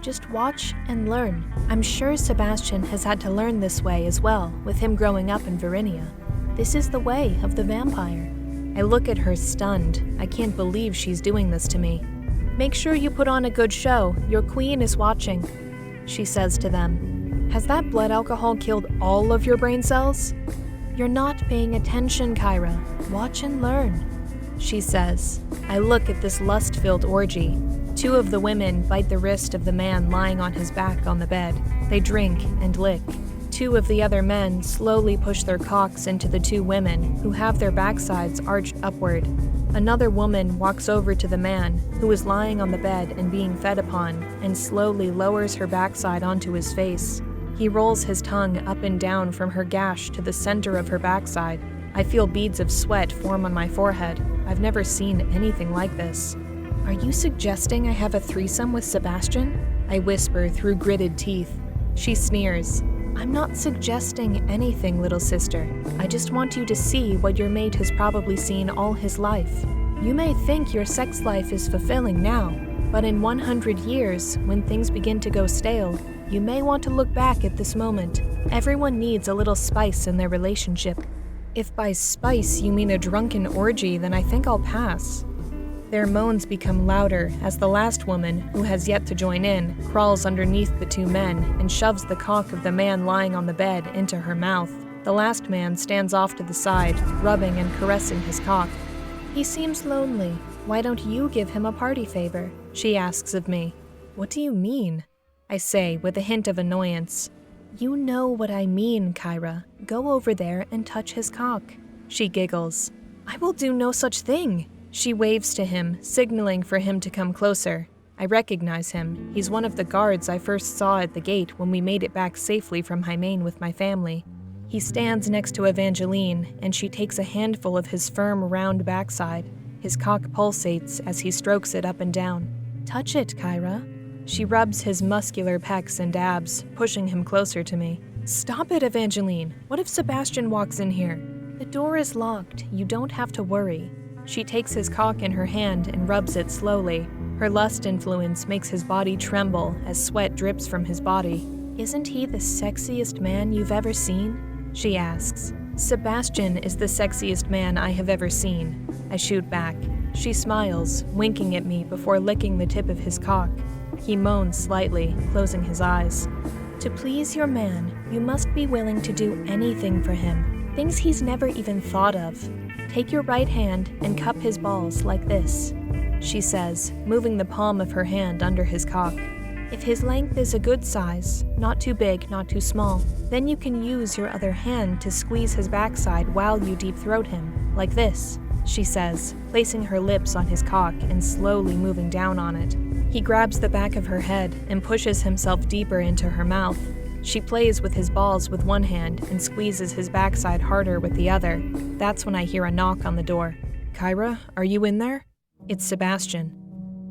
Just watch and learn. I'm sure Sebastian has had to learn this way as well, with him growing up in Verinia. This is the way of the vampire. I look at her stunned. I can't believe she's doing this to me. Make sure you put on a good show. Your queen is watching, she says to them. Has that blood alcohol killed all of your brain cells? You're not paying attention, Kyra. Watch and learn, she says. I look at this lust-filled orgy. Two of the women bite the wrist of the man lying on his back on the bed. They drink and lick. Two of the other men slowly push their cocks into the two women, who have their backsides arched upward. Another woman walks over to the man, who is lying on the bed and being fed upon, and slowly lowers her backside onto his face. He rolls his tongue up and down from her gash to the center of her backside. I feel beads of sweat form on my forehead. I've never seen anything like this. "Are you suggesting I have a threesome with Sebastian?" I whisper through gritted teeth. She sneers. "I'm not suggesting anything, little sister. I just want you to see what your mate has probably seen all his life. You may think your sex life is fulfilling now, but in 100 years, when things begin to go stale, you may want to look back at this moment. Everyone needs a little spice in their relationship. If by spice you mean a drunken orgy, then I think I'll pass." Their moans become louder as the last woman, who has yet to join in, crawls underneath the two men and shoves the cock of the man lying on the bed into her mouth. The last man stands off to the side, rubbing and caressing his cock. "He seems lonely. Why don't you give him a party favor?" she asks of me. "What do you mean?" I say with a hint of annoyance. "You know what I mean, Kyra. Go over there and touch his cock." She giggles. "I will do no such thing." She waves to him, signaling for him to come closer. I recognize him. He's one of the guards I first saw at the gate when we made it back safely from Hymain with my family. He stands next to Evangeline, and she takes a handful of his firm, round backside. His cock pulsates as he strokes it up and down. "Touch it, Kyra." She rubs his muscular pecs and abs, pushing him closer to me. "Stop it, Evangeline. What if Sebastian walks in here?" "The door is locked. You don't have to worry." She takes his cock in her hand and rubs it slowly. Her lust influence makes his body tremble as sweat drips from his body. "Isn't he the sexiest man you've ever seen?" she asks. "Sebastian is the sexiest man I have ever seen." I shoot back. She smiles, winking at me before licking the tip of his cock. He moans slightly, closing his eyes. "To please your man, you must be willing to do anything for him, things he's never even thought of. Take your right hand and cup his balls like this," she says, moving the palm of her hand under his cock. "If his length is a good size, not too big, not too small, then you can use your other hand to squeeze his backside while you deep throat him, like this," she says, placing her lips on his cock and slowly moving down on it. He grabs the back of her head and pushes himself deeper into her mouth. She plays with his balls with one hand and squeezes his backside harder with the other. That's when I hear a knock on the door. "Kyra, are you in there?" It's Sebastian.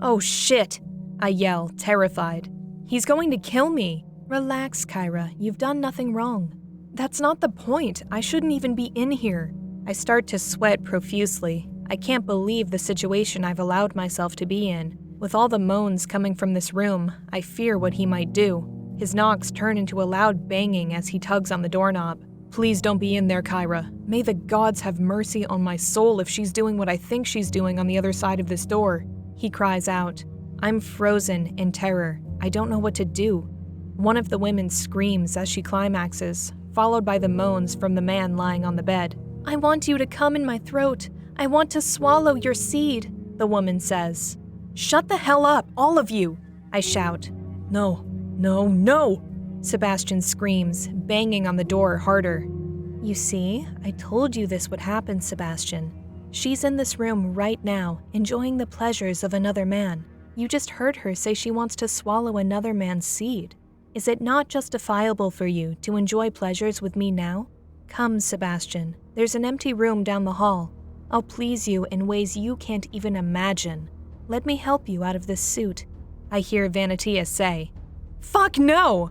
"Oh shit!" I yell, terrified. "He's going to kill me!" "Relax, Kyra. You've done nothing wrong." "That's not the point. I shouldn't even be in here." I start to sweat profusely. I can't believe the situation I've allowed myself to be in. With all the moans coming from this room, I fear what he might do. His knocks turn into a loud banging as he tugs on the doorknob. "Please don't be in there, Kyra. May the gods have mercy on my soul if she's doing what I think she's doing on the other side of this door," he cries out. I'm frozen in terror. I don't know what to do. One of the women screams as she climaxes, followed by the moans from the man lying on the bed. "I want you to come in my throat. I want to swallow your seed," the woman says. "Shut the hell up, all of you," I shout. "No. No, no!" Sebastian screams, banging on the door harder. "You see, I told you this would happen, Sebastian. She's in this room right now, enjoying the pleasures of another man. You just heard her say she wants to swallow another man's seed. Is it not justifiable for you to enjoy pleasures with me now? Come, Sebastian, there's an empty room down the hall. I'll please you in ways you can't even imagine. Let me help you out of this suit," I hear Vanatia say. "Fuck no!"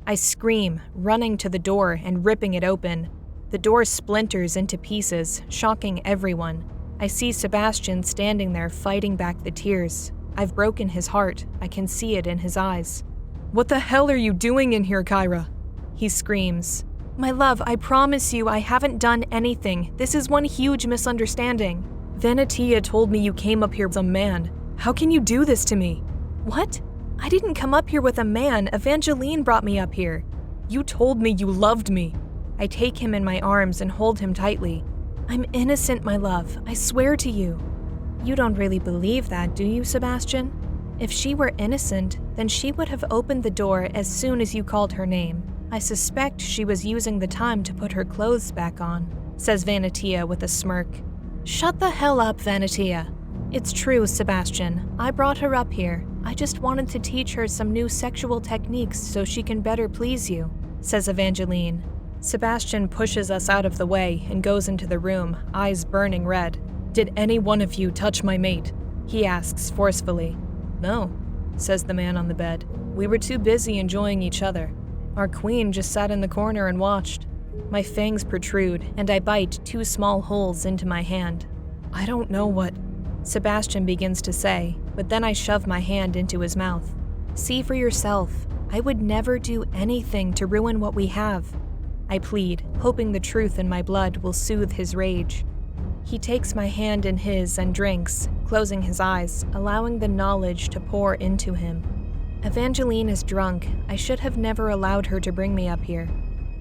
I scream, running to the door and ripping it open. The door splinters into pieces, shocking everyone. I see Sebastian standing there fighting back the tears. I've broken his heart. I can see it in his eyes. "What the hell are you doing in here, Kyra?" He screams. "My love, I promise you I haven't done anything. This is one huge misunderstanding. Vanatia told me you came up here with a man. How can you do this to me?" "What? I didn't come up here with a man. Evangeline brought me up here." "You told me you loved me." I take him in my arms and hold him tightly. "I'm innocent, my love. I swear to you." "You don't really believe that, do you, Sebastian? If she were innocent, then she would have opened the door as soon as you called her name. I suspect she was using the time to put her clothes back on," says Vanatia with a smirk. Shut the hell up, Vanatia. It's true, Sebastian. I brought her up here. I just wanted to teach her some new sexual techniques so she can better please you, says Evangeline. Sebastian pushes us out of the way and goes into the room, eyes burning red. Did any one of you touch my mate? He asks forcefully. No, says the man on the bed. We were too busy enjoying each other. Our queen just sat in the corner and watched. My fangs protrude, and I bite 2 small holes into my hand. I don't know what Sebastian begins to say, but then I shove my hand into his mouth. See for yourself. I would never do anything to ruin what we have. I plead, hoping the truth in my blood will soothe his rage. He takes my hand in his and drinks, closing his eyes, allowing the knowledge to pour into him. Evangeline is drunk. I should have never allowed her to bring me up here.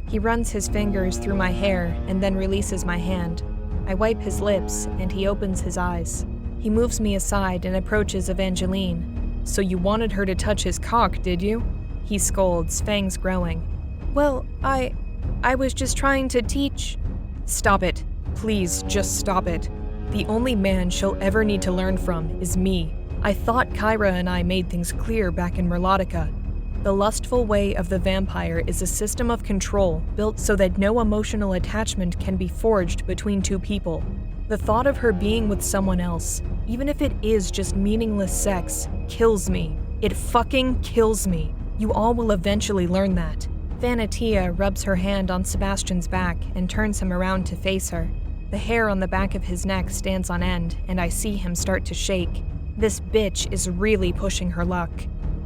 He runs his fingers through my hair and then releases my hand. I wipe his lips, and he opens his eyes. He moves me aside and approaches Evangeline. So you wanted her to touch his cock, did you? He scolds, fangs growing. Well, I was just trying to teach. Stop it. Please, just stop it. The only man she'll ever need to learn from is me. I thought Kyra and I made things clear back in Merlotica. The lustful way of the vampire is a system of control built so that no emotional attachment can be forged between 2 people. The thought of her being with someone else, even if it is just meaningless sex, kills me. It fucking kills me. You all will eventually learn that. Vanatia rubs her hand on Sebastian's back and turns him around to face her. The hair on the back of his neck stands on end, and I see him start to shake. This bitch is really pushing her luck.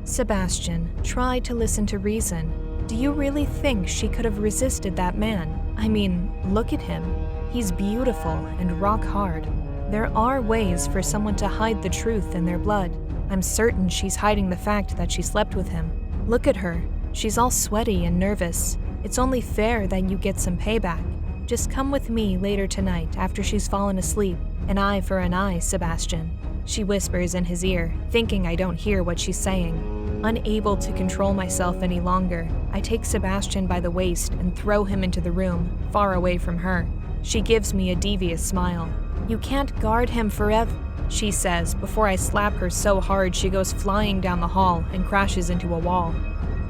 Sebastian, try to listen to reason. Do you really think she could have resisted that man? I mean, look at him. He's beautiful and rock hard. There are ways for someone to hide the truth in their blood. I'm certain she's hiding the fact that she slept with him. Look at her. She's all sweaty and nervous. It's only fair that you get some payback. Just come with me later tonight after she's fallen asleep. An eye for an eye, Sebastian. She whispers in his ear, thinking I don't hear what she's saying. Unable to control myself any longer, I take Sebastian by the waist and throw him into the room, far away from her. She gives me a devious smile. You can't guard him forever, she says before I slap her so hard she goes flying down the hall and crashes into a wall.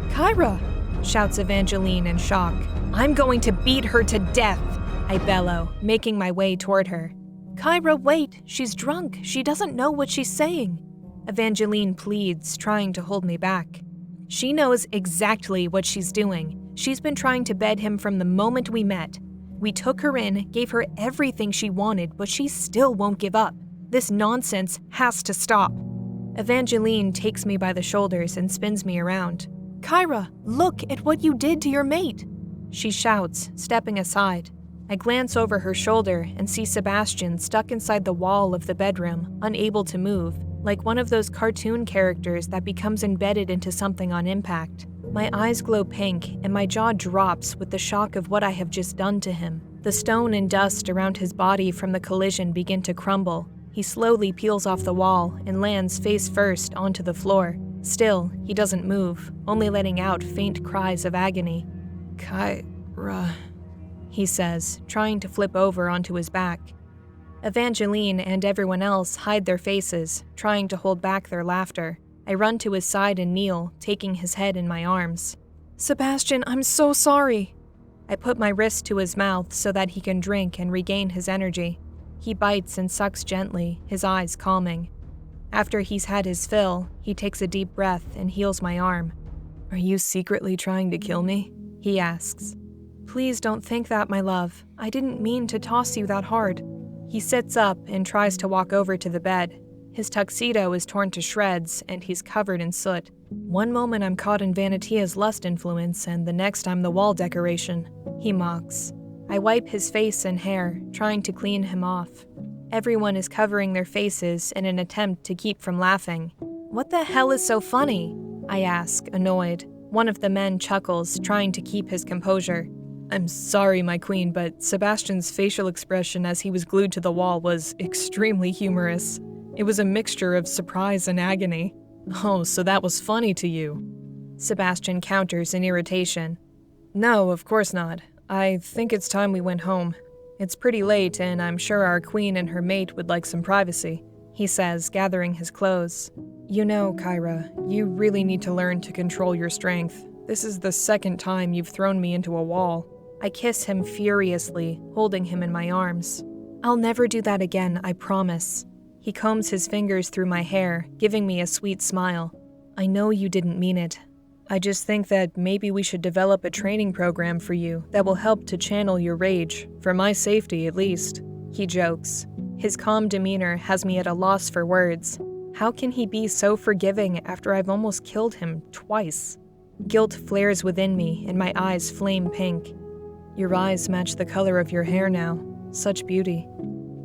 Kyra! Shouts Evangeline in shock. I'm going to beat her to death, I bellow, making my way toward her. Kyra, wait, she's drunk. She doesn't know what she's saying. Evangeline pleads, trying to hold me back. She knows exactly what she's doing. She's been trying to bed him from the moment we met. We took her in, gave her everything she wanted, but she still won't give up. This nonsense has to stop. Evangeline takes me by the shoulders and spins me around. Kyra, look at what you did to your mate, she shouts, stepping aside. I glance over her shoulder and see Sebastian stuck inside the wall of the bedroom, unable to move, like one of those cartoon characters that becomes embedded into something on impact. My eyes glow pink and my jaw drops with the shock of what I have just done to him. The stone and dust around his body from the collision begin to crumble. He slowly peels off the wall and lands face first onto the floor. Still, he doesn't move, only letting out faint cries of agony. Kyra, he says, trying to flip over onto his back. Evangeline and everyone else hide their faces, trying to hold back their laughter. I run to his side and kneel, taking his head in my arms. Sebastian, I'm so sorry. I put my wrist to his mouth so that he can drink and regain his energy. He bites and sucks gently, his eyes calming. After he's had his fill, he takes a deep breath and heals my arm. Are you secretly trying to kill me? He asks. Please don't think that, my love. I didn't mean to toss you that hard. He sits up and tries to walk over to the bed. His tuxedo is torn to shreds and he's covered in soot. One moment I'm caught in Vanatia's lust influence and the next I'm the wall decoration, he mocks. I wipe his face and hair, trying to clean him off. Everyone is covering their faces in an attempt to keep from laughing. What the hell is so funny? I ask, annoyed. One of the men chuckles, trying to keep his composure. I'm sorry, my queen, but Sebastian's facial expression as he was glued to the wall was extremely humorous. It was a mixture of surprise and agony. Oh, so that was funny to you? Sebastian counters in irritation. No, of course not. I think it's time we went home. It's pretty late, and I'm sure our queen and her mate would like some privacy, he says, gathering his clothes. You know, Kyra, you really need to learn to control your strength. This is the second time you've thrown me into a wall. I kiss him furiously, holding him in my arms. I'll never do that again, I promise. He combs his fingers through my hair, giving me a sweet smile. I know you didn't mean it. I just think that maybe we should develop a training program for you that will help to channel your rage, for my safety at least. He jokes. His calm demeanor has me at a loss for words. How can he be so forgiving after I've almost killed him twice? Guilt flares within me and my eyes flame pink. Your eyes match the color of your hair now. Such beauty,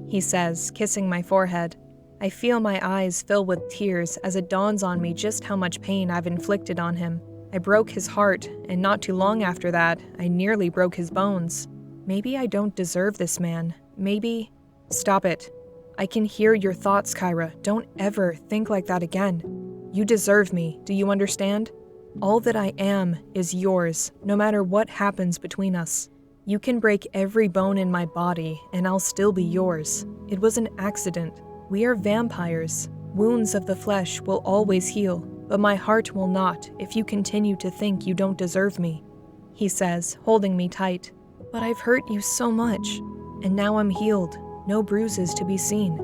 he says, kissing my forehead. I feel my eyes fill with tears as it dawns on me just how much pain I've inflicted on him. I broke his heart, and not too long after that, I nearly broke his bones. Maybe I don't deserve this man. Maybe... Stop it. I can hear your thoughts, Kyra. Don't ever think like that again. You deserve me, do you understand? All that I am is yours, no matter what happens between us. You can break every bone in my body, and I'll still be yours. It was an accident. We are vampires. Wounds of the flesh will always heal, but my heart will not if you continue to think you don't deserve me, he says, holding me tight. But I've hurt you so much, and now I'm healed. No bruises to be seen.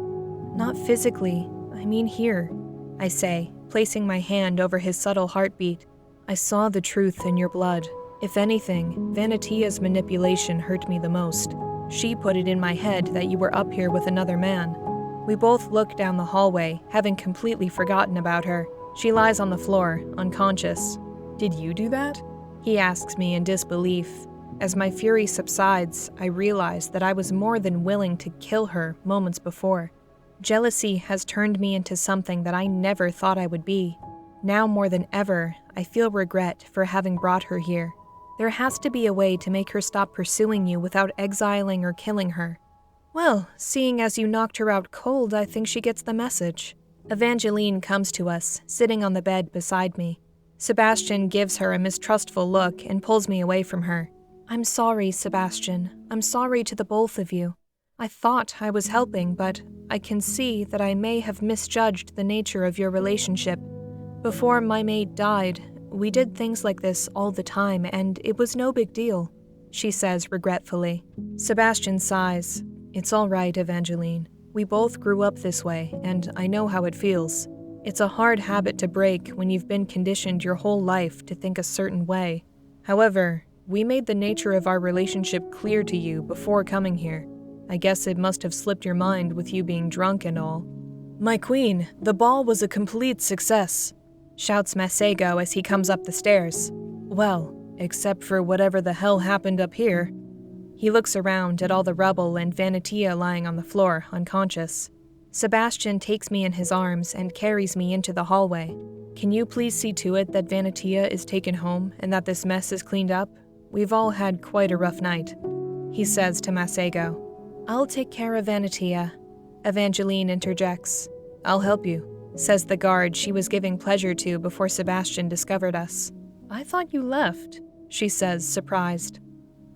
Not physically, I mean here, I say, placing my hand over his subtle heartbeat. I saw the truth in your blood. If anything, Vanitia's manipulation hurt me the most. She put it in my head that you were up here with another man. We both look down the hallway, having completely forgotten about her. She lies on the floor, unconscious. Did you do that? He asks me in disbelief. As my fury subsides, I realize that I was more than willing to kill her moments before. Jealousy has turned me into something that I never thought I would be. Now more than ever, I feel regret for having brought her here. There has to be a way to make her stop pursuing you without exiling or killing her. Well, seeing as you knocked her out cold, I think she gets the message. Evangeline comes to us, sitting on the bed beside me. Sebastian gives her a mistrustful look and pulls me away from her. I'm sorry, Sebastian. I'm sorry to the both of you. I thought I was helping, but I can see that I may have misjudged the nature of your relationship. Before my mate died, we did things like this all the time, and it was no big deal, she says regretfully. Sebastian sighs. It's all right, Evangeline. We both grew up this way, and I know how it feels. It's a hard habit to break when you've been conditioned your whole life to think a certain way. However, we made the nature of our relationship clear to you before coming here. I guess it must have slipped your mind with you being drunk and all. My queen, the ball was a complete success, shouts Masego as he comes up the stairs. Well, except for whatever the hell happened up here. He looks around at all the rubble and Vanitia lying on the floor, unconscious. Sebastian takes me in his arms and carries me into the hallway. Can you please see to it that Vanitia is taken home and that this mess is cleaned up? We've all had quite a rough night, he says to Masego. I'll take care of Vanitia, Evangeline interjects. I'll help you, says the guard she was giving pleasure to before Sebastian discovered us. I thought you left, she says, surprised.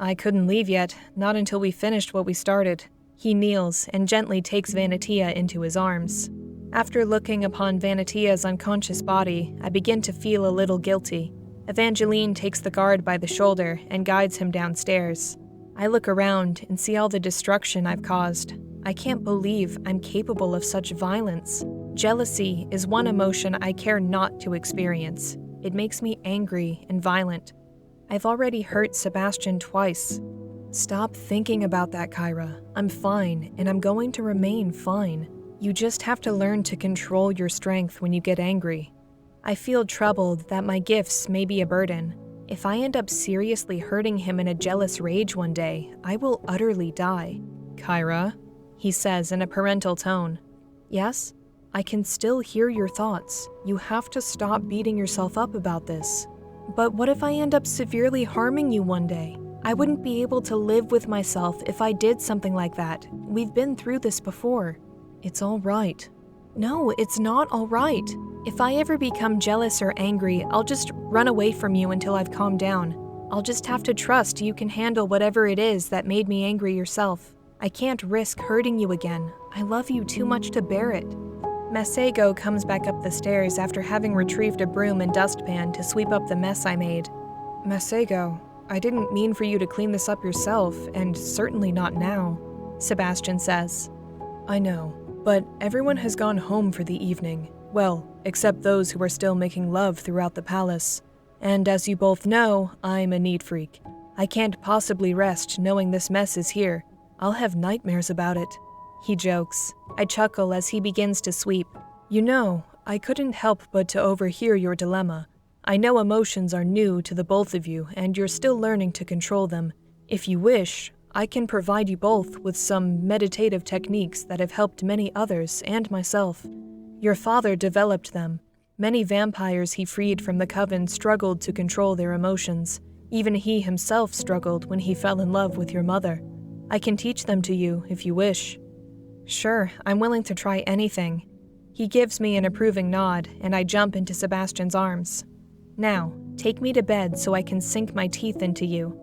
I couldn't leave yet, not until we finished what we started. He kneels and gently takes Vanitia into his arms. After looking upon Vanitia's unconscious body, I begin to feel a little guilty. Evangeline takes the guard by the shoulder and guides him downstairs. I look around and see all the destruction I've caused. I can't believe I'm capable of such violence. Jealousy is one emotion I care not to experience. It makes me angry and violent. I've already hurt Sebastian twice. Stop thinking about that, Kyra. I'm fine, and I'm going to remain fine. You just have to learn to control your strength when you get angry. I feel troubled that my gifts may be a burden. If I end up seriously hurting him in a jealous rage one day, I will utterly die. Kyra, he says in a parental tone. Yes? I can still hear your thoughts. You have to stop beating yourself up about this. But what if I end up severely harming you one day? I wouldn't be able to live with myself if I did something like that. We've been through this before. It's all right. No, it's not all right. If I ever become jealous or angry, I'll just run away from you until I've calmed down. I'll just have to trust you can handle whatever it is that made me angry yourself. I can't risk hurting you again. I love you too much to bear it. Masego comes back up the stairs after having retrieved a broom and dustpan to sweep up the mess I made. Masego, I didn't mean for you to clean this up yourself, and certainly not now, Sebastian says. I know, but everyone has gone home for the evening. Well, except those who are still making love throughout the palace. And as you both know, I'm a neat freak. I can't possibly rest knowing this mess is here. I'll have nightmares about it. He jokes. I chuckle as he begins to sweep. You know, I couldn't help but to overhear your dilemma. I know emotions are new to the both of you, and you're still learning to control them. If you wish, I can provide you both with some meditative techniques that have helped many others and myself. Your father developed them. Many vampires he freed from the Coven struggled to control their emotions. Even he himself struggled when he fell in love with your mother. I can teach them to you if you wish. Sure, I'm willing to try anything. He gives me an approving nod, and I jump into Sebastian's arms. Now, take me to bed so I can sink my teeth into you.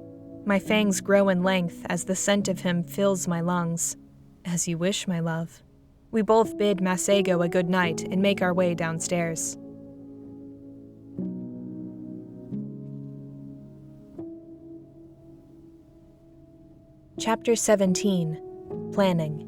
My fangs grow in length as the scent of him fills my lungs. As you wish, my love. We both bid Masego a good night and make our way downstairs. Chapter 17. Planning.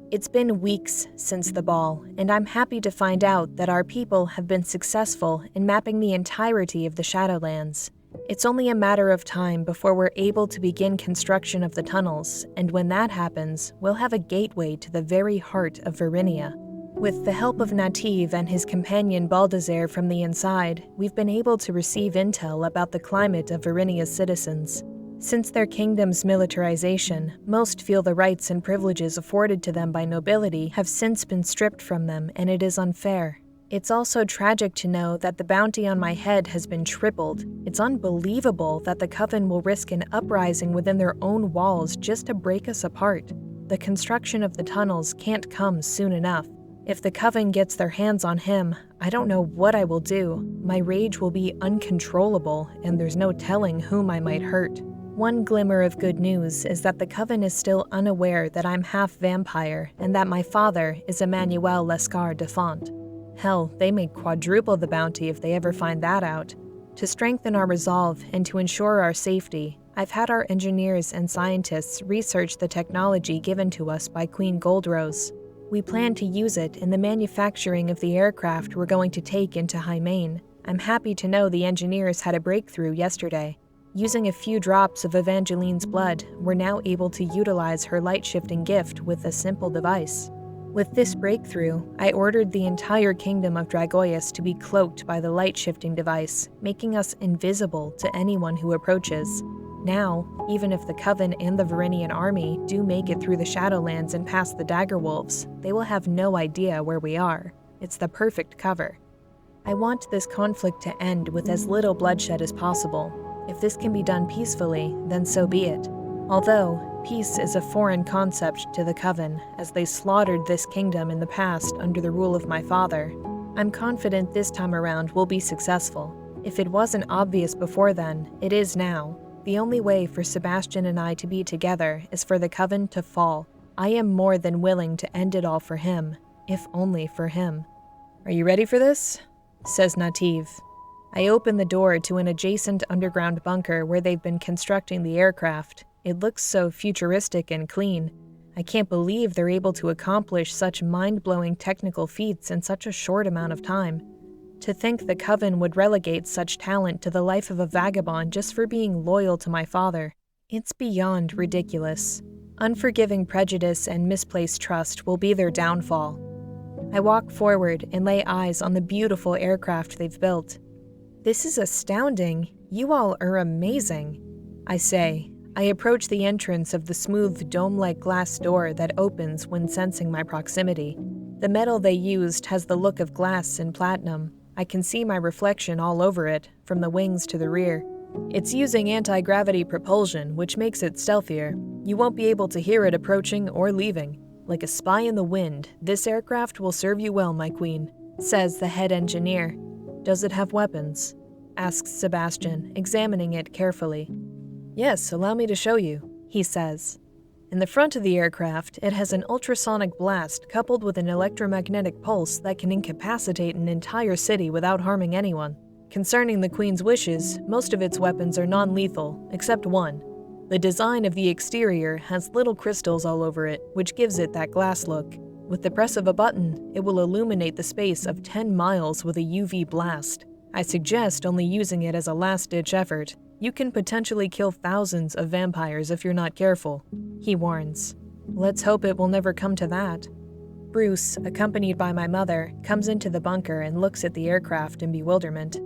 It's been weeks since the ball, and I'm happy to find out that our people have been successful in mapping the entirety of the Shadowlands. It's only a matter of time before we're able to begin construction of the tunnels, and when that happens, we'll have a gateway to the very heart of Varinia. With the help of Nativ and his companion Baldazer from the inside, we've been able to receive intel about the climate of Varinia's citizens. Since their kingdom's militarization, most feel the rights and privileges afforded to them by nobility have since been stripped from them, and it is unfair. It's also tragic to know that the bounty on my head has been tripled. It's unbelievable that the Coven will risk an uprising within their own walls just to break us apart. The construction of the tunnels can't come soon enough. If the Coven gets their hands on him, I don't know what I will do. My rage will be uncontrollable, and there's no telling whom I might hurt. One glimmer of good news is that the Coven is still unaware that I'm half vampire and that my father is Emmanuel Lescar de Font. Hell, they may quadruple the bounty if they ever find that out. To strengthen our resolve and to ensure our safety, I've had our engineers and scientists research the technology given to us by Queen Goldrose. We plan to use it in the manufacturing of the aircraft we're going to take into Hymain. I'm happy to know the engineers had a breakthrough yesterday. Using a few drops of Evangeline's blood, we're now able to utilize her light-shifting gift with a simple device. With this breakthrough, I ordered the entire Kingdom of Dragoius to be cloaked by the light-shifting device, making us invisible to anyone who approaches. Now, even if the Coven and the Varinian army do make it through the Shadowlands and past the Daggerwolves, they will have no idea where we are. It's the perfect cover. I want this conflict to end with as little bloodshed as possible. If this can be done peacefully, then so be it. Although, peace is a foreign concept to the Coven, as they slaughtered this kingdom in the past under the rule of my father. I'm confident this time around we'll be successful. If it wasn't obvious before then, it is now. The only way for Sebastian and I to be together is for the Coven to fall. I am more than willing to end it all for him, if only for him. Are you ready for this? Says Nativ. I open the door to an adjacent underground bunker where they've been constructing the aircraft. It looks so futuristic and clean. I can't believe they're able to accomplish such mind-blowing technical feats in such a short amount of time. To think the Coven would relegate such talent to the life of a vagabond just for being loyal to my father. It's beyond ridiculous. Unforgiving prejudice and misplaced trust will be their downfall. I walk forward and lay eyes on the beautiful aircraft they've built. This is astounding. You all are amazing, I say. I approach the entrance of the smooth dome-like glass door that opens when sensing my proximity. The metal they used has the look of glass and platinum. I can see my reflection all over it, from the wings to the rear. It's using anti-gravity propulsion, which makes it stealthier. You won't be able to hear it approaching or leaving. Like a spy in the wind, this aircraft will serve you well, my queen, says the head engineer. Does it have weapons? Asks Sebastian, examining it carefully. Yes, allow me to show you, he says. In the front of the aircraft, it has an ultrasonic blast coupled with an electromagnetic pulse that can incapacitate an entire city without harming anyone. Concerning the Queen's wishes, most of its weapons are non-lethal, except one. The design of the exterior has little crystals all over it, which gives it that glass look. With the press of a button, it will illuminate the space of 10 miles with a UV blast. I suggest only using it as a last-ditch effort. You can potentially kill thousands of vampires if you're not careful, he warns. Let's hope it will never come to that. Bruce, accompanied by my mother, comes into the bunker and looks at the aircraft in bewilderment.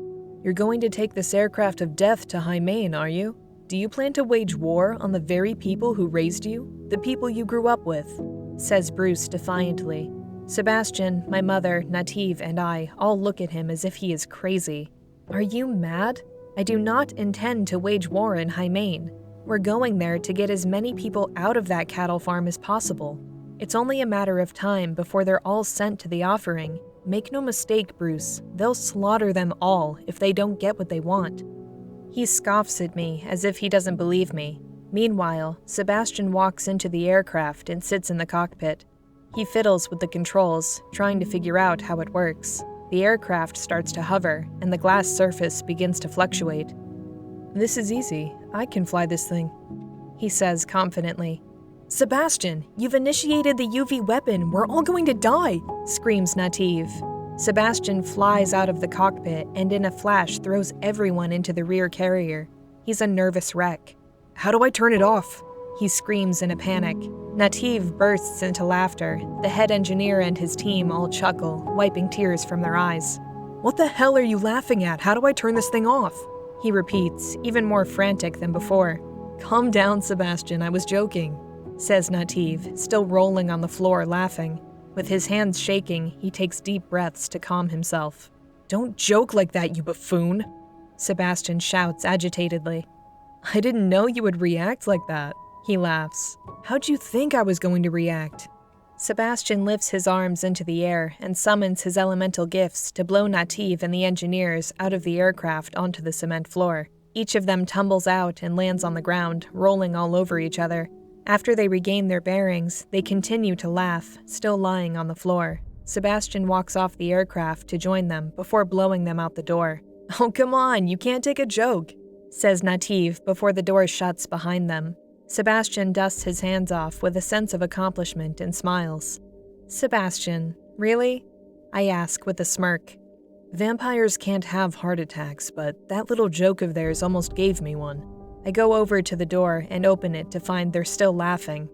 You're going to take this aircraft of death to High Main, are you? Do you plan to wage war on the very people who raised you? The people you grew up with? Says Bruce defiantly. Sebastian, my mother, Nativ, and I all look at him as if he is crazy. Are you mad? I do not intend to wage war in High Main. We're going there to get as many people out of that cattle farm as possible. It's only a matter of time before they're all sent to the offering. Make no mistake, Bruce, they'll slaughter them all if they don't get what they want. He scoffs at me as if he doesn't believe me. Meanwhile, Sebastian walks into the aircraft and sits in the cockpit. He fiddles with the controls, trying to figure out how it works. The aircraft starts to hover, and the glass surface begins to fluctuate. This is easy. I can fly this thing, he says confidently. Sebastian, you've initiated the UV weapon. We're all going to die, screams Nativ. Sebastian flies out of the cockpit and in a flash throws everyone into the rear carrier. He's a nervous wreck. How do I turn it off? He screams in a panic. Nativ bursts into laughter. The head engineer and his team all chuckle, wiping tears from their eyes. What the hell are you laughing at? How do I turn this thing off? He repeats, even more frantic than before. Calm down, Sebastian, I was joking, says Nativ, still rolling on the floor laughing. With his hands shaking, he takes deep breaths to calm himself. Don't joke like that, you buffoon, Sebastian shouts agitatedly. I didn't know you would react like that. He laughs. How'd you think I was going to react? Sebastian lifts his arms into the air and summons his elemental gifts to blow Nativ and the engineers out of the aircraft onto the cement floor. Each of them tumbles out and lands on the ground, rolling all over each other. After they regain their bearings, they continue to laugh, still lying on the floor. Sebastian walks off the aircraft to join them before blowing them out the door. Oh, come on, you can't take a joke, says Nativ before the door shuts behind them. Sebastian dusts his hands off with a sense of accomplishment and smiles. Sebastian, really? I ask with a smirk. Vampires can't have heart attacks, but that little joke of theirs almost gave me one. I go over to the door and open it to find they're still laughing.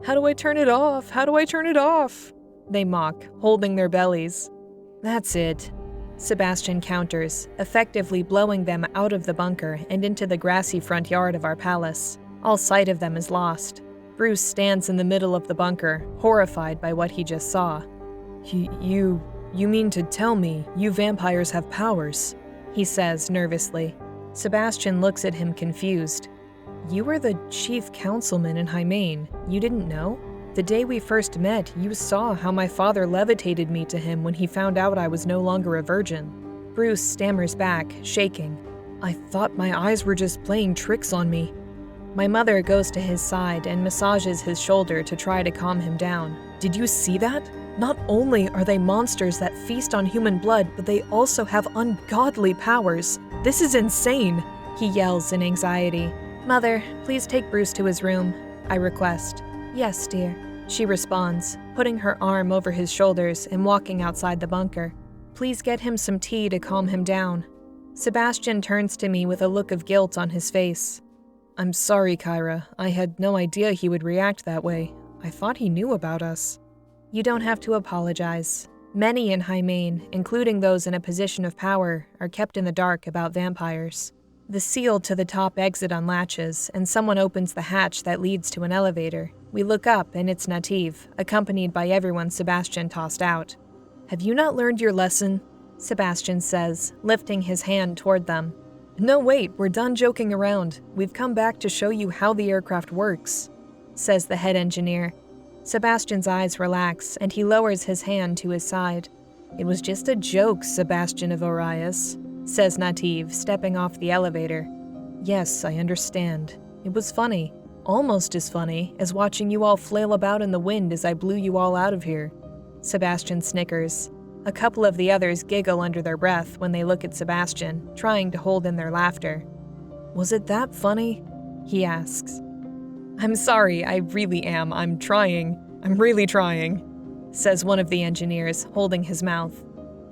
How do I turn it off? How do I turn it off? They mock, holding their bellies. That's it, Sebastian counters, effectively blowing them out of the bunker and into the grassy front yard of our palace. All sight of them is lost. Bruce stands in the middle of the bunker, horrified by what he just saw. You mean to tell me you vampires have powers? He says nervously. Sebastian looks at him confused. You were the chief councilman in High Main. You didn't know? The day we first met, you saw how my father levitated me to him when he found out I was no longer a virgin. Bruce stammers back, shaking. I thought my eyes were just playing tricks on me. My mother goes to his side and massages his shoulder to try to calm him down. Did you see that? Not only are they monsters that feast on human blood, but they also have ungodly powers. This is insane, he yells in anxiety. Mother, please take Bruce to his room, I request. Yes, dear, she responds, putting her arm over his shoulders and walking outside the bunker. Please get him some tea to calm him down. Sebastian turns to me with a look of guilt on his face. I'm sorry, Kyra. I had no idea he would react that way. I thought he knew about us. You don't have to apologize. Many in High Main, including those in a position of power, are kept in the dark about vampires. The seal to the top exit unlatches, and someone opens the hatch that leads to an elevator. We look up, and it's Nativ, accompanied by everyone Sebastian tossed out. Have you not learned your lesson? Sebastian says, lifting his hand toward them. No, wait, we're done joking around. We've come back to show you how the aircraft works, says the head engineer. Sebastian's eyes relax, and he lowers his hand to his side. It was just a joke, Sebastian of Orias, says Nativ, stepping off the elevator. Yes, I understand. It was funny. almost as funny as watching you all flail about in the wind as I blew you all out of here." Sebastian snickers. A couple of the others giggle under their breath when they look at Sebastian, trying to hold in their laughter. "Was it that funny?" he asks. "I'm sorry, I really am. I'm really trying," says one of the engineers, holding his mouth.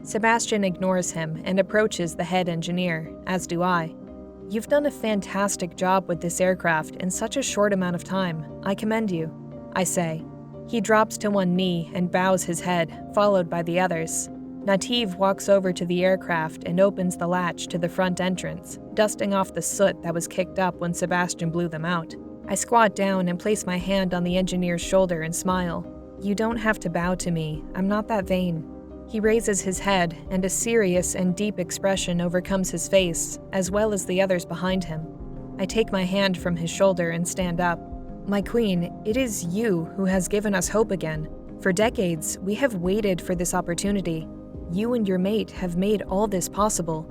Sebastian ignores him and approaches the head engineer, as do I. "You've done a fantastic job with this aircraft in such a short amount of time. I commend you," I say. He drops to one knee and bows his head, followed by the others. Nativ walks over to the aircraft and opens the latch to the front entrance, dusting off the soot that was kicked up when Sebastian blew them out. I squat down and place my hand on the engineer's shoulder and smile. "You don't have to bow to me. I'm not that vain." He raises his head, and a serious and deep expression overcomes his face, as well as the others behind him. I take my hand from his shoulder and stand up. "My queen, it is you who has given us hope again. For decades, we have waited for this opportunity. You and your mate have made all this possible.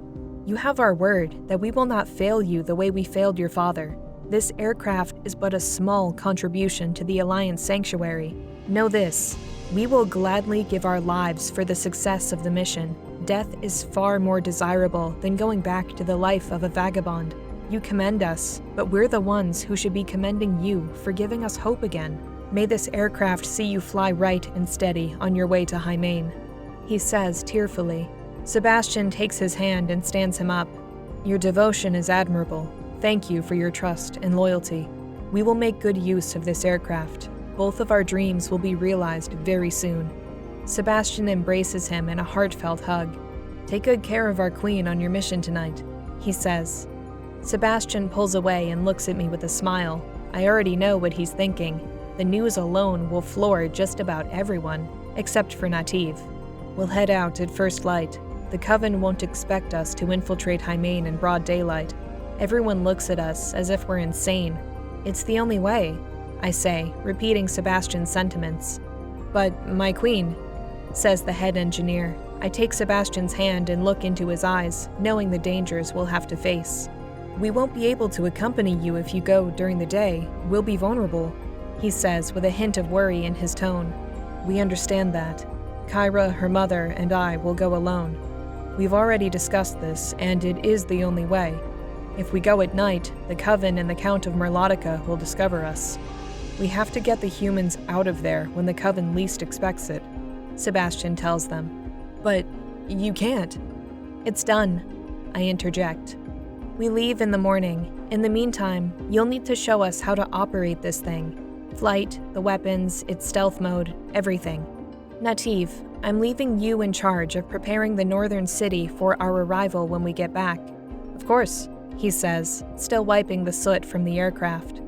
You have our word that we will not fail you the way we failed your father. This aircraft is but a small contribution to the Alliance Sanctuary. Know this. We will gladly give our lives for the success of the mission. Death is far more desirable than going back to the life of a vagabond. You commend us, but we're the ones who should be commending you for giving us hope again. May this aircraft see you fly right and steady on your way to Hymain," he says tearfully. Sebastian takes his hand and stands him up. "Your devotion is admirable. Thank you for your trust and loyalty. We will make good use of this aircraft. Both of our dreams will be realized very soon." Sebastian embraces him in a heartfelt hug. "Take good care of our queen on your mission tonight," he says. Sebastian pulls away and looks at me with a smile. I already know what he's thinking. The news alone will floor just about everyone, except for Nativ. We'll head out at first light. The Coven won't expect us to infiltrate Hymain in broad daylight. Everyone looks at us as if we're insane. "It's the only way," I say, repeating Sebastian's sentiments. "But, my queen," says the head engineer. I take Sebastian's hand and look into his eyes, knowing the dangers we'll have to face. "We won't be able to accompany you if you go during the day. We'll be vulnerable," he says with a hint of worry in his tone. "We understand that. Kyra, her mother, and I will go alone. We've already discussed this, and it is the only way. If we go at night, the Coven and the Count of Merlotica will discover us. We have to get the humans out of there when the Coven least expects it," Sebastian tells them. "But you can't." "It's done," I interject. We leave in the morning. In the meantime, you'll need to show us how to operate this thing. Flight, the weapons, its stealth mode, everything. "Nativ, I'm leaving you in charge of preparing the northern city for our arrival when we get back." "Of course," he says, still wiping the soot from the aircraft.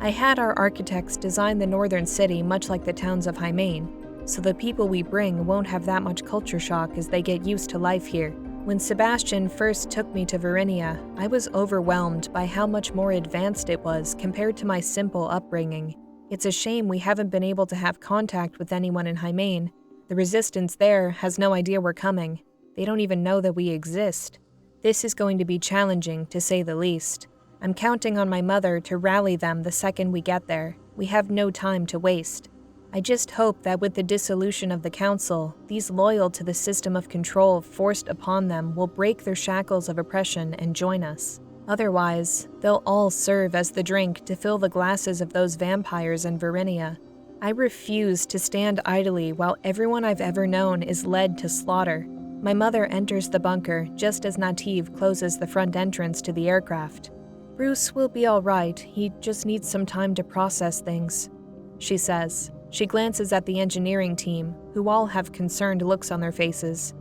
I had our architects design the northern city much like the towns of Hymain, so the people we bring won't have that much culture shock as they get used to life here. When Sebastian first took me to Verinia, I was overwhelmed by how much more advanced it was compared to my simple upbringing. It's a shame we haven't been able to have contact with anyone in Hymain. The resistance there has no idea we're coming. They don't even know that we exist. This is going to be challenging, to say the least. I'm counting on my mother to rally them the second we get there. We have no time to waste. I just hope that with the dissolution of the council, these loyal to the system of control forced upon them will break their shackles of oppression and join us. Otherwise, they'll all serve as the drink to fill the glasses of those vampires in Verinia. I refuse to stand idly while everyone I've ever known is led to slaughter. My mother enters the bunker just as Nativ closes the front entrance to the aircraft. "Bruce will be all right. He just needs some time to process things," she says. She glances at the engineering team, who all have concerned looks on their faces.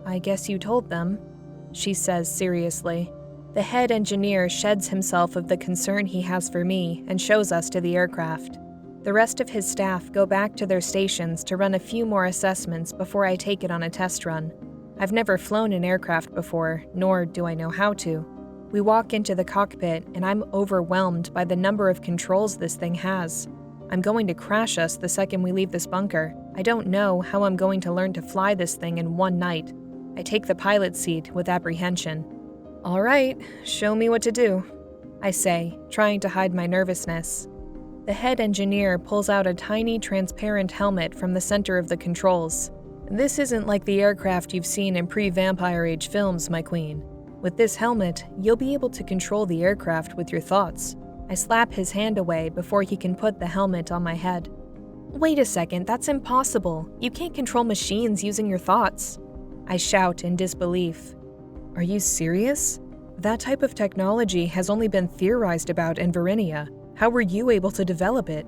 "I guess you told them," she says seriously. The head engineer sheds himself of the concern he has for me and shows us to the aircraft. The rest of his staff go back to their stations to run a few more assessments before I take it on a test run. I've never flown an aircraft before, nor do I know how to. We walk into the cockpit, and I'm overwhelmed by the number of controls this thing has. I'm going to crash us the second we leave this bunker. I don't know how I'm going to learn to fly this thing in one night. I take the pilot seat with apprehension. "All right, show me what to do," I say, trying to hide my nervousness. The head engineer pulls out a tiny transparent helmet from the center of the controls. This isn't like the aircraft you've seen in pre-Vampire Age films, my queen. With this helmet, you'll be able to control the aircraft with your thoughts. I slap his hand away before he can put the helmet on my head. Wait a second, that's impossible. You can't control machines using your thoughts. I shout in disbelief. Are you serious? That type of technology has only been theorized about in Varinia. How were you able to develop it?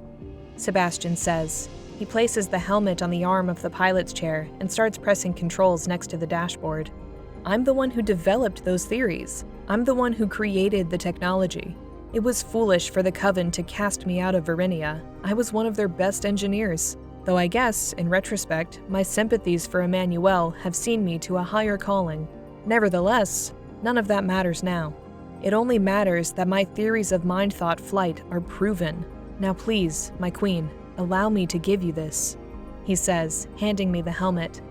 Sebastian says. He places the helmet on the arm of the pilot's chair and starts pressing controls next to the dashboard. I'm the one who developed those theories. I'm the one who created the technology. It was foolish for the Coven to cast me out of Varinia. I was one of their best engineers. Though I guess, in retrospect, my sympathies for Emmanuel have seen me to a higher calling. Nevertheless, none of that matters now. It only matters that my theories of mind-thought flight are proven. Now please, my queen, allow me to give you this, he says, handing me the helmet.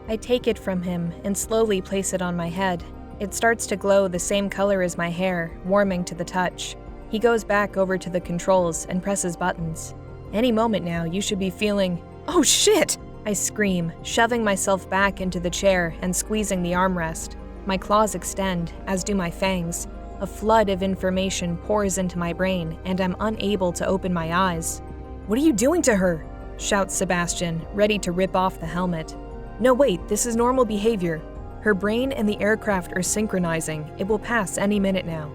I take it from him and slowly place it on my head. It starts to glow the same color as my hair, warming to the touch. He goes back over to the controls and presses buttons. Any moment now, you should be feeling, "Oh shit!" I scream, shoving myself back into the chair and squeezing the armrest. My claws extend, as do my fangs. A flood of information pours into my brain, and I'm unable to open my eyes. "What are you doing to her?" shouts Sebastian, ready to rip off the helmet. "No, wait, this is normal behavior. Her brain and the aircraft are synchronizing. It will pass any minute now."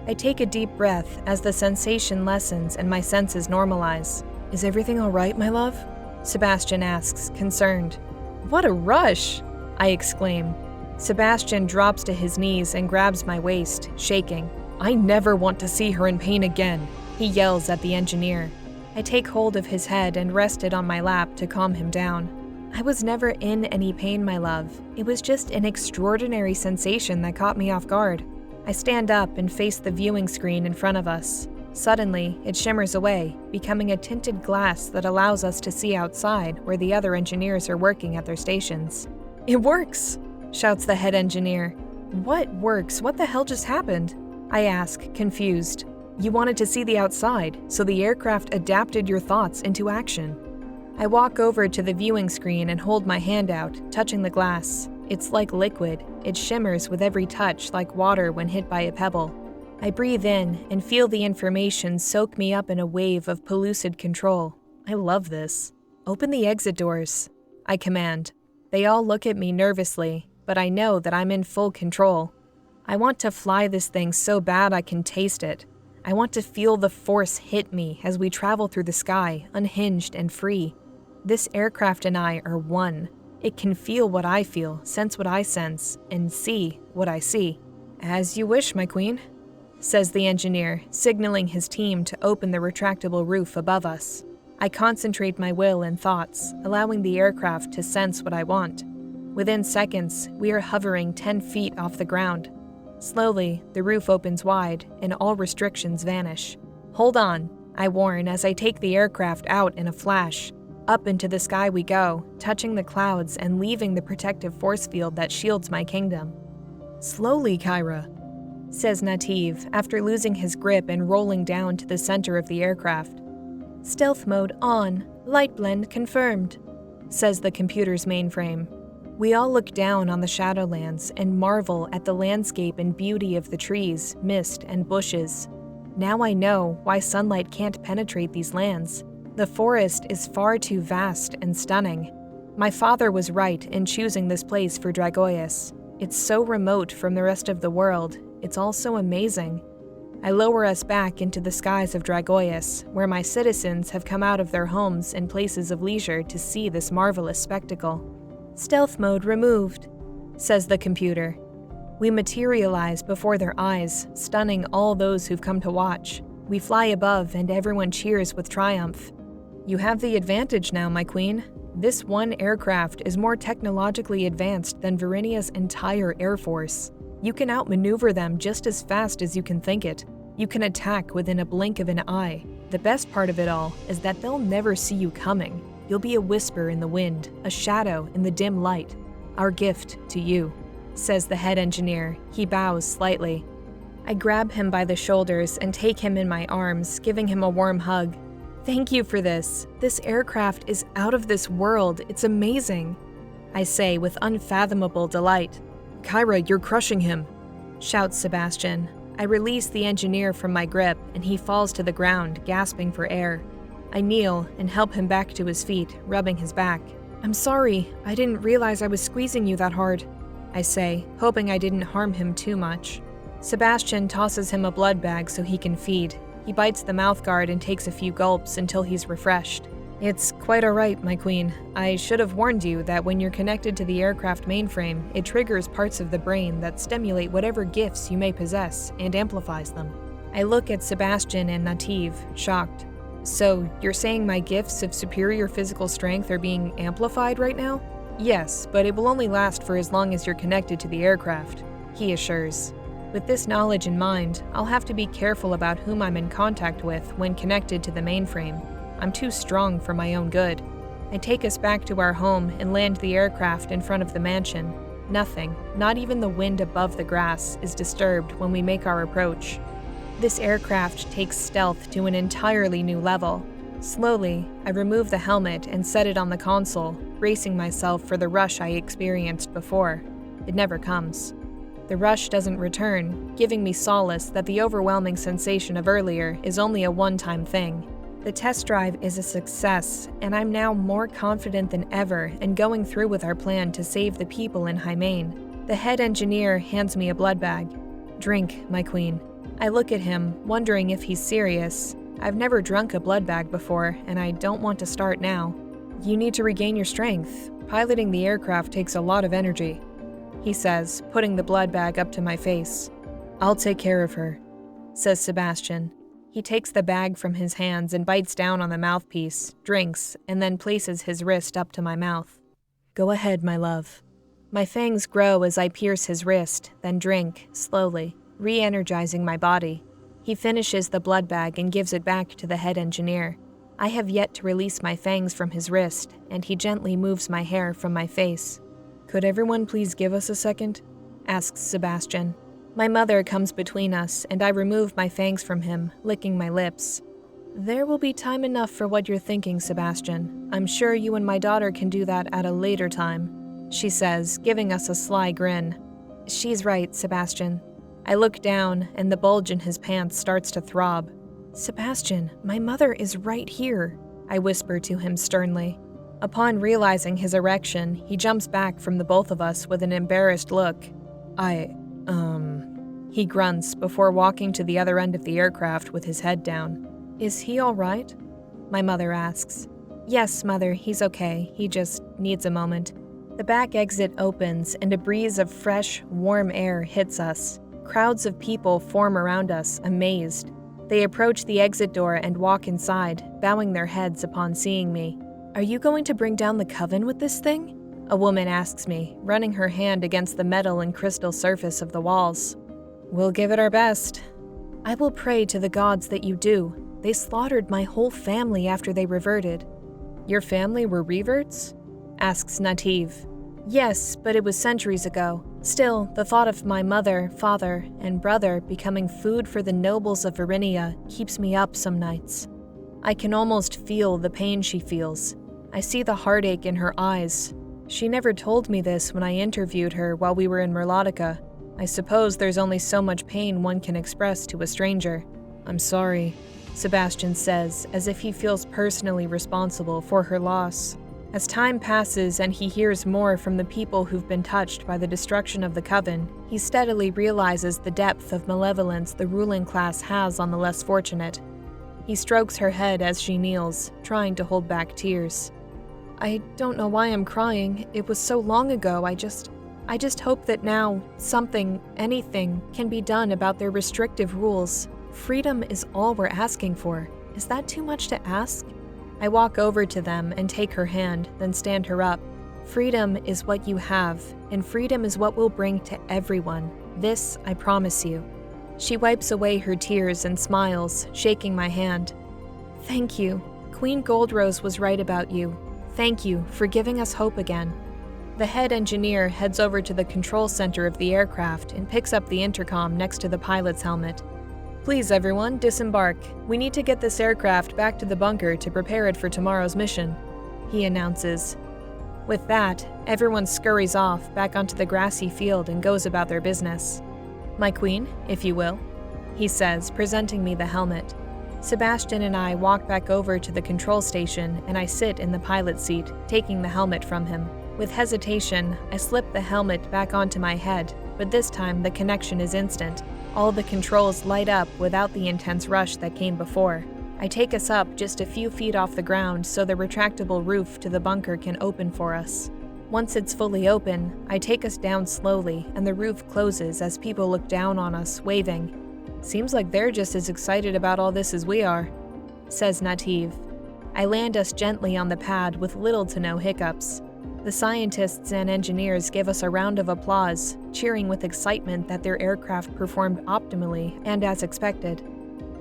I take a deep breath as the sensation lessens and my senses normalize. "Is everything all right, my love?" Sebastian asks, concerned. "What a rush!" I exclaim. Sebastian drops to his knees and grabs my waist, shaking. "I never want to see her in pain again," he yells at the engineer. I take hold of his head and rest it on my lap to calm him down. "I was never in any pain, my love. It was just an extraordinary sensation that caught me off guard." I stand up and face the viewing screen in front of us. Suddenly, it shimmers away, becoming a tinted glass that allows us to see outside where the other engineers are working at their stations. "It works!" shouts the head engineer. "What works? What the hell just happened?" I ask, confused. "You wanted to see the outside, so the aircraft adapted your thoughts into action." I walk over to the viewing screen and hold my hand out, touching the glass. It's like liquid. It shimmers with every touch like water when hit by a pebble. I breathe in and feel the information soak me up in a wave of pellucid control. I love this. "Open the exit doors," I command. They all look at me nervously, but I know that I'm in full control. I want to fly this thing so bad I can taste it. I want to feel the force hit me as we travel through the sky, unhinged and free. This aircraft and I are one. It can feel what I feel, sense what I sense, and see what I see. "As you wish, my queen," says the engineer, signaling his team to open the retractable roof above us. I concentrate my will and thoughts, allowing the aircraft to sense what I want. Within seconds, we are hovering 10 feet off the ground. Slowly, the roof opens wide, and all restrictions vanish. "Hold on," I warn as I take the aircraft out in a flash. Up into the sky we go, touching the clouds and leaving the protective force field that shields my kingdom. "Slowly, Kyra," says Nativ after losing his grip and rolling down to the center of the aircraft. "Stealth mode on, light blend confirmed," says the computer's mainframe. We all look down on the Shadowlands and marvel at the landscape and beauty of the trees, mist, and bushes. Now I know why sunlight can't penetrate these lands. The forest is far too vast and stunning. My father was right in choosing this place for Dragoius. It's so remote from the rest of the world. It's all so amazing. I lower us back into the skies of Dragoius, where my citizens have come out of their homes and places of leisure to see this marvelous spectacle. "Stealth mode removed," says the computer. We materialize before their eyes, stunning all those who've come to watch. We fly above and everyone cheers with triumph. "You have the advantage now, my queen. This one aircraft is more technologically advanced than Varinia's entire air force. You can outmaneuver them just as fast as you can think it. You can attack within a blink of an eye. The best part of it all is that they'll never see you coming. You'll be a whisper in the wind, a shadow in the dim light. Our gift to you," says the head engineer. He bows slightly. I grab him by the shoulders and take him in my arms, giving him a warm hug. Thank you for this. This aircraft is out of this world. It's amazing, I say with unfathomable delight. Kyra, you're crushing him, shouts Sebastian. I release the engineer from my grip, and he falls to the ground, gasping for air. I kneel and help him back to his feet, rubbing his back. I'm sorry, I didn't realize I was squeezing you that hard, I say, hoping I didn't harm him too much. Sebastian tosses him a blood bag so he can feed. He bites the mouthguard and takes a few gulps until he's refreshed. It's quite alright, my queen. I should have warned you that when you're connected to the aircraft mainframe, it triggers parts of the brain that stimulate whatever gifts you may possess and amplifies them. I look at Sebastian and Nativ, shocked. So, you're saying my gifts of superior physical strength are being amplified right now? Yes, but it will only last for as long as you're connected to the aircraft, he assures. With this knowledge in mind, I'll have to be careful about whom I'm in contact with when connected to the mainframe. I'm too strong for my own good. I take us back to our home and land the aircraft in front of the mansion. Nothing, not even the wind above the grass, is disturbed when we make our approach. This aircraft takes stealth to an entirely new level. Slowly, I remove the helmet and set it on the console, bracing myself for the rush I experienced before. It never comes. The rush doesn't return, giving me solace that the overwhelming sensation of earlier is only a one-time thing. The test drive is a success, and I'm now more confident than ever in going through with our plan to save the people in Hymain. The head engineer hands me a blood bag. Drink, my queen. I look at him, wondering if he's serious. I've never drunk a blood bag before, and I don't want to start now. You need to regain your strength. Piloting the aircraft takes a lot of energy, he says, putting the blood bag up to my face. I'll take care of her, says Sebastian. He takes the bag from his hands and bites down on the mouthpiece, drinks, and then places his wrist up to my mouth. Go ahead, my love. My fangs grow as I pierce his wrist, then drink, slowly, re-energizing my body. He finishes the blood bag and gives it back to the head engineer. I have yet to release my fangs from his wrist, and he gently moves my hair from my face. Could everyone please give us a second? Asks Sebastian. My mother comes between us, and I remove my fangs from him, licking my lips. There will be time enough for what you're thinking, Sebastian. I'm sure you and my daughter can do that at a later time, she says, giving us a sly grin. She's right, Sebastian. I look down, and the bulge in his pants starts to throb. Sebastian, my mother is right here, I whisper to him sternly. Upon realizing his erection, he jumps back from the both of us with an embarrassed look. He grunts before walking to the other end of the aircraft with his head down. Is he all right? My mother asks. Yes, Mother, he's okay. He just needs a moment. The back exit opens and a breeze of fresh, warm air hits us. Crowds of people form around us, amazed. They approach the exit door and walk inside, bowing their heads upon seeing me. Are you going to bring down the Coven with this thing? A woman asks me, running her hand against the metal and crystal surface of the walls. We'll give it our best. I will pray to the gods that you do. They slaughtered my whole family after they reverted. Your family were reverts? Asks Nativ. Yes, but it was centuries ago. Still, the thought of my mother, father, and brother becoming food for the nobles of Verinia keeps me up some nights. I can almost feel the pain she feels. I see the heartache in her eyes. She never told me this when I interviewed her while we were in Merlotica. I suppose there's only so much pain one can express to a stranger. I'm sorry, Sebastian says, as if he feels personally responsible for her loss. As time passes and he hears more from the people who've been touched by the destruction of the Coven, he steadily realizes the depth of malevolence the ruling class has on the less fortunate. He strokes her head as she kneels, trying to hold back tears. I don't know why I'm crying. It was so long ago. I just hope that now, anything, can be done about their restrictive rules. Freedom is all we're asking for. Is that too much to ask? I walk over to them and take her hand, then stand her up. Freedom is what you have, and freedom is what we'll bring to everyone. This I promise you. She wipes away her tears and smiles, shaking my hand. Thank you. Queen Goldrose was right about you. Thank you for giving us hope again. The head engineer heads over to the control center of the aircraft and picks up the intercom next to the pilot's helmet. Please, everyone, disembark. We need to get this aircraft back to the bunker to prepare it for tomorrow's mission," he announces. With that, everyone scurries off back onto the grassy field and goes about their business. "My queen, if you will," he says, presenting me the helmet. Sebastian and I walk back over to the control station, and I sit in the pilot's seat, taking the helmet from him. With hesitation, I slip the helmet back onto my head, but this time the connection is instant. All the controls light up without the intense rush that came before. I take us up just a few feet off the ground so the retractable roof to the bunker can open for us. Once it's fully open, I take us down slowly, and the roof closes as people look down on us, waving. "Seems like they're just as excited about all this as we are," says Nativ. I land us gently on the pad with little to no hiccups. The scientists and engineers give us a round of applause, cheering with excitement that their aircraft performed optimally and as expected.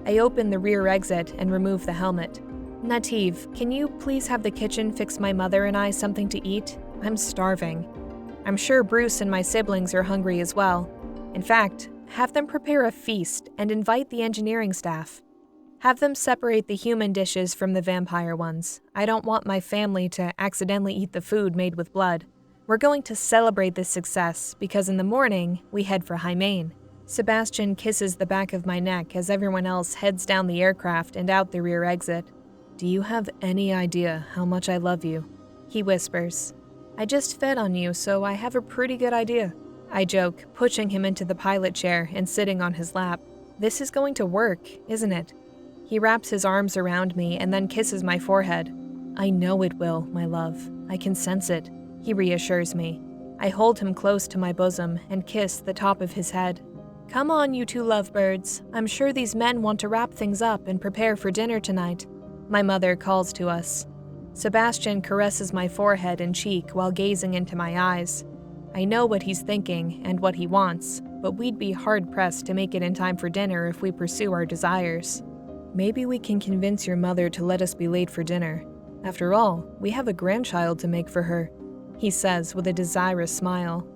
I open the rear exit and remove the helmet. "Nativ, can you please have the kitchen fix my mother and I something to eat? I'm starving. I'm sure Bruce and my siblings are hungry as well. In fact, have them prepare a feast and invite the engineering staff. Have them separate the human dishes from the vampire ones. I don't want my family to accidentally eat the food made with blood. We're going to celebrate this success because in the morning, we head for Hymen." Sebastian kisses the back of my neck as everyone else heads down the aircraft and out the rear exit. "Do you have any idea how much I love you?" he whispers. "I just fed on you, so I have a pretty good idea," I joke, pushing him into the pilot chair and sitting on his lap. "This is going to work, isn't it?" He wraps his arms around me and then kisses my forehead. "I know it will, my love. I can sense it," he reassures me. I hold him close to my bosom and kiss the top of his head. "Come on, you two lovebirds. I'm sure these men want to wrap things up and prepare for dinner tonight," my mother calls to us. Sebastian caresses my forehead and cheek while gazing into my eyes. I know what he's thinking and what he wants, but we'd be hard-pressed to make it in time for dinner if we pursue our desires. "Maybe we can convince your mother to let us be late for dinner. After all, we have a grandchild to make for her," he says with a desirous smile.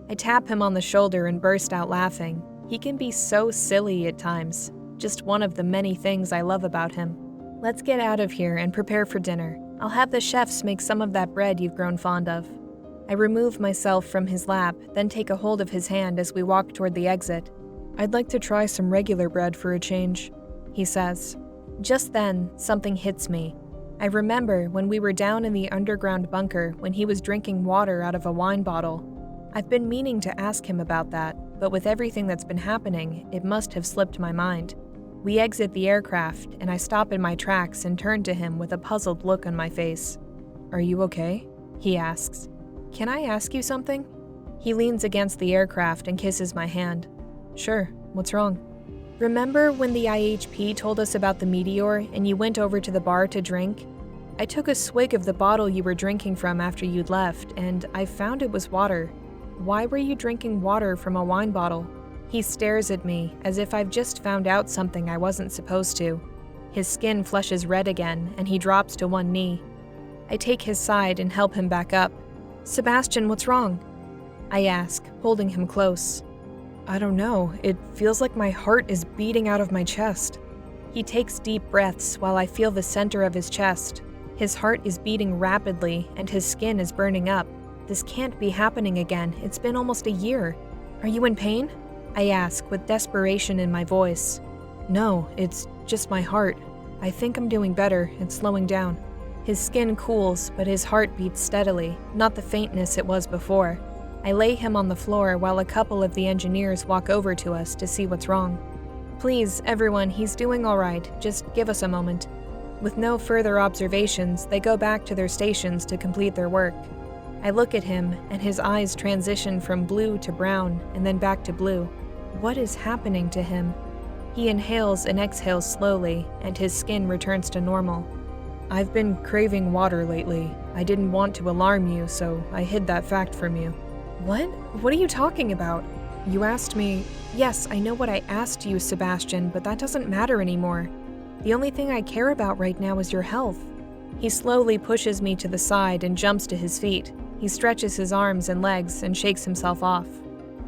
I tap him on the shoulder and burst out laughing. He can be so silly at times, just one of the many things I love about him. "Let's get out of here and prepare for dinner. I'll have the chefs make some of that bread you've grown fond of." I remove myself from his lap, then take a hold of his hand as we walk toward the exit. "I'd like to try some regular bread for a change," he says. Just then, something hits me. I remember when we were down in the underground bunker when he was drinking water out of a wine bottle. I've been meaning to ask him about that, but with everything that's been happening, it must have slipped my mind. We exit the aircraft, and I stop in my tracks and turn to him with a puzzled look on my face. "Are you okay?" he asks. "Can I ask you something?" He leans against the aircraft and kisses my hand. "Sure, what's wrong?" "Remember when the IHP told us about the meteor and you went over to the bar to drink? I took a swig of the bottle you were drinking from after you'd left, and I found it was water. Why were you drinking water from a wine bottle?" He stares at me as if I've just found out something I wasn't supposed to. His skin flushes red again, and he drops to one knee. I take his side and help him back up. "Sebastian, what's wrong?" I ask, holding him close. "I don't know. It feels like my heart is beating out of my chest." He takes deep breaths while I feel the center of his chest. His heart is beating rapidly, and his skin is burning up. This can't be happening again. It's been almost a year. "Are you in pain?" I ask with desperation in my voice. "No, it's just my heart. I think I'm doing better. It's slowing down." His skin cools, but his heart beats steadily, not the faintness it was before. I lay him on the floor while a couple of the engineers walk over to us to see what's wrong. "Please, everyone, he's doing all right. Just give us a moment." With no further observations, they go back to their stations to complete their work. I look at him, and his eyes transition from blue to brown, and then back to blue. What is happening to him? He inhales and exhales slowly, and his skin returns to normal. "I've been craving water lately. I didn't want to alarm you, so I hid that fact from you." "What? What are you talking about?" "You asked me—" "Yes, I know what I asked you, Sebastian, but that doesn't matter anymore. The only thing I care about right now is your health." He slowly pushes me to the side and jumps to his feet. He stretches his arms and legs and shakes himself off.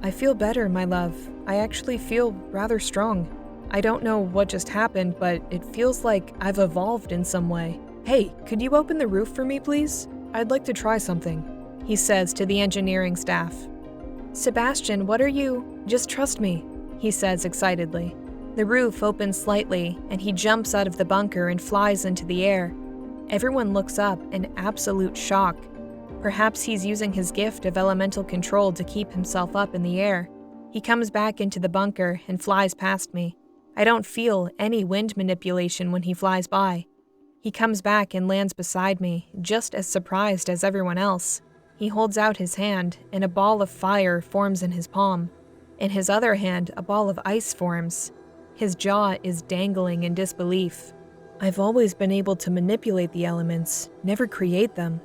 "I feel better, my love. I actually feel rather strong. I don't know what just happened, but it feels like I've evolved in some way. Hey, could you open the roof for me, please? I'd like to try something, he says to the engineering staff. Sebastian, what are you? Just trust me, he says excitedly. The roof opens slightly, and he jumps out of the bunker and flies into the air. Everyone looks up in absolute shock. Perhaps he's using his gift of elemental control to keep himself up in the air. He comes back into the bunker and flies past me. I don't feel any wind manipulation when he flies by. He comes back and lands beside me, just as surprised as everyone else. He holds out his hand, and a ball of fire forms in his palm. In his other hand, a ball of ice forms. His jaw is dangling in disbelief. I've always been able to manipulate the elements, never create them.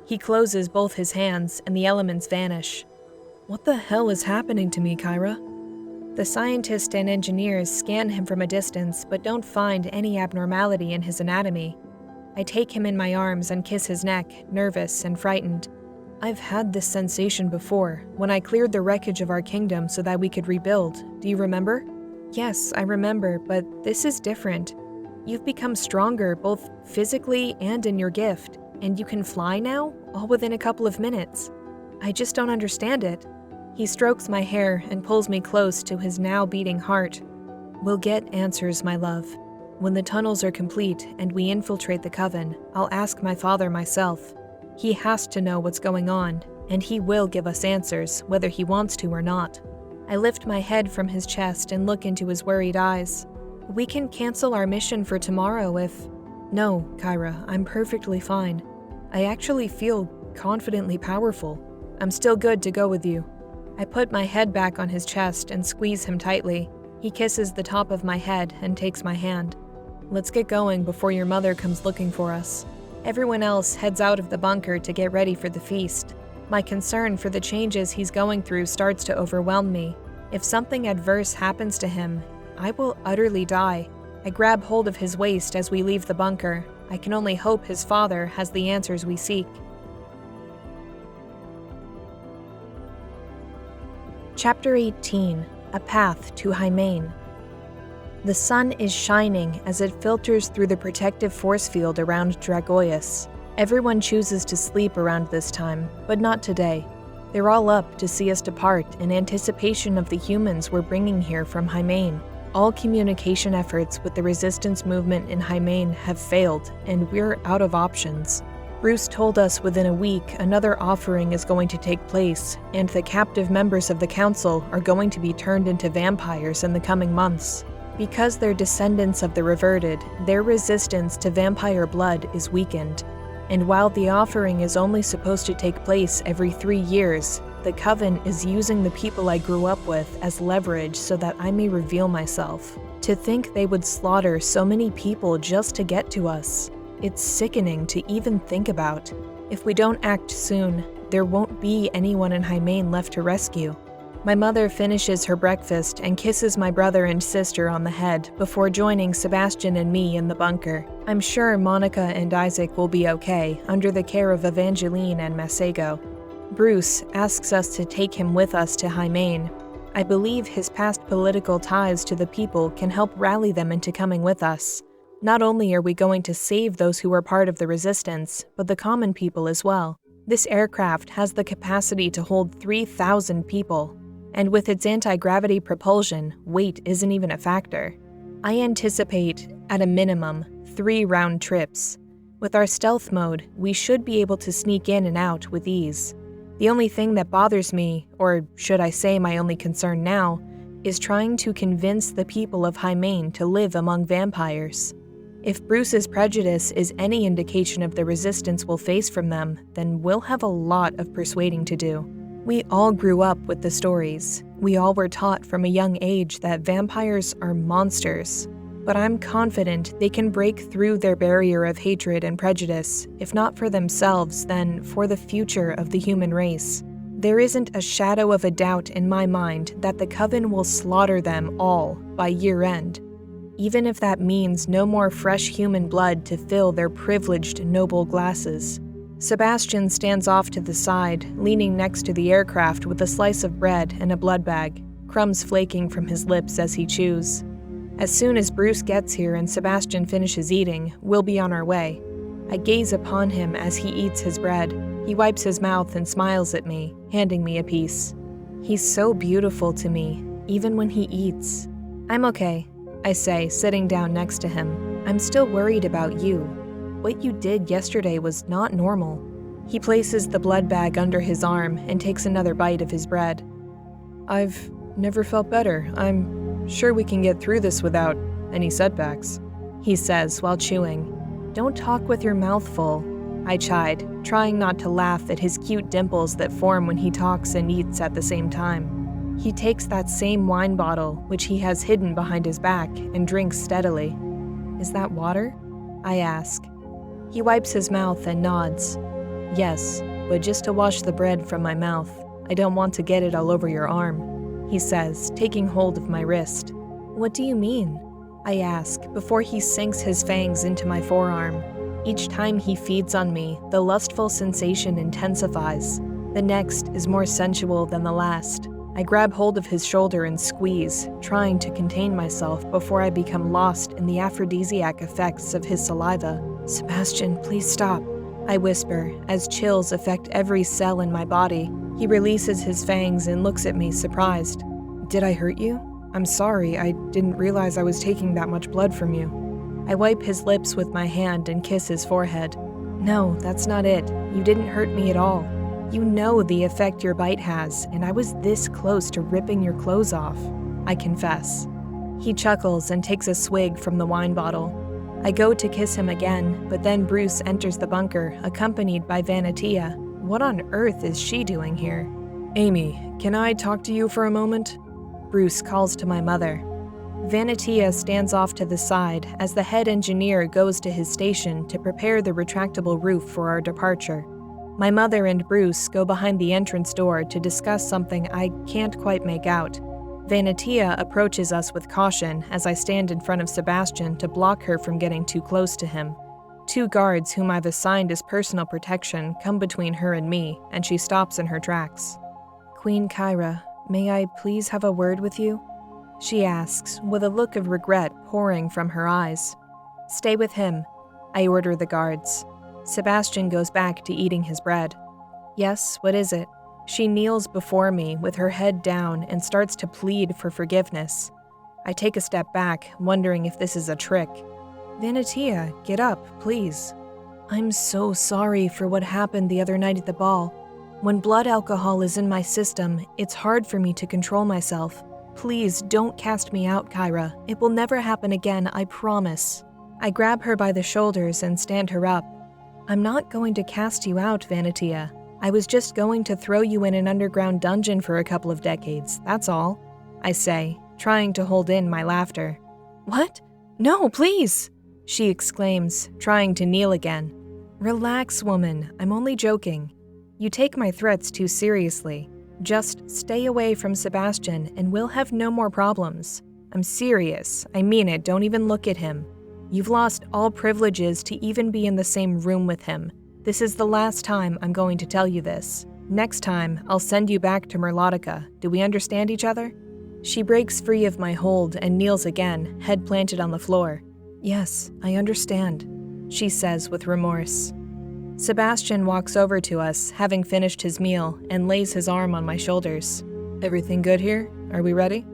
He closes both his hands, and the elements vanish. What the hell is happening to me, Kyra? The scientists and engineers scan him from a distance, but don't find any abnormality in his anatomy. I take him in my arms and kiss his neck, nervous and frightened. I've had this sensation before, when I cleared the wreckage of our kingdom so that we could rebuild. Do you remember? Yes, I remember, but this is different. You've become stronger, both physically and in your gift, and you can fly now, all within a couple of minutes. I just don't understand it. He strokes my hair and pulls me close to his now beating heart. We'll get answers, my love. When the tunnels are complete and we infiltrate the Coven, I'll ask my father myself. He has to know what's going on, and he will give us answers, whether he wants to or not. I lift my head from his chest and look into his worried eyes. We can cancel our mission for tomorrow if... No, Kyra, I'm perfectly fine. I actually feel confidently powerful. I'm still good to go with you. I put my head back on his chest and squeeze him tightly. He kisses the top of my head and takes my hand. Let's get going before your mother comes looking for us. Everyone else heads out of the bunker to get ready for the feast. My concern for the changes he's going through starts to overwhelm me. If something adverse happens to him, I will utterly die. I grab hold of his waist as we leave the bunker. I can only hope his father has the answers we seek. Chapter 18, A Path to Hymain. The sun is shining as it filters through the protective force field around Dragoius. Everyone chooses to sleep around this time, but not today. They're all up to see us depart in anticipation of the humans we're bringing here from Hymain. All communication efforts with the resistance movement in Hymain have failed, and we're out of options. Bruce told us within a week another offering is going to take place, and the captive members of the council are going to be turned into vampires in the coming months. Because they're descendants of the reverted, their resistance to vampire blood is weakened. And while the offering is only supposed to take place every 3 years, the Coven is using the people I grew up with as leverage so that I may reveal myself. To think they would slaughter so many people just to get to us. It's sickening to even think about. If we don't act soon, there won't be anyone in Hymain left to rescue. My mother finishes her breakfast and kisses my brother and sister on the head before joining Sebastian and me in the bunker. I'm sure Monica and Isaac will be okay under the care of Evangeline and Masego. Bruce asks us to take him with us to Hymain. I believe his past political ties to the people can help rally them into coming with us. Not only are we going to save those who are part of the resistance, but the common people as well. This aircraft has the capacity to hold 3,000 people. And with its anti-gravity propulsion, weight isn't even a factor. I anticipate, at a minimum, 3 round trips. With our stealth mode, we should be able to sneak in and out with ease. The only thing that bothers me, or should I say my only concern now, is trying to convince the people of Hymain to live among vampires. If Bruce's prejudice is any indication of the resistance we'll face from them, then we'll have a lot of persuading to do. We all grew up with the stories. We all were taught from a young age that vampires are monsters. But I'm confident they can break through their barrier of hatred and prejudice, if not for themselves, then for the future of the human race. There isn't a shadow of a doubt in my mind that the Coven will slaughter them all by year-end. Even if that means no more fresh human blood to fill their privileged noble glasses. Sebastian stands off to the side, leaning next to the aircraft with a slice of bread and a blood bag, crumbs flaking from his lips as he chews. As soon as Bruce gets here and Sebastian finishes eating, we'll be on our way. I gaze upon him as he eats his bread. He wipes his mouth and smiles at me, handing me a piece. He's so beautiful to me, even when he eats. I'm okay, I say, sitting down next to him. I'm still worried about you. What you did yesterday was not normal. He places the blood bag under his arm and takes another bite of his bread. I've never felt better. I'm sure we can get through this without any setbacks, he says while chewing. Don't talk with your mouth full, I chide, trying not to laugh at his cute dimples that form when he talks and eats at the same time. He takes that same wine bottle, which he has hidden behind his back, and drinks steadily. Is that water? I ask. He wipes his mouth and nods. Yes, but just to wash the bread from my mouth. I don't want to get it all over your arm, he says, taking hold of my wrist. What do you mean? I ask, before he sinks his fangs into my forearm. Each time he feeds on me, the lustful sensation intensifies. The next is more sensual than the last. I grab hold of his shoulder and squeeze, trying to contain myself before I become lost in the aphrodisiac effects of his saliva. Sebastian, please stop, I whisper, as chills affect every cell in my body. He releases his fangs and looks at me surprised. Did I hurt you? I'm sorry, I didn't realize I was taking that much blood from you. I wipe his lips with my hand and kiss his forehead. No, that's not it. You didn't hurt me at all. You know the effect your bite has, and I was this close to ripping your clothes off, I confess. He chuckles and takes a swig from the wine bottle. I go to kiss him again, but then Bruce enters the bunker, accompanied by Vanitia. What on earth is she doing here? Amy, can I talk to you for a moment? Bruce calls to my mother. Vanitia stands off to the side as the head engineer goes to his station to prepare the retractable roof for our departure. My mother and Bruce go behind the entrance door to discuss something I can't quite make out. Vanitia approaches us with caution as I stand in front of Sebastian to block her from getting too close to him. 2 guards whom I've assigned as personal protection come between her and me, and she stops in her tracks. Queen Kyra, may I please have a word with you? She asks, with a look of regret pouring from her eyes. Stay with him, I order the guards. Sebastian goes back to eating his bread. Yes, what is it? She kneels before me with her head down and starts to plead for forgiveness. I take a step back, wondering if this is a trick. Vanitia, get up, please. I'm so sorry for what happened the other night at the ball. When blood alcohol is in my system, it's hard for me to control myself. Please don't cast me out, Kyra. It will never happen again, I promise. I grab her by the shoulders and stand her up. I'm not going to cast you out, Vanitia. I was just going to throw you in an underground dungeon for a couple of decades, that's all, I say, trying to hold in my laughter. What? No, please, she exclaims, trying to kneel again. Relax, woman, I'm only joking. You take my threats too seriously. Just stay away from Sebastian and we'll have no more problems. I'm serious, I mean it, don't even look at him. You've lost all privileges to even be in the same room with him. This is the last time I'm going to tell you this. Next time, I'll send you back to Merlotica. Do we understand each other? She breaks free of my hold and kneels again, head planted on the floor. Yes, I understand, she says with remorse. Sebastian walks over to us, having finished his meal, and lays his arm on my shoulders. Everything good here? Are we ready?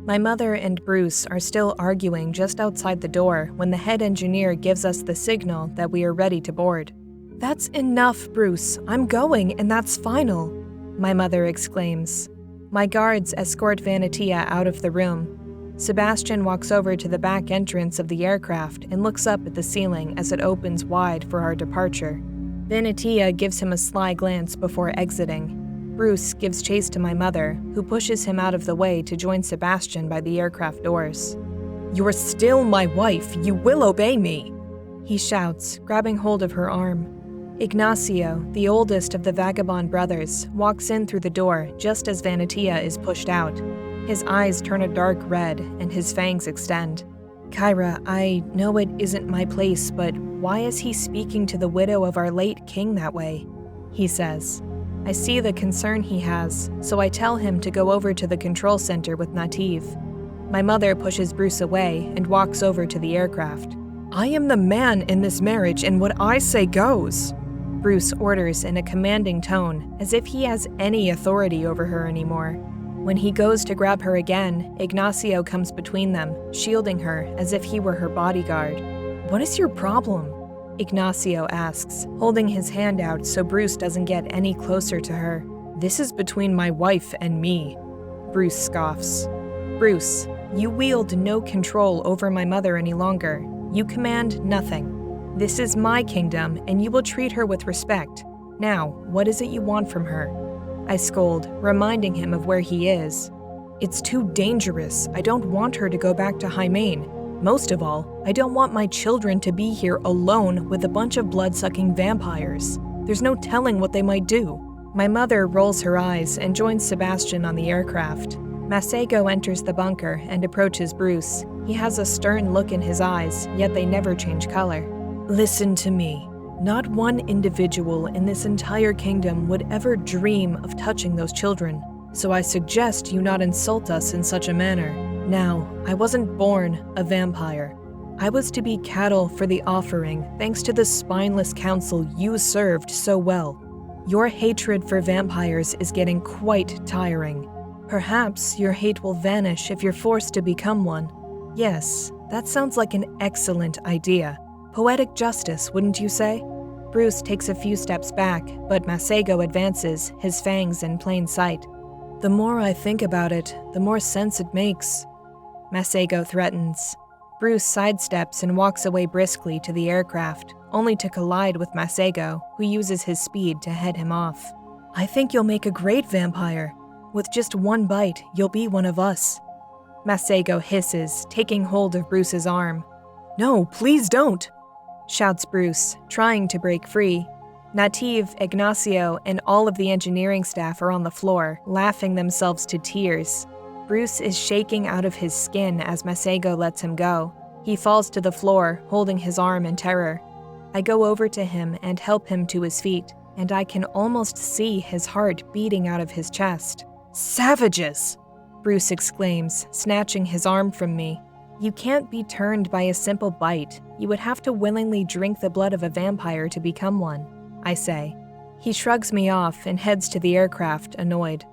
My mother and Bruce are still arguing just outside the door when the head engineer gives us the signal that we are ready to board. That's enough, Bruce. I'm going, and that's final, my mother exclaims. My guards escort Vanitia out of the room. Sebastian walks over to the back entrance of the aircraft and looks up at the ceiling as it opens wide for our departure. Vanitia gives him a sly glance before exiting. Bruce gives chase to my mother, who pushes him out of the way to join Sebastian by the aircraft doors. You're still my wife. You will obey me, he shouts, grabbing hold of her arm. Ignacio, the oldest of the vagabond brothers, walks in through the door just as Vanitia is pushed out. His eyes turn a dark red and his fangs extend. Kyra, I know it isn't my place, but why is he speaking to the widow of our late king that way? He says. I see the concern he has, so I tell him to go over to the control center with Nativ. My mother pushes Bruce away and walks over to the aircraft. "I am the man in this marriage, and what I say goes," Bruce orders in a commanding tone, as if he has any authority over her anymore. When he goes to grab her again, Ignacio comes between them, shielding her as if he were her bodyguard. "What is your problem?" Ignacio asks, holding his hand out so Bruce doesn't get any closer to her. "This is between my wife and me," Bruce scoffs. "Bruce, you wield no control over my mother any longer. You command nothing. This is my kingdom, and you will treat her with respect. Now, what is it you want from her?" I scold, reminding him of where he is. "It's too dangerous. I don't want her to go back to Hymain. Most of all, I don't want my children to be here alone with a bunch of blood-sucking vampires. There's no telling what they might do." My mother rolls her eyes and joins Sebastian on the aircraft. Masego enters the bunker and approaches Bruce. He has a stern look in his eyes, yet they never change color. "Listen to me. Not one individual in this entire kingdom would ever dream of touching those children, so I suggest you not insult us in such a manner. Now, I wasn't born a vampire. I was to be cattle for the offering thanks to the spineless council you served so well. Your hatred for vampires is getting quite tiring. Perhaps your hate will vanish if you're forced to become one. Yes, that sounds like an excellent idea. Poetic justice, wouldn't you say?" Bruce takes a few steps back, but Masego advances, his fangs in plain sight. "The more I think about it, the more sense it makes," Masego threatens. Bruce sidesteps and walks away briskly to the aircraft, only to collide with Masego, who uses his speed to head him off. "I think you'll make a great vampire. With just one bite, you'll be one of us," Masego hisses, taking hold of Bruce's arm. "No, please don't!" shouts Bruce, trying to break free. Nativ, Ignacio, and all of the engineering staff are on the floor, laughing themselves to tears. Bruce is shaking out of his skin as Masego lets him go. He falls to the floor, holding his arm in terror. I go over to him and help him to his feet, and I can almost see his heart beating out of his chest. "Savages!" Bruce exclaims, snatching his arm from me. "You can't be turned by a simple bite. You would have to willingly drink the blood of a vampire to become one," I say. He shrugs me off and heads to the aircraft, annoyed.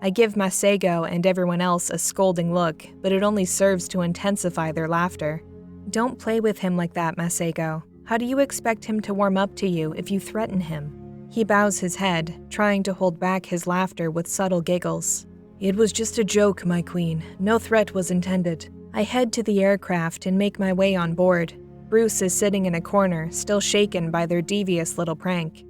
I give Masego and everyone else a scolding look, but it only serves to intensify their laughter. "Don't play with him like that, Masego. How do you expect him to warm up to you if you threaten him?" He bows his head, trying to hold back his laughter with subtle giggles. "It was just a joke, my queen. No threat was intended." I head to the aircraft and make my way on board. Bruce is sitting in a corner, still shaken by their devious little prank.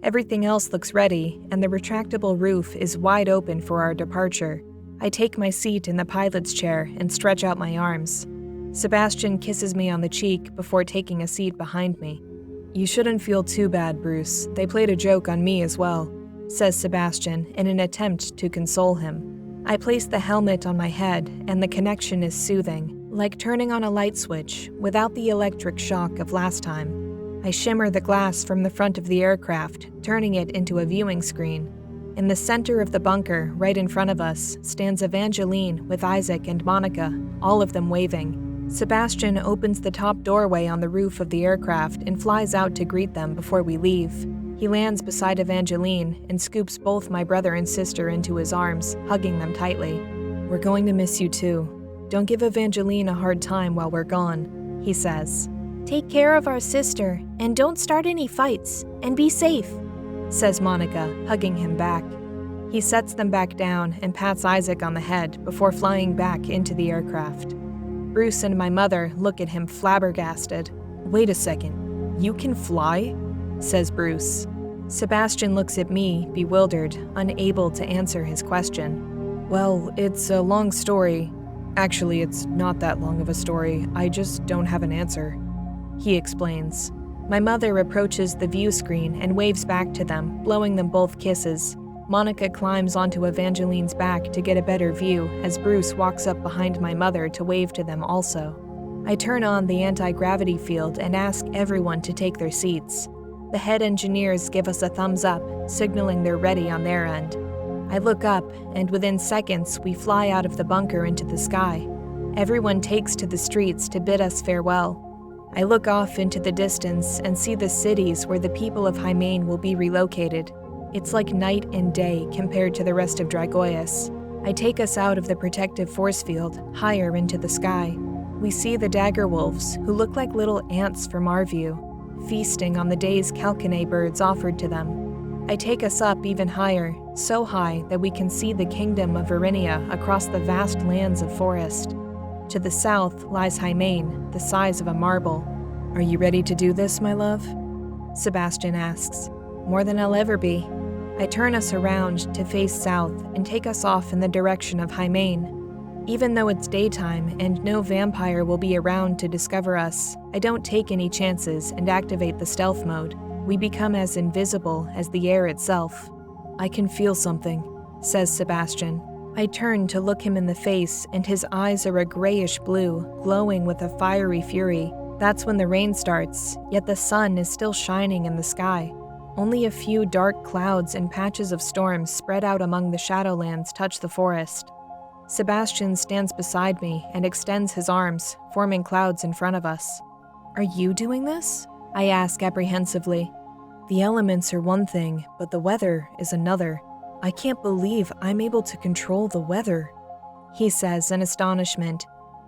Everything else looks ready, and the retractable roof is wide open for our departure. I take my seat in the pilot's chair and stretch out my arms. Sebastian kisses me on the cheek before taking a seat behind me. "You shouldn't feel too bad, Bruce. They played a joke on me as well," says Sebastian in an attempt to console him. I place the helmet on my head, and the connection is soothing, like turning on a light switch without the electric shock of last time. I shimmer the glass from the front of the aircraft, turning it into a viewing screen. In the center of the bunker, right in front of us, stands Evangeline with Isaac and Monica, all of them waving. Sebastian opens the top doorway on the roof of the aircraft and flies out to greet them before we leave. He lands beside Evangeline and scoops both my brother and sister into his arms, hugging them tightly. "We're going to miss you too. Don't give Evangeline a hard time while we're gone," he says. "Take care of our sister, and don't start any fights, and be safe," says Monica, hugging him back. He sets them back down and pats Isaac on the head before flying back into the aircraft. Bruce and my mother look at him flabbergasted. "Wait a second, you can fly?" says Bruce. Sebastian looks at me, bewildered, unable to answer his question. "Well, it's a long story. Actually, it's not that long of a story. I just don't have an answer," he explains. My mother approaches the view screen and waves back to them, blowing them both kisses. Monica climbs onto Evangeline's back to get a better view as Bruce walks up behind my mother to wave to them also. I turn on the anti-gravity field and ask everyone to take their seats. The head engineers give us a thumbs up, signaling they're ready on their end. I look up, and within seconds we fly out of the bunker into the sky. Everyone takes to the streets to bid us farewell. I look off into the distance and see the cities where the people of Hymain will be relocated. It's like night and day compared to the rest of Dragoius. I take us out of the protective force field, higher into the sky. We see the dagger wolves, who look like little ants from our view, feasting on the day's Calcanae birds offered to them. I take us up even higher, so high that we can see the Kingdom of Vampyre across the vast lands of forest. To the south lies Hymain, the size of a marble. Are you ready to do this, my love? Sebastian asks. More than I'll ever be. I turn us around to face south and take us off in the direction of Hymain. Even though it's daytime and no vampire will be around to discover us, I don't take any chances and activate the stealth mode. We become as invisible as the air itself. I can feel something, says Sebastian. I turn to look him in the face, and his eyes are a grayish blue, glowing with a fiery fury. That's when the rain starts, yet the sun is still shining in the sky. Only a few dark clouds and patches of storm spread out among the shadowlands touch the forest. Sebastian stands beside me and extends his arms, forming clouds in front of us. Are you doing this? I ask apprehensively. The elements are one thing, but the weather is another. I can't believe I'm able to control the weather, he says in astonishment.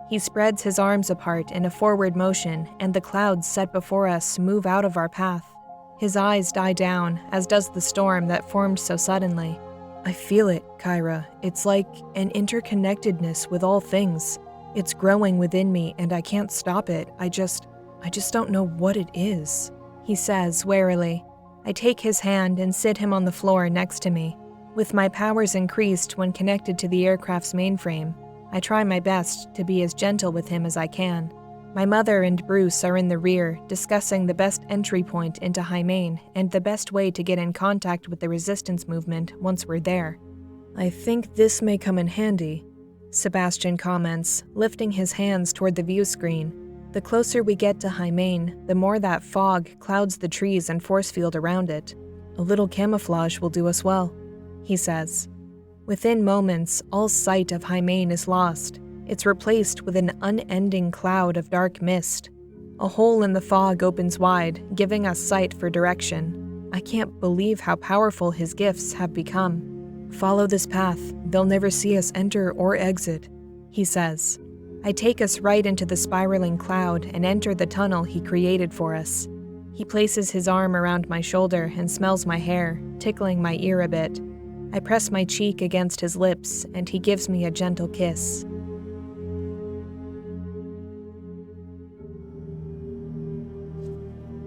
He spreads his arms apart in a forward motion, and the clouds set before us move out of our path. His eyes die down, as does the storm that formed so suddenly. I feel it, Kyra. It's like an interconnectedness with all things. It's growing within me, and I can't stop it. I just don't know what it is, he says warily. I take his hand and sit him on the floor next to me. With my powers increased when connected to the aircraft's mainframe, I try my best to be as gentle with him as I can. My mother and Bruce are in the rear, discussing the best entry point into Hymain and the best way to get in contact with the resistance movement once we're there. I think this may come in handy, Sebastian comments, lifting his hands toward the view screen. The closer we get to Hymain, the more that fog clouds the trees and force field around it. A little camouflage will do us well, he says. Within moments, all sight of Hymain is lost. It's replaced with an unending cloud of dark mist. A hole in the fog opens wide, giving us sight for direction. I can't believe how powerful his gifts have become. Follow this path. They'll never see us enter or exit, he says. I take us right into the spiraling cloud and enter the tunnel he created for us. He places his arm around my shoulder and smells my hair, tickling my ear a bit. I press my cheek against his lips, and he gives me a gentle kiss.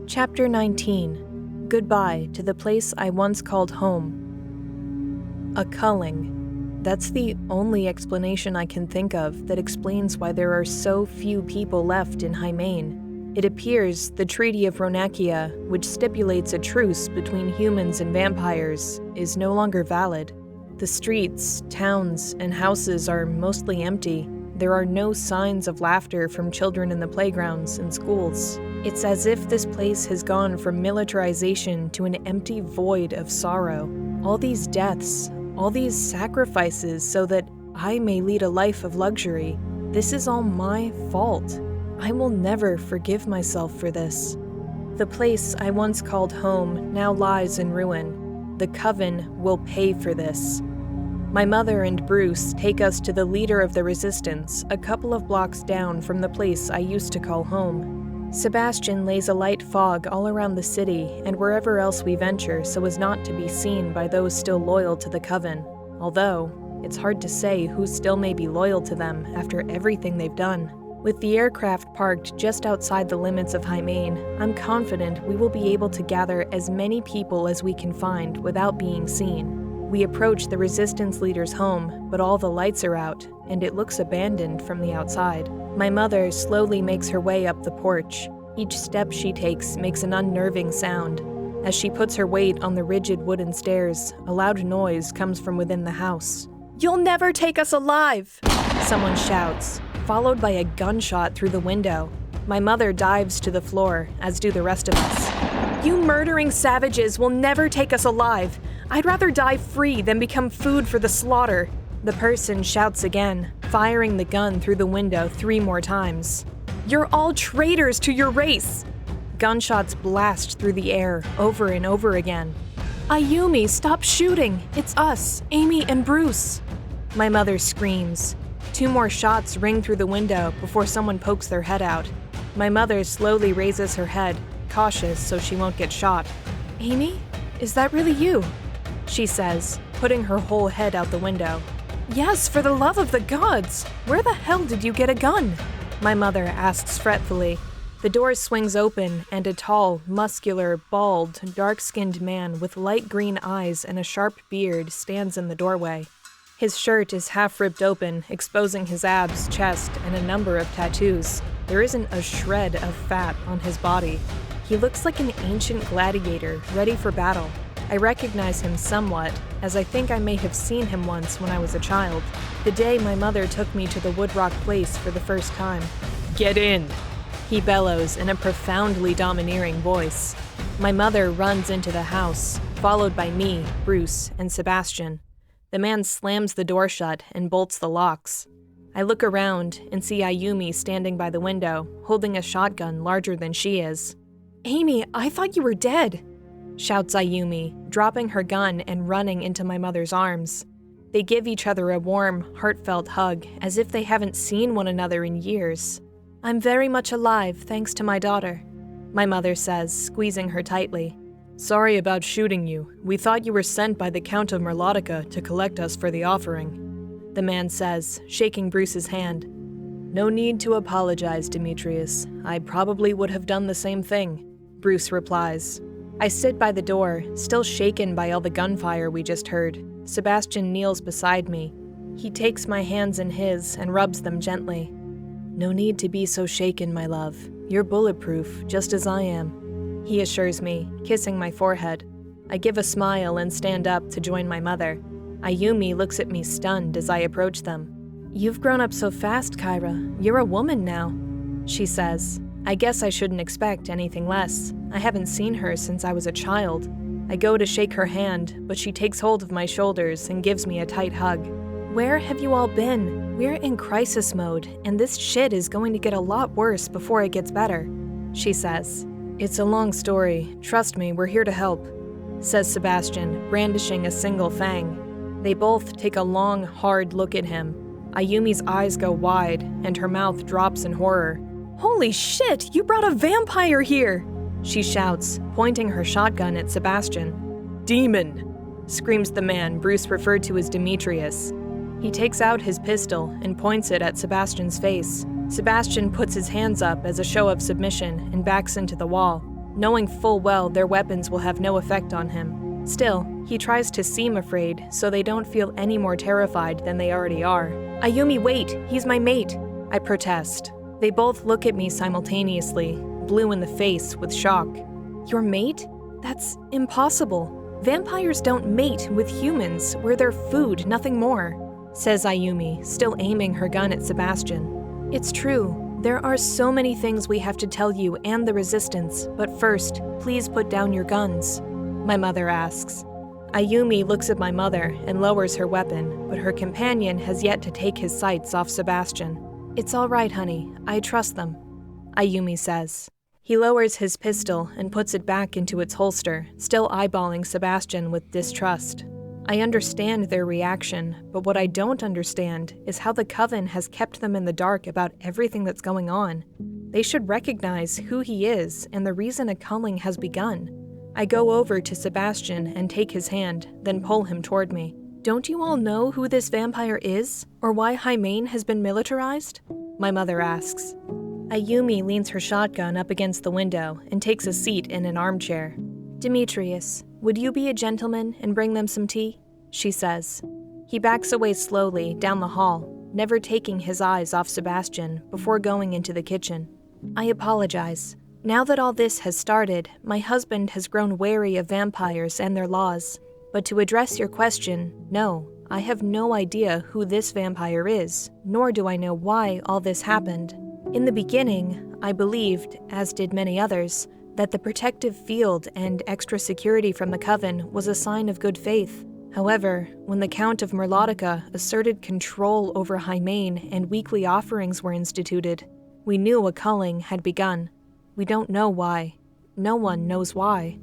Chapter 19. Goodbye to the place I once called home. A culling. That's the only explanation I can think of that explains why there are so few people left in Hymain. It appears the Treaty of Ronakia, which stipulates a truce between humans and vampires, is no longer valid. The streets, towns, and houses are mostly empty. There are no signs of laughter from children in the playgrounds and schools. It's as if this place has gone from militarization to an empty void of sorrow. All these deaths, all these sacrifices so that I may lead a life of luxury. This is all my fault. I will never forgive myself for this. The place I once called home now lies in ruin. The Coven will pay for this. My mother and Bruce take us to the leader of the resistance, a couple of blocks down from the place I used to call home. Sebastian lays a light fog all around the city and wherever else we venture so as not to be seen by those still loyal to the Coven, although it's hard to say who still may be loyal to them after everything they've done. With the aircraft parked just outside the limits of Hymain, I'm confident we will be able to gather as many people as we can find without being seen. We approach the resistance leader's home, but all the lights are out, and it looks abandoned from the outside. My mother slowly makes her way up the porch. Each step she takes makes an unnerving sound. As she puts her weight on the rigid wooden stairs, a loud noise comes from within the house. "You'll never take us alive!" someone shouts, followed by a gunshot through the window. My mother dives to the floor, as do the rest of us. "You murdering savages will never take us alive! I'd rather die free than become food for the slaughter!" The person shouts again, firing the gun through the window 3 more times. "You're all traitors to your race!" Gunshots blast through the air over and over again. "Ayumi, stop shooting! It's us, Amy and Bruce!" My mother screams. 2 more shots ring through the window before someone pokes their head out. My mother slowly raises her head, cautious so she won't get shot. "Amy, is that really you?" she says, putting her whole head out the window. "Yes, for the love of the gods! Where the hell did you get a gun?" My mother asks fretfully. The door swings open and a tall, muscular, bald, dark-skinned man with light green eyes and a sharp beard stands in the doorway. His shirt is half ripped open, exposing his abs, chest, and a number of tattoos. There isn't a shred of fat on his body. He looks like an ancient gladiator, ready for battle. I recognize him somewhat, as I think I may have seen him once when I was a child, the day my mother took me to the Woodrock Place for the first time. "Get in!" he bellows in a profoundly domineering voice. My mother runs into the house, followed by me, Bruce, and Sebastian. The man slams the door shut and bolts the locks. I look around and see Ayumi standing by the window, holding a shotgun larger than she is. "Amy, I thought you were dead!" shouts Ayumi, dropping her gun and running into my mother's arms. They give each other a warm, heartfelt hug, as if they haven't seen one another in years. "I'm very much alive, thanks to my daughter," my mother says, squeezing her tightly. "Sorry about shooting you. We thought you were sent by the Count of Merlotica to collect us for the offering," the man says, shaking Bruce's hand. "No need to apologize, Demetrius. I probably would have done the same thing," Bruce replies. I sit by the door, still shaken by all the gunfire we just heard. Sebastian kneels beside me. He takes my hands in his and rubs them gently. "No need to be so shaken, my love. You're bulletproof, just as I am," he assures me, kissing my forehead. I give a smile and stand up to join my mother. Ayumi looks at me stunned as I approach them. "You've grown up so fast, Kyra. You're a woman now," she says. I guess I shouldn't expect anything less. I haven't seen her since I was a child. I go to shake her hand, but she takes hold of my shoulders and gives me a tight hug. "Where have you all been? We're in crisis mode, and this shit is going to get a lot worse before it gets better," she says. "It's a long story. Trust me, we're here to help," says Sebastian, brandishing a single fang. They both take a long, hard look at him. Ayumi's eyes go wide, and her mouth drops in horror. "Holy shit, you brought a vampire here!" she shouts, pointing her shotgun at Sebastian. "Demon!" screams the man Bruce referred to as Demetrius. He takes out his pistol and points it at Sebastian's face. Sebastian puts his hands up as a show of submission and backs into the wall, knowing full well their weapons will have no effect on him. Still, he tries to seem afraid so they don't feel any more terrified than they already are. "Ayumi, wait! He's my mate!" I protest. They both look at me simultaneously, blue in the face with shock. "Your mate? That's impossible. Vampires don't mate with humans. We're their food, nothing more," says Ayumi, still aiming her gun at Sebastian. "It's true. There are so many things we have to tell you and the Resistance, but first, please put down your guns," my mother asks. Ayumi looks at my mother and lowers her weapon, but her companion has yet to take his sights off Sebastian. "It's all right, honey. I trust them," Ayumi says. He lowers his pistol and puts it back into its holster, still eyeballing Sebastian with distrust. I understand their reaction, but what I don't understand is how the Coven has kept them in the dark about everything that's going on. They should recognize who he is and the reason a culling has begun. I go over to Sebastian and take his hand, then pull him toward me. "Don't you all know who this vampire is, or why Hymain has been militarized?" my mother asks. Ayumi leans her shotgun up against the window and takes a seat in an armchair. "Demetrius, would you be a gentleman and bring them some tea?" she says. He backs away slowly down the hall, never taking his eyes off Sebastian before going into the kitchen. "I apologize. Now that all this has started, my husband has grown wary of vampires and their laws. But to address your question, no, I have no idea who this vampire is, nor do I know why all this happened. In the beginning, I believed, as did many others, that the protective field and extra security from the Coven was a sign of good faith. However, when the Count of Merlotica asserted control over Hymain and weekly offerings were instituted, we knew a culling had begun. We don't know why. No one knows why.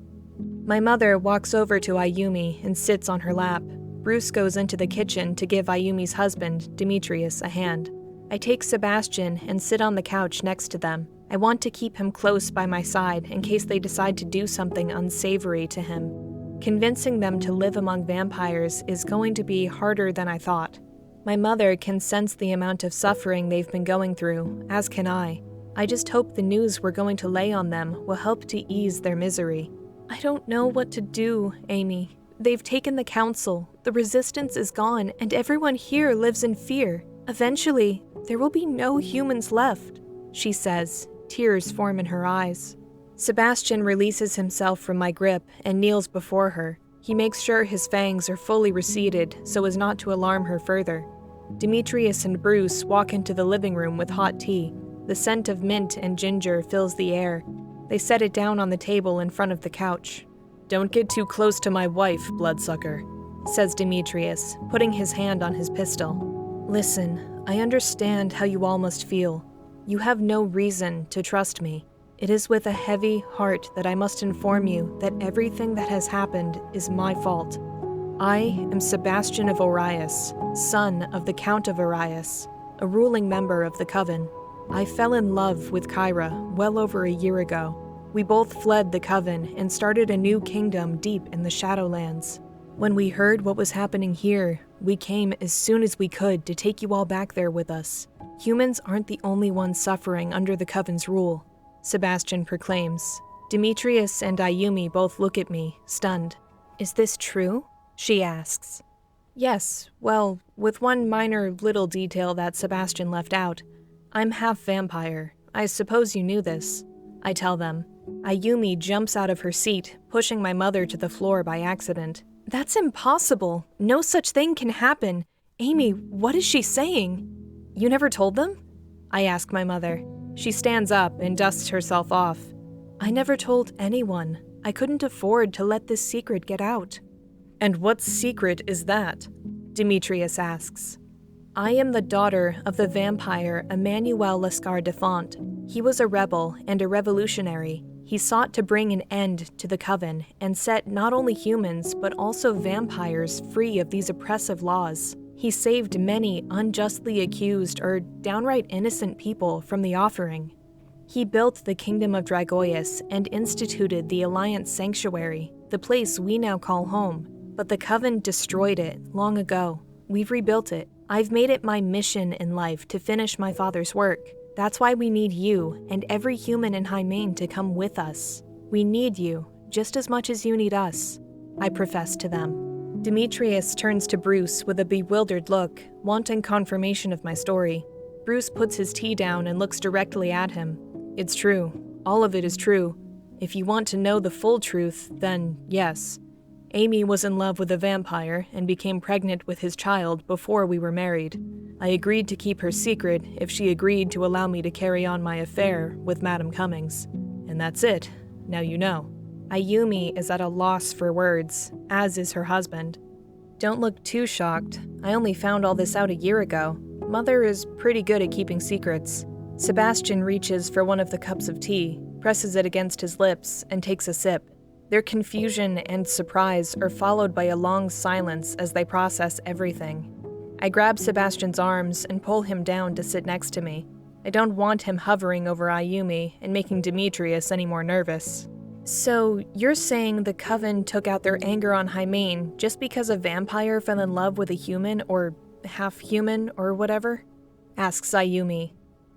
My mother walks over to Ayumi and sits on her lap. Bruce goes into the kitchen to give Ayumi's husband, Demetrius, a hand. I take Sebastian and sit on the couch next to them. I want to keep him close by my side in case they decide to do something unsavory to him. Convincing them to live among vampires is going to be harder than I thought. My mother can sense the amount of suffering they've been going through, as can I. I just hope the news we're going to lay on them will help to ease their misery. I don't know what to do, Amy. They've taken the council, the resistance is gone, and everyone here lives in fear. Eventually, there will be no humans left, she says. Tears form in her eyes. Sebastian releases himself from my grip and kneels before her. He makes sure his fangs are fully receded so as not to alarm her further. Demetrius and Bruce walk into the living room with hot tea. The scent of mint and ginger fills the air. They set it down on the table in front of the couch. "Don't get too close to my wife, bloodsucker," says Demetrius, putting his hand on his pistol. "Listen, I understand how you all must feel. You have no reason to trust me. It is with a heavy heart that I must inform you that everything that has happened is my fault. I am Sebastian of Orius, son of the Count of Orius, a ruling member of the Coven. I fell in love with Kyra well over a year ago. We both fled the Coven and started a new kingdom deep in the Shadowlands. When we heard what was happening here, we came as soon as we could to take you all back there with us. Humans aren't the only ones suffering under the Coven's rule," Sebastian proclaims. Demetrius and Ayumi both look at me, stunned. "Is this true?" she asks. "Yes, well, with one minor little detail that Sebastian left out. I'm half vampire. I suppose you knew this," I tell them. Ayumi jumps out of her seat, pushing my mother to the floor by accident. "That's impossible. No such thing can happen. Amy, what is she saying?" "You never told them?" I ask my mother. She stands up and dusts herself off. "I never told anyone. I couldn't afford to let this secret get out." "And what secret is that?" Demetrius asks. "I am the daughter of the vampire Emmanuel Lescar de Font. He was a rebel and a revolutionary. He sought to bring an end to the Coven and set not only humans but also vampires free of these oppressive laws. He saved many unjustly accused or downright innocent people from the offering. He built the Kingdom of Dragoius and instituted the Alliance Sanctuary, the place we now call home. But the Coven destroyed it long ago. We've rebuilt it. I've made it my mission in life to finish my father's work. That's why we need you and every human in Hymain to come with us. We need you just as much as you need us," I profess to them. Demetrius turns to Bruce with a bewildered look, wanting confirmation of my story. Bruce puts his tea down and looks directly at him. "It's true. All of it is true. If you want to know the full truth, then yes. Amy was in love with a vampire and became pregnant with his child before we were married. I agreed to keep her secret if she agreed to allow me to carry on my affair with Madame Cummings. And that's it. Now you know." Ayumi is at a loss for words, as is her husband. "Don't look too shocked. I only found all this out a year ago. Mother is pretty good at keeping secrets." Sebastian reaches for one of the cups of tea, presses it against his lips, and takes a sip. Their confusion and surprise are followed by a long silence as they process everything. I grab Sebastian's arms and pull him down to sit next to me. I don't want him hovering over Ayumi and making Demetrius any more nervous. "So, you're saying the Coven took out their anger on Hymain just because a vampire fell in love with a human or half-human or whatever?" asks Ayumi.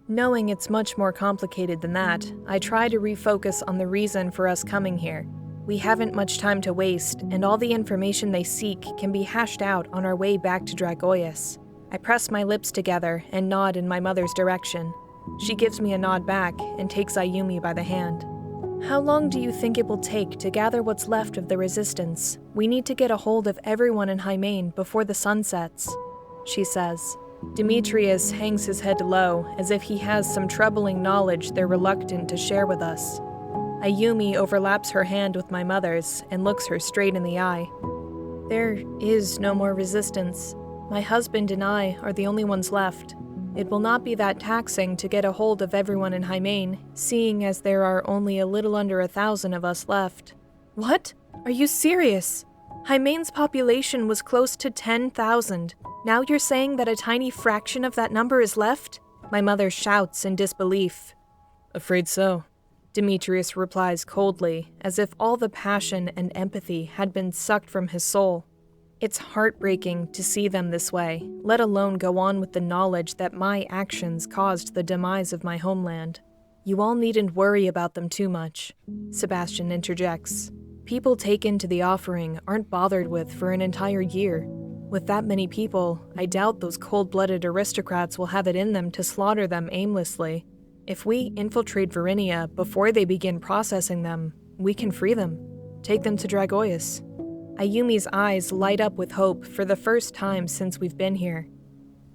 Knowing it's much more complicated than that, I try to refocus on the reason for us coming here. We haven't much time to waste, and all the information they seek can be hashed out on our way back to Dragoius. I press my lips together and nod in my mother's direction. She gives me a nod back and takes Ayumi by the hand. "How long do you think it will take to gather what's left of the resistance? We need to get a hold of everyone in Hymain before the sun sets," she says. Demetrius hangs his head low, as if he has some troubling knowledge they're reluctant to share with us. Ayumi overlaps her hand with my mother's and looks her straight in the eye. There is no more resistance. My husband and I are the only ones left. It will not be that taxing to get a hold of everyone in Hymain, seeing as there are only a little under 1,000 of us left. What? Are you serious? Hymain's population was close to 10,000. Now you're saying that a tiny fraction of that number is left? My mother shouts in disbelief. Afraid so. Demetrius replies coldly, as if all the passion and empathy had been sucked from his soul. It's heartbreaking to see them this way, let alone go on with the knowledge that my actions caused the demise of my homeland. You all needn't worry about them too much, Sebastian interjects. People taken to the offering aren't bothered with for an entire year. With that many people, I doubt those cold-blooded aristocrats will have it in them to slaughter them aimlessly. If we infiltrate Varinia before they begin processing them, we can free them. Take them to Dragoius. Ayumi's eyes light up with hope for the first time since we've been here.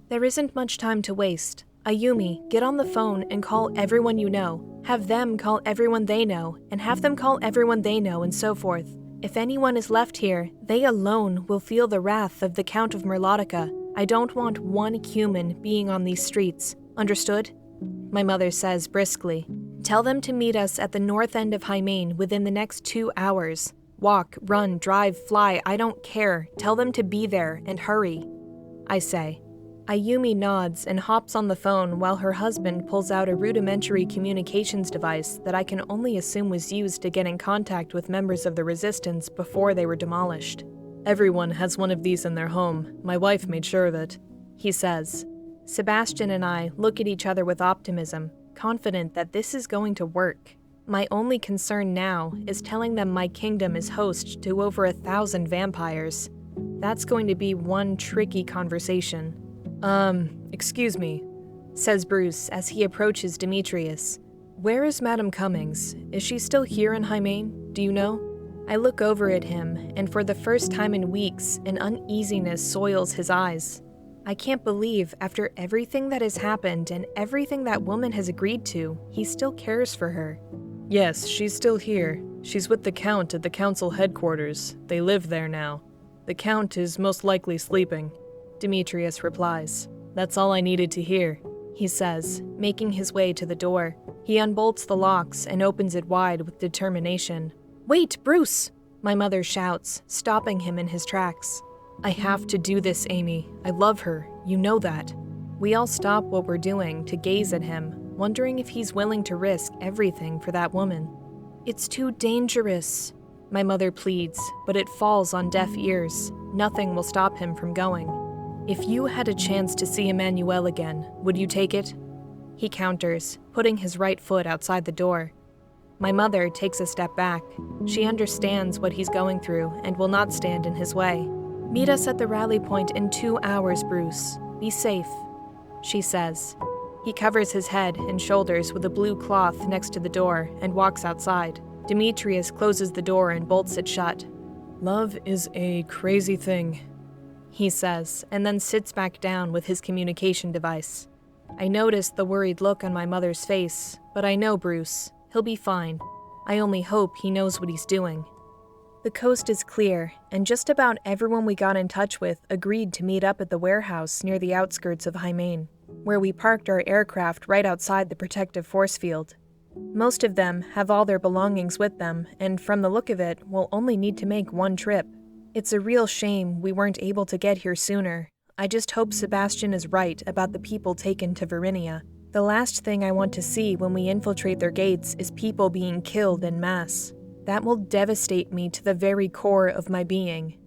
There isn't much time to waste. Ayumi, get on the phone and call everyone you know. Have them call everyone they know, and have them call everyone they know, and so forth. If anyone is left here, they alone will feel the wrath of the Count of Merlotica. I don't want one human being on these streets. Understood? My mother says briskly. Tell them to meet us at the north end of Hymain within the next 2 hours. Walk, run, drive, fly, I don't care. Tell them to be there, and hurry. I say. Ayumi nods and hops on the phone while her husband pulls out a rudimentary communications device that I can only assume was used to get in contact with members of the Resistance before they were demolished. Everyone has one of these in their home. My wife made sure of it, he says. Sebastian and I look at each other with optimism, confident that this is going to work. My only concern now is telling them my kingdom is host to over 1,000 vampires. That's going to be one tricky conversation. Excuse me, says Bruce as he approaches Demetrius. Where is Madame Cummings? Is she still here in Hymain? Do you know? I look over at him, and for the first time in weeks, an uneasiness soils his eyes. I can't believe, after everything that has happened and everything that woman has agreed to, he still cares for her. Yes, she's still here. She's with the Count at the council headquarters. They live there now. The Count is most likely sleeping, Demetrius replies. That's all I needed to hear, he says, making his way to the door. He unbolts the locks and opens it wide with determination. Wait, Bruce! My mother shouts, stopping him in his tracks. I have to do this, Amy. I love her. You know that. We all stop what we're doing to gaze at him, wondering if he's willing to risk everything for that woman. It's too dangerous, my mother pleads, but it falls on deaf ears. Nothing will stop him from going. If you had a chance to see Emmanuel again, would you take it? He counters, putting his right foot outside the door. My mother takes a step back. She understands what he's going through and will not stand in his way. Meet us at the rally point in 2 hours, Bruce. Be safe, she says. He covers his head and shoulders with a blue cloth next to the door and walks outside. Demetrius closes the door and bolts it shut. Love is a crazy thing, he says, and then sits back down with his communication device. I notice the worried look on my mother's face, but I know Bruce. He'll be fine. I only hope he knows what he's doing. The coast is clear, and just about everyone we got in touch with agreed to meet up at the warehouse near the outskirts of Hymain, where we parked our aircraft right outside the protective force field. Most of them have all their belongings with them, and from the look of it, will only need to make one trip. It's a real shame we weren't able to get here sooner. I just hope Sebastian is right about the people taken to Varinia. The last thing I want to see when we infiltrate their gates is people being killed en masse. That will devastate me to the very core of my being.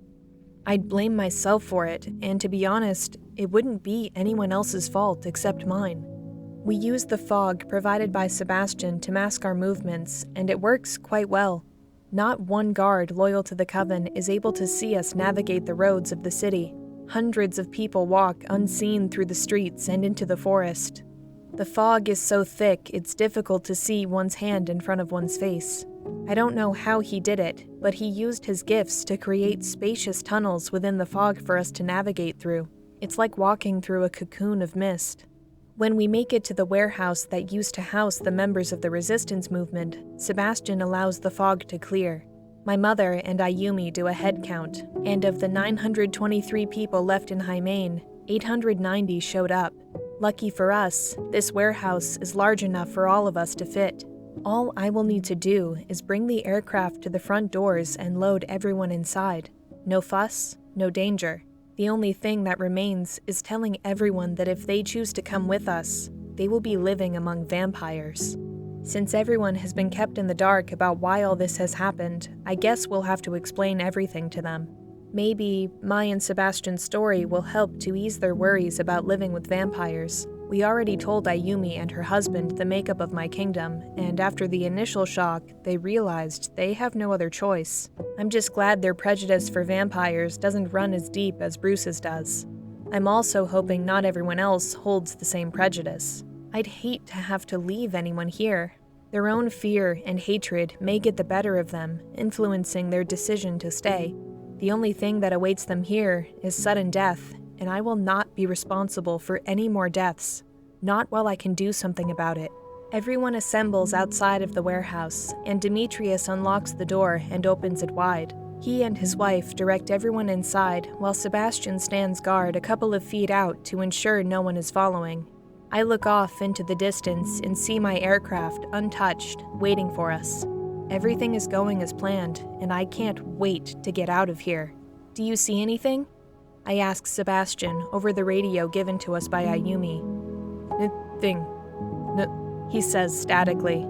I'd blame myself for it, and to be honest, it wouldn't be anyone else's fault except mine. We use the fog provided by Sebastian to mask our movements, and it works quite well. Not one guard loyal to the Coven is able to see us navigate the roads of the city. Hundreds of people walk unseen through the streets and into the forest. The fog is so thick it's difficult to see one's hand in front of one's face. I don't know how he did it, but he used his gifts to create spacious tunnels within the fog for us to navigate through. It's like walking through a cocoon of mist. When we make it to the warehouse that used to house the members of the resistance movement, Sebastian allows the fog to clear. My mother and Ayumi do a head count, and of the 923 people left in Hymain, 890 showed up. Lucky for us, this warehouse is large enough for all of us to fit. All I will need to do is bring the aircraft to the front doors and load everyone inside. No fuss, no danger. The only thing that remains is telling everyone that if they choose to come with us, they will be living among vampires. Since everyone has been kept in the dark about why all this has happened, I guess we'll have to explain everything to them. Maybe my and Sebastian's story will help to ease their worries about living with vampires. We already told Ayumi and her husband the makeup of my kingdom, and after the initial shock, they realized they have no other choice. I'm just glad their prejudice for vampires doesn't run as deep as Bruce's does. I'm also hoping not everyone else holds the same prejudice. I'd hate to have to leave anyone here. Their own fear and hatred may get the better of them, influencing their decision to stay. The only thing that awaits them here is sudden death, and I will not be responsible for any more deaths. Not while I can do something about it. Everyone assembles outside of the warehouse, and Demetrius unlocks the door and opens it wide. He and his wife direct everyone inside, while Sebastian stands guard a couple of feet out to ensure no one is following. I look off into the distance and see my aircraft untouched, waiting for us. Everything is going as planned, and I can't wait to get out of here. Do you see anything? I ask Sebastian over the radio given to us by Ayumi. Nothing. No, he says statically.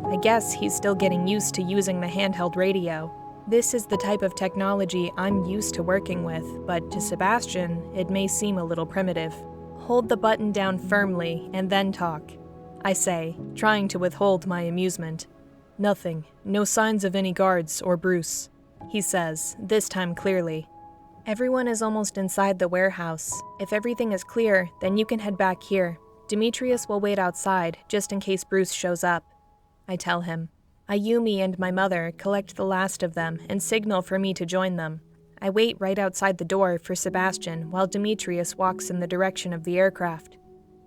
I guess he's still getting used to using the handheld radio. This is the type of technology I'm used to working with, but to Sebastian, it may seem a little primitive. Hold the button down firmly and then talk, I say, trying to withhold my amusement. Nothing. No signs of any guards or Bruce, he says, this time clearly. Everyone is almost inside the warehouse. If everything is clear, then you can head back here. Demetrius will wait outside, just in case Bruce shows up. I tell him. Ayumi and my mother collect the last of them and signal for me to join them. I wait right outside the door for Sebastian while Demetrius walks in the direction of the aircraft.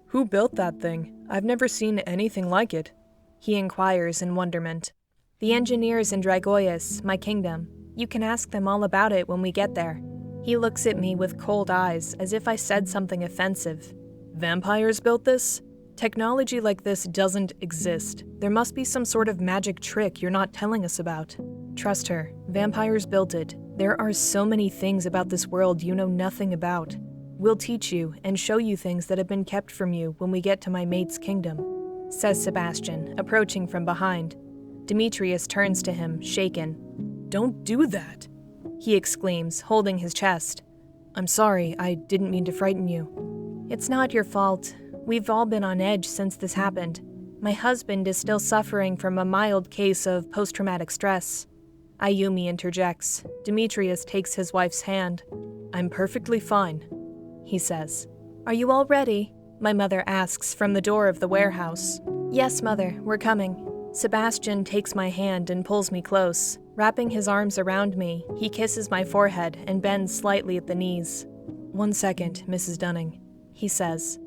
Who built that thing? I've never seen anything like it, he inquires in wonderment. The engineers in Dragoius, my kingdom. You can ask them all about it when we get there. He looks at me with cold eyes as if I said something offensive. Vampires built this? Technology like this doesn't exist. There must be some sort of magic trick you're not telling us about. Trust her, vampires built it. There are so many things about this world you know nothing about. We'll teach you and show you things that have been kept from you when we get to my mate's kingdom, says Sebastian, approaching from behind. Demetrius turns to him, shaken. Don't do that, he exclaims, holding his chest. I'm sorry, I didn't mean to frighten you. It's not your fault. We've all been on edge since this happened. My husband is still suffering from a mild case of post-traumatic stress. Ayumi interjects. Demetrius takes his wife's hand. I'm perfectly fine, he says. Are you all ready? My mother asks from the door of the warehouse. Yes, Mother, we're coming. Sebastian takes my hand and pulls me close. Wrapping his arms around me, he kisses my forehead and bends slightly at the knees. 1 second, Mrs. Dunning, he says.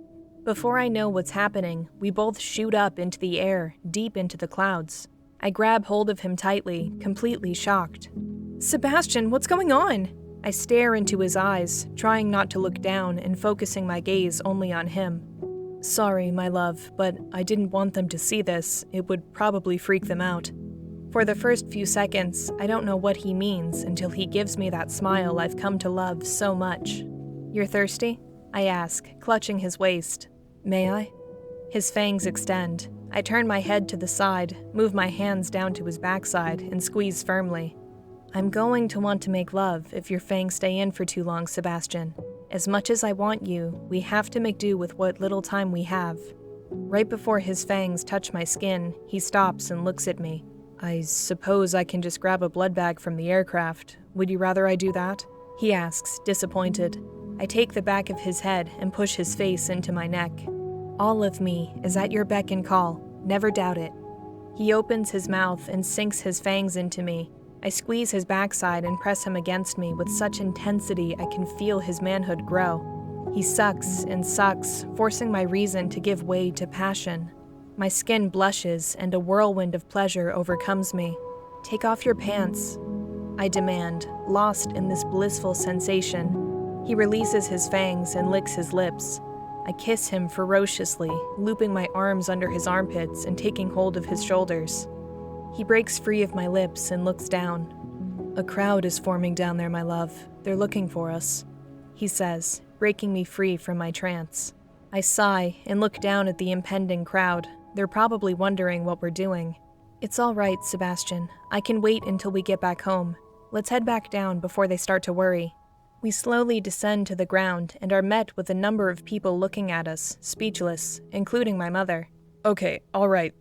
Before I know what's happening, we both shoot up into the air, deep into the clouds. I grab hold of him tightly, completely shocked. Sebastian, what's going on? I stare into his eyes, trying not to look down and focusing my gaze only on him. Sorry, my love, but I didn't want them to see this. It would probably freak them out. For the first few seconds, I don't know what he means until he gives me that smile I've come to love so much. You're thirsty? I ask, clutching his waist. May I? His fangs extend. I turn my head to the side, move my hands down to his backside, and squeeze firmly. I'm going to want to make love if your fangs stay in for too long, Sebastian. As much as I want you, we have to make do with what little time we have. Right before his fangs touch my skin, he stops and looks at me. I suppose I can just grab a blood bag from the aircraft. Would you rather I do that? He asks, disappointed. I take the back of his head and push his face into my neck. All of me is at your beck and call. Never doubt it. He opens his mouth and sinks his fangs into me. I squeeze his backside and press him against me with such intensity I can feel his manhood grow. He sucks and sucks, forcing my reason to give way to passion. My skin blushes and a whirlwind of pleasure overcomes me. Take off your pants. I demand, lost in this blissful sensation. He releases his fangs and licks his lips. I kiss him ferociously, looping my arms under his armpits and taking hold of his shoulders. He breaks free of my lips and looks down. "A crowd is forming down there, my love. They're looking for us," he says, breaking me free from my trance. I sigh and look down at the impending crowd. They're probably wondering what we're doing. "It's all right, Sebastian. I can wait until we get back home. Let's head back down before they start to worry." We slowly descend to the ground and are met with a number of people looking at us, speechless, including my mother. "Okay, all right.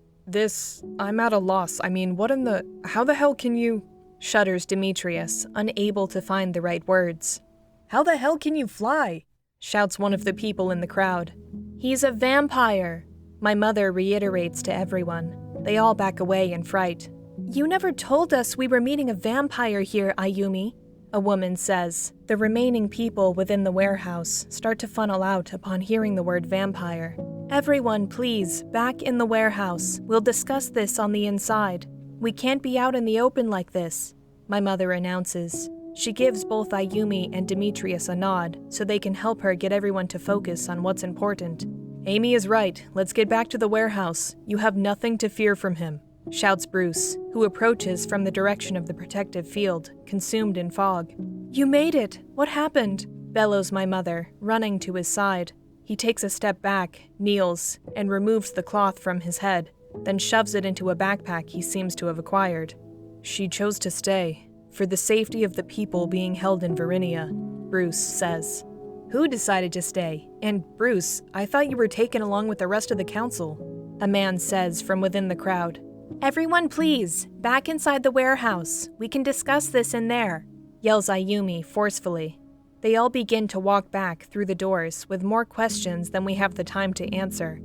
I'm at a loss. How the hell can you..." shudders Demetrius, unable to find the right words. "How the hell can you fly?" shouts one of the people in the crowd. "He's a vampire," my mother reiterates to everyone. They all back away in fright. "You never told us we were meeting a vampire here, Ayumi," a woman says. The remaining people within the warehouse start to funnel out upon hearing the word vampire. "Everyone, please, back in the warehouse. We'll discuss this on the inside. We can't be out in the open like this," my mother announces. She gives both Ayumi and Demetrius a nod so they can help her get everyone to focus on what's important. "Amy is right. Let's get back to the warehouse. You have nothing to fear from him," shouts Bruce, who approaches from the direction of the protective field, consumed in fog. "You made it! What happened?" bellows my mother, running to his side. He takes a step back, kneels, and removes the cloth from his head, then shoves it into a backpack he seems to have acquired. "She chose to stay, for the safety of the people being held in Verinia," Bruce says. "Who decided to stay? And Bruce, I thought you were taken along with the rest of the council," a man says from within the crowd. "Everyone please, back inside the warehouse. We can discuss this in there," yells Ayumi forcefully. They all begin to walk back through the doors with more questions than we have the time to answer.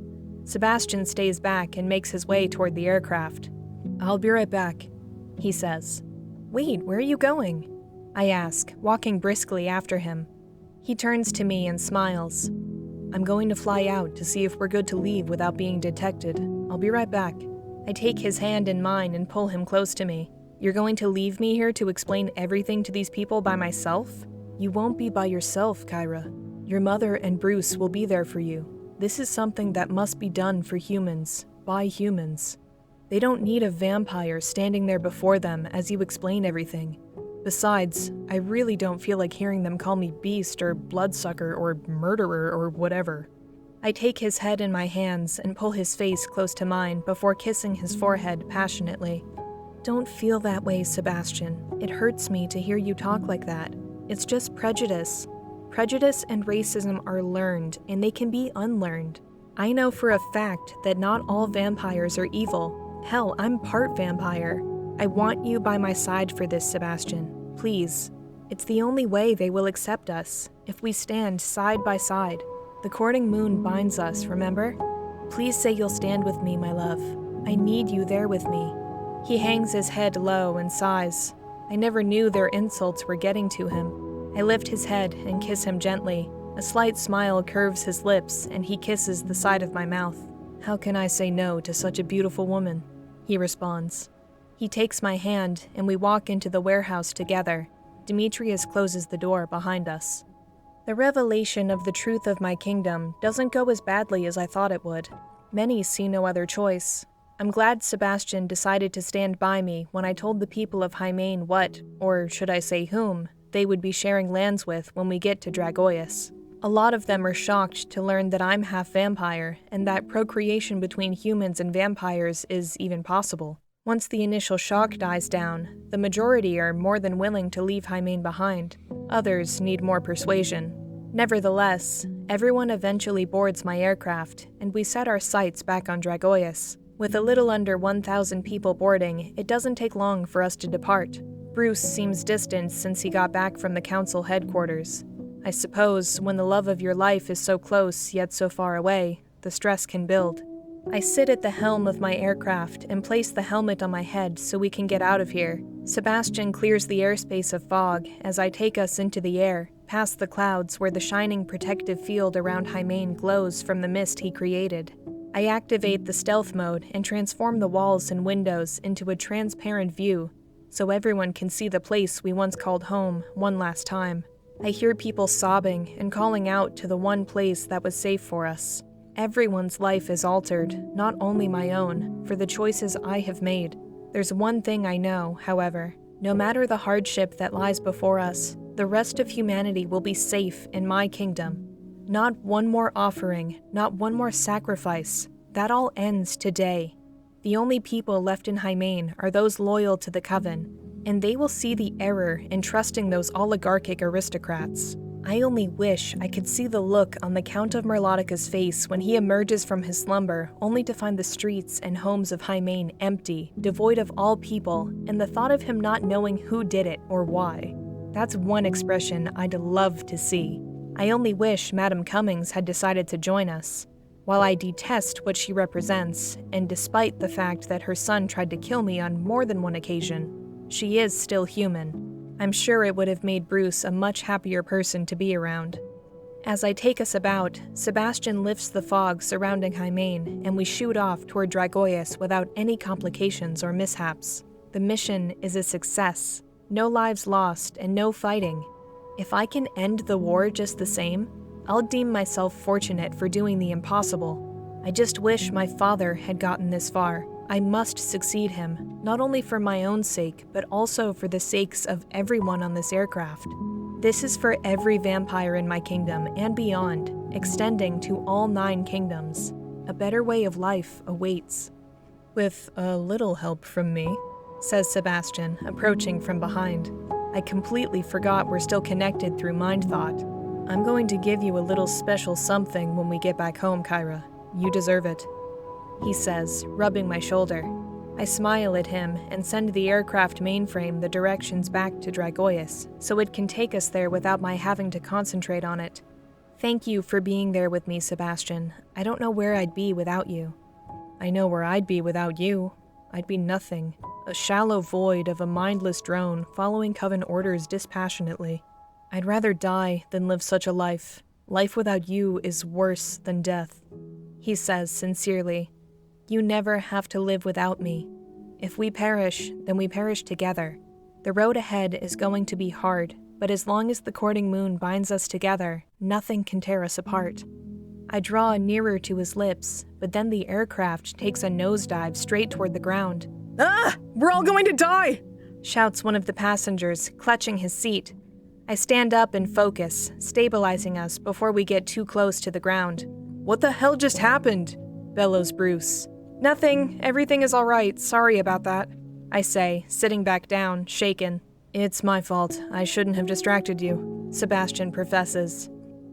Sebastian stays back and makes his way toward the aircraft. "I'll be right back," he says. "Wait, where are you going?" I ask, walking briskly after him. He turns to me and smiles. "I'm going to fly out to see if we're good to leave without being detected. I'll be right back." I take his hand in mine and pull him close to me. "You're going to leave me here to explain everything to these people by myself?" "You won't be by yourself, Kyra. Your mother and Bruce will be there for you. This is something that must be done for humans, by humans. They don't need a vampire standing there before them as you explain everything. Besides, I really don't feel like hearing them call me beast or bloodsucker or murderer or whatever." I take his head in my hands and pull his face close to mine before kissing his forehead passionately. "Don't feel that way, Sebastian. It hurts me to hear you talk like that. It's just prejudice. Prejudice and racism are learned, and they can be unlearned. I know for a fact that not all vampires are evil. Hell, I'm part vampire. I want you by my side for this, Sebastian. Please. It's the only way they will accept us, if we stand side by side. The courting moon binds us, remember? Please say you'll stand with me, my love. I need you there with me." He hangs his head low and sighs. I never knew their insults were getting to him. I lift his head and kiss him gently. A slight smile curves his lips, and he kisses the side of my mouth. "How can I say no to such a beautiful woman?" he responds. He takes my hand, and we walk into the warehouse together. Demetrius closes the door behind us. The revelation of the truth of my kingdom doesn't go as badly as I thought it would. Many see no other choice. I'm glad Sebastian decided to stand by me when I told the people of Hymain what, or should I say whom, they would be sharing lands with when we get to Dragoius. A lot of them are shocked to learn that I'm half vampire and that procreation between humans and vampires is even possible. Once the initial shock dies down, the majority are more than willing to leave Hymain behind. Others need more persuasion. Nevertheless, everyone eventually boards my aircraft, and we set our sights back on Dragoius. With a little under 1,000 people boarding, it doesn't take long for us to depart. Bruce seems distant since he got back from the council headquarters. I suppose when the love of your life is so close yet so far away, the stress can build. I sit at the helm of my aircraft and place the helmet on my head so we can get out of here. Sebastian clears the airspace of fog as I take us into the air, past the clouds where the shining protective field around Hymain glows from the mist he created. I activate the stealth mode and transform the walls and windows into a transparent view. so everyone can see the place we once called home one last time. I hear people sobbing and calling out to the one place that was safe for us. Everyone's life is altered, not only my own, for the choices I have made. There's one thing I know, however. No matter the hardship that lies before us, the rest of humanity will be safe in my kingdom. Not one more offering, not one more sacrifice. That all ends today. The only people left in Hymain are those loyal to the Coven, and they will see the error in trusting those oligarchic aristocrats. I only wish I could see the look on the Count of Merlodica's face when he emerges from his slumber, only to find the streets and homes of Hymain empty, devoid of all people, and the thought of him not knowing who did it or why. That's one expression I'd love to see. I only wish Madame Cummings had decided to join us. While I detest what she represents, and despite the fact that her son tried to kill me on more than one occasion, she is still human. I'm sure it would have made Bruce a much happier person to be around. As I take us about, Sebastian lifts the fog surrounding Hymain, and we shoot off toward Dragoius without any complications or mishaps. The mission is a success. No lives lost and no fighting. If I can end the war just the same, I'll deem myself fortunate for doing the impossible. I just wish my father had gotten this far. I must succeed him, not only for my own sake, but also for the sakes of everyone on this aircraft. This is for every vampire in my kingdom and beyond, extending to all 9 kingdoms. A better way of life awaits. With a little help from me, says Sebastian, approaching from behind. I completely forgot we're still connected through mind thought. I'm going to give you a little special something when we get back home, Kyra. You deserve it, he says, rubbing my shoulder. I smile at him and send the aircraft mainframe the directions back to Dragoius, so it can take us there without my having to concentrate on it. Thank you for being there with me, Sebastian. I don't know where I'd be without you. I know where I'd be without you. I'd be nothing, a shallow void of a mindless drone following Coven orders dispassionately. I'd rather die than live such a life. Life without you is worse than death, he says sincerely. You never have to live without me. If we perish, then we perish together. The road ahead is going to be hard, but as long as the courting moon binds us together, nothing can tear us apart. I draw nearer to his lips, but then the aircraft takes a nosedive straight toward the ground. Ah! We're all going to die! Shouts one of the passengers, clutching his seat. I stand up and focus, stabilizing us before we get too close to the ground. What the hell just happened? Bellows Bruce. Nothing. Everything is all right. Sorry about that, I say, sitting back down, shaken. It's my fault. I shouldn't have distracted you, Sebastian professes.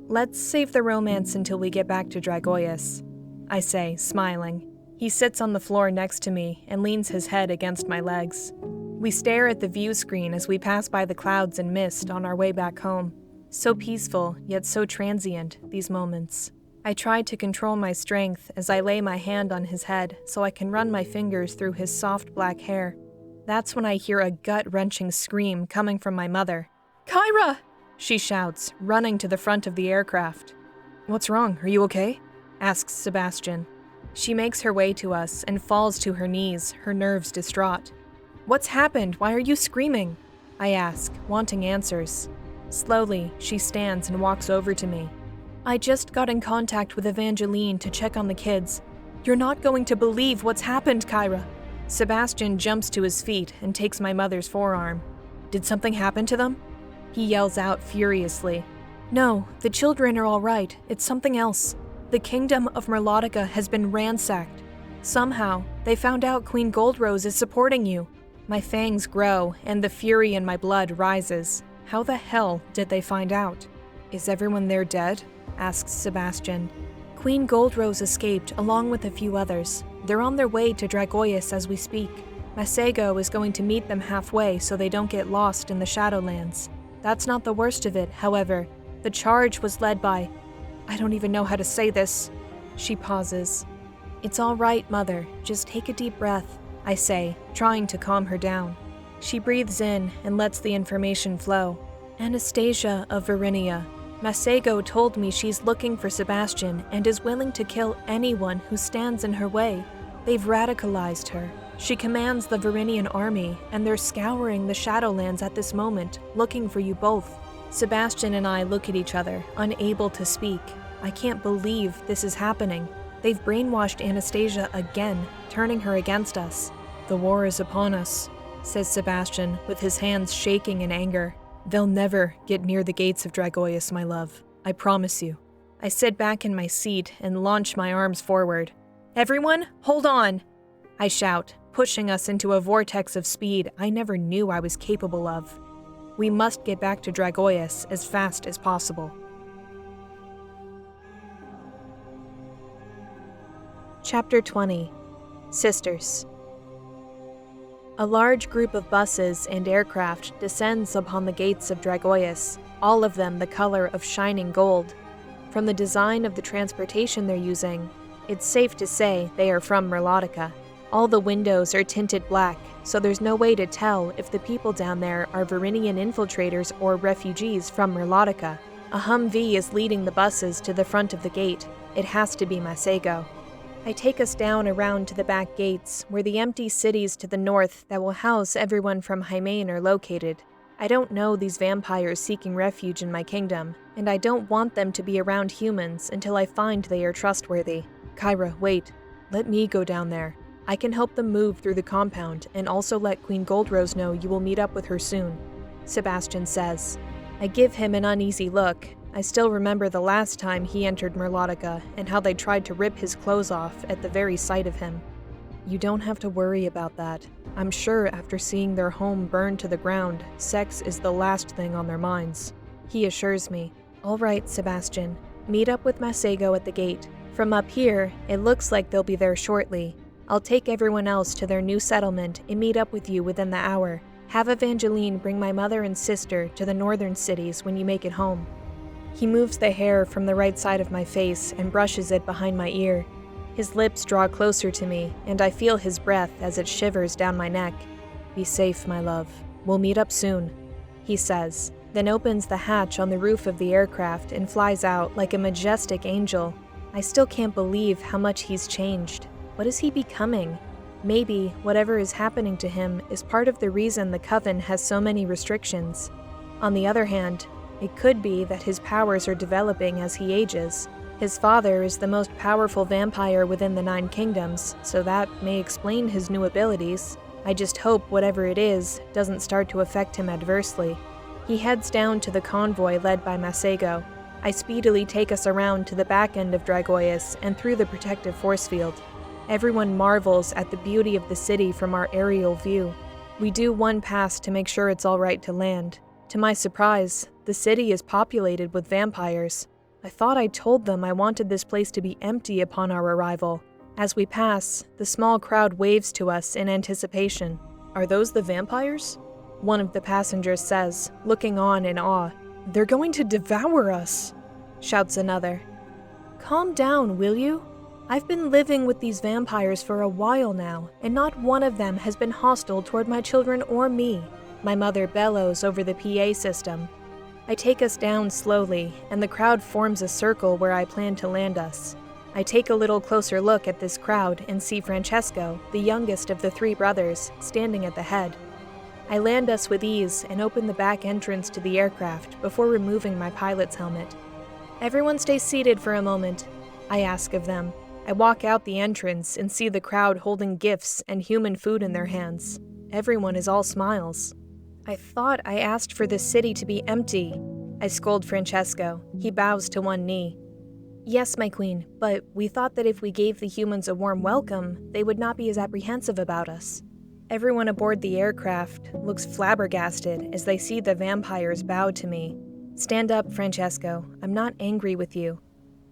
Let's save the romance until we get back to Dragoius, I say, smiling. He sits on the floor next to me and leans his head against my legs. We stare at the view screen as we pass by the clouds and mist on our way back home. So peaceful, yet so transient, these moments. I try to control my strength as I lay my hand on his head so I can run my fingers through his soft black hair. That's when I hear a gut-wrenching scream coming from my mother. Kyra! She shouts, running to the front of the aircraft. What's wrong? Are you okay? Asks Sebastian. She makes her way to us and falls to her knees, her nerves distraught. What's happened? Why are you screaming? I ask, wanting answers. Slowly, she stands and walks over to me. I just got in contact with Evangeline to check on the kids. You're not going to believe what's happened, Kyra. Sebastian jumps to his feet and takes my mother's forearm. Did something happen to them? He yells out furiously. No, the children are all right. It's something else. The Kingdom of Merlodica has been ransacked. Somehow, they found out Queen Goldrose is supporting you. My fangs grow, and the fury in my blood rises. How the hell did they find out? Is everyone there dead? Asks Sebastian. Queen Goldrose escaped along with a few others. They're on their way to Dragoius as we speak. Masego is going to meet them halfway so they don't get lost in the Shadowlands. That's not the worst of it, however. The charge was led by... I don't even know how to say this. She pauses. It's all right, Mother. Just take a deep breath, I say, trying to calm her down. She breathes in and lets the information flow. Anastasia of Verinia. Masego told me she's looking for Sebastian and is willing to kill anyone who stands in her way. They've radicalized her. She commands the Varinian army, and they're scouring the Shadowlands at this moment, looking for you both. Sebastian and I look at each other, unable to speak. I can't believe this is happening. They've brainwashed Anastasia again, turning her against us. The war is upon us, says Sebastian, with his hands shaking in anger. They'll never get near the gates of Dragoius, my love. I promise you. I sit back in my seat and launch my arms forward. Everyone, hold on! I shout, pushing us into a vortex of speed I never knew I was capable of. We must get back to Dragoius as fast as possible. Chapter 20. Sisters. A large group of buses and aircraft descends upon the gates of Dragoius, all of them the color of shining gold. From the design of the transportation they're using, it's safe to say they are from Merlotica. All the windows are tinted black, so there's no way to tell if the people down there are Varinian infiltrators or refugees from Merlotica. A Humvee is leading the buses to the front of the gate. It has to be Masego. I take us down around to the back gates, where the empty cities to the north that will house everyone from Hymain are located. I don't know these vampires seeking refuge in my kingdom, and I don't want them to be around humans until I find they are trustworthy. Kyra, wait. Let me go down there. I can help them move through the compound, and also let Queen Goldrose know you will meet up with her soon, Sebastian says. I give him an uneasy look. I still remember the last time he entered Merlotica, and how they tried to rip his clothes off at the very sight of him. You don't have to worry about that. I'm sure after seeing their home burned to the ground, sex is the last thing on their minds, he assures me. All right, Sebastian. Meet up with Masego at the gate. From up here, it looks like they'll be there shortly. I'll take everyone else to their new settlement and meet up with you within the hour. Have Evangeline bring my mother and sister to the northern cities when you make it home. He moves the hair from the right side of my face and brushes it behind my ear. His lips draw closer to me, and I feel his breath as it shivers down my neck. Be safe, my love. We'll meet up soon, he says, then opens the hatch on the roof of the aircraft and flies out like a majestic angel. I still can't believe how much he's changed. What is he becoming? Maybe whatever is happening to him is part of the reason the Coven has so many restrictions. On the other hand, it could be that his powers are developing as he ages. His father is the most powerful vampire within the 9 kingdoms, so that may explain his new abilities. I just hope whatever it is doesn't start to affect him adversely. He heads down to the convoy led by Masego. I speedily take us around to the back end of Dragoius and through the protective force field. Everyone marvels at the beauty of the city from our aerial view. We do one pass to make sure it's all right to land. To my surprise, the city is populated with vampires. I thought I told them I wanted this place to be empty upon our arrival. As we pass, the small crowd waves to us in anticipation. Are those the vampires? One of the passengers says, looking on in awe. They're going to devour us, shouts another. Calm down, will you? I've been living with these vampires for a while now, and not one of them has been hostile toward my children or me. My mother bellows over the PA system. I take us down slowly, and the crowd forms a circle where I plan to land us. I take a little closer look at this crowd and see Francesco, the youngest of the 3 brothers, standing at the head. I land us with ease and open the back entrance to the aircraft before removing my pilot's helmet. Everyone stay seated for a moment, I ask of them. I walk out the entrance and see the crowd holding gifts and human food in their hands. Everyone is all smiles. I thought I asked for this city to be empty, I scold Francesco. He bows to one knee. Yes, my queen, but we thought that if we gave the humans a warm welcome, they would not be as apprehensive about us. Everyone aboard the aircraft looks flabbergasted as they see the vampires bow to me. Stand up, Francesco. I'm not angry with you.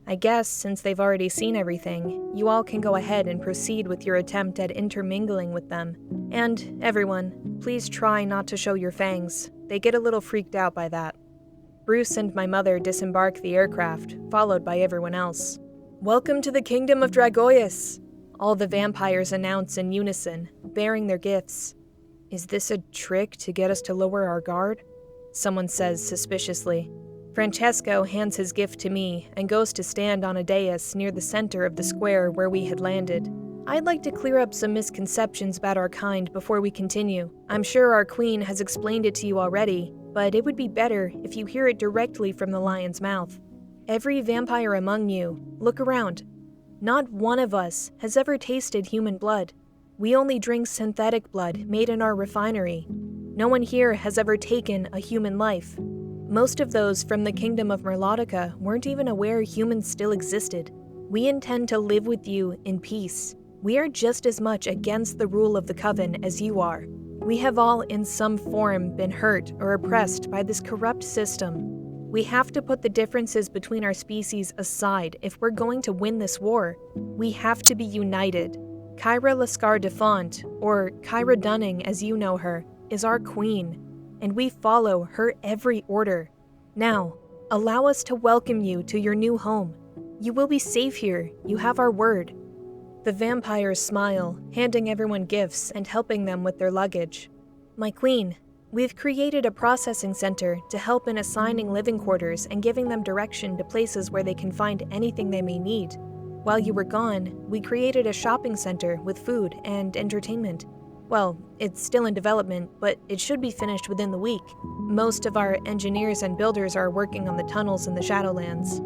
I guess, since they've already seen everything, you all can go ahead and proceed with your attempt at intermingling with them. And, everyone, please try not to show your fangs. They get a little freaked out by that. Bruce and my mother disembark the aircraft, followed by everyone else. Welcome to the Kingdom of Dragoius! All the vampires announce in unison, bearing their gifts. Is this a trick to get us to lower our guard? Someone says suspiciously. Francesco hands his gift to me and goes to stand on a dais near the center of the square where we had landed. I'd like to clear up some misconceptions about our kind before we continue. I'm sure our queen has explained it to you already, but it would be better if you hear it directly from the lion's mouth. Every vampire among you, look around. Not one of us has ever tasted human blood. We only drink synthetic blood made in our refinery. No one here has ever taken a human life. Most of those from the Kingdom of Merlodica weren't even aware humans still existed. We intend to live with you in peace. We are just as much against the rule of the Coven as you are. We have all in some form been hurt or oppressed by this corrupt system. We have to put the differences between our species aside if we're going to win this war. We have to be united. Kyra Lascar Defont, or Kyra Dunning as you know her, is our queen, and we follow her every order. Now, allow us to welcome you to your new home. You will be safe here, you have our word. The vampires smile, handing everyone gifts and helping them with their luggage. My queen, we've created a processing center to help in assigning living quarters and giving them direction to places where they can find anything they may need. While you were gone, we created a shopping center with food and entertainment. Well, it's still in development, but it should be finished within the week. Most of our engineers and builders are working on the tunnels in the Shadowlands.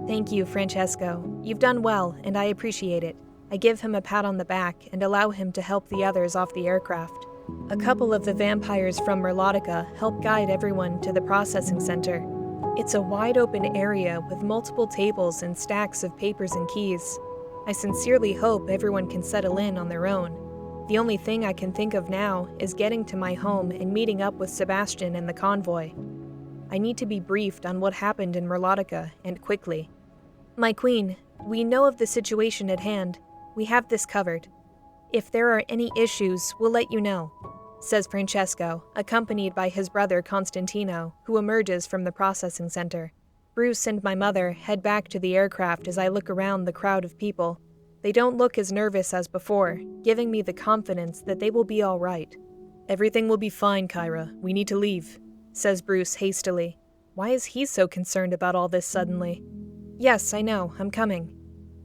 Thank you, Francesco. You've done well, and I appreciate it. I give him a pat on the back and allow him to help the others off the aircraft. A couple of the vampires from Merlodica help guide everyone to the processing center. It's a wide-open area with multiple tables and stacks of papers and keys. I sincerely hope everyone can settle in on their own. The only thing I can think of now is getting to my home and meeting up with Sebastian and the convoy. I need to be briefed on what happened in Merlodica, and quickly. My queen, we know of the situation at hand. We have this covered. If there are any issues, we'll let you know, says Francesco, accompanied by his brother Constantino, who emerges from the processing center. Bruce and my mother head back to the aircraft as I look around the crowd of people. They don't look as nervous as before, giving me the confidence that they will be all right. Everything will be fine, Kyra. We need to leave, says Bruce hastily. Why is he so concerned about all this suddenly? Yes, I know. I'm coming.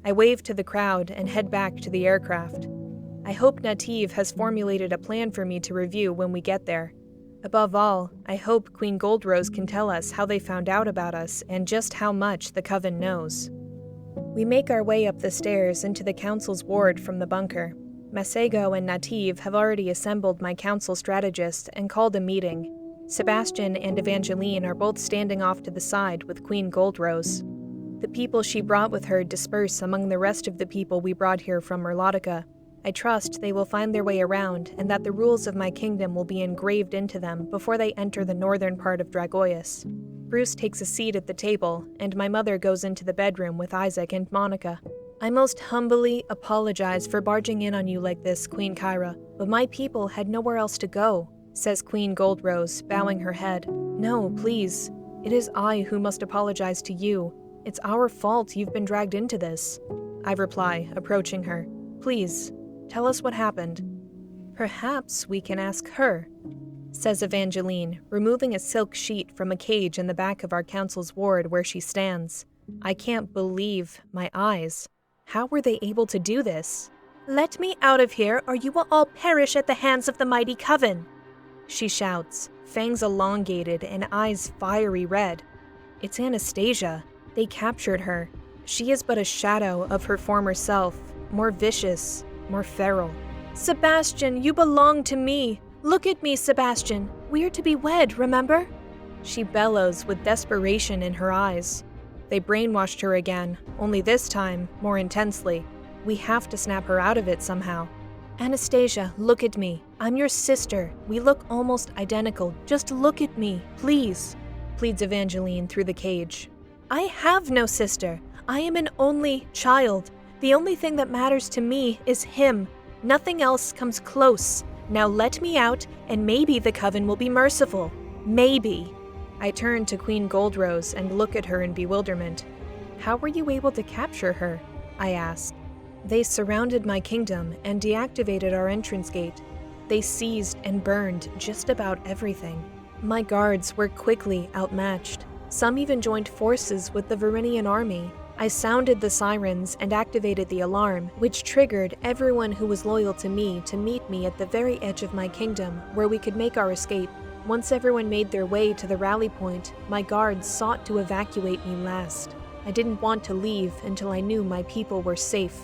I wave to the crowd and head back to the aircraft. I hope Nativ has formulated a plan for me to review when we get there. Above all, I hope Queen Goldrose can tell us how they found out about us and just how much the Coven knows. We make our way up the stairs into the council's ward from the bunker. Masego and Nativ have already assembled my council strategist and called a meeting. Sebastian and Evangeline are both standing off to the side with Queen Goldrose. The people she brought with her disperse among the rest of the people we brought here from Merlodica. I trust they will find their way around and that the rules of my kingdom will be engraved into them before they enter the northern part of Dragoius. Bruce takes a seat at the table, and my mother goes into the bedroom with Isaac and Monica. I most humbly apologize for barging in on you like this, Queen Kyra, but my people had nowhere else to go, says Queen Goldrose, bowing her head. No, please. It is I who must apologize to you. It's our fault you've been dragged into this. I reply, approaching her. Please, tell us what happened. Perhaps we can ask her, says Evangeline, removing a silk sheet from a cage in the back of our council's ward where she stands. I can't believe my eyes. How were they able to do this? Let me out of here, or you will all perish at the hands of the mighty Coven, she shouts, fangs elongated and eyes fiery red. It's Anastasia. They captured her. She is but a shadow of her former self, more vicious, more feral. Sebastian, you belong to me. Look at me, Sebastian. We are to be wed, remember? She bellows with desperation in her eyes. They brainwashed her again, only this time, more intensely. We have to snap her out of it somehow. Anastasia, look at me. I'm your sister. We look almost identical. Just look at me, please, pleads Evangeline through the cage. I have no sister. I am an only child. The only thing that matters to me is him. Nothing else comes close. Now let me out, and maybe the Coven will be merciful. Maybe. I turn to Queen Goldrose and look at her in bewilderment. How were you able to capture her? I ask. They surrounded my kingdom and deactivated our entrance gate. They seized and burned just about everything. My guards were quickly outmatched. Some even joined forces with the Varinian army. I sounded the sirens and activated the alarm, which triggered everyone who was loyal to me to meet me at the very edge of my kingdom, where we could make our escape. Once everyone made their way to the rally point, my guards sought to evacuate me last. I didn't want to leave until I knew my people were safe.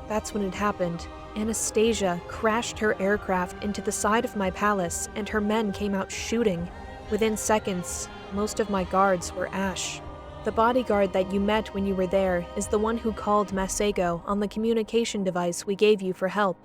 That's when it happened. Anastasia crashed her aircraft into the side of my palace, and her men came out shooting. Within seconds, most of my guards were ash. The bodyguard that you met when you were there is the one who called Masego on the communication device we gave you for help.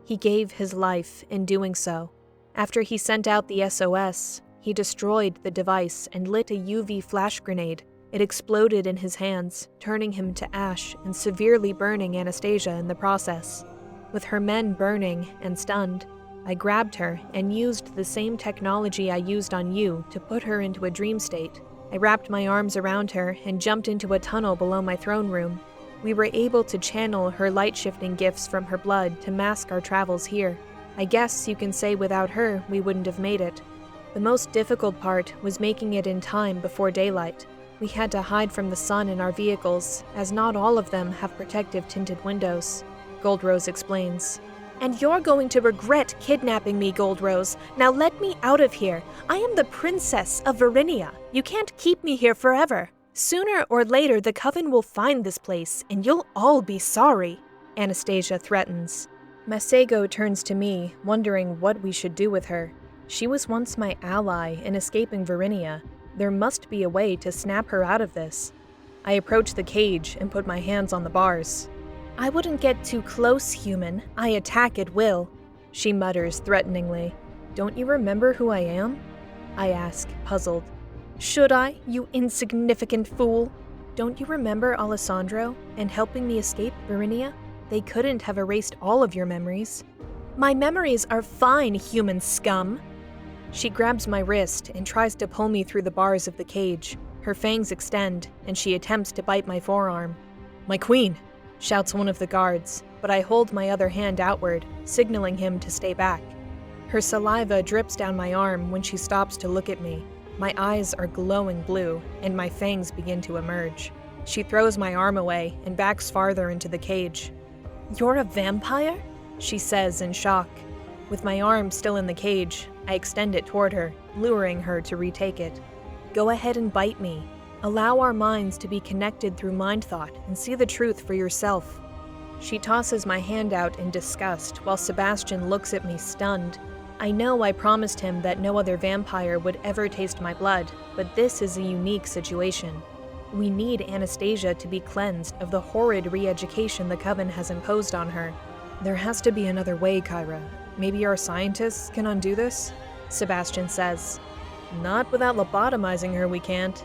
He gave his life in doing so. After he sent out the SOS, he destroyed the device and lit a UV flash grenade. It exploded in his hands, turning him to ash and severely burning Anastasia in the process. With her men burning and stunned, I grabbed her and used the same technology I used on you to put her into a dream state. I wrapped my arms around her and jumped into a tunnel below my throne room. We were able to channel her light-shifting gifts from her blood to mask our travels here. I guess you can say without her, we wouldn't have made it. The most difficult part was making it in time before daylight. We had to hide from the sun in our vehicles, as not all of them have protective tinted windows. Goldrose explains. And you're going to regret kidnapping me, Goldrose. Now let me out of here. I am the Princess of Varinia. You can't keep me here forever. Sooner or later, the Coven will find this place, and you'll all be sorry, Anastasia threatens. Masego turns to me, wondering what we should do with her. She was once my ally in escaping Varinia. There must be a way to snap her out of this. I approach the cage and put my hands on the bars. I wouldn't get too close, human. I attack at will, she mutters threateningly. Don't you remember who I am? I ask, puzzled. Should I, you insignificant fool? Don't you remember Alessandro and helping me escape Varinia? They couldn't have erased all of your memories. My memories are fine, human scum. She grabs my wrist and tries to pull me through the bars of the cage. Her fangs extend, and she attempts to bite my forearm. My queen, shouts one of the guards, but I hold my other hand outward, signaling him to stay back. Her saliva drips down my arm when she stops to look at me. My eyes are glowing blue, and my fangs begin to emerge. She throws my arm away and backs farther into the cage. You're a vampire? She says in shock. With my arm still in the cage, I extend it toward her, luring her to retake it. Go ahead and bite me. Allow our minds to be connected through mind thought and see the truth for yourself. She tosses my hand out in disgust while Sebastian looks at me stunned. I know I promised him that no other vampire would ever taste my blood, but this is a unique situation. We need Anastasia to be cleansed of the horrid re-education the Coven has imposed on her. There has to be another way, Kyra. Maybe our scientists can undo this? Sebastian says. Not without lobotomizing her, we can't.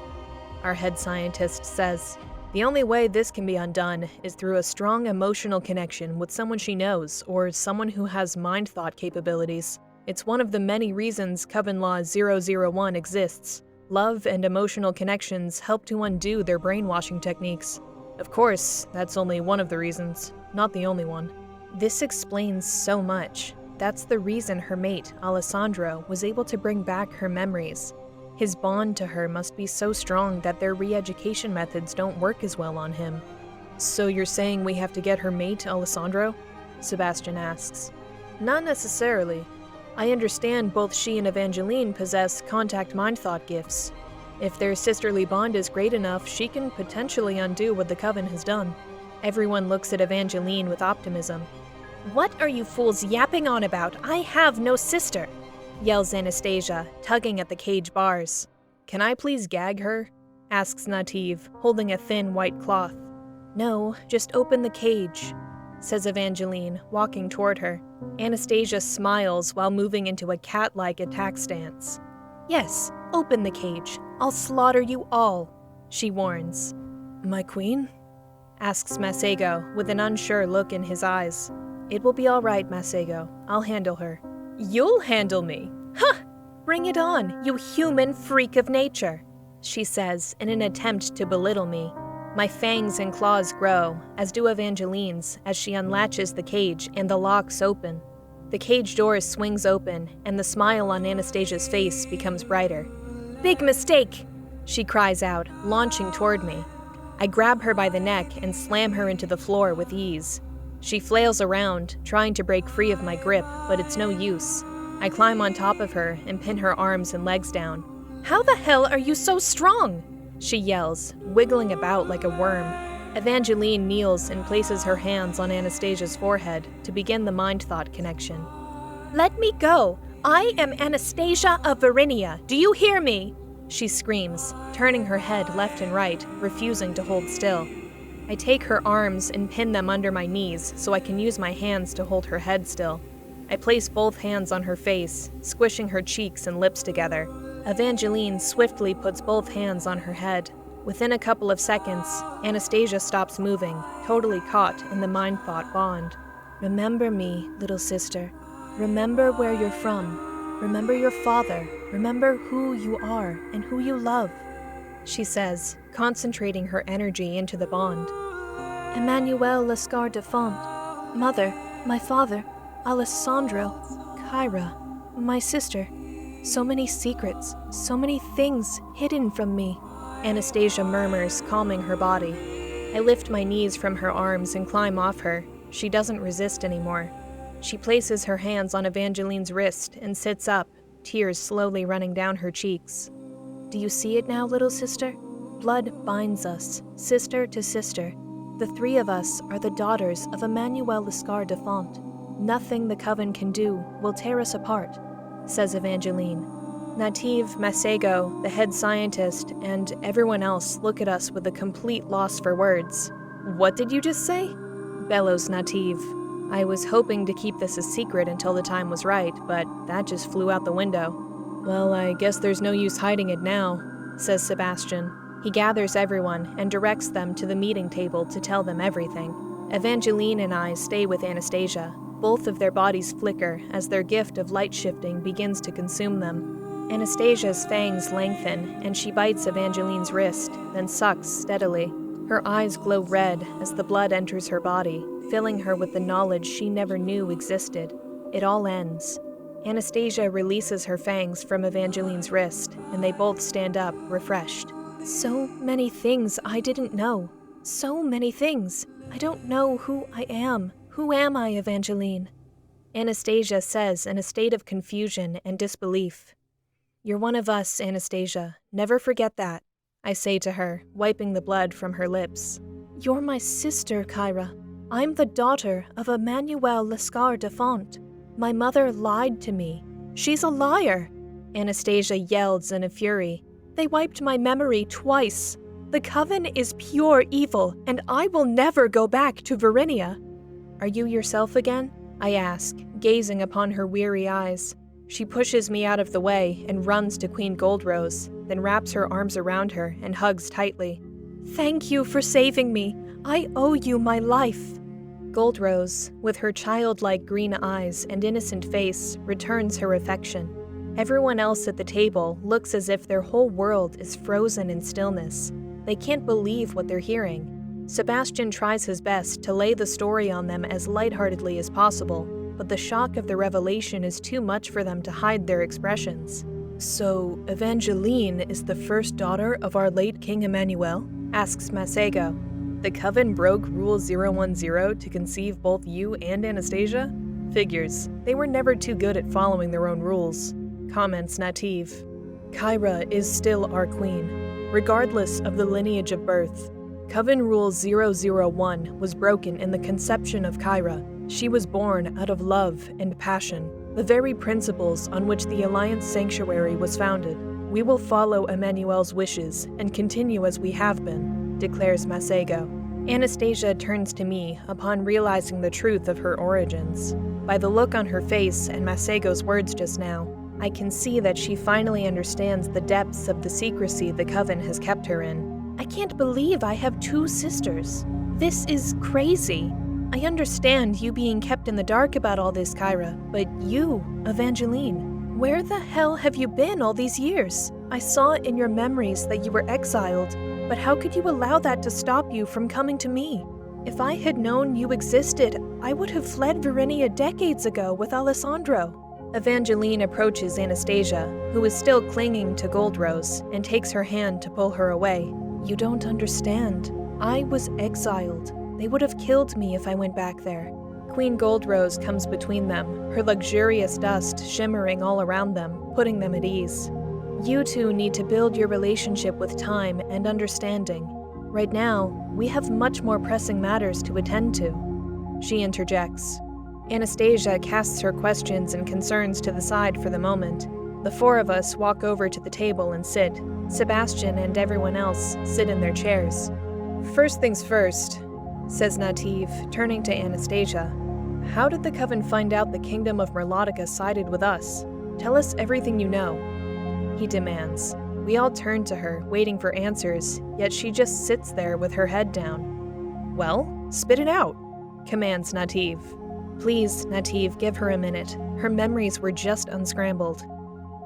Our head scientist says. The only way this can be undone is through a strong emotional connection with someone she knows, or someone who has mind thought capabilities. It's one of the many reasons Coven Laws 001 exists. Love and emotional connections help to undo their brainwashing techniques. Of course, that's only one of the reasons, not the only one. This explains so much. That's the reason her mate, Alessandro, was able to bring back her memories. His bond to her must be so strong that their re-education methods don't work as well on him. So you're saying we have to get her mate, Alessandro? Sebastian asks. Not necessarily. I understand both she and Evangeline possess contact mind thought gifts. If their sisterly bond is great enough, she can potentially undo what the Coven has done. Everyone looks at Evangeline with optimism. What are you fools yapping on about? I have no sister, yells Anastasia, tugging at the cage bars. Can I please gag her? Asks Nativ, holding a thin white cloth. No, just open the cage, says Evangeline, walking toward her. Anastasia smiles while moving into a cat-like attack stance. Yes, open the cage. I'll slaughter you all, she warns. My queen? Asks Masego, with an unsure look in his eyes. It will be all right, Masego. I'll handle her. You'll handle me? Huh! Bring it on, you human freak of nature, she says in an attempt to belittle me. My fangs and claws grow, as do Evangeline's, as she unlatches the cage and the locks open. The cage door swings open, and the smile on Anastasia's face becomes brighter. Big mistake, she cries out, launching toward me. I grab her by the neck and slam her into the floor with ease. She flails around, trying to break free of my grip, but it's no use. I climb on top of her and pin her arms and legs down. "How the hell are you so strong?" she yells, wiggling about like a worm. Evangeline kneels and places her hands on Anastasia's forehead to begin the mind-thought connection. "Let me go! I am Anastasia of Varinia. Do you hear me?" She screams, turning her head left and right, refusing to hold still. I take her arms and pin them under my knees so I can use my hands to hold her head still. I place both hands on her face, squishing her cheeks and lips together. Evangeline swiftly puts both hands on her head. Within a couple of seconds, Anastasia stops moving, totally caught in the mind-thought bond. "Remember me, little sister. Remember where you're from. Remember your father. Remember who you are and who you love," she says, concentrating her energy into the bond. "Emmanuel Lescar de Font. Mother, my father, Alessandro, Kyra, my sister. So many secrets, so many things hidden from me," Anastasia murmurs, calming her body. I lift my knees from her arms and climb off her. She doesn't resist anymore. She places her hands on Evangeline's wrist and sits up, tears slowly running down her cheeks. "Do you see it now, little sister? Blood binds us, sister to sister. The three of us are the daughters of Emmanuel Lescar de Font. Nothing the Coven can do will tear us apart," says Evangeline. Nativ, Masego, the head scientist, and everyone else look at us with a complete loss for words. "What did you just say?" bellows Nativ. I was hoping to keep this a secret until the time was right, but that just flew out the window. "Well, I guess there's no use hiding it now," says Sebastian. He gathers everyone and directs them to the meeting table to tell them everything. Evangeline and I stay with Anastasia. Both of their bodies flicker as their gift of light shifting begins to consume them. Anastasia's fangs lengthen, and she bites Evangeline's wrist, then sucks steadily. Her eyes glow red as the blood enters her body, filling her with the knowledge she never knew existed. It all ends. Anastasia releases her fangs from Evangeline's wrist, and they both stand up, refreshed. "So many things I didn't know. So many things. I don't know who I am. Who am I, Evangeline?" Anastasia says in a state of confusion and disbelief. "You're one of us, Anastasia. Never forget that," I say to her, wiping the blood from her lips. "You're my sister, Kyra. I'm the daughter of Emmanuel Lescar de Font. My mother lied to me. She's a liar," Anastasia yells in a fury. "They wiped my memory twice. The Coven is pure evil, and I will never go back to Varinia." "Are you yourself again?" I ask, gazing upon her weary eyes. She pushes me out of the way and runs to Queen Goldrose, then wraps her arms around her and hugs tightly. "Thank you for saving me. I owe you my life." Goldrose, with her childlike green eyes and innocent face, returns her affection. Everyone else at the table looks as if their whole world is frozen in stillness. They can't believe what they're hearing. Sebastian tries his best to lay the story on them as lightheartedly as possible, but the shock of the revelation is too much for them to hide their expressions. "So, Evangeline is the first daughter of our late King Emmanuel?" asks Masego. "The Coven broke Rule 010 to conceive both you and Anastasia? Figures. They were never too good at following their own rules," comments Nativ. "Kyra is still our queen, regardless of the lineage of birth. Coven Rule 001 was broken in the conception of Kyra. She was born out of love and passion, the very principles on which the Alliance Sanctuary was founded. We will follow Emmanuel's wishes and continue as we have been," declares Masego. Anastasia turns to me upon realizing the truth of her origins. By the look on her face and Masego's words just now, I can see that she finally understands the depths of the secrecy the Coven has kept her in. "I can't believe I have two sisters. This is crazy. I understand you being kept in the dark about all this, Kyra, but you, Evangeline, where the hell have you been all these years? I saw in your memories that you were exiled, but how could you allow that to stop you from coming to me? If I had known you existed, I would have fled Varinia decades ago with Alessandro." Evangeline approaches Anastasia, who is still clinging to Goldrose, and takes her hand to pull her away. "You don't understand. I was exiled. They would have killed me if I went back there. Queen Goldrose comes between them, her luxurious dust shimmering all around them, putting them at ease. You two need to build your relationship with time and understanding. Right now, we have much more pressing matters to attend to. She interjects. Anastasia casts her questions and concerns to the side for the moment. The four of us walk over to the table and sit. Sebastian and everyone else sit in their chairs. First things first, says Nativ, turning to Anastasia. How did the Coven find out the Kingdom of Merlotica sided with us? Tell us everything you know, he demands. We all turn to her, waiting for answers, yet she just sits there with her head down. Well, spit it out, commands Nativ. Please, Nativ, give her a minute. Her memories were just unscrambled,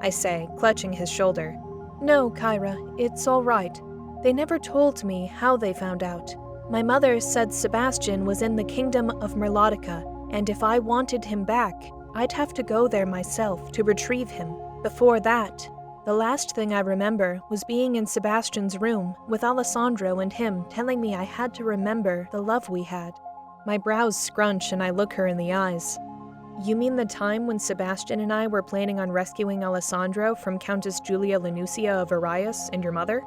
I say, clutching his shoulder. No, Kyra, it's all right. They never told me how they found out. My mother said Sebastian was in the Kingdom of Merlotica, and if I wanted him back, I'd have to go there myself to retrieve him. Before that, the last thing I remember was being in Sebastian's room with Alessandro and him telling me I had to remember the love we had. My brows scrunch and I look her in the eyes. You mean the time when Sebastian and I were planning on rescuing Alessandro from Countess Julia Lanusia of Arias and your mother?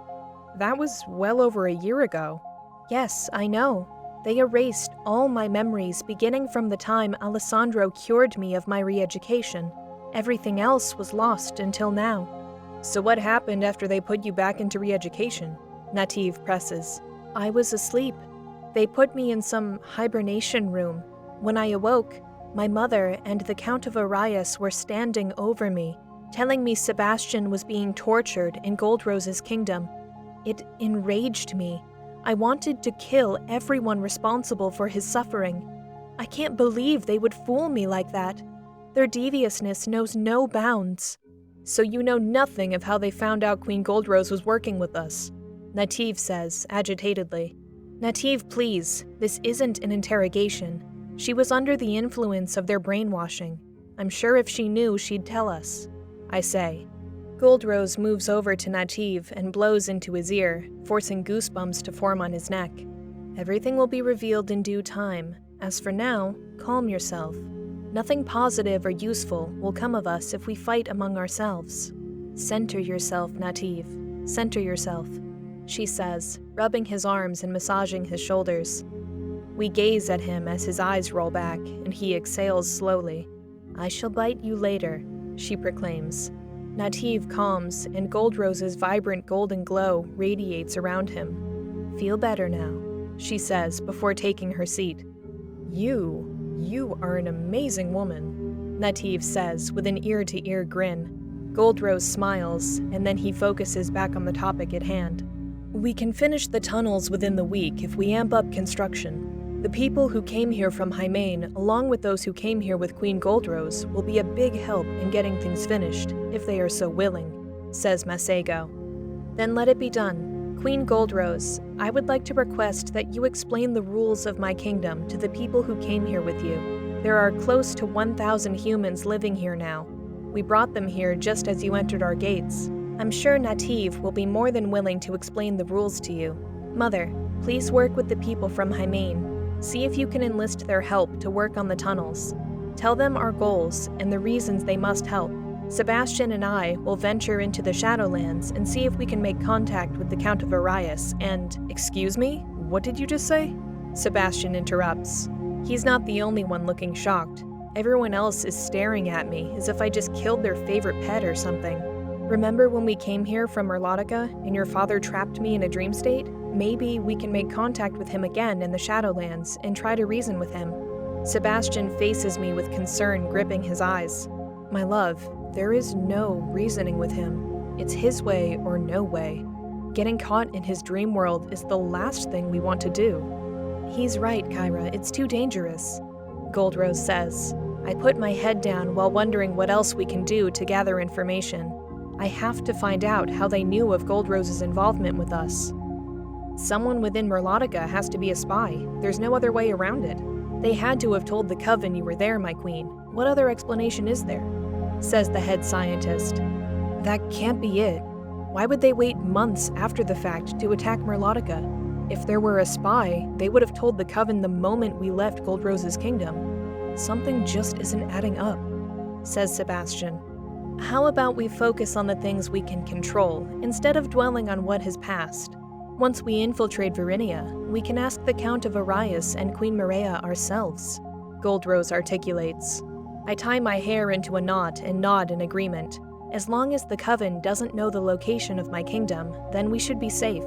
That was well over a year ago. Yes, I know. They erased all my memories beginning from the time Alessandro cured me of my re-education. Everything else was lost until now. So what happened after they put you back into re-education? Nativ presses. I was asleep. They put me in some hibernation room. When I awoke, my mother and the Count of Arias were standing over me, telling me Sebastian was being tortured in Goldrose's kingdom. It enraged me. I wanted to kill everyone responsible for his suffering. I can't believe they would fool me like that. Their deviousness knows no bounds. So you know nothing of how they found out Queen Goldrose was working with us, Nativ says, agitatedly. Nativ, please, this isn't an interrogation. She was under the influence of their brainwashing. I'm sure if she knew, she'd tell us, I say. Goldrose moves over to Nativ and blows into his ear, forcing goosebumps to form on his neck. Everything will be revealed in due time. As for now, calm yourself. Nothing positive or useful will come of us if we fight among ourselves. Center yourself, Nativ. Center yourself, she says, rubbing his arms and massaging his shoulders. We gaze at him as his eyes roll back, and he exhales slowly. I shall bite you later, she proclaims. Nativ calms, and Goldrose's vibrant golden glow radiates around him. Feel better now, she says before taking her seat. You are an amazing woman, Nativ says with an ear-to-ear grin. Goldrose smiles, and then he focuses back on the topic at hand. We can finish the tunnels within the week if we amp up construction. The people who came here from Hymain, along with those who came here with Queen Goldrose, will be a big help in getting things finished, if they are so willing, says Masego. Then let it be done. Queen Goldrose, I would like to request that you explain the rules of my kingdom to the people who came here with you. There are close to 1,000 humans living here now. We brought them here just as you entered our gates. I'm sure Nativ will be more than willing to explain the rules to you. Mother, please work with the people from Hymain. See if you can enlist their help to work on the tunnels. Tell them our goals and the reasons they must help. Sebastian and I will venture into the Shadowlands and see if we can make contact with the Count of Arias and— Excuse me? What did you just say? Sebastian interrupts. He's not the only one looking shocked. Everyone else is staring at me as if I just killed their favorite pet or something. Remember when we came here from Merlotica and your father trapped me in a dream state? Maybe we can make contact with him again in the Shadowlands and try to reason with him. Sebastian faces me with concern gripping his eyes. My love, there is no reasoning with him. It's his way or no way. Getting caught in his dream world is the last thing we want to do. He's right, Kyra, it's too dangerous, Goldrose says. I put my head down while wondering what else we can do to gather information. I have to find out how they knew of Goldrose's involvement with us. Someone within Merlotica has to be a spy. There's no other way around it. They had to have told the Coven you were there, my queen. What other explanation is there? Says the head scientist. That can't be it. Why would they wait months after the fact to attack Merlotica? If there were a spy, they would have told the Coven the moment we left Goldrose's kingdom. Something just isn't adding up, says Sebastian. How about we focus on the things we can control, instead of dwelling on what has passed? Once we infiltrate Verinia, we can ask the Count of Arias and Queen Maria ourselves, Goldrose articulates. I tie my hair into a knot and nod in agreement. As long as the Coven doesn't know the location of my kingdom, then we should be safe.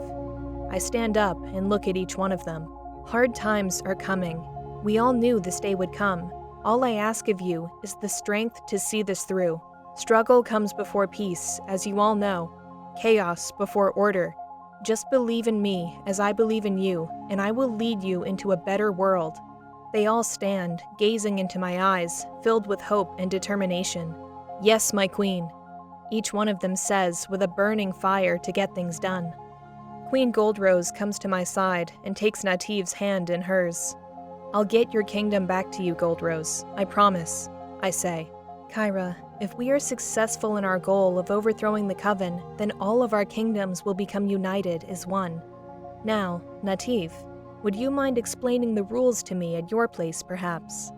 I stand up and look at each one of them. Hard times are coming. We all knew this day would come. All I ask of you is the strength to see this through. Struggle comes before peace, as you all know. Chaos before order. Just believe in me as I believe in you, and I will lead you into a better world. They all stand, gazing into my eyes, filled with hope and determination. Yes, my queen, each one of them says with a burning fire to get things done. Queen Goldrose comes to my side and takes Nativ's hand in hers. I'll get your kingdom back to you, Goldrose, I promise, I say. Kyra, if we are successful in our goal of overthrowing the Coven, then all of our kingdoms will become united as one. Now, Nativ, would you mind explaining the rules to me at your place, perhaps?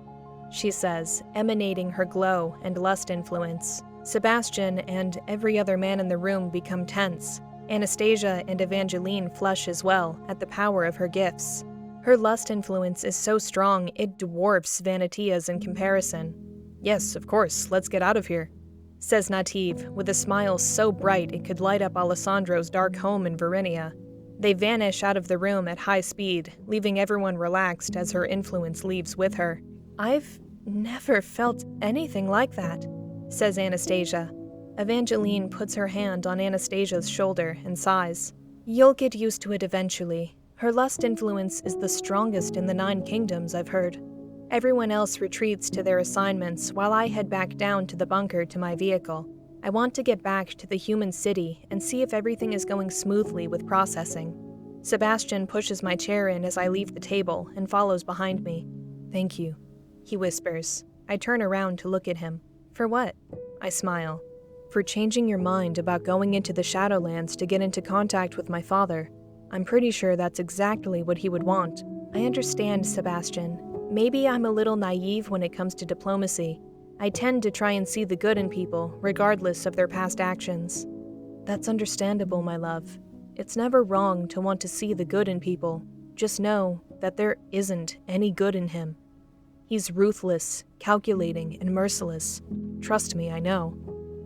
She says, emanating her glow and lust influence. Sebastian and every other man in the room become tense. Anastasia and Evangeline flush as well at the power of her gifts. Her lust influence is so strong it dwarfs Vanitia's in comparison. Yes, of course, let's get out of here, says Nativ with a smile so bright it could light up Alessandro's dark home in Verinia. They vanish out of the room at high speed, leaving everyone relaxed as her influence leaves with her. I've never felt anything like that, says Anastasia. Evangeline puts her hand on Anastasia's shoulder and sighs. You'll get used to it eventually. Her lust influence is the strongest in the 9 kingdoms, I've heard. Everyone else retreats to their assignments while I head back down to the bunker to my vehicle. I want to get back to the human city and see if everything is going smoothly with processing. Sebastian pushes my chair in as I leave the table and follows behind me. Thank you, he whispers. I turn around to look at him. For what? I smile. For changing your mind about going into the Shadowlands to get into contact with my father. I'm pretty sure that's exactly what he would want. I understand, Sebastian. Maybe I'm a little naive when it comes to diplomacy. I tend to try and see the good in people, regardless of their past actions. That's understandable, my love. It's never wrong to want to see the good in people. Just know that there isn't any good in him. He's ruthless, calculating, and merciless. Trust me, I know.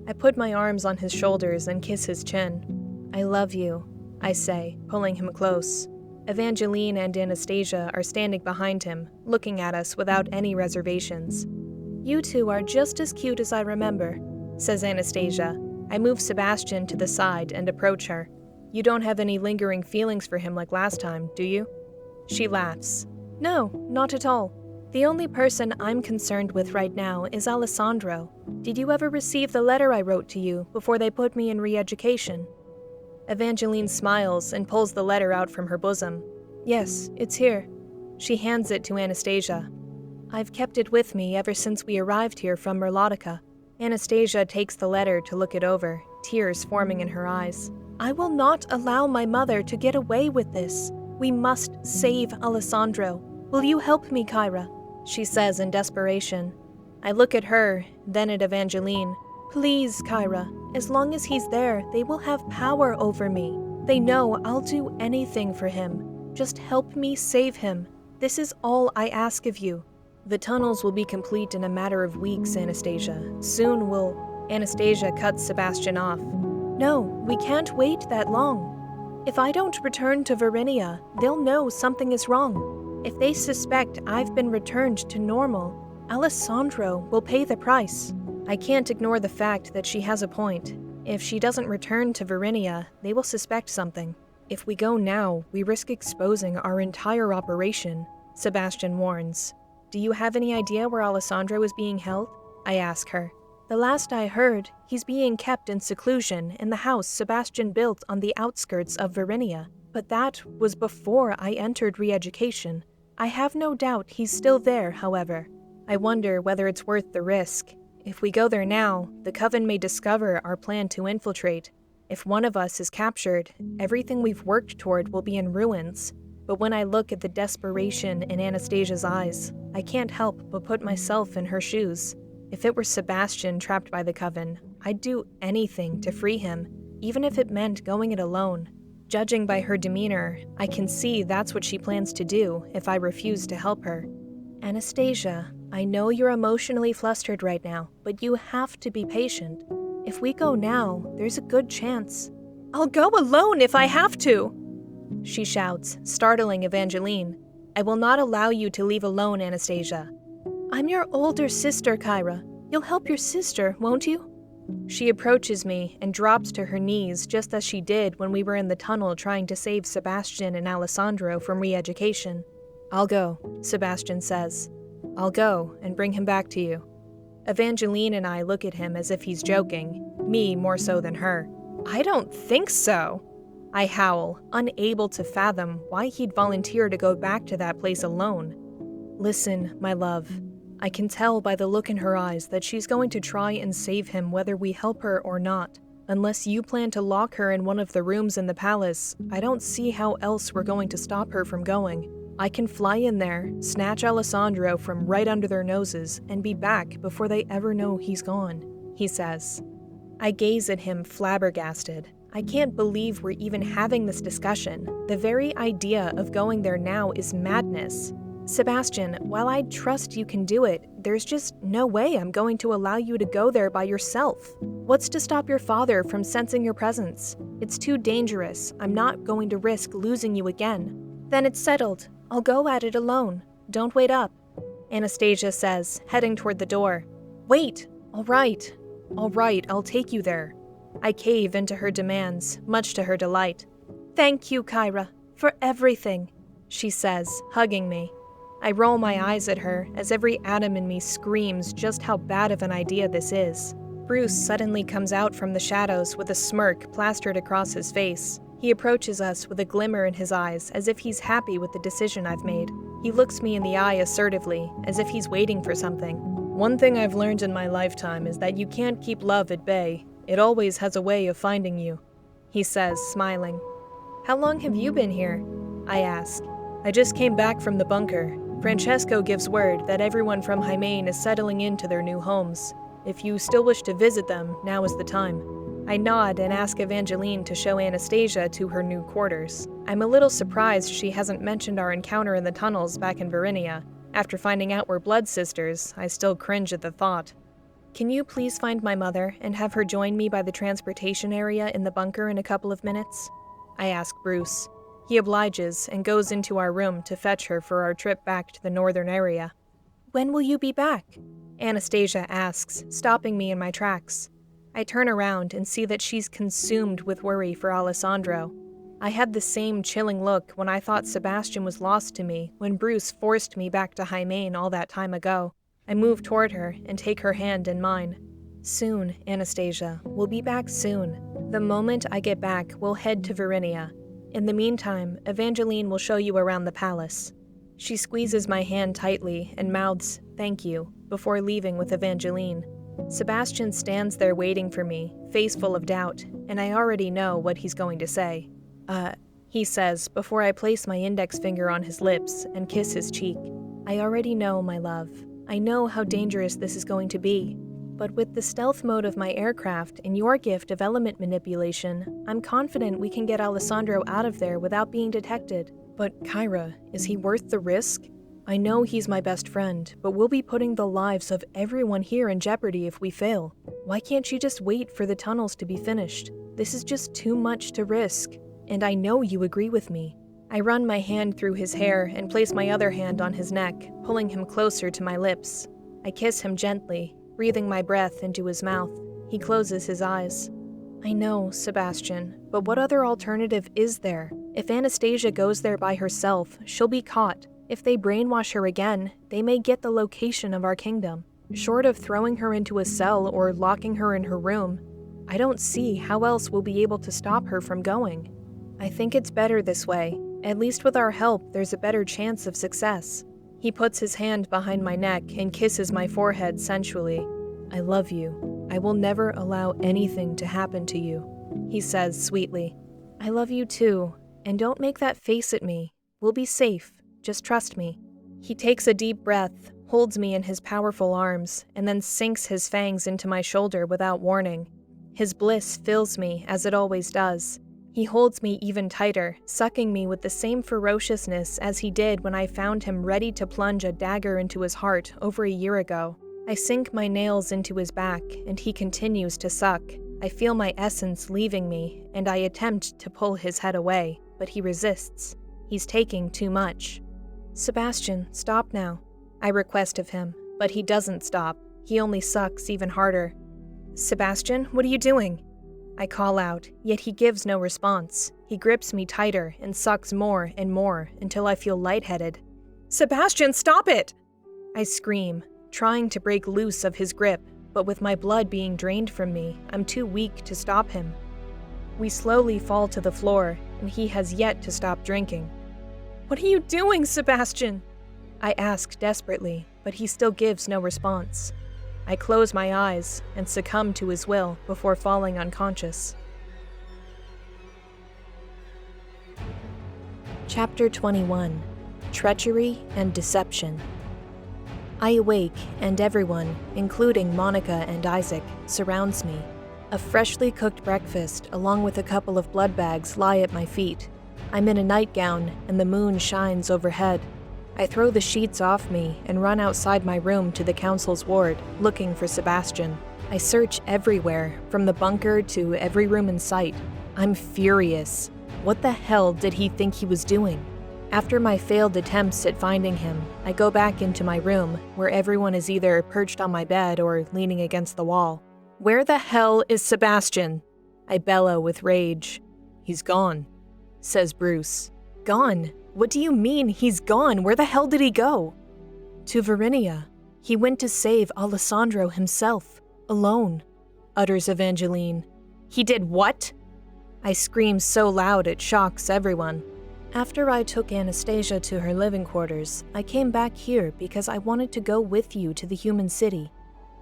I put my arms on his shoulders and kiss his chin. I love you, I say, pulling him close. Evangeline and Anastasia are standing behind him, looking at us without any reservations. You two are just as cute as I remember, says Anastasia. I move Sebastian to the side and approach her. You don't have any lingering feelings for him like last time, do you? She laughs. No, not at all. The only person I'm concerned with right now is Alessandro. Did you ever receive the letter I wrote to you before they put me in re-education? Evangeline smiles and pulls the letter out from her bosom. Yes, it's here. She hands it to Anastasia. I've kept it with me ever since we arrived here from Merlotica. Anastasia takes the letter to look it over, tears forming in her eyes. I will not allow my mother to get away with this. We must save Alessandro. Will you help me, Kyra? She says in desperation. I look at her, then at Evangeline. Please, Kyra. As long as he's there, they will have power over me. They know I'll do anything for him. Just help me save him. This is all I ask of you. The tunnels will be complete in a matter of weeks, Anastasia. Soon we'll... Anastasia cuts Sebastian off. No, we can't wait that long. If I don't return to Verinia, they'll know something is wrong. If they suspect I've been returned to normal, Alessandro will pay the price. I can't ignore the fact that she has a point. If she doesn't return to Verinia, they will suspect something. If we go now, we risk exposing our entire operation, Sebastian warns. Do you have any idea where Alessandro is being held? I ask her. The last I heard, he's being kept in seclusion in the house Sebastian built on the outskirts of Verinia. But that was before I entered re-education. I have no doubt he's still there, however. I wonder whether it's worth the risk. If we go there now, the Coven may discover our plan to infiltrate. If one of us is captured, everything we've worked toward will be in ruins. but when I look at the desperation in Anastasia's eyes, I can't help but put myself in her shoes. If it were Sebastian trapped by the Coven, I'd do anything to free him, even if it meant going it alone. Judging by her demeanor, I can see that's what she plans to do if I refuse to help her. Anastasia, I know you're emotionally flustered right now, but you have to be patient. If we go now, there's a good chance. I'll go alone if I have to, she shouts, startling Evangeline. I will not allow you to leave alone, Anastasia. I'm your older sister, Kyra. You'll help your sister, won't you? She approaches me and drops to her knees just as she did when we were in the tunnel trying to save Sebastian and Alessandro from re-education. I'll go, Sebastian says. I'll go and bring him back to you. Evangeline and I look at him as if he's joking, me more so than her. I don't think so. I howl, unable to fathom why he'd volunteer to go back to that place alone. Listen, my love. I can tell by the look in her eyes that she's going to try and save him whether we help her or not. Unless you plan to lock her in one of the rooms in the palace, I don't see how else we're going to stop her from going. I can fly in there, snatch Alessandro from right under their noses, and be back before they ever know he's gone, he says. I gaze at him flabbergasted. I can't believe we're even having this discussion. The very idea of going there now is madness. Sebastian, while I trust you can do it, there's just no way I'm going to allow you to go there by yourself. What's to stop your father from sensing your presence? It's too dangerous. I'm not going to risk losing you again. Then it's settled. I'll go at it alone. Don't wait up, Anastasia says, heading toward the door. Wait! All right, I'll take you there. I cave into her demands, much to her delight. Thank you, Kyra, for everything, she says, hugging me. I roll my eyes at her as every atom in me screams just how bad of an idea this is. Bruce suddenly comes out from the shadows with a smirk plastered across his face. He approaches us with a glimmer in his eyes as if he's happy with the decision I've made. He looks me in the eye assertively, as if he's waiting for something. One thing I've learned in my lifetime is that you can't keep love at bay. It always has a way of finding you, he says, smiling. How long have you been here? I ask. I just came back from the bunker. Francesco gives word that everyone from Hymen is settling into their new homes. If you still wish to visit them, now is the time. I nod and ask Evangeline to show Anastasia to her new quarters. I'm a little surprised she hasn't mentioned our encounter in the tunnels back in Varinia. After finding out we're blood sisters, I still cringe at the thought. Can you please find my mother and have her join me by the transportation area in the bunker in a couple of minutes? I ask Bruce. He obliges and goes into our room to fetch her for our trip back to the northern area. When will you be back? Anastasia asks, stopping me in my tracks. I turn around and see that she's consumed with worry for Alessandro. I had the same chilling look when I thought Sebastian was lost to me when Bruce forced me back to Hymen all that time ago. I move toward her and take her hand in mine. Soon, Anastasia. We'll be back soon. The moment I get back, we'll head to Varinia. In the meantime, Evangeline will show you around the palace. She squeezes my hand tightly and mouths, "Thank you," before leaving with Evangeline. Sebastian stands there waiting for me, face full of doubt, and I already know what he's going to say. He says before I place my index finger on his lips and kiss his cheek. I already know, my love. I know how dangerous this is going to be. But with the stealth mode of my aircraft and your gift of element manipulation, I'm confident we can get Alessandro out of there without being detected. But Kyra, is he worth the risk? I know he's my best friend, but we'll be putting the lives of everyone here in jeopardy if we fail. Why can't you just wait for the tunnels to be finished? This is just too much to risk. And I know you agree with me. I run my hand through his hair and place my other hand on his neck, pulling him closer to my lips. I kiss him gently, breathing my breath into his mouth. He closes his eyes. I know, Sebastian, but what other alternative is there? If Anastasia goes there by herself, she'll be caught. If they brainwash her again, they may get the location of our kingdom. Short of throwing her into a cell or locking her in her room, I don't see how else we'll be able to stop her from going. I think it's better this way. At least with our help, there's a better chance of success. He puts his hand behind my neck and kisses my forehead sensually. I love you. I will never allow anything to happen to you, he says sweetly. I love you too, and don't make that face at me. We'll be safe. Just trust me." He takes a deep breath, holds me in his powerful arms, and then sinks his fangs into my shoulder without warning. His bliss fills me, as it always does. He holds me even tighter, sucking me with the same ferociousness as he did when I found him ready to plunge a dagger into his heart over a year ago. I sink my nails into his back, and he continues to suck. I feel my essence leaving me, and I attempt to pull his head away, but he resists. He's taking too much. "Sebastian, stop now," I request of him, but he doesn't stop. He only sucks even harder. "Sebastian, what are you doing?" I call out, yet he gives no response. He grips me tighter and sucks more and more until I feel lightheaded. "Sebastian, stop it!" I scream, trying to break loose of his grip, but with my blood being drained from me, I'm too weak to stop him. We slowly fall to the floor, and he has yet to stop drinking. "What are you doing, Sebastian?" I ask desperately, but he still gives no response. I close my eyes and succumb to his will before falling unconscious. Chapter 21. Treachery and Deception. I awake, and everyone, including Monica and Isaac, surrounds me. A freshly cooked breakfast, along with a couple of blood bags, lie at my feet. I'm in a nightgown, and the moon shines overhead. I throw the sheets off me and run outside my room to the council's ward, looking for Sebastian. I search everywhere, from the bunker to every room in sight. I'm furious. What the hell did he think he was doing? After my failed attempts at finding him, I go back into my room, where everyone is either perched on my bed or leaning against the wall. "Where the hell is Sebastian?" I bellow with rage. "He's gone," says Bruce. "Gone? What do you mean, he's gone? Where the hell did he go?" "To Varinia. He went to save Alessandro himself, alone," utters Evangeline. "He did what?" I scream so loud it shocks everyone. "After I took Anastasia to her living quarters, I came back here because I wanted to go with you to the human city.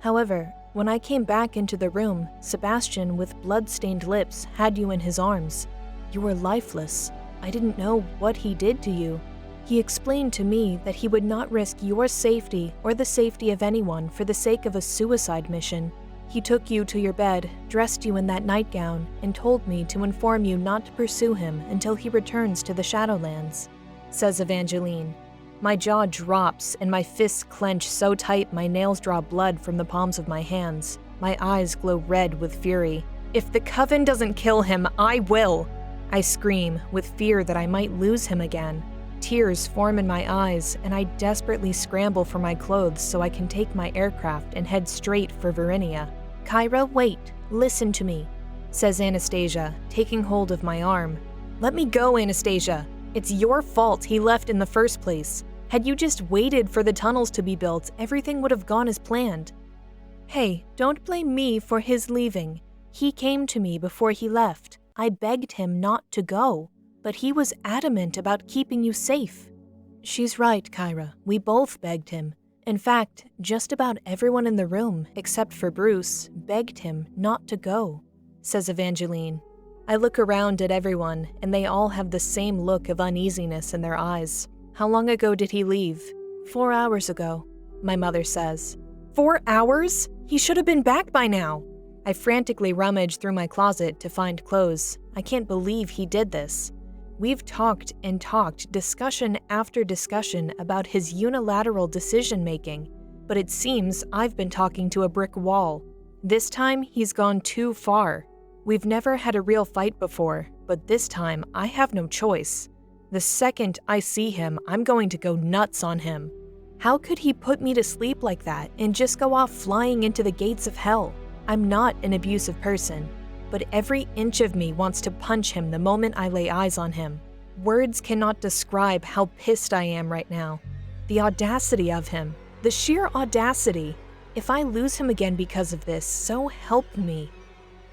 However, when I came back into the room, Sebastian, with blood-stained lips, had you in his arms. You were lifeless. I didn't know what he did to you. He explained to me that he would not risk your safety or the safety of anyone for the sake of a suicide mission. He took you to your bed, dressed you in that nightgown, and told me to inform you not to pursue him until he returns to the Shadowlands," says Evangeline. My jaw drops and my fists clench so tight my nails draw blood from the palms of my hands. My eyes glow red with fury. "If the Coven doesn't kill him, I will!" I scream, with fear that I might lose him again. Tears form in my eyes, and I desperately scramble for my clothes so I can take my aircraft and head straight for Varinia. "Kyra, wait. Listen to me," says Anastasia, taking hold of my arm. "Let me go, Anastasia. It's your fault he left in the first place. Had you just waited for the tunnels to be built, everything would have gone as planned." "Hey, don't blame me for his leaving. He came to me before he left. I begged him not to go, but he was adamant about keeping you safe." "She's right, Kyra. We both begged him. In fact, just about everyone in the room, except for Bruce, begged him not to go," says Evangeline. I look around at everyone, and they all have the same look of uneasiness in their eyes. "How long ago did he leave?" 4 hours ago, my mother says. 4 hours? He should have been back by now. I frantically rummage through my closet to find clothes. I can't believe he did this. We've talked and talked, discussion after discussion, about his unilateral decision-making, but it seems I've been talking to a brick wall. This time, he's gone too far. We've never had a real fight before, but this time, I have no choice. The second I see him, I'm going to go nuts on him. How could he put me to sleep like that and just go off flying into the gates of hell? I'm not an abusive person, but every inch of me wants to punch him the moment I lay eyes on him. Words cannot describe how pissed I am right now. The audacity of him. The sheer audacity. If I lose him again because of this, so help me.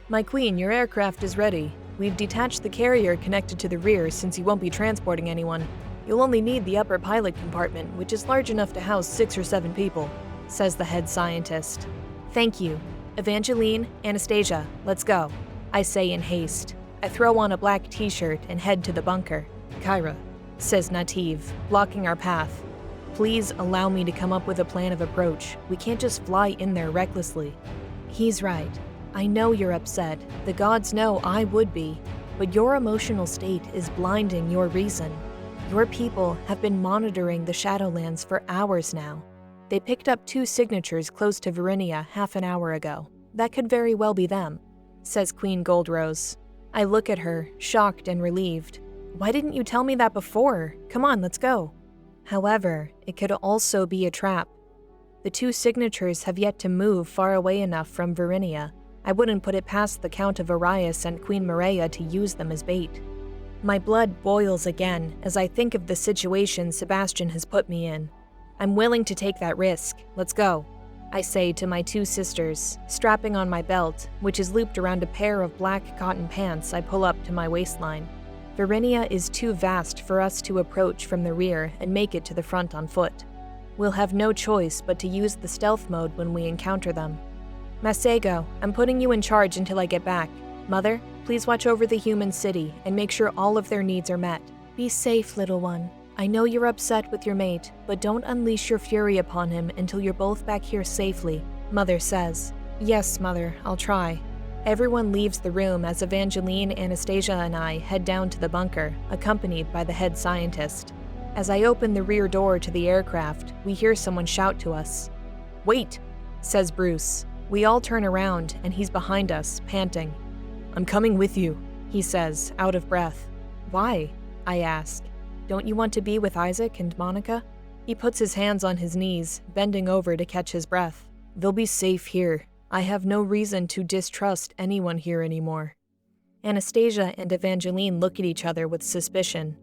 "My queen, your aircraft is ready. We've detached the carrier connected to the rear since you won't be transporting anyone. You'll only need the upper pilot compartment, which is large enough to house 6 or 7 people," says the head scientist. "Thank you. Evangeline, Anastasia, let's go," I say in haste. I throw on a black t-shirt and head to the bunker. "Kyra, says Nativ, blocking our path. Please allow me to come up with a plan of approach. We can't just fly in there recklessly. He's right. I know you're upset. The gods know I would be. But your emotional state is blinding your reason. Your people have been monitoring the Shadowlands for hours now. They picked up 2 signatures close to Verinia half an hour ago. That could very well be them, says Queen Goldrose. I look at her, shocked and relieved. Why didn't you tell me that before? Come on, let's go. However, it could also be a trap. The 2 signatures have yet to move far away enough from Verinia. I wouldn't put it past the Count of Arias and Queen Mireia to use them as bait. My blood boils again as I think of the situation Sebastian has put me in. I'm willing to take that risk. Let's go, I say to my 2 sisters, strapping on my belt, which is looped around a pair of black cotton pants I pull up to my waistline. Verinia is too vast for us to approach from the rear and make it to the front on foot. We'll have no choice but to use the stealth mode when we encounter them. Masego, I'm putting you in charge until I get back. Mother, please watch over the human city and make sure all of their needs are met. Be safe, little one. I know you're upset with your mate, but don't unleash your fury upon him until you're both back here safely, Mother says. Yes, Mother, I'll try. Everyone leaves the room as Evangeline, Anastasia, and I head down to the bunker, accompanied by the head scientist. As I open the rear door to the aircraft, we hear someone shout to us. Wait, says Bruce. We all turn around, and he's behind us, panting. I'm coming with you, he says, out of breath. Why? I ask. Don't you want to be with Isaac and Monica? He puts his hands on his knees, bending over to catch his breath. They'll be safe here. I have no reason to distrust anyone here anymore. Anastasia and Evangeline look at each other with suspicion.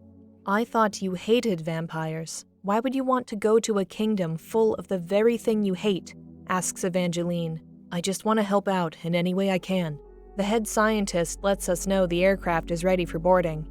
I thought you hated vampires. Why would you want to go to a kingdom full of the very thing you hate? Asks Evangeline. I just want to help out in any way I can. The head scientist lets us know the aircraft is ready for boarding.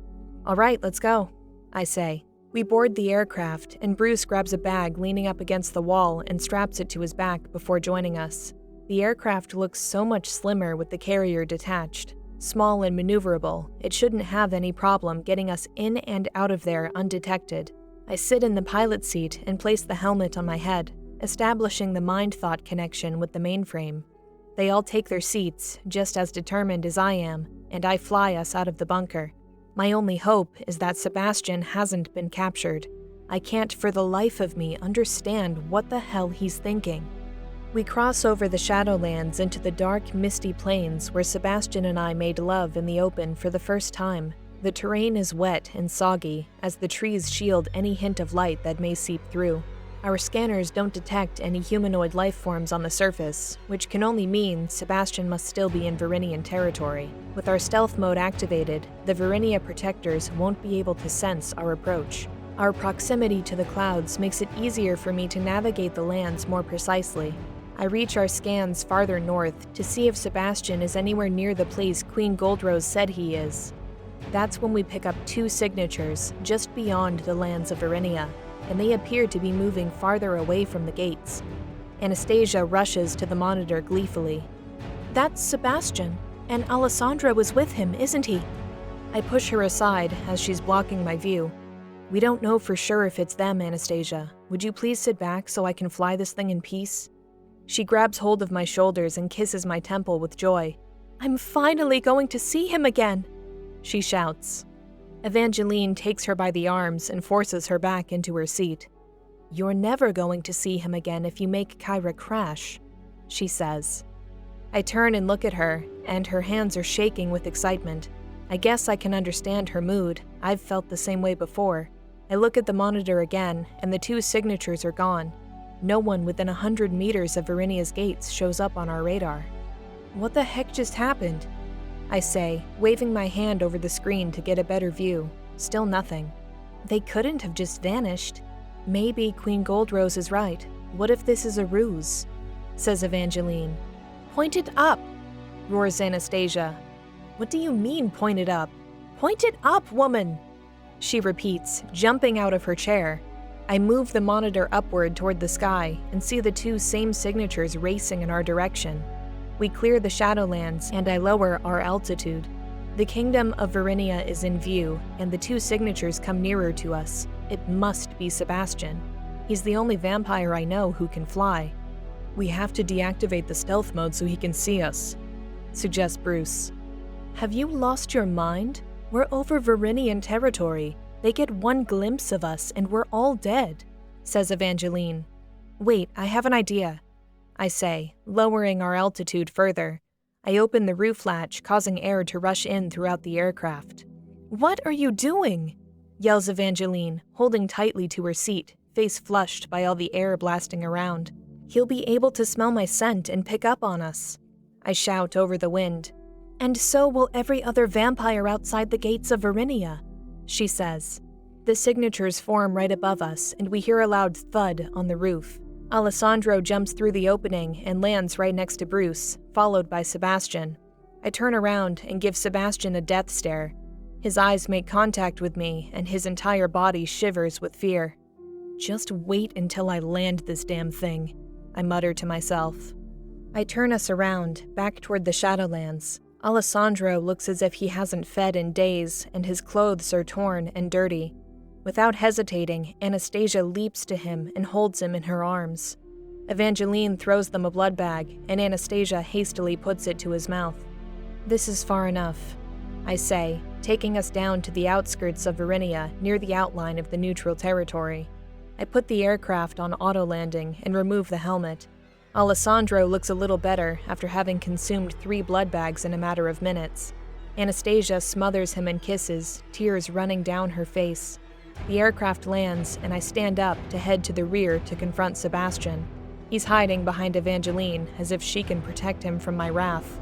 All right, let's go, I say. We board the aircraft, and Bruce grabs a bag leaning up against the wall and straps it to his back before joining us. The aircraft looks so much slimmer with the carrier detached. Small and maneuverable, it shouldn't have any problem getting us in and out of there undetected. I sit in the pilot's seat and place the helmet on my head, establishing the mind-thought connection with the mainframe. They all take their seats, just as determined as I am, and I fly us out of the bunker. My only hope is that Sebastian hasn't been captured. I can't for the life of me understand what the hell he's thinking. We cross over the Shadowlands into the dark, misty plains where Sebastian and I made love in the open for the first time. The terrain is wet and soggy, as the trees shield any hint of light that may seep through. Our scanners don't detect any humanoid life forms on the surface, which can only mean Sebastian must still be in Verinian territory. With our stealth mode activated, the Verinia protectors won't be able to sense our approach. Our proximity to the clouds makes it easier for me to navigate the lands more precisely. I reach our scans farther north to see if Sebastian is anywhere near the place Queen Goldrose said he is. That's when we pick up 2 signatures just beyond the lands of Verinia, and they appear to be moving farther away from the gates. Anastasia rushes to the monitor gleefully. That's Sebastian, and Alessandra was with him, isn't he? I push her aside as she's blocking my view. We don't know for sure if it's them, Anastasia. Would you please sit back so I can fly this thing in peace? She grabs hold of my shoulders and kisses my temple with joy. I'm finally going to see him again, she shouts. Evangeline takes her by the arms and forces her back into her seat. You're never going to see him again if you make Kyra crash, she says. I turn and look at her, and her hands are shaking with excitement. I guess I can understand her mood. I've felt the same way before. I look at the monitor again, and the 2 signatures are gone. No one within 100 meters of Verinia's gates shows up on our radar. What the heck just happened? I say, waving my hand over the screen to get a better view. Still nothing. They couldn't have just vanished. Maybe Queen Goldrose is right. What if this is a ruse? Says Evangeline. Point it up, roars Anastasia. What do you mean, point it up? Point it up, woman! She repeats, jumping out of her chair. I move the monitor upward toward the sky and see the 2 same signatures racing in our direction. We clear the Shadowlands and I lower our altitude. The Kingdom of Vampyre is in view, and the two signatures come nearer to us. It must be Sebastian. He's the only vampire I know who can fly. We have to deactivate the stealth mode so he can see us, suggests Bruce. Have you lost your mind? We're over Vampyrian territory. They get one glimpse of us and we're all dead, says Evangeline. Wait, I have an idea, I say, lowering our altitude further. I open the roof latch, causing air to rush in throughout the aircraft. What are you doing? Yells Evangeline, holding tightly to her seat, face flushed by all the air blasting around. He'll be able to smell my scent and pick up on us, I shout over the wind. And so will every other vampire outside the gates of Vampyre, she says. The signatures form right above us, and we hear a loud thud on the roof. Alessandro jumps through the opening and lands right next to Bruce, followed by Sebastian. I turn around and give Sebastian a death stare. His eyes make contact with me, and his entire body shivers with fear. Just wait until I land this damn thing, I mutter to myself. I turn us around, back toward the Shadowlands. Alessandro looks as if he hasn't fed in days, and his clothes are torn and dirty. Without hesitating, Anastasia leaps to him and holds him in her arms. Evangeline throws them a blood bag, and Anastasia hastily puts it to his mouth. This is far enough, I say, taking us down to the outskirts of Vampyre, near the outline of the neutral territory. I put the aircraft on auto-landing and remove the helmet. Alessandro looks a little better after having consumed 3 blood bags in a matter of minutes. Anastasia smothers him in kisses, tears running down her face. The aircraft lands, and I stand up to head to the rear to confront Sebastian. He's hiding behind Evangeline, as if she can protect him from my wrath.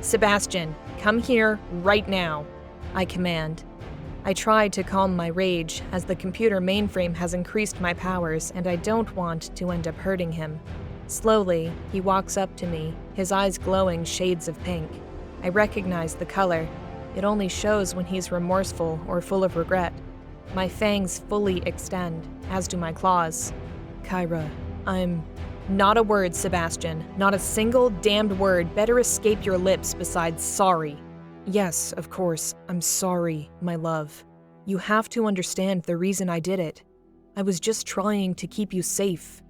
Sebastian, come here right now, I command. I try to calm my rage, as the computer mainframe has increased my powers, and I don't want to end up hurting him. Slowly, he walks up to me, his eyes glowing shades of pink. I recognize the color. It only shows when he's remorseful or full of regret. My fangs fully extend, as do my claws. Kyra, Not a word, Sebastian. Not a single damned word better escape your lips besides sorry. Yes, of course, I'm sorry, my love. You have to understand the reason I did it. I was just trying to keep you safe.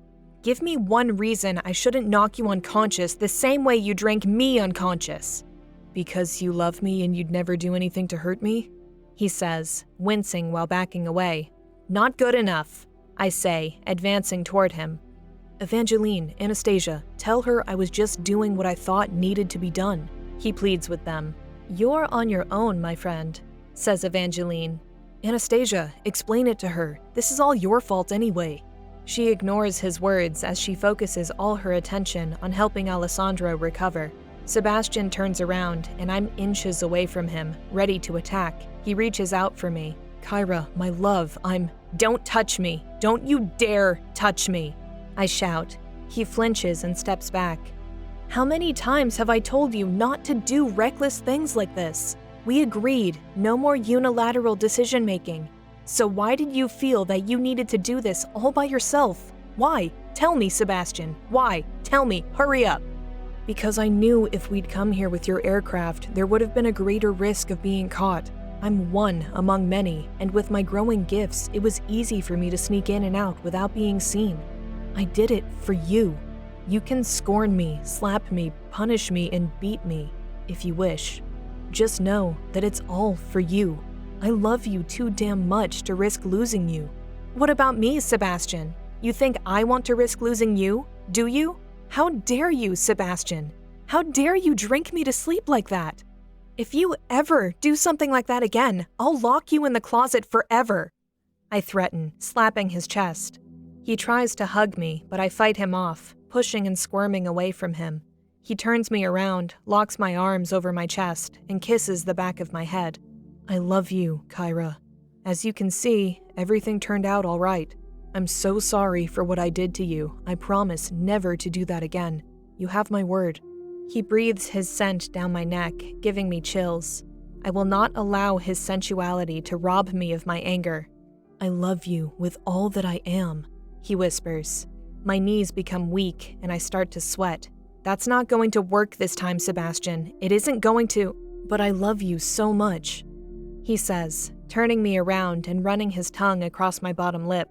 Give me one reason I shouldn't knock you unconscious the same way you drank me unconscious. Because you love me and you'd never do anything to hurt me? He says, wincing while backing away. Not good enough, I say, advancing toward him. Evangeline, Anastasia, tell her I was just doing what I thought needed to be done, he pleads with them. You're on your own, my friend, says Evangeline. Anastasia, explain it to her. This is all your fault anyway. She ignores his words as she focuses all her attention on helping Alessandro recover. Sebastian turns around, and I'm inches away from him, ready to attack. He reaches out for me. Kyra, my love, Don't touch me! Don't you dare touch me! I shout. He flinches and steps back. How many times have I told you not to do reckless things like this? We agreed, no more unilateral decision-making. So why did you feel that you needed to do this all by yourself? Why? Tell me, Sebastian. Why? Tell me. Hurry up. Because I knew if we'd come here with your aircraft, there would have been a greater risk of being caught. I'm one among many, and with my growing gifts, it was easy for me to sneak in and out without being seen. I did it for you. You can scorn me, slap me, punish me, and beat me, if you wish. Just know that it's all for you. I love you too damn much to risk losing you. What about me, Sebastian? You think I want to risk losing you? Do you? How dare you, Sebastian? How dare you drink me to sleep like that? If you ever do something like that again, I'll lock you in the closet forever, I threaten, slapping his chest. He tries to hug me, but I fight him off, pushing and squirming away from him. He turns me around, locks my arms over my chest, and kisses the back of my head. I love you, Kyra. As you can see, everything turned out all right. I'm so sorry for what I did to you. I promise never to do that again. You have my word. He breathes his scent down my neck, giving me chills. I will not allow his sensuality to rob me of my anger. I love you with all that I am, he whispers. My knees become weak and I start to sweat. That's not going to work this time, Sebastian. It isn't going to. but I love you so much," he says, turning me around and running his tongue across my bottom lip.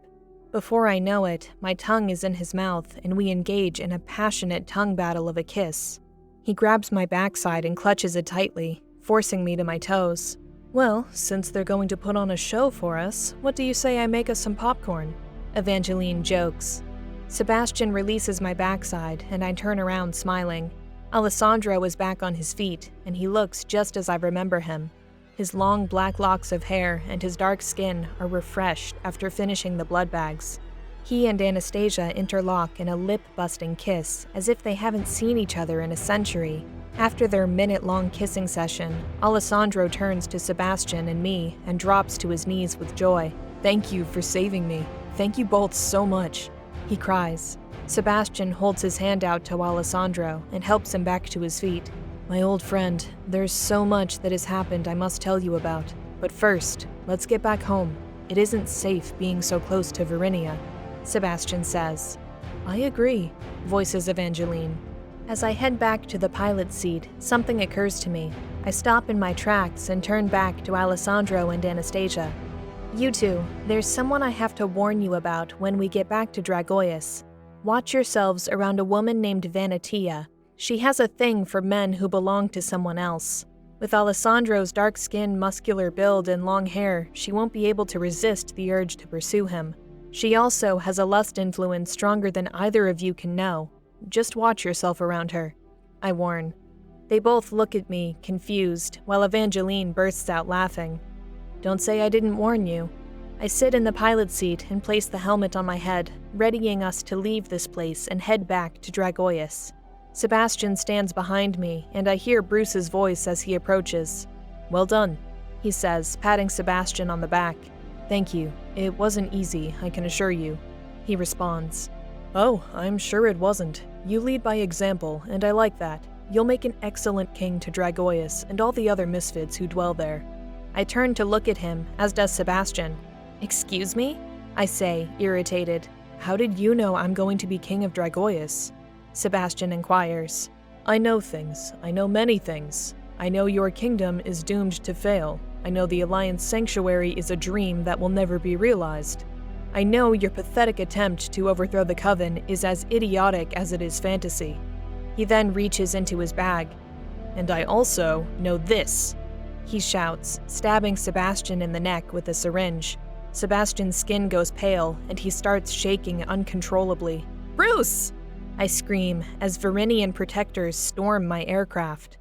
Before I know it, my tongue is in his mouth and we engage in a passionate tongue battle of a kiss. He grabs my backside and clutches it tightly, forcing me to my toes. "Well, since they're going to put on a show for us, what do you say I make us some popcorn?" Evangeline jokes. Sebastian releases my backside and I turn around smiling. Alessandro is back on his feet and he looks just as I remember him. His long black locks of hair and his dark skin are refreshed after finishing the blood bags. He and Anastasia interlock in a lip-busting kiss as if they haven't seen each other in a century. After their minute-long kissing session, Alessandro turns to Sebastian and me and drops to his knees with joy. "Thank you for saving me. Thank you both so much," he cries. Sebastian holds his hand out to Alessandro and helps him back to his feet. "My old friend, there's so much that has happened I must tell you about. But first, let's get back home. It isn't safe being so close to Varinia," Sebastian says. "I agree," voices Evangeline. As I head back to the pilot's seat, something occurs to me. I stop in my tracks and turn back to Alessandro and Anastasia. "You two, there's someone I have to warn you about when we get back to Dragoius. Watch yourselves around a woman named Vanitia. She has a thing for men who belong to someone else. With Alessandro's dark skin, muscular build, and long hair, she won't be able to resist the urge to pursue him. She also has a lust influence stronger than either of you can know. Just watch yourself around her," I warn. They both look at me, confused, while Evangeline bursts out laughing. "Don't say I didn't warn you." I sit in the pilot's seat and place the helmet on my head, readying us to leave this place and head back to Dragoius. Sebastian stands behind me, and I hear Bruce's voice as he approaches. "Well done," he says, patting Sebastian on the back. "Thank you. It wasn't easy, I can assure you," he responds. "Oh, I'm sure it wasn't. You lead by example, and I like that. You'll make an excellent king to Dragoius and all the other misfits who dwell there." I turn to look at him, as does Sebastian. "Excuse me?" I say, irritated. "How did you know I'm going to be king of Dragoius?" Sebastian inquires. "I know things. I know many things. I know your kingdom is doomed to fail. I know the Alliance Sanctuary is a dream that will never be realized. I know your pathetic attempt to overthrow the Coven is as idiotic as it is fantasy." He then reaches into his bag. "And I also know this," he shouts, stabbing Sebastian in the neck with a syringe. Sebastian's skin goes pale, and he starts shaking uncontrollably. "Bruce!" I scream as Varinian protectors storm my aircraft.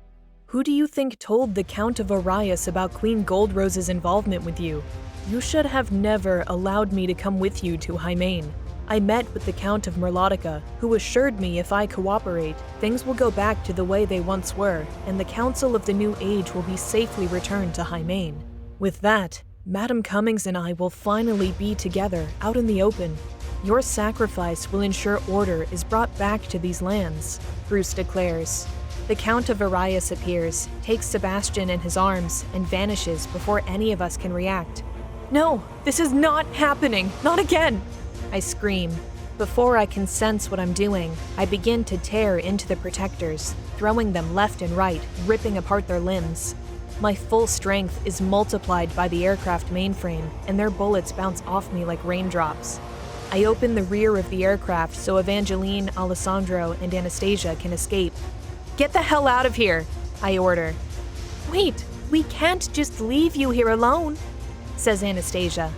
"Who do you think told the Count of Arias about Queen Goldrose's involvement with you? You should have never allowed me to come with you to Hymain. I met with the Count of Merlotica, who assured me if I cooperate, things will go back to the way they once were, and the Council of the New Age will be safely returned to Hymain. With that, Madam Cummings and I will finally be together, out in the open. Your sacrifice will ensure order is brought back to these lands," Bruce declares. The Count of Arias appears, takes Sebastian in his arms, and vanishes before any of us can react. "No, this is not happening! Not again!" I scream. Before I can sense what I'm doing, I begin to tear into the protectors, throwing them left and right, ripping apart their limbs. My full strength is multiplied by the aircraft mainframe, and their bullets bounce off me like raindrops. I open the rear of the aircraft so Evangeline, Alessandro, and Anastasia can escape. "Get the hell out of here!" I order. "Wait, we can't just leave you here alone," says Anastasia.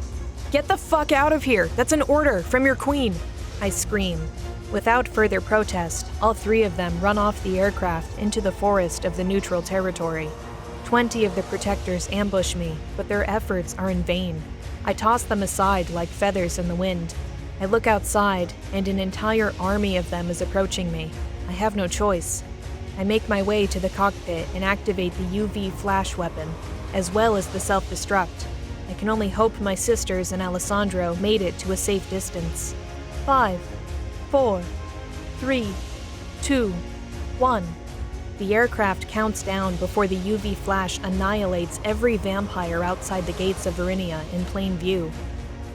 "Get the fuck out of here! That's an order from your queen!" I scream. Without further protest, all three of them run off the aircraft into the forest of the neutral territory. 20 of the protectors ambush me, but their efforts are in vain. I toss them aside like feathers in the wind. I look outside, and an entire army of them is approaching me. I have no choice. I make my way to the cockpit and activate the UV flash weapon, as well as the self-destruct. I can only hope my sisters and Alessandro made it to a safe distance. 5, 4, 3, 2, 1. The aircraft counts down before the UV flash annihilates every vampire outside the gates of Varinia in plain view.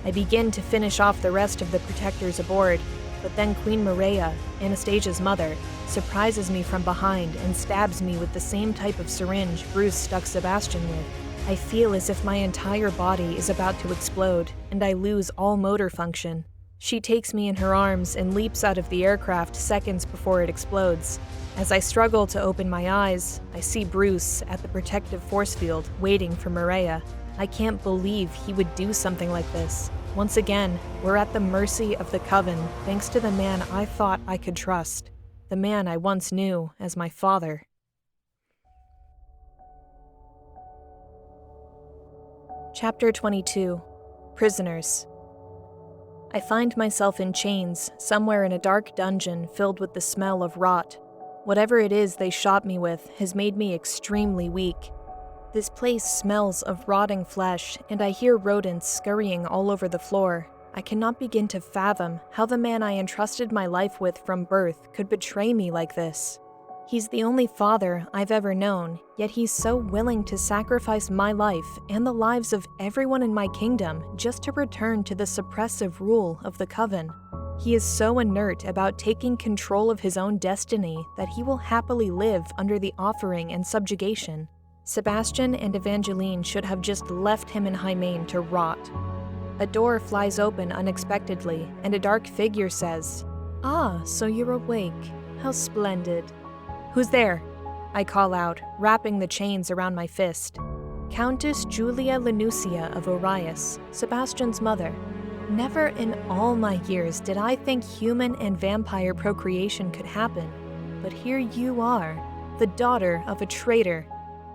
I begin to finish off the rest of the protectors aboard. but then Queen Maria, Anastasia's mother, surprises me from behind and stabs me with the same type of syringe Bruce stuck Sebastian with. I feel as if my entire body is about to explode, and I lose all motor function. She takes me in her arms and leaps out of the aircraft seconds before it explodes. As I struggle to open my eyes, I see Bruce at the protective force field waiting for Maria. I can't believe he would do something like this. Once again, we're at the mercy of the Coven thanks to the man I thought I could trust, the man I once knew as my father. Chapter 22. Prisoners. I find myself in chains, somewhere in a dark dungeon filled with the smell of rot. Whatever it is they shot me with has made me extremely weak. This place smells of rotting flesh, and I hear rodents scurrying all over the floor. I cannot begin to fathom how the man I entrusted my life with from birth could betray me like this. He's the only father I've ever known, yet he's so willing to sacrifice my life and the lives of everyone in my kingdom just to return to the suppressive rule of the Coven. He is so inert about taking control of his own destiny that he will happily live under the offering and subjugation. Sebastian and Evangeline should have just left him in Hymain to rot. A door flies open unexpectedly, and a dark figure says, "Ah, so you're awake. How splendid." "Who's there?" I call out, wrapping the chains around my fist. "Countess Julia Lanusia of Orius, Sebastian's mother. Never in all my years did I think human and vampire procreation could happen, but here you are, the daughter of a traitor."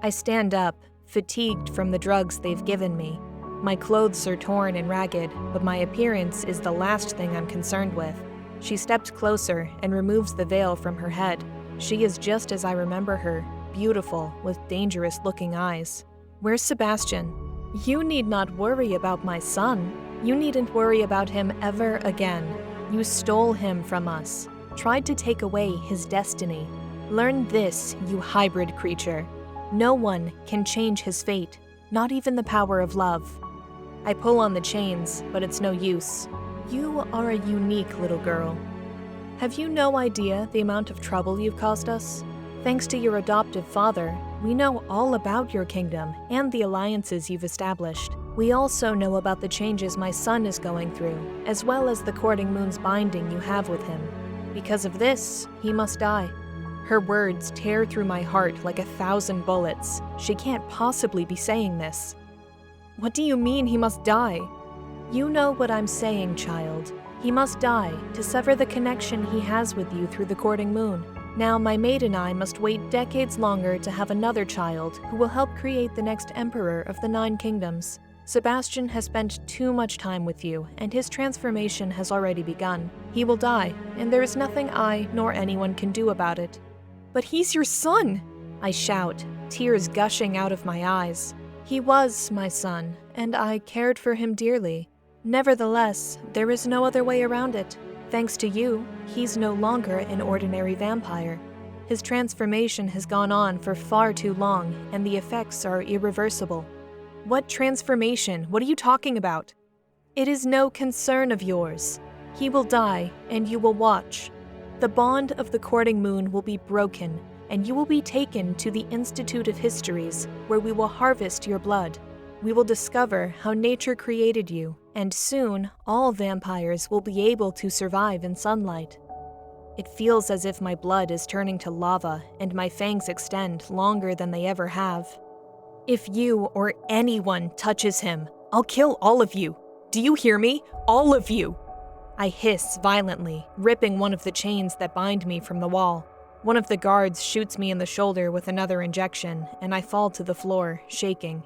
I stand up, fatigued from the drugs they've given me. My clothes are torn and ragged, but my appearance is the last thing I'm concerned with. She steps closer and removes the veil from her head. She is just as I remember her, beautiful, with dangerous-looking eyes. "Where's Sebastian?" "You need not worry about my son. You needn't worry about him ever again. You stole him from us, tried to take away his destiny. Learn this, you hybrid creature. No one can change his fate, not even the power of love." I pull on the chains, but it's no use. "You are a unique little girl. Have you no idea the amount of trouble you've caused us? Thanks to your adoptive father, we know all about your kingdom and the alliances you've established. We also know about the changes my son is going through, as well as the courting moon's binding you have with him. Because of this, he must die." Her words tear through my heart like 1,000 bullets. She can't possibly be saying this. "What do you mean he must die?" "You know what I'm saying, child. He must die to sever the connection he has with you through the courting moon. Now my maid and I must wait decades longer to have another child who will help create the next emperor of the 9 kingdoms. Sebastian has spent too much time with you, and his transformation has already begun. He will die, and there is nothing I nor anyone can do about it." "But he's your son!" I shout, tears gushing out of my eyes. "He was my son, and I cared for him dearly. Nevertheless, there is no other way around it. Thanks to you, he's no longer an ordinary vampire. His transformation has gone on for far too long, and the effects are irreversible." "What transformation? What are you talking about?" "It is no concern of yours. He will die, and you will watch. The bond of the courting moon will be broken, and you will be taken to the Institute of Histories, where we will harvest your blood. We will discover how nature created you, and soon all vampires will be able to survive in sunlight." It feels as if my blood is turning to lava, and my fangs extend longer than they ever have. "If you or anyone touches him, I'll kill all of you. Do you hear me? All of you!" I hiss violently, ripping one of the chains that bind me from the wall. One of the guards shoots me in the shoulder with another injection, and I fall to the floor, shaking.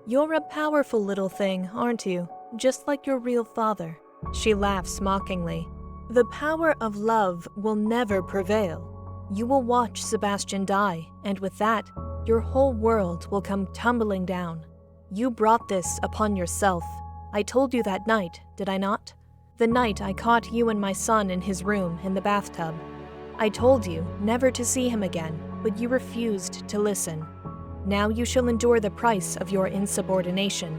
"You're a powerful little thing, aren't you? Just like your real father." She laughs mockingly. "The power of love will never prevail. You will watch Sebastian die, and with that, your whole world will come tumbling down. You brought this upon yourself. I told you that night, did I not? The night I caught you and my son in his room in the bathtub. I told you never to see him again, but you refused to listen. Now you shall endure the price of your insubordination.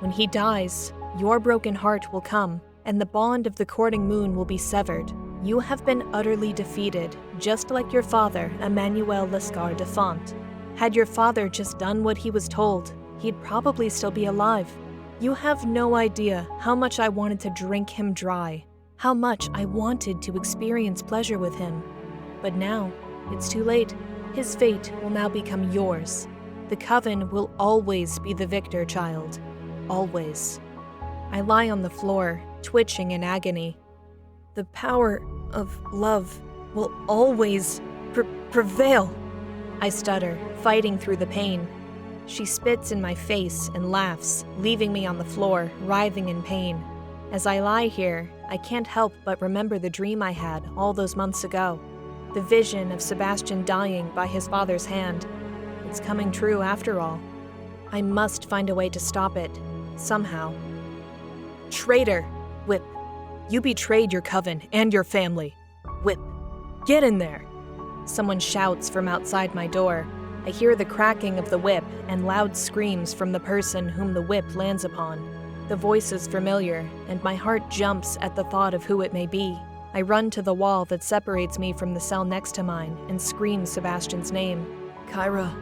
When he dies, your broken heart will come, and the bond of the courting moon will be severed. You have been utterly defeated, just like your father, Emmanuel Lescar de Font. Had your father just done what he was told, he'd probably still be alive. You have no idea how much I wanted to drink him dry, how much I wanted to experience pleasure with him. But now, it's too late. His fate will now become yours. The Coven will always be the victor, child. Always. I lie on the floor, twitching in agony. The power of love will always prevail. I stutter, fighting through the pain. She spits in my face and laughs, leaving me on the floor, writhing in pain. As I lie here, I can't help but remember the dream I had all those months ago. The vision of Sebastian dying by his father's hand. It's coming true after all. I must find a way to stop it, somehow. Traitor! Whip. You betrayed your coven and your family. Whip. Get in there! Someone shouts from outside my door. I hear the cracking of the whip and loud screams from the person whom the whip lands upon. The voice is familiar, and my heart jumps at the thought of who it may be. I run to the wall that separates me from the cell next to mine and scream Sebastian's name. Kyra,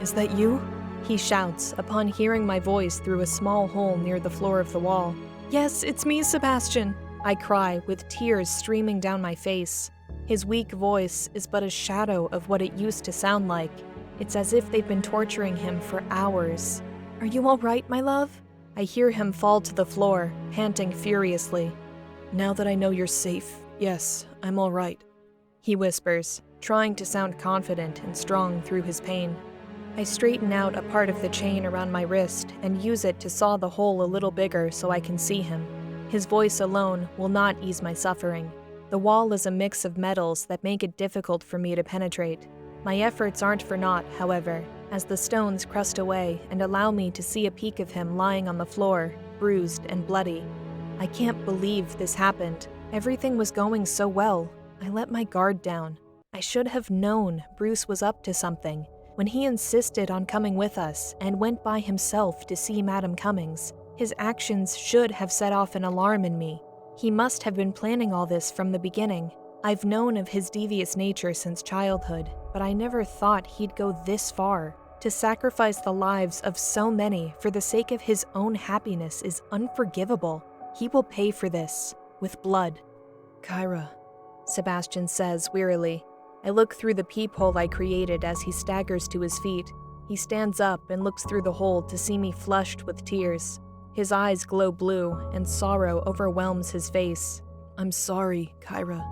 is that you? He shouts upon hearing my voice through a small hole near the floor of the wall. Yes, it's me, Sebastian, I cry with tears streaming down my face. His weak voice is but a shadow of what it used to sound like. It's as if they've been torturing him for hours. Are you all right, my love? I hear him fall to the floor, panting furiously. Now that I know you're safe, yes, I'm all right, he whispers, trying to sound confident and strong through his pain. I straighten out a part of the chain around my wrist and use it to saw the hole a little bigger so I can see him. His voice alone will not ease my suffering. The wall is a mix of metals that make it difficult for me to penetrate. My efforts aren't for naught, however, as the stones crust away and allow me to see a peek of him lying on the floor, bruised and bloody. I can't believe this happened. Everything was going so well. I let my guard down. I should have known Bruce was up to something when he insisted on coming with us and went by himself to see Madame Cummings. His actions should have set off an alarm in me. He must have been planning all this from the beginning. I've known of his devious nature since childhood, but I never thought he'd go this far. To sacrifice the lives of so many for the sake of his own happiness is unforgivable. He will pay for this, with blood. Kyra, Sebastian says wearily. I look through the peephole I created as he staggers to his feet. He stands up and looks through the hole to see me flushed with tears. His eyes glow blue, and sorrow overwhelms his face. I'm sorry, Kyra.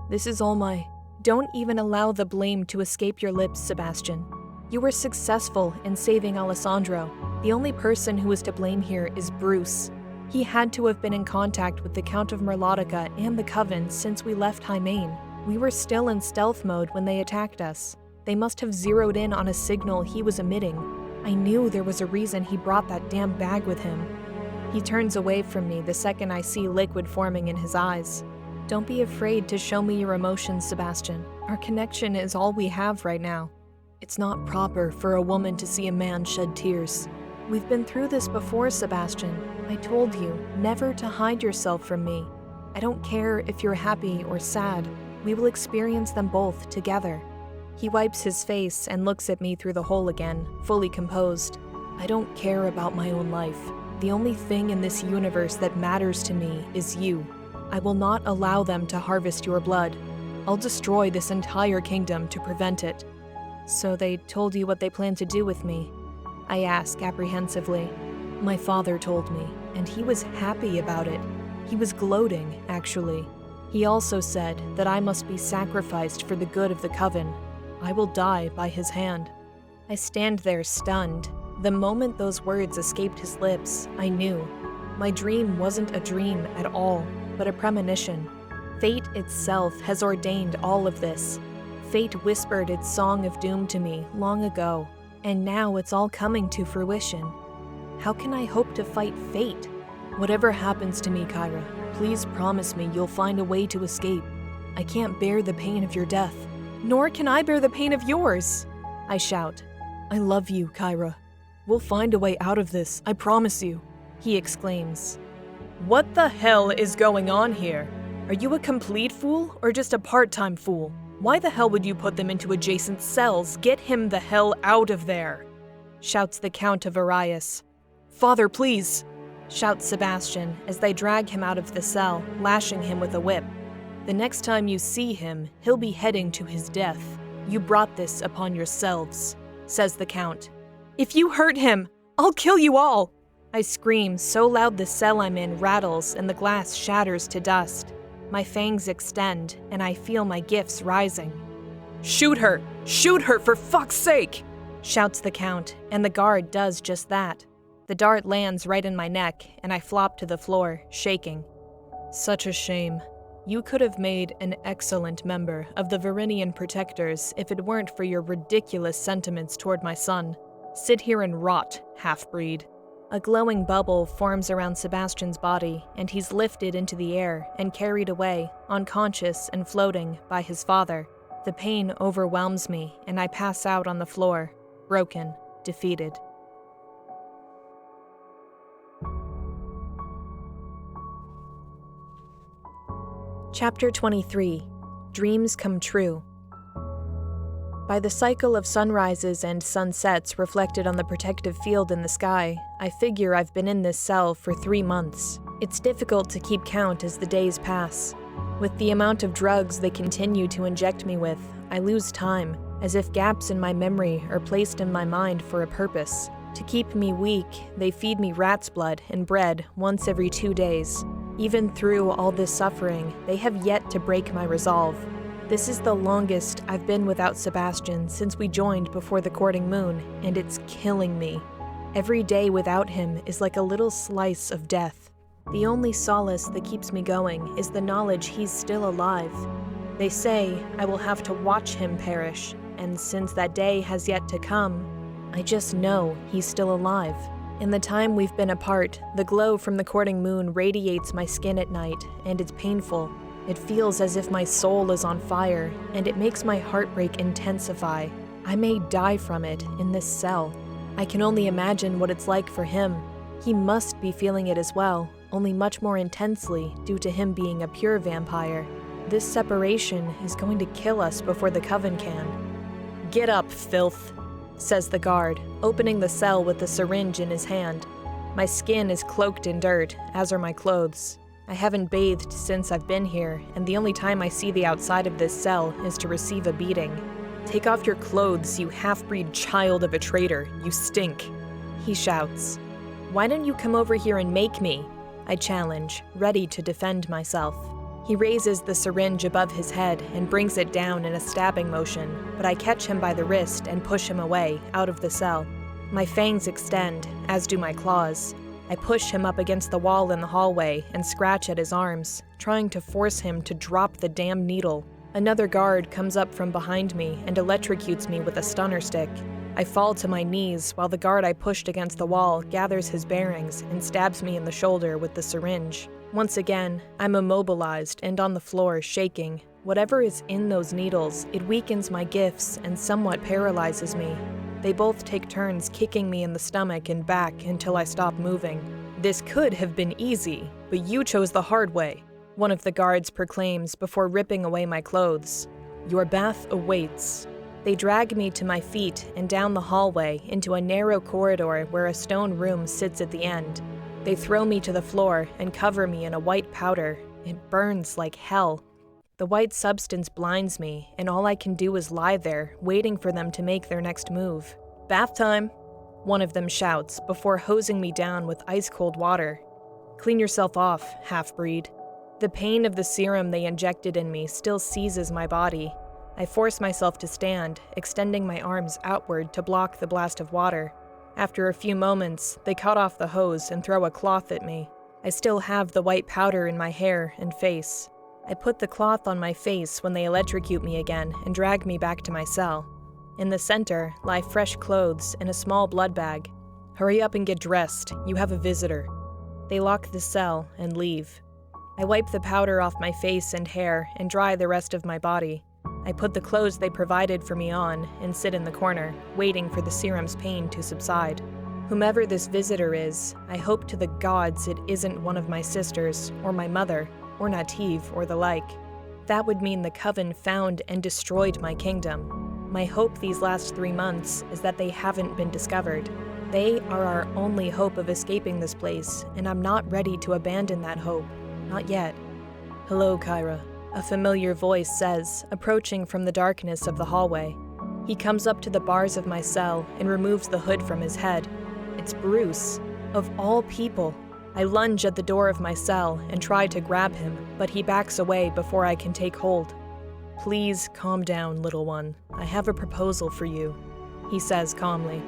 This is all my... Don't even allow the blame to escape your lips, Sebastian. You were successful in saving Alessandro. The only person who is to blame here is Bruce. He had to have been in contact with the Count of Merlotica and the Coven since we left Hymain. We were still in stealth mode when they attacked us. They must have zeroed in on a signal he was emitting. I knew there was a reason he brought that damn bag with him. He turns away from me the second I see liquid forming in his eyes. Don't be afraid to show me your emotions, Sebastian. Our connection is all we have right now. It's not proper for a woman to see a man shed tears. We've been through this before, Sebastian. I told you never to hide yourself from me. I don't care if you're happy or sad. We will experience them both together. He wipes his face and looks at me through the hole again, fully composed. I don't care about my own life. The only thing in this universe that matters to me is you. I will not allow them to harvest your blood. I'll destroy this entire kingdom to prevent it. So they told you what they plan to do with me? I ask apprehensively. My father told me, and he was happy about it. He was gloating, actually. He also said that I must be sacrificed for the good of the Coven. I will die by his hand. I stand there stunned. The moment those words escaped his lips, I knew. My dream wasn't a dream at all, but a premonition. Fate itself has ordained all of this. Fate whispered its song of doom to me long ago, and now it's all coming to fruition. How can I hope to fight fate? Whatever happens to me, Kyra, please promise me you'll find a way to escape. I can't bear the pain of your death. Nor can I bear the pain of yours, I shout. I love you, Kyra. We'll find a way out of this, I promise you, he exclaims. What the hell is going on here? Are you a complete fool or just a part-time fool? Why the hell would you put them into adjacent cells? Get him the hell out of there!" shouts the Count of Arias. "Father, please!" shouts Sebastian as they drag him out of the cell, lashing him with a whip. "The next time you see him, he'll be heading to his death. You brought this upon yourselves," says the Count. "If you hurt him, I'll kill you all!" I scream so loud the cell I'm in rattles and the glass shatters to dust. My fangs extend, and I feel my gifts rising. "Shoot her! Shoot her, for fuck's sake!" shouts the Count, and the guard does just that. The dart lands right in my neck, and I flop to the floor, shaking. "Such a shame. You could have made an excellent member of the Varinian Protectors if it weren't for your ridiculous sentiments toward my son. Sit here and rot, half-breed." A glowing bubble forms around Sebastian's body, and he's lifted into the air and carried away, unconscious and floating, by his father. The pain overwhelms me, and I pass out on the floor, broken, defeated. Chapter 23. Dreams Come True. By the cycle of sunrises and sunsets reflected on the protective field in the sky, I figure I've been in this cell for 3 months. It's difficult to keep count as the days pass. With the amount of drugs they continue to inject me with, I lose time, as if gaps in my memory are placed in my mind for a purpose. To keep me weak, they feed me rat's blood and bread once every 2 days. Even through all this suffering, they have yet to break my resolve. This is the longest I've been without Sebastian since we joined before the courting moon, and it's killing me. Every day without him is like a little slice of death. The only solace that keeps me going is the knowledge he's still alive. They say I will have to watch him perish, and since that day has yet to come, I just know he's still alive. In the time we've been apart, the glow from the courting moon radiates my skin at night, and it's painful. It feels as if my soul is on fire, and it makes my heartbreak intensify. I may die from it in this cell. I can only imagine what it's like for him. He must be feeling it as well, only much more intensely due to him being a pure vampire. This separation is going to kill us before the Coven can. "Get up, filth," says the guard, opening the cell with the syringe in his hand. My skin is cloaked in dirt, as are my clothes. I haven't bathed since I've been here, and the only time I see the outside of this cell is to receive a beating. "Take off your clothes, you half-breed child of a traitor. You stink," he shouts. "Why don't you come over here and make me?" I challenge, ready to defend myself. He raises the syringe above his head and brings it down in a stabbing motion, but I catch him by the wrist and push him away, out of the cell. My fangs extend, as do my claws. I push him up against the wall in the hallway and scratch at his arms, trying to force him to drop the damn needle. Another guard comes up from behind me and electrocutes me with a stunner stick. I fall to my knees while the guard I pushed against the wall gathers his bearings and stabs me in the shoulder with the syringe. Once again, I'm immobilized and on the floor, shaking. Whatever is in those needles, it weakens my gifts and somewhat paralyzes me. They both take turns kicking me in the stomach and back until I stop moving. "This could have been easy, but you chose the hard way," one of the guards proclaims before ripping away my clothes. "Your bath awaits." They drag me to my feet and down the hallway into a narrow corridor where a stone room sits at the end. They throw me to the floor and cover me in a white powder. It burns like hell. The white substance blinds me, and all I can do is lie there, waiting for them to make their next move. "Bath time," one of them shouts before hosing me down with ice-cold water. "Clean yourself off, half-breed." The pain of the serum they injected in me still seizes my body. I force myself to stand, extending my arms outward to block the blast of water. After a few moments, they cut off the hose and throw a cloth at me. I still have the white powder in my hair and face. I put the cloth on my face when they electrocute me again and drag me back to my cell. In the center lie fresh clothes and a small blood bag. "Hurry up and get dressed. You have a visitor." They lock the cell and leave. I wipe the powder off my face and hair and dry the rest of my body. I put the clothes they provided for me on and sit in the corner, waiting for the serum's pain to subside. Whomever this visitor is, I hope to the gods it isn't one of my sisters or my mother. or naive or the like. That would mean the Coven found and destroyed my kingdom. My hope these last 3 months is that they haven't been discovered. They are our only hope of escaping this place, and I'm not ready to abandon that hope. Not yet. Hello, Kyra, a familiar voice says, approaching from the darkness of the hallway. He comes up to the bars of my cell and removes the hood from his head. It's Bruce. Of all people. I lunge at the door of my cell and try to grab him, but he backs away before I can take hold. Please calm down, little one. I have a proposal for you, he says calmly.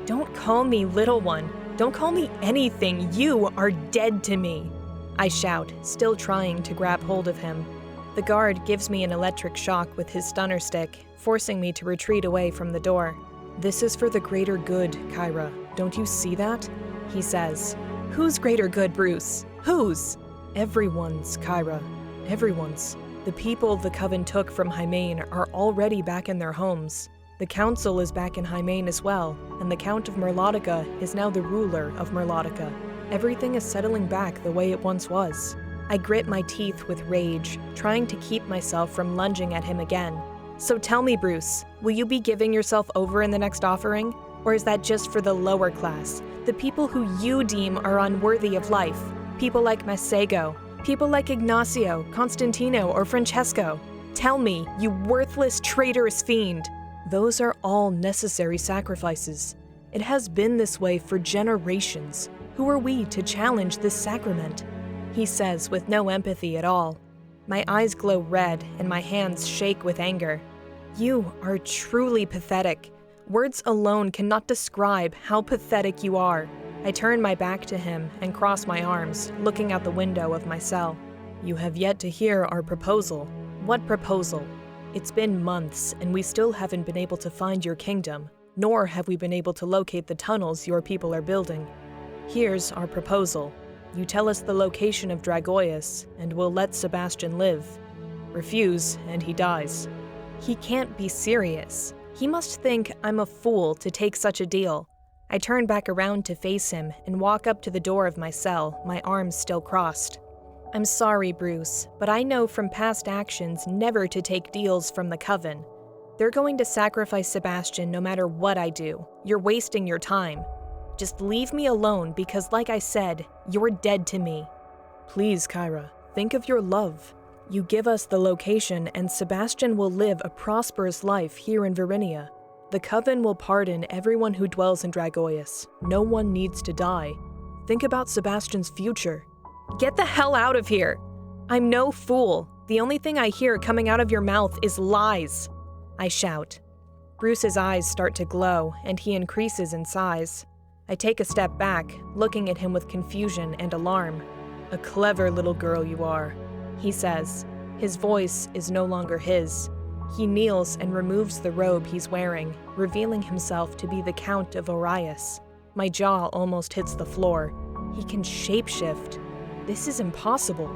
Don't call me little one. Don't call me anything. You are dead to me, I shout, still trying to grab hold of him. The guard gives me an electric shock with his stunner stick, forcing me to retreat away from the door. This is for the greater good, Kyra. Don't you see that? He says. Whose greater good, Bruce? Whose? Everyone's, Kyra. Everyone's. The people the Coven took from Hymain are already back in their homes. The Council is back in Hymain as well, and the Count of Merlotica is now the ruler of Merlotica. Everything is settling back the way it once was. I grit my teeth with rage, trying to keep myself from lunging at him again. So tell me, Bruce, will you be giving yourself over in the next offering? Or is that just for the lower class, the people who you deem are unworthy of life? People like Masego, people like Ignacio, Constantino, or Francesco? Tell me, you worthless, traitorous fiend. Those are all necessary sacrifices. It has been this way for generations. Who are we to challenge this sacrament? He says with no empathy at all. My eyes glow red and my hands shake with anger. You are truly pathetic. Words alone cannot describe how pathetic you are. I turn my back to him and cross my arms, looking out the window of my cell. You have yet to hear our proposal. What proposal? It's been months, and we still haven't been able to find your kingdom, nor have we been able to locate the tunnels your people are building. Here's our proposal. You tell us the location of Dragoius, and we'll let Sebastian live. Refuse, and he dies. He can't be serious. He must think I'm a fool to take such a deal. I turn back around to face him and walk up to the door of my cell, my arms still crossed. I'm sorry, Bruce, but I know from past actions never to take deals from the Coven. They're going to sacrifice Sebastian no matter what I do. You're wasting your time. Just leave me alone because, like I said, you're dead to me. Please, Kyra, think of your love. You give us the location and Sebastian will live a prosperous life here in Verinia. The Coven will pardon everyone who dwells in Dragoius. No one needs to die. Think about Sebastian's future. Get the hell out of here! I'm no fool. The only thing I hear coming out of your mouth is lies, I shout. Bruce's eyes start to glow, and he increases in size. I take a step back, looking at him with confusion and alarm. A clever little girl you are, he says. His voice is no longer his. He kneels and removes the robe he's wearing, revealing himself to be the Count of Orius. My jaw almost hits the floor. He can shapeshift. This is impossible.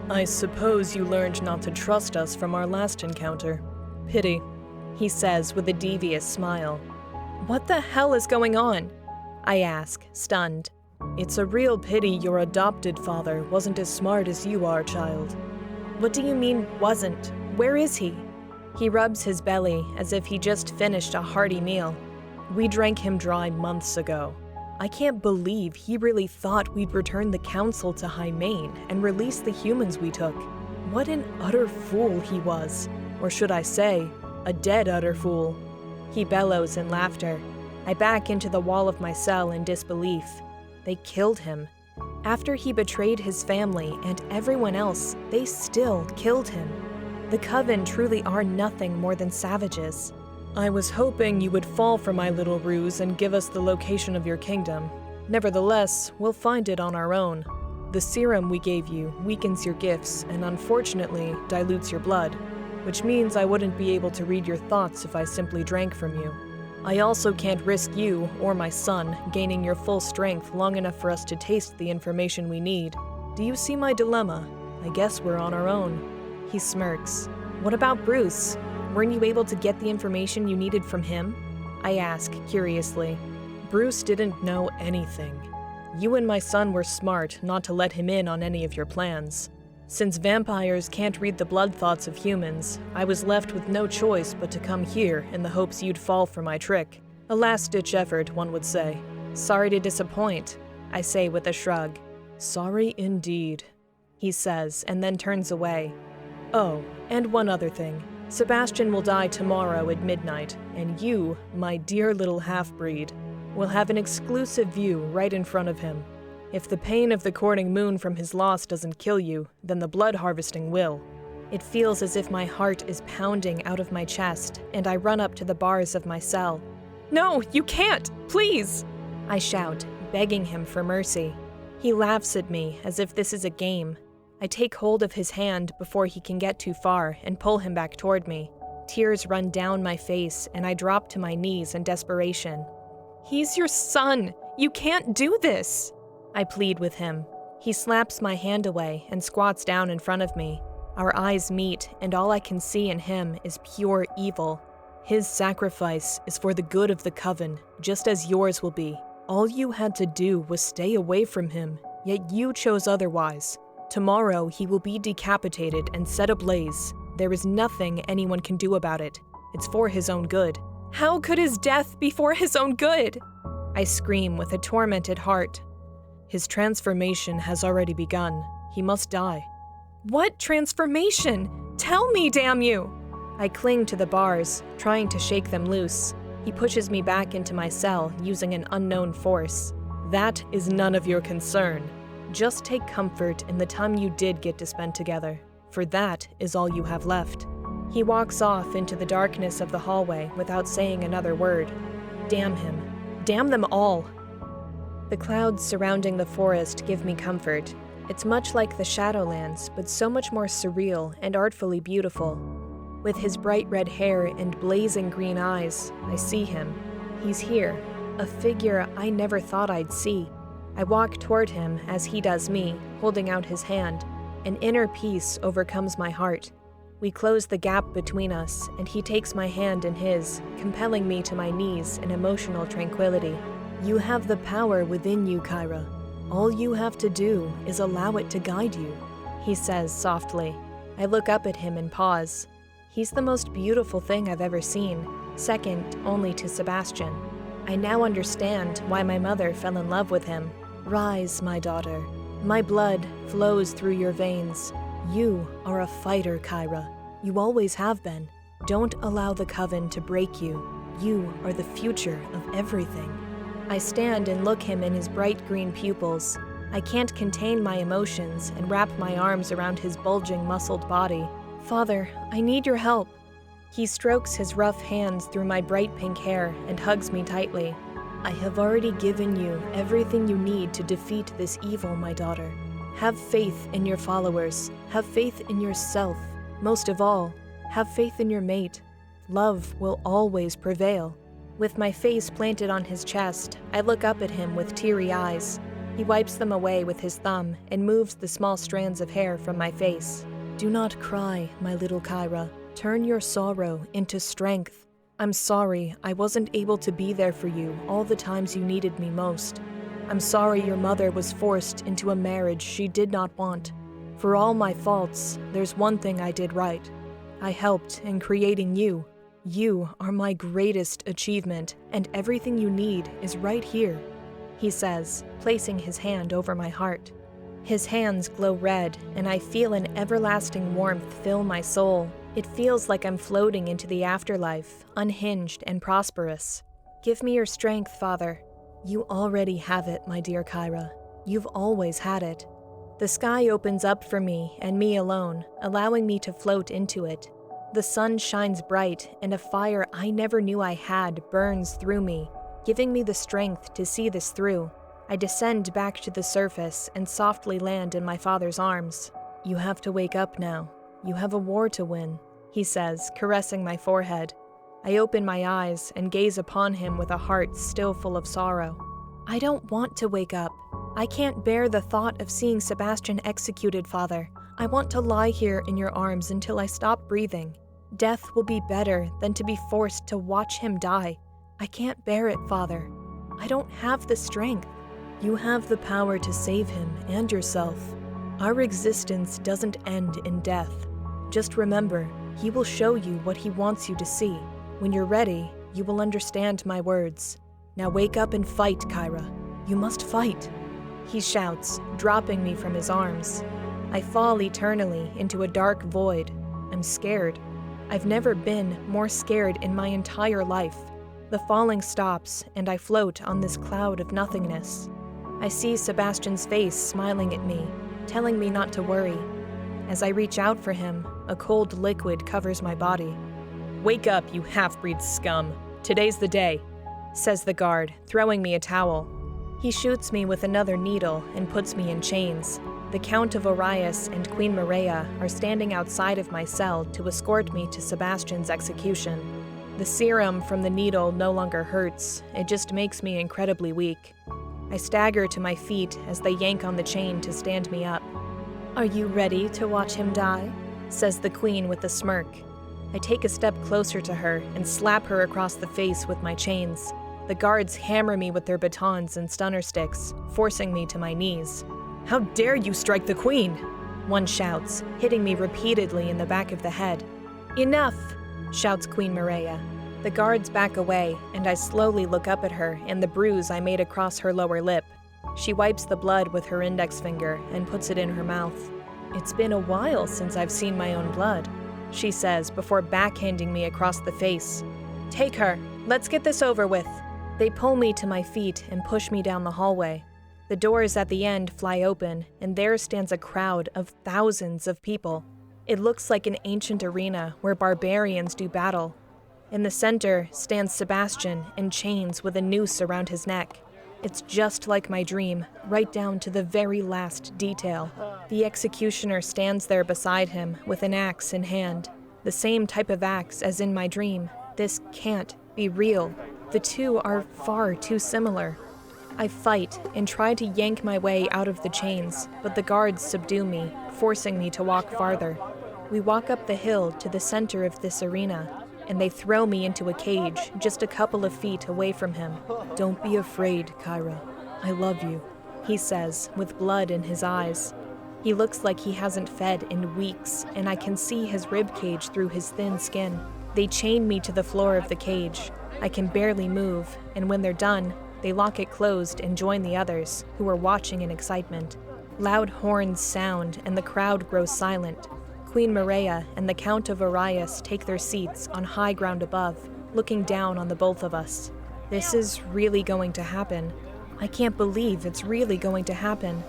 I suppose you learned not to trust us from our last encounter. Pity, he says with a devious smile. What the hell is going on? I ask, stunned. It's a real pity your adopted father wasn't as smart as you are, child. What do you mean, wasn't? Where is he? He rubs his belly as if he just finished a hearty meal. We drank him dry months ago. I can't believe he really thought we'd return the Council to Hymain and release the humans we took. What an utter fool he was. Or should I say, a dead utter fool. He bellows in laughter. I back into the wall of my cell in disbelief. They killed him. After he betrayed his family and everyone else, they still killed him. The Coven truly are nothing more than savages. I was hoping you would fall for my little ruse and give us the location of your kingdom. Nevertheless, we'll find it on our own. The serum we gave you weakens your gifts and unfortunately dilutes your blood, which means I wouldn't be able to read your thoughts if I simply drank from you. I also can't risk you, or my son, gaining your full strength long enough for us to taste the information we need. Do you see my dilemma? I guess we're on our own. He smirks. What about Bruce? Weren't you able to get the information you needed from him? I ask, curiously. Bruce didn't know anything. You and my son were smart not to let him in on any of your plans. Since vampires can't read the blood thoughts of humans, I was left with no choice but to come here in the hopes you'd fall for my trick. A last-ditch effort, one would say. Sorry to disappoint, I say with a shrug. Sorry indeed, he says, and then turns away. Oh, and one other thing. Sebastian will die tomorrow at midnight, and you, my dear little half-breed, will have an exclusive view right in front of him. If the pain of the courting moon from his loss doesn't kill you, then the blood harvesting will. It feels as if my heart is pounding out of my chest, and I run up to the bars of my cell. No, you can't! Please! I shout, begging him for mercy. He laughs at me as if this is a game. I take hold of his hand before he can get too far and pull him back toward me. Tears run down my face, and I drop to my knees in desperation. He's your son! You can't do this! I plead with him. He slaps my hand away and squats down in front of me. Our eyes meet, and all I can see in him is pure evil. His sacrifice is for the good of the Coven, just as yours will be. All you had to do was stay away from him, yet you chose otherwise. Tomorrow he will be decapitated and set ablaze. There is nothing anyone can do about it. It's for his own good. How could his death be for his own good? I scream with a tormented heart. His transformation has already begun. He must die. What transformation? Tell me, damn you! I cling to the bars, trying to shake them loose. He pushes me back into my cell using an unknown force. That is none of your concern. Just take comfort in the time you did get to spend together, for that is all you have left. He walks off into the darkness of the hallway without saying another word. Damn him. Damn them all. The clouds surrounding the forest give me comfort. It's much like the Shadowlands, but so much more surreal and artfully beautiful. With his bright red hair and blazing green eyes, I see him. He's here, a figure I never thought I'd see. I walk toward him as he does me, holding out his hand. An inner peace overcomes my heart. We close the gap between us, and he takes my hand in his, compelling me to my knees in emotional tranquility. You have the power within you, Kyra. All you have to do is allow it to guide you, he says softly. I look up at him and pause. He's the most beautiful thing I've ever seen, second only to Sebastian. I now understand why my mother fell in love with him. Rise, my daughter. My blood flows through your veins. You are a fighter, Kyra. You always have been. Don't allow the Coven to break you. You are the future of everything. I stand and look him in his bright green pupils. I can't contain my emotions and wrap my arms around his bulging, muscled body. Father, I need your help. He strokes his rough hands through my bright pink hair and hugs me tightly. I have already given you everything you need to defeat this evil, my daughter. Have faith in your followers. Have faith in yourself. Most of all, have faith in your mate. Love will always prevail. With my face planted on his chest, I look up at him with teary eyes. He wipes them away with his thumb and moves the small strands of hair from my face. Do not cry, my little Kyra. Turn your sorrow into strength. I'm sorry I wasn't able to be there for you all the times you needed me most. I'm sorry your mother was forced into a marriage she did not want. For all my faults, there's one thing I did right. I helped in creating you. You are my greatest achievement, and everything you need is right here, he says, placing his hand over my heart. His hands glow red, and I feel an everlasting warmth fill my soul. It feels like I'm floating into the afterlife, unhinged and prosperous. Give me your strength, Father. You already have it, my dear Kyra. You've always had it. The sky opens up for me and me alone, allowing me to float into it. The sun shines bright, and a fire I never knew I had burns through me, giving me the strength to see this through. I descend back to the surface and softly land in my father's arms. You have to wake up now. You have a war to win, he says, caressing my forehead. I open my eyes and gaze upon him with a heart still full of sorrow. I don't want to wake up. I can't bear the thought of seeing Sebastian executed, Father. I want to lie here in your arms until I stop breathing. Death will be better than to be forced to watch him die. I can't bear it, Father. I don't have the strength. You have the power to save him and yourself. Our existence doesn't end in death. Just remember, he will show you what he wants you to see. When you're ready, you will understand my words. Now wake up and fight, Kyra. You must fight. He shouts, dropping me from his arms. I fall eternally into a dark void. I'm scared. I've never been more scared in my entire life. The falling stops, and I float on this cloud of nothingness. I see Sebastian's face smiling at me, telling me not to worry. As I reach out for him, a cold liquid covers my body. "Wake up, you half-breed scum. Today's the day," says the guard, throwing me a towel. He shoots me with another needle and puts me in chains. The Count of Vampyre and Queen Maria are standing outside of my cell to escort me to Sebastian's execution. The serum from the needle no longer hurts, it just makes me incredibly weak. I stagger to my feet as they yank on the chain to stand me up. "Are you ready to watch him die?" says the queen with a smirk. I take a step closer to her and slap her across the face with my chains. The guards hammer me with their batons and stunner sticks, forcing me to my knees. "How dare you strike the queen?" one shouts, hitting me repeatedly in the back of the head. "Enough!" shouts Queen Maria. The guards back away, and I slowly look up at her and the bruise I made across her lower lip. She wipes the blood with her index finger and puts it in her mouth. "It's been a while since I've seen my own blood," she says before backhanding me across the face. "Take her. Let's get this over with." They pull me to my feet and push me down the hallway. The doors at the end fly open, and there stands a crowd of thousands of people. It looks like an ancient arena where barbarians do battle. In the center stands Sebastian in chains with a noose around his neck. It's just like my dream, right down to the very last detail. The executioner stands there beside him with an axe in hand. The same type of axe as in my dream. This can't be real. The two are far too similar. I fight and try to yank my way out of the chains, but the guards subdue me, forcing me to walk farther. We walk up the hill to the center of this arena, and they throw me into a cage just a couple of feet away from him. "Don't be afraid, Kyra. I love you," he says, with blood in his eyes. He looks like he hasn't fed in weeks, and I can see his ribcage through his thin skin. They chain me to the floor of the cage. I can barely move, and when they're done, they lock it closed and join the others, who are watching in excitement. Loud horns sound, and the crowd grows silent. Queen Maria and the Count of Vampyre take their seats on high ground above, looking down on the both of us. This is really going to happen. I can't believe it's really going to happen.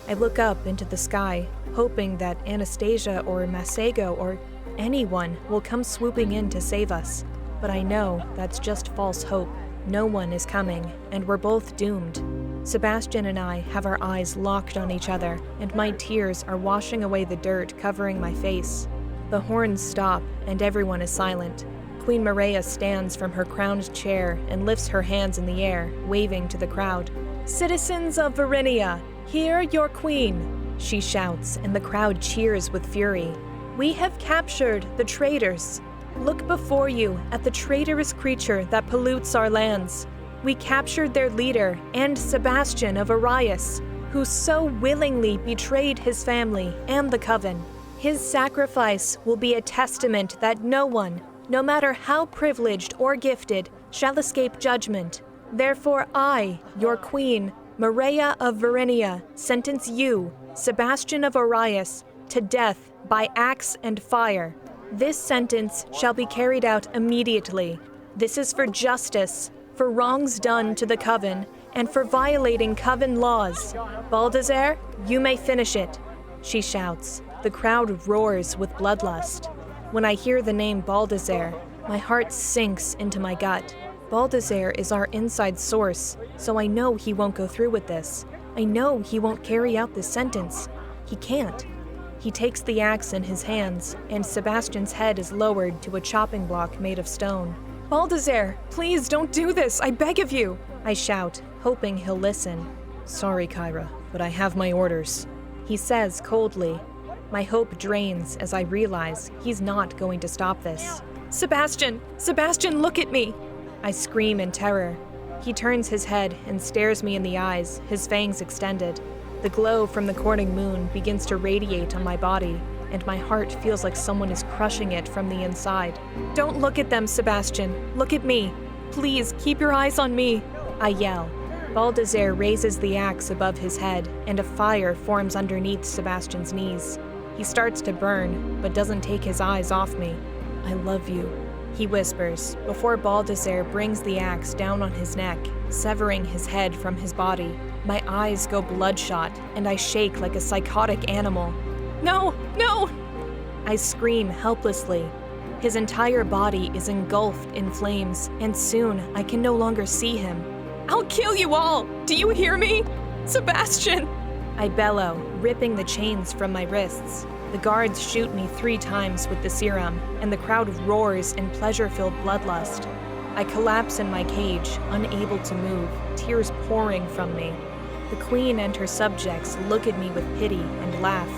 I look up into the sky, hoping that Anastasia or Saga or anyone will come swooping in to save us. But I know that's just false hope. No one is coming, and we're both doomed. Sebastian and I have our eyes locked on each other, and my tears are washing away the dirt covering my face. The horns stop, and everyone is silent. Queen Maria stands from her crowned chair and lifts her hands in the air, waving to the crowd. "Citizens of Vampyre, hear your queen," she shouts, and the crowd cheers with fury. "We have captured the traitors. Look before you at the traitorous creature that pollutes our lands. We captured their leader and Sebastian of Vampyre, who so willingly betrayed his family and the Coven. His sacrifice will be a testament that no one, no matter how privileged or gifted, shall escape judgment. Therefore I, your queen, Maria of Vampyre, sentence you, Sebastian of Vampyre, to death by axe and fire. This sentence shall be carried out immediately. This is for justice, for wrongs done to the Coven, and for violating Coven laws. Baldassare, you may finish it," she shouts. The crowd roars with bloodlust. When I hear the name Baldassare, my heart sinks into my gut. Baldassare is our inside source, so I know he won't go through with this. I know he won't carry out this sentence. He can't. He takes the axe in his hands, and Sebastian's head is lowered to a chopping block made of stone. "Baldassare, please don't do this, I beg of you," I shout, hoping he'll listen. "Sorry, Kyra, but I have my orders," he says coldly. My hope drains as I realize he's not going to stop this. Sebastian, look at me!" I scream in terror. He turns his head and stares me in the eyes, his fangs extended. The glow from the courting moon begins to radiate on my body, and my heart feels like someone is crushing it from the inside. "Don't look at them, Sebastian. Look at me. Please, keep your eyes on me," I yell. Baldassare raises the axe above his head, and a fire forms underneath Sebastian's knees. He starts to burn, but doesn't take his eyes off me. "I love you," he whispers, before Baldassare brings the axe down on his neck, severing his head from his body. My eyes go bloodshot, and I shake like a psychotic animal. "No! No!" I scream helplessly. His entire body is engulfed in flames, and soon I can no longer see him. "I'll kill you all! Do you hear me? Sebastian!" I bellow, ripping the chains from my wrists. The guards shoot me 3 times with the serum, and the crowd roars in pleasure-filled bloodlust. I collapse in my cage, unable to move, tears pouring from me. The queen and her subjects look at me with pity and laugh.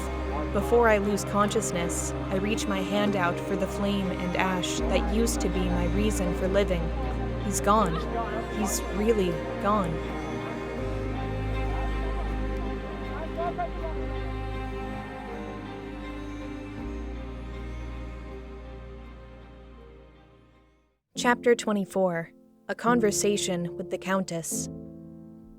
Before I lose consciousness, I reach my hand out for the flame and ash that used to be my reason for living. He's gone. He's really gone. Chapter 24. A Conversation with the Countess.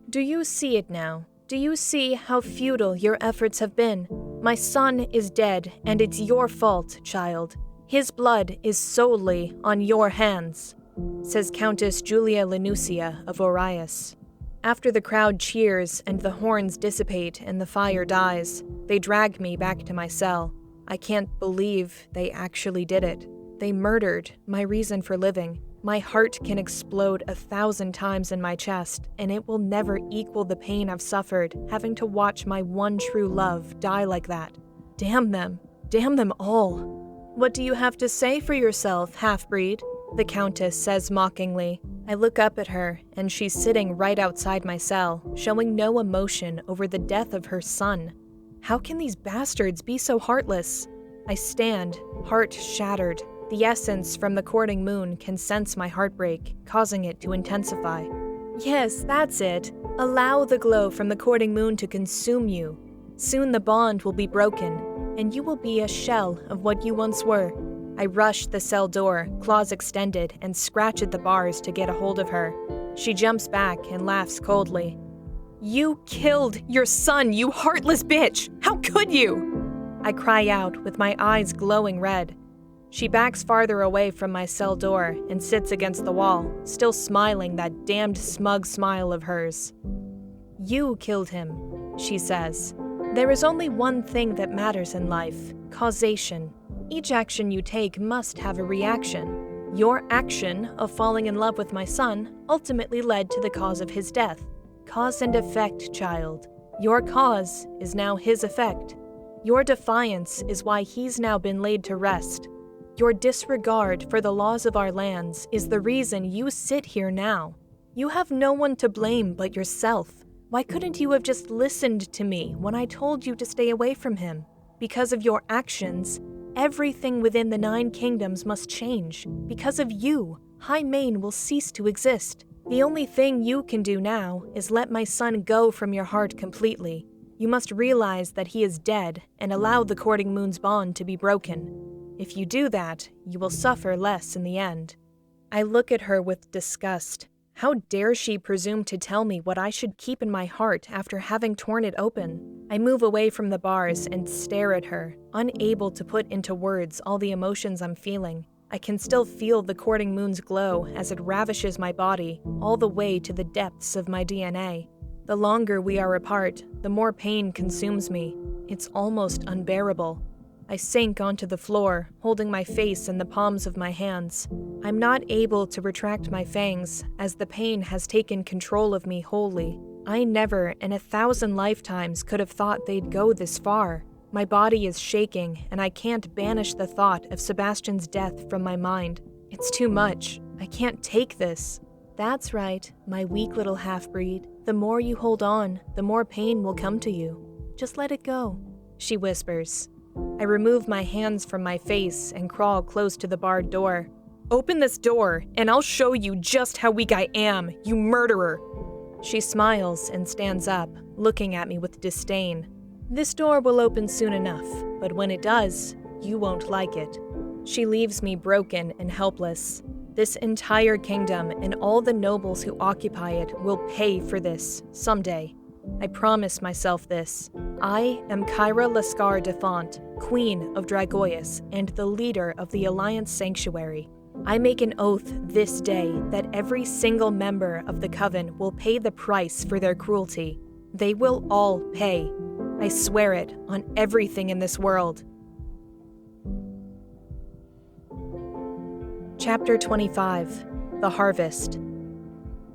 Do you see it now? Do you see how futile your efforts have been? My son is dead, and it's your fault, child. His blood is solely on your hands, says Countess Julia Lanusia of Orius. After the crowd cheers and the horns dissipate and the fire dies, they drag me back to my cell. I can't believe they actually did it. They murdered my reason for living. My heart can explode 1,000 times in my chest, and it will never equal the pain I've suffered having to watch my one true love die like that. Damn them. Damn them all. What do you have to say for yourself, half-breed? The Countess says mockingly. I look up at her, and she's sitting right outside my cell, showing no emotion over the death of her son. How can these bastards be so heartless? I stand, heart shattered. The essence from the courting moon can sense my heartbreak, causing it to intensify. Yes, that's it. Allow the glow from the courting moon to consume you. Soon the bond will be broken, and you will be a shell of what you once were. I rush the cell door, claws extended, and scratch at the bars to get a hold of her. She jumps back and laughs coldly. You killed your son, you heartless bitch! How could you? I cry out with my eyes glowing red. She backs farther away from my cell door and sits against the wall, still smiling that damned smug smile of hers. You killed him, she says. There is only one thing that matters in life, causation. Each action you take must have a reaction. Your action of falling in love with my son ultimately led to the cause of his death. Cause and effect, child. Your cause is now his effect. Your defiance is why he's now been laid to rest. Your disregard for the laws of our lands is the reason you sit here now. You have no one to blame but yourself. Why couldn't you have just listened to me when I told you to stay away from him? Because of your actions, everything within the 9 kingdoms must change. Because of you, High Main will cease to exist. The only thing you can do now is let my son go from your heart completely. You must realize that he is dead and allow the courting moon's bond to be broken. If you do that, you will suffer less in the end. I look at her with disgust. How dare she presume to tell me what I should keep in my heart after having torn it open? I move away from the bars and stare at her, unable to put into words all the emotions I'm feeling. I can still feel the courting moon's glow as it ravishes my body, all the way to the depths of my DNA. The longer we are apart, the more pain consumes me. It's almost unbearable. I sink onto the floor, holding my face in the palms of my hands. I'm not able to retract my fangs, as the pain has taken control of me wholly. I never in 1,000 lifetimes could have thought they'd go this far. My body is shaking, and I can't banish the thought of Sebastian's death from my mind. It's too much. I can't take this. That's right, my weak little half-breed. The more you hold on, the more pain will come to you. Just let it go, she whispers. I remove my hands from my face and crawl close to the barred door. Open this door, and I'll show you just how weak I am, you murderer. She smiles and stands up, looking at me with disdain. "This door will open soon enough, but when it does, you won't like it." She leaves me broken and helpless. This entire kingdom and all the nobles who occupy it will pay for this someday. I promise myself this. I am Kyra Lascar Defont, Queen of Dragoius and the leader of the Alliance Sanctuary. I make an oath this day that every single member of the Coven will pay the price for their cruelty. They will all pay. I swear it on everything in this world. Chapter 25, The Harvest.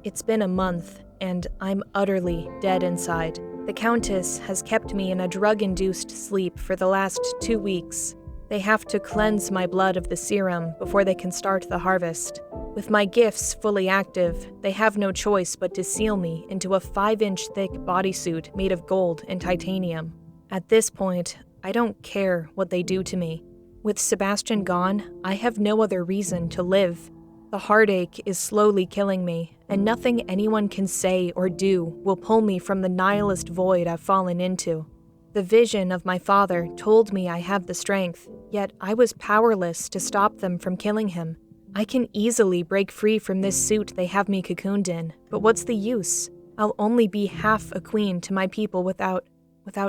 It's been a month, and I'm utterly dead inside. The Countess has kept me in a drug-induced sleep for the last 2 weeks. They have to cleanse my blood of the serum before they can start the harvest. With my gifts fully active, they have no choice but to seal me into a 5-inch thick bodysuit made of gold and titanium. At this point, I don't care what they do to me. With Sebastian gone, I have no other reason to live. The heartache is slowly killing me, and nothing anyone can say or do will pull me from the nihilist void I've fallen into. The vision of my father told me I have the strength, yet I was powerless to stop them from killing him. I can easily break free from this suit they have me cocooned in, but what's the use? I'll only be half a queen to my people without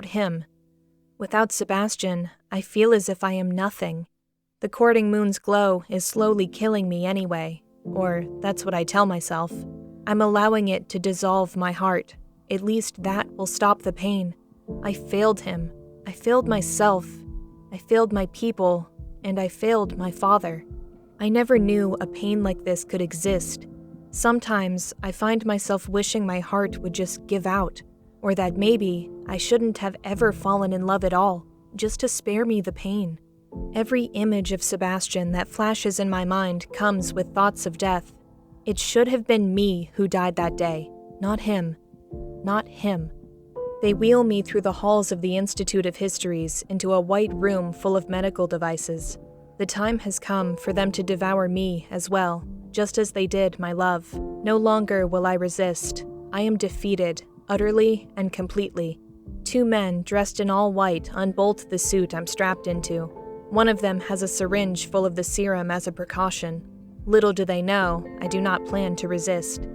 him. Without Sebastian, I feel as if I am nothing. The courting moon's glow is slowly killing me anyway, or that's what I tell myself. I'm allowing it to dissolve my heart. At least that will stop the pain. I failed him. I failed myself. I failed my people, and I failed my father. I never knew a pain like this could exist. Sometimes I find myself wishing my heart would just give out, or that maybe I shouldn't have ever fallen in love at all, just to spare me the pain. Every image of Sebastian that flashes in my mind comes with thoughts of death. It should have been me who died that day, not him. Not him. They wheel me through the halls of the Institute of Histories into a white room full of medical devices. The time has come for them to devour me as well, just as they did my love. No longer will I resist. I am defeated, utterly and completely. 2 men dressed in all white unbolt the suit I'm strapped into. One of them has a syringe full of the serum as a precaution. Little do they know, I do not plan to resist.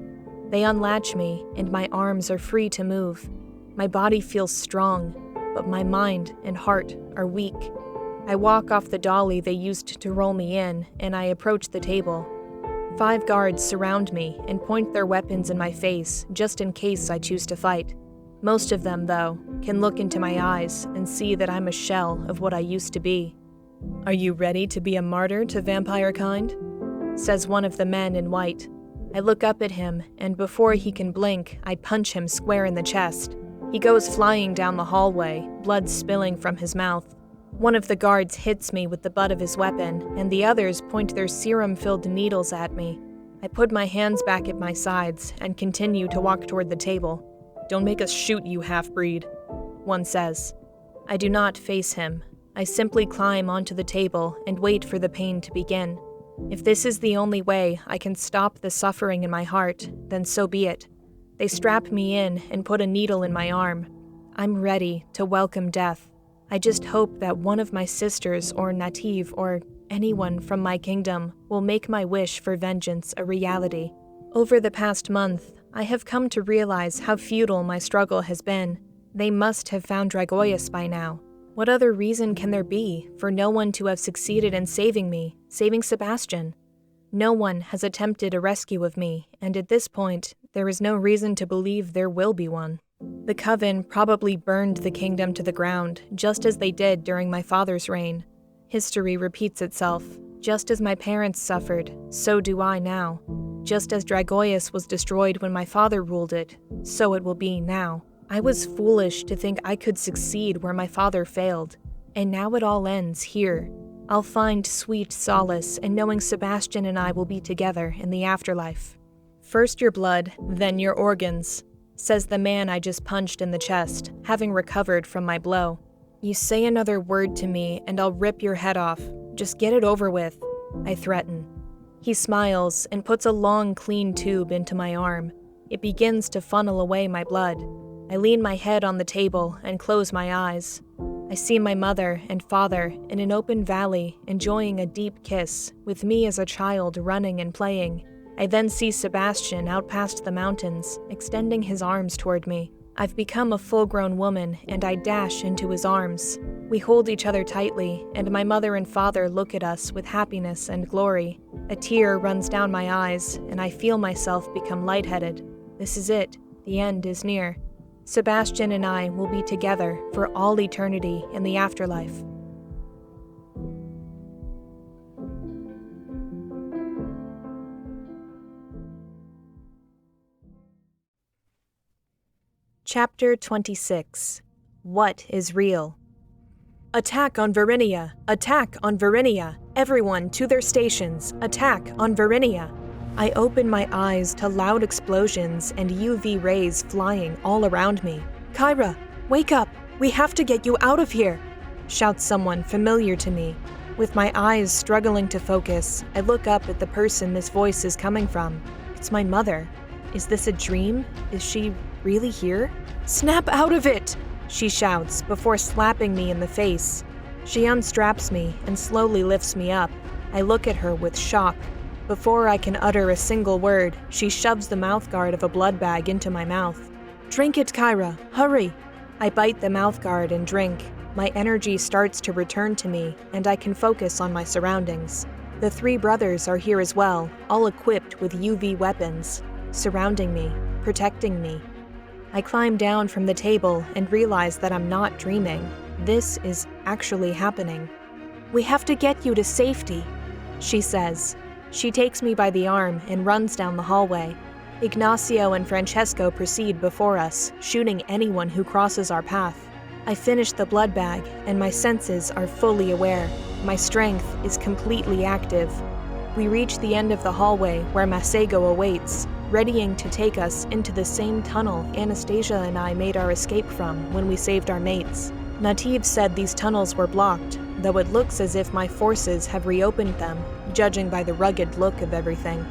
They unlatch me, and my arms are free to move. My body feels strong, but my mind and heart are weak. I walk off the dolly they used to roll me in, and I approach the table. 5 guards surround me and point their weapons in my face, just in case I choose to fight. Most of them, though, can look into my eyes and see that I'm a shell of what I used to be. "Are you ready to be a martyr to vampire kind?" says one of the men in white. I look up at him, and before he can blink, I punch him square in the chest. He goes flying down the hallway, blood spilling from his mouth. One of the guards hits me with the butt of his weapon, and the others point their serum-filled needles at me. I put my hands back at my sides and continue to walk toward the table. "Don't make us shoot you, half-breed," one says. I do not face him. I simply climb onto the table and wait for the pain to begin. If this is the only way I can stop the suffering in my heart, then so be it. They strap me in and put a needle in my arm. I'm ready to welcome death. I just hope that one of my sisters or Native or anyone from my kingdom will make my wish for vengeance a reality. Over the past month, I have come to realize how futile my struggle has been. They must have found Dragoius by now. What other reason can there be for no one to have succeeded in saving me, saving Sebastian? No one has attempted a rescue of me, and at this point, there is no reason to believe there will be one. The Coven probably burned the kingdom to the ground, just as they did during my father's reign. History repeats itself. Just as my parents suffered, so do I now. Just as Dragoius was destroyed when my father ruled it, so it will be now. I was foolish to think I could succeed where my father failed, and now it all ends here. I'll find sweet solace in knowing Sebastian and I will be together in the afterlife. "First your blood, then your organs," says the man I just punched in the chest, having recovered from my blow. "You say another word to me and I'll rip your head off. Just get it over with," I threaten. He smiles and puts a long, clean tube into my arm. It begins to funnel away my blood. I lean my head on the table and close my eyes. I see my mother and father in an open valley enjoying a deep kiss, with me as a child running and playing. I then see Sebastian out past the mountains, extending his arms toward me. I've become a full-grown woman, and I dash into his arms. We hold each other tightly, and my mother and father look at us with happiness and glory. A tear runs down my eyes, and I feel myself become lightheaded. This is it. The end is near. Sebastian and I will be together for all eternity in the afterlife. Chapter 26. What is real? Attack on Varinia! Attack on Varinia! Everyone to their stations! Attack on Varinia! I open my eyes to loud explosions and UV rays flying all around me. Kyra, wake up! We have to get you out of here! Shouts someone familiar to me. With my eyes struggling to focus, I look up at the person this voice is coming from. It's my mother. Is this a dream? Is she really here? Snap out of it! She shouts before slapping me in the face. She unstraps me and slowly lifts me up. I look at her with shock. Before I can utter a single word, she shoves the mouthguard of a blood bag into my mouth. Drink it, Kyra. Hurry! I bite the mouthguard and drink. My energy starts to return to me, and I can focus on my surroundings. The 3 brothers are here as well, all equipped with UV weapons, surrounding me, protecting me. I climb down from the table and realize that I'm not dreaming. This is actually happening. We have to get you to safety, she says. She takes me by the arm and runs down the hallway. Ignacio and Francesco proceed before us, shooting anyone who crosses our path. I finish the blood bag, and my senses are fully aware. My strength is completely active. We reach the end of the hallway where Masego awaits, readying to take us into the same tunnel Anastasia and I made our escape from when we saved our mates. Nativ said these tunnels were blocked, though it looks as if my forces have reopened them, judging by the rugged look of everything.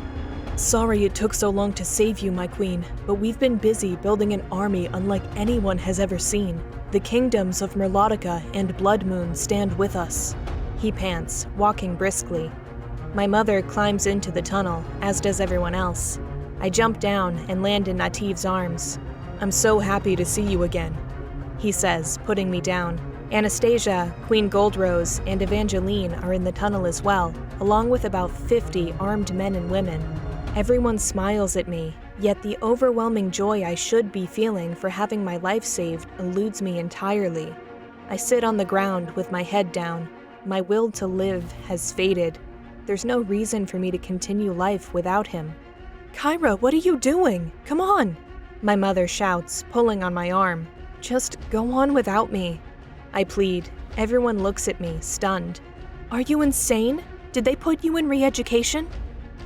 Sorry it took so long to save you, my queen, but we've been busy building an army unlike anyone has ever seen. The kingdoms of Merlotica and Bloodmoon stand with us. He pants, walking briskly. My mother climbs into the tunnel, as does everyone else. I jump down and land in Nativ's arms. I'm so happy to see you again, he says, putting me down. Anastasia, Queen Goldrose, and Evangeline are in the tunnel as well, along with about 50 armed men and women. Everyone smiles at me, yet the overwhelming joy I should be feeling for having my life saved eludes me entirely. I sit on the ground with my head down. My will to live has faded. There's no reason for me to continue life without him. Kyra, what are you doing? Come on! My mother shouts, pulling on my arm. Just go on without me. I plead. Everyone looks at me, stunned. Are you insane? Did they put you in re-education?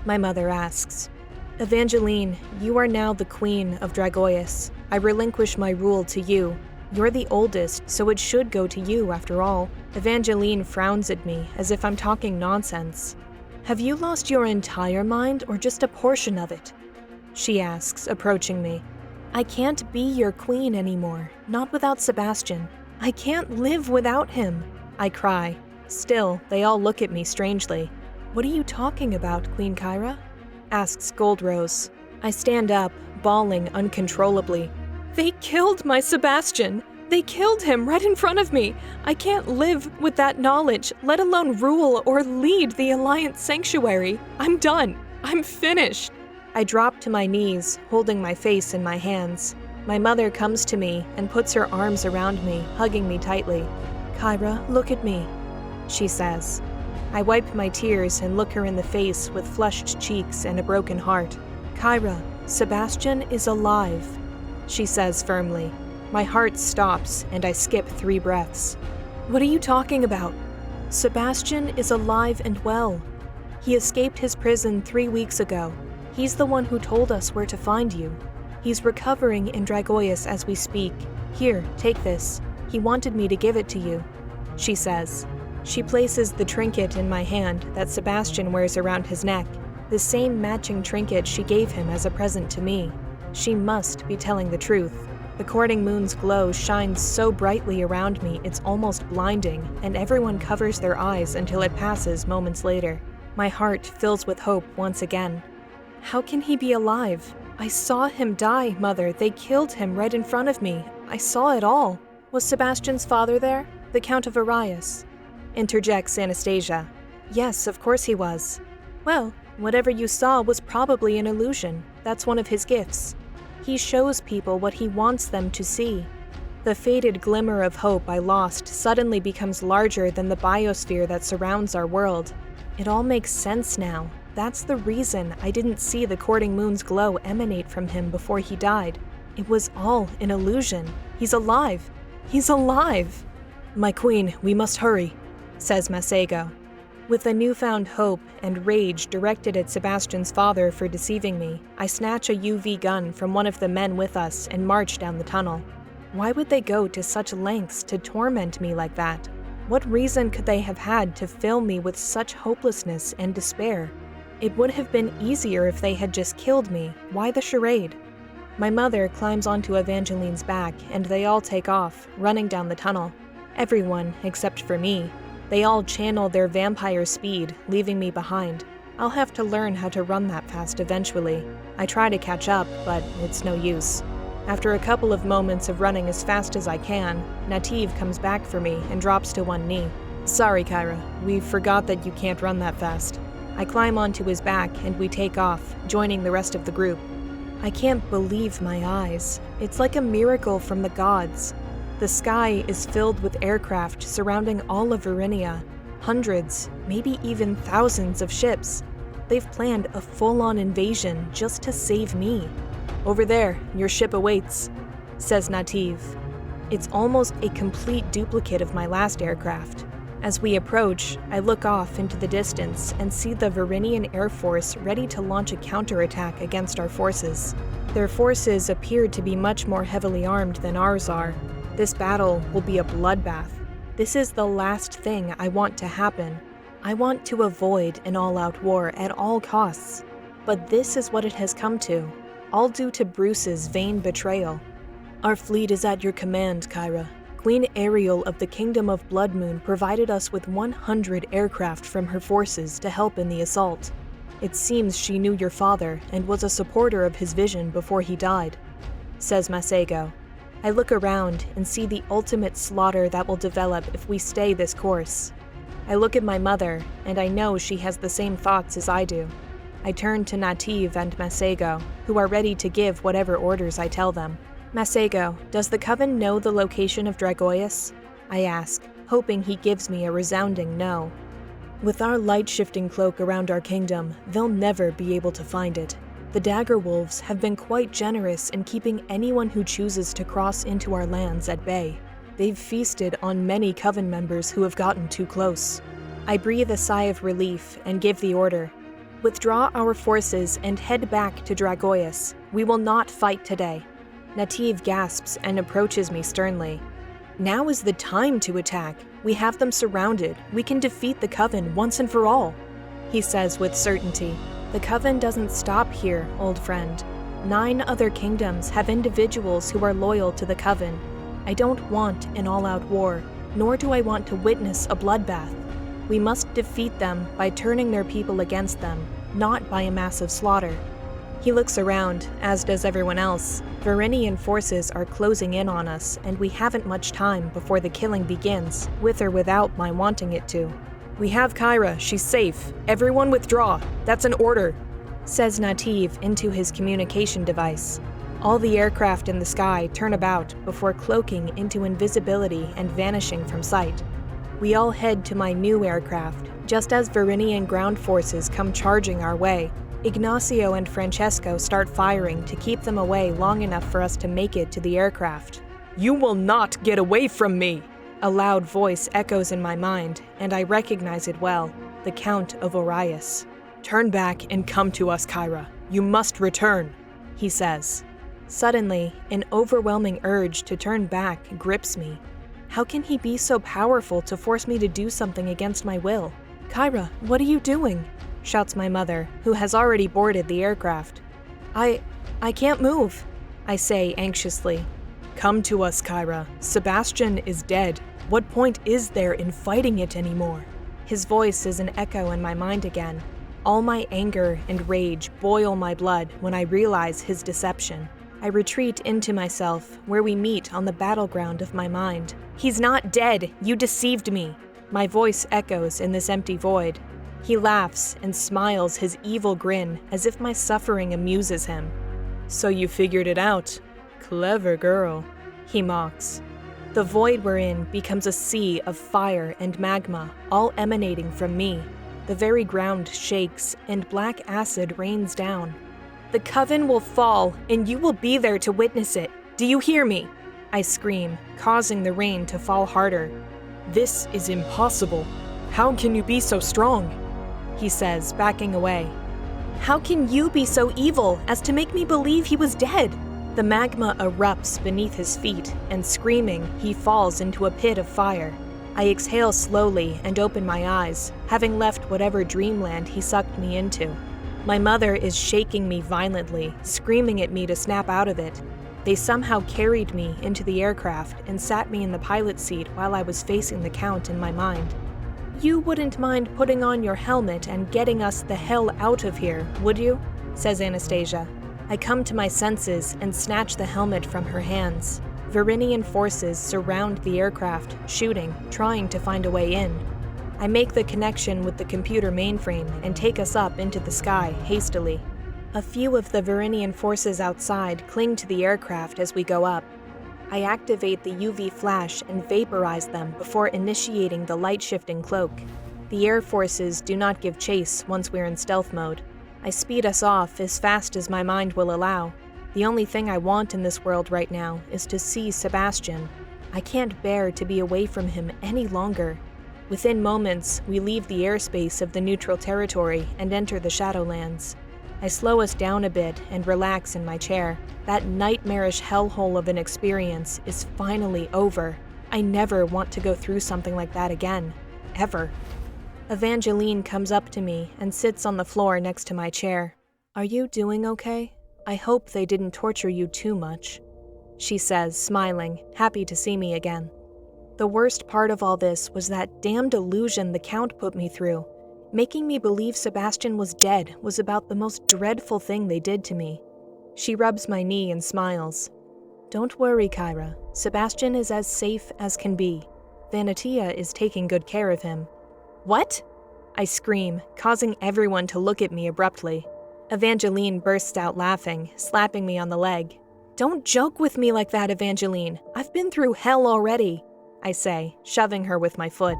My mother asks. Evangeline, you are now the Queen of Dragoius. I relinquish my rule to you. You're the oldest, so it should go to you after all. Evangeline frowns at me as if I'm talking nonsense. Have you lost your entire mind or just a portion of it? She asks, approaching me. I can't be your queen anymore, not without Sebastian. I can't live without him, I cry. Still, they all look at me strangely. What are you talking about, Queen Kyra? Asks Goldrose. I stand up, bawling uncontrollably. They killed my Sebastian! They killed him right in front of me! I can't live with that knowledge, let alone rule or lead the Alliance Sanctuary. I'm done. I'm finished. I drop to my knees, holding my face in my hands. My mother comes to me and puts her arms around me, hugging me tightly. Kyra, look at me, she says. I wipe my tears and look her in the face with flushed cheeks and a broken heart. Kyra, Sebastian is alive, she says firmly. My heart stops and I skip 3 breaths. What are you talking about? Sebastian is alive and well. He escaped his prison 3 weeks ago. He's the one who told us where to find you. He's recovering in Dragoius as we speak. Here, take this. He wanted me to give it to you, she says. She places the trinket in my hand that Sebastian wears around his neck, the same matching trinket she gave him as a present to me. She must be telling the truth. The courting moon's glow shines so brightly around me it's almost blinding, and everyone covers their eyes until it passes moments later. My heart fills with hope once again. How can he be alive? I saw him die, Mother. They killed him right in front of me. I saw it all. Was Sebastian's father there? The Count of Dragoius? Interjects Anastasia. Yes, of course he was. Well, whatever you saw was probably an illusion. That's one of his gifts. He shows people what he wants them to see. The faded glimmer of hope I lost suddenly becomes larger than the biosphere that surrounds our world. It all makes sense now. That's the reason I didn't see the courting moon's glow emanate from him before he died. It was all an illusion. He's alive. He's alive! My queen, we must hurry, says Masego. With a newfound hope and rage directed at Sebastian's father for deceiving me, I snatch a UV gun from one of the men with us and march down the tunnel. Why would they go to such lengths to torment me like that? What reason could they have had to fill me with such hopelessness and despair? It would have been easier if they had just killed me. Why the charade? My mother climbs onto Evangeline's back and they all take off, running down the tunnel. Everyone, except for me. They all channel their vampire speed, leaving me behind. I'll have to learn how to run that fast eventually. I try to catch up, but it's no use. After a couple of moments of running as fast as I can, Nativ comes back for me and drops to one knee. Sorry, Kyra. We forgot that you can't run that fast. I climb onto his back and we take off, joining the rest of the group. I can't believe my eyes. It's like a miracle from the gods. The sky is filled with aircraft surrounding all of Verinia. Hundreds, maybe even thousands of ships. They've planned a full-on invasion just to save me. Over there, your ship awaits, says Nativ. It's almost a complete duplicate of my last aircraft. As we approach, I look off into the distance and see the Verinian Air Force ready to launch a counterattack against our forces. Their forces appear to be much more heavily armed than ours are. This battle will be a bloodbath. This is the last thing I want to happen. I want to avoid an all-out war at all costs. But this is what it has come to, all due to Bruce's vain betrayal. Our fleet is at your command, Kyra. Queen Ariel of the Kingdom of Bloodmoon provided us with 100 aircraft from her forces to help in the assault. It seems she knew your father and was a supporter of his vision before he died, says Masego. I look around and see the ultimate slaughter that will develop if we stay this course. I look at my mother, and I know she has the same thoughts as I do. I turn to Nativ and Masego, who are ready to give whatever orders I tell them. Masego, does the Coven know the location of Dragoius? I ask, hoping he gives me a resounding no. With our light-shifting cloak around our kingdom, they'll never be able to find it. The Dagger Wolves have been quite generous in keeping anyone who chooses to cross into our lands at bay. They've feasted on many Coven members who have gotten too close. I breathe a sigh of relief and give the order. Withdraw our forces and head back to Dragoius. We will not fight today. Nativ gasps and approaches me sternly. Now is the time to attack. We have them surrounded. We can defeat the Coven once and for all, he says with certainty. The Coven doesn't stop here, old friend. 9 other kingdoms have individuals who are loyal to the Coven. I don't want an all-out war, nor do I want to witness a bloodbath. We must defeat them by turning their people against them, not by a massive slaughter. He looks around, as does everyone else. Verinian forces are closing in on us, and we haven't much time before the killing begins, with or without my wanting it to. We have Kyra, she's safe. Everyone withdraw. That's an order, says Nativ into his communication device. All the aircraft in the sky turn about before cloaking into invisibility and vanishing from sight. We all head to my new aircraft, just as Verinian ground forces come charging our way. Ignacio and Francesco start firing to keep them away long enough for us to make it to the aircraft. You will not get away from me! A loud voice echoes in my mind, and I recognize it well, the Count of Dragoius. Turn back and come to us, Kyra. You must return, he says. Suddenly, an overwhelming urge to turn back grips me. How can he be so powerful to force me to do something against my will? Kyra, what are you doing? Shouts my mother, who has already boarded the aircraft. I can't move, I say anxiously. Come to us, Kyra. Sebastian is dead. What point is there in fighting it anymore? His voice is an echo in my mind again. All my anger and rage boil my blood when I realize his deception. I retreat into myself, where we meet on the battleground of my mind. He's not dead. You deceived me. My voice echoes in this empty void. He laughs and smiles his evil grin as if my suffering amuses him. So you figured it out. Clever girl, he mocks. The void we're in becomes a sea of fire and magma, all emanating from me. The very ground shakes, and black acid rains down. The Coven will fall, and you will be there to witness it. Do you hear me? I scream, causing the rain to fall harder. This is impossible. How can you be so strong? He says, backing away. How can you be so evil as to make me believe he was dead? The magma erupts beneath his feet, and screaming, he falls into a pit of fire. I exhale slowly and open my eyes, having left whatever dreamland he sucked me into. My mother is shaking me violently, screaming at me to snap out of it. They somehow carried me into the aircraft and sat me in the pilot seat while I was facing the Count in my mind. You wouldn't mind putting on your helmet and getting us the hell out of here, would you? Says Anastasia. I come to my senses and snatch the helmet from her hands. Varinian forces surround the aircraft, shooting, trying to find a way in. I make the connection with the computer mainframe and take us up into the sky hastily. A few of the Varinian forces outside cling to the aircraft as we go up. I activate the UV flash and vaporize them before initiating the light-shifting cloak. The air forces do not give chase once we're in stealth mode. I speed us off as fast as my mind will allow. The only thing I want in this world right now is to see Sebastian. I can't bear to be away from him any longer. Within moments, we leave the airspace of the neutral territory and enter the Shadowlands. I slow us down a bit and relax in my chair. That nightmarish hellhole of an experience is finally over. I never want to go through something like that again. Ever. Evangeline comes up to me and sits on the floor next to my chair. Are you doing okay? I hope they didn't torture you too much, she says, smiling, happy to see me again. The worst part of all this was that damned illusion the Count put me through. Making me believe Sebastian was dead was about the most dreadful thing they did to me. She rubs my knee and smiles. Don't worry, Kyra. Sebastian is as safe as can be. Vanatia is taking good care of him. What? I scream, causing everyone to look at me abruptly. Evangeline bursts out laughing, slapping me on the leg. Don't joke with me like that, Evangeline. I've been through hell already, I say, shoving her with my foot.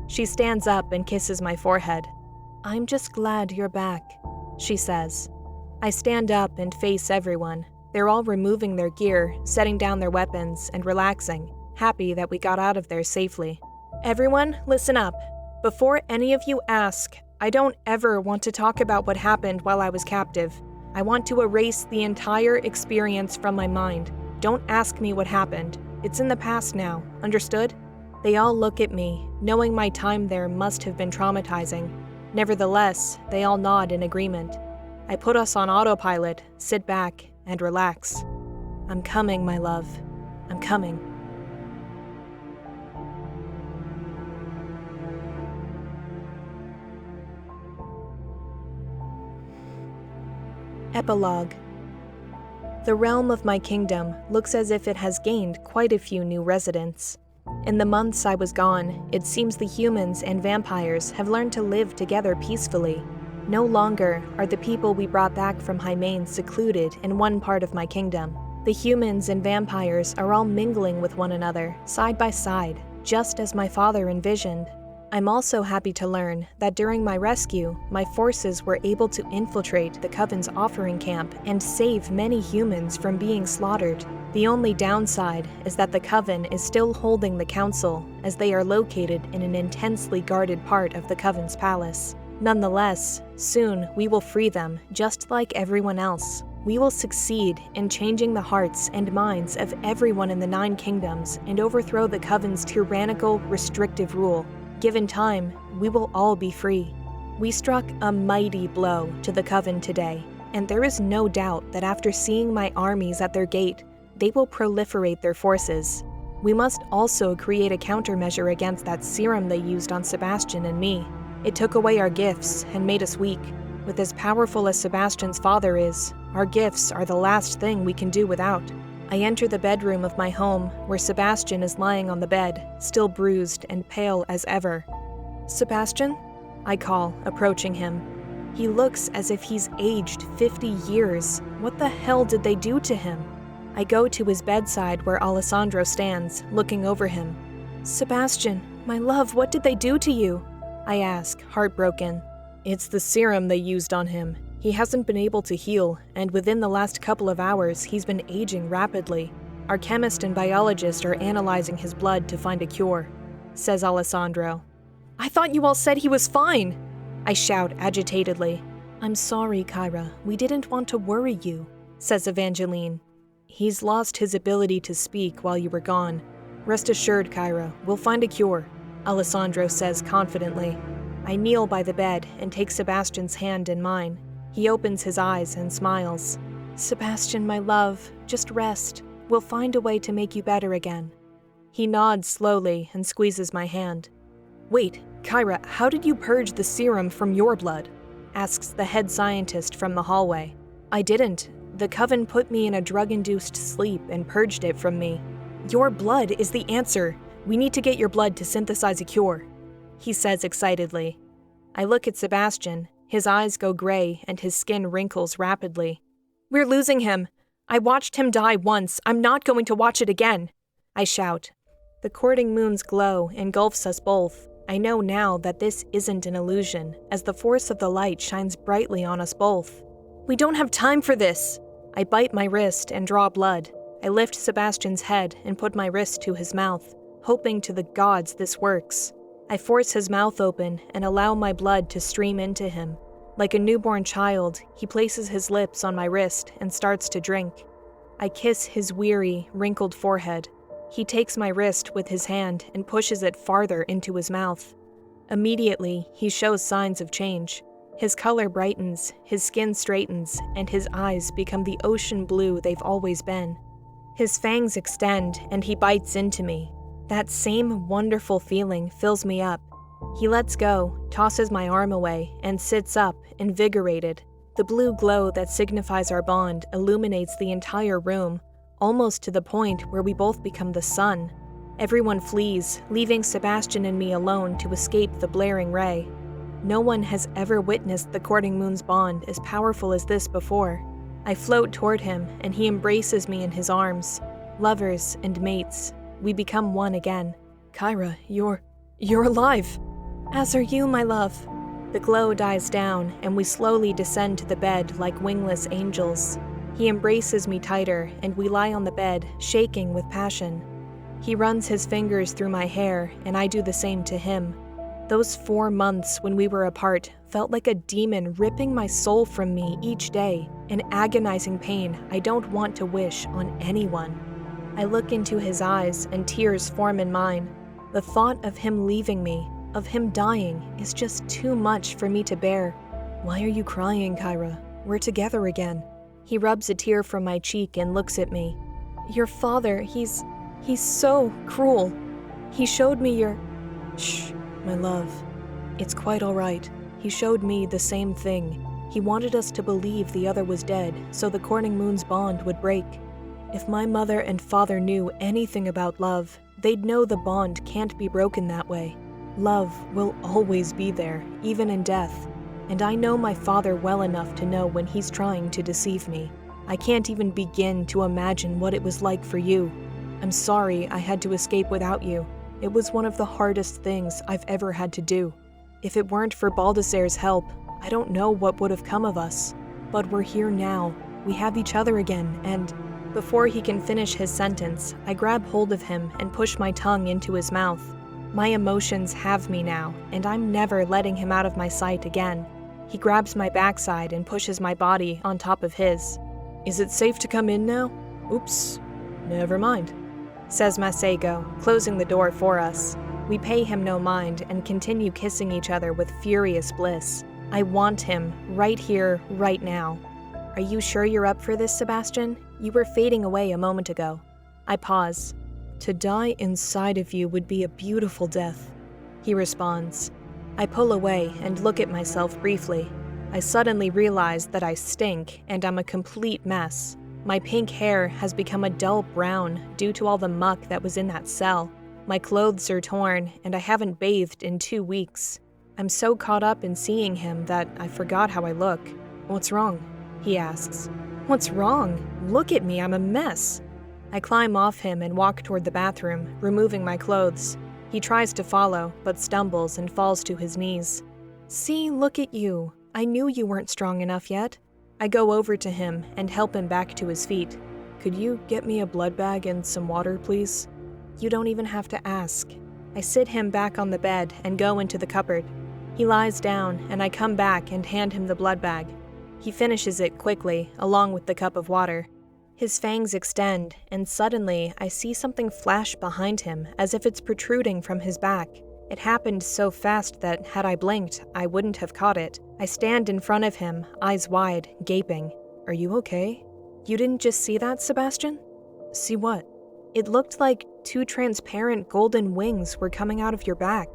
She stands up and kisses my forehead. I'm just glad you're back, she says. I stand up and face everyone. They're all removing their gear, setting down their weapons, and relaxing, happy that we got out of there safely. Everyone, listen up. Before any of you ask, I don't ever want to talk about what happened while I was captive. I want to erase the entire experience from my mind. Don't ask me what happened. It's in the past now, understood? They all look at me, knowing my time there must have been traumatizing. Nevertheless, they all nod in agreement. I put us on autopilot, sit back, and relax. I'm coming, my love. I'm coming. Epilogue. The realm of my kingdom looks as if it has gained quite a few new residents. In the months I was gone, it seems the humans and vampires have learned to live together peacefully. No longer are the people we brought back from Hymain secluded in one part of my kingdom. The humans and vampires are all mingling with one another, side by side, just as my father envisioned. I'm also happy to learn that during my rescue, my forces were able to infiltrate the Coven's offering camp and save many humans from being slaughtered. The only downside is that the Coven is still holding the council, as they are located in an intensely guarded part of the Coven's palace. Nonetheless, soon we will free them, just like everyone else. We will succeed in changing the hearts and minds of everyone in the 9 kingdoms and overthrow the Coven's tyrannical, restrictive rule. Given time, we will all be free. We struck a mighty blow to the Coven today, and there is no doubt that after seeing my armies at their gate, they will proliferate their forces. We must also create a countermeasure against that serum they used on Sebastian and me. It took away our gifts and made us weak. With as powerful as Sebastian's father is, our gifts are the last thing we can do without. I enter the bedroom of my home, where Sebastian is lying on the bed, still bruised and pale as ever. "Sebastian?" I call, approaching him. He looks as if he's aged 50 years. What the hell did they do to him? I go to his bedside where Alessandro stands, looking over him. "Sebastian, my love, what did they do to you?" I ask, heartbroken. "It's the serum they used on him. He hasn't been able to heal, and within the last couple of hours, he's been aging rapidly. Our chemist and biologist are analyzing his blood to find a cure," says Alessandro. "I thought you all said he was fine!" I shout agitatedly. "I'm sorry, Kyra. We didn't want to worry you," says Evangeline. "He's lost his ability to speak while you were gone. Rest assured, Kyra, we'll find a cure," Alessandro says confidently. I kneel by the bed and take Sebastian's hand in mine. He opens his eyes and smiles. "Sebastian, my love, just rest. We'll find a way to make you better again." He nods slowly and squeezes my hand. "Wait, Kyra, how did you purge the serum from your blood?" asks the head scientist from the hallway. "I didn't. The Coven put me in a drug-induced sleep and purged it from me." "Your blood is the answer. We need to get your blood to synthesize a cure," he says excitedly. I look at Sebastian. His eyes go gray and his skin wrinkles rapidly. "We're losing him. I watched him die once. I'm not going to watch it again," I shout. The courting moon's glow engulfs us both. I know now that this isn't an illusion, as the force of the light shines brightly on us both. "We don't have time for this." I bite my wrist and draw blood. I lift Sebastian's head and put my wrist to his mouth, hoping to the gods this works. I force his mouth open and allow my blood to stream into him. Like a newborn child, he places his lips on my wrist and starts to drink. I kiss his weary, wrinkled forehead. He takes my wrist with his hand and pushes it farther into his mouth. Immediately, he shows signs of change. His color brightens, his skin straightens, and his eyes become the ocean blue they've always been. His fangs extend, and he bites into me. That same wonderful feeling fills me up. He lets go, tosses my arm away, and sits up, invigorated. The blue glow that signifies our bond illuminates the entire room, almost to the point where we both become the sun. Everyone flees, leaving Sebastian and me alone to escape the blaring ray. No one has ever witnessed the courting moon's bond as powerful as this before. I float toward him, and he embraces me in his arms. Lovers and mates, we become one again. "Kyra, you're alive!" "As are you, my love." The glow dies down, and we slowly descend to the bed like wingless angels. He embraces me tighter, and we lie on the bed, shaking with passion. He runs his fingers through my hair, and I do the same to him. Those 4 months when we were apart felt like a demon ripping my soul from me each day, an agonizing pain I don't want to wish on anyone. I look into his eyes, and tears form in mine. The thought of him leaving me, of him dying, is just too much for me to bear. "Why are you crying, Kyra? We're together again." He rubs a tear from my cheek and looks at me. "Your father, he's so cruel. He showed me your—" "Shh, my love. It's quite all right. He showed me the same thing. He wanted us to believe the other was dead, so the courting moon's bond would break. If my mother and father knew anything about love, they'd know the bond can't be broken that way. Love will always be there, even in death. And I know my father well enough to know when he's trying to deceive me. I can't even begin to imagine what it was like for you. I'm sorry I had to escape without you. It was one of the hardest things I've ever had to do. If it weren't for Baldasare's help, I don't know what would have come of us. But we're here now. We have each other again, and..." Before he can finish his sentence, I grab hold of him and push my tongue into his mouth. My emotions have me now, and I'm never letting him out of my sight again. He grabs my backside and pushes my body on top of his. "Is it safe to come in now? Oops. Never mind," says Masego, closing the door for us. We pay him no mind and continue kissing each other with furious bliss. I want him, right here, right now. Are you sure you're up for this, Sebastian? You were fading away a moment ago. I pause. To die inside of you would be a beautiful death, he responds. I pull away and look at myself briefly. I suddenly realize that I stink and I'm a complete mess. My pink hair has become a dull brown due to all the muck that was in that cell. My clothes are torn and I haven't bathed in 2 weeks. I'm so caught up in seeing him that I forgot how I look. What's wrong? He asks. What's wrong? Look at me, I'm a mess. I climb off him and walk toward the bathroom, removing my clothes. He tries to follow, but stumbles and falls to his knees. See, look at you. I knew you weren't strong enough yet. I go over to him and help him back to his feet. Could you get me a blood bag and some water, please? You don't even have to ask. I sit him back on the bed and go into the cupboard. He lies down, and I come back and hand him the blood bag. He finishes it quickly, along with the cup of water. His fangs extend, and suddenly I see something flash behind him as if it's protruding from his back. It happened so fast that, had I blinked, I wouldn't have caught it. I stand in front of him, eyes wide, gaping. Are you okay? You didn't just see that, Sebastian? See what? It looked like 2 transparent golden wings were coming out of your back.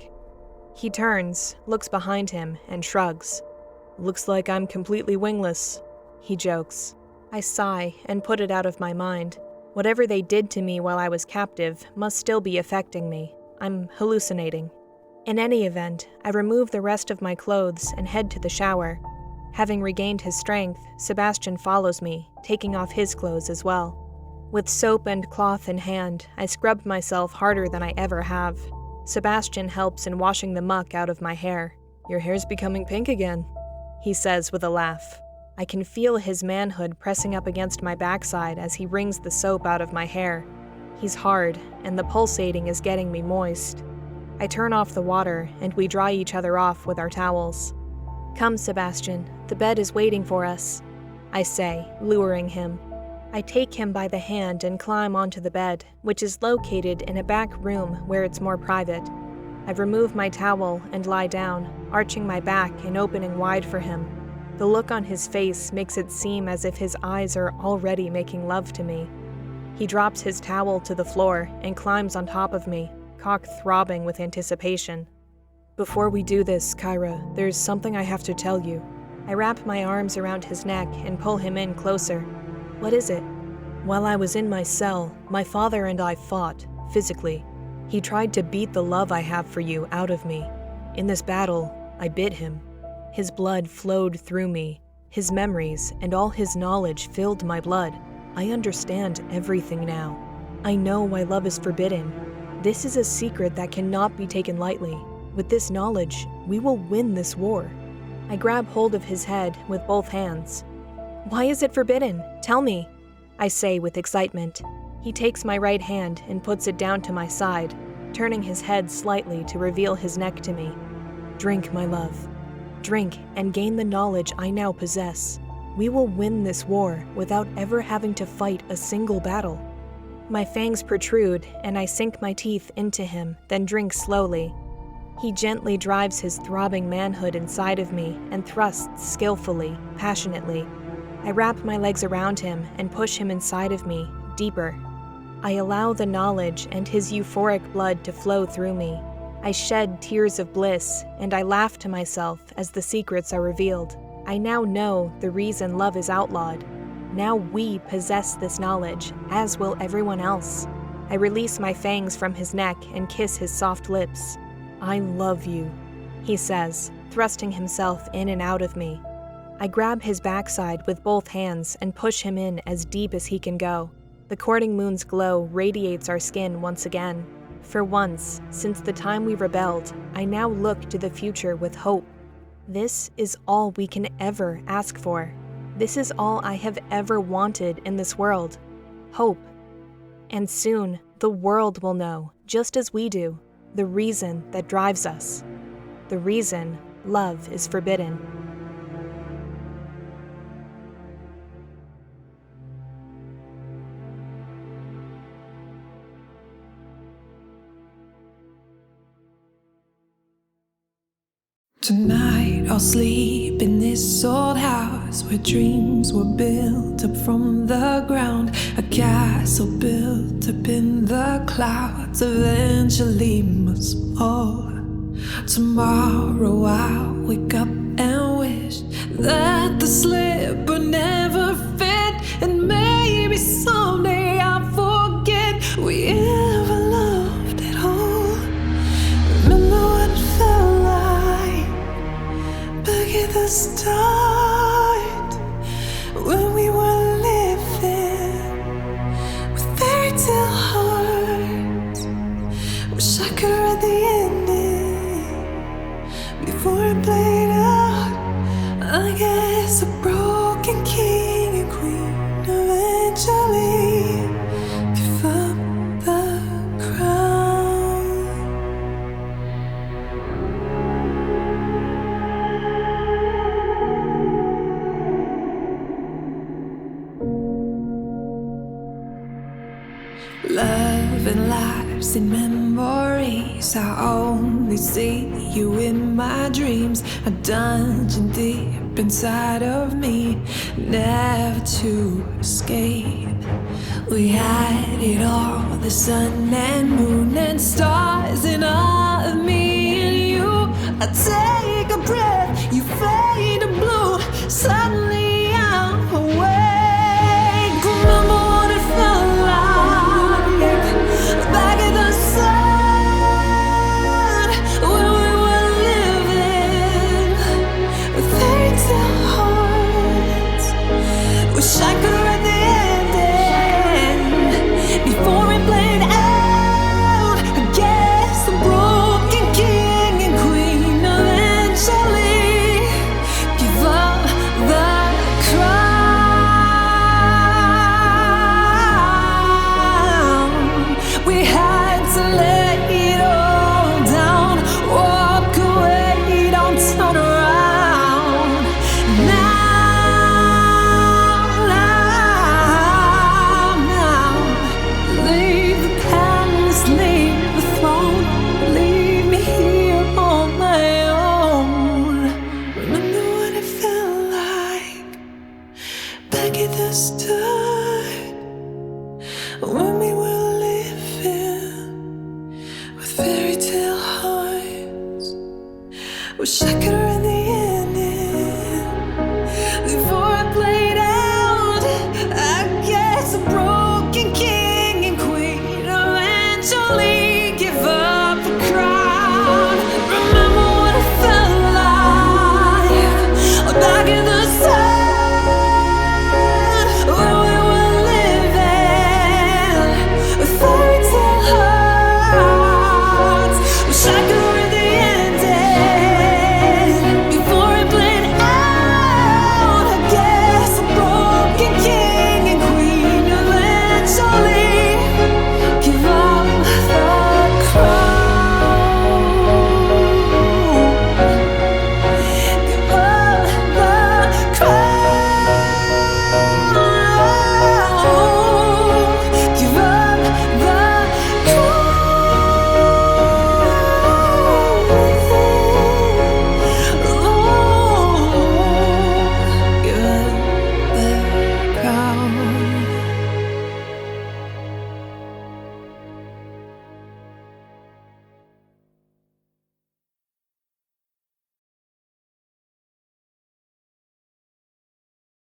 He turns, looks behind him, and shrugs. Looks like I'm completely wingless, he jokes. I sigh and put it out of my mind. Whatever they did to me while I was captive must still be affecting me. I'm hallucinating. In any event, I remove the rest of my clothes and head to the shower. Having regained his strength, Sebastian follows me, taking off his clothes as well. With soap and cloth in hand, I scrub myself harder than I ever have. Sebastian helps in washing the muck out of my hair. Your hair's becoming pink again, he says with a laugh. I can feel his manhood pressing up against my backside as he wrings the soap out of my hair. He's hard, and the pulsating is getting me moist. I turn off the water, and we dry each other off with our towels. Come, Sebastian, the bed is waiting for us, I say, luring him. I take him by the hand and climb onto the bed, which is located in a back room where it's more private. I remove my towel and lie down, arching my back and opening wide for him. The look on his face makes it seem as if his eyes are already making love to me. He drops his towel to the floor and climbs on top of me, cock throbbing with anticipation. Before we do this, Kyra, there's something I have to tell you. I wrap my arms around his neck and pull him in closer. What is it? While I was in my cell, my father and I fought, physically. He tried to beat the love I have for you out of me. In this battle, I bit him. His blood flowed through me. His memories and all his knowledge filled my blood. I understand everything now. I know why love is forbidden. This is a secret that cannot be taken lightly. With this knowledge, we will win this war. I grab hold of his head with both hands. Why is it forbidden? Tell me, I say with excitement. He takes my right hand and puts it down to my side, turning his head slightly to reveal his neck to me. Drink, my love. Drink and gain the knowledge I now possess. We will win this war without ever having to fight a single battle. My fangs protrude, and I sink my teeth into him, then drink slowly. He gently drives his throbbing manhood inside of me and thrusts skillfully, passionately. I wrap my legs around him and push him inside of me, deeper. I allow the knowledge and his euphoric blood to flow through me. I shed tears of bliss, and I laugh to myself as the secrets are revealed. I now know the reason love is outlawed. Now we possess this knowledge, as will everyone else. I release my fangs from his neck and kiss his soft lips. I love you, he says, thrusting himself in and out of me. I grab his backside with both hands and push him in as deep as he can go. The courting moon's glow radiates our skin once again. For once, since the time we rebelled, I now look to the future with hope. This is all we can ever ask for. This is all I have ever wanted in this world. Hope. And soon, the world will know, just as we do, the reason that drives us. The reason love is forbidden. Tonight I'll sleep in this old house. skies where dreams were built up from the ground. A castle built up in the clouds eventually must fall. Tomorrow I'll wake up and wish that the slipper never fit, and maybe someday I'll forget we ever loved at all. Remember what it felt like back at the start, when we were living with fairy tale hearts. Wish I could read the ending before it played out. I guess a broken king and queen eventually give up the crown. Love and lives and memories, I only see you in my dreams. A dungeon deep inside of me, never to escape. We had it all, the sun and moon and stars in all of me and you. I take a breath, you fade to blue, suddenly I'm awake. Remember what it felt like back in the sun, when we were living with fairy tale hearts. Wish I could read the ending before it played out. I guess the broken king and queen eventually give up the crown. We had to lay it all down, walk away, don't turn around. Now, leave the palace, leave the throne, leave me here on my own. Remember what it felt like back at the start, when we were living with fairy tale hearts. Wish I could read the